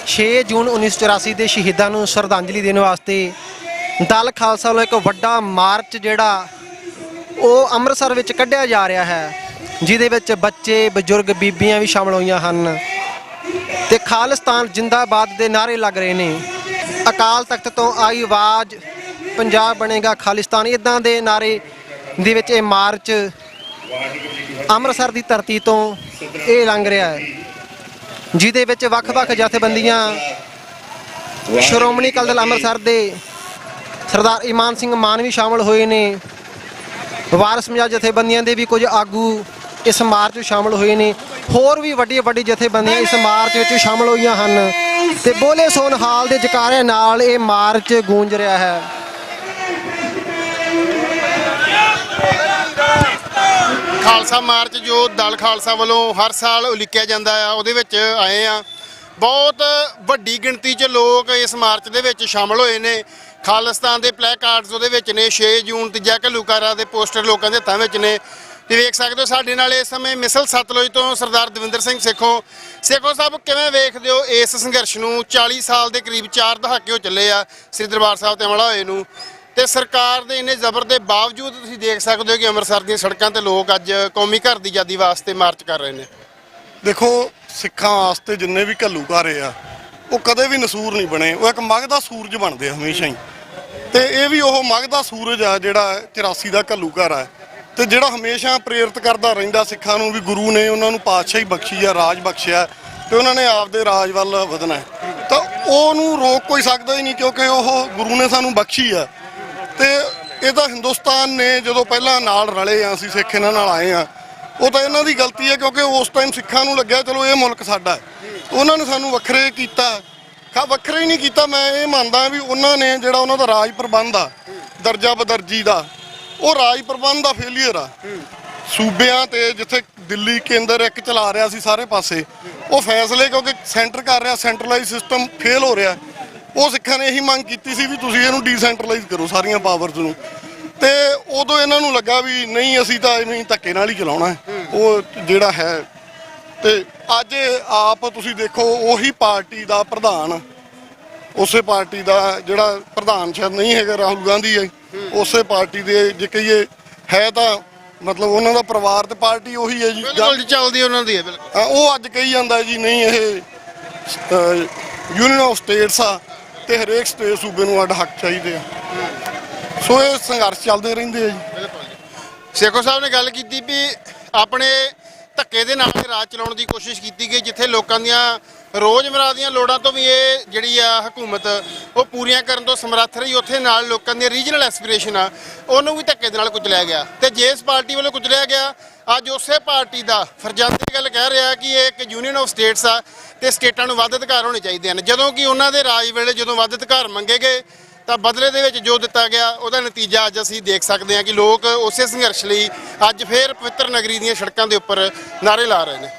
6 ਜੂਨ 1984 ਦੇ ਸ਼ਹੀਦਾਂ ਨੂੰ ਸ਼ਰਧਾਂਜਲੀ ਦੇਣ ਵਾਸਤੇ ਦਲ ਖਾਲਸਾ ਵੱਲੋਂ ਇੱਕ ਵੱਡਾ ਮਾਰਚ ਜਿਹੜਾ ਉਹ ਅੰਮ੍ਰਿਤਸਰ ਵਿੱਚ ਕੱਢਿਆ ਜਾ ਰਿਹਾ ਹੈ, ਜਿਹਦੇ ਵਿੱਚ ਬੱਚੇ, ਬਜ਼ੁਰਗ, ਬੀਬੀਆਂ ਵੀ ਸ਼ਾਮਲ ਹੋਈਆਂ ਹਨ ਤੇ ਖਾਲਿਸਤਾਨ ਜਿੰਦਾਬਾਦ ਦੇ ਨਾਅਰੇ ਲੱਗ ਰਹੇ ਨੇ। ਅਕਾਲ ਤਖਤ ਤੋਂ ਆਈ ਆਵਾਜ਼, ਪੰਜਾਬ ਬਣੇਗਾ ਖਾਲਿਸਤਾਨ, ਇਦਾਂ ਦੇ ਨਾਅਰੇ ਦੇ ਵਿੱਚ ਇਹ ਮਾਰਚ ਅੰਮ੍ਰਿਤਸਰ ਦੀ ਧਰਤੀ ਤੋਂ ਇਹ ਲੰਘ ਰਿਹਾ ਹੈ, ਜਿਹਦੇ ਵਿੱਚ ਵੱਖ-ਵੱਖ ਜਥੇਬੰਦੀਆਂ, ਸ਼੍ਰੋਮਣੀ ਅਕਾਲੀ ਦਲ ਅੰਮ੍ਰਿਤਸਰ ਦੇ ਸਰਦਾਰ ਇਮਾਨ ਸਿੰਘ ਮਾਨ ਵੀ ਸ਼ਾਮਲ ਹੋਏ ਨੇ। ਵਾਰਿਸ ਪੰਜਾਬ ਜਥੇਬੰਦੀਆਂ ਦੇ ਵੀ ਕੁਝ ਆਗੂ ਇਸ ਮਾਰਚ ਵਿੱਚ ਸ਼ਾਮਲ ਹੋਏ ਨੇ। ਹੋਰ ਵੀ ਵੱਡੀ ਜਥੇਬੰਦੀਆਂ ਇਸ ਮਾਰਚ ਵਿੱਚ ਸ਼ਾਮਲ ਹੋਈਆਂ ਹਨ ਤੇ ਬੋਲੇ ਸੋਨ ਹਾਲ ਦੇ ਜਕਾਰਿਆਂ ਨਾਲ ਇਹ ਮਾਰਚ ਗੂੰਜ ਰਿਹਾ ਹੈ। ਖਾਲਸਾ ਮਾਰਚ ਜੋ ਦਲ ਖਾਲਸਾ ਵੱਲੋਂ ਹਰ ਸਾਲ ਉਲੀਕਿਆ ਜਾਂਦਾ ਆ, ਉਹਦੇ ਵਿੱਚ ਆਏ ਆ। ਬਹੁਤ ਵੱਡੀ ਗਿਣਤੀ 'ਚ ਲੋਕ ਇਸ ਮਾਰਚ ਦੇ ਵਿੱਚ ਸ਼ਾਮਲ ਹੋਏ ਨੇ। ਖਾਲਿਸਤਾਨ ਦੇ ਪਲੈਕਾਰਡਸ ਉਹਦੇ ਵਿੱਚ ਨੇ। 6 ਜੂਨ ਤੀਜਾ ਘੱਲੂਘਾਰਾ ਦੇ ਪੋਸਟਰ ਲੋਕਾਂ ਦੇ ਹੱਥਾਂ ਵਿੱਚ ਨੇ ਤੇ ਵੇਖ ਸਕਦੇ ਹੋ ਸਾਡੇ ਨਾਲ ਇਸ ਸਮੇਂ ਮਿਸਲ ਸਤਲੁਜ ਤੋਂ ਸਰਦਾਰ ਦਵਿੰਦਰ ਸਿੰਘ ਸੇਖੋਂ ਸਾਹਿਬ, ਕਿਵੇਂ ਵੇਖਦੇ ਹੋ ਇਸ ਸੰਘਰਸ਼ ਨੂੰ? 40 ਸਾਲ ਦੇ ਕਰੀਬ 4 ਦਹਾਕੇ ਹੋ ਚੱਲੇ ਆ ਸ੍ਰੀ ਦਰਬਾਰ ਸਾਹਿਬ ਤੇ ਹਮਲਾ ਹੋਏ ਨੂੰ, ਤੇ ਸਰਕਾਰ ਦੇ ਇੰਨੇ ਜ਼ਬਰ ਦੇ ਬਾਵਜੂਦ ਤੁਸੀਂ ਦੇਖ ਸਕਦੇ ਹੋ ਕਿ ਅੰਮ੍ਰਿਤਸਰ ਦੀਆਂ ਸੜਕਾਂ ਤੇ ਲੋਕ ਅੱਜ ਕੌਮੀ ਘਰ ਦੀ ਆਜ਼ਾਦੀ ਵਾਸਤੇ ਮਾਰਚ ਕਰ ਰਹੇ ਨੇ। ਦੇਖੋ, ਸਿੱਖਾਂ ਵਾਸਤੇ ਜਿੰਨੇ ਵੀ ਘੱਲੂਘਾਰੇ ਆ ਉਹ ਕਦੇ ਵੀ ਨਸੂਰ ਨਹੀਂ ਬਣੇ, ਉਹ ਇੱਕ ਮਗਦਾ ਸੂਰਜ ਬਣਦੇ ਹਮੇਸ਼ਾ ਹੀ। ਤੇ ਇਹ ਵੀ ਉਹ ਮਗਦਾ ਸੂਰਜ ਆ ਜਿਹੜਾ 84 ਦਾ ਘੱਲੂਘਾਰਾ ਹੈ ਤੇ ਜਿਹੜਾ ਹਮੇਸ਼ਾ ਪ੍ਰੇਰਿਤ ਕਰਦਾ ਰਹਿੰਦਾ ਸਿੱਖਾਂ ਨੂੰ ਵੀ ਗੁਰੂ ਨੇ ਉਹਨਾਂ ਨੂੰ ਪਾਤਸ਼ਾਹੀ ਬਖਸ਼ੀ ਆ, ਰਾਜ ਬਖਸ਼ਿਆ ਤੇ ਉਹਨਾਂ ਨੇ ਆਪਦੇ ਰਾਜ ਵੱਲ ਵਧਣਾ ਹੈ। ਤਾਂ ਉਹਨੂੰ ਰੋਕ ਕੋਈ ਸਕਦਾ ਹੀ ਨਹੀਂ ਕਿਉਂਕਿ ਉਹ ਗੁਰੂ ਨੇ ਸਾਨੂੰ ਬਖਸ਼ੀ ਆ। ਤੇ ਇਹ ਤਾਂ ਹਿੰਦੁਸਤਾਨ ਨੇ ਜਦੋਂ ਪਹਿਲਾਂ ਨਾਲ ਰਲੇ ਆ, ਅਸੀਂ ਸਿੱਖ ਇਹਨਾਂ ਨਾਲ ਆਏ ਆ, ਉਹ ਤਾਂ ਇਹਨਾਂ ਦੀ ਗਲਤੀ ਹੈ ਕਿਉਂਕਿ ਉਸ ਟਾਈਮ ਸਿੱਖਾਂ ਨੂੰ ਲੱਗਿਆ ਚਲੋ ਇਹ ਮੁਲਕ ਸਾਡਾ ਹੈ। ਉਹਨਾਂ ਨੇ ਸਾਨੂੰ ਵੱਖਰੇ ਕੀਤਾ, ਵੱਖਰੇ ਹੀ ਨਹੀਂ ਕੀਤਾ। ਮੈਂ ਇਹ ਮੰਨਦਾ ਵੀ ਉਹਨਾਂ ਨੇ ਜਿਹੜਾ ਉਹਨਾਂ ਦਾ ਰਾਜ ਪ੍ਰਬੰਧ ਆ, ਦਰਜਾ ਬਦਰਜੀ ਦਾ, ਉਹ ਰਾਜ ਪ੍ਰਬੰਧ ਦਾ ਫੇਲੀਅਰ ਆ। ਸੂਬਿਆਂ ਤੇ ਜਿੱਥੇ ਦਿੱਲੀ ਕੇਂਦਰ ਇੱਕ ਚਲਾ ਰਿਹਾ ਸੀ ਸਾਰੇ ਪਾਸੇ, ਉਹ ਫੈਸਲੇ ਕਿਉਂਕਿ ਸੈਂਟਰ ਕਰ ਰਿਹਾ, ਸੈਂਟਰਲਾਈਜ਼ ਸਿਸਟਮ ਫੇਲ ਹੋ ਰਿਹਾ। ਉਹ ਸਿੱਖਾਂ ਨੇ ਇਹੀ ਮੰਗ ਕੀਤੀ ਸੀ ਵੀ ਤੁਸੀਂ ਇਹਨੂੰ ਡੀਸੈਂਟਰਲਾਈਜ਼ ਕਰੋ ਸਾਰੀਆਂ ਪਾਵਰਸ ਨੂੰ, ਤੇ ਉਦੋਂ ਇਹਨਾਂ ਨੂੰ ਲੱਗਾ ਵੀ ਨਹੀਂ ਅਸੀਂ ਤਾਂ ਐਵੇਂ ਧੱਕੇ ਨਾਲ ਹੀ ਚਲਾਉਣਾ ਉਹ ਜਿਹੜਾ ਹੈ। ਤੇ ਅੱਜ ਆਪ ਤੁਸੀਂ ਦੇਖੋ ਉਹੀ ਪਾਰਟੀ ਦਾ ਪ੍ਰਧਾਨ, ਉਸੇ ਪਾਰਟੀ ਦਾ ਜਿਹੜਾ ਪ੍ਰਧਾਨ ਸ਼ਾਇਦ ਨਹੀਂ ਹੈਗਾ ਰਾਹੁਲ ਗਾਂਧੀ ਹੈ, ਉਸੇ ਪਾਰਟੀ ਦੇ ਜੇ ਕਹੀਏ ਹੈ ਤਾਂ ਮਤਲਬ ਉਹਨਾਂ ਦਾ ਪਰਿਵਾਰ ਤੇ ਪਾਰਟੀ ਉਹੀ ਹੈ ਜੀ, ਬਿਲਕੁਲ ਚੱਲਦੀ ਉਹਨਾਂ ਦੀ ਹੈ। ਬਿਲਕੁਲ ਉਹ ਅੱਜ ਕਹੀ ਜਾਂਦਾ ਜੀ ਨਹੀਂ ਇਹ ਯੂਨੀਅਨ ਆਫ ਸਟੇਟਸ ਆ ਤੇ ਹਰੇਕ ਸਟੇਟ ਸੂਬੇ ਨੂੰ ਅੱਡ ਹੱਕ ਚਾਹੀਦੇ ਆ। ਸੋ ਇਹ ਸੰਘਰਸ਼ ਚੱਲਦੇ ਰਹਿੰਦੇ ਆ ਜੀ। ਸੇਖੋਂ ਸਾਹਿਬ ਨੇ ਗੱਲ ਕੀਤੀ ਵੀ ਆਪਣੇ ਧੱਕੇ ਦੇ ਨਾਲ ਰਾਜ ਚਲਾਉਣ ਦੀ ਕੋਸ਼ਿਸ਼ ਕੀਤੀ ਗਈ, ਜਿੱਥੇ ਲੋਕਾਂ ਦੀਆਂ ਰੋਜ਼ਮਰਾ ਦੀਆਂ ਲੋੜਾਂ ਤੋਂ ਵੀ ਇਹ ਜਿਹੜੀ ਆ ਹਕੂਮਤ ਉਹ ਪੂਰੀਆਂ ਕਰਨ ਤੋਂ ਸਮਰੱਥ ਰਹੀ। ਉੱਥੇ ਨਾਲ ਲੋਕਾਂ ਦੀਆਂ ਰੀਜਨਲ ਐਸਪੀਰੇਸ਼ਨ ਆ ਉਹਨੂੰ ਵੀ ਧੱਕੇ ਦੇ ਨਾਲ ਕੁਚਲਿਆ ਗਿਆ, ਤੇ ਜਿਸ ਪਾਰਟੀ ਵੱਲੋਂ ਕੁਚਲਿਆ ਗਿਆ ਅੱਜ ਉਸੇ ਪਾਰਟੀ ਦਾ ਫਰਜ਼ੰਦ ਇਹ ਗੱਲ ਕਹਿ ਰਿਹਾ ਕਿ ਇਹ ਇੱਕ ਯੂਨੀਅਨ ਆਫ ਸਟੇਟਸ ਆ ਤੇ ਸਟੇਟਾਂ ਨੂੰ ਵੱਧ ਅਧਿਕਾਰ ਹੋਣੇ ਚਾਹੀਦੇ ਹਨ, ਜਦੋਂ ਕਿ ਉਹਨਾਂ ਦੇ ਰਾਜ ਵੇਲੇ ਜਦੋਂ ਵੱਧ ਅਧਿਕਾਰ ਮੰਗੇ ਗਏ ਤਾਂ ਬਦਲੇ ਦੇ ਵਿੱਚ ਜੋ ਦਿੱਤਾ ਗਿਆ ਉਹਦਾ ਨਤੀਜਾ ਅੱਜ ਅਸੀਂ ਦੇਖ ਸਕਦੇ ਹਾਂ ਕਿ ਲੋਕ ਉਸੇ ਸੰਘਰਸ਼ ਲਈ ਅੱਜ ਫੇਰ ਪਵਿੱਤਰ ਨਗਰੀ ਦੀਆਂ ਸੜਕਾਂ ਦੇ ਉੱਪਰ ਨਾਅਰੇ ਲਾ ਰਹੇ ਨੇ।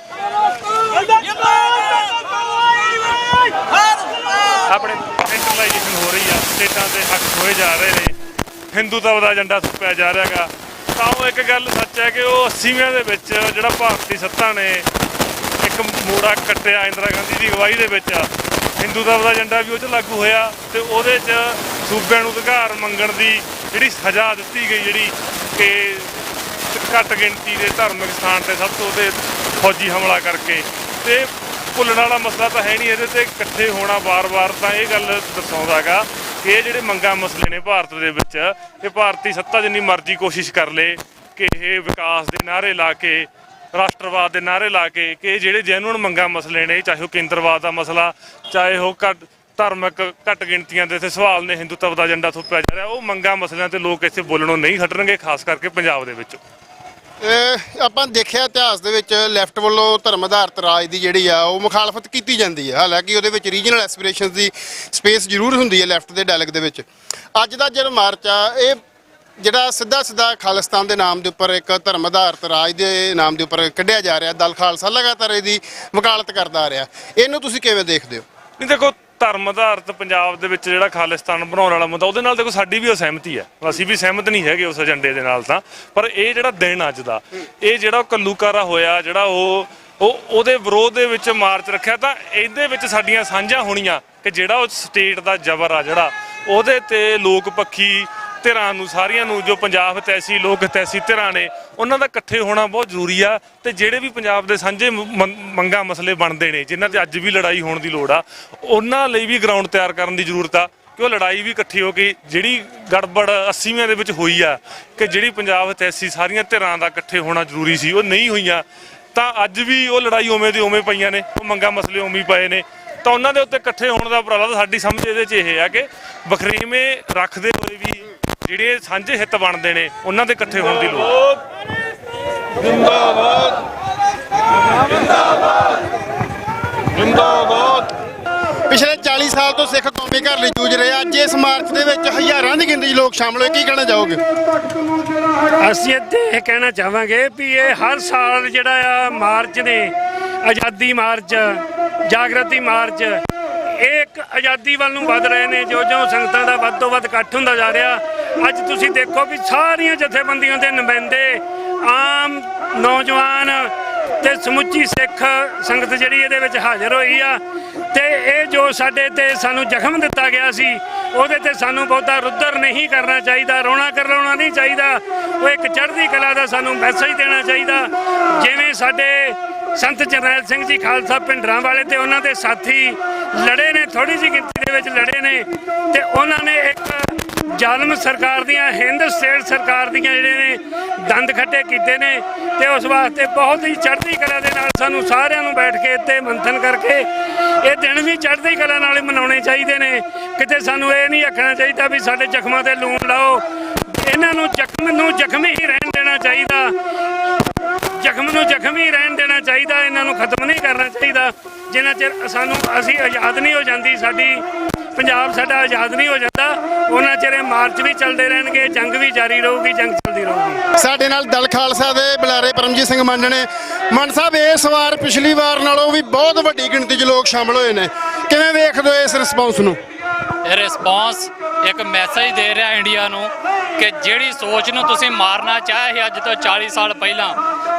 ਆਪਣੇ ਸੈਂਟਰਲਾਈਜੇਸ਼ਨ ਹੋ ਰਹੀ ਆ, ਸਟੇਟਾਂ ਦੇ ਹੱਕ ਖੋਏ ਜਾ ਰਹੇ ਨੇ, ਹਿੰਦੂਤਵ ਦਾ ਏਜੰਡਾ ਥੁੱਕਿਆ ਜਾ ਰਿਹਾ ਹੈਗਾ। ਤਾਂ ਉਹ ਇੱਕ ਗੱਲ ਸੱਚ ਹੈ ਕਿ ਉਹ 80ਵਿਆਂ ਦੇ ਵਿੱਚ ਜਿਹੜਾ ਭਾਰਤੀ ਸੱਤਾ ਨੇ ਇੱਕ ਮੋੜਾ ਕੱਟਿਆ ਇੰਦਰਾ ਗਾਂਧੀ ਦੀ ਅਗਵਾਈ ਦੇ ਵਿੱਚ, ਹਿੰਦੂਤਵ ਦਾ ਏਜੰਡਾ ਵੀ ਉਹ 'ਚ ਲਾਗੂ ਹੋਇਆ ਤੇ ਉਹਦੇ 'ਚ ਸੂਬਿਆਂ ਨੂੰ ਅਧਿਕਾਰ ਮੰਗਣ ਦੀ ਜਿਹੜੀ ਸਜ਼ਾ ਦਿੱਤੀ ਗਈ, ਜਿਹੜੀ ਕਿ ਘੱਟ ਗਿਣਤੀ ਦੇ ਧਾਰਮਿਕ ਸਥਾਨ ਤੇ ਸਭ ਤੋਂ ਤੇ ਫੌਜੀ ਹਮਲਾ ਕਰਕੇ, ਤੇ ਭੁੱਲਣ ਵਾਲਾ ਮਸਲਾ ਤਾਂ ਹੈ ਨਹੀਂ। ਇਹਦੇ ਤੇ ਇਕੱਠੇ ਹੋਣਾ ਵਾਰ-ਵਾਰ ਤਾਂ ਇਹ ਗੱਲ ਦਰਸਾਉਂਦਾ ਹੈਗਾ ਕਿ ਇਹ ਜਿਹੜੇ ਮੰਗਾਂ ਮਸਲੇ ਨੇ ਭਾਰਤ ਦੇ ਵਿੱਚ, ਇਹ ਭਾਰਤੀ ਸੱਤਾ ਜਿੰਨੀ ਮਰਜ਼ੀ ਕੋਸ਼ਿਸ਼ ਕਰ ਲੇ ਕਿ ਇਹ ਵਿਕਾਸ ਦੇ ਨਾਅਰੇ ਲਾ ਕੇ, ਰਾਸ਼ਟਰਵਾਦ ਦੇ ਨਾਅਰੇ ਲਾ ਕੇ, ਕਿ ਜਿਹੜੇ ਜੈਨੂਅਨ ਮੰਗਾਂ ਮਸਲੇ ਨੇ, ਚਾਹੇ ਉਹ ਕੇਂਦਰਵਾਦ ਦਾ ਮਸਲਾ, ਚਾਹੇ ਉਹ ਧਾਰਮਿਕ ਘੱਟ ਗਿਣਤੀਆਂ ਦੇ ਇੱਥੇ ਸਵਾਲ ਨੇ, ਹਿੰਦੂਤਵ ਦਾ ਏਜੰਡਾ ਥੋਪਿਆ ਜਾ ਰਿਹਾ, ਉਹ ਮੰਗਾਂ ਮਸਲਿਆਂ ਤੇ ਲੋਕ ਇੱਥੇ ਬੋਲਣੋਂ ਨਹੀਂ ਹਟਣਗੇ, ਖਾਸ ਕਰਕੇ ਪੰਜਾਬ ਦੇ ਵਿੱਚ। ਆਪਾਂ ਦੇਖਿਆ ਇਤਿਹਾਸ ਦੇ ਵਿੱਚ ਲੈਫਟ ਵੱਲੋਂ ਧਰਮ ਆਧਾਰਿਤ ਰਾਜ ਦੀ ਜਿਹੜੀ ਆ ਉਹ ਮੁਖਾਲਫਤ ਕੀਤੀ ਜਾਂਦੀ ਹੈ, ਹਾਲਾਂਕਿ ਉਹਦੇ ਵਿੱਚ ਰੀਜਨਲ ਐਸਪੀਰੇਸ਼ਨਸ ਦੀ ਸਪੇਸ ਜ਼ਰੂਰ ਹੁੰਦੀ ਹੈ ਲੈਫਟ ਦੇ ਡਾਇਲੌਗ ਦੇ ਵਿੱਚ। ਅੱਜ ਦਾ ਜਿਹੜਾ ਮਾਰਚ ਆ ਇਹ ਜਿਹੜਾ ਸਿੱਧਾ ਖਾਲਿਸਤਾਨ ਦੇ ਨਾਮ ਦੇ ਉੱਪਰ, ਇੱਕ ਧਰਮ ਆਧਾਰਿਤ ਰਾਜ ਦੇ ਨਾਮ ਦੇ ਉੱਪਰ ਕੱਢਿਆ ਜਾ ਰਿਹਾ, ਦਲ ਖਾਲਸਾ ਲਗਾਤਾਰ ਇਹਦੀ ਵਕਾਲਤ ਕਰਦਾ ਆ ਰਿਹਾ, ਇਹਨੂੰ ਤੁਸੀਂ ਕਿਵੇਂ ਦੇਖਦੇ ਹੋ? ਨਹੀਂ ਦੇਖੋ, ਧਰਮ ਆਧਾਰਿਤ ਪੰਜਾਬ ਦੇ ਵਿੱਚ ਜਿਹੜਾ ਖਾਲਿਸਤਾਨ ਬਣਾਉਣ ਵਾਲਾ ਮੁੱਦਾ, ਉਹਦੇ ਨਾਲ ਦੇਖੋ ਸਾਡੀ ਵੀ ਅਸਹਿਮਤੀ ਹੈ, ਅਸੀਂ ਵੀ ਸਹਿਮਤ ਨਹੀਂ ਹੈਗੇ ਉਸ ਏਜੰਡੇ ਦੇ ਨਾਲ ਤਾਂ। ਪਰ ਇਹ ਜਿਹੜਾ ਦਿਨ ਅੱਜ ਦਾ, ਇਹ ਜਿਹੜਾ ਕੱਲੂਕਾਰਾ ਹੋਇਆ, ਜਿਹੜਾ ਉਹਦੇ ਵਿਰੋਧ ਦੇ ਵਿੱਚ ਮਾਰਚ ਰੱਖਿਆ, ਤਾਂ ਇਹਦੇ ਵਿੱਚ ਸਾਡੀਆਂ ਸਾਂਝਾਂ ਹੋਣੀਆਂ ਕਿ ਜਿਹੜਾ ਉਹ ਸਟੇਟ ਦਾ ਜ਼ਬਰ ਆ ਜਿਹੜਾ ਉਹਦੇ ਤੇ ਲੋਕ ਪੱਖੀ ਧਿਰਾਂ ਨੂੰ, ਸਾਰੀਆਂ ਨੂੰ, ਜੋ ਪੰਜਾਬ ਹਿਤੈਸ਼ੀ ਲੋਕ ਹਿਤੈਸ਼ੀ ਧਿਰਾਂ ਨੇ, ਉਹਨਾਂ ਦਾ ਇਕੱਠੇ ਹੋਣਾ ਬਹੁਤ ਜ਼ਰੂਰੀ ਆ। ਤੇ ਜਿਹੜੇ ਵੀ ਪੰਜਾਬ ਦੇ ਸਾਂਝੇ ਮੰਗਾਂ ਮਸਲੇ ਬਣਦੇ ਨੇ, ਜਿਨ੍ਹਾਂ ਤੇ ਅੱਜ ਵੀ ਲੜਾਈ ਹੋਣ ਦੀ ਲੋੜ ਆ, ਉਹਨਾਂ ਲਈ ਵੀ ਗਰਾਊਂਡ ਤਿਆਰ ਕਰਨ ਦੀ ਜ਼ਰੂਰਤ ਆ ਕਿ ਉਹ ਲੜਾਈ ਵੀ ਇਕੱਠੀ ਹੋ ਕੇ, ਜਿਹੜੀ ਗੜਬੜ 80ਵਿਆਂ ਦੇ ਵਿੱਚ ਹੋਈ ਆ ਕਿ ਜਿਹੜੀ ਪੰਜਾਬ ਹਿਤੈਸ਼ੀ ਸਾਰੀਆਂ ਧਿਰਾਂ ਦਾ ਇਕੱਠੇ ਹੋਣਾ ਜ਼ਰੂਰੀ ਸੀ, ਉਹ ਨਹੀਂ ਹੋਈਆਂ, ਤਾਂ ਅੱਜ ਵੀ ਉਹ ਲੜਾਈ ਉਵੇਂ ਦੀ ਉਵੇਂ ਪਈਆਂ ਨੇ, ਉਹ ਮੰਗਾਂ ਮਸਲੇ ਉਵੇਂ ਪਏ ਨੇ। ਤਾਂ ਉਹਨਾਂ ਦੇ ਉੱਤੇ ਇਕੱਠੇ ਹੋਣ ਦਾ ਉਪਰਾਲਾ ਤਾਂ ਸਾਡੀ ਸਮਝ ਇਹਦੇ 'ਚ ਇਹ ਆ ਕਿ ਵਖਰੇਵੇਂ ਰੱਖਦੇ ਹੋਏ ਵੀ ਜਿਹੜੇ ਸਾਂਝੇ ਹਿੱਤ ਬਣਦੇ ਨੇ ਉਹਨਾਂ ਦੇ ਇਕੱਠੇ ਹੋਣ ਦੀ ਲੋੜ। ਜਿੰਦਾਬਾਦ ਜਿੰਦਾਬਾਦ ਜਿੰਦਾਬਾਦ। ਪਿਛਲੇ 40 ਸਾਲ ਤੋਂ ਸਿੱਖ ਕੌਮੀ ਘਰ ਲਈ ਜੂਝ ਰਹੇ, ਅੱਜ ਇਸ ਮਾਰਚ ਦੇ ਵਿੱਚ ਹਜ਼ਾਰਾਂ ਦੀ ਗਿਣਤੀ 'ਚ ਲੋਕ ਸ਼ਾਮਲ ਹੋਏ, ਕੀ ਕਹਿਣਾ ਚਾਹੋਗੇ? ਅਸੀਂ ਇੱਥੇ ਇਹ ਕਹਿਣਾ ਚਾਹਾਂਗੇ ਵੀ ਇਹ ਹਰ ਸਾਲ ਜਿਹੜਾ ਆ ਮਾਰਚ ਨੇ, ਆਜ਼ਾਦੀ ਮਾਰਚ, ਜਾਗਰਤੀ ਮਾਰਚ, ਇਹ ਇੱਕ ਆਜ਼ਾਦੀ ਵੱਲ ਨੂੰ ਵੱਧ ਰਹੇ ਨੇ। ਜੋ ਸੰਗਤਾਂ ਦਾ ਵੱਧ ਤੋਂ ਵੱਧ ਇਕੱਠ ਹੁੰਦਾ ਜਾ ਰਿਹਾ, ਅੱਜ ਤੁਸੀਂ ਦੇਖੋ ਵੀ ਸਾਰੀਆਂ ਜਥੇਬੰਦੀਆਂ ਦੇ ਨੁਮਾਇੰਦੇ, ਆਮ ਨੌਜਵਾਨ ਤੇ ਸਮੁੱਚੀ ਸਿੱਖ ਸੰਗਤ ਜਿਹੜੀ ਇਹਦੇ ਵਿੱਚ ਹਾਜ਼ਰ ਹੋਈ ਆ। ਤੇ ਇਹ ਜੋ ਸਾਡੇ ਤੇ ਸਾਨੂੰ ਜ਼ਖਮ ਦਿੱਤਾ ਗਿਆ ਸੀ, ਉਹਦੇ ਤੇ ਸਾਨੂੰ ਬਹੁਤਾ ਰੁੱਦਰ ਨਹੀਂ ਕਰਨਾ ਚਾਹੀਦਾ, ਰੋਣਾ ਕਰਲਾਉਣਾ ਨਹੀਂ ਚਾਹੀਦਾ। ਉਹ ਇੱਕ ਚੜ੍ਹਦੀ ਕਲਾ ਦਾ ਸਾਨੂੰ ਮੈਸੇਜ ਦੇਣਾ ਚਾਹੀਦਾ। ਜਿਵੇਂ ਸਾਡੇ ਸੰਤ ਜਰਨੈਲ ਸਿੰਘ ਜੀ ਖਾਲਸਾ ਭਿੰਡਰਾਂ ਵਾਲੇ ਤੇ ਉਹਨਾਂ ਦੇ ਸਾਥੀ ਲੜੇ ਨੇ, ਥੋੜੀ ਜਿਹੀ ਗਿਣਤੀ ਦੇ ਵਿੱਚ ਲੜੇ ਨੇ, ਤੇ ਉਹਨਾਂ ਨੇ ਇੱਕ ਜ਼ਾਲਮ ਸਰਕਾਰ ਦੀਆਂ, ਹਿੰਦ ਸਟੇਟ ਸਰਕਾਰ ਦੀਆਂ ਜਿਹੜੇ ਨੇ ਦੰਦ ਖੱਟੇ ਕੀਤੇ ਨੇ। ਤੇ ਉਸ ਵਾਸਤੇ ਬਹੁਤ ਹੀ ਚੜ੍ਹਦੀ ਕਲਾ ਦੇ ਨਾਲ ਸਾਨੂੰ ਸਾਰਿਆਂ ਨੂੰ ਬੈਠ ਕੇ ਇੱਥੇ ਮੰਥਨ ਕਰਕੇ ਇਹ ਦਿਨ ਵੀ ਚੜ੍ਹਦੀ ਕਲਾ ਨਾਲ ਹੀ ਮਨਾਉਣੇ ਚਾਹੀਦੇ ਨੇ। ਕਿਤੇ ਸਾਨੂੰ ਇਹ ਨਹੀਂ ਆਖਣਾ ਚਾਹੀਦਾ ਵੀ ਸਾਡੇ ਜ਼ਖਮਾਂ ਤੇ ਲੂਣ ਲਾਓ। ਇਹਨਾਂ ਨੂੰ ਜ਼ਖਮੀ ਹੀ ਰਹਿਣ ਦੇਣਾ ਚਾਹੀਦਾ, ਜ਼ਖਮ ਨੂੰ ਜ਼ਖਮੀ ਰਹਿਣ ਦੇਣਾ ਚਾਹੀਦਾ, ਇਹਨਾਂ ਨੂੰ ਖਤਮ ਨਹੀਂ ਕਰਨਾ ਚਾਹੀਦਾ। ਜਿੰਨਾ ਚਿਰ ਅਸੀਂ ਆਜ਼ਾਦ ਨਹੀਂ ਹੋ ਜਾਂਦੀ, ਸਾਡੀ ਪੰਜਾਬ ਸਾਡਾ ਆਜ਼ਾਦ ਨਹੀਂ ਹੋ ਜਾਂਦਾ, ਉਹਨਾਂ ਚਿਰ ਇਹ ਮਾਰਚ ਵੀ ਚੱਲਦੇ ਰਹਿਣਗੇ, ਜੰਗ ਵੀ ਜਾਰੀ ਰਹੂਗੀ, ਜੰਗ ਚੱਲਦੀ ਰਹੂਗੀ। ਸਾਡੇ ਨਾਲ ਦਲ ਖਾਲਸਾ ਦੇ ਬੁਲਾਰੇ ਪਰਮਜੀਤ ਸਿੰਘ ਮੰਡ ਨੇ। ਮੰਡ ਸਾਹਿਬ, ਇਸ ਵਾਰ ਪਿਛਲੀ ਵਾਰ ਨਾਲੋਂ ਵੀ ਬਹੁਤ ਵੱਡੀ ਗਿਣਤੀ 'ਚ ਲੋਕ ਸ਼ਾਮਲ ਹੋਏ ਨੇ, ਕਿਵੇਂ ਵੇਖਦੇ ਹੋ ਇਸ ਰਿਸਪੌਂਸ ਨੂੰ? ਇਹ ਰਿਸਪੌਂਸ ਇੱਕ ਮੈਸੇਜ ਦੇ ਰਿਹਾ ਇੰਡੀਆ ਨੂੰ ਕਿ ਜਿਹੜੀ ਸੋਚ ਨੂੰ ਤੁਸੀਂ ਮਾਰਨਾ ਚਾਹੇ ਸੀ ਅੱਜ ਤੋਂ 40 ਸਾਲ ਪਹਿਲਾਂ,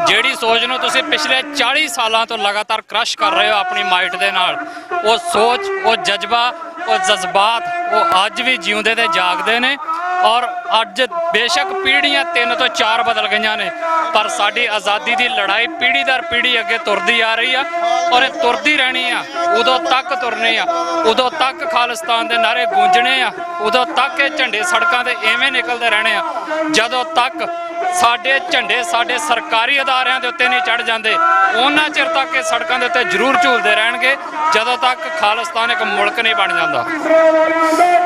ਜਿਹੜੀ ਸੋਚ ਨੂੰ ਤੁਸੀਂ ਪਿਛਲੇ 40 ਸਾਲਾਂ ਤੋਂ ਲਗਾਤਾਰ ਕ੍ਰਸ਼ ਕਰ ਰਹੇ ਹੋ ਆਪਣੀ ਮਾਈਟ ਦੇ ਨਾਲ, ਉਹ ਸੋਚ, ਉਹ ਜਜ਼ਬਾ, ਉਹ ਜਜ਼ਬਾਤ, ਉਹ ਅੱਜ ਵੀ ਜਿਉਂਦੇ ਤੇ ਜਾਗਦੇ ਨੇ। ਔਰ ਅੱਜ ਬੇਸ਼ੱਕ ਪੀੜ੍ਹੀਆਂ 3 ਤੋਂ 4 ਬਦਲ ਗਈਆਂ ਨੇ, ਪਰ ਸਾਡੀ ਆਜ਼ਾਦੀ ਦੀ ਲੜਾਈ ਪੀੜ੍ਹੀ ਦਰ ਪੀੜ੍ਹੀ ਅੱਗੇ ਤੁਰਦੀ ਆ ਰਹੀ ਆ, ਔਰ ਇਹ ਤੁਰਦੀ ਰਹਿਣੀ ਆ। ਉਦੋਂ ਤੱਕ ਤੁਰਨੀ ਆ, ਉਦੋਂ ਤੱਕ ਖਾਲਿਸਤਾਨ ਦੇ ਨਾਅਰੇ ਗੂੰਜਣੇ ਆ, ਉਦੋਂ ਤੱਕ ਇਹ ਝੰਡੇ ਸੜਕਾਂ ਤੇ ਐਵੇਂ ਨਿਕਲਦੇ ਰਹਿਣੇ ਆ, ਜਦੋਂ ਤੱਕ ਸਾਡੇ ਝੰਡੇ ਸਾਡੇ ਸਰਕਾਰੀ ਅਦਾਰਿਆਂ ਦੇ ਉੱਤੇ ਨਹੀਂ ਚੜ ਜਾਂਦੇ, ਉਹਨਾਂ ਚਿਰ ਤੱਕ ਇਹ ਸੜਕਾਂ ਦੇ ਉੱਤੇ ਜ਼ਰੂਰ ਝੂਲਦੇ ਰਹਿਣਗੇ ਜਦੋਂ ਤੱਕ ਖਾਲਿਸਤਾਨ ਇੱਕ ਮੁਲਕ ਨਹੀਂ ਬਣ ਜਾਂਦਾ।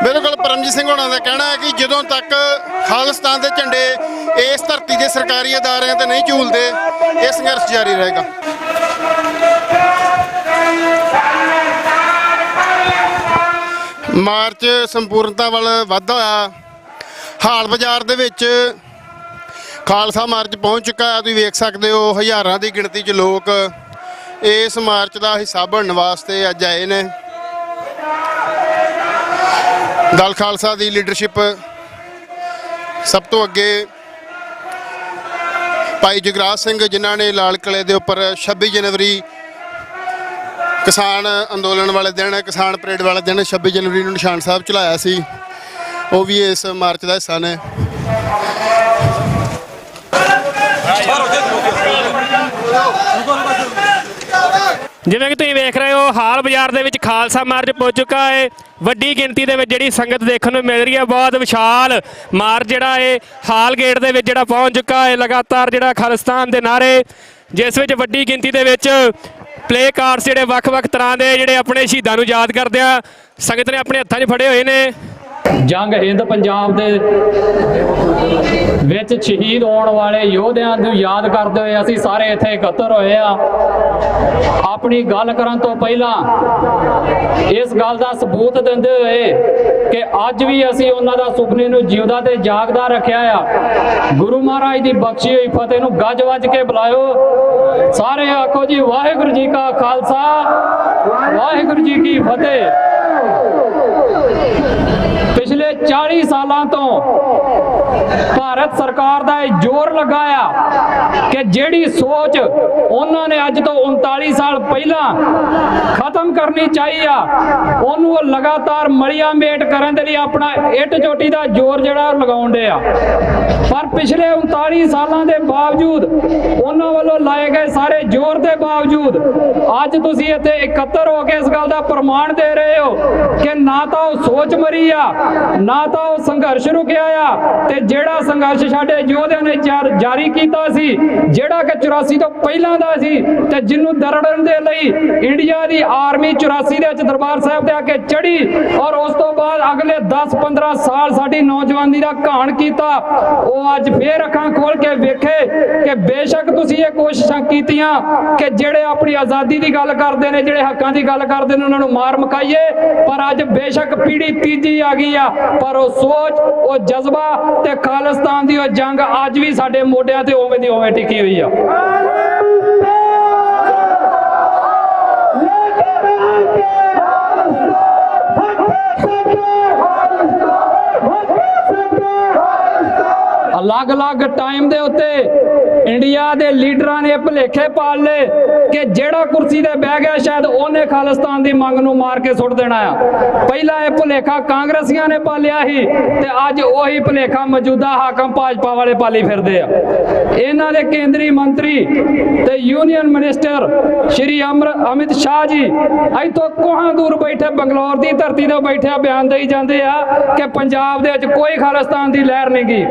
ਬਿਲਕੁਲ ਪਰਮਜੀਤ ਸਿੰਘ ਹੋਣਾ ਦਾ ਕਹਿਣਾ ਹੈ ਕਿ ਜਦੋਂ ਤੱਕ ਖਾਲਿਸਤਾਨ ਦੇ ਝੰਡੇ ਇਸ ਧਰਤੀ ਦੇ ਸਰਕਾਰੀ ਅਦਾਰਿਆਂ ਤੇ ਨਹੀਂ ਝੂਲਦੇ, ਇਹ ਸੰਘਰਸ਼ ਜਾਰੀ ਰਹੇਗਾ। ਮਾਰਚ ਸੰਪੂਰਨਤਾ ਵੱਲ ਵੱਧਦਾ ਹੋਇਆ ਹਾਲ ਬਾਜ਼ਾਰ ਦੇ ਵਿੱਚ ਖਾਲਸਾ ਮਾਰਚ ਪਹੁੰਚ ਚੁੱਕਾ ਹੈ। ਤੁਸੀਂ ਵੇਖ ਸਕਦੇ ਹੋ ਹਜ਼ਾਰਾਂ ਦੀ ਗਿਣਤੀ 'ਚ ਲੋਕ ਇਸ ਮਾਰਚ ਦਾ ਹਿੱਸਾ ਬਣਨ ਵਾਸਤੇ ਅੱਜ ਆਏ ਨੇ। ਦਲ ਖਾਲਸਾ ਦੀ ਲੀਡਰਸ਼ਿਪ ਸਭ ਤੋਂ ਅੱਗੇ ਭਾਈ ਜਗਰਾਜ ਸਿੰਘ, ਜਿਨ੍ਹਾਂ ਨੇ ਲਾਲ ਕਿਲ੍ਹੇ ਦੇ ਉੱਪਰ 26 ਜਨਵਰੀ ਕਿਸਾਨ ਅੰਦੋਲਨ ਵਾਲੇ ਦਿਨ, ਕਿਸਾਨ ਪਰੇਡ ਵਾਲੇ ਦਿਨ 26 ਜਨਵਰੀ ਨੂੰ ਨਿਸ਼ਾਨ ਸਾਹਿਬ ਚਲਾਇਆ ਸੀ, ਉਹ ਵੀ ਇਸ ਮਾਰਚ ਦਾ ਹਿੱਸਾ ਨੇ। ਜਿਵੇਂ ਕਿ ਤੁਸੀਂ ਵੇਖ ਰਹੇ ਹੋ ਹਾਲ ਬਾਜ਼ਾਰ ਦੇ ਵਿੱਚ ਖਾਲਸਾ ਮਾਰਚ ਪਹੁੰਚ ਚੁੱਕਾ ਹੈ। ਵੱਡੀ ਗਿਣਤੀ ਦੇ ਵਿੱਚ ਜਿਹੜੀ ਸੰਗਤ ਦੇਖਣ ਨੂੰ ਮਿਲ ਰਹੀ ਹੈ, ਬਹੁਤ ਵਿਸ਼ਾਲ ਮਾਰਚ ਜਿਹੜਾ ਹੈ ਹਾਲ ਗੇਟ ਦੇ ਵਿੱਚ ਜਿਹੜਾ ਪਹੁੰਚ ਚੁੱਕਾ ਹੈ। ਲਗਾਤਾਰ ਜਿਹੜਾ ਖਾਲਿਸਤਾਨ ਦੇ ਨਾਅਰੇ, ਜਿਸ ਵਿੱਚ ਵੱਡੀ ਗਿਣਤੀ ਦੇ ਵਿੱਚ ਪਲੇ ਕਾਰਡਸ ਜਿਹੜੇ ਵੱਖ-ਵੱਖ ਤਰ੍ਹਾਂ ਦੇ ਜਿਹੜੇ ਆਪਣੇ ਸ਼ਹੀਦਾਂ ਨੂੰ ਯਾਦ ਕਰਦੇ ਆ ਸੰਗਤ ਨੇ ਆਪਣੇ ਹੱਥਾਂ 'ਚ ਫੜੇ ਹੋਏ ਨੇ। ਜੰਗ ਹਿੰਦ ਪੰਜਾਬ ਦੇ ਵਿੱਚ ਸ਼ਹੀਦ ਹੋਣ ਵਾਲੇ ਯੋਧਿਆਂ ਨੂੰ ਯਾਦ ਕਰਦੇ ਹੋਏ ਅਸੀਂ ਸਾਰੇ ਇੱਥੇ ਇਕੱਤਰ ਹੋਏ ਆ। ਆਪਣੀ ਗੱਲ ਕਰਨ ਤੋਂ ਪਹਿਲਾਂ ਇਸ ਗੱਲ ਦਾ ਸਬੂਤ ਦਿੰਦੇ ਹੋਏ ਕਿ ਅੱਜ ਵੀ ਅਸੀਂ ਉਹਨਾਂ ਦਾ ਸੁਪਨੇ ਨੂੰ ਜਿਉਂਦਾ ਤੇ ਜਾਗਦਾ ਰੱਖਿਆ ਆ। ਗੁਰੂ ਮਹਾਰਾਜ ਦੀ ਬਖਸ਼ੀ ਹੋਈ ਫਤਿਹ ਨੂੰ ਗੱਜ ਵੱਜ ਕੇ ਬੁਲਾਇਓ। ਸਾਰੇ ਆਖੋ ਜੀ ਵਾਹਿਗੁਰੂ ਜੀ ਕਾ ਖਾਲਸਾ, ਵਾਹਿਗੁਰੂ ਜੀ ਕੀ ਫਤਿਹ। ਪਿਛਲੇ 40 ਸਾਲਾਂ ਤੋਂ ਭਾਰਤ ਸਰਕਾਰ ਦਾ ਇਹ ਜ਼ੋਰ ਲਗਾਇਆ ਕਿ ਜਿਹੜੀ ਸੋਚ ਉਹਨਾਂ ਨੇ ਅੱਜ ਤੋਂ 39 ਸਾਲ ਪਹਿਲਾਂ ਖਤਮ ਕਰਨੀ ਚਾਹੀ ਆ, ਉਹਨੂੰ ਉਹ ਲਗਾਤਾਰ ਮਲੀਆ ਮੇਟ ਕਰਨ ਦੇ ਲਈ ਆਪਣਾ ਇੱਟ ਚੋਟੀ ਦਾ ਜ਼ੋਰ ਜਿਹੜਾ ਲਗਾਉਣ ਦੇ ਆ। ਪਰ ਪਿਛਲੇ 39 ਸਾਲਾਂ ਦੇ ਬਾਵਜੂਦ, ਉਹਨਾਂ ਵੱਲੋਂ ਲਾਏ ਗਏ ਸਾਰੇ ਜ਼ੋਰ ਦੇ ਬਾਵਜੂਦ ਅੱਜ ਤੁਸੀਂ ਇੱਥੇ ਇਕੱਤਰ ਹੋ ਕੇ ਇਸ ਗੱਲ ਦਾ ਪ੍ਰਮਾਣ ਦੇ ਰਹੇ ਹੋ ਕਿ ਨਾ ਤਾਂ ਉਹ ਸੋਚ ਮਰੀ ਆ, ਨਾ ਤਾਂ ਉਹ ਸੰਘਰਸ਼ ਰੁਕਿਆ ਆ, ਤੇ ਜਿਹੜਾ ਸੰਘਰਸ਼ ਸਾਡੇ ਯੋਧਿਆਂ ਨੇ ਜਾਰੀ ਕੀਤਾ ਸੀ, ਜਿਹੜਾ ਕਿ 84 ਤੋਂ ਪਹਿਲਾਂ ਦਾ ਸੀ, ਤੇ ਜਿਹਨੂੰ ਦਰੜਨ ਦੇ ਲਈ ਇੰਡੀਆ ਦੀ ਆਰਮੀ 84 ਦੇ ਵਿੱਚ ਦਰਬਾਰ ਸਾਹਿਬ ਤੇ ਆ ਕੇ ਚੜੀ ਔਰ ਉਸ ਤੋਂ ਬਾਅਦ ਅਗਲੇ 10-15 ਸਾਲ ਸਾਡੀ ਨੌਜਵਾਨੀ ਦਾ ਘਾਣ ਕੀਤਾ, ਉਹ ਅੱਜ ਫੇਰ ਅੱਖਾਂ ਖੋਲ ਕੇ ਵੇਖੇ ਕਿ ਬੇਸ਼ੱਕ ਤੁਸੀਂ ਇਹ ਕੋਸ਼ਿਸ਼ਾਂ ਕੀਤੀਆਂ ਕਿ ਜਿਹੜੇ ਆਪਣੀ ਆਜ਼ਾਦੀ ਦੀ ਗੱਲ ਕਰਦੇ ਨੇ, ਜਿਹੜੇ ਹੱਕਾਂ ਦੀ ਗੱਲ ਕਰਦੇ ਨੇ, ਉਹਨਾਂ ਨੂੰ ਮਾਰ ਮੁਕਾਈਏ, ਪਰ ਅੱਜ ਬੇਸ਼ੱਕ ਪੀੜ੍ਹੀ ਤੀਜੀ ਆ ਗਈ ਆ, ਪਰ ਉਹ ਸੋਚ, ਉਹ ਜਜ਼ਬਾ ਤੇ ਖਾਲਿਸਤਾਨ ਦੀ ਉਹ ਜੰਗ ਅੱਜ ਵੀ ਸਾਡੇ ਮੋਢਿਆਂ ਤੇ ਉਵੇਂ ਦੀ ਉਵੇਂ ਟਿਕੀ ਹੋਈ ਆ। ਅਲੱਗ-ਅਲੱਗ ਟਾਈਮ ਦੇ ਉੱਤੇ ਇੰਡੀਆ ਦੇ ਲੀਡਰਾਂ ਨੇ ਭੁਲੇਖੇ ਪਾਲ ਲਏ ਕਿ ਜਿਹੜਾ ਕੁਰਸੀ ਤੇ ਬਹਿ ਗਿਆ ਸ਼ਾਇਦ ਉਹਨੇ ਖਾਲਿਸਤਾਨ ਦੀ ਮੰਗ ਨੂੰ ਮਾਰ ਕੇ ਸੁੱਟ ਦੇਣਾ ਆ। ਪਹਿਲਾਂ ਇਹ ਭੁਲੇਖਾ ਕਾਂਗਰਸੀਆਂ ਨੇ ਪਾਲਿਆ ਸੀ ਤੇ ਅੱਜ ਉਹੀ ਭੁਲੇਖਾ ਮੌਜੂਦਾ ਹਾਕਮ ਭਾਜਪਾ ਵਾਲੇ ਪਾਲੀ ਫਿਰਦੇ ਆ। ਇਹਨਾਂ ਦੇ ਕੇਂਦਰੀ ਮੰਤਰੀ ਤੇ ਯੂਨੀਅਨ ਮਿਨਿਸਟਰ ਸ਼੍ਰੀ ਅਮਿਤ ਸ਼ਾਹ ਜੀ ਇੱਥੋਂ ਕੋਹਾਂ ਦੂਰ ਬੈਠੇ ਬੰਗਲੌਰ ਦੀ ਧਰਤੀ ਤੋਂ ਬੈਠਿਆ ਬਿਆਨ ਦੇਈ ਜਾਂਦੇ ਆ ਕਿ ਪੰਜਾਬ ਦੇ ਵਿੱਚ ਕੋਈ ਖਾਲਿਸਤਾਨ ਦੀ ਲਹਿਰ ਨਹੀਂ ਗੀ।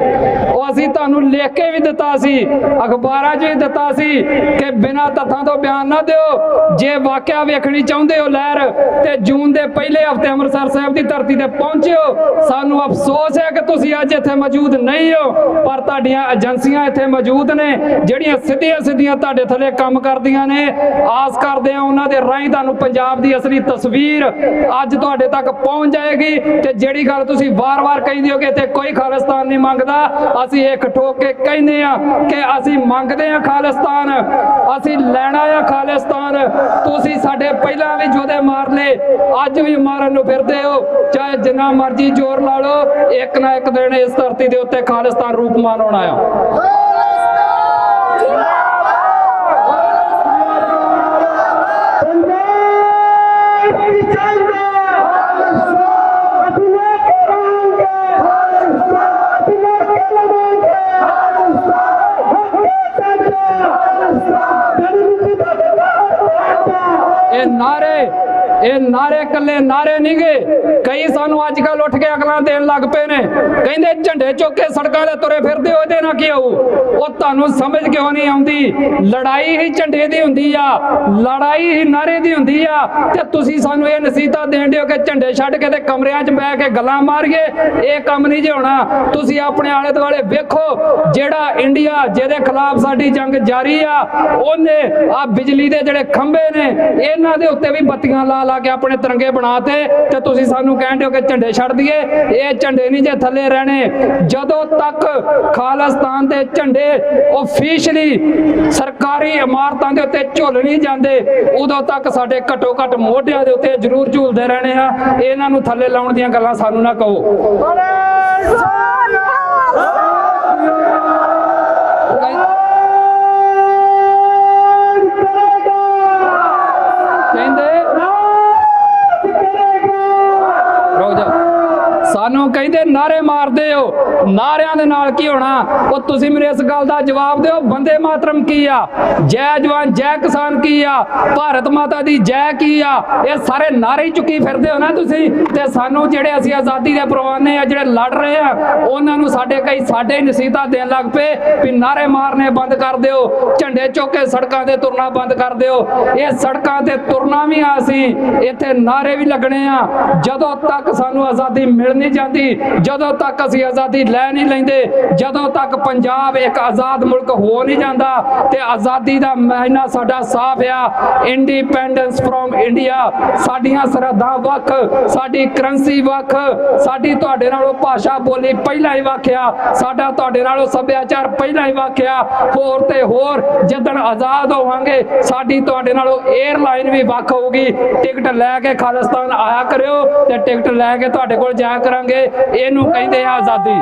ਉਹ ਅਸੀਂ ਤੁਹਾਨੂੰ ਲਿਖ ਕੇ ਵੀ ਦਿੱਤਾ ਸੀ, ਅਖਬਾਰਾਂ 'ਚ ਵੀ ਦਿੱਤਾ ਸੀ ਕਿ ਬਿਨਾਂ ਤੱਥਾਂ ਤੋਂ ਬਿਆਨ ਨਾ ਦਿਓ। ਜੇ ਵਾਕਿਆ ਵੇਖਣੀ ਚਾਹੁੰਦੇ ਹੋ ਲਹਿਰ, ਤੇ ਜੂਨ ਦੇ ਪਹਿਲੇ ਹਫ਼ਤੇ ਅੰਮ੍ਰਿਤਸਰ ਸਾਹਿਬ ਦੀ ਧਰਤੀ ਤੇ ਪਹੁੰਚਿਓ। ਸਾਨੂੰ ਅਫਸੋਸ ਹੈ ਕਿ ਤੁਸੀਂ ਅੱਜ ਇੱਥੇ ਮੌਜੂਦ ਨਹੀਂ ਹੋ, ਪਰ ਤੁਹਾਡੀਆਂ ਏਜੰਸੀਆਂ ਇੱਥੇ ਮੌਜੂਦ ਨੇ ਜਿਹੜੀਆਂ ਸਿੱਧੀਆਂ ਤੁਹਾਡੇ ਥੱਲੇ ਕੰਮ ਕਰਦੀਆਂ ਨੇ। ਆਸ ਕਰਦੇ ਹਾਂ ਉਹਨਾਂ ਦੇ ਰਾਹੀਂ ਤੁਹਾਨੂੰ ਪੰਜਾਬ ਦੀ ਅਸਲੀ ਤਸਵੀਰ ਅੱਜ ਤੁਹਾਡੇ ਤੱਕ ਪਹੁੰਚ ਜਾਏਗੀ। ਤੇ ਜਿਹੜੀ ਗੱਲ ਤੁਸੀਂ ਵਾਰ-ਵਾਰ ਕਹਿੰਦੇ ਹੋ ਕਿ ਇੱਥੇ ਕੋਈ ਖਾਲਿਸਤਾਨ ਨਹੀਂ ਮੰਗਦਾ, ਅਸੀਂ ਇੱਕ ਠੋਕ ਕੇ ਕਹਿੰਦੇ ਆ ਕਿ ਅਸੀਂ ਮੰਗਦੇ ਆ ਖਾਲਿਸਤਾਨ, ਅਸੀਂ ਲੈਣਾ ਆ ਖਾਲਿਸਤਾਨ। ਤੁਸੀਂ ਸਾਡੇ ਪਹਿਲਾਂ ਵੀ ਯੋਧੇ ਮਾਰ ਲਏ, ਅੱਜ ਵੀ ਮਾਰਨ ਨੂੰ ਫਿਰਦੇ ਹੋ, ਚਾਹੇ ਜਿੰਨਾ ਮਰਜ਼ੀ ਜ਼ੋਰ ਲਾ ਲਓ, ਇੱਕ ਨਾ ਇੱਕ ਦਿਨ ਇਸ ਧਰਤੀ ਦੇ ਉੱਤੇ ਖਾਲਿਸਤਾਨ ਰੂਪਮਾਨ ਹੋਣਾ ਆ। ਇਹ ਨਾਰੇ ਕੱਲੇ ਨਾਰੇ ਨਹੀਂ ਗੇ। ਕਈ ਸਾਨੂੰ ਅੱਜ ਕੱਲ ਉੱਠ ਕੇ ਅਗਲਾਂ ਦੇਣ ਲੱਗ ਪਏ ਨੇ, ਕਹਿੰਦੇ ਝੰਡੇ ਚੁੱਕ ਕੇ ਸੜਕਾਂ ਤੇ ਤੁਰੇ ਫਿਰਦੇ ਹੋ, ਇਹਦੇ ਨਾਲ ਕੀ ਆਊ। ਉਹ ਤੁਹਾਨੂੰ ਸਮਝ ਕਿਉਂ ਨਹੀਂ ਆਉਂਦੀ? ਲੜਾਈ ਹੀ ਝੰਡੇ ਦੀ ਹੁੰਦੀ ਆ, ਲੜਾਈ ਹੀ ਨਾਰੇ ਦੀ ਹੁੰਦੀ ਆ। ਤੇ ਤੁਸੀਂ ਸਾਨੂੰ ਇਹ ਨਸੀਹਤਾਂ ਦੇਣ ਦਿਓ ਕਿ ਝੰਡੇ ਛੱਡ ਕੇ ਤੇ ਕਮਰਿਆਂ 'ਚ ਬਹਿ ਕੇ ਗੱਲਾਂ ਮਾਰੀਏ, ਇਹ ਕੰਮ ਨਹੀਂ ਜੇ ਹੋਣਾ। ਤੁਸੀਂ ਆਪਣੇ ਆਲੇ ਦੁਆਲੇ ਵੇਖੋ, ਜਿਹੜਾ ਇੰਡੀਆ ਜਿਹਦੇ ਖਿਲਾਫ ਸਾਡੀ ਜੰਗ ਜਾਰੀ ਆ, ਉਹਨੇ ਆ ਬਿਜਲੀ ਦੇ ਜਿਹੜੇ ਖੰਭੇ ਨੇ ਇਹਨਾਂ ਦੇ ਉੱਤੇ ਵੀ ਬੱਤੀਆਂ ਲਾ ਲਾ ਕੇ ਆਪਣੇ ਤਿਰੰਗੇ ਬਣਾਤੇ, ਤੇ ਤੁਸੀਂ ਸਾਨੂੰ ਕਹਿੰਦੇ ਹੋ ਕਿ ਝੰਡੇ ਛੱਡ ਦਈਏ। ਇਹ ਝੰਡੇ ਨਹੀਂ ਜੇ ਥੱਲੇ ਰਹਿਣੇ। ਜਦੋਂ ਤੱਕ ਖਾਲਿਸਤਾਨ ਦੇ ਝੰਡੇ ਆਫੀਸ਼ੀਅਲੀ ਸਰਕਾਰੀ ਇਮਾਰਤਾਂ ਦੇ ਉੱਤੇ ਝੁੱਲ ਨਹੀਂ ਜਾਂਦੇ, ਉਦੋਂ ਤੱਕ ਸਾਡੇ ਘੱਟੋ ਘੱਟ ਮੋਢਿਆਂ ਦੇ ਉੱਤੇ ਜ਼ਰੂਰ ਝੂਲਦੇ ਰਹਿਣੇ ਆ। ਇਹਨਾਂ ਨੂੰ ਥੱਲੇ ਲਾਉਣ ਦੀਆਂ ਗੱਲਾਂ ਸਾਨੂੰ ਨਾ ਕਹੋ। ਸਾਨੂੰ ਕਹਿੰਦੇ ਨਾਰੇ ਮਾਰਦੇ ਹੋ, ਨਾਰਿਆਂ ਦੇ ਨਾਲ ਕੀ ਹੋਣਾ? ਉਹ ਤੁਸੀਂ ਮੇਰੇ ਇਸ ਗੱਲ ਦਾ ਜਵਾਬ ਦਿਓ, ਬੰਦੇ ਮਾਤਰਮ ਕੀ ਆ, ਜੈ ਜਵਾਨ ਜੈ ਕਿਸਾਨ ਕੀ ਆ, ਭਾਰਤ ਮਾਤਾ ਦੀ ਜੈ ਕੀ ਆ, ਇਹ ਸਾਰੇ ਨਾਰੇ ਚੁੱਕੀ ਫਿਰਦੇ ਹੋ ਨਾ ਤੁਸੀਂ। ਤੇ ਸਾਨੂੰ ਜਿਹੜੇ ਅਸੀਂ ਆਜ਼ਾਦੀ ਦੇ ਪਰਵਾਨੇ ਆ, ਜਿਹੜੇ ਲੜ ਰਹੇ ਆ, ਉਹਨਾਂ ਨੂੰ ਸਾਡੇ ਨਸੀਹਤਾਂ ਦੇਣ ਲੱਗ ਪਏ ਵੀ ਨਾਰੇ ਮਾਰਨੇ ਬੰਦ ਕਰ ਦਿਓ, ਝੰਡੇ ਚੁੱਕ ਕੇ ਸੜਕਾਂ ਤੇ ਤੁਰਨਾ ਬੰਦ ਕਰ ਦਿਓ। ਇਹ ਸੜਕਾਂ ਤੇ ਤੁਰਨਾ ਵੀ ਆ, ਅਸੀਂ ਇੱਥੇ ਨਾਰੇ ਵੀ ਲੱਗਣੇ ਆ। ਜਦੋਂ ਤੱਕ ਸਾਨੂੰ ਆਜ਼ਾਦੀ ਮਿਲ ਨਹੀਂ ਜਾਂਦੀ, ਜਦੋਂ ਤੱਕ ਅਸੀਂ ਆਜ਼ਾਦੀ ਲੈ ਨਹੀਂ ਲੈਂਦੇ, ਜਦੋਂ ਤੱਕ ਪੰਜਾਬ ਇੱਕ ਆਜ਼ਾਦ ਮੁਲਕ ਹੋ ਨਹੀਂ ਜਾਂਦਾ, ਤੇ ਆਜ਼ਾਦੀ ਦਾ ਮਹੀਨਾ ਸਾਡਾ ਸਾਫ਼ ਆ, ਇੰਡੀਪੈਂਡੈਂਸ ਫਰੋਮ ਇੰਡੀਆ। ਸਾਡੀਆਂ ਸਰਹੱਦਾਂ ਵੱਖ, ਸਾਡੀ ਕਰੰਸੀ ਵੱਖ, ਸਾਡੀ ਤੁਹਾਡੇ ਨਾਲੋਂ ਭਾਸ਼ਾ ਬੋਲੀ ਪਹਿਲਾਂ ਹੀ ਵੱਖ ਆ, ਸਾਡਾ ਤੁਹਾਡੇ ਨਾਲੋਂ ਸੱਭਿਆਚਾਰ ਪਹਿਲਾਂ ਹੀ ਵੱਖ ਆ। ਹੋਰ ਤੇ ਹੋਰ ਜਦੋਂ ਆਜ਼ਾਦ ਹੋਵਾਂਗੇ, ਸਾਡੀ ਤੁਹਾਡੇ ਨਾਲੋਂ 에ਅਰਲਾਈਨ ਵੀ ਵੱਖ ਹੋਊਗੀ। ਟਿਕਟ ਲੈ ਕੇ ਖਾਲਿਸਤਾਨ ਆਇਆ ਕਰਿਓ, ਤੇ ਟਿਕਟ ਲੈ ਕੇ ਤੁਹਾਡੇ ਕੋਲ ਜਾਇਆ ਕਰਾਂਗੇ। ਇਹਨੂੰ ਕਹਿੰਦੇ ਆ ਆਜ਼ਾਦੀ।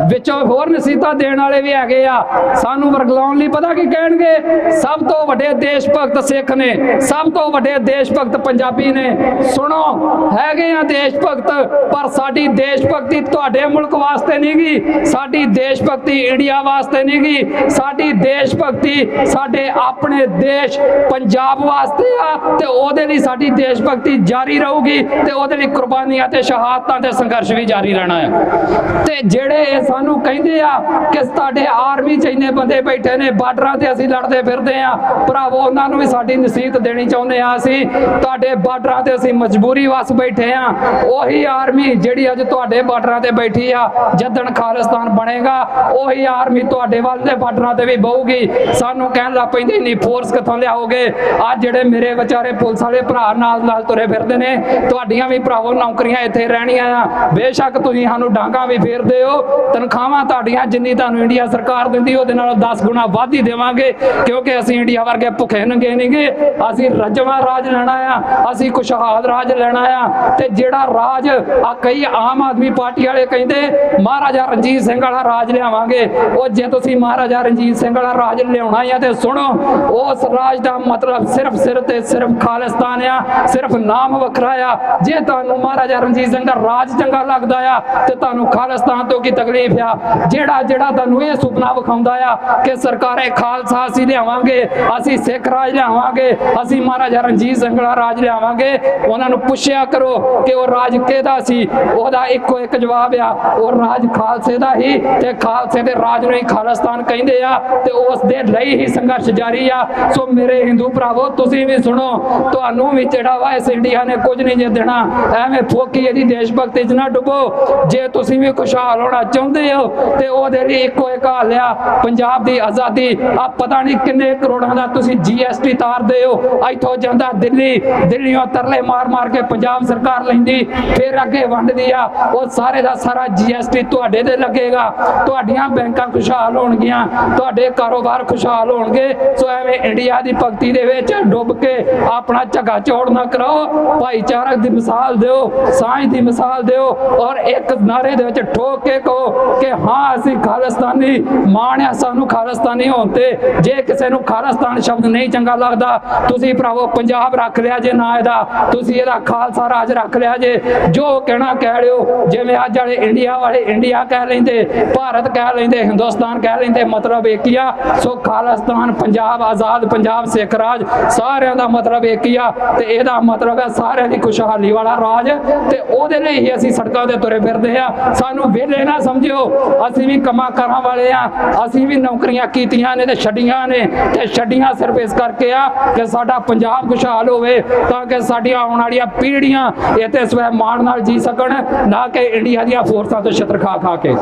ਵਿੱਚੋਂ ਹੋਰ ਨਸੀਹਤਾਂ ਦੇਣ ਵਾਲੇ ਵੀ ਹੈਗੇ ਆ, ਸਾਨੂੰ ਵਰਗਲਾਉਣ ਲਈ ਪਤਾ ਕੀ ਕਹਿਣਗੇ? ਸਭ ਤੋਂ ਵੱਡੇ ਦੇਸ਼ ਭਗਤ ਸਿੱਖ ਨੇ, ਸਭ ਤੋਂ ਵੱਡੇ ਦੇਸ਼ ਭਗਤ ਪੰਜਾਬੀ ਨੇ। ਸੁਣੋ, ਹੈਗੇ ਆ ਦੇਸ਼ ਭਗਤ, ਪਰ ਸਾਡੀ ਦੇਸ਼ ਭਗਤੀ ਤੁਹਾਡੇ ਮੁਲਕ ਵਾਸਤੇ ਨਹੀਂ ਗੀ, ਸਾਡੀ ਦੇਸ਼ ਭਗਤੀ ਇੰਡੀਆ ਵਾਸਤੇ ਨਹੀਂ ਗੀ, ਸਾਡੀ ਦੇਸ਼ ਭਗਤੀ ਸਾਡੇ ਆਪਣੇ ਦੇਸ਼ ਪੰਜਾਬ ਵਾਸਤੇ ਆ। ਤੇ ਉਹਦੇ ਲਈ ਸਾਡੀ ਦੇਸ਼ ਭਗਤੀ ਜਾਰੀ ਰਹੂਗੀ, ਤੇ ਉਹਦੇ ਲਈ ਕੁਰਬਾਨੀਆਂ ਤੇ ਸ਼ਹਾਦਤਾਂ ਤੇ ਸੰਘਰਸ਼ ਵੀ ਜਾਰੀ ਰਹਿਣਾ ਹੈ। ਤੇ ਜਿਹੜੇ ਸਾਨੂੰ ਕਹਿੰਦੇ ਆ ਕਿ ਸਾਡੇ ਆਰਮੀ 'ਚ ਇੰਨੇ ਬੰਦੇ ਬੈਠੇ ਨੇ, ਬਾਰਡਰਾਂ ਤੇ ਅਸੀਂ ਲੜਦੇ ਫਿਰਦੇ ਆ, ਭਰਾਵੋ ਉਹਨਾਂ ਨੂੰ ਵੀ ਸਾਡੀ ਨਸੀਹਤ ਦੇਣੀ ਚਾਹੁੰਦੇ ਆ। ਅਸੀਂ ਤੁਹਾਡੇ ਬਾਰਡਰਾਂ ਤੇ ਅਸੀਂ ਮਜਬੂਰੀ ਵਸ ਬੈਠੇ ਆ। ਉਹੀ ਆਰਮੀ ਜਿਹੜੀ ਅੱਜ ਤੁਹਾਡੇ ਬਾਰਡਰਾਂ ਤੇ ਬੈਠੀ ਆ, ਜਦੋਂ ਖਾਲਿਸਤਾਨ ਬਣੇਗਾ, ਉਹੀ ਆਰਮੀ ਤੁਹਾਡੇ ਵੱਲ ਦੇ ਬਾਰਡਰਾਂ ਤੇ ਵੀ ਬਹੂਗੀ। ਸਾਨੂੰ ਕਹਿਣ ਲੱਗ ਪੈਂਦੇ ਨਹੀਂ ਫੋਰਸ ਕਿੱਥੋਂ ਲਿਆਓਗੇ? ਅੱਜ ਜਿਹੜੇ ਮੇਰੇ ਵਿਚਾਰੇ ਪੁਲਿਸ ਵਾਲੇ ਭਰਾ ਨਾਲ ਤੁਰੇ ਫਿਰਦੇ ਨੇ, ਤੁਹਾਡੀਆਂ ਵੀ ਭਰਾਵੋ ਨੌਕਰੀਆਂ ਇੱਥੇ ਰਹਿਣੀਆਂ ਆ। ਬੇਸ਼ੱਕ ਤੁਸੀਂ ਸਾਨੂੰ ਡਾਂਗਾ ਵੀ ਫੇਰਦੇ ਹੋ, ਤਨਖਾਹਾਂ ਤੁਹਾਡੀਆਂ ਜਿੰਨੀ ਤੁਹਾਨੂੰ ਇੰਡੀਆ ਸਰਕਾਰ ਦਿੰਦੀ ਉਹਦੇ ਨਾਲੋਂ 10 ਗੁਣਾ ਵੱਧ ਹੀ ਦੇਵਾਂਗੇ, ਕਿਉਂਕਿ ਅਸੀਂ ਇੰਡੀਆ ਵਰਗੇ ਭੁੱਖੇ ਨੰਗੇ ਨਹੀਂਗੇ। ਅਸੀਂ ਰੱਜਵਾਂ ਰਾਜ ਲੈਣਾ ਆ, ਅਸੀਂ ਖੁਸ਼ਹਾਲ ਰਾਜ ਲੈਣਾ ਆ। ਤੇ ਜਿਹੜਾ ਰਾਜ ਆ, ਕਈ ਆਮ ਆਦਮੀ ਪਾਰਟੀ ਵਾਲੇ ਕਹਿੰਦੇ ਮਹਾਰਾਜਾ ਰਣਜੀਤ ਸਿੰਘ ਵਾਲਾ ਰਾਜ ਲਿਆਵਾਂਗੇ। ਉਹ ਜੇ ਤੁਸੀਂ ਮਹਾਰਾਜਾ ਰਣਜੀਤ ਸਿੰਘ ਵਾਲਾ ਰਾਜ ਲਿਆਉਣਾ ਆ, ਤੇ ਸੁਣੋ, ਉਸ ਰਾਜ ਦਾ ਮਤਲਬ ਸਿਰਫ ਖਾਲਿਸਤਾਨ ਆ, ਸਿਰਫ ਨਾਮ ਵੱਖਰਾ ਆ। ਜੇ ਤੁਹਾਨੂੰ ਮਹਾਰਾਜਾ ਰਣਜੀਤ ਸਿੰਘ ਦਾ ਰਾਜ ਚੰਗਾ ਲੱਗਦਾ ਆ, ਤੇ ਤੁਹਾਨੂੰ ਖਾਲਿਸਤਾਨ ਤੋਂ ਕੀ ਤਕਲੀਫ ਆ? ਜਿਹੜਾ ਤੁਹਾਨੂੰ ਇਹ ਸੁਪਨਾ ਵਿਖਾਉਂਦਾ ਆ ਕਿ ਸਰਕਾਰੇ ਖਾਲਸਾ ਅਸੀਂ ਲਿਆਵਾਂਗੇ, ਅਸੀਂ ਸਿੱਖ ਰਾਜ ਲਿਆਵਾਂਗੇ, ਅਸੀਂ ਮਹਾਰਾਜਾ ਰਣਜੀਤ ਸਿੰਘ ਵਾਲਾ ਰਾਜ ਲਿਆਵਾਂਗੇ, ਉਹਨਾਂ ਨੂੰ ਪੁੱਛਿਆ ਕਰੋ ਕਿ ਉਹ ਰਾਜ ਕਿਹਦਾ ਸੀ। ਉਹਦਾ ਇੱਕੋ ਇੱਕ ਜਵਾਬ ਆ, ਉਹ ਰਾਜ ਖਾਲਸੇ ਦਾ ਹੀ, ਤੇ ਖਾਲਸੇ ਦੇ ਰਾਜ ਨੂੰ ਹੀ ਖਾਲਿਸਤਾਨ ਕਹਿੰਦੇ ਆ, ਤੇ ਉਸ ਦੇ ਲਈ ਹੀ ਸੰਘਰਸ਼ ਜਾਰੀ ਆ। ਸੋ ਮੇਰੇ ਹਿੰਦੂ ਭਰਾਵੋ, ਤੁਸੀਂ ਵੀ ਸੁਣੋ, ਤੁਹਾਨੂੰ ਵੀ ਜਿਹੜਾ ਵਾ ਇਸ ਇੰਡੀਆ ਨੇ ਕੁਝ ਨਹੀਂ ਜੇ ਦੇਣਾ। ਐਵੇਂ ਫੋਕੀ ਇਹਦੀ ਦੇਸ਼ ਭਗਤੀ 'ਚ ਨਾ ਡੁੱਬੋ। ਜੇ ਤੁਸੀਂ ਵੀ ਖੁਸ਼ਹਾਲ ਹੋਣਾ ਚਾਹੁੰਦੇ ਹੋ, ਤੇ ਉਹਦੇ ਲਈ ਇੱਕੋ ਇੱਕ ਹੱਲ ਆ, ਪੰਜਾਬ ਦੀ ਆਜ਼ਾਦੀ। ਆ ਪਤਾ ਨਹੀਂ ਕਿੰਨੇ ਕਰੋੜਾਂ ਦਾ ਤੁਸੀਂ GST ਤਾਰਦੇ ਹੋ, ਇੱਥੋਂ ਜਾਂਦਾ ਦਿੱਲੀੋਂ ਤਰਲੇ ਮਾਰ ਕੇ ਪੰਜਾਬ ਸਰਕਾਰ ਲੈਂਦੀ, ਫਿਰ ਅੱਗੇ ਵੰਡਦੀ ਆ। ਉਹ ਸਾਰੇ ਦਾ ਸਾਰਾ GST ਤੁਹਾਡੇ ਤੇ ਲੱਗੇਗਾ। ਤੁਹਾਡੀਆਂ ਬੈਂਕਾਂ ਖੁਸ਼ਹਾਲ ਹੋਣਗੀਆਂ, ਤੁਹਾਡੇ ਕਾਰੋਬਾਰ ਖੁਸ਼ਹਾਲ ਹੋਣਗੇ। ਸੋ ਐਵੇਂ ਇੰਡੀਆ ਦੀ ਭਗਤੀ ਦੇ ਵਿੱਚ ਡੁੱਬ ਕੇ ਆਪਣਾ ਝੱਗਾ ਚੌੜ ਨਾ ਕਰਾਓ। ਭਾਈਚਾਰਕ ਦੀ ਮਿਸਾਲ ਦਿਓ, ਸਾਂਝ ਦੀ ਮਿਸਾਲ ਦਿਓ, ਔਰ ਇੱਕ ਨਾਰੇ ਦੇ ਵਿੱਚ ਠੋਕ ਕੇ ਕਹੋ ਕਿ ਹਾਂ ਅਸੀਂ ਖਾਲਿਸਤਾਨੀ ਮਾਣ ਆ ਸਾਨੂੰ ਖਾਲਿਸਤਾਨੀ ਹੋਣ ਤੇ। ਜੇ ਕਿਸੇ ਨੂੰ ਖਾਲਿਸਤਾਨ ਸ਼ਬਦ ਨਹੀਂ ਚੰਗਾ ਲੱਗਦਾ, ਤੁਸੀਂ ਭਰਾਵੋ ਪੰਜਾਬ ਰੱਖ ਲਿਆ ਜੇ ਨਾ ਇਹਦਾ, ਤੁਸੀਂ ਇਹਦਾ ਖਾਲਸਾ ਰਾਜ ਰੱਖ ਲਿਆ ਜੇ। ਜੋ ਕਹਿਣਾ ਕਹਿ ਲਿਓ, ਜਿਵੇਂ ਅੱਜ ਵਾਲੇ ਇੰਡੀਆ ਵਾਲੇ ਇੰਡੀਆ ਕਹਿ ਲੈਂਦੇ, ਭਾਰਤ ਕਹਿ ਲੈਂਦੇ, ਹਿੰਦੁਸਤਾਨ ਕਹਿ ਲੈਂਦੇ, ਮਤਲਬ ਇੱਕ ਹੀ ਆ। ਸੋ ਖਾਲਿਸਤਾਨ ਪੰਜਾਬ, ਆਜ਼ਾਦ ਪੰਜਾਬ, ਸਿੱਖ ਰਾਜ, ਸਾਰਿਆਂ ਦਾ ਮਤਲਬ ਇੱਕ ਹੀ ਆ ਤੇ ਇਹਦਾ ਮਤਲਬ ਹੈ ਸਾਰਿਆਂ ਦੀ ਖੁਸ਼ਹਾਲੀ ਵਾਲਾ ਰਾਜ। ਤੇ ਉਹਦੇ ਲਈ ਹੀ ਅਸੀਂ ਸੜਕਾਂ ਤੇ ਤੁਰੇ ਫਿਰਦੇ ਆ। ਸਾਨੂੰ ਵਿਹਲੇ ਨਾ ਸਮਝਿਓ, ਅਸੀਂ ਵੀ ਕੰਮਾਂ ਕਾਰਾਂ ਵਾਲੇ ਆ, ਅਸੀਂ ਵੀ ਨੌਕਰੀਆਂ ਕੀਤੀਆਂ ਨੇ ਤੇ ਛੱਡੀਆਂ ਨੇ, ਤੇ ਛੱਡੀਆਂ ਸਿਰਫ ਇਸ ਕਰਕੇ ਆ ਕਿ ਸਾਡਾ ਪੰਜਾਬ ਖੁਸ਼ਹਾਲ ਹੋਵੇ, ਤਾਂ ਕਿ ਸਾਡੀਆਂ ਆਉਣ ਵਾਲੀਆਂ ਪੀੜ੍ਹੀਆਂ ਇੱਥੇ ਸਵੈ ਮਾਣ ਨਾਲ ਜੀ ਸਕਣ, ਨਾ ਕਿ ਇੰਡੀਆ ਦੀਆਂ ਫੋਰਸਾਂ ਤੋਂ ਛਿੱਤਰ ਖਾ ਖਾ ਕੇ।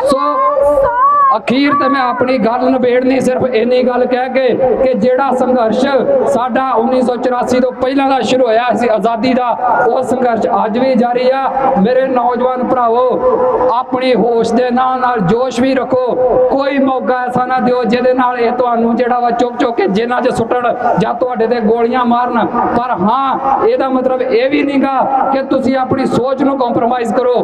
ਸੋ ਅਖੀਰ ਤੇ ਮੈਂ ਆਪਣੀ ਗੱਲ ਨਿਬੇੜਨੀ ਸਿਰਫ ਇੰਨੀ ਗੱਲ ਕਹਿ ਕੇ ਕਿ ਜਿਹੜਾ ਸੰਘਰਸ਼ ਸਾਡਾ 1984 ਤੋਂ ਪਹਿਲਾਂ ਦਾ ਸ਼ੁਰੂ ਹੋਇਆ ਸੀ ਆਜ਼ਾਦੀ ਦਾ, ਉਹ ਸੰਘਰਸ਼ ਅੱਜ ਵੀ ਜਾਰੀ ਆ। ਮੇਰੇ ਨੌਜਵਾਨ ਭਰਾਵੋ, ਆਪਣੀ ਹੋਸ਼ ਦੇ ਨਾਲ ਜੋਸ਼ ਵੀ ਰੱਖੋ। ਕੋਈ ਮੌਕਾ ਐਸਾ ਨਾ ਦਿਓ ਜਿਹਦੇ ਨਾਲ ਇਹ ਤੁਹਾਨੂੰ ਜਿਹੜਾ ਵਾ ਚੁੱਕ ਕੇ ਜੇਲ੍ਹਾਂ 'ਚ ਸੁੱਟਣ ਜਾਂ ਤੁਹਾਡੇ ਤੇ ਗੋਲੀਆਂ ਮਾਰਨ। ਪਰ ਹਾਂ, ਇਹਦਾ ਮਤਲਬ ਇਹ ਵੀ ਨਹੀਂਗਾ ਕਿ ਤੁਸੀਂ ਆਪਣੀ ਸੋਚ ਨੂੰ ਕੰਪਰੋਮਾਈਜ਼ ਕਰੋ।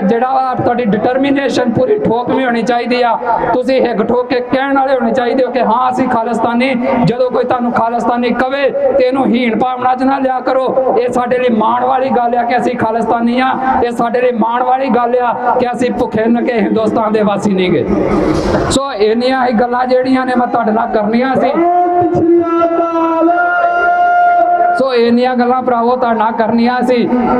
ਜਿਹੜਾ ਵਾ ਤੁਹਾਡੀ ਡਿਟਰਮੀਨੇਸ਼ਨ ਪੂਰੀ ਠੋਕ ਵੀ ਹੋਣੀ ਚਾਹੀਦੀ ਆ। ਤੁਸੀਂ ਹਿੱਕ ਠੋਕ ਕੇ ਕਹਿਣ ਵਾਲੇ ਹੋਣੇ ਚਾਹੀਦੇ ਹੋ ਕਿ ਹਾਂ ਅਸੀਂ ਖਾਲਿਸਤਾਨੀ। ਜਦੋਂ ਕੋਈ ਤੁਹਾਨੂੰ ਖਾਲਿਸਤਾਨੀ ਕਵੇ ਤੇ ਇਹਨੂੰ ਹੀਣ ਭਾਵਨਾ 'ਚ ਨਾ ਲਿਆ ਕਰੋ। ਇਹ ਸਾਡੇ ਲਈ ਮਾਣ ਵਾਲੀ ਗੱਲ ਆ ਕਿ ਅਸੀਂ ਖਾਲਿਸਤਾਨੀ ਆ। ਇਹ ਸਾਡੇ ਲਈ ਮਾਣ ਵਾਲੀ ਗੱਲ ਆ ਕਿ ਅਸੀਂ ਭੁੱਖੇ ਨੰਗੇ ਹਿੰਦੁਸਤਾਨ ਦੇ ਵਾਸੀ ਨਹੀਂ ਗੇ। ਸੋ ਇੰਨੀਆਂ ਹੀ ਗੱਲਾਂ ਜਿਹੜੀਆਂ ਨੇ ਮੈਂ ਤੁਹਾਡੇ ਨਾਲ ਕਰਨੀਆਂ ਸੀ। ਸੋ ਇੰਨੀਆਂ ਗੱਲਾਂ ਭਰਾਵੋ ਤੁਹਾਡੇ ਨਾਲ ਕਰਨੀਆਂ ਸੀ।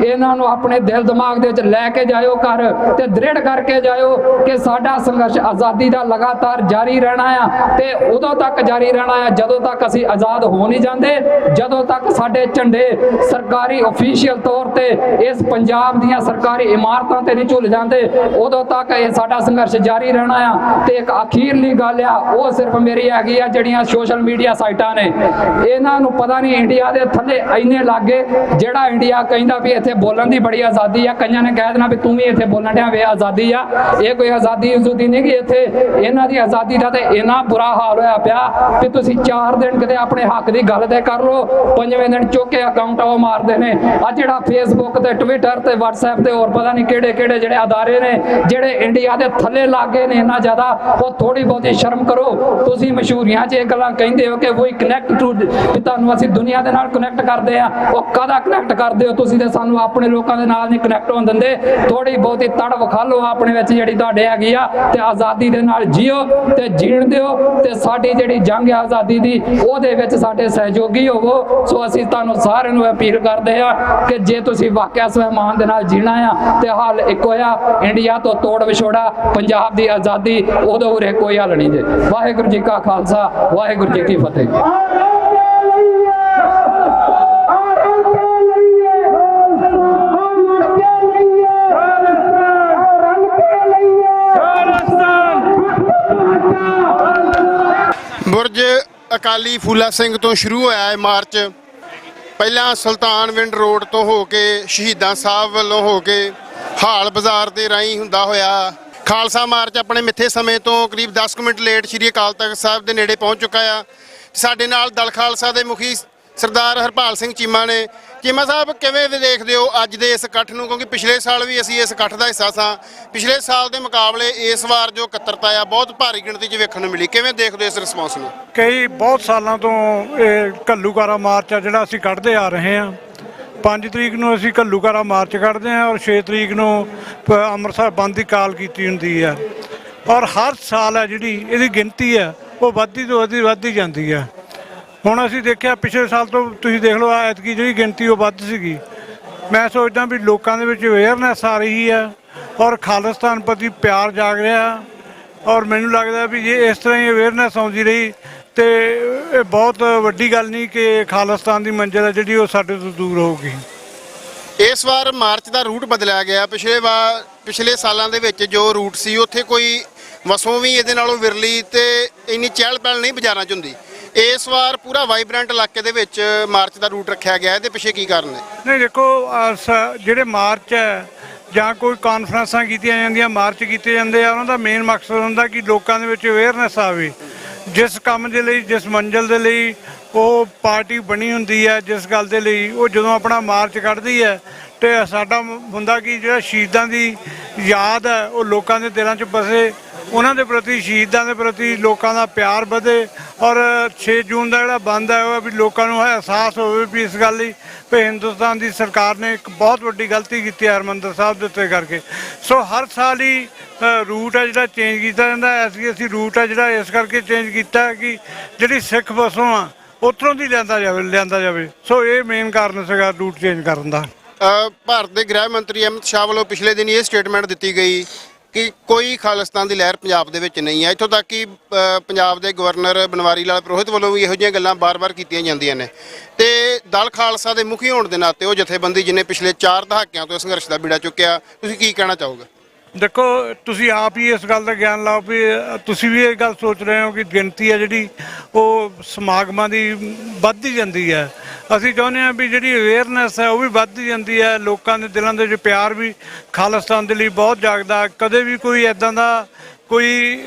ਇਹਨਾਂ ਨੂੰ ਆਪਣੇ ਦਿਲ ਦਿਮਾਗ ਦੇ ਵਿੱਚ ਲੈ ਕੇ ਜਾਇਓ ਘਰ ਤੇ ਦ੍ਰਿੜ ਕਰਕੇ ਜਾਇਓ ਕਿ ਸਾਡਾ ਸੰਘਰਸ਼ ਆਜ਼ਾਦੀ ਦਾ ਲਗਾਤਾਰ ਜਾਰੀ ਰਹਿਣਾ ਆ ਤੇ ਉਦੋਂ ਤੱਕ ਜਾਰੀ ਰਹਿਣਾ ਆ ਜਦੋਂ ਤੱਕ ਅਸੀਂ ਆਜ਼ਾਦ ਹੋ ਨਹੀਂ ਜਾਂਦੇ, ਜਦੋਂ ਤੱਕ ਸਾਡੇ ਝੰਡੇ ਸਰਕਾਰੀ ਅਫੀਸ਼ੀਅਲ ਤੌਰ ਤੇ ਇਸ ਪੰਜਾਬ ਦੀਆਂ ਸਰਕਾਰੀ ਇਮਾਰਤਾਂ ਤੇ ਨਹੀਂ ਝੁੱਲ ਜਾਂਦੇ, ਉਦੋਂ ਤੱਕ ਇਹ ਸਾਡਾ ਸੰਘਰਸ਼ ਜਾਰੀ ਰਹਿਣਾ ਆ। ਤੇ ਇੱਕ ਅਖੀਰਲੀ ਗੱਲ ਆ, ਉਹ ਸਿਰਫ ਮੇਰੀ ਹੈਗੀ ਆ ਜਿਹੜੀਆਂ ਸੋਸ਼ਲ ਮੀਡੀਆ ਸਾਈਟਾਂ ਨੇ। ਇਹਨਾਂ ਨੂੰ ਪਤਾ ਨਹੀਂ ਇੰਡੀਆ ਦੇ ਥੱਲੇ ਇੰਨੇ ਲਾਗੇ ਜਿਹੜਾ ਇੰਡੀਆ ਕਹਿੰਦਾ ਵੀ ਇੱਥੇ ਬੋਲਣ ਦੀ ਬੜੀ ਆਜ਼ਾਦੀ ਆ, ਕਈਆਂ ਨੇ ਕਹਿ ਦੇਣਾ ਵੀ ਤੂੰ ਵੀ ਇੱਥੇ ਬੋਲਣ ਡਿਆ ਵੇ ਆਜ਼ਾਦੀ ਆ। ਇਹ ਕੋਈ ਆਜ਼ਾਦੀ ਨਹੀਂ ਕਿ ਇੱਥੇ ਇਹਨਾਂ ਦੀ ਆਜ਼ਾਦੀ ਦਾ ਤੇ ਇੰਨਾ ਬੁਰਾ ਹਾਲ ਹੋਇਆ ਪਿਆ ਵੀ ਤੁਸੀਂ 4 ਦਿਨ ਕਿਤੇ ਆਪਣੇ ਹੱਕ ਦੀ ਗੱਲ ਤੇ ਕਰ ਲਓ, 5ਵੇਂ ਦਿਨ ਚੁੱਕ ਕੇ ਅਕਾਊਂਟ ਉਹ ਮਾਰਦੇ ਨੇ। ਆ ਜਿਹੜਾ ਫੇਸਬੁੱਕ ਤੇ ਟਵਿੱਟਰ ਤੇ WhatsApp ਤੇ ਹੋਰ ਪਤਾ ਨਹੀਂ ਕਿਹੜੇ ਕਿਹੜੇ ਜਿਹੜੇ ਅਦਾਰੇ ਨੇ ਜਿਹੜੇ ਇੰਡੀਆ ਦੇ ਥੱਲੇ ਲਾਗੇ ਨੇ ਇੰਨਾ ਜ਼ਿਆਦਾ, ਉਹ ਥੋੜੀ ਬਹੁਤੀ ਸ਼ਰਮ ਕਰੋ। ਤੁਸੀਂ ਮਸ਼ਹੂਰੀਆਂ 'ਚ ਇਹ ਗੱਲਾਂ ਕਹਿੰਦੇ ਹੋ ਕਿ ਵੀ ਕਨੈਕਟ ਟੂ, ਵੀ ਤੁਹਾਨੂੰ ਅਸੀਂ ਦੁਨੀਆ ਦੇ ਨਾਲ ਕਨੈਕਟ ਕਰਦੇ ਆ। ਉਹ ਕਾਹਦਾ ਕਨੈਕਟ ਕਰਦੇ ਹੋ ਤੁਸੀਂ? ਤੇ ਸਾਨੂੰ ਆਪਣੇ ਲੋਕਾਂ ਦੇ ਨਾਲ ਨਹੀਂ ਕਨੈਕਟ ਹੋਣ ਦਿੰਦੇ। ਥੋੜੀ ਬਹੁਤੀ ਤੜ ਵਿਖਾ ਲਓ ਆਪਣੇ ਵਿੱਚ ਜਿਹੜੀ ਤੁਹਾਡੇ ਹੈਗੀ ਆ ਤੇ ਆਜ਼ਾਦੀ ਦੇ ਨਾਲ ਜੀਓ ਤੇ ਜੀਣ ਦਿਓ ਤੇ ਸਾਡੀ ਜਿਹੜੀ ਜੰਗ ਹੈ ਆਜ਼ਾਦੀ ਦੀ ਉਹਦੇ ਵਿੱਚ ਸਾਡੇ ਸਹਿਯੋਗੀ ਹੋਵੋ। ਸੋ ਅਸੀਂ ਤੁਹਾਨੂੰ ਸਾਰਿਆਂ ਨੂੰ ਅਪੀਲ ਕਰਦੇ ਆ ਕਿ ਜੇ ਤੁਸੀਂ ਵਾਕਿਆ ਸਵੈਮਾਨ ਦੇ ਨਾਲ ਜੀਣਾ ਆ ਤੇ ਹੱਲ ਇੱਕੋ ਆ, ਇੰਡੀਆ ਤੋਂ ਤੋੜ ਵਿਛੋੜਾ, ਪੰਜਾਬ ਦੀ ਆਜ਼ਾਦੀ, ਉਦੋਂ ਉਰੇ ਕੋਈ ਹੱਲ ਨਹੀਂ ਜੇ। ਵਾਹਿਗੁਰੂ ਜੀ ਕਾ ਖਾਲਸਾ, ਵਾਹਿਗੁਰੂ ਜੀ ਕੀ ਫਤਿਹ। ਬੁਰਜ ਅਕਾਲੀ ਫੂਲਾ ਸਿੰਘ ਤੋਂ ਸ਼ੁਰੂ ਹੋਇਆ ਹੈ ਮਾਰਚ। ਪਹਿਲਾਂ ਸੁਲਤਾਨਵਿੰਡ ਰੋਡ ਤੋਂ ਹੋ ਕੇ ਸ਼ਹੀਦਾਂ ਸਾਹਿਬ ਵੱਲੋਂ ਹੋ ਕੇ ਹਾਲ ਬਾਜ਼ਾਰ ਦੇ ਰਾਹੀਂ ਹੁੰਦਾ ਹੋਇਆ ਖਾਲਸਾ ਮਾਰਚ ਆਪਣੇ ਮਿੱਥੇ ਸਮੇਂ ਤੋਂ ਕਰੀਬ 10 ਮਿੰਟ ਲੇਟ ਸ਼੍ਰੀ ਅਕਾਲ ਤਖਤ ਸਾਹਿਬ ਦੇ ਨੇੜੇ ਪਹੁੰਚ ਚੁੱਕਾ ਆ। ਸਾਡੇ ਨਾਲ ਦਲ ਖਾਲਸਾ ਦੇ ਮੁਖੀ ਸਰਦਾਰ ਹਰਪਾਲ ਸਿੰਘ ਚੀਮਾ ਨੇ। ਚੀਮਾ ਸਾਹਿਬ, ਕਿਵੇਂ ਦੇਖਦੇ ਹੋ ਅੱਜ ਦੇ ਇਸ ਇਕੱਠ ਨੂੰ? ਕਿਉਂਕਿ ਪਿਛਲੇ ਸਾਲ ਵੀ ਅਸੀਂ ਇਸ ਇਕੱਠ ਦਾ ਹਿੱਸਾ ਸਾਂ। ਪਿਛਲੇ ਸਾਲ ਦੇ ਮੁਕਾਬਲੇ ਇਸ ਵਾਰ ਜੋ ਇਕੱਤਰਤਾ ਆ ਬਹੁਤ ਭਾਰੀ ਗਿਣਤੀ 'ਚ ਵੇਖਣ ਨੂੰ ਮਿਲੀ। ਕਿਵੇਂ ਦੇਖਦੇ ਹੋ ਇਸ ਰਿਸਪੌਂਸ ਨੂੰ? ਬਹੁਤ ਸਾਲਾਂ ਤੋਂ ਇਹ ਘੱਲੂਘਾਰਾ ਮਾਰਚ ਆ ਜਿਹੜਾ ਅਸੀਂ ਕੱਢਦੇ ਆ ਰਹੇ ਹਾਂ। 5 ਤਰੀਕ ਨੂੰ ਅਸੀਂ ਘੱਲੂਘਾਰਾ ਮਾਰਚ ਕੱਢਦੇ ਹਾਂ ਔਰ 6 ਤਰੀਕ ਨੂੰ ਅੰਮ੍ਰਿਤਸਰ ਬੰਦ ਦੀ ਕਾਲ ਕੀਤੀ ਹੁੰਦੀ ਆ। ਔਰ ਹਰ ਸਾਲ ਆ ਜਿਹੜੀ ਇਹਦੀ ਗਿਣਤੀ ਆ ਉਹ ਵੱਧਦੀ ਤੋਂ ਵੱਧਦੀ ਜਾਂਦੀ ਆ। ਹੁਣ ਅਸੀਂ ਦੇਖਿਆ ਪਿਛਲੇ ਸਾਲ ਤੋਂ ਤੁਸੀਂ ਦੇਖ ਲਓ ਐਤਕੀ ਜਿਹੜੀ ਗਿਣਤੀ ਉਹ ਵੱਧ ਸੀਗੀ। ਮੈਂ ਸੋਚਦਾ ਵੀ ਲੋਕਾਂ ਦੇ ਵਿੱਚ ਅਵੇਅਰਨੈਸ ਆ ਰਹੀ ਆ ਔਰ ਖਾਲਿਸਤਾਨ ਪ੍ਰਤੀ ਪਿਆਰ ਜਾਗ ਰਿਹਾ। ਔਰ ਮੈਨੂੰ ਲੱਗਦਾ ਵੀ ਜੇ ਇਸ ਤਰ੍ਹਾਂ ਹੀ ਅਵੇਅਰਨੈਸ ਆਉਂਦੀ ਰਹੀ ਤੇ ਇਹ ਬਹੁਤ ਵੱਡੀ ਗੱਲ ਨਹੀਂ ਕਿ ਖਾਲਿਸਤਾਨ ਦੀ ਮੰਜ਼ਿਲ ਹੈ ਜਿਹੜੀ ਉਹ ਸਾਡੇ ਤੋਂ ਦੂਰ ਹੋਊਗੀ। ਇਸ ਵਾਰ ਮਾਰਚ ਦਾ ਰੂਟ ਬਦਲਿਆ ਗਿਆ। ਪਿਛਲੇ ਸਾਲਾਂ ਦੇ ਵਿੱਚ ਜੋ ਰੂਟ ਸੀ ਉੱਥੇ ਕੋਈ ਵਸੋਂ ਵੀ ਇਹਦੇ ਨਾਲੋਂ ਵਿਰਲੀ ਤੇ ਇੰਨੀ ਚਹਿਲ ਪਹਿਲ ਨਹੀਂ ਬਾਜ਼ਾਰਾਂ 'ਚ ਹੁੰਦੀ। ਇਸ ਵਾਰ ਪੂਰਾ ਵਾਈਬ੍ਰੈਂਟ ਇਲਾਕੇ ਦੇ ਵਿੱਚ ਮਾਰਚ ਦਾ ਰੂਟ ਰੱਖਿਆ ਗਿਆ। ਇਹਦੇ ਪਿੱਛੇ ਕੀ ਕਾਰਨ ਹੈ? ਨਹੀਂ ਦੇਖੋ, ਜਿਹੜੇ ਮਾਰਚ ਹੈ ਜਾਂ ਕੋਈ ਕਾਨਫਰੰਸਾਂ ਕੀਤੀਆਂ ਜਾਂਦੀਆਂ, ਮਾਰਚ ਕੀਤੇ ਜਾਂਦੇ ਆ, ਉਹਨਾਂ ਦਾ ਮੇਨ ਮਕਸਦ ਹੁੰਦਾ ਕਿ ਲੋਕਾਂ ਦੇ ਵਿੱਚ ਅਵੇਅਰਨੈਸ ਆਵੇ। ਜਿਸ ਕੰਮ ਦੇ ਲਈ, ਜਿਸ ਮੰਜ਼ਿਲ ਦੇ ਲਈ ਉਹ ਪਾਰਟੀ ਬਣੀ ਹੁੰਦੀ ਹੈ, ਜਿਸ ਗੱਲ ਦੇ ਲਈ ਉਹ ਜਦੋਂ ਆਪਣਾ ਮਾਰਚ ਕੱਢਦੀ ਹੈ ਤੇ ਸਾਡਾ ਹੁੰਦਾ ਕਿ ਜਿਹੜਾ ਸ਼ਹੀਦਾਂ ਦੀ ਯਾਦ ਹੈ ਉਹ ਲੋਕਾਂ ਦੇ ਦਿਲਾਂ 'ਚ ਬਸੇ, ਉਹਨਾਂ ਦੇ ਪ੍ਰਤੀ, ਸ਼ਹੀਦਾਂ ਦੇ ਪ੍ਰਤੀ ਲੋਕਾਂ ਦਾ ਪਿਆਰ ਵਧੇ। ਔਰ 6 ਜੂਨ ਦਾ ਜਿਹੜਾ ਬੰਦ ਹੈ ਉਹ ਵੀ ਲੋਕਾਂ ਨੂੰ ਅਹਿਸਾਸ ਹੋਵੇ ਵੀ ਇਸ ਗੱਲ ਲਈ ਵੀ ਹਿੰਦੁਸਤਾਨ ਦੀ ਸਰਕਾਰ ਨੇ ਇੱਕ ਬਹੁਤ ਵੱਡੀ ਗਲਤੀ ਕੀਤੀ ਹੈ ਹਰਿਮੰਦਰ ਸਾਹਿਬ ਦੇ ਉੱਤੇ ਕਰਕੇ। ਸੋ ਹਰ ਸਾਲ ਹੀ ਰੂਟ ਹੈ ਜਿਹੜਾ ਚੇਂਜ ਕੀਤਾ ਜਾਂਦਾ। ਅਸੀਂ ਰੂਟ ਹੈ ਜਿਹੜਾ ਇਸ ਕਰਕੇ ਚੇਂਜ ਕੀਤਾ ਕਿ ਜਿਹੜੀ ਸਿੱਖ ਬੱਸੋਂ ਆ ਉੱਧਰੋਂ ਦੀ ਲਿਆਂਦਾ ਜਾਵੇ। ਸੋ ਇਹ ਮੇਨ ਕਾਰਨ ਸੀਗਾ ਰੂਟ ਚੇਂਜ ਕਰਨ ਦਾ। ਭਾਰਤ ਦੇ ਗ੍ਰਹਿ ਮੰਤਰੀ ਅਮਿਤ ਸ਼ਾਹ ਵੱਲੋਂ ਪਿਛਲੇ ਦਿਨ ਇਹ ਸਟੇਟਮੈਂਟ ਦਿੱਤੀ ਗਈ ਕਿ ਕੋਈ ਖਾਲਿਸਤਾਨ ਦੀ ਲਹਿਰ ਪੰਜਾਬ ਦੇ ਵਿੱਚ ਨਹੀਂ ਹੈ। ਇੱਥੋਂ ਤੱਕ ਕਿ ਪੰਜਾਬ ਦੇ ਗਵਰਨਰ ਬਨਵਾਰੀ ਲਾਲ ਪੁਰੋਹਿਤ ਵੱਲੋਂ ਵੀ ਇਹੋ ਜਿਹੀਆਂ ਗੱਲਾਂ ਬਾਰ-ਬਾਰ ਕੀਤੀਆਂ ਜਾਂਦੀਆਂ ਨੇ ਤੇ ਦਲ ਖਾਲਸਾ ਦੇ ਮੁਖੀ ਹੋਣ ਦੇ ਨਾਤੇ ਉਹ ਜਥੇਬੰਦੀ ਜਿਹਨੇ ਪਿਛਲੇ 4 ਦਹਾਕਿਆਂ ਤੋਂ ਸੰਘਰਸ਼ ਦਾ ਬੀੜਾ ਚੁੱਕਿਆ, ਤੁਸੀਂ ਕੀ ਕਹਿਣਾ ਚਾਹੋਗੇ? ਦੇਖੋ, ਤੁਸੀਂ ਆਪ ਹੀ ਇਸ ਗੱਲ ਦਾ ਗਿਆਨ ਲਾਓ ਵੀ ਤੁਸੀਂ ਵੀ ਇਹ ਗੱਲ ਸੋਚ ਰਹੇ ਹੋ ਕਿ ਗਿਣਤੀ ਹੈ ਜਿਹੜੀ ਉਹ ਸਮਾਗਮਾਂ ਦੀ ਵੱਧਦੀ ਜਾਂਦੀ ਹੈ। ਅਸੀਂ ਚਾਹੁੰਦੇ ਹਾਂ ਵੀ ਜਿਹੜੀ ਅਵੇਅਰਨੈਸ ਹੈ ਉਹ ਵੀ ਵੱਧਦੀ ਜਾਂਦੀ ਹੈ। ਲੋਕਾਂ ਦੇ ਦਿਲਾਂ ਦੇ ਵਿੱਚ ਪਿਆਰ ਵੀ ਖਾਲਿਸਤਾਨ ਦੇ ਲਈ ਬਹੁਤ ਜਾਗਦਾ। ਕਦੇ ਵੀ ਕੋਈ ਇੱਦਾਂ ਦਾ ਕੋਈ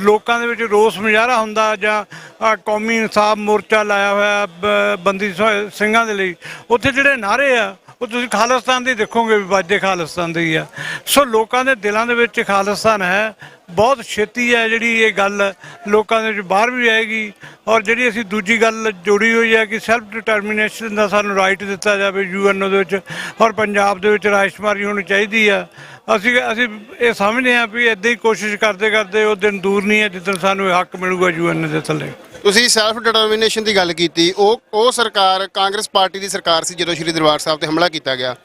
ਲੋਕਾਂ ਦੇ ਵਿੱਚ ਰੋਸ ਮੁਜ਼ਾਹਰਾ ਹੁੰਦਾ ਜਾਂ ਕੌਮੀ ਇਨਸਾਫ ਮੋਰਚਾ ਲਾਇਆ ਹੋਇਆ ਬੰਦੀ ਸਿੰਘਾਂ ਦੇ ਲਈ, ਉੱਥੇ ਜਿਹੜੇ ਨਾਅਰੇ ਆ ਉਹ ਤੁਸੀਂ ਖਾਲਿਸਤਾਨ ਦੇ ਦੇਖੋਗੇ ਵੀ ਵੱਜਦੇ ਖਾਲਿਸਤਾਨ ਦੇ ਹੀ ਆ। ਸੋ ਲੋਕਾਂ ਦੇ ਦਿਲਾਂ ਦੇ ਵਿੱਚ ਖਾਲਿਸਤਾਨ ਹੈ। ਬਹੁਤ ਛੇਤੀ ਹੈ ਜਿਹੜੀ ਇਹ ਗੱਲ ਲੋਕਾਂ ਦੇ ਵਿੱਚ ਬਾਹਰ ਵੀ ਆਏਗੀ। ਔਰ ਜਿਹੜੀ ਅਸੀਂ ਦੂਜੀ ਗੱਲ ਜੋੜੀ ਹੋਈ ਹੈ ਕਿ ਸੈਲਫ ਡਿਟਰਮੀਨੇਸ਼ਨ ਦਾ ਸਾਨੂੰ ਰਾਈਟ ਦਿੱਤਾ ਜਾਵੇ UN ਦੇ ਵਿੱਚ, ਔਰ ਪੰਜਾਬ ਦੇ ਵਿੱਚ ਰਾਜਸ਼ੁਮਾਰੀ ਹੋਣੀ ਚਾਹੀਦੀ ਆ। ਅਸੀਂ ਇਹ ਸਮਝਦੇ ਹਾਂ ਵੀ ਇੱਦਾਂ ਹੀ ਕੋਸ਼ਿਸ਼ ਕਰਦੇ ਕਰਦੇ ਉਹ ਦਿਨ ਦੂਰ ਨਹੀਂ ਹੈ ਜਿੱਦਣ ਸਾਨੂੰ ਇਹ ਹੱਕ ਮਿਲੂਗਾ UN ਦੇ ਥੱਲੇ। ਤੁਸੀਂ ਸੈਲਫ ਡਿਟਰਮੀਨੇਸ਼ਨ ਦੀ ਗੱਲ ਕੀਤੀ, ਉਹ ਸਰਕਾਰ ਕਾਂਗਰਸ ਪਾਰਟੀ ਦੀ ਸਰਕਾਰ ਸੀ ਜਦੋਂ ਸ਼੍ਰੀ ਦਰਬਾਰ ਸਾਹਿਬ ਤੇ ਹਮਲਾ ਕੀਤਾ ਗਿਆ।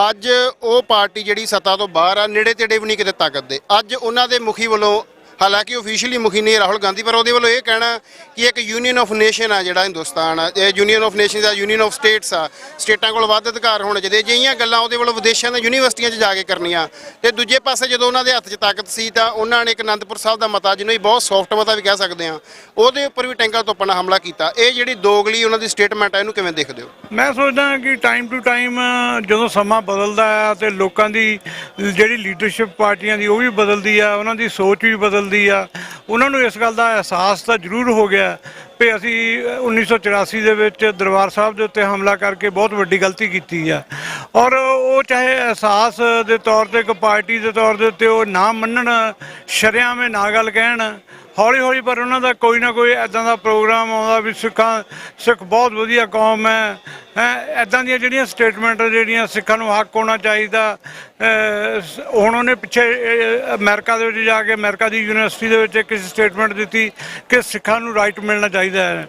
ਅੱਜ ਉਹ ਪਾਰਟੀ ਜਿਹੜੀ ਸੱਤਾ ਤੋਂ ਬਾਹਰ ਆ, ਨੇੜੇ ਤੇੜੇ ਵੀ ਨਹੀਂ ਕਿਤੇ ਤਾਕਤ ਦੇ, ਅੱਜ ਉਹਨਾਂ ਦੇ ਮੁਖੀ ਵੱਲੋਂ, ਹਾਲਾਂਕਿ ਓਫੀਸ਼ੀਅਲੀ ਮੁਖੀ ਨਹੀਂ ਰਾਹੁਲ ਗਾਂਧੀ, ਪਰ ਉਹਦੇ ਵੱਲੋਂ ਇਹ ਕਹਿਣਾ ਕਿ ਇੱਕ ਯੂਨੀਅਨ ਆਫ ਨੇਸ਼ਨ ਆ ਜਿਹੜਾ ਹਿੰਦੁਸਤਾਨ ਆ, ਇਹ ਯੂਨੀਅਨ ਆਫ ਨੇਸ਼ਨਸ ਆ, ਯੂਨੀਅਨ ਆਫ ਸਟੇਟਸ ਆ, ਸਟੇਟਾਂ ਕੋਲ ਵੱਧ ਅਧਿਕਾਰ ਹੋਣੇ ਚਾਹੀਦੇ। ਅਜਿਹੀਆਂ ਗੱਲਾਂ ਉਹਦੇ ਵੱਲੋਂ ਵਿਦੇਸ਼ਾਂ ਦੇ ਯੂਨੀਵਰਸਿਟੀਆਂ 'ਚ ਜਾ ਕੇ ਕਰਨੀਆਂ। ਤੇ ਦੂਜੇ ਪਾਸੇ ਜਦੋਂ ਉਹਨਾਂ ਦੇ ਹੱਥ 'ਚ ਤਾਕਤ ਸੀ ਤਾਂ ਉਹਨਾਂ ਨੇ ਇੱਕ ਅਨੰਦਪੁਰ ਸਾਹਿਬ ਦਾ ਮਤਾ, ਜਿਹਨੂੰ ਬਹੁਤ ਸੌਫਟ ਮਤਾ ਵੀ ਕਹਿ ਸਕਦੇ ਹਾਂ, ਉਹਦੇ ਉੱਪਰ ਵੀ ਟੈਂਕਾਂ ਤੋਪਾਂ ਨਾਲ ਹਮਲਾ ਕੀਤਾ। ਇਹ ਜਿਹੜੀ ਦੋਗਲੀ ਉਹਨਾਂ ਦੀ ਸਟੇਟਮੈਂਟ ਹੈ, ਇਹਨੂੰ ਕਿਵੇਂ ਦੇਖਦੇ ਹੋ? ਮੈਂ ਸੋਚਦਾ ਕਿ ਟਾਈਮ ਟੂ ਟਾਈਮ ਜਦੋਂ ਸਮਾਂ ਬਦਲਦਾ ਹੈ ਤੇ ਲੋਕਾਂ ਦੀ ਜਿਹੜੀ ਲੀਡਰਸ਼ਿਪ ਪਾਰਟੀਆਂ ਦੀ ਉਹ ਵੀ ਬਦਲਦੀ ਆ, ਉਹਨਾਂ ਦੀ ਸੋਚ ਵੀ ਬਦਲਦੀ ਆ। ਉਹਨਾਂ ਨੂੰ ਇਸ ਗੱਲ ਦਾ ਅਹਿਸਾਸ ਤਾਂ ਜ਼ਰੂਰ ਹੋ ਗਿਆ ਵੀ ਅਸੀਂ 1984 ਦੇ ਵਿੱਚ ਦਰਬਾਰ ਸਾਹਿਬ ਦੇ ਉੱਤੇ ਹਮਲਾ ਕਰਕੇ ਬਹੁਤ ਵੱਡੀ ਗਲਤੀ ਕੀਤੀ ਆ। ਔਰ ਉਹ ਚਾਹੇ ਅਹਿਸਾਸ ਦੇ ਤੌਰ ਤੇ ਇੱਕ ਪਾਰਟੀ ਦੇ ਤੌਰ ਦੇ ਉੱਤੇ ਉਹ ਨਾ ਮੰਨਣ, ਸ਼ਰੇਆਮ ਨਾ ਗੱਲ ਕਹਿਣ, ਹੌਲੀ ਹੌਲੀ ਪਰ ਉਹਨਾਂ ਦਾ ਕੋਈ ਨਾ ਕੋਈ ਇੱਦਾਂ ਦਾ ਪ੍ਰੋਗਰਾਮ ਆਉਂਦਾ ਵੀ ਸਿੱਖ ਬਹੁਤ ਵਧੀਆ ਕੌਮ ਹੈ। ਇੱਦਾਂ ਦੀਆਂ ਜਿਹੜੀਆਂ ਸਟੇਟਮੈਂਟ ਜਿਹੜੀਆਂ ਸਿੱਖਾਂ ਨੂੰ ਹੱਕ ਹੋਣਾ ਚਾਹੀਦਾ। ਹੁਣ ਉਹਨੇ ਪਿੱਛੇ ਅਮਰੀਕਾ ਦੇ ਵਿੱਚ ਜਾ ਕੇ ਅਮਰੀਕਾ ਦੀ ਯੂਨੀਵਰਸਿਟੀ ਦੇ ਵਿੱਚ ਇੱਕ ਸਟੇਟਮੈਂਟ ਦਿੱਤੀ ਕਿ ਸਿੱਖਾਂ ਨੂੰ ਰਾਈਟ ਮਿਲਣਾ ਚਾਹੀਦਾ ਹੈ।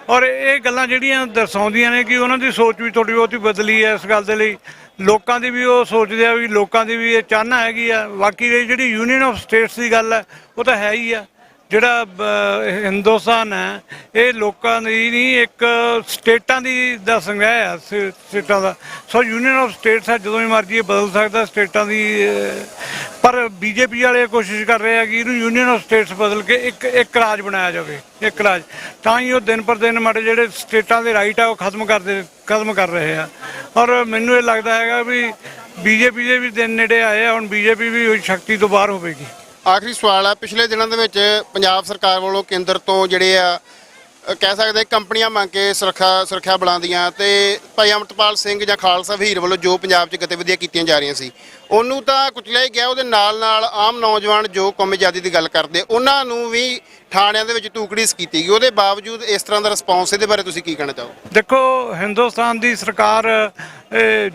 ਔਰ ਇਹ ਗੱਲਾਂ ਜਿਹੜੀਆਂ ਦਰਸਾਉਂਦੀਆਂ ਨੇ ਕਿ ਉਹਨਾਂ ਦੀ ਸੋਚ ਵੀ ਥੋੜ੍ਹੀ ਬਹੁਤੀ ਬਦਲੀ ਹੈ। ਇਸ ਗੱਲ ਦੇ ਲਈ ਲੋਕਾਂ ਦੀ ਵੀ ਉਹ ਸੋਚਦੇ ਆ ਵੀ ਲੋਕਾਂ ਦੀ ਵੀ ਇਹ ਚਾਹਨਾ ਹੈਗੀ ਆ। ਬਾਕੀ ਜਿਹੜੀ ਯੂਨੀਅਨ ਆਫ ਸਟੇਟਸ ਦੀ ਗੱਲ ਹੈ ਉਹ ਤਾਂ ਹੈ ਹੀ ਆ। ਜਿਹੜਾ ਹਿੰਦੁਸਤਾਨ ਹੈ ਇਹ ਲੋਕਾਂ ਦੀ ਨਹੀਂ, ਇੱਕ ਸਟੇਟਾਂ ਦਾ ਸੰਗ੍ਰਹਿ ਆ, ਸਟੇਟਾਂ ਦਾ। ਸੋ ਯੂਨੀਅਨ ਆਫ ਸਟੇਟਸ ਹੈ, ਜਦੋਂ ਵੀ ਮਰਜ਼ੀ ਇਹ ਬਦਲ ਸਕਦਾ ਸਟੇਟਾਂ ਦੀ। ਪਰ BJP ਵਾਲੇ ਕੋਸ਼ਿਸ਼ ਕਰ ਰਹੇ ਆ ਕਿ ਇਹਨੂੰ ਯੂਨੀਅਨ ਆਫ ਸਟੇਟਸ ਬਦਲ ਕੇ ਇੱਕ ਰਾਜ ਬਣਾਇਆ ਜਾਵੇ, ਇੱਕ ਰਾਜ। ਤਾਂ ਹੀ ਉਹ ਦਿਨ ਪਰ ਦਿਨ ਮਾੜੇ ਜਿਹੜੇ ਸਟੇਟਾਂ ਦੇ ਰਾਈਟ ਆ ਉਹ ਖਤਮ ਕਰ ਰਹੇ ਆ। ਔਰ ਮੈਨੂੰ ਇਹ ਲੱਗਦਾ ਹੈਗਾ ਵੀ BJP ਦੇ ਵੀ ਦਿਨ ਨੇੜੇ ਆਏ ਆ। ਹੁਣ BJP ਵੀ ਸ਼ਕਤੀ ਤੋਂ ਬਾਹਰ ਹੋਵੇਗੀ। ਆਖਰੀ ਸਵਾਲ ਆ, ਪਿਛਲੇ ਦਿਨਾਂ ਦੇ ਵਿੱਚ ਪੰਜਾਬ ਸਰਕਾਰ ਵੱਲੋਂ ਕੇਂਦਰ ਤੋਂ ਜਿਹੜੇ ਆ ਕਹਿ ਸਕਦੇ ਕੰਪਨੀਆਂ ਮੰਗ ਕੇ ਸੁਰੱਖਿਆ ਬਲਾਂ ਦੀਆਂ, ਤੇ ਭਾਈ ਅਮਰਤਪਾਲ ਸਿੰਘ ਜਾਂ ਖਾਲਸਾ ਵਹੀਰ ਵੱਲੋਂ ਜੋ ਪੰਜਾਬ 'ਚ ਗਤੀਵਿਧੀਆਂ ਕੀਤੀਆਂ ਜਾ ਰਹੀਆਂ ਸੀ ਉਹਨੂੰ ਤਾਂ ਕੁਚਲਿਆ ਹੀ ਗਿਆ। ਉਹਦੇ ਨਾਲ ਆਮ ਨੌਜਵਾਨ ਜੋ ਕੌਮੀ ਆਜ਼ਾਦੀ ਦੀ ਗੱਲ ਕਰਦੇ ਉਹਨਾਂ ਨੂੰ ਵੀ ਥਾਣਿਆਂ ਦੇ ਵਿੱਚ ਟੂਕੜੀਸ ਕੀਤੀ ਗਈ। ਉਹਦੇ ਬਾਵਜੂਦ ਇਸ ਤਰ੍ਹਾਂ ਦਾ ਰਿਸਪੌਂਸ, ਇਹਦੇ ਬਾਰੇ ਤੁਸੀਂ ਕੀ ਕਹਿਣਾ ਚਾਹੋ? ਦੇਖੋ, ਹਿੰਦੁਸਤਾਨ ਦੀ ਸਰਕਾਰ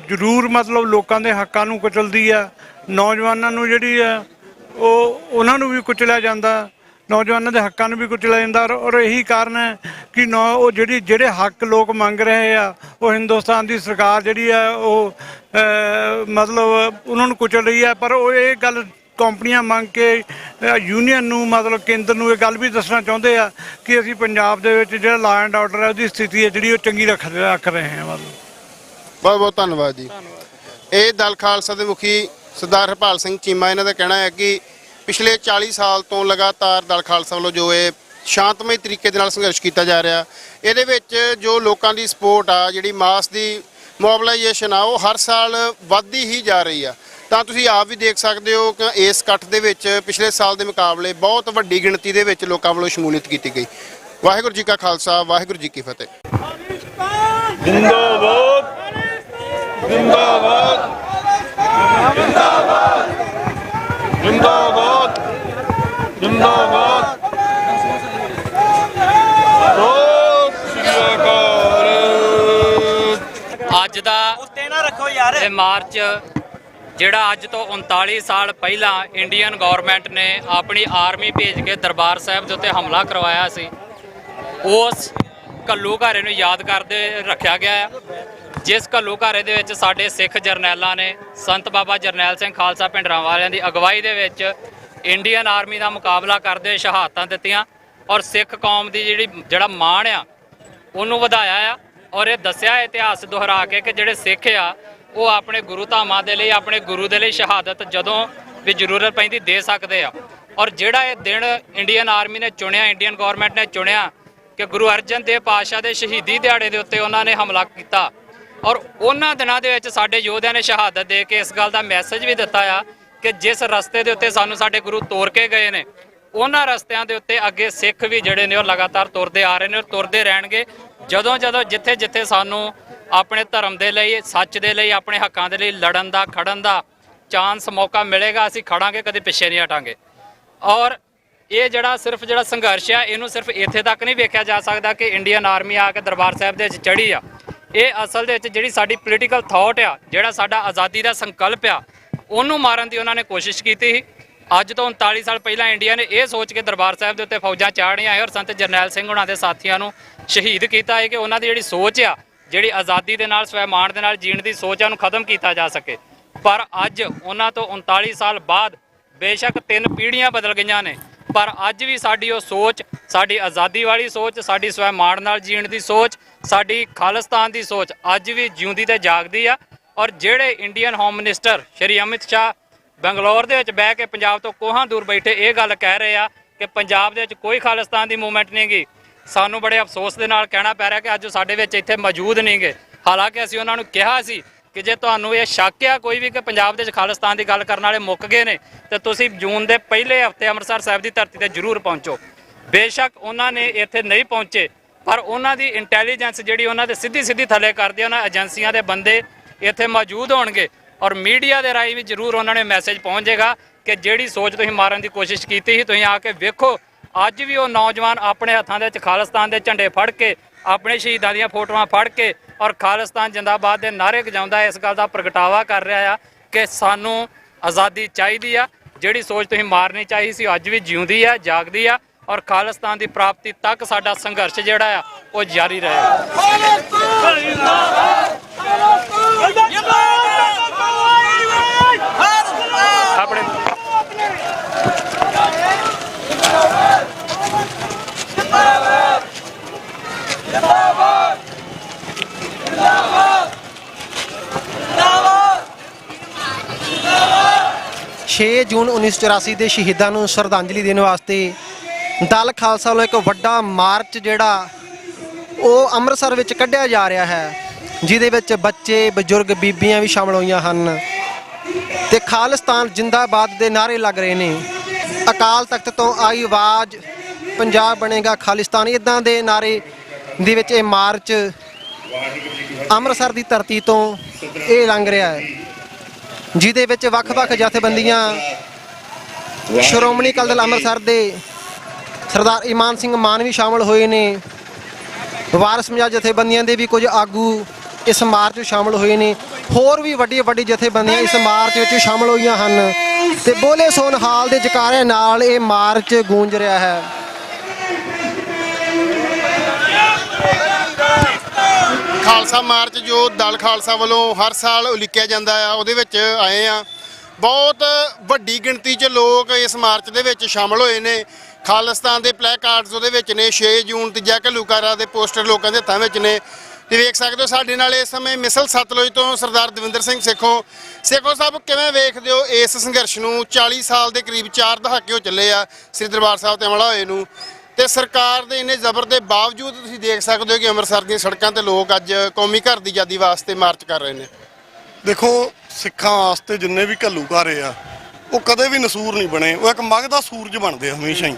ਜ਼ਰੂਰ ਮਤਲਬ ਲੋਕਾਂ ਦੇ ਹੱਕਾਂ ਨੂੰ ਕੁਚਲਦੀ ਆ। ਨੌਜਵਾਨਾਂ ਨੂੰ ਜਿਹੜੀ ਆ ਉਹਨਾਂ ਨੂੰ ਵੀ ਕੁਚਲਿਆ ਜਾਂਦਾ, ਨੌਜਵਾਨਾਂ ਦੇ ਹੱਕਾਂ ਨੂੰ ਵੀ ਕੁਚਲਿਆ ਜਾਂਦਾ। ਔਰ ਇਹੀ ਕਾਰਨ ਹੈ ਕਿ ਉਹ ਜਿਹੜੇ ਹੱਕ ਲੋਕ ਮੰਗ ਰਹੇ ਆ ਉਹ ਹਿੰਦੁਸਤਾਨ ਦੀ ਸਰਕਾਰ ਜਿਹੜੀ ਆ ਉਹ ਮਤਲਬ ਉਹਨਾਂ ਨੂੰ ਕੁਚਲ ਰਹੀ ਹੈ। ਪਰ ਉਹ ਇਹ ਗੱਲ ਕੰਪਨੀਆਂ ਮੰਗ ਕੇ ਯੂਨੀਅਨ ਨੂੰ, ਮਤਲਬ ਕੇਂਦਰ ਨੂੰ ਇਹ ਗੱਲ ਵੀ ਦੱਸਣਾ ਚਾਹੁੰਦੇ ਆ ਕਿ ਅਸੀਂ ਪੰਜਾਬ ਦੇ ਵਿੱਚ ਜਿਹੜਾ ਲਾ ਐਂਡ ਆਰਡਰ ਹੈ ਉਹਦੀ ਸਥਿਤੀ ਹੈ ਜਿਹੜੀ ਉਹ ਚੰਗੀ ਰੱਖ ਰਹੇ ਹਾਂ। ਬਹੁਤ ਬਹੁਤ ਧੰਨਵਾਦ ਜੀ। ਇਹ ਦਲ ਖਾਲਸਾ ਦੇ ਮੁਖੀ ਸਰਦਾਰ ਹਰਪਾਲ ਸਿੰਘ ਚੀਮਾ, ਇਹਨਾਂ ਦਾ ਕਹਿਣਾ ਹੈ ਕਿ ਪਿਛਲੇ 40 ਸਾਲ ਤੋਂ ਲਗਾਤਾਰ ਦਲ ਖਾਲਸਾ ਵੱਲੋਂ ਜੋ ਇਹ ਸ਼ਾਂਤਮਈ ਤਰੀਕੇ ਦੇ ਨਾਲ ਸੰਘਰਸ਼ ਕੀਤਾ ਜਾ ਰਿਹਾ, ਇਹਦੇ ਵਿੱਚ ਜੋ ਲੋਕਾਂ ਦੀ ਸਪੋਰਟ ਆ, ਜਿਹੜੀ ਮਾਸ ਦੀ ਮੋਬਿਲਾਈਜੇਸ਼ਨ ਆ, ਉਹ ਹਰ ਸਾਲ ਵੱਧਦੀ ਹੀ ਜਾ ਰਹੀ ਆ। ਤਾਂ ਤੁਸੀਂ ਆਪ ਵੀ ਦੇਖ ਸਕਦੇ ਹੋ ਕਿ ਇਸ ਇਕੱਠ ਦੇ ਵਿੱਚ ਪਿਛਲੇ ਸਾਲ ਦੇ ਮੁਕਾਬਲੇ ਬਹੁਤ ਵੱਡੀ ਗਿਣਤੀ ਦੇ ਵਿੱਚ ਲੋਕਾਂ ਵੱਲੋਂ ਸ਼ਮੂਲੀਅਤ ਕੀਤੀ ਗਈ। ਵਾਹਿਗੁਰੂ ਜੀ ਕਾ ਖਾਲਸਾ, ਵਾਹਿਗੁਰੂ ਜੀ ਕੀ ਫਤਿਹ। ਜਿੰਦਾਬਾਦ ਜਿੰਦਾਬਾਦ ਜਿੰਦਾਬਾਦ ਜਿੰਦਾਬਾਦ ਜਿੰਦਾਬਾਦ ਅੱਜ ਦਾ ਇਹ ਮਾਰਚ ਜਿਹੜਾ ਅੱਜ ਤੋਂ 39 ਸਾਲ ਪਹਿਲਾਂ ਇੰਡੀਅਨ ਗਵਰਨਮੈਂਟ ਨੇ ਆਪਣੀ ਆਰਮੀ ਭੇਜ ਕੇ ਦਰਬਾਰ ਸਾਹਿਬ ਦੇ ਉੱਤੇ ਹਮਲਾ ਕਰਵਾਇਆ ਸੀ, ਉਸ ਘੱਲੂਘਾਰੇ ਨੂੰ ਯਾਦ ਕਰਦੇ ਰੱਖਿਆ ਗਿਆ ਹੈ, ਜਿਸ ਘੱਲੂਘਾਰੇ ਦੇ ਵਿੱਚ ਸਾਡੇ ਸਿੱਖ ਜਰਨੈਲਾਂ ਨੇ ਸੰਤ ਬਾਬਾ ਜਰਨੈਲ ਸਿੰਘ ਖਾਲਸਾ ਭਿੰਡਰਾਂਵਾਲਿਆਂ ਦੀ ਅਗਵਾਈ ਦੇ ਵਿੱਚ ਇੰਡੀਅਨ ਆਰਮੀ ਦਾ ਮੁਕਾਬਲਾ ਕਰਦੇ ਸ਼ਹਾਦਤਾਂ ਦਿੱਤੀਆਂ ਔਰ ਸਿੱਖ ਕੌਮ ਦੀ ਜਿਹੜਾ ਮਾਣ ਆ ਉਹਨੂੰ ਵਧਾਇਆ ਆ ਔਰ ਇਹ ਦੱਸਿਆ ਇਤਿਹਾਸ ਦੁਹਰਾ ਕੇ ਕਿ ਜਿਹੜੇ ਸਿੱਖ ਆ ਉਹ ਆਪਣੇ ਗੁਰੂ ਧਾਮਾਂ ਦੇ ਲਈ, ਆਪਣੇ ਗੁਰੂ ਦੇ ਲਈ ਸ਼ਹਾਦਤ ਜਦੋਂ ਵੀ ਜ਼ਰੂਰਤ ਪੈਂਦੀ ਦੇ ਸਕਦੇ ਆ। ਔਰ ਜਿਹੜਾ ਇਹ ਦਿਨ ਇੰਡੀਅਨ ਆਰਮੀ ਨੇ ਚੁਣਿਆ, ਇੰਡੀਅਨ ਗਵਰਨਮੈਂਟ ਨੇ ਚੁਣਿਆ ਕਿ ਗੁਰੂ ਅਰਜਨ ਦੇਵ ਪਾਤਸ਼ਾਹ ਦੇ ਸ਼ਹੀਦੀ ਦਿਹਾੜੇ ਦੇ ਉੱਤੇ ਉਹਨਾਂ ਨੇ ਹਮਲਾ ਕੀਤਾ ਔਰ ਉਹਨਾਂ ਦਿਨਾਂ ਦੇ ਵਿੱਚ ਸਾਡੇ ਯੋਧਿਆਂ ਨੇ ਸ਼ਹਾਦਤ ਦੇ ਕੇ ਇਸ ਗੱਲ ਦਾ ਮੈਸੇਜ ਵੀ ਦਿੱਤਾ ਆ ਕਿ ਜਿਸ ਰਸਤੇ ਦੇ ਉੱਤੇ ਸਾਨੂੰ ਸਾਡੇ ਗੁਰੂ ਤੋਰ ਕੇ ਗਏ ਨੇ, ਉਹਨਾਂ ਰਸਤਿਆਂ ਦੇ ਉੱਤੇ ਅੱਗੇ ਸਿੱਖ ਵੀ ਜਿਹੜੇ ਨੇ ਉਹ ਲਗਾਤਾਰ ਤੁਰਦੇ ਆ ਰਹੇ ਨੇ ਔਰ ਤੁਰਦੇ ਰਹਿਣਗੇ। ਜਦੋਂ ਜਿੱਥੇ ਸਾਨੂੰ ਆਪਣੇ ਧਰਮ ਦੇ ਲਈ, ਸੱਚ ਦੇ ਲਈ, ਆਪਣੇ ਹੱਕਾਂ ਦੇ ਲਈ ਲੜਨ ਦਾ, ਖੜਨ ਦਾ ਚਾਂਸ, ਮੌਕਾ ਮਿਲੇਗਾ, ਅਸੀਂ ਖੜਾਂਗੇ, ਕਦੇ ਪਿੱਛੇ ਨਹੀਂ ਹਟਾਂਗੇ। ਔਰ ਇਹ ਜਿਹੜਾ ਸੰਘਰਸ਼ ਆ ਇਹਨੂੰ ਸਿਰਫ ਇੱਥੇ ਤੱਕ ਨਹੀਂ ਵੇਖਿਆ ਜਾ ਸਕਦਾ ਕਿ ਇੰਡੀਅਨ ਆਰਮੀ ਆ ਕੇ ਦਰਬਾਰ ਸਾਹਿਬ ਦੇ ਵਿੱਚ ਚੜ੍ਹੀ ਆ। ਇਹ ਅਸਲ ਦੇ ਵਿੱਚ ਜਿਹੜੀ ਸਾਡੀ ਪੋਲੀਟੀਕਲ ਥਾਟ ਆ, ਜਿਹੜਾ ਸਾਡਾ ਆਜ਼ਾਦੀ ਦਾ ਸੰਕਲਪ ਆ, ਉਹਨੂੰ ਮਾਰਨ ਦੀ ਉਹਨਾਂ ਨੇ ਕੋਸ਼ਿਸ਼ ਕੀਤੀ ਸੀ। ਅੱਜ ਤੋਂ 39 ਸਾਲ ਪਹਿਲਾਂ ਇੰਡੀਆ ਨੇ ਇਹ ਸੋਚ ਕੇ ਦਰਬਾਰ ਸਾਹਿਬ ਦੇ ਉੱਤੇ ਫੌਜਾਂ ਚਾੜ੍ਹੀਆਂ ਹੈ ਔਰ ਸੰਤ ਜਰਨੈਲ ਸਿੰਘ ਉਹਨਾਂ ਦੇ ਸਾਥੀਆਂ ਨੂੰ ਸ਼ਹੀਦ ਕੀਤਾ ਹੈ ਕਿ ਉਹਨਾਂ ਦੀ ਜਿਹੜੀ ਸੋਚ ਆ, ਜਿਹੜੀ ਆਜ਼ਾਦੀ ਦੇ ਨਾਲ, ਸਵੈਮਾਣ ਦੇ ਨਾਲ ਜੀਣ ਦੀ ਸੋਚ ਆ, ਉਹਨੂੰ ਖਤਮ ਕੀਤਾ ਜਾ ਸਕੇ। ਪਰ ਅੱਜ ਉਹਨਾਂ ਤੋਂ 39 ਸਾਲ ਬਾਅਦ ਬੇਸ਼ੱਕ 3 ਪੀੜ੍ਹੀਆਂ ਬਦਲ ਗਈਆਂ ਨੇ, ਪਰ ਅੱਜ ਵੀ ਸਾਡੀ ਉਹ ਸੋਚ, ਸਾਡੀ ਆਜ਼ਾਦੀ ਵਾਲੀ ਸੋਚ, ਸਾਡੀ ਸਵੈਮਾਣ ਨਾਲ ਜੀਣ ਦੀ ਸੋਚ, ਸਾਡੀ ਖਾਲਿਸਤਾਨ ਦੀ ਸੋਚ ਅੱਜ ਵੀ ਜਿਉਂਦੀ ਤੇ ਜਾਗਦੀ ਆ। ਔਰ ਜਿਹੜੇ Indian home minister Shri Amit Shah Bangalore ਦੇ ਵਿੱਚ ਬਹਿ ਕੇ ਪੰਜਾਬ ਤੋਂ ਕੋਹਾਂ ਦੂਰ ਬੈਠੇ ਇਹ ਗੱਲ ਕਹਿ ਰਹੇ ਆ ਕਿ ਪੰਜਾਬ ਦੇ ਵਿੱਚ ਕੋਈ ਖਾਲਿਸਤਾਨ ਦੀ ਮੂਵਮੈਂਟ ਨਹੀਂ ਗੀ, ਸਾਨੂੰ ਬੜੇ ਅਫਸੋਸ ਦੇ ਨਾਲ ਕਹਿਣਾ ਪੈ ਰਿਹਾ ਕਿ ਅੱਜ ਸਾਡੇ ਵਿੱਚ ਇੱਥੇ ਮੌਜੂਦ ਨਹੀਂ ਗੇ। ਹਾਲਾਂਕਿ ਅਸੀਂ ਉਹਨਾਂ ਨੂੰ ਕਿਹਾ ਸੀ ਕਿ ਜੇ ਤੁਹਾਨੂੰ ਇਹ ਸ਼ੱਕ ਆ ਕੋਈ ਵੀ ਕਿ ਪੰਜਾਬ ਦੇ ਵਿੱਚ ਖਾਲਿਸਤਾਨ ਦੀ ਗੱਲ ਕਰਨ ਵਾਲੇ ਮੁੱਕ ਗਏ ਨੇ ਤੇ ਤੁਸੀਂ ਜੂਨ ਦੇ ਪਹਿਲੇ ਹਫ਼ਤੇ ਅੰਮ੍ਰਿਤਸਰ ਸਾਹਿਬ ਦੀ ਧਰਤੀ ਤੇ ਜ਼ਰੂਰ ਪਹੁੰਚੋ। ਬੇਸ਼ੱਕ ਉਹਨਾਂ ਨੇ ਇੱਥੇ ਨਹੀਂ ਪਹੁੰਚੇ, ਪਰ ਉਹਨਾਂ ਦੀ ਇੰਟੈਲੀਜੈਂਸ ਜਿਹੜੀ ਉਹਨਾਂ ਦੇ ਸਿੱਧੀ ਥੱਲੇ ਕਰਦੀ, ਉਹਨਾਂ ਏਜੰਸੀਆਂ ਦੇ ਬੰਦੇ ਇੱਥੇ ਮੌਜੂਦ ਹੋਣਗੇ ਔਰ ਮੀਡੀਆ ਦੇ ਰਾਹੀਂ ਵੀ ਜ਼ਰੂਰ ਉਹਨਾਂ ਨੇ ਮੈਸੇਜ ਪਹੁੰਚ ਜਾਏਗਾ ਕਿ ਜਿਹੜੀ ਸੋਚ ਤੁਸੀਂ ਮਾਰਨ ਦੀ ਕੋਸ਼ਿਸ਼ ਕੀਤੀ ਸੀ, ਤੁਸੀਂ ਆ ਕੇ ਵੇਖੋ ਅੱਜ ਵੀ ਉਹ ਨੌਜਵਾਨ ਆਪਣੇ ਹੱਥਾਂ ਦੇ ਵਿੱਚ ਖਾਲਿਸਤਾਨ ਦੇ ਝੰਡੇ ਫੜ ਕੇ, ਆਪਣੇ ਸ਼ਹੀਦਾਂ ਦੀਆਂ ਫੋਟੋਆਂ ਫੜ ਕੇ ਔਰ ਖਾਲਿਸਤਾਨ ਜਿੰਦਾਬਾਦ ਦੇ ਨਾਅਰੇ ਗਜਾਉਂਦਾ ਇਸ ਗੱਲ ਦਾ ਪ੍ਰਗਟਾਵਾ ਕਰ ਰਿਹਾ ਆ ਕਿ ਸਾਨੂੰ ਆਜ਼ਾਦੀ ਚਾਹੀਦੀ ਆ। ਜਿਹੜੀ ਸੋਚ ਤੁਸੀਂ ਮਾਰਨੀ ਚਾਹੀ ਸੀ ਅੱਜ ਵੀ ਜਿਉਂਦੀ ਆ, ਜਾਗਦੀ ਆ ਔਰ ਖਾਲਿਸਤਾਨ ਦੀ ਪ੍ਰਾਪਤੀ ਤੱਕ ਸਾਡਾ ਸੰਘਰਸ਼ ਜਿਹੜਾ ਆ ਉਹ ਜਾਰੀ ਰਹੇਗਾ। ਆਪਣੇ 6 ਜੂਨ 1984 ਦੇ ਸ਼ਹੀਦਾਂ ਨੂੰ ਸ਼ਰਧਾਂਜਲੀ ਦੇਣ ਵਾਸਤੇ ਦਲ ਖਾਲਸਾ ਵੱਲੋਂ ਇੱਕ ਵੱਡਾ ਮਾਰਚ ਜਿਹੜਾ ਉਹ ਅੰਮ੍ਰਿਤਸਰ ਵਿੱਚ ਕੱਢਿਆ ਜਾ ਰਿਹਾ ਹੈ, ਜਿਹਦੇ ਵਿੱਚ ਬੱਚੇ, ਬਜ਼ੁਰਗ, ਬੀਬੀਆਂ ਵੀ ਸ਼ਾਮਲ ਹੋਈਆਂ ਹਨ ਤੇ ਖਾਲਿਸਤਾਨ ਜਿੰਦਾਬਾਦ ਦੇ ਨਾਅਰੇ ਲੱਗ ਰਹੇ ਨੇ। ਅਕਾਲ ਤਖਤ ਤੋਂ ਆਈ ਆਵਾਜ਼, ਪੰਜਾਬ ਬਣੇਗਾ ਖਾਲਿਸਤਾਨ, ਇਦਾਂ ਦੇ ਨਾਅਰੇ ਦੇ ਵਿੱਚ ਇਹ ਮਾਰਚ ਅੰਮ੍ਰਿਤਸਰ ਦੀ ਧਰਤੀ ਤੋਂ ਇਹ ਲੰਘ ਰਿਹਾ ਹੈ, ਜਿਹਦੇ ਵਿੱਚ ਵੱਖ-ਵੱਖ ਜਥੇਬੰਦੀਆਂ, ਸ਼੍ਰੋਮਣੀ ਅਕਾਲੀ ਦਲ ਅੰਮ੍ਰਿਤਸਰ ਦੇ ਸਰਦਾਰ ਇਮਾਨ ਸਿੰਘ ਮਾਨ ਵੀ ਸ਼ਾਮਲ ਹੋਏ ਨੇ। ਵਾਰਸ ਪੰਜਾਬ ਜਥੇਬੰਦੀਆਂ ਦੇ ਵੀ ਕੁਝ ਆਗੂ ਇਸ ਮਾਰਚ ਵਿੱਚ ਸ਼ਾਮਲ ਹੋਏ ਨੇ। ਹੋਰ ਵੀ ਵੱਡੀ ਜਥੇਬੰਦੀਆਂ ਇਸ ਮਾਰਚ ਵਿੱਚ ਸ਼ਾਮਲ ਹੋਈਆਂ ਹਨ ਤੇ ਬੋਲੇ ਸੋਨ ਹਾਲ ਦੇ ਜਕਾਰੇ ਨਾਲ ਇਹ ਮਾਰਚ ਗੂੰਜ ਰਿਹਾ ਹੈ। ਖਾਲਸਾ ਮਾਰਚ ਜੋ ਦਲ ਖਾਲਸਾ ਵੱਲੋਂ ਹਰ ਸਾਲ ਉਲੀਕਿਆ ਜਾਂਦਾ ਆ, ਉਹਦੇ ਵਿੱਚ ਆਏ ਆ। ਬਹੁਤ ਵੱਡੀ ਗਿਣਤੀ 'ਚ ਲੋਕ ਇਸ ਮਾਰਚ ਦੇ ਵਿੱਚ ਸ਼ਾਮਲ ਹੋਏ ਨੇ। ਖਾਲਿਸਤਾਨ ਦੇ ਪਲੈਕਾਰਡਸ ਉਹਦੇ ਵਿੱਚ ਨੇ। 6 ਜੂਨ ਤੀਜਾ ਘੱਲੂਘਾਰਾ ਦੇ ਪੋਸਟਰ ਲੋਕਾਂ ਦੇ ਹੱਥਾਂ ਵਿੱਚ ਨੇ ਤੇ ਵੇਖ ਸਕਦੇ ਹੋ ਸਾਡੇ ਨਾਲ ਇਸ ਸਮੇਂ ਮਿਸਲ ਸਤਲੁਜ ਤੋਂ ਸਰਦਾਰ ਦਵਿੰਦਰ ਸਿੰਘ ਸੇਖੋਂ ਸਾਹਿਬ, ਕਿਵੇਂ ਵੇਖਦੇ ਹੋ ਇਸ ਸੰਘਰਸ਼ ਨੂੰ? 40 ਸਾਲ ਦੇ ਕਰੀਬ 4 ਦਹਾਕੇ ਹੋ ਚੱਲੇ ਆ ਸ੍ਰੀ ਦਰਬਾਰ ਸਾਹਿਬ ਤੇ ਹਮਲਾ ਹੋਏ ਨੂੰ, ਤੇ ਸਰਕਾਰ ਦੇ ਇੰਨੇ ਜ਼ਬਰ ਦੇ ਬਾਵਜੂਦ ਤੁਸੀਂ ਦੇਖ ਸਕਦੇ ਹੋ ਕਿ ਅੰਮ੍ਰਿਤਸਰ ਦੀਆਂ ਸੜਕਾਂ ਤੇ ਲੋਕ ਅੱਜ ਕੌਮੀ ਘਰ ਦੀ ਆਜ਼ਾਦੀ ਵਾਸਤੇ ਮਾਰਚ ਕਰ ਰਹੇ ਨੇ। ਦੇਖੋ, ਸਿੱਖਾਂ ਵਾਸਤੇ ਜਿੰਨੇ ਵੀ ਘੱਲੂਘਾਰੇ ਆ ਉਹ ਕਦੇ ਵੀ ਨਸੂਰ ਨਹੀਂ ਬਣੇ, ਉਹ ਇੱਕ ਮਗ ਦਾ ਸੂਰਜ ਬਣਦੇ ਹਮੇਸ਼ਾ ਹੀ।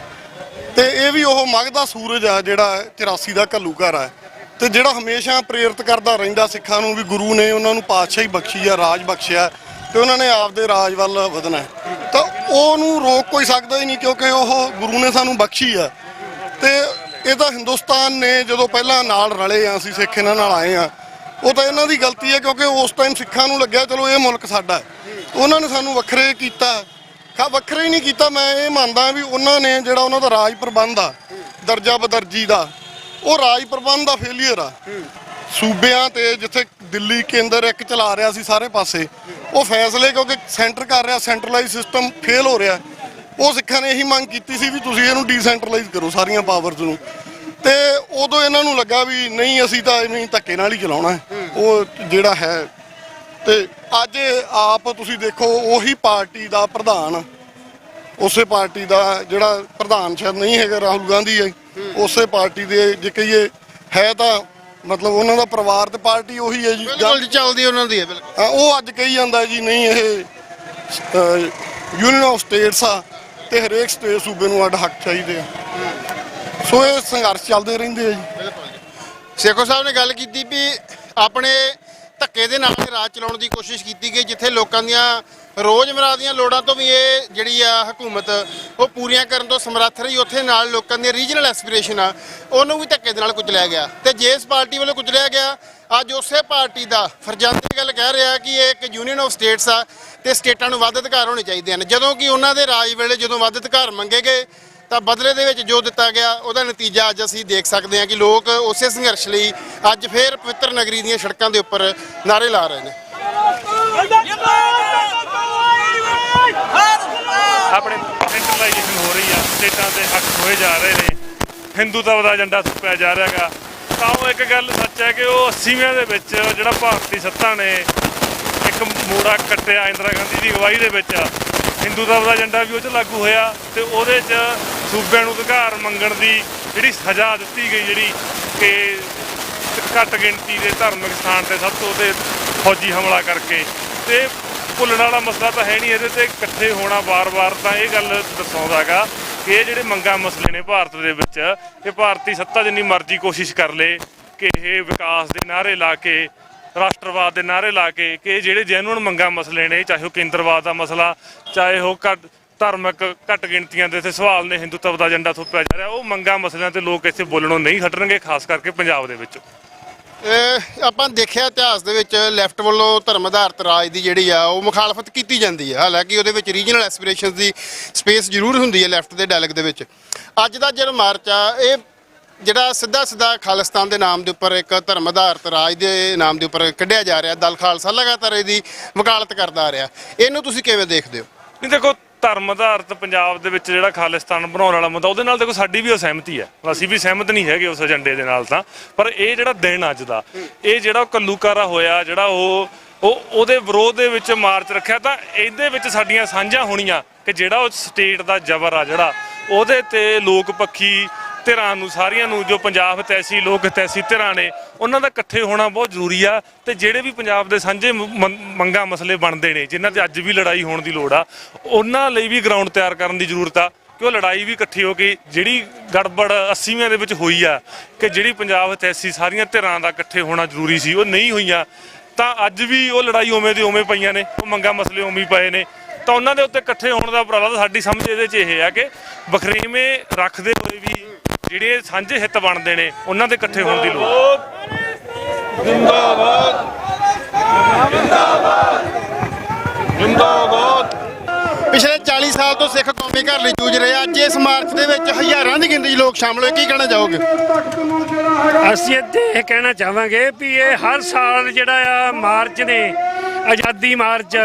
ਤੇ ਇਹ ਵੀ ਉਹ ਮਗ ਦਾ ਸੂਰਜ ਆ ਜਿਹੜਾ 84 ਦਾ ਘੱਲੂਘਾਰਾ ਹੈ। ਤੇ ਜਿਹੜਾ ਹਮੇਸ਼ਾ ਪ੍ਰੇਰਿਤ ਕਰਦਾ ਰਹਿੰਦਾ ਸਿੱਖਾਂ ਨੂੰ ਵੀ ਗੁਰੂ ਨੇ ਉਹਨਾਂ ਨੂੰ ਪਾਤਸ਼ਾਹੀ ਬਖਸ਼ੀ ਆ, ਰਾਜ ਬਖਸ਼ਿਆ ਤੇ ਉਹਨਾਂ ਨੇ ਆਪਦੇ ਰਾਜ ਵੱਲ ਵਧਣਾ ਤਾਂ ਉਹਨੂੰ ਰੋਕ ਕੋਈ ਸਕਦਾ ਹੀ ਨਹੀਂ, ਕਿਉਂਕਿ ਉਹ ਗੁਰੂ ਨੇ ਸਾਨੂੰ ਬਖਸ਼ੀ ਆ। ਤੇ ਇਹ ਤਾਂ ਹਿੰਦੁਸਤਾਨ ਨੇ ਜਦੋਂ ਪਹਿਲਾਂ ਨਾਲ ਰਲੇ ਆ, ਅਸੀਂ ਸਿੱਖ ਇਹਨਾਂ ਨਾਲ ਆਏ ਆ, ਉਹ ਤਾਂ ਇਹਨਾਂ ਦੀ ਗਲਤੀ ਹੈ, ਕਿਉਂਕਿ ਉਸ ਟਾਈਮ ਸਿੱਖਾਂ ਨੂੰ ਲੱਗਿਆ ਚਲੋ ਇਹ ਮੁਲਕ ਸਾਡਾ ਹੈ। ਉਹਨਾਂ ਨੇ ਸਾਨੂੰ ਵੱਖਰੇ ਕੀਤਾ, ਵੱਖਰੇ ਹੀ ਨਹੀਂ ਕੀਤਾ। ਮੈਂ ਇਹ ਮੰਨਦਾ ਵੀ ਉਹਨਾਂ ਨੇ ਜਿਹੜਾ ਉਹਨਾਂ ਦਾ ਰਾਜ ਪ੍ਰਬੰਧ ਆ ਦਰਜਾ ਬਦਰਜੀ ਦਾ, ਉਹ ਰਾਜ ਪ੍ਰਬੰਧ ਦਾ ਫੇਲੀਅਰ ਆ। ਸੂਬਿਆਂ ਤੇ ਜਿੱਥੇ ਦਿੱਲੀ ਕੇਂਦਰ ਇੱਕ ਚਲਾ ਰਿਹਾ ਸੀ ਸਾਰੇ ਪਾਸੇ, ਉਹ ਫੈਸਲੇ ਕਿਉਂਕਿ ਸੈਂਟਰ ਕਰ ਰਿਹਾ, ਸੈਂਟਰਲਾਈਜ਼ ਸਿਸਟਮ ਫੇਲ ਹੋ ਰਿਹਾ। ਉਹ ਸਿੱਖਾਂ ਨੇ ਇਹੀ ਮੰਗ ਕੀਤੀ ਸੀ ਵੀ ਤੁਸੀਂ ਇਹਨੂੰ ਡੀਸੈਂਟਰਲਾਈਜ਼ ਕਰੋ ਸਾਰੀਆਂ ਪਾਵਰਸ ਨੂੰ, ਤੇ ਉਦੋਂ ਇਹਨਾਂ ਨੂੰ ਲੱਗਾ ਵੀ ਨਹੀਂ ਅਸੀਂ ਤਾਂ ਐਵੇਂ ਧੱਕੇ ਨਾਲ ਹੀ ਚਲਾਉਣਾ ਉਹ ਜਿਹੜਾ ਹੈ। ਤੇ ਅੱਜ ਆਪ ਤੁਸੀਂ ਦੇਖੋ ਉਹੀ ਪਾਰਟੀ ਦਾ ਪ੍ਰਧਾਨ, ਉਸੇ ਪਾਰਟੀ ਦਾ ਜਿਹੜਾ ਪ੍ਰਧਾਨ ਸ਼ਾਇਦ ਨਹੀਂ ਹੈਗਾ ਰਾਹੁਲ ਗਾਂਧੀ ਹੈ, ਉਸੇ ਪਾਰਟੀ ਦੇ ਜੇ ਕਹੀਏ ਹੈ ਤਾਂ ਮਤਲਬ ਉਹਨਾਂ ਦਾ ਪਰਿਵਾਰ ਤੇ ਪਾਰਟੀ ਉਹੀ ਹੈ ਜੀ, ਬਿਲਕੁਲ ਚੱਲਦੀ ਉਹਨਾਂ ਦੀ ਹੈ। ਬਿਲਕੁਲ ਉਹ ਅੱਜ ਕਹੀ ਜਾਂਦਾ ਜੀ ਨਹੀਂ ਇਹ ਯੂਨੀਅਨ ਆਫ ਸਟੇਟਸ ਆ ਤੇ ਹਰੇਕ ਸਟੇਟ ਸੂਬੇ ਨੂੰ ਅੱਡ ਹੱਕ ਚਾਹੀਦੇ ਆ। ਸੋ ਇਹ ਸੰਘਰਸ਼ ਚੱਲਦੇ ਰਹਿੰਦੇ ਆ ਜੀ। ਬਿਲਕੁਲ ਸੇਖੋ ਸਾਹਿਬ ਨੇ ਗੱਲ ਕੀਤੀ ਵੀ ਆਪਣੇ ਧੱਕੇ ਦੇ ਨਾਲ ਰਾਜ ਚਲਾਉਣ ਦੀ ਕੋਸ਼ਿਸ਼ ਕੀਤੀ ਗਈ, ਜਿੱਥੇ ਲੋਕਾਂ ਦੀਆਂ ਰੋਜ਼ਮਰਾ ਦੀਆਂ ਲੋੜਾਂ ਤੋਂ ਵੀ ਇਹ ਜਿਹੜੀ ਆ ਹਕੂਮਤ ਉਹ ਪੂਰੀਆਂ ਕਰਨ ਤੋਂ ਸਮਰੱਥ ਰਹੀ, ਉੱਥੇ ਨਾਲ ਲੋਕਾਂ ਦੀਆਂ ਰੀਜਨਲ ਐਸਪੀਰੇਸ਼ਨ ਆ ਉਹਨੂੰ ਵੀ ਧੱਕੇ ਦੇ ਨਾਲ ਕੁਚਲਿਆ ਗਿਆ। ਤੇ ਜਿਸ ਪਾਰਟੀ ਵੱਲੋਂ ਕੁਚਲਿਆ ਗਿਆ, ਅੱਜ ਉਸੇ ਪਾਰਟੀ ਦਾ ਫਰਜ਼ੰਦ ਦੀ ਗੱਲ ਕਹਿ ਰਿਹਾ ਕਿ ਇਹ ਇੱਕ ਯੂਨੀਅਨ ਆਫ ਸਟੇਟਸ ਆ ਤੇ ਸਟੇਟਾਂ ਨੂੰ ਵੱਧ ਅਧਿਕਾਰ ਹੋਣੇ ਚਾਹੀਦੇ ਹਨ, ਜਦੋਂ ਕਿ ਉਹਨਾਂ ਦੇ ਰਾਜ ਵੇਲੇ ਜਦੋਂ ਵੱਧ ਅਧਿਕਾਰ ਮੰਗੇ ਗਏ ਤਾਂ ਬਦਲੇ ਦੇ ਵਿੱਚ ਜੋ ਦਿੱਤਾ ਗਿਆ ਉਹਦਾ ਨਤੀਜਾ ਅੱਜ ਅਸੀਂ ਦੇਖ ਸਕਦੇ ਹਾਂ ਕਿ ਲੋਕ ਉਸੇ ਸੰਘਰਸ਼ ਲਈ ਅੱਜ ਫੇਰ ਪਵਿੱਤਰ ਨਗਰੀ ਦੀਆਂ ਸੜਕਾਂ ਦੇ ਉੱਪਰ ਨਾਅਰੇ ਲਾ ਰਹੇ ਨੇ। ਆਪਣੇ ਸੈਂਟਰਲਾਈਜੇਸ਼ਨ ਹੋ ਰਹੀ ਆ, ਸਟੇਟਾਂ ਦੇ ਹੱਕ ਹੋਏ ਜਾ ਰਹੇ ਨੇ, ਹਿੰਦੂਤਵ ਦਾ ਏਜੰਡਾ ਥੁੱਕਿਆ ਜਾ ਰਿਹਾ ਹੈਗਾ। ਤਾਂ ਉਹ ਇੱਕ ਗੱਲ ਸੱਚ ਹੈ ਕਿ ਉਹ 80ਵਿਆਂ ਦੇ ਵਿੱਚ ਜਿਹੜਾ ਭਾਰਤੀ ਸੱਤਾ ਨੇ ਇੱਕ ਮੋੜਾ ਕੱਟਿਆ ਇੰਦਰਾ ਗਾਂਧੀ ਦੀ ਅਗਵਾਈ ਦੇ ਵਿੱਚ, ਹਿੰਦੂਤਵ ਦਾ ਏਜੰਡਾ ਵੀ ਉਹ 'ਚ ਲਾਗੂ ਹੋਇਆ ਤੇ ਉਹਦੇ 'ਚ ਸੂਬਿਆਂ ਨੂੰ ਅਧਿਕਾਰ ਮੰਗਣ ਦੀ ਜਿਹੜੀ ਸਜ਼ਾ ਦਿੱਤੀ ਗਈ, ਜਿਹੜੀ ਕਿ ਘੱਟ ਗਿਣਤੀ ਦੇ ਧਾਰਮਿਕ ਸਥਾਨ ਤੇ ਸਭ ਤੋਂ ਤੇ ਫੌਜੀ ਹਮਲਾ ਕਰਕੇ, ਤੇ ਭੁੱਲਣ ਵਾਲਾ ਮਸਲਾ ਤਾਂ ਹੈ ਨਹੀਂ। ਇਹਦੇ ਤੇ ਇਕੱਠੇ ਹੋਣਾ ਵਾਰ-ਵਾਰ ਤਾਂ ਇਹ ਗੱਲ ਦਰਸਾਉਂਦਾ ਹੈਗਾ ਕਿ ਇਹ ਜਿਹੜੇ ਮੰਗਾਂ ਮਸਲੇ ਨੇ ਭਾਰਤ ਦੇ ਵਿੱਚ, ਇਹ ਭਾਰਤੀ ਸੱਤਾ ਜਿੰਨੀ ਮਰਜ਼ੀ ਕੋਸ਼ਿਸ਼ ਕਰ ਲੇ ਕਿ ਇਹ ਵਿਕਾਸ ਦੇ ਨਾਅਰੇ ਲਾ ਕੇ, ਰਾਸ਼ਟਰਵਾਦ ਦੇ ਨਾਅਰੇ ਲਾ ਕੇ, ਕਿ ਜਿਹੜੇ ਜੈਨੂਅਨ ਮੰਗਾਂ ਮਸਲੇ ਨੇ, ਚਾਹੇ ਉਹ ਕੇਂਦਰਵਾਦ ਦਾ ਮਸਲਾ, ਚਾਹੇ ਉਹ ਧਾਰਮਿਕ ਘੱਟ ਗਿਣਤੀਆਂ ਦੇ ਇੱਥੇ ਸਵਾਲ ਨੇ, ਹਿੰਦੂਤਵ ਦਾ ਏਜੰਡਾ ਥੋਪਿਆ ਜਾ ਰਿਹਾ, ਉਹ ਮੰਗਾਂ ਮਸਲਿਆਂ ਤੇ ਲੋਕ ਇੱਥੇ ਬੋਲਣੋਂ ਨਹੀਂ ਹਟਣਗੇ, ਖਾਸ ਕਰਕੇ ਪੰਜਾਬ ਦੇ ਵਿੱਚ। ਆਪਾਂ ਦੇਖਿਆ ਇਤਿਹਾਸ ਦੇ ਵਿੱਚ ਲੈਫਟ ਵੱਲੋਂ ਧਰਮ ਆਧਾਰਿਤ ਰਾਜ ਦੀ ਜਿਹੜੀ ਆ ਉਹ ਮੁਖਾਲਫਤ ਕੀਤੀ ਜਾਂਦੀ ਹੈ, ਹਾਲਾਂਕਿ ਉਹਦੇ ਵਿੱਚ ਰੀਜਨਲ ਐਸਪੀਰੇਸ਼ਨਸ ਦੀ ਸਪੇਸ ਜ਼ਰੂਰ ਹੁੰਦੀ ਹੈ ਲੈਫਟ ਦੇ ਡਾਇਲੌਗ ਦੇ ਵਿੱਚ। ਅੱਜ ਦਾ ਜਿਹੜਾ ਮਾਰਚ ਆ ਇਹ ਜਿਹੜਾ ਸਿੱਧਾ ਖਾਲਿਸਤਾਨ ਦੇ ਨਾਮ ਦੇ ਉੱਪਰ, ਇੱਕ ਧਰਮ ਆਧਾਰਿਤ ਰਾਜ ਦੇ ਨਾਮ ਦੇ ਉੱਪਰ ਕੱਢਿਆ ਜਾ ਰਿਹਾ। ਦਲ ਖਾਲਸਾ ਲਗਾਤਾਰ ਇਹਦੀ ਵਕਾਲਤ ਕਰਦਾ ਆ ਰਿਹਾ, ਇਹਨੂੰ ਤੁਸੀਂ ਕਿਵੇਂ ਦੇਖਦੇ ਹੋ? ਨਹੀਂ ਦੇਖੋ, ਧਰਮ ਆਧਾਰਿਤ ਪੰਜਾਬ ਦੇ ਵਿੱਚ ਜਿਹੜਾ ਖਾਲਿਸਤਾਨ ਬਣਾਉਣ ਵਾਲਾ ਮੁੱਦਾ, ਉਹਦੇ ਨਾਲ ਦੇਖੋ ਸਾਡੀ ਵੀ ਅਸਹਿਮਤੀ ਹੈ, ਅਸੀਂ ਵੀ ਸਹਿਮਤ ਨਹੀਂ ਹੈਗੇ ਉਸ ਏਜੰਡੇ ਦੇ ਨਾਲ ਤਾਂ। ਪਰ ਇਹ ਜਿਹੜਾ ਦਿਨ ਅੱਜ ਦਾ, ਇਹ ਜਿਹੜਾ ਘੱਲੂਘਾਰਾ ਹੋਇਆ, ਜਿਹੜਾ ਉਹਦੇ ਵਿਰੋਧ ਦੇ ਵਿੱਚ ਮਾਰਚ ਰੱਖਿਆ, ਤਾਂ ਇਹਦੇ ਵਿੱਚ ਸਾਡੀਆਂ ਸਾਂਝਾਂ ਹੋਣੀਆਂ ਕਿ ਜਿਹੜਾ ਉਹ ਸਟੇਟ ਦਾ ਜ਼ਬਰ ਆ ਜਿਹੜਾ ਉਹਦੇ ਤੇ ਲੋਕ ਪੱਖੀ ਧਿਰਾਂ ਨੂੰ, ਸਾਰੀਆਂ ਨੂੰ, ਜੋ ਪੰਜਾਬ ਹਿਤੈਸ਼ੀ ਲੋਕ ਹਿਤੈਸ਼ੀ ਧਿਰਾਂ ਨੇ, ਉਹਨਾਂ ਦਾ ਇਕੱਠੇ ਹੋਣਾ ਬਹੁਤ ਜ਼ਰੂਰੀ ਆ। ਤੇ ਜਿਹੜੇ ਵੀ ਪੰਜਾਬ ਦੇ ਸਾਂਝੇ ਮੰਗਾਂ ਮਸਲੇ ਬਣਦੇ ਨੇ, ਜਿਨ੍ਹਾਂ ਤੇ ਅੱਜ ਵੀ ਲੜਾਈ ਹੋਣ ਦੀ ਲੋੜ ਆ, ਉਹਨਾਂ ਲਈ ਵੀ ਗਰਾਊਂਡ ਤਿਆਰ ਕਰਨ ਦੀ ਜ਼ਰੂਰਤ ਆ ਕਿ ਉਹ ਲੜਾਈ ਵੀ ਇਕੱਠੀ ਹੋ ਕੇ, ਜਿਹੜੀ ਗੜਬੜ 80ਵਿਆਂ ਦੇ ਵਿੱਚ ਹੋਈ ਆ ਕਿ ਜਿਹੜੀ ਪੰਜਾਬ ਹਿਤੈਸ਼ੀ ਸਾਰੀਆਂ ਧਿਰਾਂ ਦਾ ਇਕੱਠੇ ਹੋਣਾ ਜ਼ਰੂਰੀ ਸੀ, ਉਹ ਨਹੀਂ ਹੋਈਆਂ, ਤਾਂ ਅੱਜ ਵੀ ਉਹ ਲੜਾਈ ਉਵੇਂ ਦੀ ਉਵੇਂ ਪਈਆਂ ਨੇ, ਉਹ ਮੰਗਾਂ ਮਸਲੇ ਉਵੇਂ ਹੀ ਪਏ ਨੇ। ਤਾਂ ਉਹਨਾਂ ਦੇ ਉੱਤੇ ਇਕੱਠੇ ਹੋਣ ਦਾ ਉਪਰਾਲਾ ਤਾਂ ਸਾਡੀ ਸਮਝ ਇਹਦੇ 'ਚ ਇਹ ਆ ਕਿ ਵਖਰੇਵੇਂ ਰੱਖਦੇ ਹੋਏ ਵੀ ਜਿਹੜੇ ਸਾਂਝੇ ਹਿੱਤ ਬਣਦੇ ਨੇ ਉਹਨਾਂ ਦੇ ਇਕੱਠੇ ਹੋਣ ਦੀ ਲੋੜ। ਜਿੰਦਾਬਾਦ ਜਿੰਦਾਬਾਦ ਜਿੰਦਾਬਾਦ। ਪਿਛਲੇ 40 ਸਾਲ ਤੋਂ ਸਿੱਖ ਕੌਮੀ ਘਰ ਲਈ ਜੂਝ ਰਹੇ, ਅੱਜ ਇਸ ਮਾਰਚ ਦੇ ਵਿੱਚ ਹਜ਼ਾਰਾਂ ਦੀ ਗਿਣਤੀ 'ਚ ਲੋਕ ਸ਼ਾਮਲ ਹੋਏ, ਕੀ ਕਹਿਣਾ ਚਾਹੋਗੇ? ਅਸੀਂ ਇੱਥੇ ਇਹ ਕਹਿਣਾ ਚਾਹਾਂਗੇ ਵੀ ਇਹ ਹਰ ਸਾਲ ਜਿਹੜਾ ਆ ਮਾਰਚ ਨੇ, ਆਜ਼ਾਦੀ ਮਾਰਚ,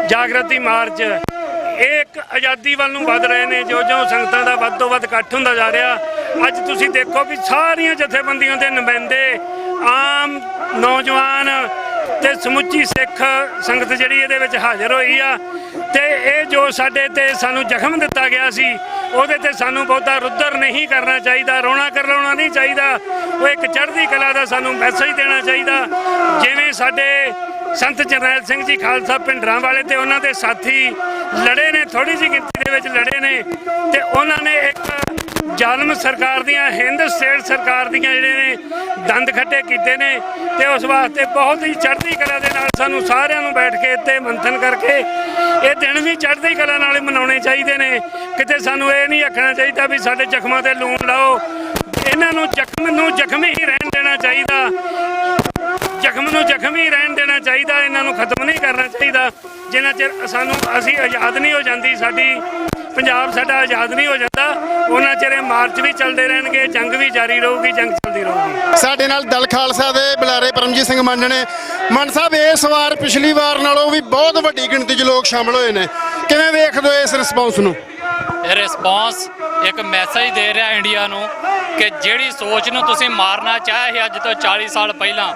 ਜਾਗਰਤੀ ਮਾਰਚ, ਇਹ ਇੱਕ ਆਜ਼ਾਦੀ ਵੱਲ ਨੂੰ ਵੱਧ ਰਹੇ ਨੇ। ਜਿਉਂ ਸੰਗਤਾਂ ਦਾ ਵੱਧ ਤੋਂ ਵੱਧ ਇਕੱਠ ਹੁੰਦਾ ਜਾ ਰਿਹਾ, ਅੱਜ ਤੁਸੀਂ ਦੇਖੋ ਵੀ ਸਾਰੀਆਂ ਜਥੇਬੰਦੀਆਂ ਦੇ ਨੁਮਾਇੰਦੇ, ਆਮ ਨੌਜਵਾਨ ਤੇ ਸਮੁੱਚੀ ਸਿੱਖ ਸੰਗਤ ਜਿਹੜੀ ਇਹਦੇ ਵਿੱਚ ਹਾਜ਼ਰ ਹੋਈ ਆ। ਤੇ ਇਹ ਜੋ ਸਾਡੇ ਤੇ ਸਾਨੂੰ ਜ਼ਖਮ ਦਿੱਤਾ ਗਿਆ ਸੀ, ਉਹਦੇ ਤੇ ਸਾਨੂੰ ਬਹੁਤਾ ਰੁੱਦਰ ਨਹੀਂ ਕਰਨਾ ਚਾਹੀਦਾ, ਰੋਣਾ ਕਰਲਾਉਣਾ ਨਹੀਂ ਚਾਹੀਦਾ। ਉਹ ਇੱਕ ਚੜ੍ਹਦੀ ਕਲਾ ਦਾ ਸਾਨੂੰ ਮੈਸੇਜ ਦੇਣਾ ਚਾਹੀਦਾ। ਜਿਵੇਂ ਸਾਡੇ ਸੰਤ ਜਰਨੈਲ ਸਿੰਘ ਜੀ ਖਾਲਸਾ ਭਿੰਡਰਾਂ ਵਾਲੇ ਤੇ ਉਹਨਾਂ ਦੇ ਸਾਥੀ ਲੜੇ ਨੇ, ਥੋੜੀ ਜਿਹੀ ਗਿਣਤੀ ਦੇ ਵਿੱਚ ਲੜੇ ਨੇ, ਤੇ ਉਹਨਾਂ ਨੇ ਇੱਕ ਜ਼ਾਲਮ ਸਰਕਾਰ ਦੀਆਂ, ਹਿੰਦ ਸਟੇਟ ਸਰਕਾਰ ਦੀਆਂ ਜਿਹੜੇ ਨੇ ਦੰਦ ਖੱਟੇ ਕੀਤੇ ਨੇ। ਤੇ ਉਸ ਵਾਸਤੇ ਬਹੁਤ ਹੀ ਚੜ੍ਹਦੀ ਕਲਾ ਦੇ ਨਾਲ ਸਾਨੂੰ ਸਾਰਿਆਂ ਨੂੰ ਬੈਠ ਕੇ ਇੱਥੇ ਮੰਥਨ ਕਰਕੇ ਇਹ ਦਿਨ ਵੀ ਚੜ੍ਹਦੀ ਕਲਾ ਨਾਲ ਹੀ ਮਨਾਉਣੇ ਚਾਹੀਦੇ ਨੇ। ਕਿਤੇ ਸਾਨੂੰ ਇਹ ਨਹੀਂ ਆਖਣਾ ਚਾਹੀਦਾ ਵੀ ਸਾਡੇ ਜ਼ਖਮਾਂ ਤੇ ਲੂਣ ਲਾਓ। ਇਹਨਾਂ ਨੂੰ ਜ਼ਖਮੀ ਹੀ ਰਹਿਣ ਦੇਣਾ ਚਾਹੀਦਾ, ਜ਼ਖਮ ਨੂੰ ਜ਼ਖਮੀ ਰਹਿਣ ਦੇਣਾ ਚਾਹੀਦਾ। ਇਹਨਾਂ ਨੂੰ ਖਤਮ ਨਹੀਂ ਕਰਨਾ ਚਾਹੀਦਾ। ਜਿੰਨਾ ਚਿਰ ਅਸੀਂ ਆਜ਼ਾਦ ਨਹੀਂ ਹੋ ਜਾਂਦੀ, ਪੰਜਾਬ ਸਾਡਾ ਆਜ਼ਾਦ ਨਹੀਂ ਹੋ ਜਾਂਦਾ, ਉਹਨਾਂ ਚਿਰ ਇਹ ਮਾਰਚ ਵੀ ਚੱਲਦੇ ਰਹਿਣਗੇ, ਜੰਗ ਵੀ ਜਾਰੀ ਰਹੂਗੀ, ਜੰਗ ਚੱਲਦੀ ਰਹੂਗੀ। ਸਾਡੇ ਨਾਲ ਦਲ ਖਾਲਸਾ ਦੇ ਬੁਲਾਰੇ ਪਰਮਜੀਤ ਸਿੰਘ ਮੰਨ ਨੇ। ਮੰਨ ਸਾਹਿਬ, ਇਸ ਵਾਰ ਪਿਛਲੀ ਵਾਰ ਨਾਲੋਂ ਵੀ ਬਹੁਤ ਵੱਡੀ ਗਿਣਤੀ 'ਚ ਲੋਕ ਸ਼ਾਮਲ ਹੋਏ ਨੇ, ਕਿਵੇਂ ਵੇਖਦੇ ਹੋ ਇਸ ਰਿਸਪੌਂਸ ਨੂੰ? ਇਹ ਰਿਸਪੌਂਸ ਇੱਕ ਮੈਸੇਜ ਦੇ ਰਿਹਾ ਇੰਡੀਆ ਨੂੰ ਕਿ ਜਿਹੜੀ ਸੋਚ ਨੂੰ ਤੁਸੀਂ ਮਾਰਨਾ ਚਾਹਿਆ ਸੀ ਅੱਜ ਤੋਂ 40 ਸਾਲ ਪਹਿਲਾਂ,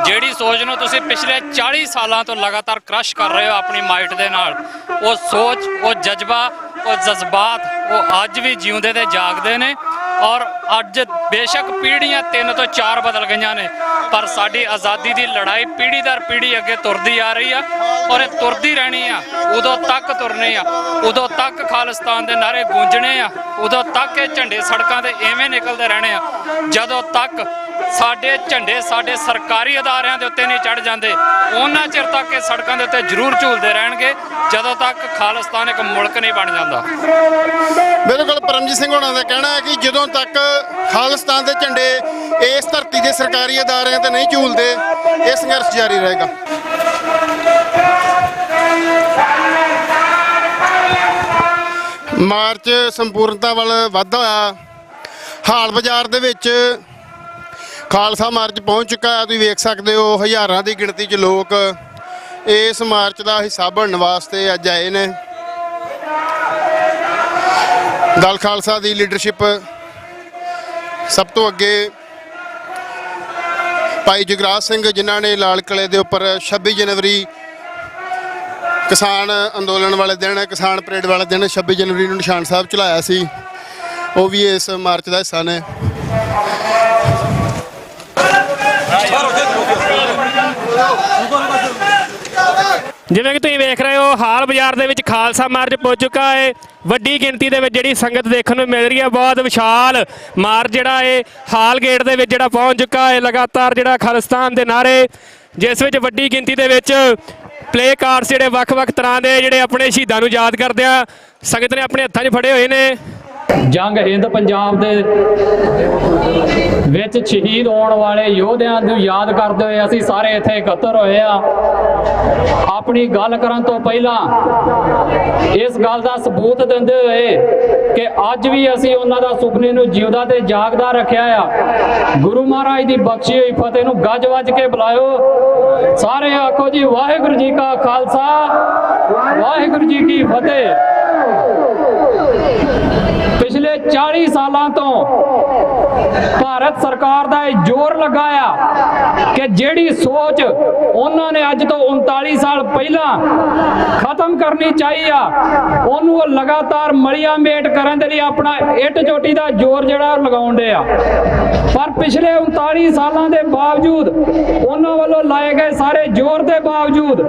ਜਿਹੜੀ ਸੋਚ ਨੂੰ ਤੁਸੀਂ ਪਿਛਲੇ 40 ਸਾਲਾਂ ਤੋਂ ਲਗਾਤਾਰ ਕ੍ਰਸ਼ ਕਰ ਰਹੇ ਹੋ ਆਪਣੀ ਮਾਈਟ ਦੇ ਨਾਲ, ਉਹ ਸੋਚ, ਉਹ ਜਜ਼ਬਾ, ਉਹ ਜਜ਼ਬਾਤ, ਉਹ ਅੱਜ ਵੀ ਜਿਉਂਦੇ ਤੇ ਜਾਗਦੇ ਨੇ। ਔਰ ਅੱਜ ਬੇਸ਼ੱਕ ਪੀੜ੍ਹੀਆਂ 3 ਤੋਂ 4 ਬਦਲ ਗਈਆਂ ਨੇ, ਪਰ ਸਾਡੀ ਆਜ਼ਾਦੀ ਦੀ ਲੜਾਈ ਪੀੜ੍ਹੀ ਦਰ ਪੀੜ੍ਹੀ ਅੱਗੇ ਤੁਰਦੀ ਆ ਰਹੀ ਆ ਔਰ ਇਹ ਤੁਰਦੀ ਰਹਿਣੀ ਆ। ਉਦੋਂ ਤੱਕ ਤੁਰਨੀ ਆ, ਉਦੋਂ ਤੱਕ ਖਾਲਿਸਤਾਨ ਦੇ ਨਾਅਰੇ ਗੂੰਜਣੇ ਆ, ਉਦੋਂ ਤੱਕ ਇਹ ਝੰਡੇ ਸੜਕਾਂ ਤੇ ਐਵੇਂ ਨਿਕਲਦੇ ਰਹਿਣੇ ਆ ਜਦੋਂ ਤੱਕ ਸਾਡੇ ਝੰਡੇ ਸਾਡੇ ਸਰਕਾਰੀ ਅਦਾਰਿਆਂ ਦੇ ਉੱਤੇ ਨਹੀਂ ਚੜ ਜਾਂਦੇ। ਉਹਨਾਂ ਚਿਰ ਤੱਕ ਇਹ ਸੜਕਾਂ ਦੇ ਉੱਤੇ ਜ਼ਰੂਰ ਝੂਲਦੇ ਰਹਿਣਗੇ ਜਦੋਂ ਤੱਕ ਖਾਲਿਸਤਾਨ ਇੱਕ ਮੁਲਕ ਨਹੀਂ ਬਣ ਜਾਂਦਾ। ਬਿਲਕੁਲ, ਪਰਮਜੀਤ ਸਿੰਘ ਹੋਣਾ ਦਾ ਕਹਿਣਾ ਹੈ ਕਿ ਜਦੋਂ ਤੱਕ ਖਾਲਿਸਤਾਨ ਦੇ ਝੰਡੇ ਇਸ ਧਰਤੀ ਦੇ ਸਰਕਾਰੀ ਅਦਾਰਿਆਂ ਤੇ ਨਹੀਂ ਝੂਲਦੇ, ਇਹ ਸੰਘਰਸ਼ ਜਾਰੀ ਰਹੇਗਾ। ਮਾਰਚ ਸੰਪੂਰਨਤਾ ਵੱਲ ਵੱਧਦਾ ਹੋਇਆ ਹਾਲ ਬਾਜ਼ਾਰ ਦੇ ਵਿੱਚ ਖਾਲਸਾ ਮਾਰਚ ਪਹੁੰਚ ਚੁੱਕਾ ਹੈ। ਤੁਸੀਂ ਵੇਖ ਸਕਦੇ ਹੋ ਹਜ਼ਾਰਾਂ ਦੀ ਗਿਣਤੀ 'ਚ ਲੋਕ ਇਸ ਮਾਰਚ ਦਾ ਹਿੱਸਾ ਬਣਨ ਵਾਸਤੇ ਅੱਜ ਆਏ ਨੇ। ਦਲ ਖਾਲਸਾ ਦੀ ਲੀਡਰਸ਼ਿਪ ਸਭ ਤੋਂ ਅੱਗੇ ਭਾਈ ਜਗਰਾਜ ਸਿੰਘ, ਜਿਨ੍ਹਾਂ ਨੇ ਲਾਲ ਕਿਲ੍ਹੇ ਦੇ ਉੱਪਰ 26 ਜਨਵਰੀ ਕਿਸਾਨ ਅੰਦੋਲਨ ਵਾਲੇ ਦਿਨ, ਕਿਸਾਨ ਪਰੇਡ ਵਾਲੇ ਦਿਨ 26 ਜਨਵਰੀ ਨੂੰ ਨਿਸ਼ਾਨ ਸਾਹਿਬ ਚਲਾਇਆ ਸੀ, ਉਹ ਵੀ ਇਸ ਮਾਰਚ ਦਾ ਹਿੱਸਾ ਨੇ। ਜਿਵੇਂ ਕਿ ਤੁਸੀਂ ਵੇਖ ਰਹੇ ਹੋ ਹਾਲ ਬਾਜ਼ਾਰ ਦੇ ਵਿੱਚ ਖਾਲਸਾ ਮਾਰਚ ਪਹੁੰਚ ਚੁੱਕਾ ਹੈ। ਵੱਡੀ ਗਿਣਤੀ ਦੇ ਵਿੱਚ ਜਿਹੜੀ ਸੰਗਤ ਦੇਖਣ ਨੂੰ ਮਿਲ ਰਹੀ ਹੈ, ਬਹੁਤ ਵਿਸ਼ਾਲ ਮਾਰਚ ਜਿਹੜਾ ਹੈ ਹਾਲ ਗੇਟ ਦੇ ਵਿੱਚ ਜਿਹੜਾ ਪਹੁੰਚ ਚੁੱਕਾ ਹੈ। ਲਗਾਤਾਰ ਜਿਹੜਾ ਖਾਲਿਸਤਾਨ ਦੇ ਨਾਅਰੇ, ਜਿਸ ਵਿੱਚ ਵੱਡੀ ਗਿਣਤੀ ਦੇ ਵਿੱਚ ਪਲੇ ਕਾਰਡਸ ਜਿਹੜੇ ਵੱਖ-ਵੱਖ ਤਰ੍ਹਾਂ ਦੇ ਜਿਹੜੇ ਆਪਣੇ ਸ਼ਹੀਦਾਂ ਨੂੰ ਯਾਦ ਕਰਦੇ ਆ ਸੰਗਤ ਨੇ ਆਪਣੇ ਹੱਥਾਂ 'ਚ ਫੜੇ ਹੋਏ ਨੇ। ਜੰਗ ਹਿੰਦ ਪੰਜਾਬ ਦੇ ਵਿੱਚ ਸ਼ਹੀਦ ਹੋਣ ਵਾਲੇ ਯੋਧਿਆਂ ਨੂੰ ਯਾਦ ਕਰਦੇ ਹੋਏ ਅਸੀਂ ਸਾਰੇ ਇੱਥੇ ਇਕੱਤਰ ਹੋਏ ਆ। ਆਪਣੀ ਗੱਲ ਕਰਨ ਤੋਂ ਪਹਿਲਾਂ ਇਸ ਗੱਲ ਦਾ ਸਬੂਤ ਦਿੰਦੇ ਹੋਏ ਕਿ ਅੱਜ ਵੀ ਅਸੀਂ ਉਹਨਾਂ ਦਾ ਸੁਪਨੇ ਨੂੰ ਜਿਉਂਦਾ ਤੇ ਜਾਗਦਾ ਰੱਖਿਆ ਆ। ਗੁਰੂ ਮਹਾਰਾਜ ਦੀ ਬਖਸ਼ੀ ਹੋਈ ਫਤਿਹ ਨੂੰ ਗੱਜ ਵੱਜ ਕੇ ਬੁਲਾਇਓ। ਸਾਰੇ ਆਖੋ ਜੀ, ਵਾਹਿਗੁਰੂ ਜੀ ਕਾ ਖਾਲਸਾ, ਵਾਹਿਗੁਰੂ ਜੀ ਕੀ ਫਤਿਹ। ਪਿਛਲੇ 40 ਸਾਲਾਂ ਤੋਂ ਭਾਰਤ ਸਰਕਾਰ ਦਾ ਇਹ ਜ਼ੋਰ ਲਗਾਇਆ ਕਿ ਜਿਹੜੀ ਸੋਚ ਉਹਨਾਂ ਨੇ ਅੱਜ ਤੋਂ 39 ਸਾਲ ਪਹਿਲਾਂ ਖਤਮ ਕਰਨੀ ਚਾਹੀ ਆ, ਉਹਨੂੰ ਉਹ ਲਗਾਤਾਰ ਮਲੀਆ ਮੇਟ ਕਰਨ ਦੇ ਲਈ ਆਪਣਾ ਇੱਟ ਚੋਟੀ ਦਾ ਜ਼ੋਰ ਜਿਹੜਾ ਲਗਾਉਣ ਦੇ ਆ। ਪਰ ਪਿਛਲੇ 39 ਸਾਲਾਂ ਦੇ ਬਾਵਜੂਦ, ਉਹਨਾਂ ਵੱਲੋਂ ਲਾਏ ਗਏ ਸਾਰੇ ਜ਼ੋਰ ਦੇ ਬਾਵਜੂਦ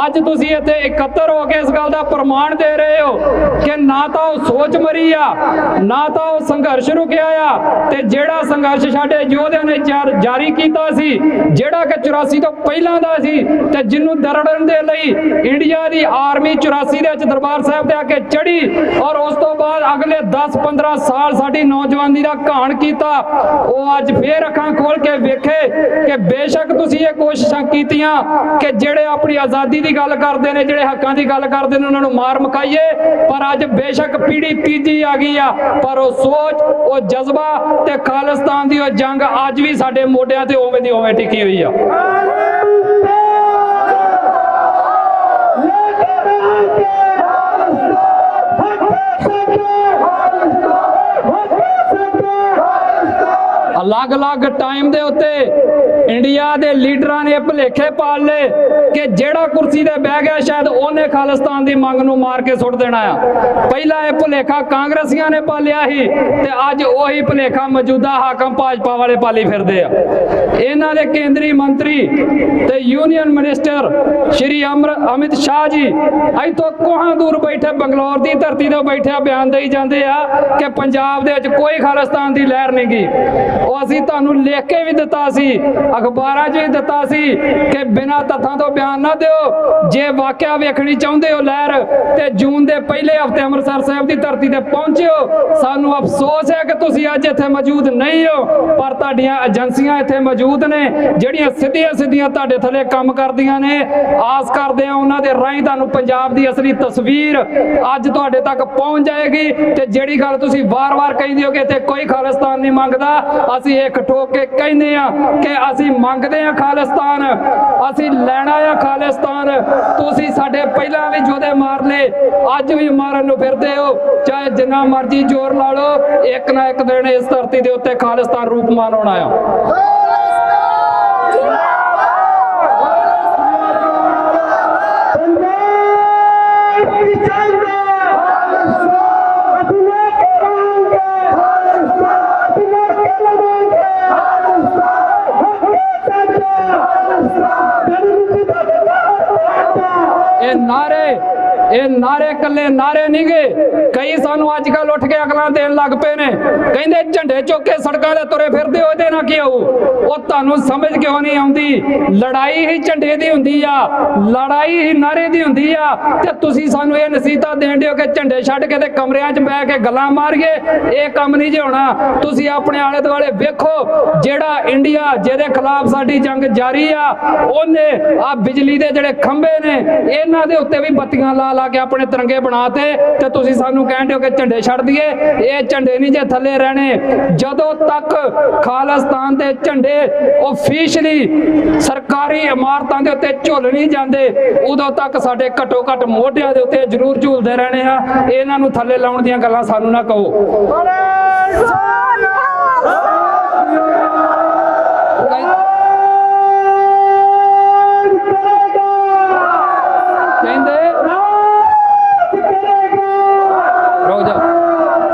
ਅੱਜ ਤੁਸੀਂ ਇੱਥੇ ਇਕੱਤਰ ਹੋ ਕੇ ਇਸ ਗੱਲ ਦਾ ਪ੍ਰਮਾਣ ਦੇ ਰਹੇ ਹੋ ਕਿ ਨਾ ਤਾਂ ਉਹ ਸੋਚ ਮਰੀ ਆ, ਨਾ ਤਾਂ ਉਹ ਸੰਘਰਸ਼ ਰੁਕਿਆ ਆ। ਤੇ ਜਿਹੜਾ ਸੰਘਰਸ਼ ਸਾਡੇ ਯੋਧਿਆਂ ਨੇ ਜਾਰੀ ਕੀਤਾ ਸੀ, ਜਿਹੜਾ ਕਿ 84 ਤੋਂ ਪਹਿਲਾਂ ਦਾ ਸੀ, ਤੇ ਜਿਹਨੂੰ ਦਰੜਨ ਦੇ ਲਈ ਇੰਡੀਆ ਦੀ ਆਰਮੀ 84 ਦੇ ਵਿੱਚ ਦਰਬਾਰ ਸਾਹਿਬ ਤੇ ਆ ਕੇ ਚੜੀ ਔਰ ਉਸ ਤੋਂ ਬਾਅਦ ਅਗਲੇ 10-15 ਸਾਲ ਸਾਡੀ ਨੌਜਵਾਨੀ ਦਾ ਘਾਣ ਕੀਤਾ, ਉਹ ਅੱਜ ਫੇਰ ਅੱਖਾਂ ਖੋਲ ਕੇ ਵੇਖੇ ਕਿ ਬੇਸ਼ੱਕ ਤੁਸੀਂ ਇਹ ਕੋਸ਼ਿਸ਼ਾਂ ਕੀਤੀਆਂ ਕਿ ਜਿਹੜੇ ਆਪਣੀ ਆਜ਼ਾਦੀ ਦੀ ਗੱਲ ਕਰਦੇ ਨੇ, ਜਿਹੜੇ ਹੱਕਾਂ ਦੀ ਗੱਲ ਕਰਦੇ ਨੇ, ਉਹਨਾਂ ਨੂੰ ਮਾਰ ਮੁਕਾਈਏ। ਪਰ ਅੱਜ ਬੇਸ਼ੱਕ ਪੀੜ੍ਹੀ ਤੀਜੀ ਆ ਗਈ ਆ, ਪਰ ਉਹ ਸੋਚ, ਉਹ ਜਜ਼ਬਾ ਤੇ ਖਾਲਿਸਤਾਨ ਦੀ ਉਹ ਜੰਗ ਅੱਜ ਵੀ ਸਾਡੇ ਮੋਢਿਆਂ ਤੇ ਉਵੇਂ ਦੀ ਉਵੇਂ ਟਿਕੀ ਹੋਈ ਆ। ਅਲੱਗ-ਅਲੱਗ ਟਾਈਮ ਦੇ ਉੱਤੇ ਇੰਡੀਆ ਦੇ ਲੀਡਰਾਂ ਨੇ ਭੁਲੇਖੇ ਪਾਲ ਲਏ ਕਿ ਜਿਹੜਾ ਕੁਰਸੀ ਤੇ ਬਹਿ ਗਿਆ ਸ਼ਾਇਦ ਉਹਨੇ ਖਾਲਿਸਤਾਨ ਦੀ ਮੰਗ ਨੂੰ ਮਾਰ ਕੇ ਸੁੱਟ ਦੇਣਾ ਆ। ਪਹਿਲਾਂ ਇਹ ਭੁਲੇਖਾ ਕਾਂਗਰਸੀਆਂ ਨੇ ਪਾਲਿਆ ਸੀ ਤੇ ਅੱਜ ਉਹੀ ਭੁਲੇਖਾ ਮੌਜੂਦਾ ਹਾਕਮ ਭਾਜਪਾ ਵਾਲੇ ਪਾਲੀ ਫਿਰਦੇ ਆ। ਇਹਨਾਂ ਦੇ ਕੇਂਦਰੀ ਮੰਤਰੀ ਤੇ ਯੂਨੀਅਨ ਮਿਨਿਸਟਰ ਸ਼੍ਰੀ ਅਮਿਤ ਸ਼ਾਹ ਜੀ ਇੱਥੋਂ ਕੋਹਾਂ ਦੂਰ ਬੈਠੇ ਬੰਗਲੌਰ ਦੀ ਧਰਤੀ ਤੇ ਬੈਠੇ ਬਿਆਨ ਦੇਈ ਜਾਂਦੇ ਆ ਕਿ ਪੰਜਾਬ ਦੇ ਵਿੱਚ ਕੋਈ ਖਾਲਿਸਤਾਨ ਦੀ ਲਹਿਰ ਨਹੀਂ ਗੀ। ਉਹ ਅਸੀਂ ਤੁਹਾਨੂੰ ਲਿਖ ਕੇ ਵੀ ਦਿੱਤਾ ਸੀ, ਅਖਬਾਰਾਂ 'ਚ ਵੀ ਦਿੱਤਾ ਸੀ ਕਿ ਬਿਨਾਂ ਤੱਥਾਂ ਤੋਂ ਬਿਆਨ ਨਾ ਦਿਓ। ਜੇ ਵਾਕਿਆ ਵੇਖਣੀ ਚਾਹੁੰਦੇ ਹੋ ਲਹਿਰ ਤੇ ਜੂਨ ਦੇ ਪਹਿਲੇ ਹਫ਼ਤੇ ਅੰਮ੍ਰਿਤਸਰ ਸਾਹਿਬ ਦੀ ਧਰਤੀ ਤੇ ਪਹੁੰਚਿਓ। ਸਾਨੂੰ ਅਫਸੋਸ ਹੈ ਕਿ ਤੁਸੀਂ ਅੱਜ ਇੱਥੇ ਮੌਜੂਦ ਨਹੀਂ ਹੋ, ਪਰ ਤੁਹਾਡੀਆਂ ਏਜੰਸੀਆਂ ਇੱਥੇ ਮੌਜੂਦ ਨੇ ਜਿਹੜੀਆਂ ਸਿੱਧੀਆਂ ਤੁਹਾਡੇ ਥੱਲੇ ਕੰਮ ਕਰਦੀਆਂ ਨੇ। ਆਸ ਕਰਦੇ ਆ ਉਹਨਾਂ ਦੇ ਰਾਹੀਂ ਤੁਹਾਨੂੰ ਪੰਜਾਬ ਦੀ ਅਸਲੀ ਤਸਵੀਰ ਅੱਜ ਤੁਹਾਡੇ ਤੱਕ ਪਹੁੰਚ ਜਾਏਗੀ। ਤੇ ਜਿਹੜੀ ਗੱਲ ਤੁਸੀਂ ਵਾਰ-ਵਾਰ ਕਹਿੰਦੇ ਹੋ ਕਿ ਇੱਥੇ ਕੋਈ ਖਾਲਿਸਤਾਨ ਨਹੀਂ ਮੰਗਦਾ, ਅਸੀਂ ਇੱਕ ਠੋਕ ਕੇ ਕਹਿੰਦੇ ਆ ਕਿ ਅਸੀਂ ਮੰਗਦੇ ਆ ਖਾਲਿਸਤਾਨ, ਅਸੀਂ ਲੈਣਾ ਆ ਖਾਲਿਸਤਾਨ। ਤੁਸੀਂ ਸਾਡੇ ਪਹਿਲਾਂ ਵੀ ਜੋਧੇ ਮਾਰ ਲਏ, ਅੱਜ ਵੀ ਮਾਰਨ ਨੂੰ ਫਿਰਦੇ ਹੋ। ਚਾਹੇ ਜਿੰਨਾ ਮਰਜ਼ੀ ਜ਼ੋਰ ਲਾ ਲਓ, ਇੱਕ ਨਾ ਇੱਕ ਦਿਨ ਇਸ ਧਰਤੀ ਦੇ ਉੱਤੇ ਖਾਲਿਸਤਾਨ ਰੂਪਮਾਨ ਹੋਣਾ ਆ। ਇਹ ਨਾਰੇ ਕੱਲੇ ਨਾਰੇ ਨਹੀਂ ਗਏ, ਕਈ ਸਾਨੂੰ ਅੱਜ ਕੱਲ ਉੱਠ ਕੇ ਅਕਲਾਂ ਦੇਣ ਲੱਗ ਪਏ ਨੇ। ਕਹਿੰਦੇ ਝੰਡੇ ਚੁੱਕ ਕੇ ਸੜਕਾਂ ਤੇ ਤੁਰੇ ਫਿਰਦੇ ਹੋ, ਇਹਦੇ ਨਾਲ ਕੀ ਹੋਊ? ਉਹ ਤੁਹਾਨੂੰ ਸਮਝ ਕਿਉਂ ਨਹੀਂ ਆਉਂਦੀ? ਲੜਾਈ ਹੀ ਝੰਡੇ ਦੀ ਹੁੰਦੀ ਆ, ਲੜਾਈ ਹੀ ਨਾਰੇ ਦੀ ਹੁੰਦੀ ਆ। ਤੇ ਤੁਸੀਂ ਸਾਨੂੰ ਇਹ ਨਸੀਹਤਾਂ ਦੇਣ ਦਿਓ ਕਿ ਝੰਡੇ ਛੱਡ ਕੇ ਤੇ ਕਮਰਿਆਂ 'ਚ ਬਹਿ ਕੇ ਗੱਲਾਂ ਮਾਰੀਏ, ਇਹ ਕੰਮ ਨਹੀਂ ਜੇ ਹੋਣਾ। ਤੁਸੀਂ ਆਪਣੇ ਆਲੇ ਦੁਆਲੇ ਵੇਖੋ, ਜਿਹੜਾ ਇੰਡੀਆ ਜਿਹਦੇ ਖਿਲਾਫ ਸਾਡੀ ਜੰਗ ਜਾਰੀ ਆ, ਉਹਨੇ ਆ ਬਿਜਲੀ ਦੇ ਜਿਹੜੇ ਖੰਭੇ ਨੇ ਇਹਨਾਂ ਦੇ ਉੱਤੇ ਵੀ ਬੱਤੀਆਂ ਲਾ ਕੇ ਆਪਣੇ ਤਿਰੰਗੇ ਬਣਾਤੇ ਤੇ ਤੁਸੀਂ ਸਾਨੂੰ ਕਹਿੰਦੇ ਹੋ ਕਿ ਝੰਡੇ ਛੱਡ ਦਈਏ। ਇਹ ਝੰਡੇ ਨਹੀਂ ਜੇ ਥੱਲੇ ਰਹਿਣੇ। ਜਦੋਂ ਤੱਕ ਖਾਲਿਸਤਾਨ ਦੇ ਝੰਡੇ ਆਫੀਸ਼ੀਅਲੀ ਸਰਕਾਰੀ ਇਮਾਰਤਾਂ ਦੇ ਉੱਤੇ ਝੁੱਲ ਨਹੀਂ ਜਾਂਦੇ, ਉਦੋਂ ਤੱਕ ਸਾਡੇ ਘੱਟੋ ਘੱਟ ਮੋਢਿਆਂ ਦੇ ਉੱਤੇ ਜ਼ਰੂਰ ਝੂਲਦੇ ਰਹਿਣੇ ਆ। ਇਹਨਾਂ ਨੂੰ ਥੱਲੇ ਲਾਉਣ ਦੀਆਂ ਗੱਲਾਂ ਸਾਨੂੰ ਨਾ ਕਹੋ।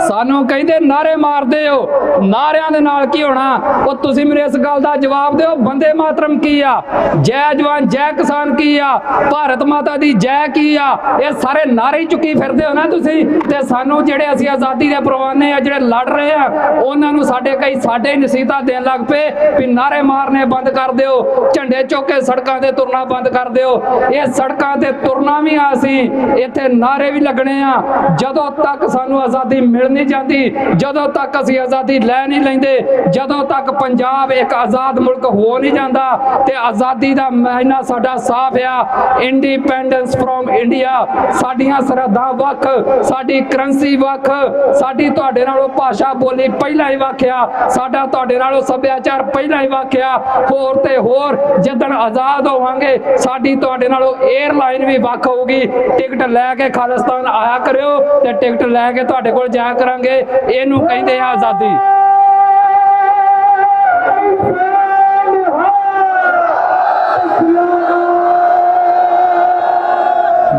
ਸਾਨੂੰ ਕਹਿੰਦੇ ਨਾਰੇ ਮਾਰਦੇ ਹੋ, ਨਾਰਿਆਂ ਦੇ ਨਾਲ ਕੀ ਹੋਣਾ? ਉਹ ਤੁਸੀਂ ਮੇਰੇ ਇਸ ਗੱਲ ਦਾ ਜਵਾਬ ਦਿਓ, ਬੰਦੇ ਮਾਤਰਮ ਕੀ ਆ, ਜੈ ਜਵਾਨ ਜੈ ਕਿਸਾਨ ਕੀ ਆ, ਭਾਰਤ ਮਾਤਾ ਦੀ ਜੈ ਕੀ ਆ, ਇਹ ਸਾਰੇ ਨਾਰੇ ਚੁੱਕੀ ਫਿਰਦੇ ਹੋ ਨਾ ਤੁਸੀਂ। ਤੇ ਸਾਨੂੰ ਜਿਹੜੇ ਅਸੀਂ ਆਜ਼ਾਦੀ ਦੇ ਪਰਵਾਨੇ ਆ ਜਿਹੜੇ ਲੜ ਰਹੇ ਆ, ਉਹਨਾਂ ਨੂੰ ਸਾਡੇ ਨਸੀਹਤਾਂ ਦੇਣ ਲੱਗ ਪਏ ਵੀ ਨਾਰੇ ਮਾਰਨੇ ਬੰਦ ਕਰ ਦਿਓ, ਝੰਡੇ ਚੁੱਕ ਕੇ ਸੜਕਾਂ ਤੇ ਤੁਰਨਾ ਬੰਦ ਕਰ ਦਿਓ। ਇਹ ਸੜਕਾਂ ਤੇ ਤੁਰਨਾ ਵੀ ਆ, ਅਸੀਂ ਇੱਥੇ ਨਾਰੇ ਵੀ ਲੱਗਣੇ ਆ। ਜਦੋਂ ਤੱਕ ਸਾਨੂੰ ਆਜ਼ਾਦੀ ਮਿਲ ਨਹੀਂ ਜਾਂਦੀ, ਜਦੋਂ ਤੱਕ ਅਸੀਂ ਆਜ਼ਾਦੀ ਲੈ ਨਹੀਂ ਲੈਂਦੇ, ਜਦੋਂ ਤੱਕ ਪੰਜਾਬ ਇੱਕ ਆਜ਼ਾਦ ਮੁਲਕ ਹੋ ਨਹੀਂ ਜਾਂਦਾ। ਤੇ ਆਜ਼ਾਦੀ ਦਾ ਮਹੀਨਾ ਸਾਡਾ ਸਾਫ਼ ਆ, ਇੰਡੀਪੈਂਡੈਂਸ ਫਰੋਮ ਇੰਡੀਆ। ਸਾਡੀਆਂ ਸਰਹੱਦਾਂ ਵੱਖ, ਸਾਡੀ ਕਰੰਸੀ ਵੱਖ, ਸਾਡੀ ਤੁਹਾਡੇ ਨਾਲੋਂ ਭਾਸ਼ਾ ਬੋਲੀ ਪਹਿਲਾਂ ਹੀ ਵੱਖ ਆ, ਸਾਡਾ ਤੁਹਾਡੇ ਨਾਲੋਂ ਸੱਭਿਆਚਾਰ ਪਹਿਲਾਂ ਹੀ ਵੱਖ ਆ। ਹੋਰ ਤੇ ਹੋਰ ਜਿੱਦਣ ਆਜ਼ਾਦ ਹੋਵਾਂਗੇ ਸਾਡੀ ਤੁਹਾਡੇ ਨਾਲੋਂ 에ਅਰਲਾਈਨ ਵੀ ਵੱਖ ਹੋਊਗੀ। ਟਿਕਟ ਲੈ ਕੇ ਖਾਲਿਸਤਾਨ ਆਇਆ ਕਰਿਓ ਤੇ ਟਿਕਟ ਲੈ ਕੇ ਤੁਹਾਡੇ ਕੋਲ ਜਾਇਆ ਕਰਾਂਗੇ। ਇਹਨੂੰ ਕਹਿੰਦੇ ਆ ਆਜ਼ਾਦੀ।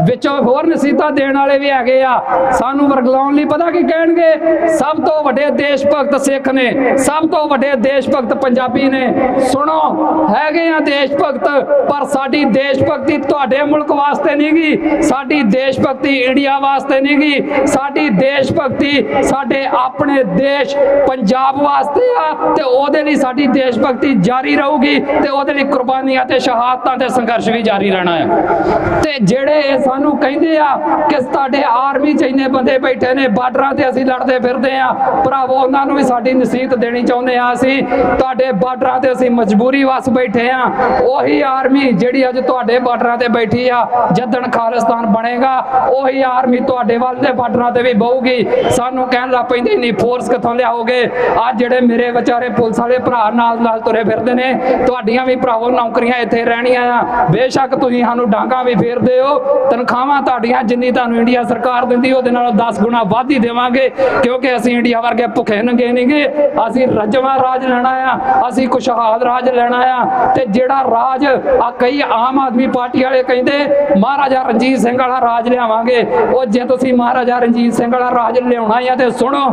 ਵਿੱਚੋਂ ਹੋਰ ਨਸੀਹਤਾਂ ਦੇਣ ਵਾਲੇ ਵੀ ਹੈਗੇ ਆ, ਸਾਨੂੰ ਵਰਗਲਾਉਣ ਲਈ ਪਤਾ ਕੀ ਕਹਿਣਗੇ? ਸਭ ਤੋਂ ਵੱਡੇ ਦੇਸ਼ ਭਗਤ ਸਿੱਖ ਨੇ, ਸਭ ਤੋਂ ਵੱਡੇ ਦੇਸ਼ ਭਗਤ ਪੰਜਾਬੀ ਨੇ। ਸੁਣੋ, ਹੈਗੇ ਆ ਦੇਸ਼ ਭਗਤ, ਪਰ ਸਾਡੀ ਦੇਸ਼ ਭਗਤੀ ਤੁਹਾਡੇ ਮੁਲਕ ਵਾਸਤੇ ਨਹੀਂ ਗੀ, ਸਾਡੀ ਦੇਸ਼ ਭਗਤੀ ਇੰਡੀਆ ਵਾਸਤੇ ਨਹੀਂ ਗੀ, ਸਾਡੀ ਦੇਸ਼ ਭਗਤੀ ਸਾਡੇ ਆਪਣੇ ਦੇਸ਼ ਪੰਜਾਬ ਵਾਸਤੇ ਆ। ਤੇ ਉਹਦੇ ਲਈ ਸਾਡੀ ਦੇਸ਼ ਭਗਤੀ ਜਾਰੀ ਰਹੂਗੀ ਤੇ ਉਹਦੇ ਲਈ ਕੁਰਬਾਨੀਆਂ ਤੇ ਸ਼ਹਾਦਤਾਂ ਤੇ ਸੰਘਰਸ਼ ਵੀ ਜਾਰੀ ਰਹਿਣਾ ਹੈ। ਤੇ ਜਿਹੜੇ ਸਾਨੂੰ ਕਹਿੰਦੇ ਆ ਕਿ ਸਾਡੇ ਆਰਮੀ 'ਚ ਇੰਨੇ ਬੰਦੇ ਬੈਠੇ ਨੇ, ਬਾਰਡਰਾਂ ਤੇ ਅਸੀਂ ਲੜਦੇ ਫਿਰਦੇ ਆ, ਭਰਾਵੋ ਉਹਨਾਂ ਨੂੰ ਵੀ ਸਾਡੀ ਨਸੀਹਤ ਦੇਣੀ ਚਾਹੁੰਦੇ ਆ। ਅਸੀਂ ਤੁਹਾਡੇ ਬਾਰਡਰਾਂ ਤੇ ਅਸੀਂ ਮਜਬੂਰੀ ਵਸ ਬੈਠੇ ਆ। ਉਹੀ ਆਰਮੀ ਜਿਹੜੀ ਅੱਜ ਤੁਹਾਡੇ ਬਾਰਡਰਾਂ ਤੇ ਬੈਠੀ ਆ, ਜਦਣ ਖਾਲਿਸਤਾਨ ਬਣੇਗਾ ਉਹੀ ਆਰਮੀ ਤੁਹਾਡੇ ਵੱਲ ਦੇ ਬਾਰਡਰਾਂ ਤੇ ਵੀ ਬਹੂਗੀ। ਸਾਨੂੰ ਕਹਿਣ ਲੱਗ ਪੈਂਦੇ ਨਹੀਂ ਫੋਰਸ ਕਿੱਥੋਂ ਲਿਆਓਗੇ? ਅੱਜ ਜਿਹੜੇ ਮੇਰੇ ਵਿਚਾਰੇ ਪੁਲਿਸ ਵਾਲੇ ਭਰਾ ਨਾਲ ਤੁਰੇ ਫਿਰਦੇ ਨੇ, ਤੁਹਾਡੀਆਂ ਵੀ ਭਰਾਵੋ ਨੌਕਰੀਆਂ ਇੱਥੇ ਰਹਿਣੀਆਂ ਆ। ਬੇਸ਼ੱਕ ਤੁਸੀਂ ਸਾਨੂੰ ਡਾਂਗਾ ਵੀ ਫੇਰਦੇ ਹੋ, ਤਨਖਾਹਾਂ ਤੁਹਾਡੀਆਂ ਜਿੰਨੀ ਤੁਹਾਨੂੰ ਇੰਡੀਆ ਸਰਕਾਰ ਦਿੰਦੀ ਉਹਦੇ ਨਾਲੋਂ 10 ਗੁਣਾ ਵੱਧ ਹੀ ਦੇਵਾਂਗੇ, ਕਿਉਂਕਿ ਅਸੀਂ ਇੰਡੀਆ ਵਰਗੇ ਭੁੱਖੇ ਨੰਗੇ ਨਹੀਂਗੇ। ਅਸੀਂ ਰੱਜਵਾਂ ਰਾਜ ਲੈਣਾ ਆ, ਅਸੀਂ ਖੁਸ਼ਹਾਲ ਰਾਜ ਲੈਣਾ ਆ। ਤੇ ਜਿਹੜਾ ਰਾਜ ਆ ਕਈ ਆਮ ਆਦਮੀ ਪਾਰਟੀ ਵਾਲੇ ਕਹਿੰਦੇ ਮਹਾਰਾਜਾ ਰਣਜੀਤ ਸਿੰਘ ਵਾਲਾ ਰਾਜ ਲਿਆਵਾਂਗੇ, ਉਹ ਜੇ ਤੁਸੀਂ ਮਹਾਰਾਜਾ ਰਣਜੀਤ ਸਿੰਘ ਵਾਲਾ ਰਾਜ ਲਿਆਉਣਾ ਆ ਤੇ ਸੁਣੋ,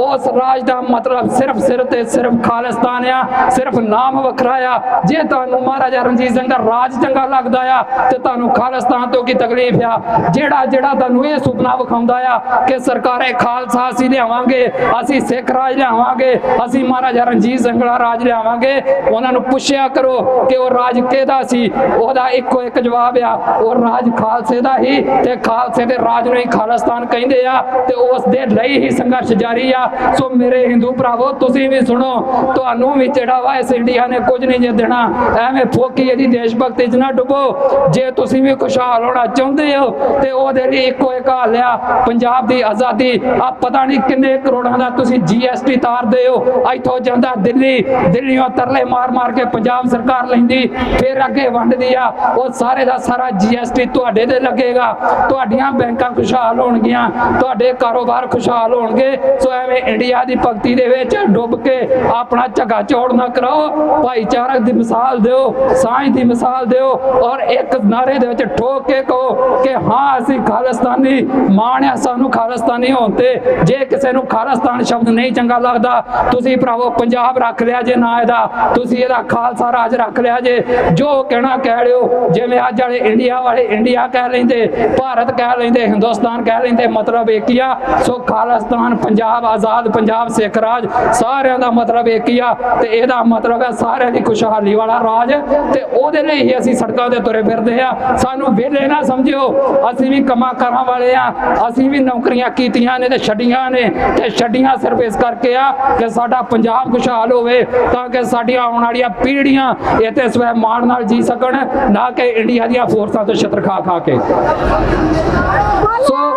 ਉਸ ਰਾਜ ਦਾ ਮਤਲਬ ਸਿਰਫ ਤੇ ਸਿਰਫ ਖਾਲਿਸਤਾਨ ਆ, ਸਿਰਫ ਨਾਮ ਵੱਖਰਾ ਆ। ਜੇ ਤੁਹਾਨੂੰ ਮਹਾਰਾਜਾ ਰਣਜੀਤ ਸਿੰਘ ਦਾ ਰਾਜ ਚੰਗਾ ਲੱਗਦਾ ਆ ਤੇ ਤੁਹਾਨੂੰ ਖਾਲਿਸਤਾਨ ਤੋਂ ਕੀ ਤਕਲੀਫ ਆ? ਜਿਹੜਾ ਤੁਹਾਨੂੰ ਇਹ ਸੁਪਨਾ ਵਿਖਾਉਂਦਾ ਆ ਕਿ ਸਰਕਾਰੇ ਖਾਲਸਾ ਅਸੀਂ ਲਿਆਵਾਂਗੇ, ਅਸੀਂ ਸਿੱਖ ਰਾਜ ਲਿਆਵਾਂਗੇ, ਅਸੀਂ ਮਹਾਰਾਜਾ ਰਣਜੀਤ ਸਿੰਘ ਵਾਲਾ ਰਾਜ ਲਿਆਵਾਂਗੇ, ਉਹਨਾਂ ਨੂੰ ਪੁੱਛਿਆ ਕਰੋ ਕਿ ਉਹ ਰਾਜ ਕਿਹਦਾ ਸੀ? ਉਹਦਾ ਇੱਕੋ ਇੱਕ ਜਵਾਬ ਆ, ਉਹ ਰਾਜ ਖਾਲਸੇ ਦਾ ਹੀ, ਤੇ ਖਾਲਸੇ ਦੇ ਰਾਜ ਨੂੰ ਹੀ ਖਾਲਿਸਤਾਨ ਕਹਿੰਦੇ ਆ, ਤੇ ਉਸ ਦੇ ਲਈ ਹੀ ਸੰਘਰਸ਼ ਜਾਰੀ ਆ। ਸੋ ਮੇਰੇ ਹਿੰਦੂ ਭਰਾਵੋ, ਤੁਸੀਂ ਵੀ ਸੁਣੋ, ਤੁਹਾਨੂੰ ਵੀ ਜਿਹੜਾ ਵਾ ਇਸ ਇੰਡੀਆ ਨੇ ਕੁਝ ਨਹੀਂ ਜੇ ਦੇਣਾ। ਐਵੇਂ ਫੋਕੀ ਇਹਦੀ ਦੇਸ਼ ਭਗਤੀ 'ਚ ਨਾ ਡੁੱਬੋ। ਜੇ ਤੁਸੀਂ ਵੀ ਖੁਸ਼ਹਾਲ ਹੋਣਾ ਚਾਹੁੰਦੇ ਹੋ ਤੇ ਉਹਦੇ ਲਈ ਇੱਕੋ ਇੱਕ ਹੱਲ ਆ, ਪੰਜਾਬ ਦੀ ਆਜ਼ਾਦੀ। ਆ ਪਤਾ ਨਹੀਂ ਕਿੰਨੇ ਕਰੋੜਾਂ ਦਾ ਤੁਸੀਂ GST ਤਾਰਦੇ ਹੋ, ਇੱਥੋਂ ਜਾਂਦਾ ਦਿੱਲੀੋਂ ਤਰਲੇ ਮਾਰ ਕੇ ਪੰਜਾਬ ਸਰਕਾਰ ਲੈਂਦੀ, ਫਿਰ ਅੱਗੇ ਵੰਡਦੀ ਆ। ਉਹ ਸਾਰੇ ਦਾ ਸਾਰਾ GST ਤੁਹਾਡੇ ਤੇ ਲੱਗੇਗਾ, ਤੁਹਾਡੀਆਂ ਬੈਂਕਾਂ ਖੁਸ਼ਹਾਲ ਹੋਣਗੀਆਂ, ਤੁਹਾਡੇ ਕਾਰੋਬਾਰ ਖੁਸ਼ਹਾਲ ਹੋਣਗੇ। ਸੋ ਐਵੇਂ ਇੰਡੀਆ ਦੀ ਭਗਤੀ ਦੇ ਵਿੱਚ ਡੁੱਬ ਕੇ ਆਪਣਾ ਝੱਗਾ ਝੋੜ ਨਾ ਕਰਾਓ। ਭਾਈਚਾਰਕ ਦੀ ਮਿਸਾਲ ਦਿਓ, ਸਾਂਝ ਦੀ ਮਿਸਾਲ ਦਿਓ, ਔਰ ਇੱਕ ਨਾਰੇ ਦੇ ਵਿੱਚ ਠੋਕ ਕੇ ਕਹੋ ਕਿ ਹਾਂ ਅਸੀਂ ਖਾਲਿਸਤਾਨੀ, ਮਾਣ ਆ ਸਾਨੂੰ ਖਾਲਿਸਤਾਨੀ ਹੋਣ ਤੇ। ਜੇ ਕਿਸੇ ਨੂੰ ਖਾਲਿਸਤਾਨ ਸ਼ਬਦ ਨਹੀਂ ਚੰਗਾ ਲੱਗਦਾ, ਤੁਸੀਂ ਭਰਾਵੋ ਪੰਜਾਬ ਰੱਖ ਲਿਆ ਜੇ ਨਾ ਇਹਦਾ, ਤੁਸੀਂ ਇਹਦਾ ਖਾਲਸਾ ਰਾਜ ਰੱਖ ਲਿਆ ਜੇ। ਜੋ ਕਹਿਣਾ ਕਹਿ ਲਿਓ, ਜਿਵੇਂ ਅੱਜ ਵਾਲੇ ਇੰਡੀਆ ਕਹਿ ਲੈਂਦੇ, ਭਾਰਤ ਕਹਿ ਲੈਂਦੇ, ਹਿੰਦੁਸਤਾਨ ਕਹਿ ਲੈਂਦੇ, ਮਤਲਬ ਇੱਕ ਹੀ ਆ। ਸੋ ਖਾਲਿਸਤਾਨ ਪੰਜਾਬ, ਆਜ਼ਾਦ ਪੰਜਾਬ, ਸਿੱਖ ਰਾਜ, ਸਾਰਿਆਂ ਦਾ ਮਤਲਬ ਇੱਕ ਹੀ ਆ, ਤੇ ਇਹਦਾ ਮਤਲਬ ਹੈ ਸਾਰਿਆਂ ਦੀ ਖੁਸ਼ਹਾਲੀ ਵਾਲਾ ਰਾਜ। ਤੇ ਉਹਦੇ ਲਈ ਹੀ ਅਸੀਂ ਸੜਕਾਂ ਤੇ ਤੁਰੇ ਫਿਰਦੇ ਆ। ਸਾਨੂੰ ਵਿਹਲੇ ਨਾ ਸਮਝਿਓ, ਅਸੀਂ ਵੀ ਕੰਮਾਂ ਕਾਰਾਂ ਵਾਲੇ ਆ, ਅਸੀਂ ਵੀ ਨੌਕਰੀਆਂ ਕੀਤੀਆਂ ਨੇ ਤੇ ਛੱਡੀਆਂ ਨੇ, ਤੇ ਛੱਡੀਆਂ ਸਿਰਫ ਇਸ ਕਰਕੇ ਆ ਕਿ ਸਾਡਾ ਪੰਜਾਬ ਖੁਸ਼ਹਾਲ ਹੋਵੇ, ਤਾਂ ਕਿ ਸਾਡੀਆਂ ਆਉਣ ਵਾਲੀਆਂ ਪੀੜ੍ਹੀਆਂ ਇੱਥੇ ਸਵੈ ਮਾਣ ਨਾਲ ਜੀ ਸਕਣ, ਨਾ ਕਿ ਇੰਡੀਆ ਦੀਆਂ ਫੋਰਸਾਂ ਤੋਂ ਛਿੱਤਰ ਖਾ ਕੇ। ਸੋ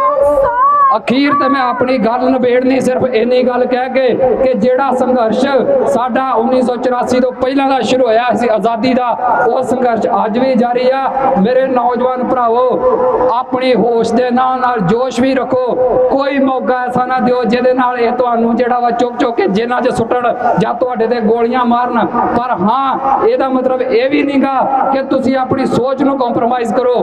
ਅਖੀਰ ਤੇ ਮੈਂ ਆਪਣੀ ਗੱਲ ਨਿਬੇੜਨੀ ਸਿਰਫ ਇੰਨੀ ਗੱਲ ਕਹਿ ਕੇ ਕਿ ਜਿਹੜਾ ਸੰਘਰਸ਼ ਸਾਡਾ 1984 ਤੋਂ ਪਹਿਲਾਂ ਦਾ ਸ਼ੁਰੂ ਹੋਇਆ ਸੀ ਆਜ਼ਾਦੀ ਦਾ, ਉਹ ਸੰਘਰਸ਼ ਅੱਜ ਵੀ ਜਾਰੀ ਆ। ਮੇਰੇ ਨੌਜਵਾਨ ਭਰਾਵੋ, ਆਪਣੀ ਹੋਸ਼ ਦੇ ਨਾਲ ਜੋਸ਼ ਵੀ ਰੱਖੋ। ਕੋਈ ਮੌਕਾ ਐਸਾ ਨਾ ਦਿਓ ਜਿਹਦੇ ਨਾਲ ਇਹ ਤੁਹਾਨੂੰ ਜਿਹੜਾ ਵਾ ਚੁੱਕ ਕੇ ਜੇਲ੍ਹਾਂ 'ਚ ਸੁੱਟਣ ਜਾਂ ਤੁਹਾਡੇ ਤੇ ਗੋਲੀਆਂ ਮਾਰਨ। ਪਰ ਹਾਂ, ਇਹਦਾ ਮਤਲਬ ਇਹ ਵੀ ਨਹੀਂਗਾ ਕਿ ਤੁਸੀਂ ਆਪਣੀ ਸੋਚ ਨੂੰ ਕੰਪਰੋਮਾਈਜ਼ ਕਰੋ।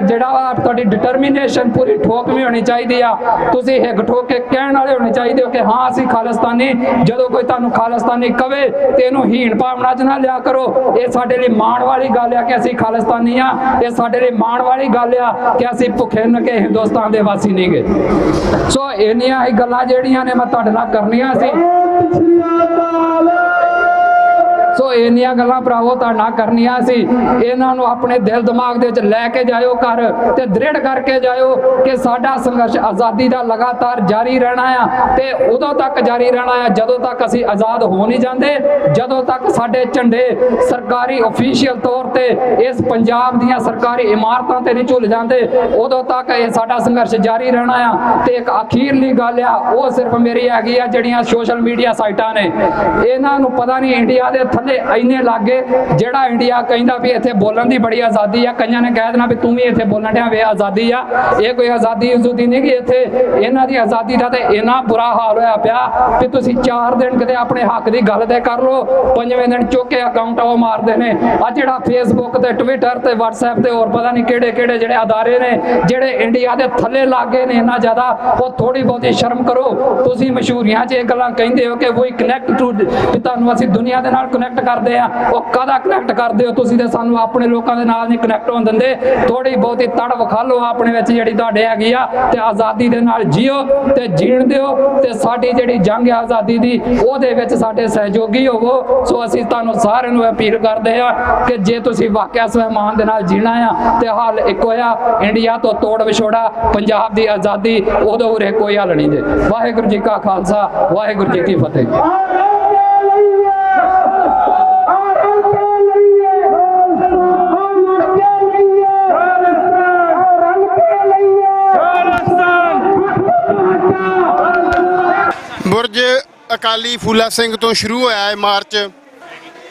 ਜਿਹੜਾ ਵਾ ਤੁਹਾਡੀ ਡਿਟਰਮੀਨੇਸ਼ਨ ਪੂਰੀ ਠੋਕਵੀਂ ਹੋਣੀ ਚਾਹੀਦੀ ਆ। ਤੁਸੀਂ ਹਿੱਕ ਠੋਕ ਕੇ ਕਹਿਣ ਵਾਲੇ ਹੋਣੇ ਚਾਹੀਦੇ ਹੋ ਕਿ ਹਾਂ ਅਸੀਂ ਖਾਲਿਸਤਾਨੀ। ਜਦੋਂ ਕੋਈ ਤੁਹਾਨੂੰ ਖਾਲਿਸਤਾਨੀ ਕਵੇ ਤੇ ਇਹਨੂੰ ਹੀਣ ਭਾਵਨਾ 'ਚ ਨਾ ਲਿਆ ਕਰੋ। ਇਹ ਸਾਡੇ ਲਈ ਮਾਣ ਵਾਲੀ ਗੱਲ ਆ ਕਿ ਅਸੀਂ ਖਾਲਿਸਤਾਨੀ ਆ। ਇਹ ਸਾਡੇ ਲਈ ਮਾਣ ਵਾਲੀ ਗੱਲ ਆ ਕਿ ਅਸੀਂ ਭੁੱਖੇ ਨੰਗੇ ਹਿੰਦੁਸਤਾਨ ਦੇ ਵਾਸੀ ਨਹੀਂ ਗੇ। ਸੋ ਇੰਨੀਆਂ ਹੀ ਗੱਲਾਂ ਜਿਹੜੀਆਂ ਨੇ ਮੈਂ ਤੁਹਾਡੇ ਨਾਲ ਕਰਨੀਆਂ ਸੀ। ਸੋ ਇੰਨੀਆਂ ਗੱਲਾਂ ਭਰਾਵੋ ਤੁਹਾਡੇ ਨਾਲ ਕਰਨੀਆਂ ਸੀ। ਇਹਨਾਂ ਨੂੰ ਆਪਣੇ ਦਿਲ ਦਿਮਾਗ ਦੇ ਵਿੱਚ ਲੈ ਕੇ ਜਾਇਓ ਘਰ, ਤੇ ਦ੍ਰਿੜ ਕਰਕੇ ਜਾਇਓ ਕਿ ਸਾਡਾ ਸੰਘਰਸ਼ ਆਜ਼ਾਦੀ ਦਾ ਲਗਾਤਾਰ ਜਾਰੀ ਰਹਿਣਾ ਆ, ਤੇ ਉਦੋਂ ਤੱਕ ਜਾਰੀ ਰਹਿਣਾ ਆ ਜਦੋਂ ਤੱਕ ਅਸੀਂ ਆਜ਼ਾਦ ਹੋ ਨਹੀਂ ਜਾਂਦੇ, ਜਦੋਂ ਤੱਕ ਸਾਡੇ ਝੰਡੇ ਸਰਕਾਰੀ ਅਫੀਸ਼ੀਅਲ ਤੌਰ ਤੇ ਇਸ ਪੰਜਾਬ ਦੀਆਂ ਸਰਕਾਰੀ ਇਮਾਰਤਾਂ ਤੇ ਨਹੀਂ ਝੁੱਲ ਜਾਂਦੇ, ਉਦੋਂ ਤੱਕ ਇਹ ਸਾਡਾ ਸੰਘਰਸ਼ ਜਾਰੀ ਰਹਿਣਾ ਆ। ਤੇ ਇੱਕ ਅਖੀਰਲੀ ਗੱਲ ਆ, ਉਹ ਸਿਰਫ ਮੇਰੀ ਹੈਗੀ ਆ, ਜਿਹੜੀਆਂ ਸੋਸ਼ਲ ਮੀਡੀਆ ਸਾਈਟਾਂ ਨੇ, ਇਹਨਾਂ ਨੂੰ ਪਤਾ ਨਹੀਂ ਇੰਡੀਆ ਦੇ ਇੰਨੇ ਲਾਗੇ ਜਿਹੜਾ ਇੰਡੀਆ ਕਹਿੰਦਾ ਵੀ ਇੱਥੇ ਬੋਲਣ ਦੀ ਬੜੀ ਆਜ਼ਾਦੀ ਆ, ਕਈਆਂ ਨੇ ਕਹਿ ਦੇਣਾ ਵੀ ਤੂੰ ਵੀ ਇੱਥੇ ਬੋਲਣ ਡਿਆ ਵੇ ਆਜ਼ਾਦੀ ਆ। ਇਹ ਕੋਈ ਆਜ਼ਾਦੀ ਨਹੀਂ ਕਿ ਇੱਥੇ ਇਹਨਾਂ ਦੀ ਆਜ਼ਾਦੀ ਦਾ ਤੇ ਇੰਨਾ ਬੁਰਾ ਹਾਲ ਹੋਇਆ ਪਿਆ ਵੀ ਤੁਸੀਂ 4 ਦਿਨ ਕਿਤੇ ਆਪਣੇ ਹੱਕ ਦੀ ਗੱਲ ਤੇ ਕਰ ਲੋ, 5ਵੇਂ ਦਿਨ ਚੁੱਕ ਕੇ ਅਕਾਊਂਟ ਉਹ ਮਾਰਦੇ ਨੇ। ਆ ਜਿਹੜਾ ਫੇਸਬੁੱਕ ਤੇ ਟਵਿੱਟਰ ਤੇ WhatsApp ਤੇ ਹੋਰ ਪਤਾ ਨਹੀਂ ਕਿਹੜੇ ਜਿਹੜੇ ਅਦਾਰੇ ਨੇ ਜਿਹੜੇ ਇੰਡੀਆ ਦੇ ਥੱਲੇ ਲਾਗੇ ਨੇ ਇੰਨਾ ਜ਼ਿਆਦਾ, ਉਹ ਥੋੜੀ ਬਹੁਤੀ ਸ਼ਰਮ ਕਰੋ। ਤੁਸੀਂ ਮਸ਼ਹੂਰੀਆਂ 'ਚ ਇਹ ਗੱਲਾਂ ਕਹਿੰਦੇ ਹੋ ਕਿ ਵੀ ਕਨੈਕਟ ਟੂ, ਵੀ ਤੁਹਾਨੂੰ ਅਸੀਂ ਦੁਨੀਆ ਦੇ ਨਾਲ ਕਨੈਕਟ ਕਰਦੇ ਆ। ਉਹ ਕਾਹਦਾ ਕਨੈਕਟ ਕਰਦੇ ਹੋ ਤੁਸੀਂ? ਤੇ ਸਾਨੂੰ ਆਪਣੇ ਲੋਕਾਂ ਦੇ ਨਾਲ ਨਹੀਂ ਕਨੈਕਟ ਹੋਣ ਦਿੰਦੇ। ਥੋੜੀ ਬਹੁਤੀ ਤੜ ਵਿਖਾ ਲਓ ਆਪਣੇ ਵਿੱਚ ਜਿਹੜੀ ਤੁਹਾਡੇ ਹੈਗੀ ਆ, ਤੇ ਆਜ਼ਾਦੀ ਦੇ ਨਾਲ ਜੀਓ ਤੇ ਜੀਣ ਦਿਓ, ਤੇ ਸਾਡੀ ਜਿਹੜੀ ਜੰਗ ਆ ਆਜ਼ਾਦੀ ਦੀ ਉਹਦੇ ਵਿੱਚ ਸਾਡੇ ਸਹਿਯੋਗੀ ਹੋਵੋ। ਸੋ ਅਸੀਂ ਤੁਹਾਨੂੰ ਸਾਰਿਆਂ ਨੂੰ ਅਪੀਲ ਕਰਦੇ ਆ ਕਿ ਜੇ ਤੁਸੀਂ ਵਾਕਿਆ ਸਵੈਮਾਨ ਦੇ ਨਾਲ ਜੀਣਾ ਆ ਤੇ ਹੱਲ ਇੱਕੋ ਆ, ਇੰਡੀਆ ਤੋਂ ਤੋੜ ਵਿਛੋੜਾ, ਪੰਜਾਬ ਦੀ ਆਜ਼ਾਦੀ, ਉਦੋਂ ਉਰੇ ਕੋਈ ਹੱਲ ਨਹੀਂ ਜੇ। ਵਾਹਿਗੁਰੂ ਜੀ ਕਾ ਖਾਲਸਾ, ਵਾਹਿਗੁਰੂ ਜੀ ਕੀ ਫਤਿਹ। ਬੁਰਜ ਅਕਾਲੀ ਫੂਲਾ ਸਿੰਘ ਤੋਂ ਸ਼ੁਰੂ ਹੋਇਆ ਹੈ ਮਾਰਚ।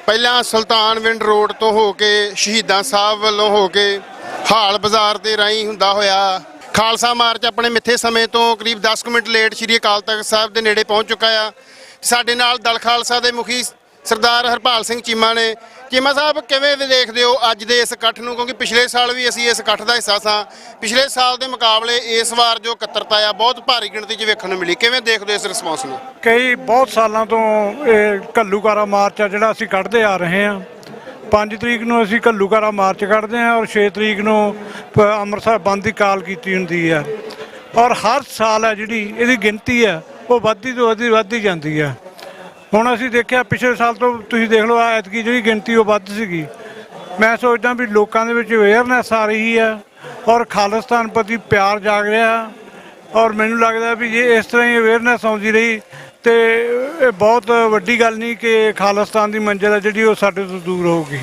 ਪਹਿਲਾਂ ਸੁਲਤਾਨਵਿੰਡ ਰੋਡ ਤੋਂ ਹੋ ਕੇ, ਸ਼ਹੀਦਾਂ ਸਾਹਿਬ ਵੱਲੋਂ ਹੋ ਕੇ, ਹਾਲ ਬਾਜ਼ਾਰ ਦੇ ਰਾਹੀਂ ਹੁੰਦਾ ਹੋਇਆ ਖਾਲਸਾ ਮਾਰਚ ਆਪਣੇ ਮਿੱਥੇ ਸਮੇਂ ਤੋਂ ਕਰੀਬ 10 ਕੁ ਮਿੰਟ ਲੇਟ ਸ਼੍ਰੀ ਅਕਾਲ ਤਖਤ ਸਾਹਿਬ ਦੇ ਨੇੜੇ ਪਹੁੰਚ ਚੁੱਕਾ ਆ। ਸਾਡੇ ਨਾਲ ਦਲ ਖਾਲਸਾ ਦੇ ਮੁਖੀ ਸਰਦਾਰ ਹਰਪਾਲ ਸਿੰਘ ਚੀਮਾ ਨੇ। ਚੀਮਾ ਸਾਹਿਬ, ਕਿਵੇਂ ਦੇਖਦੇ ਹੋ ਅੱਜ ਦੇ ਇਸ ਇਕੱਠ ਨੂੰ? ਕਿਉਂਕਿ ਪਿਛਲੇ ਸਾਲ ਵੀ ਅਸੀਂ ਇਸ ਇਕੱਠ ਦਾ ਹਿੱਸਾ ਸਾਂ। ਪਿਛਲੇ ਸਾਲ ਦੇ ਮੁਕਾਬਲੇ ਇਸ ਵਾਰ ਜੋ ਇਕੱਤਰਤਾ ਆ ਬਹੁਤ ਭਾਰੀ ਗਿਣਤੀ 'ਚ ਵੇਖਣ ਨੂੰ ਮਿਲੀ। ਕਿਵੇਂ ਦੇਖਦੇ ਹੋ ਇਸ ਰਿਸਪੌਂਸ ਨੂੰ? ਕਈ ਬਹੁਤ ਸਾਲਾਂ ਤੋਂ ਇਹ ਘੱਲੂਘਾਰਾ ਮਾਰਚ ਆ ਜਿਹੜਾ ਅਸੀਂ ਕੱਢਦੇ ਆ ਰਹੇ ਹਾਂ। 5 ਤਰੀਕ ਨੂੰ ਅਸੀਂ ਘੱਲੂਘਾਰਾ ਮਾਰਚ ਕੱਢਦੇ ਹਾਂ ਔਰ 6 ਤਰੀਕ ਨੂੰ ਅੰਮ੍ਰਿਤਸਰ ਬੰਦ ਦੀ ਕਾਲ ਕੀਤੀ ਹੁੰਦੀ ਹੈ। ਔਰ ਹਰ ਸਾਲ ਹੈ ਜਿਹੜੀ ਇਹਦੀ ਗਿਣਤੀ ਹੈ ਉਹ ਵੱਧਦੀ ਤੋਂ ਵੱਧਦੀ ਜਾਂਦੀ ਹੈ। ਹੁਣ ਅਸੀਂ ਦੇਖਿਆ ਪਿਛਲੇ ਸਾਲ ਤੋਂ ਤੁਸੀਂ ਦੇਖ ਲਓ, ਐਤਕੀ ਜਿਹੜੀ ਗਿਣਤੀ ਉਹ ਵੱਧ ਸੀਗੀ। ਮੈਂ ਸੋਚਦਾ ਵੀ ਲੋਕਾਂ ਦੇ ਵਿੱਚ ਅਵੇਅਰਨੈਸ ਆ ਰਹੀ ਹੈ ਔਰ ਖਾਲਿਸਤਾਨ ਪ੍ਰਤੀ ਪਿਆਰ ਜਾਗ ਰਿਹਾ। ਔਰ ਮੈਨੂੰ ਲੱਗਦਾ ਵੀ ਜੇ ਇਸ ਤਰ੍ਹਾਂ ਹੀ ਅਵੇਅਰਨੈਸ ਆਉਂਦੀ ਰਹੀ ਤੇ ਇਹ ਬਹੁਤ ਵੱਡੀ ਗੱਲ ਨਹੀਂ ਕਿ ਖਾਲਿਸਤਾਨ ਦੀ ਮੰਜ਼ਿਲ ਹੈ ਜਿਹੜੀ ਉਹ ਸਾਡੇ ਤੋਂ ਦੂਰ ਹੋਊਗੀ।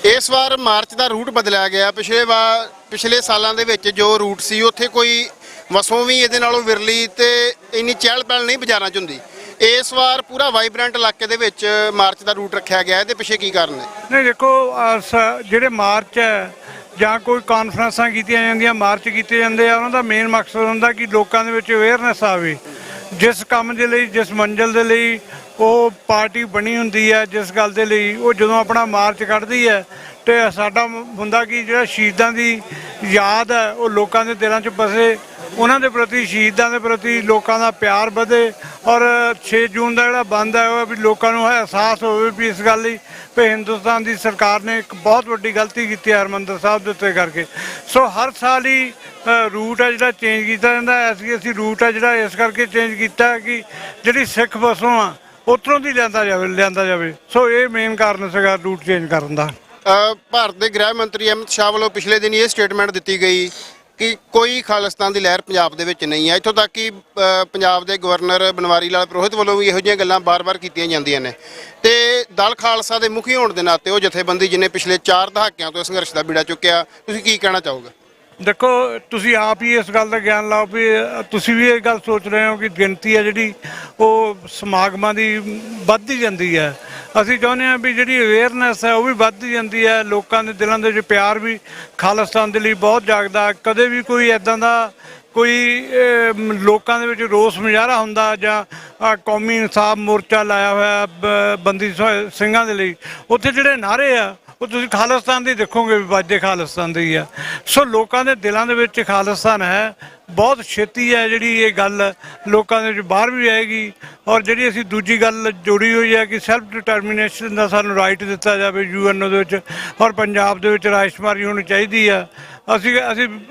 ਇਸ ਵਾਰ ਮਾਰਚ ਦਾ ਰੂਟ ਬਦਲਿਆ ਗਿਆ। ਪਿਛਲੇ ਸਾਲਾਂ ਦੇ ਵਿੱਚ ਜੋ ਰੂਟ ਸੀ ਉੱਥੇ ਕੋਈ ਵਸੋਂ ਵੀ ਇਹਦੇ ਨਾਲੋਂ ਵਿਰਲੀ ਤੇ ਇੰਨੀ ਚਹਿਲ ਪਹਿਲ ਨਹੀਂ ਬਾਜ਼ਾਰਾਂ 'ਚ ਹੁੰਦੀ। ਇਸ ਵਾਰ ਪੂਰਾ ਵਾਈਬ੍ਰੈਂਟ ਇਲਾਕੇ ਦੇ ਵਿੱਚ ਮਾਰਚ ਦਾ ਰੂਟ ਰੱਖਿਆ ਗਿਆ। ਇਹਦੇ ਪਿੱਛੇ ਕੀ ਕਾਰਨ ਹੈ? ਨਹੀਂ ਦੇਖੋ, ਜਿਹੜੇ ਮਾਰਚ ਹੈ ਜਾਂ ਕੋਈ ਕਾਨਫਰੰਸਾਂ ਕੀਤੀਆਂ ਜਾਂਦੀਆਂ, ਮਾਰਚ ਕੀਤੇ ਜਾਂਦੇ ਆ, ਉਹਨਾਂ ਦਾ ਮੇਨ ਮਕਸਦ ਹੁੰਦਾ ਕਿ ਲੋਕਾਂ ਦੇ ਵਿੱਚ ਅਵੇਅਰਨੈਸ ਆਵੇ। ਜਿਸ ਕੰਮ ਦੇ ਲਈ, ਜਿਸ ਮੰਜ਼ਿਲ ਦੇ ਲਈ ਉਹ ਪਾਰਟੀ ਬਣੀ ਹੁੰਦੀ ਹੈ, ਜਿਸ ਗੱਲ ਦੇ ਲਈ ਉਹ ਜਦੋਂ ਆਪਣਾ ਮਾਰਚ ਕੱਢਦੀ ਹੈ ਤੇ ਸਾਡਾ ਹੁੰਦਾ ਕਿ ਜਿਹੜਾ ਸ਼ਹੀਦਾਂ ਦੀ ਯਾਦ ਹੈ ਉਹ ਲੋਕਾਂ ਦੇ ਦਿਲਾਂ 'ਚ ਬਸੇ, ਉਹਨਾਂ ਦੇ ਪ੍ਰਤੀ, ਸ਼ਹੀਦਾਂ ਦੇ ਪ੍ਰਤੀ ਲੋਕਾਂ ਦਾ ਪਿਆਰ ਵਧੇ। ਔਰ 6 ਜੂਨ ਦਾ ਜਿਹੜਾ ਬੰਦ ਹੈ ਉਹ ਵੀ ਲੋਕਾਂ ਨੂੰ ਅਹਿਸਾਸ ਹੋਵੇ ਵੀ ਇਸ ਗੱਲ ਲਈ ਵੀ ਹਿੰਦੁਸਤਾਨ ਦੀ ਸਰਕਾਰ ਨੇ ਇੱਕ ਬਹੁਤ ਵੱਡੀ ਗਲਤੀ ਕੀਤੀ ਹੈ ਹਰਿਮੰਦਰ ਸਾਹਿਬ ਦੇ ਉੱਤੇ ਕਰਕੇ। ਸੋ ਹਰ ਸਾਲ ਹੀ ਰੂਟ ਹੈ ਜਿਹੜਾ ਚੇਂਜ ਕੀਤਾ ਜਾਂਦਾ। ਅਸੀਂ ਰੂਟ ਹੈ ਜਿਹੜਾ ਇਸ ਕਰਕੇ ਚੇਂਜ ਕੀਤਾ ਕਿ ਜਿਹੜੀ ਸਿੱਖ ਵਸੋਂ ਆ ਉੱਧਰੋਂ ਦੀ ਲਿਆਂਦਾ ਜਾਵੇ। ਸੋ ਇਹ ਮੇਨ ਕਾਰਨ ਸੀਗਾ ਰੂਟ ਚੇਂਜ ਕਰਨ ਦਾ। ਭਾਰਤ ਦੇ ਗ੍ਰਹਿ ਮੰਤਰੀ ਅਮਿਤ ਸ਼ਾਹ ਵੱਲੋਂ ਪਿਛਲੇ ਦਿਨ ਇਹ ਸਟੇਟਮੈਂਟ ਦਿੱਤੀ ਗਈ ਕਿ ਕੋਈ ਖਾਲਿਸਤਾਨ ਦੀ ਲਹਿਰ ਪੰਜਾਬ ਦੇ ਵਿੱਚ ਨਹੀਂ ਹੈ। ਇੱਥੋਂ ਤੱਕ ਕਿ ਪੰਜਾਬ ਦੇ ਗਵਰਨਰ ਬਨਵਾਰੀ ਲਾਲ ਪੁਰੋਹਿਤ ਵੱਲੋਂ ਵੀ ਇਹੋ ਜਿਹੀਆਂ ਗੱਲਾਂ ਬਾਰ-ਬਾਰ ਕੀਤੀਆਂ ਜਾਂਦੀਆਂ ਨੇ। ਤੇ ਦਲ ਖਾਲਸਾ ਦੇ ਮੁਖੀ ਹੋਣ ਦੇ ਨਾਤੇ ਉਹ ਜਥੇਬੰਦੀ ਜਿਹਨੇ ਪਿਛਲੇ 4 ਦਹਾਕਿਆਂ ਤੋਂ ਸੰਘਰਸ਼ ਦਾ ਬੀੜਾ ਚੁੱਕਿਆ, ਤੁਸੀਂ ਕੀ ਕਹਿਣਾ ਚਾਹੋਗੇ? ਦੇਖੋ, ਤੁਸੀਂ ਆਪ ਹੀ ਇਸ ਗੱਲ ਦਾ ਗਿਆਨ ਲਾਓ ਵੀ ਤੁਸੀਂ ਵੀ ਇਹ ਗੱਲ ਸੋਚ ਰਹੇ ਹੋ ਕਿ ਗਿਣਤੀ ਹੈ ਜਿਹੜੀ ਉਹ ਸਮਾਗਮਾਂ ਦੀ ਵੱਧਦੀ ਜਾਂਦੀ ਹੈ। ਅਸੀਂ ਚਾਹੁੰਦੇ ਹਾਂ ਵੀ ਜਿਹੜੀ ਅਵੇਅਰਨੈਸ ਹੈ ਉਹ ਵੀ ਵੱਧਦੀ ਜਾਂਦੀ ਹੈ। ਲੋਕਾਂ ਦੇ ਦਿਲਾਂ ਦੇ ਵਿੱਚ ਪਿਆਰ ਵੀ ਖਾਲਿਸਤਾਨ ਦੇ ਲਈ ਬਹੁਤ ਜਾਗਦਾ। ਕਦੇ ਵੀ ਕੋਈ ਇੱਦਾਂ ਦਾ ਕੋਈ ਲੋਕਾਂ ਦੇ ਵਿੱਚ ਰੋਸ ਮੁਜ਼ਾਹਰਾ ਹੁੰਦਾ ਜਾਂ ਕੌਮੀ ਇਨਸਾਫ ਮੋਰਚਾ ਲਾਇਆ ਹੋਇਆ ਬੰਦੀ ਸਿੰਘਾਂ ਦੇ ਲਈ, ਉੱਥੇ ਜਿਹੜੇ ਨਾਅਰੇ ਆ ਉਹ ਤੁਸੀਂ ਖਾਲਿਸਤਾਨ ਦੇ ਦੇਖੋਗੇ ਵੀ ਵੱਜਦੇ ਖਾਲਿਸਤਾਨ ਦੇ ਹੀ ਆ। ਸੋ ਲੋਕਾਂ ਦੇ ਦਿਲਾਂ ਦੇ ਵਿੱਚ ਖਾਲਿਸਤਾਨ ਹੈ। ਬਹੁਤ ਛੇਤੀ ਹੈ ਜਿਹੜੀ ਇਹ ਗੱਲ ਲੋਕਾਂ ਦੇ ਵਿੱਚ ਬਾਹਰ ਵੀ ਆਏਗੀ। ਔਰ ਜਿਹੜੀ ਅਸੀਂ ਦੂਜੀ ਗੱਲ ਜੋੜੀ ਹੋਈ ਹੈ ਕਿ ਸੈਲਫ ਡਿਟਰਮੀਨੇਸ਼ਨ ਦਾ ਸਾਨੂੰ ਰਾਈਟ ਦਿੱਤਾ ਜਾਵੇ UN ਦੇ ਵਿੱਚ, ਔਰ ਪੰਜਾਬ ਦੇ ਵਿੱਚ ਰਾਜਸ਼ੁਮਾਰੀ ਹੋਣੀ ਚਾਹੀਦੀ ਆ। ਅਸੀਂ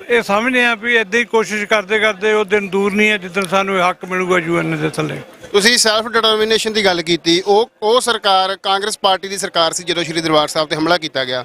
ਇਹ ਸਮਝਦੇ ਹਾਂ ਵੀ ਇੱਦਾਂ ਹੀ ਕੋਸ਼ਿਸ਼ ਕਰਦੇ ਉਹ ਦਿਨ ਦੂਰ ਨਹੀਂ ਹੈ ਜਿੱਦਣ ਸਾਨੂੰ ਇਹ ਹੱਕ ਮਿਲੂਗਾ UN ਦੇ ਥੱਲੇ। ਤੁਸੀਂ ਸੈਲਫ ਡਿਟਰਮੀਨੇਸ਼ਨ ਦੀ ਗੱਲ ਕੀਤੀ, ਉਹ ਸਰਕਾਰ ਕਾਂਗਰਸ ਪਾਰਟੀ ਦੀ ਸਰਕਾਰ ਸੀ ਜਦੋਂ ਸ਼੍ਰੀ ਦਰਬਾਰ ਸਾਹਿਬ ਤੇ ਹਮਲਾ ਕੀਤਾ ਗਿਆ।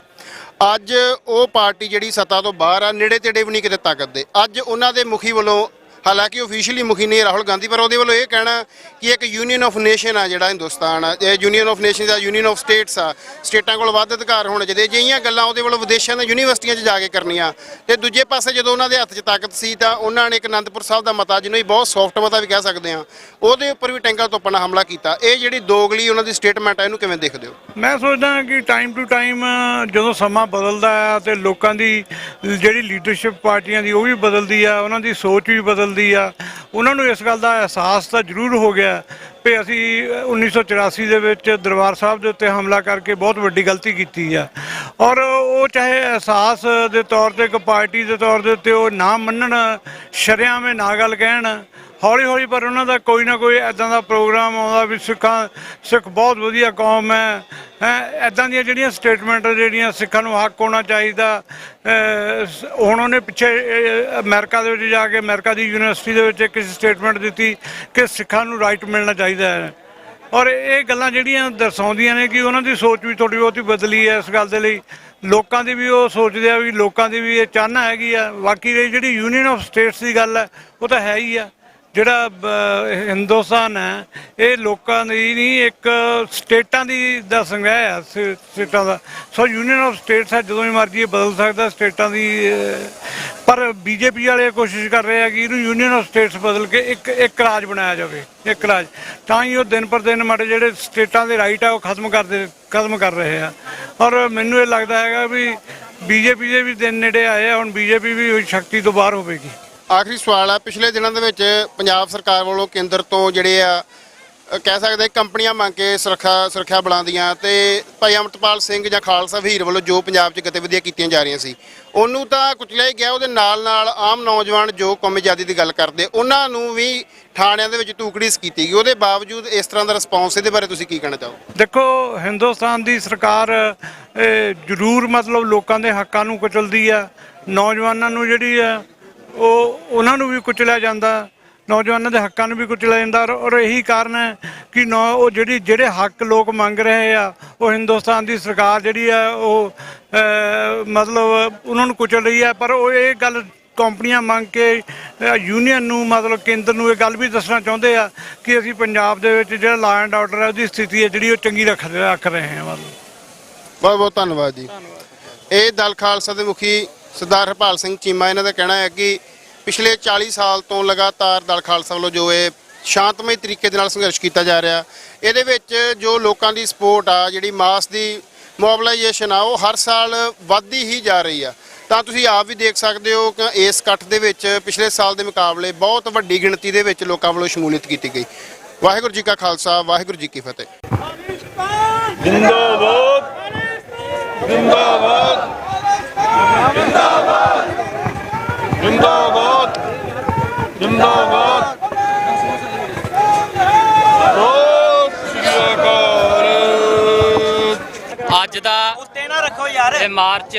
ਅੱਜ ਉਹ ਪਾਰਟੀ ਜਿਹੜੀ ਸੱਤਾ ਤੋਂ ਬਾਹਰ ਆ, ਨੇੜੇ ਤੇੜੇ ਵੀ ਨਹੀਂ ਕਿਤੇ ਤਾਕਤ ਦੇ। ਅੱਜ ਉਹਨਾਂ ਦੇ ਮੁਖੀ ਵੱਲੋਂ, ਹਾਲਾਂਕਿ ਓਫੀਸ਼ੀਅਲੀ ਮੁਖੀ ਨਹੀਂ ਰਾਹੁਲ ਗਾਂਧੀ, ਪਰ ਉਹਦੇ ਵੱਲੋਂ ਇਹ ਕਹਿਣਾ ਕਿ ਇੱਕ ਯੂਨੀਅਨ ਆਫ ਨੇਸ਼ਨ ਆ ਜਿਹੜਾ ਹਿੰਦੁਸਤਾਨ ਆ, ਇਹ ਯੂਨੀਅਨ ਆਫ ਨੇਸ਼ਨ ਦਾ ਯੂਨੀਅਨ ਆਫ ਸਟੇਟਸ ਆ, ਸਟੇਟਾਂ ਕੋਲ ਵੱਧ ਅਧਿਕਾਰ ਹੋਣੇ ਚਾਹੀਦੇ। ਜਿਹੀਆਂ ਗੱਲਾਂ ਉਹਦੇ ਵੱਲੋਂ ਵਿਦੇਸ਼ਾਂ ਦੇ ਯੂਨੀਵਰਸਿਟੀਆਂ 'ਚ ਜਾ ਕੇ ਕਰਨੀਆਂ। ਤੇ ਦੂਜੇ ਪਾਸੇ ਜਦੋਂ ਉਹਨਾਂ ਦੇ ਹੱਥ 'ਚ ਤਾਕਤ ਸੀ ਤਾਂ ਉਹਨਾਂ ਨੇ ਇੱਕ ਅਨੰਦਪੁਰ ਸਾਹਿਬ ਦਾ ਮਤਾ, ਜਿਹਨੂੰ ਬਹੁਤ ਸੌਫਟ ਮਤਾ ਵੀ ਕਹਿ ਸਕਦੇ ਹਾਂ, ਉਹਦੇ ਉੱਪਰ ਵੀ ਟੈਂਕਾਂ ਤੋਪਾਂ ਨਾਲ ਹਮਲਾ ਕੀਤਾ। ਇਹ ਜਿਹੜੀ ਦੋਗਲੀ ਉਹਨਾਂ ਦੀ ਸਟੇਟਮੈਂਟ ਹੈ, ਇਹਨੂੰ ਕਿਵੇਂ ਦੇਖਦੇ ਹੋ? ਮੈਂ ਸੋਚਦਾ ਕਿ ਟਾਈਮ ਟੂ ਟਾਈਮ ਜਦੋਂ ਸਮਾਂ ਬਦਲਦਾ ਹੈ ਤੇ ਲੋਕਾਂ ਦੀ ਜਿਹੜੀ ਲੀਡਰਸ਼ਿਪ ਪਾਰਟੀਆਂ ਦੀ ਉਹ ਵੀ ਬਦਲਦੀ ਆ, ਉਹਨਾਂ ਦੀ ਸੋਚ ਵੀ ਬਦਲਦੀ ਆ। ਉਹਨਾਂ ਨੂੰ ਇਸ ਗੱਲ ਦਾ ਅਹਿਸਾਸ ਤਾਂ ਜ਼ਰੂਰ ਹੋ ਗਿਆ ਵੀ ਅਸੀਂ 1984 ਦੇ ਵਿੱਚ ਦਰਬਾਰ ਸਾਹਿਬ ਦੇ ਉੱਤੇ ਹਮਲਾ ਕਰਕੇ ਬਹੁਤ ਵੱਡੀ ਗਲਤੀ ਕੀਤੀ ਆ। ਔਰ ਉਹ ਚਾਹੇ ਅਹਿਸਾਸ ਦੇ ਤੌਰ ਤੇ, ਇੱਕ ਪਾਰਟੀ ਦੇ ਤੌਰ ਦੇ ਉੱਤੇ ਉਹ ਨਾ ਮੰਨਣ, ਸ਼ਰੇਆਮ ਨਾ ਗੱਲ ਕਹਿਣ, ਹੌਲੀ ਹੌਲੀ ਪਰ ਉਹਨਾਂ ਦਾ ਕੋਈ ਨਾ ਕੋਈ ਇੱਦਾਂ ਦਾ ਪ੍ਰੋਗਰਾਮ ਆਉਂਦਾ ਵੀ ਸਿੱਖ ਬਹੁਤ ਵਧੀਆ ਕੌਮ ਹੈ। ਇੱਦਾਂ ਦੀਆਂ ਜਿਹੜੀਆਂ ਸਟੇਟਮੈਂਟ ਜਿਹੜੀਆਂ ਸਿੱਖਾਂ ਨੂੰ ਹੱਕ ਹੋਣਾ ਚਾਹੀਦਾ। ਹੁਣ ਉਹਨੇ ਪਿੱਛੇ ਅਮਰੀਕਾ ਦੇ ਵਿੱਚ ਜਾ ਕੇ ਅਮਰੀਕਾ ਦੀ ਯੂਨੀਵਰਸਿਟੀ ਦੇ ਵਿੱਚ ਇੱਕ ਸਟੇਟਮੈਂਟ ਦਿੱਤੀ ਕਿ ਸਿੱਖਾਂ ਨੂੰ ਰਾਈਟ ਮਿਲਣਾ ਚਾਹੀਦਾ ਹੈ। ਔਰ ਇਹ ਗੱਲਾਂ ਜਿਹੜੀਆਂ ਦਰਸਾਉਂਦੀਆਂ ਨੇ ਕਿ ਉਹਨਾਂ ਦੀ ਸੋਚ ਵੀ ਥੋੜ੍ਹੀ ਬਹੁਤੀ ਬਦਲੀ ਹੈ। ਇਸ ਗੱਲ ਦੇ ਲਈ ਲੋਕਾਂ ਦੀ ਵੀ ਉਹ ਸੋਚਦੇ ਆ ਵੀ ਲੋਕਾਂ ਦੀ ਵੀ ਇਹ ਚਾਹਨਾ ਹੈਗੀ ਆ। ਬਾਕੀ ਜਿਹੜੀ ਯੂਨੀਅਨ ਆਫ ਸਟੇਟਸ ਦੀ ਗੱਲ ਹੈ ਉਹ ਤਾਂ ਹੈ ਹੀ ਆ। ਜਿਹੜਾ ਹਿੰਦੁਸਤਾਨ ਹੈ ਇਹ ਲੋਕਾਂ ਦੀ ਨਹੀਂ, ਇੱਕ ਸਟੇਟਾਂ ਦਾ ਸੰਗ੍ਰਹਿ ਹੈ, ਸਟੇਟਾਂ ਦਾ। ਸੋ ਯੂਨੀਅਨ ਆਫ ਸਟੇਟਸ ਹੈ, ਜਦੋਂ ਵੀ ਮਰਜ਼ੀ ਇਹ ਬਦਲ ਸਕਦਾ ਸਟੇਟਾਂ ਦੀ। ਪਰ BJP ਵਾਲੇ ਕੋਸ਼ਿਸ਼ ਕਰ ਰਹੇ ਆ ਕਿ ਇਹਨੂੰ ਯੂਨੀਅਨ ਆਫ ਸਟੇਟਸ ਬਦਲ ਕੇ ਇੱਕ ਰਾਜ ਬਣਾਇਆ ਜਾਵੇ, ਇੱਕ ਰਾਜ। ਤਾਂ ਹੀ ਉਹ ਦਿਨ ਪਰ ਦਿਨ ਮਾੜੇ ਜਿਹੜੇ ਸਟੇਟਾਂ ਦੇ ਰਾਈਟ ਆ ਉਹ ਖਤਮ ਕਰ ਰਹੇ ਆ। ਔਰ ਮੈਨੂੰ ਇਹ ਲੱਗਦਾ ਹੈਗਾ ਵੀ ਬੀਜੇਪੀ ਦੇ ਵੀ ਦਿਨ ਨੇੜੇ ਆਏ ਆ, ਹੁਣ ਬੀਜੇਪੀ ਵੀ ਸ਼ਕਤੀ ਤੋਂ ਬਾਹਰ ਹੋਵੇਗੀ। ਆਖਰੀ ਸਵਾਲ ਆ, ਪਿਛਲੇ ਦਿਨਾਂ ਦੇ ਵਿੱਚ ਪੰਜਾਬ ਸਰਕਾਰ ਵੱਲੋਂ ਕੇਂਦਰ ਤੋਂ ਜਿਹੜੇ ਆ ਕਹਿ ਸਕਦੇ ਕੰਪਨੀਆਂ ਮੰਗ ਕੇ ਸੁਰੱਖਿਆ ਬਲਾਂ ਦੀਆਂ ਤੇ ਭਾਈ ਅਮਰਤਪਾਲ ਸਿੰਘ ਜਾਂ ਖਾਲਸਾ ਵਹੀਰ ਵੱਲੋਂ ਜੋ ਪੰਜਾਬ 'ਚ ਗਤੀਵਿਧੀਆਂ ਕੀਤੀਆਂ ਜਾ ਰਹੀਆਂ ਸੀ ਉਹਨੂੰ ਤਾਂ ਕੁਚਲਿਆ ਹੀ ਗਿਆ। ਉਹਦੇ ਨਾਲ ਆਮ ਨੌਜਵਾਨ ਜੋ ਕੌਮੀ ਆਜ਼ਾਦੀ ਦੀ ਗੱਲ ਕਰਦੇ ਉਹਨਾਂ ਨੂੰ ਵੀ ਥਾਣਿਆਂ ਦੇ ਵਿੱਚ ਤੂਕੜੀਸ ਕੀਤੀ ਗਈ। ਉਹਦੇ ਬਾਵਜੂਦ ਇਸ ਤਰ੍ਹਾਂ ਦਾ ਰਿਸਪੌਂਸ, ਇਹਦੇ ਬਾਰੇ ਤੁਸੀਂ ਕੀ ਕਹਿਣਾ ਚਾਹੋ? ਦੇਖੋ, ਹਿੰਦੁਸਤਾਨ ਦੀ ਸਰਕਾਰ ਜ਼ਰੂਰ ਮਤਲਬ ਲੋਕਾਂ ਦੇ ਹੱਕਾਂ ਨੂੰ ਕੁਚਲਦੀ ਆ, ਨੌਜਵਾਨਾਂ ਨੂੰ ਜਿਹੜੀ ਆ ਉਹਨਾਂ ਨੂੰ ਵੀ ਕੁਚਲਿਆ ਜਾਂਦਾ, ਨੌਜਵਾਨਾਂ ਦੇ ਹੱਕਾਂ ਨੂੰ ਵੀ ਕੁਚਲਿਆ ਜਾਂਦਾ। ਔਰ ਇਹੀ ਕਾਰਨ ਹੈ ਕਿ ਉਹ ਜਿਹੜੇ ਹੱਕ ਲੋਕ ਮੰਗ ਰਹੇ ਆ ਉਹ ਹਿੰਦੁਸਤਾਨ ਦੀ ਸਰਕਾਰ ਜਿਹੜੀ ਆ ਉਹ ਮਤਲਬ ਉਹਨਾਂ ਨੂੰ ਕੁਚਲ ਰਹੀ ਹੈ। ਪਰ ਉਹ ਇਹ ਗੱਲ ਕੰਪਨੀਆਂ ਮੰਗ ਕੇ ਯੂਨੀਅਨ ਨੂੰ ਮਤਲਬ ਕੇਂਦਰ ਨੂੰ ਇਹ ਗੱਲ ਵੀ ਦੱਸਣਾ ਚਾਹੁੰਦੇ ਆ ਕਿ ਅਸੀਂ ਪੰਜਾਬ ਦੇ ਵਿੱਚ ਜਿਹੜਾ ਲਾਅ ਐਂਡ ਆਰਡਰ ਹੈ ਉਹਦੀ ਸਥਿਤੀ ਹੈ ਜਿਹੜੀ ਉਹ ਚੰਗੀ ਰੱਖ ਰਹੇ ਹਾਂ। ਮਤਲਬ ਬਹੁਤ ਬਹੁਤ ਧੰਨਵਾਦ ਜੀ। ਇਹ ਦਲ ਖਾਲਸਾ ਦੇ ਮੁਖੀ ਸਰਦਾਰ ਹਰਪਾਲ ਸਿੰਘ ਚੀਮਾ, ਇਹਨਾਂ ਦਾ ਕਹਿਣਾ ਹੈ ਕਿ ਪਿਛਲੇ 40 ਸਾਲ ਤੋਂ ਲਗਾਤਾਰ ਦਲ ਖਾਲਸਾ ਵੱਲੋਂ ਜੋ ਇਹ ਸ਼ਾਂਤਮਈ ਤਰੀਕੇ ਦੇ ਨਾਲ ਸੰਘਰਸ਼ ਕੀਤਾ ਜਾ ਰਿਹਾ, ਇਹਦੇ ਵਿੱਚ ਜੋ ਲੋਕਾਂ ਦੀ ਸਪੋਰਟ ਆ, ਜਿਹੜੀ ਮਾਸ ਦੀ ਮੋਬਿਲਾਈਜੇਸ਼ਨ ਆ, ਉਹ ਹਰ ਸਾਲ ਵੱਧਦੀ ਹੀ ਜਾ ਰਹੀ ਆ। ਤਾਂ ਤੁਸੀਂ ਆਪ ਵੀ ਦੇਖ ਸਕਦੇ ਹੋ ਕਿ ਇਸ ਇਕੱਠ ਦੇ ਵਿੱਚ ਪਿਛਲੇ ਸਾਲ ਦੇ ਮੁਕਾਬਲੇ ਬਹੁਤ ਵੱਡੀ ਗਿਣਤੀ ਦੇ ਵਿੱਚ ਲੋਕਾਂ ਵੱਲੋਂ ਸ਼ਮੂਲੀਅਤ ਕੀਤੀ ਗਈ। ਵਾਹਿਗੁਰੂ ਜੀ ਕਾ ਖਾਲਸਾ, ਵਾਹਿਗੁਰੂ ਜੀ ਕੀ ਫਤਿਹ। ਜਿੰਦਾਬਾਦ ਜਿੰਦਾਬਾਦ ਜਿੰਦਾਬਾਦ ਜਿੰਦਾਬਾਦ ਜਿੰਦਾਬਾਦ। ਅੱਜ ਦਾ ਇਹ ਮਾਰਚ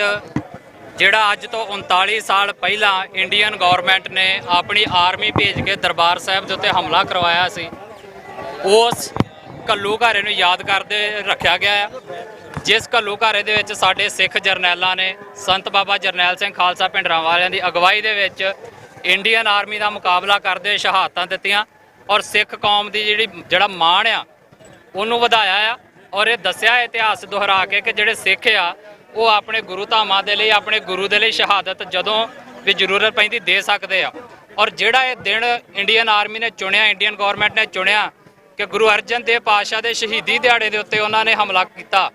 ਜਿਹੜਾ ਅੱਜ ਤੋਂ 39 ਸਾਲ ਪਹਿਲਾਂ ਇੰਡੀਅਨ ਗਵਰਨਮੈਂਟ ਨੇ ਆਪਣੀ ਆਰਮੀ ਭੇਜ ਕੇ ਦਰਬਾਰ ਸਾਹਿਬ ਦੇ ਉੱਤੇ ਹਮਲਾ ਕਰਵਾਇਆ ਸੀ, ਉਸ ਘੱਲੂਘਾਰੇ ਨੂੰ ਯਾਦ ਕਰਦੇ ਰੱਖਿਆ ਗਿਆ ਹੈ। ਜਿਸ ਘੱਲੂਘਾਰੇ ਦੇ ਵਿੱਚ ਸਾਡੇ ਸਿੱਖ ਜਰਨੈਲਾਂ ਨੇ ਸੰਤ ਬਾਬਾ ਜਰਨੈਲ ਸਿੰਘ ਖਾਲਸਾ ਭਿੰਡਰਾਂਵਾਲਿਆਂ ਦੀ ਅਗਵਾਈ ਦੇ ਵਿੱਚ ਇੰਡੀਅਨ ਆਰਮੀ ਦਾ ਮੁਕਾਬਲਾ ਕਰਦੇ ਸ਼ਹਾਦਤਾਂ ਦਿੱਤੀਆਂ ਔਰ ਸਿੱਖ ਕੌਮ ਦੀ ਜਿਹੜਾ ਮਾਣ ਆ ਉਹਨੂੰ ਵਧਾਇਆ ਆ। ਔਰ ਇਹ ਦੱਸਿਆ ਇਤਿਹਾਸ ਦੁਹਰਾ ਕੇ ਕਿ ਜਿਹੜੇ ਸਿੱਖ ਆ ਉਹ ਆਪਣੇ ਗੁਰੂ ਧਾਮਾਂ ਦੇ ਲਈ, ਆਪਣੇ ਗੁਰੂ ਦੇ ਲਈ ਸ਼ਹਾਦਤ ਜਦੋਂ ਵੀ ਜ਼ਰੂਰਤ ਪੈਂਦੀ ਦੇ ਸਕਦੇ ਆ। ਔਰ ਜਿਹੜਾ ਇਹ ਦਿਨ ਇੰਡੀਅਨ ਆਰਮੀ ਨੇ ਚੁਣਿਆ, ਇੰਡੀਅਨ ਗਵਰਨਮੈਂਟ ਨੇ ਚੁਣਿਆ ਕਿ ਗੁਰੂ ਅਰਜਨ ਦੇਵ ਪਾਤਸ਼ਾਹ ਦੇ ਸ਼ਹੀਦੀ ਦਿਹਾੜੇ ਦੇ ਉੱਤੇ ਉਹਨਾਂ ਨੇ ਹਮਲਾ ਕੀਤਾ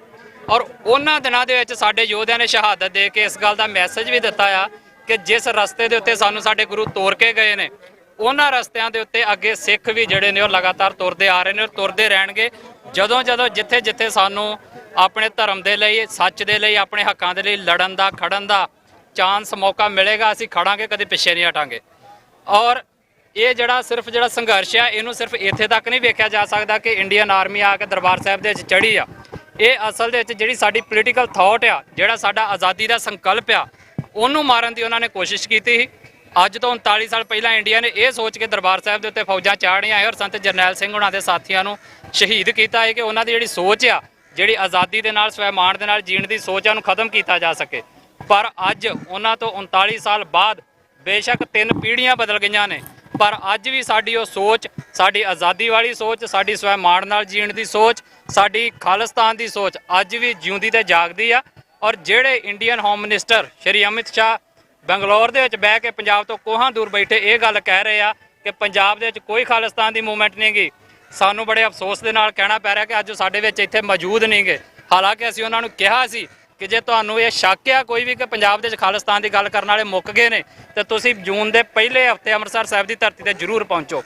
ਔਰ ਉਹਨਾਂ ਦਿਨਾਂ ਦੇ ਵਿੱਚ ਸਾਡੇ ਯੋਧਿਆਂ ਨੇ ਸ਼ਹਾਦਤ ਦੇ ਕੇ ਇਸ ਗੱਲ ਦਾ ਮੈਸੇਜ ਵੀ ਦਿੱਤਾ ਆ ਕਿ ਜਿਸ ਰਸਤੇ ਦੇ ਉੱਤੇ ਸਾਨੂੰ ਸਾਡੇ ਗੁਰੂ ਤੋਰ ਕੇ ਗਏ ਨੇ, ਉਹਨਾਂ ਰਸਤਿਆਂ ਦੇ ਉੱਤੇ ਅੱਗੇ ਸਿੱਖ ਵੀ ਜਿਹੜੇ ਨੇ ਉਹ ਲਗਾਤਾਰ ਤੁਰਦੇ ਆ ਰਹੇ ਨੇ ਔਰ ਤੁਰਦੇ ਰਹਿਣਗੇ। ਜਦੋਂ ਜਿੱਥੇ ਸਾਨੂੰ ਆਪਣੇ ਧਰਮ ਦੇ ਲਈ, ਸੱਚ ਦੇ ਲਈ, ਆਪਣੇ ਹੱਕਾਂ ਦੇ ਲਈ ਲੜਨ ਦਾ, ਖੜਨ ਦਾ ਚਾਂਸ, ਮੌਕਾ ਮਿਲੇਗਾ, ਅਸੀਂ ਖੜਾਂਗੇ, ਕਦੇ ਪਿੱਛੇ ਨਹੀਂ ਹਟਾਂਗੇ। ਔਰ ਇਹ ਜਿਹੜਾ ਸੰਘਰਸ਼ ਆ ਇਹਨੂੰ ਸਿਰਫ ਇੱਥੇ ਤੱਕ ਨਹੀਂ ਵੇਖਿਆ ਜਾ ਸਕਦਾ ਕਿ ਇੰਡੀਅਨ ਆਰਮੀ ਆ ਕੇ ਦਰਬਾਰ ਸਾਹਿਬ ਦੇ ਵਿੱਚ ਚੜ੍ਹੀ ਆ। ਇਹ ਅਸਲ ਦੇ ਵਿੱਚ ਜਿਹੜੀ ਸਾਡੀ ਪੋਲੀਟੀਕਲ ਥਾਟ ਆ, ਜਿਹੜਾ ਸਾਡਾ ਆਜ਼ਾਦੀ ਦਾ ਸੰਕਲਪ ਆ, ਉਹਨੂੰ ਮਾਰਨ ਦੀ ਉਹਨਾਂ ਨੇ ਕੋਸ਼ਿਸ਼ ਕੀਤੀ ਸੀ। ਅੱਜ ਤੋਂ 39 ਸਾਲ ਪਹਿਲਾਂ ਇੰਡੀਆ ਨੇ ਇਹ ਸੋਚ ਕੇ ਦਰਬਾਰ ਸਾਹਿਬ ਦੇ ਉੱਤੇ ਫੌਜਾਂ ਚਾੜੀਆਂ ਹੈ ਔਰ ਸੰਤ ਜਰਨੈਲ ਸਿੰਘ ਉਹਨਾਂ ਦੇ ਸਾਥੀਆਂ ਨੂੰ ਸ਼ਹੀਦ ਕੀਤਾ ਹੈ ਕਿ ਉਹਨਾਂ ਦੀ ਜਿਹੜੀ ਸੋਚ ਆ, ਜਿਹੜੀ ਆਜ਼ਾਦੀ ਦੇ ਨਾਲ, ਸਵੈਮਾਣ ਦੇ ਨਾਲ ਜੀਣ ਦੀ ਸੋਚ ਆ, ਉਹਨੂੰ ਖਤਮ ਕੀਤਾ ਜਾ ਸਕੇ। ਪਰ ਅੱਜ ਉਹਨਾਂ ਤੋਂ 39 ਸਾਲ ਬਾਅਦ ਬੇਸ਼ੱਕ 3 ਪੀੜ੍ਹੀਆਂ ਬਦਲ ਗਈਆਂ ਨੇ, ਪਰ ਅੱਜ ਵੀ ਸਾਡੀ ਉਹ ਸੋਚ, ਸਾਡੀ ਆਜ਼ਾਦੀ ਵਾਲੀ ਸੋਚ, ਸਾਡੀ ਸਵੈਮਾਣ ਨਾਲ ਜੀਣ ਦੀ ਸੋਚ, ਸਾਡੀ ਖਾਲਿਸਤਾਨ ਦੀ ਸੋਚ ਅੱਜ ਵੀ ਜਿਉਂਦੀ ਤੇ ਜਾਗਦੀ ਆ। ਔਰ ਜਿਹੜੇ Indian home minister Shri Amit Shah Bangalore ਦੇ ਵਿੱਚ ਬਹਿ ਕੇ ਪੰਜਾਬ ਤੋਂ ਕੋਹਾਂ ਦੂਰ ਬੈਠੇ ਇਹ ਗੱਲ ਕਹਿ ਰਹੇ ਆ ਕਿ ਪੰਜਾਬ ਦੇ ਵਿੱਚ ਕੋਈ ਖਾਲਿਸਤਾਨ ਦੀ ਮੂਵਮੈਂਟ ਨਹੀਂ ਗੀ, ਸਾਨੂੰ ਬੜੇ ਅਫਸੋਸ ਦੇ ਨਾਲ ਕਹਿਣਾ ਪੈ ਰਿਹਾ ਕਿ ਅੱਜ ਸਾਡੇ ਵਿੱਚ ਇੱਥੇ ਮੌਜੂਦ ਨਹੀਂ ਗੇ। ਹਾਲਾਂਕਿ ਅਸੀਂ ਉਹਨਾਂ ਨੂੰ ਕਿਹਾ ਸੀ ਕਿ ਜੇ ਤੁਹਾਨੂੰ ਇਹ ਸ਼ੱਕ ਆ ਕੋਈ ਵੀ ਕਿ ਪੰਜਾਬ ਦੇ ਵਿੱਚ ਖਾਲਿਸਤਾਨ ਦੀ ਗੱਲ ਕਰਨ ਵਾਲੇ ਮੁੱਕ ਗਏ ਨੇ ਤੇ ਤੁਸੀਂ ਜੂਨ ਦੇ ਪਹਿਲੇ ਹਫ਼ਤੇ ਅੰਮ੍ਰਿਤਸਰ ਸਾਹਿਬ ਦੀ ਧਰਤੀ ਤੇ ਜ਼ਰੂਰ ਪਹੁੰਚੋ।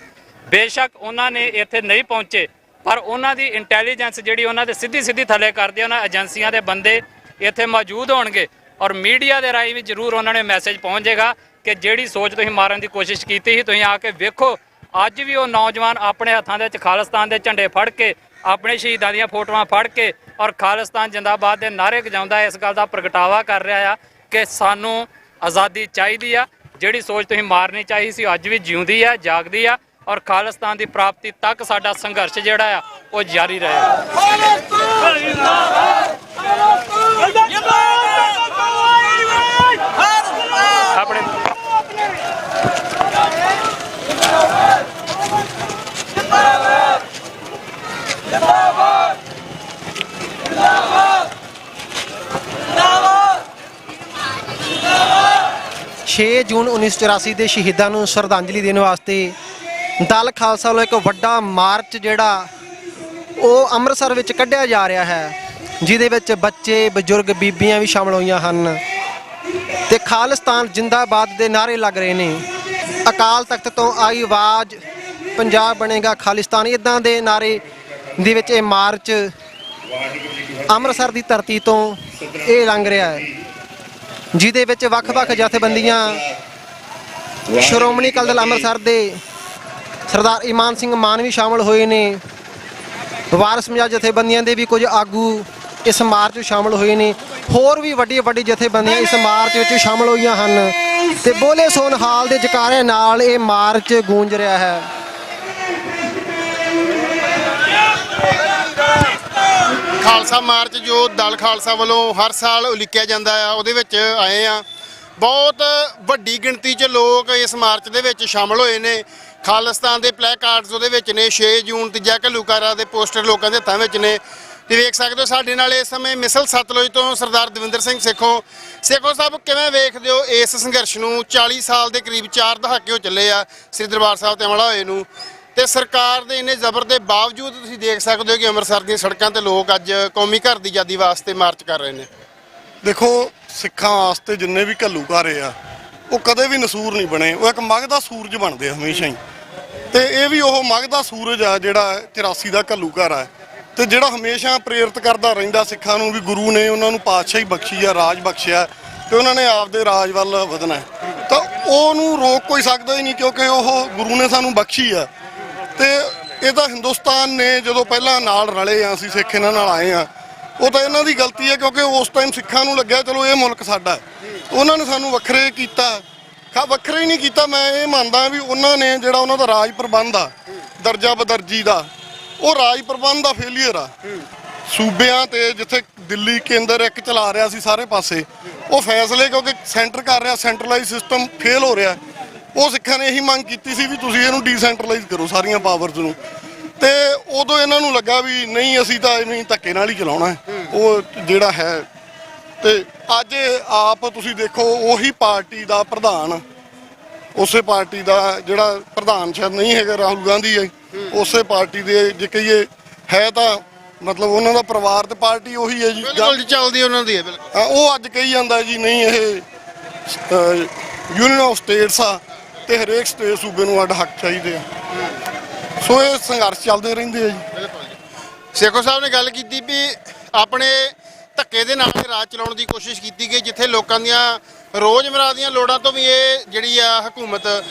ਬੇਸ਼ੱਕ ਉਹਨਾਂ ਨੇ ਇੱਥੇ ਨਹੀਂ ਪਹੁੰਚੇ, ਪਰ ਉਹਨਾਂ ਦੀ ਇੰਟੈਲੀਜੈਂਸ ਜਿਹੜੀ ਉਹਨਾਂ ਦੇ ਸਿੱਧੀ ਥੱਲੇ ਕਰਦੀ, ਉਹਨਾਂ ਏਜੰਸੀਆਂ ਦੇ ਬੰਦੇ ਇੱਥੇ ਮੌਜੂਦ ਹੋਣਗੇ ਔਰ ਮੀਡੀਆ ਦੇ ਰਾਹੀਂ ਵੀ ਜ਼ਰੂਰ ਉਹਨਾਂ ਨੇ ਮੈਸੇਜ ਪਹੁੰਚ ਜਾਏਗਾ ਕਿ ਜਿਹੜੀ ਸੋਚ ਤੁਸੀਂ ਮਾਰਨ ਦੀ ਕੋਸ਼ਿਸ਼ ਕੀਤੀ ਸੀ, ਤੁਸੀਂ ਆ ਕੇ ਵੇਖੋ ਅੱਜ ਵੀ ਉਹ ਨੌਜਵਾਨ ਆਪਣੇ ਹੱਥਾਂ ਦੇ ਵਿੱਚ ਖਾਲਿਸਤਾਨ ਦੇ ਝੰਡੇ ਫੜ ਕੇ, ਆਪਣੇ ਸ਼ਹੀਦਾਂ ਦੀਆਂ ਫੋਟੋਆਂ ਫੜ ਕੇ ਔਰ ਖਾਲਿਸਤਾਨ ਜਿੰਦਾਬਾਦ ਦੇ ਨਾਅਰੇ ਗਜਾਉਂਦਾ ਇਸ ਗੱਲ ਦਾ ਪ੍ਰਗਟਾਵਾ ਕਰ ਰਿਹਾ ਆ ਕਿ ਸਾਨੂੰ ਆਜ਼ਾਦੀ ਚਾਹੀਦੀ ਆ। ਜਿਹੜੀ ਸੋਚ ਤੁਸੀਂ ਮਾਰਨੀ ਚਾਹੀ ਸੀ ਅੱਜ ਵੀ ਜਿਉਂਦੀ ਆ, ਜਾਗਦੀ ਆ ਔਰ ਖਾਲਿਸਤਾਨ ਦੀ ਪ੍ਰਾਪਤੀ ਤੱਕ ਸਾਡਾ ਸੰਘਰਸ਼ ਜਿਹੜਾ ਆ ਉਹ ਜਾਰੀ ਰਹੇਗਾ। ਆਪਣੇ 6 ਜੂਨ 1984 ਦੇ ਸ਼ਹੀਦਾਂ ਨੂੰ ਸ਼ਰਧਾਂਜਲੀ ਦੇਣ ਵਾਸਤੇ ਦਲ ਖਾਲਸਾ ਵੱਲੋਂ ਇੱਕ ਵੱਡਾ ਮਾਰਚ ਜਿਹੜਾ ਉਹ ਅੰਮ੍ਰਿਤਸਰ ਵਿੱਚ ਕੱਢਿਆ ਜਾ ਰਿਹਾ ਹੈ, ਜਿਹਦੇ ਵਿੱਚ ਬੱਚੇ, ਬਜ਼ੁਰਗ, ਬੀਬੀਆਂ ਵੀ ਸ਼ਾਮਲ ਹੋਈਆਂ ਹਨ। ਤੇ ਖਾਲਿਸਤਾਨ ਜਿੰਦਾਬਾਦ ਦੇ ਨਾਅਰੇ ਲੱਗ ਰਹੇ ਨੇ। ਅਕਾਲ ਤਖਤ ਤੋਂ ਆਈ ਆਵਾਜ਼, ਪੰਜਾਬ ਬਣੇਗਾ ਖਾਲਿਸਤਾਨ, ਇਦਾਂ ਦੇ ਨਾਅਰੇ ਦੇ ਵਿੱਚ ਇਹ ਮਾਰਚ ਅੰਮ੍ਰਿਤਸਰ ਦੀ ਧਰਤੀ ਤੋਂ ਇਹ ਲੰਘ ਰਿਹਾ ਹੈ, ਜਿਹਦੇ ਵਿੱਚ ਵੱਖ-ਵੱਖ ਜਥੇਬੰਦੀਆਂ, ਸ਼੍ਰੋਮਣੀ ਅਕਾਲੀ ਦਲ ਅੰਮ੍ਰਿਤਸਰ ਦੇ ਸਰਦਾਰ ਇਮਾਨ ਸਿੰਘ ਮਾਨ ਵੀ ਸ਼ਾਮਲ ਹੋਏ ਨੇ। ਵਾਰਸ ਪੰਜਾਬ ਜਥੇਬੰਦੀਆਂ ਦੇ ਵੀ ਕੁਝ ਆਗੂ ਇਸ ਮਾਰਚ ਵਿੱਚ ਸ਼ਾਮਲ ਹੋਏ ਨੇ। ਹੋਰ ਵੀ ਵੱਡੀ ਜਥੇਬੰਦੀਆਂ ਇਸ ਮਾਰਚ ਵਿੱਚ ਸ਼ਾਮਲ ਹੋਈਆਂ ਹਨ ਤੇ ਬੋਲੇ ਸੋਨ ਹਾਲ ਦੇ ਜਕਾਰਿਆਂ ਨਾਲ ਇਹ ਮਾਰਚ ਗੂੰਜ ਰਿਹਾ ਹੈ। ਖਾਲਸਾ ਮਾਰਚ ਜੋ ਦਲ ਖਾਲਸਾ ਵੱਲੋਂ ਹਰ ਸਾਲ ਉਲੀਕਿਆ ਜਾਂਦਾ ਆ, ਉਹਦੇ ਵਿੱਚ ਆਏ ਆ। ਬਹੁਤ ਵੱਡੀ ਗਿਣਤੀ 'ਚ ਲੋਕ ਇਸ ਮਾਰਚ ਦੇ ਵਿੱਚ ਸ਼ਾਮਲ ਹੋਏ ਨੇ। ਖਾਲਿਸਤਾਨ ਦੇ ਪਲੈਕਾਰਡਸ ਉਹਦੇ ਵਿੱਚ ਨੇ। 6 ਜੂਨ ਤੀਜਾ ਘੱਲੂਘਾਰਾ ਦੇ ਪੋਸਟਰ ਲੋਕਾਂ ਦੇ ਹੱਥਾਂ ਵਿੱਚ ਨੇ। ਤੇ ਵੇਖ ਸਕਦੇ ਹੋ ਸਾਡੇ ਨਾਲ ਇਸ ਸਮੇਂ ਮਿਸਲ ਸਤਲੁਜ ਤੋਂ ਸਰਦਾਰ ਦਵਿੰਦਰ ਸਿੰਘ ਸੇਖੋਂ ਸਾਹਿਬ, ਕਿਵੇਂ ਵੇਖਦੇ ਹੋ ਇਸ ਸੰਘਰਸ਼ ਨੂੰ? 40 ਸਾਲ ਦੇ ਕਰੀਬ 4 ਦਹਾਕੇ ਹੋ ਚੱਲੇ ਆ ਸ੍ਰੀ ਦਰਬਾਰ ਸਾਹਿਬ ਤੇ ਹਮਲਾ ਹੋਏ ਨੂੰ, ਤੇ ਸਰਕਾਰ ਦੇ ਇੰਨੇ ਜ਼ਬਰ ਦੇ ਬਾਵਜੂਦ ਤੁਸੀਂ ਦੇਖ ਸਕਦੇ ਹੋ ਕਿ ਅੰਮ੍ਰਿਤਸਰ ਦੀਆਂ ਸੜਕਾਂ ਤੇ ਲੋਕ ਅੱਜ ਕੌਮੀ ਘਰ ਦੀ ਆਜ਼ਾਦੀ ਵਾਸਤੇ ਮਾਰਚ ਕਰ ਰਹੇ ਨੇ। ਦੇਖੋ, ਸਿੱਖਾਂ ਵਾਸਤੇ ਜਿੰਨੇ ਵੀ ਘੱਲੂਘਾਰੇ ਆ ਉਹ ਕਦੇ ਵੀ ਨਸੂਰ ਨਹੀਂ ਬਣੇ, ਉਹ ਇੱਕ ਮਗਦਾ ਸੂਰਜ ਬਣਦੇ ਹਮੇਸ਼ਾ ਹੀ। ਤੇ ਇਹ ਵੀ ਉਹ ਮਗਦਾ ਸੂਰਜ ਆ ਜਿਹੜਾ 84 ਦਾ ਘੱਲੂਘਾਰਾ ਹੈ, ਤੇ ਜਿਹੜਾ ਹਮੇਸ਼ਾ ਪ੍ਰੇਰਿਤ ਕਰਦਾ ਰਹਿੰਦਾ ਸਿੱਖਾਂ ਨੂੰ ਵੀ ਗੁਰੂ ਨੇ ਉਹਨਾਂ ਨੂੰ ਪਾਤਸ਼ਾਹੀ ਬਖਸ਼ੀ ਆ, ਰਾਜ ਬਖਸ਼ਿਆ, ਤੇ ਉਹਨਾਂ ਨੇ ਆਪਦੇ ਰਾਜ ਵੱਲ ਵਧਣਾ। ਤਾਂ ਉਹਨੂੰ ਰੋਕ ਕੋਈ ਸਕਦਾ ਹੀ ਨਹੀਂ, ਕਿਉਂਕਿ ਉਹ ਗੁਰੂ ਨੇ ਸਾਨੂੰ ਬਖਸ਼ੀ ਆ। ਤੇ ਇਹ ਤਾਂ ਹਿੰਦੁਸਤਾਨ ਨੇ ਜਦੋਂ ਪਹਿਲਾਂ ਨਾਲ ਰਲੇ ਆ, ਅਸੀਂ ਸਿੱਖ ਇਹਨਾਂ ਨਾਲ ਆਏ ਆ, ਉਹ ਤਾਂ ਇਹਨਾਂ ਦੀ ਗਲਤੀ ਹੈ, ਕਿਉਂਕਿ ਉਸ ਟਾਈਮ ਸਿੱਖਾਂ ਨੂੰ ਲੱਗਿਆ ਚਲੋ ਇਹ ਮੁਲਕ ਸਾਡਾ। ਉਹਨਾਂ ਨੇ ਸਾਨੂੰ ਵੱਖਰੇ ਕੀਤਾ, ਵੱਖਰੇ ਹੀ ਨਹੀਂ ਕੀਤਾ। ਮੈਂ ਇਹ ਮੰਨਦਾ ਵੀ ਉਹਨਾਂ ਨੇ ਜਿਹੜਾ ਉਹਨਾਂ ਦਾ ਰਾਜ ਪ੍ਰਬੰਧ ਆ, ਦਰਜਾ ਬਦਰਜੀ ਦਾ, ਉਹ ਰਾਜ ਪ੍ਰਬੰਧ ਦਾ ਫੇਲੀਅਰ ਆ। ਸੂਬਿਆਂ ਤੇ ਜਿੱਥੇ ਦਿੱਲੀ ਕੇਂਦਰ ਇੱਕ ਚਲਾ ਰਿਹਾ ਸੀ ਸਾਰੇ ਪਾਸੇ, ਉਹ ਫੈਸਲੇ ਕਿਉਂਕਿ ਸੈਂਟਰ ਕਰ ਰਿਹਾ, ਸੈਂਟਰਲਾਈਜ਼ ਸਿਸਟਮ ਫੇਲ ਹੋ ਰਿਹਾ। ਉਹ ਸਿੱਖਾਂ ਨੇ ਇਹੀ ਮੰਗ ਕੀਤੀ ਸੀ ਵੀ ਤੁਸੀਂ ਇਹਨੂੰ ਡੀਸੈਂਟਰਲਾਈਜ਼ ਕਰੋ ਸਾਰੀਆਂ ਪਾਵਰਸ ਨੂੰ, ਤੇ ਉਦੋਂ ਇਹਨਾਂ ਨੂੰ ਲੱਗਾ ਵੀ ਨਹੀਂ, ਅਸੀਂ ਤਾਂ ਐਵੇਂ ਧੱਕੇ ਨਾਲ ਹੀ ਚਲਾਉਣਾ ਉਹ ਜਿਹੜਾ ਹੈ। ਤੇ ਅੱਜ ਆਪ ਤੁਸੀਂ ਦੇਖੋ, ਉਹੀ ਪਾਰਟੀ ਦਾ ਪ੍ਰਧਾਨ, ਉਸੇ ਪਾਰਟੀ ਦਾ ਜਿਹੜਾ ਪ੍ਰਧਾਨ ਸ਼ਾਇਦ ਨਹੀਂ ਹੈਗਾ ਰਾਹੁਲ ਗਾਂਧੀ ਹੈ, ਉਸੇ ਪਾਰਟੀ ਦੇ ਜੇ ਕਹੀਏ ਹੈ ਤਾਂ ਮਤਲਬ ਉਹਨਾਂ ਦਾ ਪਰਿਵਾਰ ਤੇ ਪਾਰਟੀ ਉਹੀ ਹੈ ਜੀ, ਬਿਲਕੁਲ ਚੱਲਦੀ ਉਹਨਾਂ ਦੀ ਹੈ। ਬਿਲਕੁਲ ਉਹ ਅੱਜ ਕਹੀ ਜਾਂਦਾ ਜੀ ਨਹੀਂ, ਇਹ ਯੂਨੀਅਨ ਆਫ ਸਟੇਟਸ ਆ ਤੇ ਹਰੇਕ ਸਟੇਟ ਸੂਬੇ ਨੂੰ ਅੱਡ ਹੱਕ ਚਾਹੀਦੇ ਆ। ਸੋ ਇਹ ਸੰਘਰਸ਼ ਚੱਲਦੇ ਰਹਿੰਦੇ ਆ ਜੀ। ਸੇਖੋਂ ਸਾਹਿਬ ਨੇ ਗੱਲ ਕੀਤੀ ਵੀ ਆਪਣੇ ਧੱਕੇ ਦੇ ਨਾਲ ਰਾਜ ਚਲਾਉਣ ਦੀ ਕੋਸ਼ਿਸ਼ ਕੀਤੀ ਗਈ, ਜਿੱਥੇ ਲੋਕਾਂ ਦੀਆਂ ਰੋਜ਼ਮਰਾ ਦੀਆਂ ਲੋੜਾਂ ਤੋਂ ਵੀ ਇਹ ਜਿਹੜੀ ਆ ਹਕੂਮਤ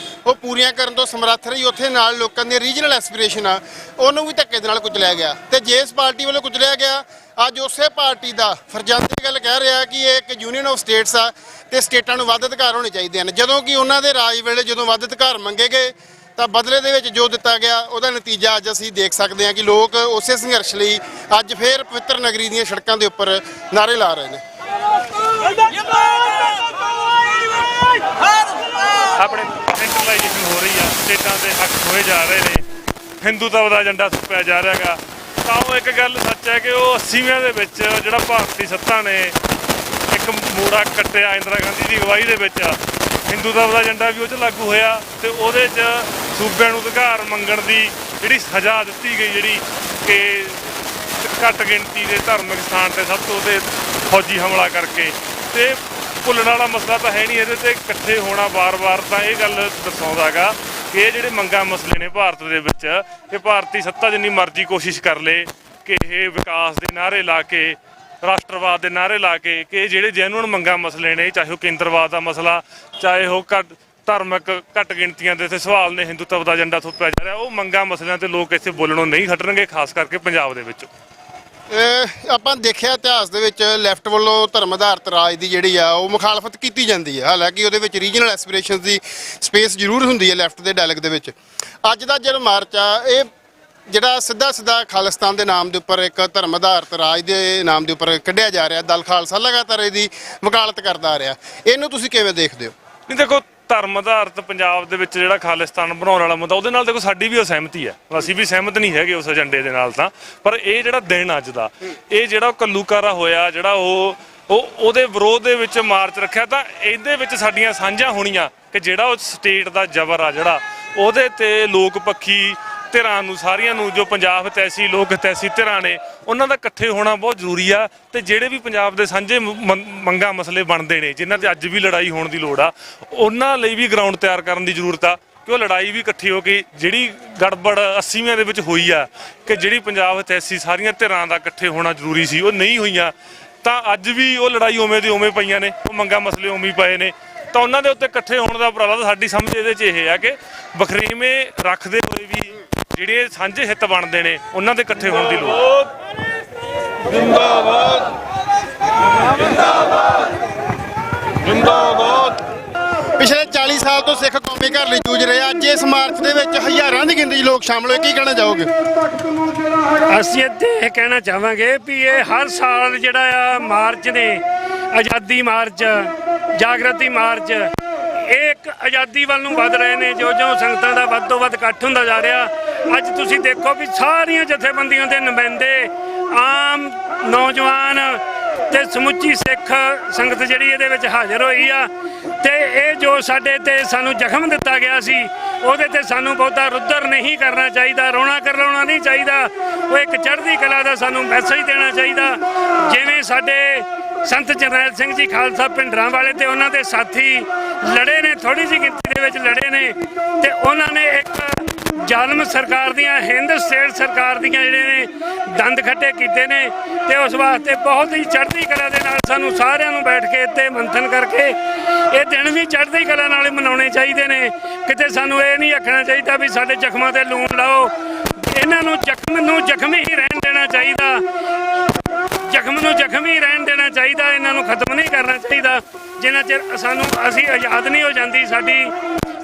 ਉਹ ਪੂਰੀਆਂ ਕਰਨ ਤੋਂ ਸਮਰੱਥ ਰਹੀ, ਉੱਥੇ ਨਾਲ ਲੋਕਾਂ ਦੀਆਂ ਰੀਜਨਲ ਐਸਪੀਰੇਸ਼ਨ ਆ ਉਹਨੂੰ ਵੀ ਧੱਕੇ ਦੇ ਨਾਲ ਕੁਚਲਿਆ ਗਿਆ। ਤੇ ਜਿਸ ਪਾਰਟੀ ਵੱਲੋਂ ਕੁਚਲਿਆ ਗਿਆ, ਅੱਜ ਉਸੇ ਪਾਰਟੀ ਦਾ ਫਰਜ਼ੰਦ ਇਹ ਗੱਲ ਕਹਿ ਰਿਹਾ ਕਿ ਇਹ ਇੱਕ ਯੂਨੀਅਨ ਆਫ ਸਟੇਟਸ ਆ ਤੇ ਸਟੇਟਾਂ ਨੂੰ ਵੱਧ ਅਧਿਕਾਰ ਹੋਣੇ ਚਾਹੀਦੇ ਹਨ, ਜਦੋਂ ਕਿ ਉਹਨਾਂ ਦੇ ਰਾਜ ਵੇਲੇ ਜਦੋਂ ਵੱਧ ਅਧਿਕਾਰ ਮੰਗੇ ਗਏ ਤਾਂ ਬਦਲੇ ਦੇ ਵਿੱਚ ਜੋ ਦਿੱਤਾ ਗਿਆ ਉਹਦਾ ਨਤੀਜਾ ਅੱਜ ਅਸੀਂ ਦੇਖ ਸਕਦੇ ਹਾਂ ਕਿ ਲੋਕ ਉਸੇ ਸੰਘਰਸ਼ ਲਈ ਅੱਜ ਫੇਰ ਪਵਿੱਤਰ ਨਗਰੀ ਦੀਆਂ ਸੜਕਾਂ ਦੇ ਉੱਪਰ ਨਾਅਰੇ ਲਾ ਰਹੇ ਨੇ। ਆਪਣੇ ਸੈਂਟਰਲਾਈਜੇਸ਼ਨ ਹੋ ਰਹੀ ਆ, ਸਟੇਟਾਂ ਦੇ ਹੱਕ ਹੋਏ ਜਾ ਰਹੇ ਨੇ, ਹਿੰਦੂਤਵ ਦਾ ਏਜੰਡਾ ਥੁੱਕਿਆ ਜਾ ਰਿਹਾ ਹੈਗਾ। ਤਾਂ ਉਹ ਇੱਕ ਗੱਲ ਸੱਚ ਹੈ ਕਿ ਉਹ 80ਵਿਆਂ ਦੇ ਵਿੱਚ ਜਿਹੜਾ ਭਾਰਤੀ ਸੱਤਾ ਨੇ ਇੱਕ ਮੋੜਾ ਕੱਟਿਆ ਇੰਦਰਾ ਗਾਂਧੀ ਦੀ ਅਗਵਾਈ ਦੇ ਵਿੱਚ, ਹਿੰਦੂਤਵ ਦਾ ਏਜੰਡਾ ਵੀ ਉਹ 'ਚ ਲਾਗੂ ਹੋਇਆ ਤੇ ਉਹਦੇ 'ਚ ਸੂਬਿਆਂ ਨੂੰ ਅਧਿਕਾਰ ਮੰਗਣ ਦੀ ਜਿਹੜੀ ਸਜ਼ਾ ਦਿੱਤੀ ਗਈ, ਜਿਹੜੀ ਕਿ ਘੱਟ ਗਿਣਤੀ ਦੇ ਧਾਰਮਿਕ ਸਥਾਨ ਤੇ ਸਭ ਤੋਂ ਤੇ ਫੌਜੀ ਹਮਲਾ ਕਰਕੇ। ਤੇ ਭੁੱਲਣ ਵਾਲਾ ਮਸਲਾ ਤਾਂ ਹੈ ਨਹੀਂ, ਇਹਦੇ ਤੇ ਇਕੱਠੇ ਹੋਣਾ ਵਾਰ-ਵਾਰ ਤਾਂ ਇਹ ਗੱਲ ਦਰਸਾਉਂਦਾ ਹੈਗਾ ਕਿ ਇਹ ਜਿਹੜੇ ਮੰਗਾਂ ਮਸਲੇ ਨੇ ਭਾਰਤ ਦੇ ਵਿੱਚ, ਇਹ ਭਾਰਤੀ ਸੱਤਾ ਜਿੰਨੀ ਮਰਜ਼ੀ ਕੋਸ਼ਿਸ਼ ਕਰ ਲੇ ਕਿ ਇਹ ਵਿਕਾਸ ਦੇ ਨਾਅਰੇ ਲਾ ਕੇ, ਰਾਸ਼ਟਰਵਾਦ ਦੇ ਨਾਅਰੇ ਲਾ ਕੇ, ਕਿ ਜਿਹੜੇ ਜੈਨੂਅਨ ਮੰਗਾਂ ਮਸਲੇ ਨੇ, ਚਾਹੇ ਉਹ ਕੇਂਦਰਵਾਦ ਦਾ ਮਸਲਾ, ਚਾਹੇ ਉਹ ਧਾਰਮਿਕ ਘੱਟ ਗਿਣਤੀਆਂ ਦੇ ਇੱਥੇ ਸਵਾਲ ਨੇ, ਹਿੰਦੂਤਵ ਦਾ ਏਜੰਡਾ ਥੋਪਿਆ ਜਾ ਰਿਹਾ, ਉਹ ਮੰਗਾਂ ਮਸਲਿਆਂ ਤੇ ਲੋਕ ਇੱਥੇ ਬੋਲਣੋਂ ਨਹੀਂ ਹਟਣਗੇ, ਖਾਸ ਕਰਕੇ ਪੰਜਾਬ ਦੇ ਵਿੱਚ। ਆਪਾਂ ਦੇਖਿਆ ਇਤਿਹਾਸ ਦੇ ਵਿੱਚ ਲੈਫਟ ਵੱਲੋਂ ਧਰਮ ਆਧਾਰਿਤ ਰਾਜ ਦੀ ਜਿਹੜੀ ਆ ਉਹ ਮੁਖਾਲਫਤ ਕੀਤੀ ਜਾਂਦੀ ਹੈ, ਹਾਲਾਂਕਿ ਉਹਦੇ ਵਿੱਚ ਰੀਜਨਲ ਐਸਪੀਰੇਸ਼ਨਸ ਦੀ ਸਪੇਸ ਜ਼ਰੂਰ ਹੁੰਦੀ ਹੈ ਲੈਫਟ ਦੇ ਡਾਇਲੌਗ ਦੇ ਵਿੱਚ। ਅੱਜ ਦਾ ਜਿਹੜਾ ਮਾਰਚ ਆ ਇਹ ਜਿਹੜਾ ਸਿੱਧਾ ਖਾਲਿਸਤਾਨ ਦੇ ਨਾਮ ਦੇ ਉੱਪਰ, ਇੱਕ ਧਰਮ ਆਧਾਰਿਤ ਰਾਜ ਦੇ ਨਾਮ ਦੇ ਉੱਪਰ ਕੱਢਿਆ ਜਾ ਰਿਹਾ, ਦਲ ਖਾਲਸਾ ਲਗਾਤਾਰ ਇਹਦੀ ਵਕਾਲਤ ਕਰਦਾ ਆ ਰਿਹਾ, ਇਹਨੂੰ ਤੁਸੀਂ ਕਿਵੇਂ ਦੇਖਦੇ ਹੋ? ਨਹੀਂ ਦੇਖੋ, ਧਰਮ ਆਧਾਰਿਤ ਪੰਜਾਬ ਦੇ ਵਿੱਚ ਜਿਹੜਾ ਖਾਲਿਸਤਾਨ ਬਣਾਉਣ ਵਾਲਾ ਮੁੱਦਾ, ਉਹਦੇ ਨਾਲ ਦੇਖੋ ਸਾਡੀ ਵੀ ਅਸਹਿਮਤੀ ਹੈ, ਅਸੀਂ ਵੀ ਸਹਿਮਤ ਨਹੀਂ ਹੈਗੇ ਉਸ ਏਜੰਡੇ ਦੇ ਨਾਲ ਤਾਂ। ਪਰ ਇਹ ਜਿਹੜਾ ਦਿਨ ਅੱਜ ਦਾ, ਇਹ ਜਿਹੜਾ ਘੱਲੂਘਾਰਾ ਹੋਇਆ, ਜਿਹੜਾ ਉਹਦੇ ਵਿਰੋਧ ਦੇ ਵਿੱਚ ਮਾਰਚ ਰੱਖਿਆ, ਤਾਂ ਇਹਦੇ ਵਿੱਚ ਸਾਡੀਆਂ ਸਾਂਝਾਂ ਹੋਣੀਆਂ ਕਿ ਜਿਹੜਾ ਉਹ ਸਟੇਟ ਦਾ ਜ਼ਬਰ ਆ ਜਿਹੜਾ ਉਹਦੇ ਤੇ ਲੋਕ ਪੱਖੀ ਧਿਰਾਂ ਨੂੰ ਸਾਰੀਆਂ ਨੂੰ ਜੋ ਪੰਜਾਬ ਹਿਤੈਸ਼ੀ ਲੋਕ ਹਿਤੈਸ਼ੀ ਧਿਰਾਂ ਨੇ ਉਹਨਾਂ ਦਾ ਇਕੱਠੇ ਹੋਣਾ ਬਹੁਤ ਜ਼ਰੂਰੀ ਆ ਤੇ ਜਿਹੜੇ ਵੀ ਪੰਜਾਬ ਦੇ ਸਾਂਝੇ ਮੰਗਾਂ ਮਸਲੇ ਬਣਦੇ ਨੇ ਜਿਨ੍ਹਾਂ ਤੇ ਅੱਜ ਵੀ ਲੜਾਈ ਹੋਣ ਦੀ ਲੋੜ ਆ ਉਹਨਾਂ ਲਈ ਵੀ ਗਰਾਊਂਡ ਤਿਆਰ ਕਰਨ ਦੀ ਜ਼ਰੂਰਤ ਆ ਕਿ ਉਹ ਲੜਾਈ ਵੀ ਇਕੱਠੀ ਹੋ ਕੇ ਜਿਹੜੀ ਗੜਬੜ 80ਵੀਆਂ ਦੇ ਵਿੱਚ ਹੋਈ ਆ ਕਿ ਜਿਹੜੀ ਪੰਜਾਬ ਹਿਤੈਸ਼ੀ ਸਾਰੀਆਂ ਧਿਰਾਂ ਦਾ ਇਕੱਠੇ ਹੋਣਾ ਜ਼ਰੂਰੀ ਸੀ ਉਹ ਨਹੀਂ ਹੋਈਆਂ ਤਾਂ ਅੱਜ ਵੀ ਉਹ ਲੜਾਈ ਉਵੇਂ ਦੀ ਉਵੇਂ ਪਈਆਂ ਨੇ ਉਹ ਮੰਗਾਂ ਮਸਲੇ ਉਵੇਂ ਪਏ ਨੇ ਤਾਂ ਉਹਨਾਂ ਦੇ ਉੱਤੇ ਇਕੱਠੇ ਹੋਣ ਦਾ ਉਪਰਾਲਾ ਤਾਂ ਸਾਡੀ ਸਮਝ ਇਹਦੇ 'ਚ ਇਹ ਆ ਕਿ ਵਖਰੇਵੇਂ ਰੱਖਦੇ ਹੋਏ ਵੀ ਜਿਹੜੇ ਸਾਂਝੇ ਹਿੱਤ ਬਣਦੇ ਨੇ ਉਹਨਾਂ ਦੇ ਇਕੱਠੇ ਹੋਣ ਦੀ ਲੋੜ ਜਿੰਦਾਬਾਦ ਜਿੰਦਾਬਾਦ। ਪਿਛਲੇ 40 ਸਾਲ ਤੋਂ ਸਿੱਖ ਕੌਮੀ ਘਰ ਲਈ ਜੂਝ ਰਹੇ ਆ। ਅੱਜ ਇਸ ਮਾਰਚ ਦੇ ਵਿੱਚ ਹਜ਼ਾਰਾਂ ਦੀ ਗਿਣਤੀ 'ਚ ਲੋਕ ਸ਼ਾਮਲ ਹੋਏ, ਕੀ ਕਹਿਣਾ ਚਾਹੋਗੇ? ਅਸੀਂ ਇੱਥੇ ਇਹ ਕਹਿਣਾ ਚਾਹਾਂਗੇ ਵੀ ਇਹ ਹਰ ਸਾਲ ਜਿਹੜਾ ਆ ਮਾਰਚ ਨੇ ਆਜ਼ਾਦੀ ਮਾਰਚ ਜਾਗਰਤੀ ਮਾਰਚ ਇਹ ਇੱਕ ਆਜ਼ਾਦੀ ਵੱਲ ਨੂੰ ਵੱਧ ਰਹੇ ਨੇ ਜੋ ਸੰਗਤਾਂ ਦਾ ਵੱਧ ਤੋਂ ਵੱਧ ਇਕੱਠ ਹੁੰਦਾ ਜਾ ਰਿਹਾ। ਅੱਜ ਤੁਸੀਂ ਦੇਖੋ ਵੀ ਸਾਰੀਆਂ ਜਥੇਬੰਦੀਆਂ ਦੇ ਨੁਮਾਇੰਦੇ ਆਮ ਨੌਜਵਾਨ ਤੇ ਸਮੁੱਚੀ ਸਿੱਖ ਸੰਗਤ ਜਿਹੜੀ ਇਹਦੇ ਵਿੱਚ ਹਾਜ਼ਰ ਹੋਈ ਆ ਤੇ ਇਹ ਜੋ ਸਾਡੇ ਤੇ ਸਾਨੂੰ ਜ਼ਖਮ ਦਿੱਤਾ ਗਿਆ ਸੀ ਉਹਦੇ ਤੇ ਸਾਨੂੰ ਬਹੁਤਾ ਰੁੱਦਰ ਨਹੀਂ ਕਰਨਾ ਚਾਹੀਦਾ, ਰੋਣਾ ਕਰਲਾਉਣਾ ਨਹੀਂ ਚਾਹੀਦਾ। ਉਹ ਇੱਕ ਚੜ੍ਹਦੀ ਕਲਾ ਦਾ ਸਾਨੂੰ ਮੈਸੇਜ ਦੇਣਾ ਚਾਹੀਦਾ। ਜਿਵੇਂ ਸਾਡੇ ਸੰਤ ਜਰਨੈਲ ਸਿੰਘ ਜੀ ਖਾਲਸਾ ਭਿੰਡਰਾਂ ਵਾਲੇ ਤੇ ਉਹਨਾਂ ਦੇ ਸਾਥੀ ਲੜੇ ਨੇ, ਥੋੜੀ ਜਿਹੀ ਗਿਣਤੀ ਦੇ ਵਿੱਚ ਲੜੇ ਨੇ ਤੇ ਉਹਨਾਂ ਨੇ ਇੱਕ ਜ਼ਾਲਮ ਸਰਕਾਰ ਦੀਆਂ ਹਿੰਦ ਸਟੇਟ ਸਰਕਾਰ ਦੀਆਂ ਜਿਹੜੇ ਨੇ ਦੰਦ ਖੱਟੇ ਕੀਤੇ ਨੇ ਤੇ ਉਸ ਵਾਸਤੇ ਬਹੁਤ ਹੀ ਚੜ੍ਹਦੀ ਕਲਾ ਦੇ ਨਾਲ ਸਾਨੂੰ ਸਾਰਿਆਂ ਨੂੰ ਬੈਠ ਕੇ ਇੱਥੇ ਮੰਥਨ ਕਰਕੇ ਇਹ ਦਿਨ ਵੀ ਚੜ੍ਹਦੀ ਕਲਾ ਨਾਲ ਮਨਾਉਣੇ ਚਾਹੀਦੇ ਨੇ। ਕਿਤੇ ਸਾਨੂੰ ਇਹ ਨਹੀਂ ਆਖਣਾ ਚਾਹੀਦਾ ਵੀ ਸਾਡੇ ਜ਼ਖਮਾਂ ਤੇ ਲੂਣ ਲਾਓ। ਇਹਨਾਂ ਨੂੰ ਜ਼ਖਮੀ ਹੀ ਰਹਿਣ ਦੇਣਾ ਚਾਹੀਦਾ, ਜ਼ਖਮ ਨੂੰ ਜ਼ਖਮੀ ਰਹਿਣ ਦੇਣਾ ਚਾਹੀਦਾ। ਇਹਨਾਂ ਨੂੰ ਖਤਮ ਨਹੀਂ ਕਰਨਾ ਚਾਹੀਦਾ। ਜਿੰਨਾ ਚਿਰ ਅਸੀਂ ਆਜ਼ਾਦ ਨਹੀਂ ਹੋ ਜਾਂਦੀ, ਸਾਡੀ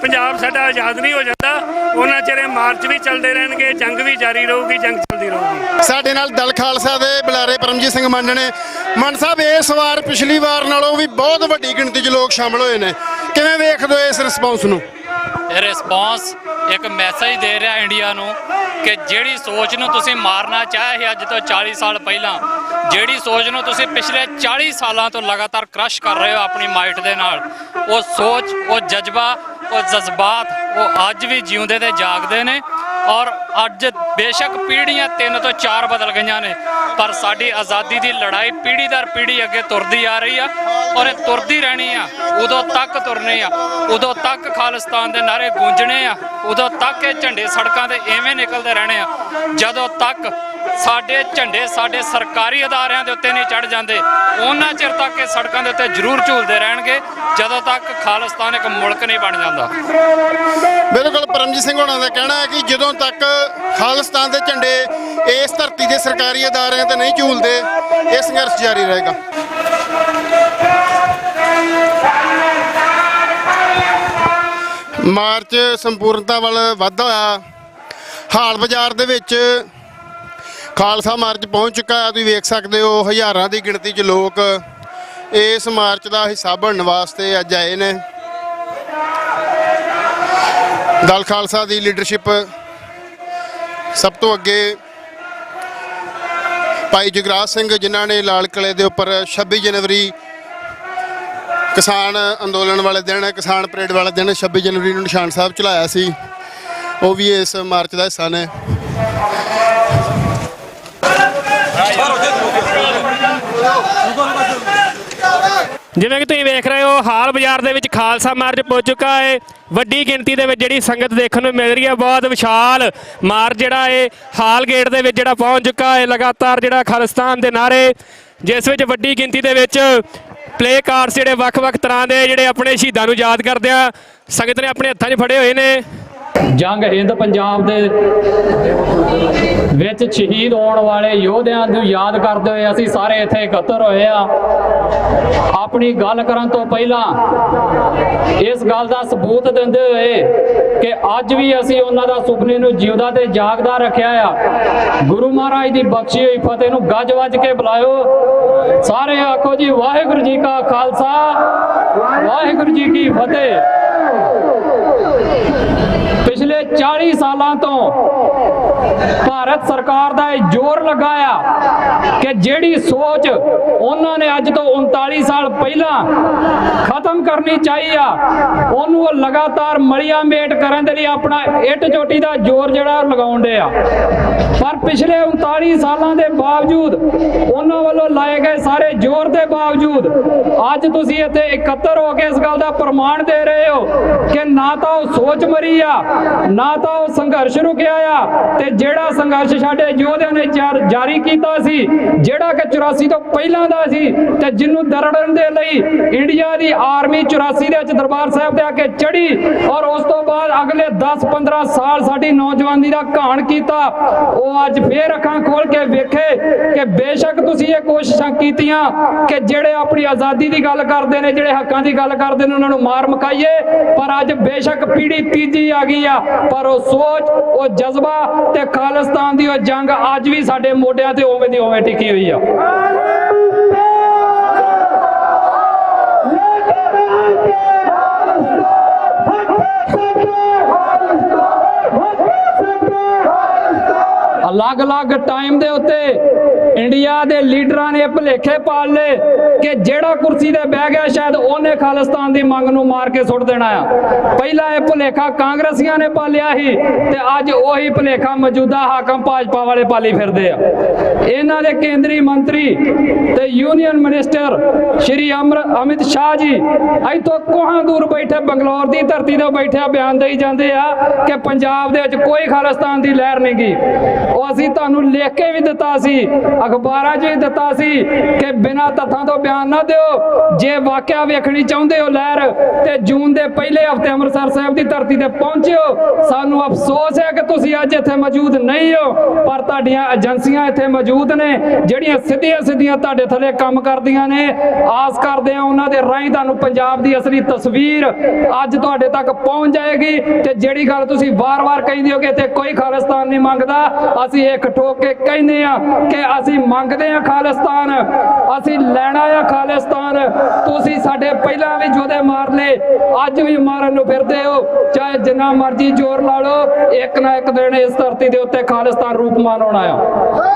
ਪੰਜਾਬ ਸਾਡਾ ਆਜ਼ਾਦ ਨਹੀਂ ਹੋ ਜਾਂਦਾ, ਉਹਨਾਂ ਚਿਰ ਇਹ ਮਾਰਚ ਵੀ ਚੱਲਦੇ ਰਹਿਣਗੇ, ਜੰਗ ਵੀ ਜਾਰੀ ਰਹੂਗੀ, ਜੰਗ ਚੱਲਦੀ ਰਹੂਗੀ। ਸਾਡੇ ਨਾਲ ਦਲ ਖਾਲਸਾ ਦੇ ਬੁਲਾਰੇ ਪਰਮਜੀਤ ਸਿੰਘ ਮੰਨ ਨੇ। ਮੰਨ ਸਾਹਿਬ, ਇਸ ਵਾਰ ਪਿਛਲੀ ਵਾਰ ਨਾਲੋਂ ਵੀ ਬਹੁਤ ਵੱਡੀ ਗਿਣਤੀ 'ਚ ਲੋਕ ਸ਼ਾਮਲ ਹੋਏ ਨੇ, ਕਿਵੇਂ ਵੇਖਦੇ ਹੋ ਇਸ ਰਿਸਪੌਂਸ ਨੂੰ? ਇਹ ਰਿਸਪੌਂਸ ਇੱਕ ਮੈਸੇਜ ਦੇ ਰਿਹਾ ਇੰਡੀਆ ਨੂੰ ਕਿ ਜਿਹੜੀ ਸੋਚ ਨੂੰ ਤੁਸੀਂ ਮਾਰਨਾ ਚਾਹੇ ਸੀ ਅੱਜ ਤੋਂ 40 ਸਾਲ ਪਹਿਲਾਂ, ਜਿਹੜੀ ਸੋਚ ਨੂੰ ਤੁਸੀਂ ਪਿਛਲੇ 40 ਸਾਲਾਂ ਤੋਂ ਲਗਾਤਾਰ ਕ੍ਰਸ਼ ਕਰ ਰਹੇ ਹੋ ਆਪਣੀ ਮਾਈਟ ਦੇ ਨਾਲ, ਉਹ ਸੋਚ, ਉਹ ਜਜ਼ਬਾ, ਉਹ ਜਜ਼ਬਾਤ ਉਹ ਅੱਜ ਵੀ ਜਿਉਂਦੇ ਤੇ ਜਾਗਦੇ ਨੇ। ਔਰ ਅੱਜ ਬੇਸ਼ੱਕ ਪੀੜ੍ਹੀਆਂ 3 ਤੋਂ 4 ਬਦਲ ਗਈਆਂ ਨੇ ਪਰ ਸਾਡੀ ਆਜ਼ਾਦੀ ਦੀ ਲੜਾਈ ਪੀੜ੍ਹੀ ਦਰ ਪੀੜ੍ਹੀ ਅੱਗੇ ਤੁਰਦੀ ਆ ਰਹੀ ਆ ਔਰ ਇਹ ਤੁਰਦੀ ਰਹਿਣੀ ਆ। ਉਦੋਂ ਤੱਕ ਤੁਰਨੀ ਆ, ਉਦੋਂ ਤੱਕ ਖਾਲਿਸਤਾਨ ਦੇ ਨਾਅਰੇ ਗੂੰਜਣੇ ਆ, ਉਦੋਂ ਤੱਕ ਇਹ ਝੰਡੇ ਸੜਕਾਂ ਤੇ ਐਵੇਂ ਨਿਕਲਦੇ ਰਹਿਣੇ ਆ ਜਦੋਂ ਤੱਕ ਸਾਡੇ ਝੰਡੇ ਸਾਡੇ ਸਰਕਾਰੀ ਅਦਾਰਿਆਂ ਦੇ ਉੱਤੇ ਨਹੀਂ ਚੜ ਜਾਂਦੇ। ਉਹਨਾਂ ਚਿਰ ਤੱਕ ਇਹ ਸੜਕਾਂ ਦੇ ਉੱਤੇ ਜ਼ਰੂਰ ਝੂਲਦੇ ਰਹਿਣਗੇ ਜਦੋਂ ਤੱਕ ਖਾਲਿਸਤਾਨ ਇੱਕ ਮੁਲਕ ਨਹੀਂ ਬਣ ਜਾਂਦਾ। ਬਿਲਕੁਲ, ਪਰਮਜੀਤ ਸਿੰਘ ਹੋਣਾ ਦਾ ਕਹਿਣਾ ਹੈ ਕਿ ਜਦੋਂ ਤੱਕ ਖਾਲਿਸਤਾਨ ਦੇ ਝੰਡੇ ਇਸ ਧਰਤੀ ਦੇ ਸਰਕਾਰੀ ਅਦਾਰਿਆਂ ਤੇ ਨਹੀਂ ਝੂਲਦੇ ਇਹ ਸੰਘਰਸ਼ ਜਾਰੀ ਰਹੇਗਾ। ਮਾਰਚ ਸੰਪੂਰਨਤਾ ਵੱਲ ਵਧਦਾ ਹੋਇਆ ਹਾਲ ਬਾਜ਼ਾਰ ਦੇ ਵਿੱਚ ਖਾਲਸਾ ਮਾਰਚ ਪਹੁੰਚ ਚੁੱਕਾ ਹੈ। ਤੁਸੀਂ ਵੇਖ ਸਕਦੇ ਹੋ ਹਜ਼ਾਰਾਂ ਦੀ ਗਿਣਤੀ 'ਚ ਲੋਕ ਇਸ ਮਾਰਚ ਦਾ ਹਿੱਸਾ ਬਣਨ ਵਾਸਤੇ ਅੱਜ ਆਏ ਨੇ। ਦਲ ਖਾਲਸਾ ਦੀ ਲੀਡਰਸ਼ਿਪ ਸਭ ਤੋਂ ਅੱਗੇ ਭਾਈ ਜਗਰਾਜ ਸਿੰਘ, ਜਿਨ੍ਹਾਂ ਨੇ ਲਾਲ ਕਿਲ੍ਹੇ ਦੇ ਉੱਪਰ 26 ਜਨਵਰੀ ਕਿਸਾਨ ਅੰਦੋਲਨ ਵਾਲੇ ਦਿਨ, ਕਿਸਾਨ ਪਰੇਡ ਵਾਲੇ ਦਿਨ 26 ਜਨਵਰੀ ਨੂੰ ਨਿਸ਼ਾਨ ਸਾਹਿਬ ਚਲਾਇਆ ਸੀ, ਉਹ ਵੀ ਇਸ ਮਾਰਚ ਦਾ ਹਿੱਸਾ ਨੇ। ਜਿਵੇਂ ਕਿ ਤੁਸੀਂ ਵੇਖ ਰਹੇ ਹੋ ਹਾਲ ਬਾਜ਼ਾਰ ਦੇ ਵਿੱਚ ਖਾਲਸਾ ਮਾਰਚ ਪਹੁੰਚ ਚੁੱਕਾ ਹੈ। ਵੱਡੀ ਗਿਣਤੀ ਦੇ ਵਿੱਚ ਜਿਹੜੀ ਸੰਗਤ ਦੇਖਣ ਨੂੰ ਮਿਲ ਰਹੀ ਹੈ, ਬਹੁਤ ਵਿਸ਼ਾਲ ਮਾਰਚ ਜਿਹੜਾ ਹੈ ਹਾਲ ਗੇਟ ਦੇ ਵਿੱਚ ਜਿਹੜਾ ਪਹੁੰਚ ਚੁੱਕਾ ਹੈ। ਲਗਾਤਾਰ ਜਿਹੜਾ ਖਾਲਿਸਤਾਨ ਦੇ ਨਾਅਰੇ, ਜਿਸ ਵਿੱਚ ਵੱਡੀ ਗਿਣਤੀ ਦੇ ਵਿੱਚ ਪਲੇ ਕਾਰਡਸ ਜਿਹੜੇ ਵੱਖ-ਵੱਖ ਤਰ੍ਹਾਂ ਦੇ ਜਿਹੜੇ ਆਪਣੇ ਸ਼ਹੀਦਾਂ ਨੂੰ ਯਾਦ ਕਰਦੇ ਆ ਸੰਗਤ ਨੇ ਆਪਣੇ ਹੱਥਾਂ 'ਚ ਫੜੇ ਹੋਏ ਨੇ। ਜੰਗ ਹਿੰਦ ਪੰਜਾਬ ਦੇ ਵਿੱਚ ਸ਼ਹੀਦ ਹੋਣ ਵਾਲੇ ਯੋਧਿਆਂ ਨੂੰ ਯਾਦ ਕਰਦੇ ਹੋਏ ਅਸੀਂ ਸਾਰੇ ਇੱਥੇ ਇਕੱਤਰ ਹੋਏ ਆ। ਆਪਣੀ ਗੱਲ ਕਰਨ ਤੋਂ ਪਹਿਲਾਂ ਇਸ ਗੱਲ ਦਾ ਸਬੂਤ ਦਿੰਦੇ ਹੋਏ ਕਿ ਅੱਜ ਵੀ ਅਸੀਂ ਉਹਨਾਂ ਦਾ ਸੁਪਨੇ ਨੂੰ ਜਿਉਂਦਾ ਤੇ ਜਾਗਦਾ ਰੱਖਿਆ ਆ। ਗੁਰੂ ਮਹਾਰਾਜ ਦੀ ਬਖਸ਼ੀ ਹੋਈ ਫਤਿਹ ਨੂੰ ਗੱਜ ਵੱਜ ਕੇ ਬੁਲਾਇਓ। ਸਾਰੇ ਆਖੋ ਜੀ ਵਾਹਿਗੁਰੂ ਜੀ ਕਾ ਖਾਲਸਾ, ਵਾਹਿਗੁਰੂ ਜੀ ਕੀ ਫਤਿਹ। ਪਿਛਲੇ 40 ਸਾਲਾਂ ਤੋਂ ਭਾਰਤ ਸਰਕਾਰ ਦਾ ਇਹ ਜ਼ੋਰ ਲਗਾਇਆ ਕਿ ਜਿਹੜੀ ਸੋਚ ਉਹਨਾਂ ਨੇ ਅੱਜ ਤੋਂ 39 ਸਾਲ ਪਹਿਲਾਂ ਖਤਮ ਕਰਨੀ ਚਾਹੀ ਆ, ਉਹਨੂੰ ਉਹ ਲਗਾਤਾਰ ਮਲੀਆ ਮੇਟ ਕਰਨ ਦੇ ਲਈ ਆਪਣਾ ਇੱਟ ਚੋਟੀ ਦਾ ਜ਼ੋਰ ਜਿਹੜਾ ਲਗਾਉਣ ਦੇ ਆ। ਪਰ ਪਿਛਲੇ 39 ਸਾਲਾਂ ਦੇ ਬਾਵਜੂਦ, ਉਹਨਾਂ ਵੱਲੋਂ ਲਾਏ ਗਏ ਸਾਰੇ ਜ਼ੋਰ ਦੇ ਬਾਵਜੂਦ ਅੱਜ ਤੁਸੀਂ ਇੱਥੇ ਇਕੱਤਰ ਹੋ ਕੇ ਇਸ ਗੱਲ ਦਾ ਪ੍ਰਮਾਣ ਦੇ ਰਹੇ ਹੋ ਕਿ ਨਾ ਤਾਂ ਉਹ ਸੋਚ ਮਰੀ ਆ, ਨਾ ਤਾਂ ਉਹ ਸੰਘਰਸ਼ ਰੁਕਿਆ ਆ, ਤੇ ਜਿਹੜਾ ਸੰਘਰਸ਼ ਸਾਡੇ ਯੋਧਿਆਂ ਨੇ ਜਾਰੀ ਕੀਤਾ ਸੀ, ਜਿਹੜਾ ਕਿ 84 ਤੋਂ ਪਹਿਲਾਂ ਦਾ ਸੀ, ਤੇ ਜਿਹਨੂੰ ਦਰੜਨ ਦੇ ਲਈ ਇੰਡੀਆ ਦੀ ਆਰਮੀ 84 ਦੇ ਵਿੱਚ ਦਰਬਾਰ ਸਾਹਿਬ ਤੇ ਆ ਕੇ ਚੜੀ ਔਰ ਉਸ ਤੋਂ ਬਾਅਦ ਅਗਲੇ 10-15 ਸਾਲ ਸਾਡੀ ਨੌਜਵਾਨੀ ਦਾ ਘਾਣ ਕੀਤਾ, ਉਹ ਅੱਜ ਫੇਰ ਅੱਖਾਂ ਖੋਲ ਕੇ ਵੇਖੇ ਕਿ ਬੇਸ਼ੱਕ ਤੁਸੀਂ ਇਹ ਕੋਸ਼ਿਸ਼ਾਂ ਕੀਤੀਆਂ ਕਿ ਜਿਹੜੇ ਆਪਣੀ ਆਜ਼ਾਦੀ ਦੀ ਗੱਲ ਕਰਦੇ ਨੇ, ਜਿਹੜੇ ਹੱਕਾਂ ਦੀ ਗੱਲ ਕਰਦੇ ਨੇ, ਉਹਨਾਂ ਨੂੰ ਮਾਰ ਮੁਕਾਈਏ, ਪਰ ਅੱਜ ਬੇਸ਼ੱਕ ਪੀੜ੍ਹੀ ਤੀਜੀ ਆ ਗਈ ਆ, ਪਰ ਉਹ ਸੋਚ, ਉਹ ਜਜ਼ਬਾ ਤੇ ਖਾਲਿਸਤਾਨ ਦੀ ਉਹ ਜੰਗ ਅੱਜ ਵੀ ਸਾਡੇ ਮੋਢਿਆਂ ਤੇ ਉਵੇਂ ਦੀ ਉਵੇਂ ਟਿਕੀ ਹੋਈ ਆ। ਅਲੱਗ-ਅਲੱਗ ਟਾਈਮ ਦੇ ਉੱਤੇ ਇੰਡੀਆ ਦੇ ਲੀਡਰਾਂ ਨੇ ਭੁਲੇਖੇ ਪਾਲ ਲਏ ਕਿ ਜਿਹੜਾ ਕੁਰਸੀ ਤੇ ਬਹਿ ਗਿਆ ਸ਼ਾਇਦ ਉਹਨੇ ਖਾਲਿਸਤਾਨ ਦੀ ਮੰਗ ਨੂੰ ਮਾਰ ਕੇ ਸੁੱਟ ਦੇਣਾ ਆ। ਪਹਿਲਾਂ ਇਹ ਭੁਲੇਖਾ ਕਾਂਗਰਸੀਆਂ ਨੇ ਪਾਲਿਆ ਸੀ ਤੇ ਅੱਜ ਉਹੀ ਭੁਲੇਖਾ ਮੌਜੂਦਾ ਹਾਕਮ ਭਾਜਪਾ ਵਾਲੇ ਪਾਲੀ ਫਿਰਦੇ ਆ। ਇਹਨਾਂ ਦੇ ਕੇਂਦਰੀ ਮੰਤਰੀ ਤੇ ਯੂਨੀਅਨ ਮਿਨਿਸਟਰ ਸ਼੍ਰੀ ਅਮਿਤ ਸ਼ਾਹ ਜੀ ਇੱਥੋਂ ਕੋਹਾਂ ਦੂਰ ਬੈਠੇ ਬੰਗਲੌਰ ਦੀ ਧਰਤੀ ਤੋਂ ਬੈਠਿਆ ਬਿਆਨ ਦੇਈ ਜਾਂਦੇ ਆ ਕਿ ਪੰਜਾਬ ਦੇ ਵਿੱਚ ਕੋਈ ਖਾਲਿਸਤਾਨ ਦੀ ਲਹਿਰ ਨਹੀਂ ਗੀ। ਉਹ ਅਸੀਂ ਤੁਹਾਨੂੰ ਲਿਖ ਕੇ ਵੀ ਦਿੱਤਾ ਸੀ, ਅਖਬਾਰਾਂ 'ਚ ਵੀ ਦਿੱਤਾ ਸੀ ਕਿ ਬਿਨਾਂ ਤੱਥਾਂ ਤੋਂ ਬਿਆਨ ਨਾ ਦਿਓ। ਜੇ ਵਾਕਿਆ ਵੇਖਣੀ ਚਾਹੁੰਦੇ ਹੋ ਲਹਿਰ ਤੇ ਜੂਨ ਦੇ ਪਹਿਲੇ ਹਫ਼ਤੇ ਅੰਮ੍ਰਿਤਸਰ ਸਾਹਿਬ ਦੀ ਧਰਤੀ ਤੇ ਪਹੁੰਚਿਓ। ਸਾਨੂੰ ਅਫਸੋਸ ਹੈ ਕਿ ਤੁਸੀਂ ਅੱਜ ਇੱਥੇ ਮੌਜੂਦ ਨਹੀਂ ਹੋ, ਪਰ ਤੁਹਾਡੀਆਂ ਏਜੰਸੀਆਂ ਇੱਥੇ ਮੌਜੂਦ ਨੇ ਜਿਹੜੀਆਂ ਸਿੱਧੀਆਂ ਤੁਹਾਡੇ ਥੱਲੇ ਕੰਮ ਕਰਦੀਆਂ ਨੇ। ਆਸ ਕਰਦੇ ਹਾਂ ਉਹਨਾਂ ਦੇ ਰਾਹੀਂ ਤੁਹਾਨੂੰ ਪੰਜਾਬ ਦੀ ਅਸਲੀ ਤਸਵੀਰ ਅੱਜ ਤੁਹਾਡੇ ਤੱਕ ਪਹੁੰਚ ਜਾਏਗੀ। ਤੇ ਜਿਹੜੀ ਗੱਲ ਤੁਸੀਂ ਵਾਰ-ਵਾਰ ਕਹਿੰਦੇ ਹੋ ਕਿ ਇੱਥੇ ਕੋਈ ਖਾਲਿਸਤਾਨ ਨਹੀਂ ਮੰਗਦਾ, ਅਸੀਂ ਇੱਕ ਠੋਕ ਕੇ ਕਹਿੰਦੇ ਆ ਕਿ ਅਸੀਂ ਮੰਗਦੇ ਆ ਖਾਲਿਸਤਾਨ, ਅਸੀਂ ਲੈਣਾ ਆ ਖਾਲਿਸਤਾਨ। ਤੁਸੀਂ ਸਾਡੇ ਪਹਿਲਾਂ ਵੀ ਜੋਧੇ ਮਾਰ ਲਏ, ਅੱਜ ਵੀ ਮਾਰਨ ਨੂੰ ਫਿਰਦੇ ਹੋ, ਚਾਹੇ ਜਿੰਨਾ ਮਰਜ਼ੀ ਜ਼ੋਰ ਲਾ ਲਓ, ਇੱਕ ਨਾ ਇੱਕ ਦਿਨ ਇਸ ਧਰਤੀ ਦੇ ਉੱਤੇ ਖਾਲਿਸਤਾਨ ਰੂਪਮਾਨ ਹੋਣਾ ਆ।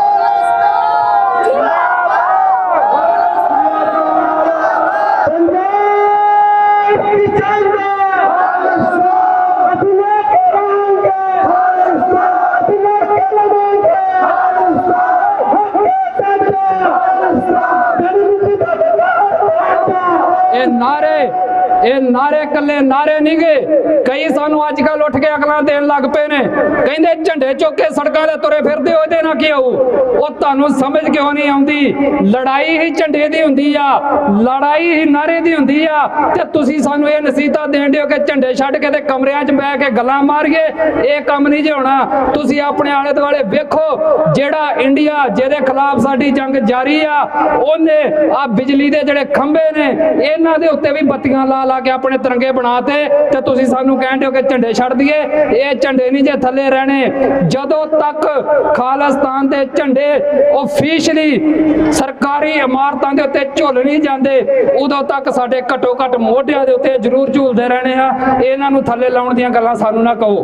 ਇਹ ਨਾਰੇ ਕੱਲੇ ਨਾਰੇ ਨਹੀਂ ਗਏ, ਕਈ ਸਾਨੂੰ ਅੱਜ ਕੱਲ ਉੱਠ ਕੇ ਅਕਲਾਂ ਦੇਣ ਲੱਗ ਪਏ ਨੇ, ਕਹਿੰਦੇ ਝੰਡੇ ਚੁੱਕ ਕੇ ਸੜਕਾਂ ਤੇ ਤੁਰੇ ਫਿਰਦੇ ਹੋ, ਇਹਦੇ ਨਾਲ ਕੀ ਆਊ। ਉਹ ਤੁਹਾਨੂੰ ਸਮਝ ਕਿਉਂ ਨਹੀਂ ਆਉਂਦੀ? ਲੜਾਈ ਹੀ ਝੰਡੇ ਦੀ ਹੁੰਦੀ ਆ, ਲੜਾਈ ਹੀ ਨਾਰੇ ਦੀ ਹੁੰਦੀ ਆ, ਤੇ ਤੁਸੀਂ ਸਾਨੂੰ ਇਹ ਨਸੀਹਤਾਂ ਦੇਣ ਦਿਓ ਕਿ ਝੰਡੇ ਛੱਡ ਕੇ ਤੇ ਕਮਰਿਆਂ 'ਚ ਬਹਿ ਕੇ ਗੱਲਾਂ ਮਾਰੀਏ। ਇਹ ਕੰਮ ਨਹੀਂ ਜੇ ਹੋਣਾ। ਤੁਸੀਂ ਆਪਣੇ ਆਲੇ ਦੁਆਲੇ ਵੇਖੋ, ਜਿਹੜਾ ਇੰਡੀਆ ਜਿਹਦੇ ਖਿਲਾਫ ਸਾਡੀ ਜੰਗ ਜਾਰੀ ਆ, ਉਹਨੇ ਆ ਬਿਜਲੀ ਦੇ ਜਿਹੜੇ ਖੰਭੇ ਨੇ ਇਹਨਾਂ ਦੇ ਉੱਤੇ ਵੀ ਬੱਤੀਆਂ ਲਾ ਕੇ ਆਪਣੇ ਤਿਰੰਗੇ ਬਣਾਤੇ, ਤੇ ਤੁਸੀਂ ਸਾਨੂੰ ਕਹਿੰਦੇ ਹੋ ਕਿ ਝੰਡੇ ਛੱਡ ਦਈਏ। ਇਹ ਝੰਡੇ ਨਹੀਂ ਜੇ ਥੱਲੇ ਰਹਿਣੇ। ਜਦੋਂ ਤੱਕ ਖਾਲਿਸਤਾਨ ਦੇ ਝੰਡੇ ਆਫੀਸ਼ੀਅਲੀ ਸਰਕਾਰੀ ਇਮਾਰਤਾਂ ਦੇ ਉੱਤੇ ਝੁੱਲ ਨਹੀਂ ਜਾਂਦੇ, ਉਦੋਂ ਤੱਕ ਸਾਡੇ ਘੱਟੋ ਘੱਟ ਮੋਢਿਆਂ ਦੇ ਉੱਤੇ ਜ਼ਰੂਰ ਝੂਲਦੇ ਰਹਿਣੇ ਆ। ਇਹਨਾਂ ਨੂੰ ਥੱਲੇ ਲਾਉਣ ਦੀਆਂ ਗੱਲਾਂ ਸਾਨੂੰ ਨਾ ਕਹੋ।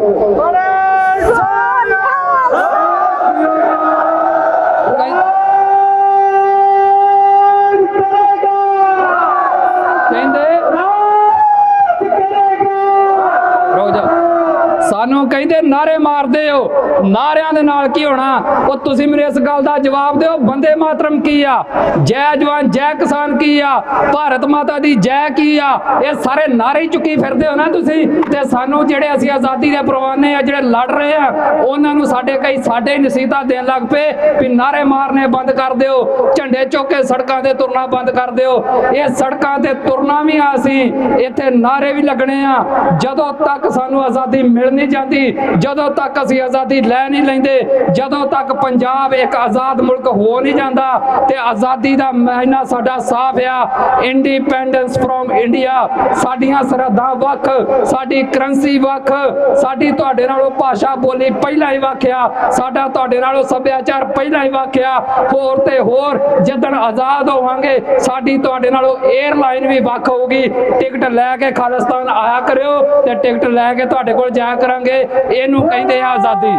ਸਾਨੂੰ ਕਹਿੰਦੇ ਨਾਰੇ ਮਾਰਦੇ ਹੋ, ਨਾਰਿਆਂ ਦੇ ਨਾਲ ਕੀ ਹੋਣਾ? ਉਹ ਤੁਸੀਂ ਮੈਨੂੰ ਇਸ ਗੱਲ ਦਾ ਜਵਾਬ ਦਿਓ, ਬੰਦੇ ਮਾਤਰਮ ਕੀ ਆ, ਜੈ ਜਵਾਨ ਜੈ ਕਿਸਾਨ ਕੀ ਆ, ਭਾਰਤ ਮਾਤਾ ਦੀ ਜੈ ਕੀ ਆ, ਇਹ ਸਾਰੇ ਨਾਰੇ ਚੁੱਕੀ ਫਿਰਦੇ ਹੋ ਨਾ ਤੁਸੀਂ। ਤੇ ਸਾਨੂੰ ਜਿਹੜੇ ਅਸੀਂ ਆਜ਼ਾਦੀ ਦੇ ਪਰਵਾਨੇ ਆ, ਜਿਹੜੇ ਲੜ ਰਹੇ ਆ, ਉਹਨਾਂ ਨੂੰ ਸਾਡੇ ਨਸੀਹਤਾਂ ਦੇਣ ਲੱਗ ਪਏ ਵੀ ਨਾਰੇ ਮਾਰਨੇ ਬੰਦ ਕਰ ਦਿਓ, ਝੰਡੇ ਚੁੱਕ ਕੇ ਸੜਕਾਂ ਤੇ ਤੁਰਨਾ ਬੰਦ ਕਰ ਦਿਓ। ਇਹ ਸੜਕਾਂ ਤੇ ਤੁਰਨਾ ਵੀ ਆ, ਅਸੀਂ ਇੱਥੇ ਨਾਰੇ ਵੀ ਲੱਗਣੇ ਆ। ਜਦੋਂ ਤੱਕ ਸਾਨੂੰ ਆਜ਼ਾਦੀ ਮਿਲ ਨਹੀਂ ਜਾਂਦੀ, ਜਦੋਂ ਤੱਕ ਅਸੀਂ ਆਜ਼ਾਦੀ ਲੈ ਨਹੀਂ ਲੈਂਦੇ, ਜਦੋਂ ਤੱਕ ਪੰਜਾਬ ਇੱਕ ਆਜ਼ਾਦ ਮੁਲਕ ਹੋ ਨਹੀਂ ਜਾਂਦਾ, ਤੇ ਆਜ਼ਾਦੀ ਦਾ ਮਹੀਨਾ ਸਾਡਾ ਸਾਫ਼ ਆ। ਇੰਡੀਪੈਂਡੈਂਸ ਫਰੋਮ ਇੰਡੀਆ, ਸਾਡੀਆਂ ਸਰਹੱਦਾਂ ਵੱਖ, ਸਾਡੀ ਕਰੰਸੀ ਵੱਖ, ਸਾਡੀ ਤੁਹਾਡੇ ਨਾਲੋਂ ਭਾਸ਼ਾ ਬੋਲੀ ਪਹਿਲਾਂ ਹੀ ਵੱਖ ਆ, ਸਾਡਾ ਤੁਹਾਡੇ ਨਾਲੋਂ ਸੱਭਿਆਚਾਰ ਪਹਿਲਾਂ ਹੀ ਵੱਖ ਆ। ਹੋਰ ਤੇ ਹੋਰ ਜਿੱਦਣ ਆਜ਼ਾਦ ਹੋਵਾਂਗੇ, ਸਾਡੀ ਤੁਹਾਡੇ ਨਾਲੋਂ 에ਅਰਲਾਈਨ ਵੀ ਵੱਖ ਹੋਊਗੀ। ਟਿਕਟ ਲੈ ਕੇ ਖਾਲਿਸਤਾਨ ਆਇਆ ਕਰਿਓ, ਤੇ ਟਿਕਟ ਲੈ ਕੇ ਤੁਹਾਡੇ ਕੋਲ ਜਾਇਆ ਕਰਾਂਗੇ। ਇਹਨੂੰ ਕਹਿੰਦੇ ਆ ਆਜ਼ਾਦੀ।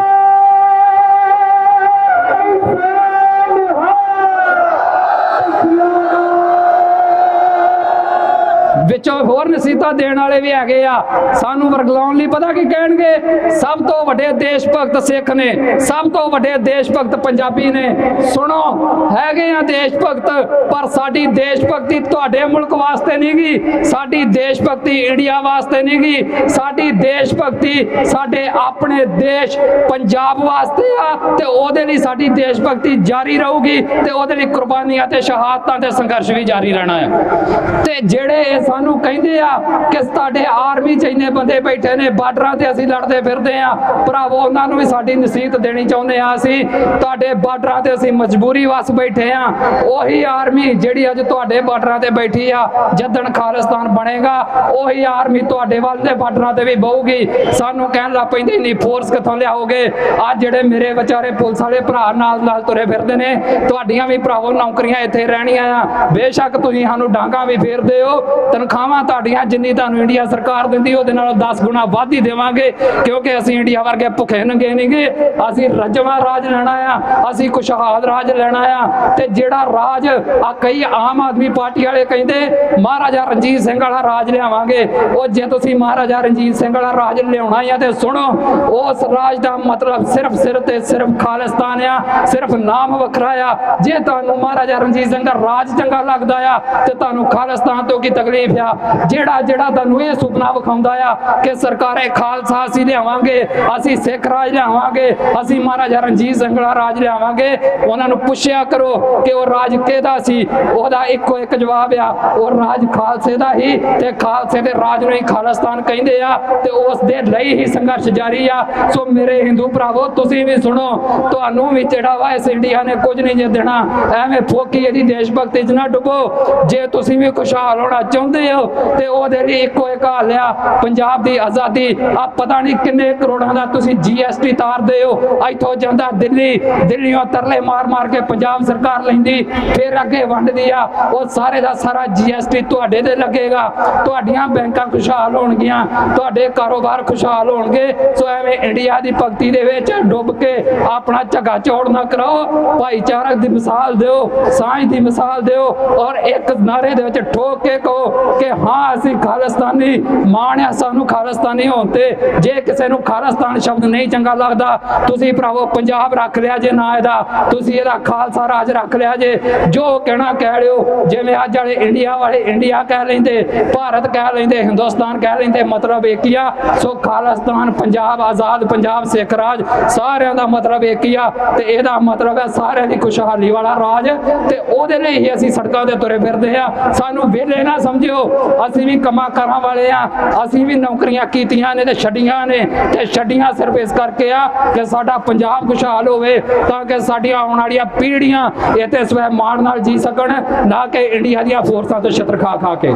ਵਿੱਚੋਂ ਹੋਰ ਨਸੀਹਤਾਂ ਦੇਣ ਵਾਲੇ ਵੀ ਹੈਗੇ ਆ, ਸਾਨੂੰ ਵਰਗਲਾਉਣ ਲਈ ਪਤਾ ਕੀ ਕਹਿਣਗੇ, ਸਭ ਤੋਂ ਵੱਡੇ ਦੇਸ਼ ਭਗਤ ਸਿੱਖ ਨੇ, ਸਭ ਤੋਂ ਵੱਡੇ ਦੇਸ਼ ਭਗਤ ਪੰਜਾਬੀ ਨੇ। ਸੁਣੋ, ਹੈਗੇ ਆ ਦੇਸ਼ ਭਗਤ, ਪਰ ਸਾਡੀ ਦੇਸ਼ ਭਗਤੀ ਤੁਹਾਡੇ ਮੁਲਕ ਵਾਸਤੇ ਨਹੀਂ ਗੀ, ਸਾਡੀ ਦੇਸ਼ ਭਗਤੀ ਇੰਡੀਆ ਵਾਸਤੇ ਨਹੀਂ ਗੀ, ਸਾਡੀ ਦੇਸ਼ ਭਗਤੀ ਸਾਡੇ ਆਪਣੇ ਦੇਸ਼ ਪੰਜਾਬ ਵਾਸਤੇ ਆ, ਤੇ ਉਹਦੇ ਲਈ ਸਾਡੀ ਦੇਸ਼ ਭਗਤੀ ਜਾਰੀ ਰਹੂਗੀ, ਤੇ ਉਹਦੇ ਲਈ ਕੁਰਬਾਨੀਆਂ ਤੇ ਸ਼ਹਾਦਤਾਂ ਤੇ ਸੰਘਰਸ਼ ਵੀ ਜਾਰੀ ਰਹਿਣਾ ਹੈ। ਤੇ ਜਿਹੜੇ ਸਾਨੂੰ ਕਹਿੰਦੇ ਆ ਕਿ ਤੁਹਾਡੇ ਆਰਮੀ 'ਚ ਇੰਨੇ ਬੰਦੇ ਬੈਠੇ ਨੇ, ਬਾਰਡਰਾਂ ਤੇ ਅਸੀਂ ਲੜਦੇ ਫਿਰਦੇ ਆ, ਭਰਾਵੋ ਉਹਨਾਂ ਨੂੰ ਵੀ ਸਾਡੀ ਨਸੀਹਤ ਦੇਣੀ ਚਾਹੁੰਦੇ ਆ। ਅਸੀਂ ਤੁਹਾਡੇ ਬਾਰਡਰਾਂ ਤੇ ਅਸੀਂ ਮਜਬੂਰੀ ਵਸ ਬੈਠੇ ਆ। ਉਹੀ ਆਰਮੀ ਜਿਹੜੀ ਅੱਜ ਤੁਹਾਡੇ ਬਾਰਡਰਾਂ ਤੇ ਬੈਠੀ ਆ, ਜਦਣ ਖਾਲਿਸਤਾਨ ਬਣੇਗਾ ਉਹੀ ਆਰਮੀ ਤੁਹਾਡੇ ਵੱਲ ਦੇ ਬਾਰਡਰਾਂ ਤੇ ਵੀ ਬਹੂਗੀ। ਸਾਨੂੰ ਕਹਿਣ ਲੱਗ ਪੈਂਦੇ ਨਹੀਂ ਫੋਰਸ ਕਿੱਥੋਂ ਲਿਆਓਗੇ। ਅੱਜ ਜਿਹੜੇ ਮੇਰੇ ਵਿਚਾਰੇ ਪੁਲਿਸ ਵਾਲੇ ਭਰਾ ਨਾਲ ਤੁਰੇ ਫਿਰਦੇ ਨੇ, ਤੁਹਾਡੀਆਂ ਵੀ ਭਰਾਵੋ ਨੌਕਰੀਆਂ ਇੱਥੇ ਰਹਿਣੀਆਂ ਆ। ਬੇਸ਼ੱਕ ਤੁਸੀਂ ਸਾਨੂੰ ਡਾਂਗਾ ਵੀ ਫੇਰਦੇ ਹੋ, ਤਨਖਾਹਾਂ ਤੁਹਾਡੀਆਂ ਜਿੰਨੀ ਤੁਹਾਨੂੰ ਇੰਡੀਆ ਸਰਕਾਰ ਦਿੰਦੀ ਉਹਦੇ ਨਾਲੋਂ 10 ਗੁਣਾ ਵੱਧ ਹੀ ਦੇਵਾਂਗੇ, ਕਿਉਂਕਿ ਅਸੀਂ ਇੰਡੀਆ ਵਰਗੇ ਭੁੱਖੇ ਨੰਗੇ ਨਹੀਂਗੇ। ਅਸੀਂ ਰੱਜਵਾਂ ਰਾਜ ਲੈਣਾ ਆ, ਅਸੀਂ ਖੁਸ਼ਹਾਲ ਰਾਜ ਲੈਣਾ ਆ। ਤੇ ਜਿਹੜਾ ਰਾਜ ਆ ਕਈ ਆਮ ਆਦਮੀ ਪਾਰਟੀ ਵਾਲੇ ਕਹਿੰਦੇ ਮਹਾਰਾਜਾ ਰਣਜੀਤ ਸਿੰਘ ਵਾਲਾ ਰਾਜ ਲਿਆਵਾਂਗੇ, ਉਹ ਜੇ ਤੁਸੀਂ ਮਹਾਰਾਜਾ ਰਣਜੀਤ ਸਿੰਘ ਵਾਲਾ ਰਾਜ ਲਿਆਉਣਾ ਆ ਤੇ ਸੁਣੋ, ਉਸ ਰਾਜ ਦਾ ਮਤਲਬ ਸਿਰਫ ਤੇ ਸਿਰਫ ਖਾਲਿਸਤਾਨ ਆ, ਸਿਰਫ ਨਾਮ ਵੱਖਰਾ ਆ। ਜੇ ਤੁਹਾਨੂੰ ਮਹਾਰਾਜਾ ਰਣਜੀਤ ਸਿੰਘ ਦਾ ਰਾਜ ਚੰਗਾ ਲੱਗਦਾ ਆ ਤੇ ਤੁਹਾਨੂੰ ਖਾਲਿਸਤਾਨ ਤੋਂ ਕੀ ਤਕਲੀਫ ਆ। ਜਿਹੜਾ ਤੁਹਾਨੂੰ ਇਹ ਸੁਪਨਾ ਵਿਖਾਉਂਦਾ ਆ ਕਿ ਸਰਕਾਰੇ ਖਾਲਸਾ ਅਸੀਂ ਲਿਆਵਾਂਗੇ, ਅਸੀਂ ਸਿੱਖ ਰਾਜ ਲਿਆਵਾਂਗੇ, ਅਸੀਂ ਮਹਾਰਾਜਾ ਰਣਜੀਤ ਸਿੰਘ ਵਾਲਾ ਰਾਜ ਲਿਆਵਾਂਗੇ, ਉਹਨਾਂ ਨੂੰ ਪੁੱਛਿਆ ਕਰੋ ਕਿ ਉਹ ਰਾਜ ਕਿਹਦਾ ਸੀ। ਉਹਦਾ ਇੱਕੋ ਇੱਕ ਜਵਾਬ ਆ, ਉਹ ਰਾਜ ਖਾਲਸੇ ਦਾ ਹੀ, ਤੇ ਖਾਲਸੇ ਦੇ ਰਾਜ ਨੂੰ ਹੀ ਖਾਲਿਸਤਾਨ ਕਹਿੰਦੇ ਆ, ਤੇ ਉਸ ਦੇ ਲਈ ਹੀ ਸੰਘਰਸ਼ ਜਾਰੀ ਆ। ਸੋ ਮੇਰੇ ਹਿੰਦੂ ਭਰਾਵੋ, ਤੁਸੀਂ ਵੀ ਸੁਣੋ, ਤੁਹਾਨੂੰ ਵੀ ਜਿਹੜਾ ਵਾ ਇਸ ਇੰਡੀਆ ਨੇ ਕੁਝ ਨਹੀਂ ਜੇ ਦੇਣਾ। ਐਵੇਂ ਫੋਕੀ ਇਹਦੀ ਦੇਸ਼ ਭਗਤੀ 'ਚ ਨਾ ਡੁੱਬੋ। ਜੇ ਤੁਸੀਂ ਵੀ ਖੁਸ਼ਹਾਲ ਹੋਣਾ ਚਾਹੁੰਦੇ ਹੋ ਤੇ ਉਹਦੇ ਲਈ ਇੱਕੋ ਇੱਕ ਹੱਲ ਆ, ਪੰਜਾਬ ਦੀ ਆਜ਼ਾਦੀ। ਆ ਪਤਾ ਨਹੀਂ ਕਿੰਨੇ ਕਰੋੜਾਂ ਦਾ ਤੁਸੀਂ GST ਤਾਰਦੇ ਹੋ, ਇੱਥੋਂ ਜਾਂਦਾ ਦਿੱਲੀੋਂ ਤਰਲੇ ਮਾਰ ਕੇ ਪੰਜਾਬ ਸਰਕਾਰ ਲੈਂਦੀ, ਫਿਰ ਅੱਗੇ ਵੰਡਦੀ ਆ। ਉਹ ਸਾਰੇ ਦਾ ਸਾਰਾ GST ਤੁਹਾਡੇ ਤੇ ਲੱਗੇਗਾ, ਤੁਹਾਡੀਆਂ ਬੈਂਕਾਂ ਖੁਸ਼ਹਾਲ ਹੋਣਗੀਆਂ, ਤੁਹਾਡੇ ਕਾਰੋਬਾਰ ਖੁਸ਼ਹਾਲ ਹੋਣਗੇ। ਸੋ ਐਵੇਂ ਇੰਡੀਆ ਦੀ ਭਗਤੀ ਦੇ ਵਿੱਚ ਡੁੱਬ ਕੇ ਆਪਣਾ ਝੱਗਾ ਚੌੜ ਨਾ ਕਰਾਓ। ਭਾਈਚਾਰਕ ਦੀ ਮਿਸਾਲ ਦਿਓ, ਸਾਂਝ ਦੀ ਮਿਸਾਲ ਦਿਓ, ਔਰ ਇੱਕ ਨਾਰੇ ਦੇ ਵਿੱਚ ਠੋਕ ਕੇ ਕਹੋ ਕਿ ਹਾਂ ਅਸੀਂ ਖਾਲਿਸਤਾਨੀ, ਮਾਣ ਆ ਸਾਨੂੰ ਖਾਲਿਸਤਾਨੀ ਹੋਣ ਤੇ। ਜੇ ਕਿਸੇ ਨੂੰ ਖਾਲਿਸਤਾਨ ਸ਼ਬਦ ਨਹੀਂ ਚੰਗਾ ਲੱਗਦਾ, ਤੁਸੀਂ ਭਰਾਵੋ ਪੰਜਾਬ ਰੱਖ ਲਿਆ ਜੇ ਨਾ ਇਹਦਾ, ਤੁਸੀਂ ਇਹਦਾ ਖਾਲਸਾ ਰਾਜ ਰੱਖ ਲਿਆ ਜੇ। ਜੋ ਕਹਿਣਾ ਕਹਿ ਲਿਓ, ਜਿਵੇਂ ਅੱਜ ਵਾਲੇ ਇੰਡੀਆ ਵਾਲੇ ਇੰਡੀਆ ਕਹਿ ਲੈਂਦੇ, ਭਾਰਤ ਕਹਿ ਲੈਂਦੇ, ਹਿੰਦੁਸਤਾਨ ਕਹਿ ਲੈਂਦੇ, ਮਤਲਬ ਇੱਕ ਹੀ ਆ। ਸੋ ਖਾਲਿਸਤਾਨ ਪੰਜਾਬ, ਆਜ਼ਾਦ ਪੰਜਾਬ, ਸਿੱਖ ਰਾਜ, ਸਾਰਿਆਂ ਦਾ ਮਤਲਬ ਇੱਕ ਹੀ ਆ, ਤੇ ਇਹਦਾ ਮਤਲਬ ਹੈ ਸਾਰਿਆਂ ਦੀ ਖੁਸ਼ਹਾਲੀ ਵਾਲਾ ਰਾਜ। ਤੇ ਉਹਦੇ ਲਈ ਹੀ ਅਸੀਂ ਸੜਕਾਂ ਤੇ ਤੁਰੇ ਫਿਰਦੇ ਆ। ਸਾਨੂੰ ਵਿਹਲੇ ਨਾ ਸਮਝਿਓ, ਅਸੀਂ ਵੀ ਕੰਮਾਂ ਕਾਰਾਂ ਵਾਲੇ ਆ, ਅਸੀਂ ਵੀ ਨੌਕਰੀਆਂ ਕੀਤੀਆਂ ਨੇ ਤੇ ਛੱਡੀਆਂ ਨੇ, ਤੇ ਛੱਡੀਆਂ ਸਿਰਫ ਇਸ ਕਰਕੇ ਆ ਕਿ ਸਾਡਾ ਪੰਜਾਬ ਖੁਸ਼ਹਾਲ ਹੋਵੇ, ਤਾਂ ਕਿ ਸਾਡੀਆਂ ਆਉਣ ਵਾਲੀਆਂ ਪੀੜ੍ਹੀਆਂ ਇੱਥੇ ਸਵੈ ਮਾਣ ਨਾਲ ਜੀ ਸਕਣ, ਨਾ ਕਿ ਇੰਡੀਆ ਦੀਆਂ ਫੋਰਸਾਂ ਤੋਂ ਛਿੱਤਰ ਖਾ ਕੇ।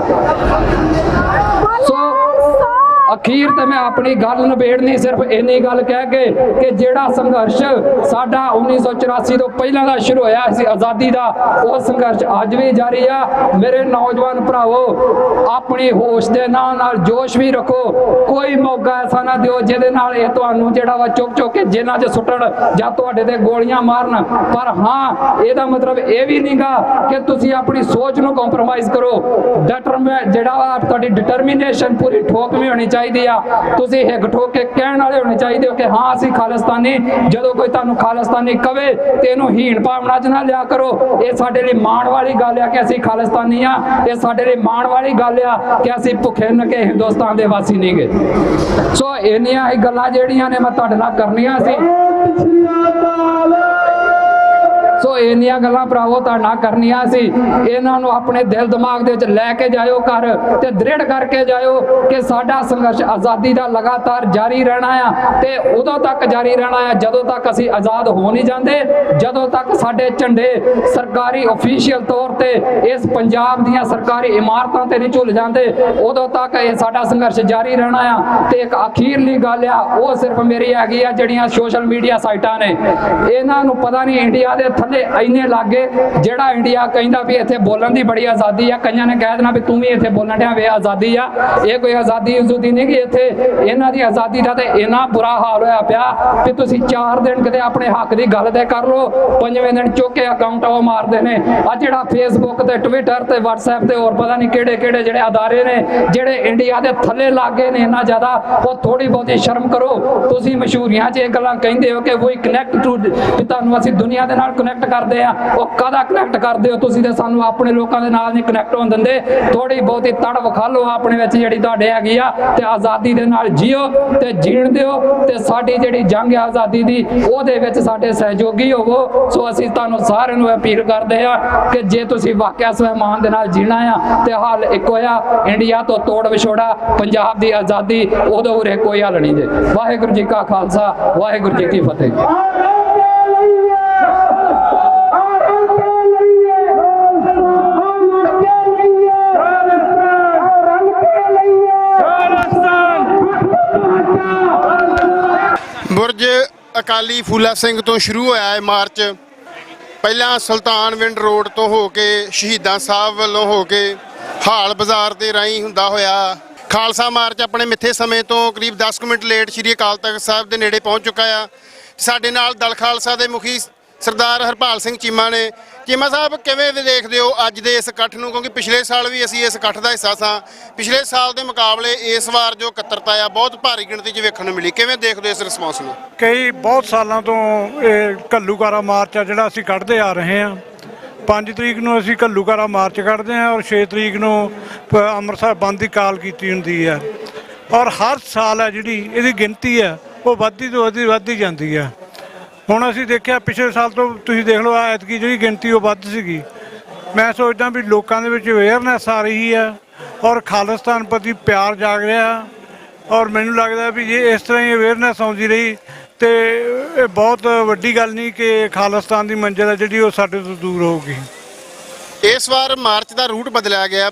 ਸੋ ਅਖੀਰ ਤੇ ਮੈਂ ਆਪਣੀ ਗੱਲ ਨਿਬੇੜਨੀ ਸਿਰਫ ਇੰਨੀ ਗੱਲ ਕਹਿ ਕੇ ਕਿ ਜਿਹੜਾ ਸੰਘਰਸ਼ ਸਾਡਾ 1984 ਤੋਂ ਪਹਿਲਾਂ ਦਾ ਸ਼ੁਰੂ ਹੋਇਆ ਸੀ ਆਜ਼ਾਦੀ ਦਾ, ਉਹ ਸੰਘਰਸ਼ ਅੱਜ ਵੀ ਜਾਰੀ ਆ। ਮੇਰੇ ਨੌਜਵਾਨ ਭਰਾਵੋ, ਆਪਣੀ ਹੋਸ਼ ਦੇ ਨਾਲ ਜੋਸ਼ ਵੀ ਰੱਖੋ। ਕੋਈ ਮੌਕਾ ਐਸਾ ਨਾ ਦਿਓ ਜਿਹਦੇ ਨਾਲ ਇਹ ਤੁਹਾਨੂੰ ਜਿਹੜਾ ਵਾ ਚੁੱਕ ਕੇ ਜੇਲ੍ਹਾਂ 'ਚ ਸੁੱਟਣ ਜਾਂ ਤੁਹਾਡੇ ਤੇ ਗੋਲੀਆਂ ਮਾਰਨ। ਪਰ ਹਾਂ, ਇਹਦਾ ਮਤਲਬ ਇਹ ਵੀ ਨਹੀਂਗਾ ਕਿ ਤੁਸੀਂ ਆਪਣੀ ਸੋਚ ਨੂੰ ਕੰਪਰੋਮਾਈਜ਼ ਕਰੋ। ਜਿਹੜਾ ਵਾ ਤੁਹਾਡੀ ਡਿਟਰਮੀਨੇਸ਼ਨ ਪੂਰੀ ਠੋਕਵੀਂ ਹੋਣੀ ਚਾਹੀਦੀ ਆ। ਤੁਸੀਂ ਹਿੱਕ ਠੋਕ ਕੇ ਕਹਿਣ ਵਾਲੇ ਹੋਣੇ ਚਾਹੀਦੇ ਹੋ ਕਿ ਹਾਂ ਅਸੀਂ ਖਾਲਿਸਤਾਨੀ। ਜਦੋਂ ਕੋਈ ਤੁਹਾਨੂੰ ਖਾਲਿਸਤਾਨੀ ਕਵੇ ਤੇ ਇਹਨੂੰ ਹੀਣ ਭਾਵਨਾ 'ਚ ਨਾ ਲਿਆ ਕਰੋ। ਇਹ ਸਾਡੇ ਲਈ ਮਾਣ ਵਾਲੀ ਗੱਲ ਆ ਕਿ ਅਸੀਂ ਖਾਲਿਸਤਾਨੀ ਆ। ਇਹ ਸਾਡੇ ਲਈ ਮਾਣ ਵਾਲੀ ਗੱਲ ਆ ਕਿ ਅਸੀਂ ਭੁੱਖੇ ਨੰਗੇ ਹਿੰਦੁਸਤਾਨ ਦੇ ਵਾਸੀ ਨਹੀਂਗੇ। ਸੋ ਇੰਨੀਆਂ ਹੀ ਗੱਲਾਂ ਜਿਹੜੀਆਂ ਨੇ ਮੈਂ ਤੁਹਾਡੇ ਨਾਲ ਕਰਨੀਆਂ ਸੀ। ਸੋ ਇੰਨੀਆਂ ਗੱਲਾਂ ਭਰਾਵੋ ਤੁਹਾਡੇ ਨਾਲ ਕਰਨੀਆਂ ਸੀ। ਇਹਨਾਂ ਨੂੰ ਆਪਣੇ ਦਿਲ ਦਿਮਾਗ ਦੇ ਵਿੱਚ ਲੈ ਕੇ ਜਾਇਓ ਘਰ, ਤੇ ਦ੍ਰਿੜ ਕਰਕੇ ਜਾਇਓ ਕਿ ਸਾਡਾ ਸੰਘਰਸ਼ ਆਜ਼ਾਦੀ ਦਾ ਲਗਾਤਾਰ ਜਾਰੀ ਰਹਿਣਾ ਆ, ਤੇ ਉਦੋਂ ਤੱਕ ਜਾਰੀ ਰਹਿਣਾ ਆ ਜਦੋਂ ਤੱਕ ਅਸੀਂ ਆਜ਼ਾਦ ਹੋ ਨਹੀਂ ਜਾਂਦੇ, ਜਦੋਂ ਤੱਕ ਸਾਡੇ ਝੰਡੇ ਸਰਕਾਰੀ ਅਫੀਸ਼ੀਅਲ ਤੌਰ ਤੇ ਇਸ ਪੰਜਾਬ ਦੀਆਂ ਸਰਕਾਰੀ ਇਮਾਰਤਾਂ ਤੇ ਨਹੀਂ ਝੁੱਲ ਜਾਂਦੇ, ਉਦੋਂ ਤੱਕ ਇਹ ਸਾਡਾ ਸੰਘਰਸ਼ ਜਾਰੀ ਰਹਿਣਾ ਆ। ਤੇ ਇੱਕ ਅਖੀਰਲੀ ਗੱਲ ਆ, ਉਹ ਸਿਰਫ ਮੇਰੀ ਹੈਗੀ ਆ ਜਿਹੜੀਆਂ ਸੋਸ਼ਲ ਮੀਡੀਆ ਸਾਈਟਾਂ ਨੇ, ਇਹਨਾਂ ਨੂੰ ਪਤਾ ਨਹੀਂ ਇੰਡੀਆ ਦੇ ਥੱਲੇ ਇੰਨੇ ਲਾਗੇ ਜਿਹੜਾ ਇੰਡੀਆ ਕਹਿੰਦਾ ਵੀ ਇੱਥੇ ਬੋਲਣ ਦੀ ਬੜੀ ਆਜ਼ਾਦੀ ਆ, ਕਈਆਂ ਨੇ ਕਹਿ ਦੇਣਾ ਵੀ ਤੂੰ ਵੀ ਇੱਥੇ ਬੋਲਣ ਡਿਆ ਵੇ ਆਜ਼ਾਦੀ ਆ। ਇਹ ਕੋਈ ਆਜ਼ਾਦੀ ਉਜ਼ੂਦੀ ਨਹੀਂ ਕਿ ਇੱਥੇ ਇਹਨਾਂ ਦੀ ਆਜ਼ਾਦੀ ਦਾ ਤੇ ਇੰਨਾ ਬੁਰਾ ਹਾਲ ਹੋਇਆ ਪਿਆ ਕਿ ਤੁਸੀਂ 4 ਦਿਨ ਕਿਤੇ ਆਪਣੇ ਹੱਕ ਦੀ ਗੱਲ ਤੇ ਕਰ ਲਓ, 5ਵੇਂ ਦਿਨ ਚੁੱਕ ਕੇ ਅਕਾਊਂਟ ਉਹ ਮਾਰਦੇ ਨੇ। ਆ ਜਿਹੜਾ ਫੇਸਬੁੱਕ ਤੇ ਟਵਿੱਟਰ ਤੇ WhatsApp ਤੇ ਹੋਰ ਪਤਾ ਨਹੀਂ ਕਿਹੜੇ ਕਿਹੜੇ ਜਿਹੜੇ ਅਦਾਰੇ ਨੇ ਜਿਹੜੇ ਇੰਡੀਆ ਦੇ ਥੱਲੇ ਲੱਗੇ ਨੇ ਇੰਨਾ ਜ਼ਿਆਦਾ, ਉਹ ਥੋੜੀ ਬਹੁਤੀ ਸ਼ਰਮ ਕਰੋ। ਤੁਸੀਂ ਮਸ਼ਹੂਰੀਆਂ 'ਚ ਇਹ ਗੱਲਾਂ ਕਹਿੰਦੇ ਹੋ ਕਿ ਵੀ ਕਨੈਕਟ ਟੂ, ਵੀ ਤੁਹਾਨੂੰ ਅਸੀਂ ਦੁਨੀਆ ਦੇ ਨਾਲ ਕਨੈਕਟ ਕਰਦੇ ਆ। ਉਹ ਕਾਹਦਾ ਕਨੈਕਟ ਕਰਦੇ ਹੋ ਤੁਸੀਂ? ਤੇ ਸਾਨੂੰ ਆਪਣੇ ਲੋਕਾਂ ਦੇ ਨਾਲ ਨਹੀਂ ਕਨੈਕਟ ਹੋਣ ਦਿੰਦੇ। ਥੋੜੀ ਬਹੁਤੀ ਤੜ ਵਿਖਾ ਲਓ ਆਪਣੇ ਵਿੱਚ ਜਿਹੜੀ ਤੁਹਾਡੇ ਹੈਗੀ ਆ, ਤੇ ਆਜ਼ਾਦੀ ਦੇ ਨਾਲ ਜੀਓ ਤੇ ਜੀਣ ਦਿਓ, ਤੇ ਸਾਡੀ ਜਿਹੜੀ ਜੰਗ ਹੈ ਆਜ਼ਾਦੀ ਦੀ ਉਹਦੇ ਵਿੱਚ ਸਾਡੇ ਸਹਿਯੋਗੀ ਹੋਵੋ। ਸੋ ਅਸੀਂ ਤੁਹਾਨੂੰ ਸਾਰਿਆਂ ਨੂੰ ਅਪੀਲ ਕਰਦੇ ਆ ਕਿ ਜੇ ਤੁਸੀਂ ਵਾਕਿਆ ਸਵੈਮਾਨ ਦੇ ਨਾਲ ਜੀਣਾ ਆ ਤੇ ਹੱਲ ਇੱਕੋ ਆ, ਇੰਡੀਆ ਤੋਂ ਤੋੜ ਵਿਛੋੜਾ, ਪੰਜਾਬ ਦੀ ਆਜ਼ਾਦੀ, ਉਦੋਂ ਉਰੇ ਕੋਈ ਹੱਲ ਨਹੀਂ ਜੇ। ਵਾਹਿਗੁਰੂ ਜੀ ਕਾ ਖਾਲਸਾ, ਵਾਹਿਗੁਰੂ ਜੀ ਕੀ ਫਤਿਹ। ਬੁਰਜ ਅਕਾਲੀ ਫੂਲਾ ਸਿੰਘ ਤੋਂ ਸ਼ੁਰੂ ਹੋਇਆ ਹੈ ਮਾਰਚ। ਪਹਿਲਾਂ ਸੁਲਤਾਨਵਿੰਡ ਰੋਡ ਤੋਂ ਹੋ ਕੇ ਸ਼ਹੀਦਾਂ ਸਾਹਿਬ ਵੱਲੋਂ ਹੋ ਕੇ ਹਾਲ ਬਾਜ਼ਾਰ ਦੇ ਰਾਹੀਂ ਹੁੰਦਾ ਹੋਇਆ ਖਾਲਸਾ ਮਾਰਚ ਆਪਣੇ ਮਿੱਥੇ ਸਮੇਂ ਤੋਂ ਕਰੀਬ 10 ਮਿੰਟ ਲੇਟ ਸ਼੍ਰੀ ਅਕਾਲ ਤਖਤ ਸਾਹਿਬ ਦੇ ਨੇੜੇ ਪਹੁੰਚ ਚੁੱਕਾ ਆ। ਸਾਡੇ ਨਾਲ ਦਲ ਖਾਲਸਾ ਦੇ ਮੁਖੀ ਸਰਦਾਰ ਹਰਪਾਲ ਸਿੰਘ ਚੀਮਾ ਨੇ। ਚੀਮਾ ਸਾਹਿਬ, ਕਿਵੇਂ ਦੇਖਦੇ ਹੋ ਅੱਜ ਦੇ ਇਸ ਇਕੱਠ ਨੂੰ? ਕਿਉਂਕਿ ਪਿਛਲੇ ਸਾਲ ਵੀ ਅਸੀਂ ਇਸ ਇਕੱਠ ਦਾ ਹਿੱਸਾ ਸਾਂ। ਪਿਛਲੇ ਸਾਲ ਦੇ ਮੁਕਾਬਲੇ ਇਸ ਵਾਰ ਜੋ ਇਕੱਤਰਤਾ ਆ ਬਹੁਤ ਭਾਰੀ ਗਿਣਤੀ 'ਚ ਵੇਖਣ ਨੂੰ ਮਿਲੀ। ਕਿਵੇਂ ਦੇਖਦੇ ਹੋ ਇਸ ਰਿਸਪੌਂਸ ਨੂੰ? ਕਈ ਬਹੁਤ ਸਾਲਾਂ ਤੋਂ ਇਹ ਘੱਲੂਘਾਰਾ ਮਾਰਚ ਆ ਜਿਹੜਾ ਅਸੀਂ ਕੱਢਦੇ ਆ ਰਹੇ ਹਾਂ। 5 ਤਰੀਕ ਨੂੰ ਅਸੀਂ ਘੱਲੂਘਾਰਾ ਮਾਰਚ ਕੱਢਦੇ ਹਾਂ ਔਰ 6 ਤਰੀਕ ਨੂੰ ਅੰਮ੍ਰਿਤਸਰ ਬੰਦ ਦੀ ਕਾਲ ਕੀਤੀ ਹੁੰਦੀ ਹੈ। ਔਰ ਹਰ ਸਾਲ ਹੈ ਜਿਹੜੀ ਇਹਦੀ ਗਿਣਤੀ ਹੈ ਉਹ ਵੱਧਦੀ ਤੋਂ ਵੱਧਦੀ ਜਾਂਦੀ ਹੈ। ਹੁਣ ਅਸੀਂ ਦੇਖਿਆ ਪਿਛਲੇ ਸਾਲ ਤੋਂ ਤੁਸੀਂ ਦੇਖ ਲਓ ਐਤਕੀ ਜਿਹੜੀ ਗਿਣਤੀ ਉਹ ਵੱਧ ਸੀਗੀ। ਮੈਂ ਸੋਚਦਾ ਵੀ ਲੋਕਾਂ ਦੇ ਵਿੱਚ ਅਵੇਅਰਨੈਸ ਆ ਰਹੀ ਹੈ ਔਰ ਖਾਲਿਸਤਾਨ ਪ੍ਰਤੀ ਪਿਆਰ ਜਾਗ ਰਿਹਾ। ਔਰ ਮੈਨੂੰ ਲੱਗਦਾ ਵੀ ਜੇ ਇਸ ਤਰ੍ਹਾਂ ਹੀ ਅਵੇਅਰਨੈਸ ਆਉਂਦੀ ਰਹੀ ਤੇ ਇਹ ਬਹੁਤ ਵੱਡੀ ਗੱਲ ਨਹੀਂ ਕਿ ਖਾਲਿਸਤਾਨ ਦੀ ਮੰਜ਼ਿਲ ਹੈ ਜਿਹੜੀ ਉਹ ਸਾਡੇ ਤੋਂ ਦੂਰ ਹੋਊਗੀ। ਇਸ ਵਾਰ ਮਾਰਚ ਦਾ ਰੂਟ ਬਦਲਿਆ ਗਿਆ।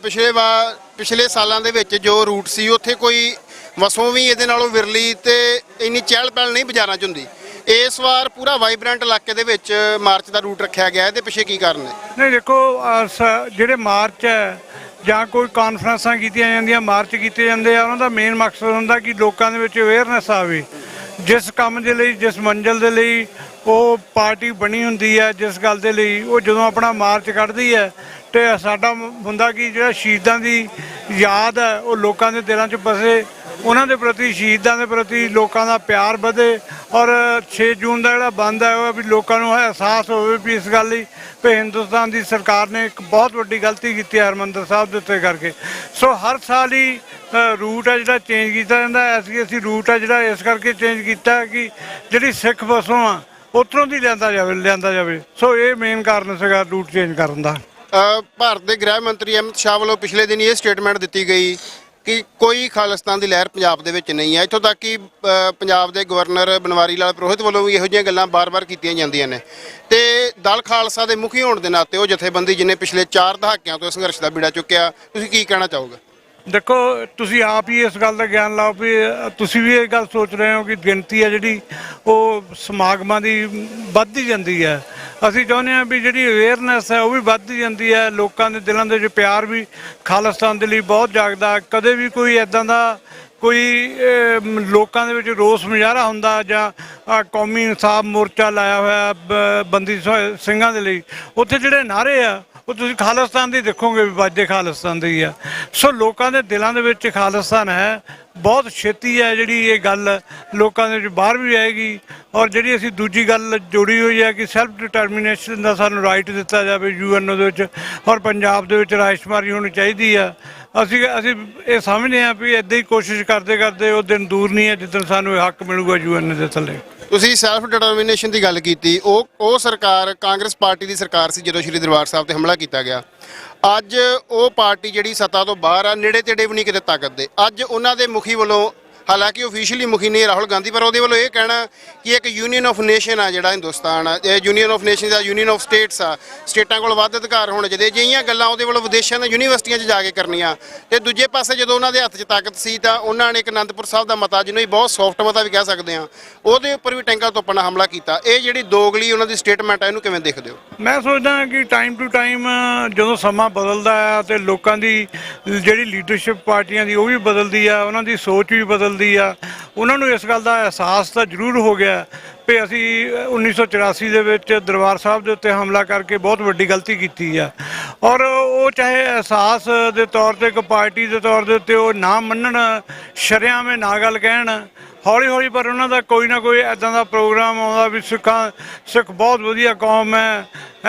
ਪਿਛਲੇ ਸਾਲਾਂ ਦੇ ਵਿੱਚ ਜੋ ਰੂਟ ਸੀ ਉੱਥੇ ਕੋਈ ਵਸੋਂ ਵੀ ਇਹਦੇ ਨਾਲੋਂ ਵਿਰਲੀ ਤੇ ਇੰਨੀ ਚਹਿਲ ਪਹਿਲ ਨਹੀਂ ਬਾਜ਼ਾਰਾਂ 'ਚ ਹੁੰਦੀ। ਇਸ ਵਾਰ ਪੂਰਾ ਵਾਈਬ੍ਰੈਂਟ ਇਲਾਕੇ ਦੇ ਵਿੱਚ ਮਾਰਚ ਦਾ ਰੂਟ ਰੱਖਿਆ ਗਿਆ। ਇਹਦੇ ਪਿੱਛੇ ਕੀ ਕਾਰਨ ਹੈ? ਨਹੀਂ ਦੇਖੋ, ਜਿਹੜੇ ਮਾਰਚ ਹੈ ਜਾਂ ਕੋਈ ਕਾਨਫਰੰਸਾਂ ਕੀਤੀਆਂ ਜਾਂਦੀਆਂ, ਮਾਰਚ ਕੀਤੇ ਜਾਂਦੇ ਆ, ਉਹਨਾਂ ਦਾ ਮੇਨ ਮਕਸਦ ਹੁੰਦਾ ਕਿ ਲੋਕਾਂ ਦੇ ਵਿੱਚ ਅਵੇਅਰਨੈਸ ਆਵੇ। ਜਿਸ ਕੰਮ ਦੇ ਲਈ, ਜਿਸ ਮੰਜ਼ਿਲ ਦੇ ਲਈ ਉਹ ਪਾਰਟੀ ਬਣੀ ਹੁੰਦੀ ਹੈ, ਜਿਸ ਗੱਲ ਦੇ ਲਈ ਉਹ ਜਦੋਂ ਆਪਣਾ ਮਾਰਚ ਕੱਢਦੀ ਹੈ ਤੇ ਸਾਡਾ ਹੁੰਦਾ ਕਿ ਜਿਹੜਾ ਸ਼ਹੀਦਾਂ ਦੀ ਯਾਦ ਹੈ ਉਹ ਲੋਕਾਂ ਦੇ ਦਿਲਾਂ 'ਚ ਵਸੇ, ਉਹਨਾਂ ਦੇ ਪ੍ਰਤੀ, ਸ਼ਹੀਦਾਂ ਦੇ ਪ੍ਰਤੀ ਲੋਕਾਂ ਦਾ ਪਿਆਰ ਵਧੇ। ਔਰ 6 ਜੂਨ ਦਾ ਜਿਹੜਾ ਬੰਦ ਹੈ ਉਹ ਵੀ ਲੋਕਾਂ ਨੂੰ ਅਹਿਸਾਸ ਹੋਵੇ ਵੀ ਇਸ ਗੱਲ ਲਈ ਵੀ ਹਿੰਦੁਸਤਾਨ ਦੀ ਸਰਕਾਰ ਨੇ ਇੱਕ ਬਹੁਤ ਵੱਡੀ ਗਲਤੀ ਕੀਤੀ ਹੈ ਹਰਿਮੰਦਰ ਸਾਹਿਬ ਦੇ ਉੱਤੇ ਕਰਕੇ। ਸੋ ਹਰ ਸਾਲ ਹੀ ਰੂਟ ਹੈ ਜਿਹੜਾ ਚੇਂਜ ਕੀਤਾ ਜਾਂਦਾ। ਅਸੀਂ ਰੂਟ ਹੈ ਜਿਹੜਾ ਇਸ ਕਰਕੇ ਚੇਂਜ ਕੀਤਾ ਕਿ ਜਿਹੜੀ ਸਿੱਖ ਵਸੋਂ ਆ ਉੱਧਰੋਂ ਦੀ ਲਿਆਂਦਾ ਜਾਵੇ। ਸੋ ਇਹ ਮੇਨ ਕਾਰਨ ਸੀਗਾ ਰੂਟ ਚੇਂਜ ਕਰਨ ਦਾ। ਭਾਰਤ ਦੇ ਗ੍ਰਹਿ ਮੰਤਰੀ ਅਮਿਤ ਸ਼ਾਹ ਵੱਲੋਂ ਪਿਛਲੇ ਦਿਨ ਇਹ ਸਟੇਟਮੈਂਟ ਦਿੱਤੀ ਗਈ ਕਿ ਕੋਈ ਖਾਲਿਸਤਾਨ ਦੀ ਲਹਿਰ ਪੰਜਾਬ ਦੇ ਵਿੱਚ ਨਹੀਂ ਹੈ। ਇੱਥੋਂ ਤੱਕ ਕਿ ਪੰਜਾਬ ਦੇ ਗਵਰਨਰ ਬਨਵਾਰੀ ਲਾਲ ਪੁਰੋਹਿਤ ਵੱਲੋਂ ਵੀ ਇਹੋ ਜਿਹੀਆਂ ਗੱਲਾਂ ਬਾਰ-ਬਾਰ ਕੀਤੀਆਂ ਜਾਂਦੀਆਂ ਨੇ। ਤੇ ਦਲ ਖਾਲਸਾ ਦੇ ਮੁਖੀ ਹੋਣ ਦੇ ਨਾਤੇ ਉਹ ਜਥੇਬੰਦੀ ਜਿਹਨੇ ਪਿਛਲੇ 4 ਦਹਾਕਿਆਂ ਤੋਂ ਸੰਘਰਸ਼ ਦਾ ਬੀੜਾ ਚੁੱਕਿਆ, ਤੁਸੀਂ ਕੀ ਕਹਿਣਾ ਚਾਹੋਗੇ? ਦੇਖੋ, ਤੁਸੀਂ ਆਪ ਹੀ ਇਸ ਗੱਲ ਦਾ ਗਿਆਨ ਲਾਓ ਵੀ ਤੁਸੀਂ ਵੀ ਇਹ ਗੱਲ ਸੋਚ ਰਹੇ ਹੋ ਕਿ ਗਿਣਤੀ ਹੈ ਜਿਹੜੀ ਉਹ ਸਮਾਗਮਾਂ ਦੀ ਵੱਧਦੀ ਜਾਂਦੀ ਹੈ। ਅਸੀਂ ਚਾਹੁੰਦੇ ਹਾਂ ਵੀ ਜਿਹੜੀ ਅਵੇਅਰਨੈਸ ਹੈ ਉਹ ਵੀ ਵੱਧਦੀ ਜਾਂਦੀ ਹੈ। ਲੋਕਾਂ ਦੇ ਦਿਲਾਂ ਦੇ ਵਿੱਚ ਪਿਆਰ ਵੀ ਖਾਲਿਸਤਾਨ ਦੇ ਲਈ ਬਹੁਤ ਜਾਗਦਾ। ਕਦੇ ਵੀ ਕੋਈ ਇੱਦਾਂ ਦਾ ਕੋਈ ਲੋਕਾਂ ਦੇ ਵਿੱਚ ਰੋਸ ਮੁਜ਼ਾਹਰਾ ਹੁੰਦਾ ਜਾਂ ਕੌਮੀ ਇਨਸਾਫ ਮੋਰਚਾ ਲਾਇਆ ਹੋਇਆ ਬੰਦੀ ਸਿੰਘਾਂ ਦੇ ਲਈ, ਉੱਥੇ ਜਿਹੜੇ ਨਾਅਰੇ ਆ ਉਹ ਤੁਸੀਂ ਖਾਲਿਸਤਾਨ ਦੀ ਦੇਖੋਗੇ ਵੀ ਵੱਜਦੇ ਖਾਲਿਸਤਾਨ ਦੇ ਹੀ ਆ। ਸੋ ਲੋਕਾਂ ਦੇ ਦਿਲਾਂ ਦੇ ਵਿੱਚ ਖਾਲਿਸਤਾਨ ਹੈ। ਬਹੁਤ ਛੇਤੀ ਹੈ ਜਿਹੜੀ ਇਹ ਗੱਲ ਲੋਕਾਂ ਦੇ ਵਿੱਚ ਬਾਹਰ ਵੀ ਆਏਗੀ। ਔਰ ਜਿਹੜੀ ਅਸੀਂ ਦੂਜੀ ਗੱਲ ਜੋੜੀ ਹੋਈ ਹੈ ਕਿ ਸੈਲਫ ਡਿਟਰਮੀਨੇਸ਼ਨ ਦਾ ਸਾਨੂੰ ਰਾਈਟ ਦਿੱਤਾ ਜਾਵੇ UN ਦੇ ਵਿੱਚ, ਔਰ ਪੰਜਾਬ ਦੇ ਵਿੱਚ ਰਾਜਸ਼ੁਮਾਰੀ ਹੋਣੀ ਚਾਹੀਦੀ ਆ। ਅਸੀਂ ਇਹ ਸਮਝਦੇ ਹਾਂ ਵੀ ਇੱਦਾਂ ਹੀ ਕੋਸ਼ਿਸ਼ ਕਰਦੇ ਉਹ ਦਿਨ ਦੂਰ ਨਹੀਂ ਹੈ ਜਿੱਦਣ ਸਾਨੂੰ ਇਹ ਹੱਕ ਮਿਲੂਗਾ UN ਦੇ ਥੱਲੇ। ਤੁਸੀਂ ਸੈਲਫ ਡਿਟਰਮੀਨੇਸ਼ਨ ਦੀ ਗੱਲ ਕੀਤੀ, ਉਹ ਸਰਕਾਰ ਕਾਂਗਰਸ ਪਾਰਟੀ ਦੀ ਸਰਕਾਰ ਸੀ ਜਦੋਂ ਸ਼੍ਰੀ ਦਰਬਾਰ ਸਾਹਿਬ ਤੇ ਹਮਲਾ ਕੀਤਾ ਗਿਆ। ਅੱਜ ਉਹ ਪਾਰਟੀ ਜਿਹੜੀ ਸੱਤਾ ਤੋਂ ਬਾਹਰ ਆ, ਨੇੜੇ ਤੇੜੇ ਵੀ ਨਹੀਂ ਕਿਤੇ ਤਾਕਤ ਦੇ, ਅੱਜ ਉਹਨਾਂ ਦੇ ਮੁਖੀ ਵੱਲੋਂ ਹਾਲਾਂਕਿ ਆਫੀਸ਼ੀਅਲੀ ਮੁਖੀ ਨਹੀਂ ਰਾਹੁਲ ਗਾਂਧੀ, ਪਰ ਉਹਦੇ ਵੱਲੋਂ ਇਹ ਕਹਿਣਾ ਕਿ ਇੱਕ ਯੂਨੀਅਨ ਆਫ ਨੇਸ਼ਨ ਆ ਜਿਹੜਾ ਹਿੰਦੁਸਤਾਨ ਆ, ਇਹ ਯੂਨੀਅਨ ਆਫ ਨੇਸ਼ਨ ਦਾ ਯੂਨੀਅਨ ਆਫ ਸਟੇਟਸ ਆ, ਸਟੇਟਾਂ ਕੋਲ ਵੱਧ ਅਧਿਕਾਰ ਹੋਣੇ ਚਾਹੀਦੇ। ਜਿਹੀਆਂ ਗੱਲਾਂ ਉਹਦੇ ਵੱਲੋਂ ਵਿਦੇਸ਼ਾਂ ਦੀਆਂ ਯੂਨੀਵਰਸਿਟੀਆਂ 'ਚ ਜਾ ਕੇ ਕਰਨੀਆਂ। ਤੇ ਦੂਜੇ ਪਾਸੇ ਜਦੋਂ ਉਹਨਾਂ ਦੇ ਹੱਥ 'ਚ ਤਾਕਤ ਸੀ ਤਾਂ ਉਹਨਾਂ ਨੇ ਇੱਕ ਅਨੰਦਪੁਰ ਸਾਹਿਬ ਦਾ ਮਤਾ, ਜਿਹਨੂੰ ਬਹੁਤ ਸੌਫਟ ਮਤਾ ਵੀ ਕਹਿ ਸਕਦੇ ਹਾਂ, ਉਹਦੇ ਉੱਪਰ ਵੀ ਟੈਂਕਾਂ ਤੋਪਾਂ ਨਾਲ ਹਮਲਾ ਕੀਤਾ। ਇਹ ਜਿਹੜੀ ਦੋਗਲੀ ਉਹਨਾਂ ਦੀ ਸਟੇਟਮੈਂਟ ਹੈ, ਇਹਨੂੰ ਕਿਵੇਂ ਦੇਖਦੇ ਹੋ? ਮੈਂ ਸੋਚਦਾ ਕਿ ਟਾਈਮ ਟੂ ਟਾਈਮ ਜਦੋਂ ਸਮਾਂ ਬਦਲਦਾ ਹੈ ਤੇ ਲੋਕਾਂ ਦੀ ਜਿਹੜੀ ਲੀਡਰਸ਼ਿਪ ਪਾਰਟੀਆਂ ਦੀ ਉਹ ਵੀ ਬਦਲਦੀ ਆ, ਉਹਨਾਂ ਦੀ ਸੋਚ ਵੀ ਬਦਲਦੀ ਆ। ਉਹਨਾਂ ਨੂੰ ਇਸ ਗੱਲ ਦਾ ਅਹਿਸਾਸ ਤਾਂ ਜ਼ਰੂਰ ਹੋ ਗਿਆ ਵੀ ਅਸੀਂ 1984 ਦੇ ਵਿੱਚ ਦਰਬਾਰ ਸਾਹਿਬ ਦੇ ਉੱਤੇ ਹਮਲਾ ਕਰਕੇ ਬਹੁਤ ਵੱਡੀ ਗਲਤੀ ਕੀਤੀ ਆ, ਔਰ ਉਹ ਚਾਹੇ ਅਹਿਸਾਸ ਦੇ ਤੌਰ ਤੇ ਇੱਕ ਪਾਰਟੀ ਦੇ ਤੌਰ ਦੇ ਉੱਤੇ ਉਹ ਨਾ ਮੰਨਣ, ਸ਼ਰੇਆਮ ਨਾ ਗੱਲ ਕਹਿਣ, ਹੌਲੀ ਹੌਲੀ ਪਰ ਉਹਨਾਂ ਦਾ ਕੋਈ ਨਾ ਕੋਈ ਇੱਦਾਂ ਦਾ ਪ੍ਰੋਗਰਾਮ ਆਉਂਦਾ ਵੀ ਸਿੱਖ ਬਹੁਤ ਵਧੀਆ ਕੌਮ ਹੈ।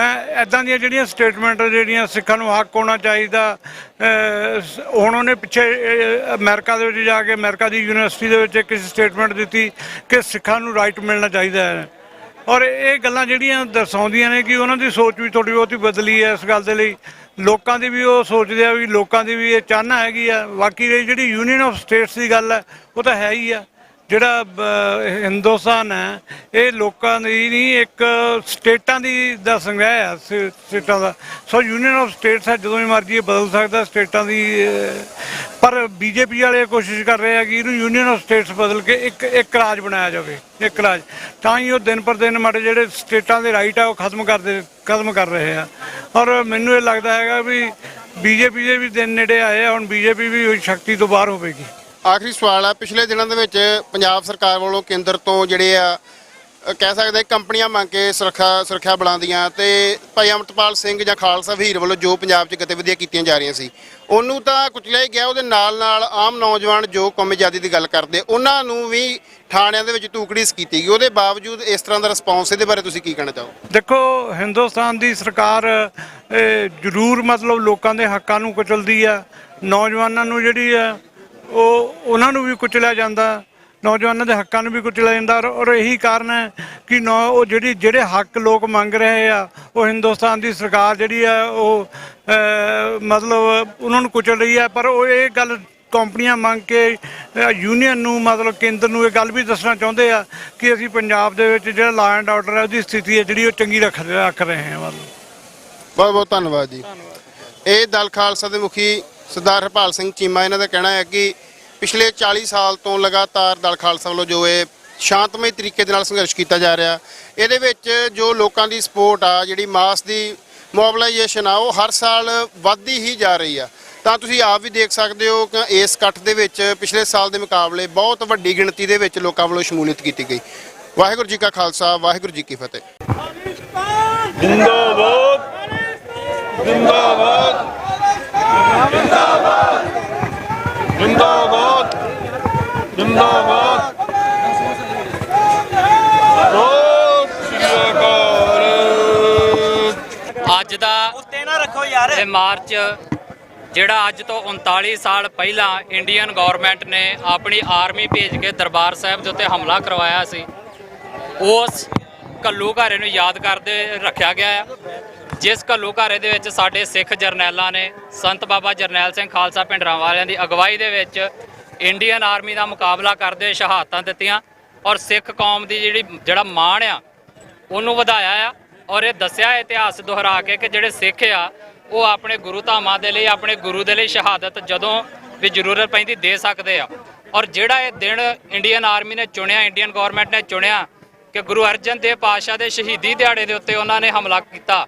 ਇੱਦਾਂ ਦੀਆਂ ਜਿਹੜੀਆਂ ਸਟੇਟਮੈਂਟ ਜਿਹੜੀਆਂ ਸਿੱਖਾਂ ਨੂੰ ਹੱਕ ਹੋਣਾ ਚਾਹੀਦਾ। ਹੁਣ ਉਹਨੇ ਪਿੱਛੇ ਅਮਰੀਕਾ ਦੇ ਵਿੱਚ ਜਾ ਕੇ ਅਮਰੀਕਾ ਦੀ ਯੂਨੀਵਰਸਿਟੀ ਦੇ ਵਿੱਚ ਇੱਕ ਸਟੇਟਮੈਂਟ ਦਿੱਤੀ ਕਿ ਸਿੱਖਾਂ ਨੂੰ ਰਾਈਟ ਮਿਲਣਾ ਚਾਹੀਦਾ ਹੈ, ਔਰ ਇਹ ਗੱਲਾਂ ਜਿਹੜੀਆਂ ਦਰਸਾਉਂਦੀਆਂ ਨੇ ਕਿ ਉਹਨਾਂ ਦੀ ਸੋਚ ਵੀ ਥੋੜ੍ਹੀ ਬਹੁਤੀ ਬਦਲੀ ਹੈ। ਇਸ ਗੱਲ ਦੇ ਲਈ ਲੋਕਾਂ ਦੀ ਵੀ ਉਹ ਸੋਚਦੇ ਆ ਵੀ ਲੋਕਾਂ ਦੀ ਵੀ ਇਹ ਚਾਹਨਾ ਹੈਗੀ ਆ। ਬਾਕੀ ਜਿਹੜੀ ਯੂਨੀਅਨ ਆਫ ਸਟੇਟਸ ਦੀ ਗੱਲ ਹੈ ਉਹ ਤਾਂ ਹੈ ਹੀ ਆ। ਜਿਹੜਾ ਹਿੰਦੁਸਤਾਨ ਹੈ ਇਹ ਲੋਕਾਂ ਦੀ ਨਹੀਂ, ਇੱਕ ਸਟੇਟਾਂ ਦੀ ਦਾ ਸੰਗ੍ਰਹਿ ਆ, ਸਟੇਟਾਂ ਦਾ। ਸੋ ਯੂਨੀਅਨ ਆਫ ਸਟੇਟਸ ਹੈ, ਜਦੋਂ ਵੀ ਮਰਜ਼ੀ ਇਹ ਬਦਲ ਸਕਦਾ ਸਟੇਟਾਂ ਦੀ। ਪਰ ਬੀਜੇਪੀ ਵਾਲੇ ਕੋਸ਼ਿਸ਼ ਕਰ ਰਹੇ ਆ ਕਿ ਇਹਨੂੰ ਯੂਨੀਅਨ ਆਫ ਸਟੇਟਸ ਬਦਲ ਕੇ ਇੱਕ ਰਾਜ ਬਣਾਇਆ ਜਾਵੇ, ਇੱਕ ਰਾਜ। ਤਾਂ ਹੀ ਉਹ ਦਿਨ ਪਰ ਦਿਨ ਮਾੜੇ ਜਿਹੜੇ ਸਟੇਟਾਂ ਦੇ ਰਾਈਟ ਆ ਉਹ ਖਤਮ ਕਰ ਰਹੇ ਆ। ਔਰ ਮੈਨੂੰ ਇਹ ਲੱਗਦਾ ਹੈਗਾ ਵੀ ਬੀਜੇਪੀ ਦੇ ਵੀ ਦਿਨ ਨੇੜੇ ਆਏ ਆ, ਹੁਣ ਬੀਜੇਪੀ ਵੀ ਸ਼ਕਤੀ ਤੋਂ ਬਾਹਰ ਹੋਵੇਗੀ। ਆਖਰੀ ਸਵਾਲ ਆ, ਪਿਛਲੇ ਦਿਨਾਂ ਦੇ ਵਿੱਚ ਪੰਜਾਬ ਸਰਕਾਰ ਵੱਲੋਂ ਕੇਂਦਰ ਤੋਂ ਜਿਹੜੇ ਆ ਕਹਿ ਸਕਦੇ ਕੰਪਨੀਆਂ ਮੰਗ ਕੇ ਸੁਰੱਖਿਆ ਬਲਾਂ ਦੀਆਂ, ਤੇ ਭਾਈ ਅਮਰਤਪਾਲ ਸਿੰਘ ਜਾਂ ਖਾਲਸਾ ਵਹੀਰ ਵੱਲੋਂ ਜੋ ਪੰਜਾਬ 'ਚ ਗਤੀਵਿਧੀਆਂ ਕੀਤੀਆਂ ਜਾ ਰਹੀਆਂ ਸੀ, ਉਹਨੂੰ ਤਾਂ ਕੁਚਲਿਆ ਹੀ ਗਿਆ। ਉਹਦੇ ਨਾਲ ਆਮ ਨੌਜਵਾਨ ਜੋ ਕੌਮੀ ਆਜ਼ਾਦੀ ਦੀ ਗੱਲ ਕਰਦੇ, ਉਹਨਾਂ ਨੂੰ ਵੀ ਥਾਣਿਆਂ ਦੇ ਵਿੱਚ ਧੂਕੜੀਸ ਕੀਤੀ ਗਈ। ਉਹਦੇ ਬਾਵਜੂਦ ਇਸ ਤਰ੍ਹਾਂ ਦਾ ਰਿਸਪੌਂਸ, ਇਹਦੇ ਬਾਰੇ ਤੁਸੀਂ ਕੀ ਕਹਿਣਾ ਚਾਹੋ? ਦੇਖੋ, ਹਿੰਦੁਸਤਾਨ ਦੀ ਸਰਕਾਰ ਜ਼ਰੂਰ ਮਤਲਬ ਲੋਕਾਂ ਦੇ ਹੱਕਾਂ ਨੂੰ ਕੁਚਲਦੀ ਆ। ਨੌਜਵਾਨਾਂ ਨੂੰ ਜਿਹੜੀ ਆ ਉਹਨਾਂ ਨੂੰ ਵੀ ਕੁਚਲਿਆ ਜਾਂਦਾ, ਨੌਜਵਾਨਾਂ ਦੇ ਹੱਕਾਂ ਨੂੰ ਵੀ ਕੁਚਲਿਆ ਜਾਂਦਾ। ਔਰ ਇਹੀ ਕਾਰਨ ਹੈ ਕਿ ਉਹ ਜਿਹੜੇ ਹੱਕ ਲੋਕ ਮੰਗ ਰਹੇ ਆ ਉਹ ਹਿੰਦੁਸਤਾਨ ਦੀ ਸਰਕਾਰ ਜਿਹੜੀ ਆ ਉਹ ਮਤਲਬ ਉਹਨਾਂ ਨੂੰ ਕੁਚਲ ਰਹੀ ਹੈ। ਪਰ ਉਹ ਇਹ ਗੱਲ ਕੰਪਨੀਆਂ ਮੰਗ ਕੇ ਯੂਨੀਅਨ ਨੂੰ ਮਤਲਬ ਕੇਂਦਰ ਨੂੰ ਇਹ ਗੱਲ ਵੀ ਦੱਸਣਾ ਚਾਹੁੰਦੇ ਆ ਕਿ ਅਸੀਂ ਪੰਜਾਬ ਦੇ ਵਿੱਚ ਜਿਹੜਾ ਲਾ ਐਂਡ ਆਰਡਰ ਹੈ ਉਹਦੀ ਸਥਿਤੀ ਹੈ ਜਿਹੜੀ ਉਹ ਚੰਗੀ ਰੱਖ ਰਹੇ ਹਾਂ। ਬਹੁਤ ਬਹੁਤ ਧੰਨਵਾਦ ਜੀ। ਇਹ ਦਲ ਖਾਲਸਾ ਦੇ ਮੁਖੀ ਸਰਦਾਰ ਹਰਪਾਲ ਸਿੰਘ ਚੀਮਾ, ਇਹਨਾਂ ਦਾ ਕਹਿਣਾ ਹੈ ਕਿ ਪਿਛਲੇ 40 ਸਾਲ ਤੋਂ ਲਗਾਤਾਰ ਦਲ ਖਾਲਸਾ ਵੱਲੋਂ ਜੋ ਇਹ ਸ਼ਾਂਤਮਈ ਤਰੀਕੇ ਦੇ ਨਾਲ ਸੰਘਰਸ਼ ਕੀਤਾ ਜਾ ਰਿਹਾ, ਇਹਦੇ ਵਿੱਚ ਜੋ ਲੋਕਾਂ ਦੀ ਸਪੋਰਟ ਆ, ਜਿਹੜੀ ਮਾਸ ਦੀ ਮੋਬਿਲਾਈਜੇਸ਼ਨ ਆ, ਉਹ ਹਰ ਸਾਲ ਵੱਧਦੀ ਹੀ ਜਾ ਰਹੀ ਆ। ਤਾਂ ਤੁਸੀਂ ਆਪ ਵੀ ਦੇਖ ਸਕਦੇ ਹੋ ਕਿ ਇਸ ਇਕੱਠ ਦੇ ਵਿੱਚ ਪਿਛਲੇ ਸਾਲ ਦੇ ਮੁਕਾਬਲੇ ਬਹੁਤ ਵੱਡੀ ਗਿਣਤੀ ਦੇ ਵਿੱਚ ਲੋਕਾਂ ਵੱਲੋਂ ਸ਼ਮੂਲੀਅਤ ਕੀਤੀ ਗਈ। ਵਾਹਿਗੁਰੂ ਜੀ ਕਾ ਖਾਲਸਾ, ਵਾਹਿਗੁਰੂ ਜੀ ਕੀ ਫਤਿਹ। ਜਿੰਦਾਬਾਦ ਜਿੰਦਾਬਾਦ ਜਿੰਦਾਬਾਦ ਜਿੰਦਾਬਾਦ ਜਿੰਦਾਬਾਦ। ਅੱਜ ਦਾ ਇਹ ਮਾਰਚ ਜਿਹੜਾ ਅੱਜ ਤੋਂ 39 ਸਾਲ ਪਹਿਲਾਂ ਇੰਡੀਅਨ ਗਵਰਨਮੈਂਟ ਨੇ ਆਪਣੀ ਆਰਮੀ ਭੇਜ ਕੇ ਦਰਬਾਰ ਸਾਹਿਬ ਦੇ ਉੱਤੇ ਹਮਲਾ ਕਰਵਾਇਆ ਸੀ, ਉਸ ਘੱਲੂਘਾਰੇ ਨੂੰ ਯਾਦ ਕਰਦੇ ਰੱਖਿਆ ਗਿਆ ਆ। ਜਿਸ ਘੱਲੂਘਾਰੇ ਦੇ ਵਿੱਚ ਸਾਡੇ ਸਿੱਖ ਜਰਨੈਲਾਂ ਨੇ ਸੰਤ ਬਾਬਾ ਜਰਨੈਲ ਸਿੰਘ ਖਾਲਸਾ ਭਿੰਡਰਾਂਵਾਲਿਆਂ ਦੀ ਅਗਵਾਈ ਦੇ ਵਿੱਚ ਇੰਡੀਅਨ ਆਰਮੀ ਦਾ ਮੁਕਾਬਲਾ ਕਰਦੇ ਸ਼ਹਾਦਤਾਂ ਦਿੱਤੀਆਂ, ਔਰ ਸਿੱਖ ਕੌਮ ਦੀ ਜਿਹੜਾ ਮਾਣ ਆ ਉਹਨੂੰ ਵਧਾਇਆ ਆ। ਔਰ ਇਹ ਦੱਸਿਆ ਇਤਿਹਾਸ ਦੁਹਰਾ ਕੇ ਕਿ ਜਿਹੜੇ ਸਿੱਖ ਆ ਉਹ ਆਪਣੇ ਗੁਰੂ ਧਾਮਾਂ ਦੇ ਲਈ, ਆਪਣੇ ਗੁਰੂ ਦੇ ਲਈ ਸ਼ਹਾਦਤ ਜਦੋਂ ਵੀ ਜ਼ਰੂਰਤ ਪੈਂਦੀ ਦੇ ਸਕਦੇ ਆ। ਔਰ ਜਿਹੜਾ ਇਹ ਦਿਨ ਇੰਡੀਅਨ ਆਰਮੀ ਨੇ ਚੁਣਿਆ, ਇੰਡੀਅਨ ਗਵਰਨਮੈਂਟ ਨੇ ਚੁਣਿਆ ਕਿ ਗੁਰੂ ਅਰਜਨ ਦੇਵ ਪਾਤਸ਼ਾਹ ਦੇ ਸ਼ਹੀਦੀ ਦਿਹਾੜੇ ਦੇ ਉੱਤੇ ਉਹਨਾਂ ਨੇ ਹਮਲਾ ਕੀਤਾ,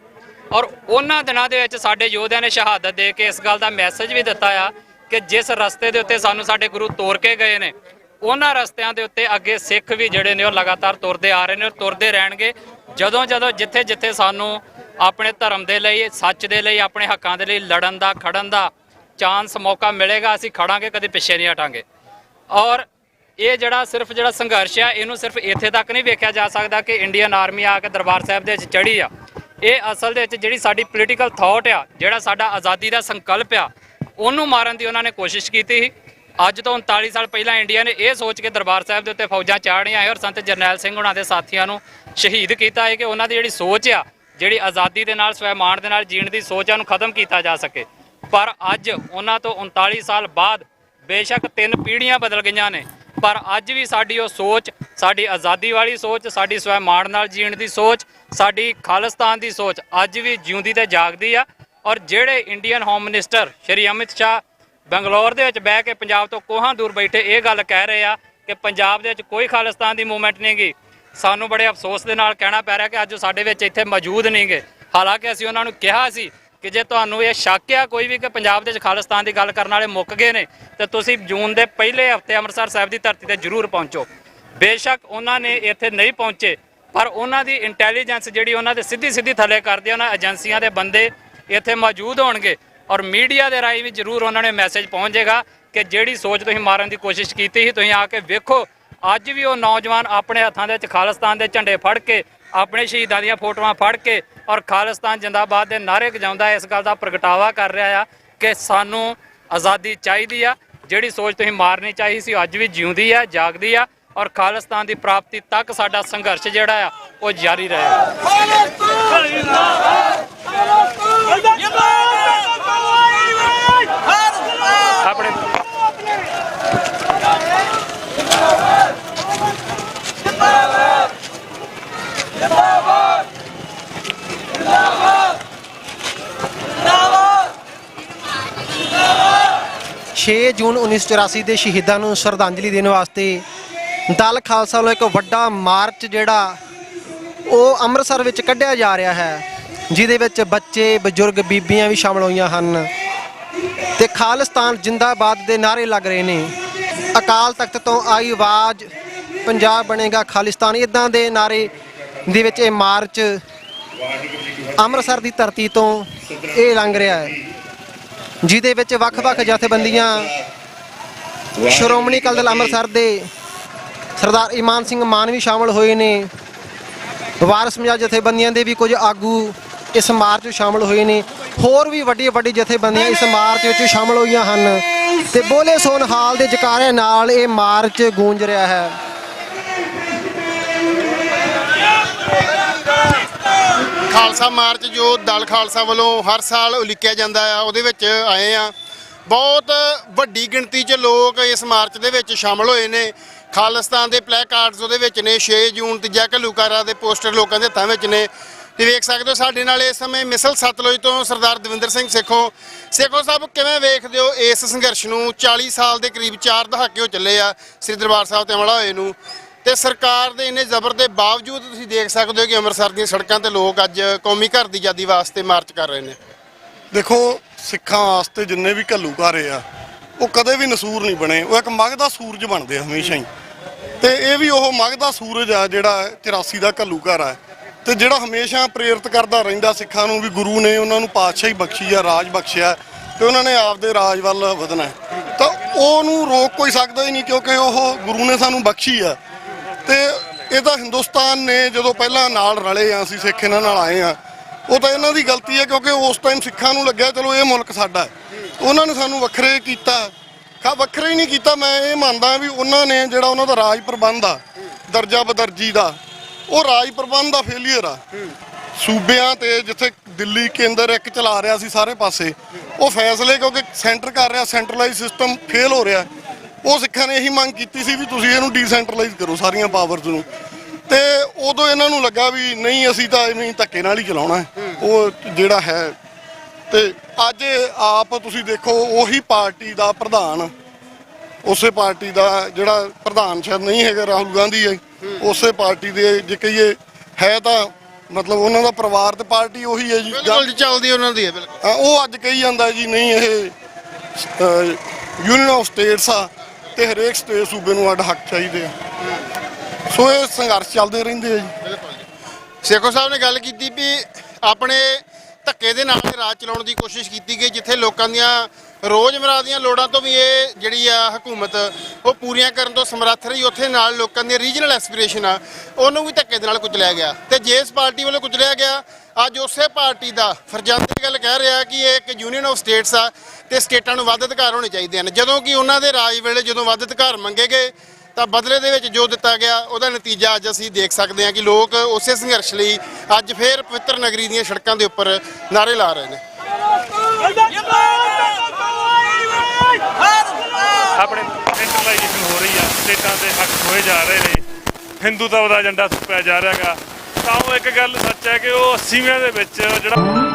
ਔਰ ਉਹਨਾਂ ਦਿਨਾਂ ਦੇ ਵਿੱਚ ਸਾਡੇ ਯੋਧਿਆਂ ਨੇ ਸ਼ਹਾਦਤ ਦੇ ਕੇ ਇਸ ਗੱਲ ਦਾ ਮੈਸੇਜ ਵੀ ਦਿੱਤਾ ਆ ਕਿ ਜਿਸ ਰਸਤੇ ਦੇ ਉੱਤੇ ਸਾਨੂੰ ਸਾਡੇ ਗੁਰੂ ਤੋਰ ਕੇ ਗਏ ਨੇ, ਉਹਨਾਂ ਰਸਤਿਆਂ ਦੇ ਉੱਤੇ ਅੱਗੇ ਸਿੱਖ ਵੀ ਜਿਹੜੇ ਨੇ ਉਹ ਲਗਾਤਾਰ ਤੁਰਦੇ ਆ ਰਹੇ ਨੇ ਔਰ ਤੁਰਦੇ ਰਹਿਣਗੇ। ਜਦੋਂ ਜਿੱਥੇ ਸਾਨੂੰ ਆਪਣੇ ਧਰਮ ਦੇ ਲਈ, ਸੱਚ ਦੇ ਲਈ, ਆਪਣੇ ਹੱਕਾਂ ਦੇ ਲਈ ਲੜਨ ਦਾ, ਖੜਨ ਦਾ ਚਾਂਸ, ਮੌਕਾ ਮਿਲੇਗਾ, ਅਸੀਂ ਖੜਾਂਗੇ, ਕਦੇ ਪਿੱਛੇ ਨਹੀਂ ਹਟਾਂਗੇ। ਔਰ ਇਹ ਜਿਹੜਾ ਸੰਘਰਸ਼ ਆ, ਇਹਨੂੰ ਸਿਰਫ ਇੱਥੇ ਤੱਕ ਨਹੀਂ ਵੇਖਿਆ ਜਾ ਸਕਦਾ ਕਿ ਇੰਡੀਅਨ ਆਰਮੀ ਆ ਕੇ ਦਰਬਾਰ ਸਾਹਿਬ ਦੇ ਵਿੱਚ ਚੜ੍ਹੀ ਆ। ਇਹ ਅਸਲ ਦੇ ਵਿੱਚ ਜਿਹੜੀ ਸਾਡੀ ਪੋਲੀਟੀਕਲ ਥਾਟ ਆ, ਜਿਹੜਾ ਸਾਡਾ ਆਜ਼ਾਦੀ ਦਾ ਸੰਕਲਪ ਆ, ਉਹਨੂੰ ਮਾਰਨ ਦੀ ਉਹਨਾਂ ਨੇ ਕੋਸ਼ਿਸ਼ ਕੀਤੀ ਸੀ। ਅੱਜ ਤੋਂ 39 ਸਾਲ ਪਹਿਲਾਂ ਇੰਡੀਆ ਨੇ ਇਹ ਸੋਚ ਕੇ ਦਰਬਾਰ ਸਾਹਿਬ ਦੇ ਉੱਤੇ ਫੌਜਾਂ ਚਾੜ੍ਹੀਆਂ ਹੈ ਔਰ ਸੰਤ ਜਰਨੈਲ ਸਿੰਘ ਉਹਨਾਂ ਦੇ ਸਾਥੀਆਂ ਨੂੰ ਸ਼ਹੀਦ ਕੀਤਾ ਹੈ ਕਿ ਉਹਨਾਂ ਦੀ ਜਿਹੜੀ ਸੋਚ ਆ, ਜਿਹੜੀ ਆਜ਼ਾਦੀ ਦੇ ਨਾਲ, ਸਵੈਮਾਣ ਦੇ ਨਾਲ ਜੀਣ ਦੀ ਸੋਚ ਆ, ਉਹਨੂੰ ਖਤਮ ਕੀਤਾ ਜਾ ਸਕੇ। ਪਰ ਅੱਜ ਉਹਨਾਂ ਤੋਂ 39 ਸਾਲ ਬਾਅਦ ਬੇਸ਼ੱਕ 3 ਪੀੜ੍ਹੀਆਂ ਬਦਲ ਗਈਆਂ ਨੇ, ਪਰ ਅੱਜ ਵੀ ਸਾਡੀ ਉਹ ਸੋਚ, ਸਾਡੀ ਆਜ਼ਾਦੀ ਵਾਲੀ ਸੋਚ, ਸਾਡੀ ਸਵੈਮਾਣ ਨਾਲ ਜੀਣ ਦੀ ਸੋਚ, ਸਾਡੀ ਖਾਲਿਸਤਾਨ ਦੀ ਸੋਚ ਅੱਜ ਵੀ ਜਿਉਂਦੀ ਤੇ ਜਾਗਦੀ ਆ। ਔਰ ਜਿਹੜੇ Indian home minister Shri Amit Shah Bangalore ਦੇ ਵਿੱਚ ਬਹਿ ਕੇ ਪੰਜਾਬ ਤੋਂ ਕੋਹਾਂ ਦੂਰ ਬੈਠੇ ਇਹ ਗੱਲ ਕਹਿ ਰਹੇ ਆ ਕਿ ਪੰਜਾਬ ਦੇ ਵਿੱਚ ਕੋਈ ਖਾਲਿਸਤਾਨ ਦੀ ਮੂਵਮੈਂਟ ਨਹੀਂ ਗੀ, ਸਾਨੂੰ ਬੜੇ ਅਫਸੋਸ ਦੇ ਨਾਲ ਕਹਿਣਾ ਪੈ ਰਿਹਾ ਕਿ ਅੱਜ ਸਾਡੇ ਵਿੱਚ ਇੱਥੇ ਮੌਜੂਦ ਨਹੀਂ ਗੇ। ਹਾਲਾਂਕਿ ਅਸੀਂ ਉਹਨਾਂ ਨੂੰ ਕਿਹਾ ਸੀ ਕਿ ਜੇ ਤੁਹਾਨੂੰ ਇਹ ਸ਼ੱਕ ਆ ਕੋਈ ਵੀ ਕਿ ਪੰਜਾਬ ਦੇ ਵਿੱਚ ਖਾਲਿਸਤਾਨ ਦੀ ਗੱਲ ਕਰਨ ਵਾਲੇ ਮੁੱਕ ਗਏ ਨੇ ਤੇ ਤੁਸੀਂ ਜੂਨ ਦੇ ਪਹਿਲੇ ਹਫ਼ਤੇ ਅੰਮ੍ਰਿਤਸਰ ਸਾਹਿਬ ਦੀ ਧਰਤੀ ਤੇ ਜ਼ਰੂਰ ਪਹੁੰਚੋ। ਬੇਸ਼ੱਕ ਉਹਨਾਂ ਨੇ ਇੱਥੇ ਨਹੀਂ ਪਹੁੰਚੇ, ਪਰ ਉਹਨਾਂ ਦੀ ਇੰਟੈਲੀਜੈਂਸ ਜਿਹੜੀ ਉਹਨਾਂ ਦੇ ਸਿੱਧੀ ਥੱਲੇ ਕਰਦੇ ਉਹਨਾਂ ਏਜੰਸੀਆਂ ਦੇ ਬੰਦੇ ਇੱਥੇ ਮੌਜੂਦ ਹੋਣਗੇ ਔਰ ਮੀਡੀਆ ਦੇ ਰਾਹੀਂ ਵੀ ਜ਼ਰੂਰ ਉਹਨਾਂ ਨੇ ਮੈਸੇਜ ਪਹੁੰਚ ਜਾਏਗਾ ਕਿ ਜਿਹੜੀ ਸੋਚ ਤੁਸੀਂ ਮਾਰਨ ਦੀ ਕੋਸ਼ਿਸ਼ ਕੀਤੀ ਸੀ, ਤੁਸੀਂ ਆ ਕੇ ਵੇਖੋ ਅੱਜ ਵੀ ਉਹ ਨੌਜਵਾਨ ਆਪਣੇ ਹੱਥਾਂ ਦੇ ਵਿੱਚ ਖਾਲਿਸਤਾਨ ਦੇ ਝੰਡੇ ਫੜ ਕੇ, ਆਪਣੇ ਸ਼ਹੀਦਾਂ ਦੀਆਂ ਫੋਟੋਆਂ ਫੜ ਕੇ ਔਰ ਖਾਲਿਸਤਾਨ ਜਿੰਦਾਬਾਦ ਦੇ ਨਾਅਰੇ ਗਜਾਉਂਦਾ ਇਸ ਗੱਲ ਦਾ ਪ੍ਰਗਟਾਵਾ ਕਰ ਰਿਹਾ ਆ ਕਿ ਸਾਨੂੰ ਆਜ਼ਾਦੀ ਚਾਹੀਦੀ ਆ। ਜਿਹੜੀ ਸੋਚ ਤੁਸੀਂ ਮਾਰਨੀ ਚਾਹੀ ਸੀ ਅੱਜ ਵੀ ਜਿਉਂਦੀ ਆ, ਜਾਗਦੀ ਆ ਔਰ ਖਾਲਿਸਤਾਨ ਦੀ ਪ੍ਰਾਪਤੀ ਤੱਕ ਸਾਡਾ ਸੰਘਰਸ਼ ਜਿਹੜਾ ਆ ਉਹ ਜਾਰੀ ਰਹੇਗਾ। ਆਪਣੇ 6 ਜੂਨ 1984 ਦੇ ਸ਼ਹੀਦਾਂ ਨੂੰ ਸ਼ਰਧਾਂਜਲੀ ਦੇਣ ਵਾਸਤੇ ਦਲ ਖਾਲਸਾ ਵੱਲੋਂ ਇੱਕ ਵੱਡਾ ਮਾਰਚ ਜਿਹੜਾ ਉਹ ਅੰਮ੍ਰਿਤਸਰ ਵਿੱਚ ਕੱਢਿਆ ਜਾ ਰਿਹਾ ਹੈ, ਜਿਹਦੇ ਵਿੱਚ ਬੱਚੇ, ਬਜ਼ੁਰਗ, ਬੀਬੀਆਂ ਵੀ ਸ਼ਾਮਲ ਹੋਈਆਂ ਹਨ ਤੇ ਖਾਲਿਸਤਾਨ ਜਿੰਦਾਬਾਦ ਦੇ ਨਾਅਰੇ ਲੱਗ ਰਹੇ ਨੇ। ਅਕਾਲ ਤਖਤ ਤੋਂ ਆਈ ਆਵਾਜ਼, ਪੰਜਾਬ ਬਣੇਗਾ ਖਾਲਿਸਤਾਨ, ਇਦਾਂ ਦੇ ਨਾਅਰੇ ਦੇ ਵਿੱਚ ਇਹ ਮਾਰਚ ਅੰਮ੍ਰਿਤਸਰ ਦੀ ਧਰਤੀ ਤੋਂ ਇਹ ਲੰਘ ਰਿਹਾ ਹੈ, ਜਿਹਦੇ ਵਿੱਚ ਵੱਖ-ਵੱਖ ਜਥੇਬੰਦੀਆਂ, ਸ਼੍ਰੋਮਣੀ ਅਕਾਲੀ ਦਲ ਅੰਮ੍ਰਿਤਸਰ ਦੇ ਸਰਦਾਰ ਇਮਾਨ ਸਿੰਘ ਮਾਨ ਵੀ ਸ਼ਾਮਲ ਹੋਏ ਨੇ। ਵਾਰਸ ਪੰਜਾਬ ਜਥੇਬੰਦੀਆਂ ਦੇ ਵੀ ਕੁਝ ਆਗੂ ਇਸ ਮਾਰਚ ਵਿੱਚ ਸ਼ਾਮਲ ਹੋਏ ਨੇ। ਹੋਰ ਵੀ ਵੱਡੀ ਜਥੇਬੰਦੀਆਂ ਇਸ ਮਾਰਚ ਵਿੱਚ ਸ਼ਾਮਲ ਹੋਈਆਂ ਹਨ ਤੇ ਬੋਲੇ ਸੋਨ ਹਾਲ ਦੇ ਜਕਾਰਿਆਂ ਨਾਲ ਇਹ ਮਾਰਚ ਗੂੰਜ ਰਿਹਾ ਹੈ। ਖਾਲਸਾ ਮਾਰਚ ਜੋ ਦਲ ਖਾਲਸਾ ਵੱਲੋਂ ਹਰ ਸਾਲ ਉਲੀਕਿਆ ਜਾਂਦਾ ਆ, ਉਹਦੇ ਵਿੱਚ ਆਏ ਆ। ਬਹੁਤ ਵੱਡੀ ਗਿਣਤੀ 'ਚ ਲੋਕ ਇਸ ਮਾਰਚ ਦੇ ਵਿੱਚ ਸ਼ਾਮਲ ਹੋਏ ਨੇ। ਖਾਲਿਸਤਾਨ ਦੇ ਪਲੈਕਾਰਡਸ ਉਹਦੇ ਵਿੱਚ ਨੇ। 6 ਜੂਨ ਤੀਜਾ ਘੱਲੂਘਾਰਾ ਦੇ ਪੋਸਟਰ ਲੋਕਾਂ ਦੇ ਹੱਥਾਂ ਵਿੱਚ ਨੇ ਤੇ ਵੇਖ ਸਕਦੇ ਹੋ ਸਾਡੇ ਨਾਲ ਇਸ ਸਮੇਂ ਮਿਸਲ ਸਤਲੁਜ ਤੋਂ ਸਰਦਾਰ ਦਵਿੰਦਰ ਸਿੰਘ ਸੇਖੋਂ ਸਾਹਿਬ, ਕਿਵੇਂ ਵੇਖਦੇ ਹੋ ਇਸ ਸੰਘਰਸ਼ ਨੂੰ? 40 ਸਾਲ ਦੇ ਕਰੀਬ 4 ਦਹਾਕੇ ਹੋ ਚੱਲੇ ਆ ਸ੍ਰੀ ਦਰਬਾਰ ਸਾਹਿਬ ਤੇ ਹਮਲਾ ਹੋਏ ਨੂੰ, ਤੇ ਸਰਕਾਰ ਦੇ ਇੰਨੇ ਜ਼ਬਰ ਦੇ ਬਾਵਜੂਦ ਤੁਸੀਂ ਦੇਖ ਸਕਦੇ ਹੋ ਕਿ ਅੰਮ੍ਰਿਤਸਰ ਦੀਆਂ ਸੜਕਾਂ ਤੇ ਲੋਕ ਅੱਜ ਕੌਮੀ ਘਰ ਦੀ ਆਜ਼ਾਦੀ ਵਾਸਤੇ ਮਾਰਚ ਕਰ ਰਹੇ ਨੇ। ਦੇਖੋ, ਸਿੱਖਾਂ ਵਾਸਤੇ ਜਿੰਨੇ ਵੀ ਘੱਲੂਘਾਰੇ ਆ ਉਹ ਕਦੇ ਵੀ ਨਸੂਰ ਨਹੀਂ ਬਣੇ, ਉਹ ਇੱਕ ਮਗ ਦਾ ਸੂਰਜ ਬਣਦੇ ਆ ਹਮੇਸ਼ਾ ਹੀ। ਤੇ ਇਹ ਵੀ ਉਹ ਮਗ ਦਾ ਸੂਰਜ ਆ ਜਿਹੜਾ 84 ਦਾ ਘੱਲੂਘਾਰਾ ਹੈ ਤੇ ਜਿਹੜਾ ਹਮੇਸ਼ਾ ਪ੍ਰੇਰਿਤ ਕਰਦਾ ਰਹਿੰਦਾ ਸਿੱਖਾਂ ਨੂੰ ਵੀ ਗੁਰੂ ਨੇ ਉਹਨਾਂ ਨੂੰ ਪਾਤਸ਼ਾਹੀ ਬਖਸ਼ੀ ਆ, ਰਾਜ ਬਖਸ਼ਿਆ ਤੇ ਉਹਨਾਂ ਨੇ ਆਪਦੇ ਰਾਜ ਵੱਲ ਵਧਣਾ। ਤਾਂ ਉਹਨੂੰ ਰੋਕ ਕੋਈ ਸਕਦਾ ਹੀ ਨਹੀਂ ਕਿਉਂਕਿ ਉਹ ਗੁਰੂ ਨੇ ਸਾਨੂੰ ਬਖਸ਼ੀ ਆ। ਤੇ ਇਹ ਤਾਂ ਹਿੰਦੁਸਤਾਨ ਨੇ ਜਦੋਂ ਪਹਿਲਾਂ ਨਾਲ ਰਲੇ ਆ, ਅਸੀਂ ਸਿੱਖ ਇਹਨਾਂ ਨਾਲ ਆਏ ਆ, ਉਹ ਤਾਂ ਇਹਨਾਂ ਦੀ ਗਲਤੀ ਹੈ ਕਿਉਂਕਿ ਉਸ ਟਾਈਮ ਸਿੱਖਾਂ ਨੂੰ ਲੱਗਿਆ ਚਲੋ ਇਹ ਮੁਲਕ ਸਾਡਾ, ਉਹਨਾਂ ਨੇ ਸਾਨੂੰ ਵੱਖਰੇ ਕੀਤਾ। ਵੱਖਰੇ ਹੀ ਨਹੀਂ ਕੀਤਾ। ਮੈਂ ਇਹ ਮੰਨਦਾ ਵੀ ਉਹਨਾਂ ਨੇ ਜਿਹੜਾ ਉਹਨਾਂ ਦਾ ਰਾਜ ਪ੍ਰਬੰਧ ਆ, ਦਰਜਾ ਬਦਰਜੀ ਦਾ, ਉਹ ਰਾਜ ਪ੍ਰਬੰਧ ਦਾ ਫੇਲੀਅਰ ਆ। ਸੂਬਿਆਂ ਤੇ ਜਿੱਥੇ ਦਿੱਲੀ ਕੇਂਦਰ ਇੱਕ ਚਲਾ ਰਿਹਾ ਸੀ ਸਾਰੇ ਪਾਸੇ, ਉਹ ਫੈਸਲੇ ਕਿਉਂਕਿ ਸੈਂਟਰ ਕਰ ਰਿਹਾ, ਸੈਂਟਰਲਾਈਜ਼ ਸਿਸਟਮ ਫੇਲ ਹੋ ਰਿਹਾ। ਉਹ ਸਿੱਖਾਂ ਨੇ ਇਹੀ ਮੰਗ ਕੀਤੀ ਸੀ ਵੀ ਤੁਸੀਂ ਇਹਨੂੰ ਡੀਸੈਂਟਰਲਾਈਜ਼ ਕਰੋ ਸਾਰੀਆਂ ਪਾਵਰਸ ਨੂੰ, ਤੇ ਉਦੋਂ ਇਹਨਾਂ ਨੂੰ ਲੱਗਾ ਵੀ ਨਹੀਂ ਅਸੀਂ ਤਾਂ ਐਵੇਂ ਧੱਕੇ ਨਾਲ ਹੀ ਚਲਾਉਣਾ ਉਹ ਜਿਹੜਾ ਹੈ। ਤੇ ਅੱਜ ਆਪ ਤੁਸੀਂ ਦੇਖੋ ਉਹੀ ਪਾਰਟੀ ਦਾ ਪ੍ਰਧਾਨ, ਉਸੇ ਪਾਰਟੀ ਦਾ ਜਿਹੜਾ ਪ੍ਰਧਾਨ ਸ਼ਾਇਦ ਨਹੀਂ ਹੈਗਾ ਰਾਹੁਲ ਗਾਂਧੀ ਹੈ, ਉਸੇ ਪਾਰਟੀ ਦੇ ਜੇ ਕਹੀਏ ਹੈ ਤਾਂ ਮਤਲਬ ਉਹਨਾਂ ਦਾ ਪਰਿਵਾਰ ਤੇ ਪਾਰਟੀ ਉਹੀ ਹੈ ਜੀ, ਗੱਲ ਚੱਲਦੀ ਉਹਨਾਂ ਦੀ ਹੈ ਬਿਲਕੁਲ। ਉਹ ਅੱਜ ਕਹੀ ਜਾਂਦਾ ਜੀ ਨਹੀਂ ਇਹ ਯੂਨੀਅਨ ਆਫ ਸਟੇਟਸ ਆ ਤੇ ਹਰੇਕ ਸਟੇਟ ਸੂਬੇ ਨੂੰ ਅੱਡ ਹੱਕ ਚਾਹੀਦੇ ਆ। ਸੋ ਇਹ ਸੰਘਰਸ਼ ਚੱਲਦੇ ਰਹਿੰਦੇ ਆ ਜੀ। ਬਿਲਕੁਲ ਜੀ। ਸੇਖੋਂ ਸਾਹਿਬ ਨੇ ਗੱਲ ਕੀਤੀ ਵੀ ਆਪਣੇ ਧੱਕੇ ਦੇ ਨਾਲ ਰਾਜ ਚਲਾਉਣ ਦੀ ਕੋਸ਼ਿਸ਼ ਕੀਤੀ ਗਈ, ਜਿੱਥੇ ਲੋਕਾਂ ਦੀਆਂ ਰੋਜ਼ਮਰਾ ਦੀਆਂ ਲੋੜਾਂ ਤੋਂ ਵੀ ਇਹ ਜਿਹੜੀ ਆ ਹਕੂਮਤ ਉਹ ਪੂਰੀਆਂ ਕਰਨ ਤੋਂ ਸਮਰੱਥ ਰਹੀ, ਉੱਥੇ ਨਾਲ ਲੋਕਾਂ ਦੀਆਂ ਰੀਜਨਲ ਐਸਪੀਰੇਸ਼ਨ ਆ ਉਹਨੂੰ ਵੀ ਧੱਕੇ ਦੇ ਨਾਲ ਕੁਚਲਿਆ ਗਿਆ। ਤੇ ਜਿਸ ਪਾਰਟੀ ਵੱਲੋਂ ਕੁਚਲਿਆ ਗਿਆ, ਅੱਜ ਉਸੇ ਪਾਰਟੀ ਦਾ ਫਰਜ਼ੰਦ ਦੀ ਗੱਲ ਕਹਿ ਰਿਹਾ ਕਿ ਇਹ ਇੱਕ ਯੂਨੀਅਨ ਆਫ ਸਟੇਟਸ ਆ ਤੇ ਸਟੇਟਾਂ ਨੂੰ ਵੱਧ ਅਧਿਕਾਰ ਹੋਣੇ ਚਾਹੀਦੇ ਹਨ, ਜਦੋਂ ਕਿ ਉਹਨਾਂ ਦੇ ਰਾਜ ਵੇਲੇ ਜਦੋਂ ਵੱਧ ਅਧਿਕਾਰ ਮੰਗੇ ਗਏ ਤਾਂ ਬਦਲੇ ਦੇ ਵਿੱਚ ਜੋ ਦਿੱਤਾ ਗਿਆ ਉਹਦਾ ਨਤੀਜਾ ਅੱਜ ਅਸੀਂ ਦੇਖ ਸਕਦੇ ਹਾਂ ਕਿ ਲੋਕ ਉਸੇ ਸੰਘਰਸ਼ ਲਈ ਅੱਜ ਫੇਰ ਪਵਿੱਤਰ ਨਗਰੀ ਦੀਆਂ ਸੜਕਾਂ ਦੇ ਉੱਪਰ ਨਾਅਰੇ ਲਾ ਰਹੇ ਨੇ। ਆਪਣੇ ਸੈਂਟਰਲਾਈਜੇਸ਼ਨ ਹੋ ਰਹੀ ਆ, ਸਟੇਟਾਂ ਦੇ ਹੱਕ ਹੋਏ ਜਾ ਰਹੇ ਨੇ, ਹਿੰਦੂਤਵ ਦਾ ਏਜੰਡਾ ਥੁੱਕਿਆ ਜਾ ਰਿਹਾਗਾ, ਤਾਂ ਉਹ ਇੱਕ ਗੱਲ ਸੱਚ ਹੈ ਕਿ ਉਹ 80ਵੇਂ ਦੇ ਵਿੱਚ ਜਿਹੜਾ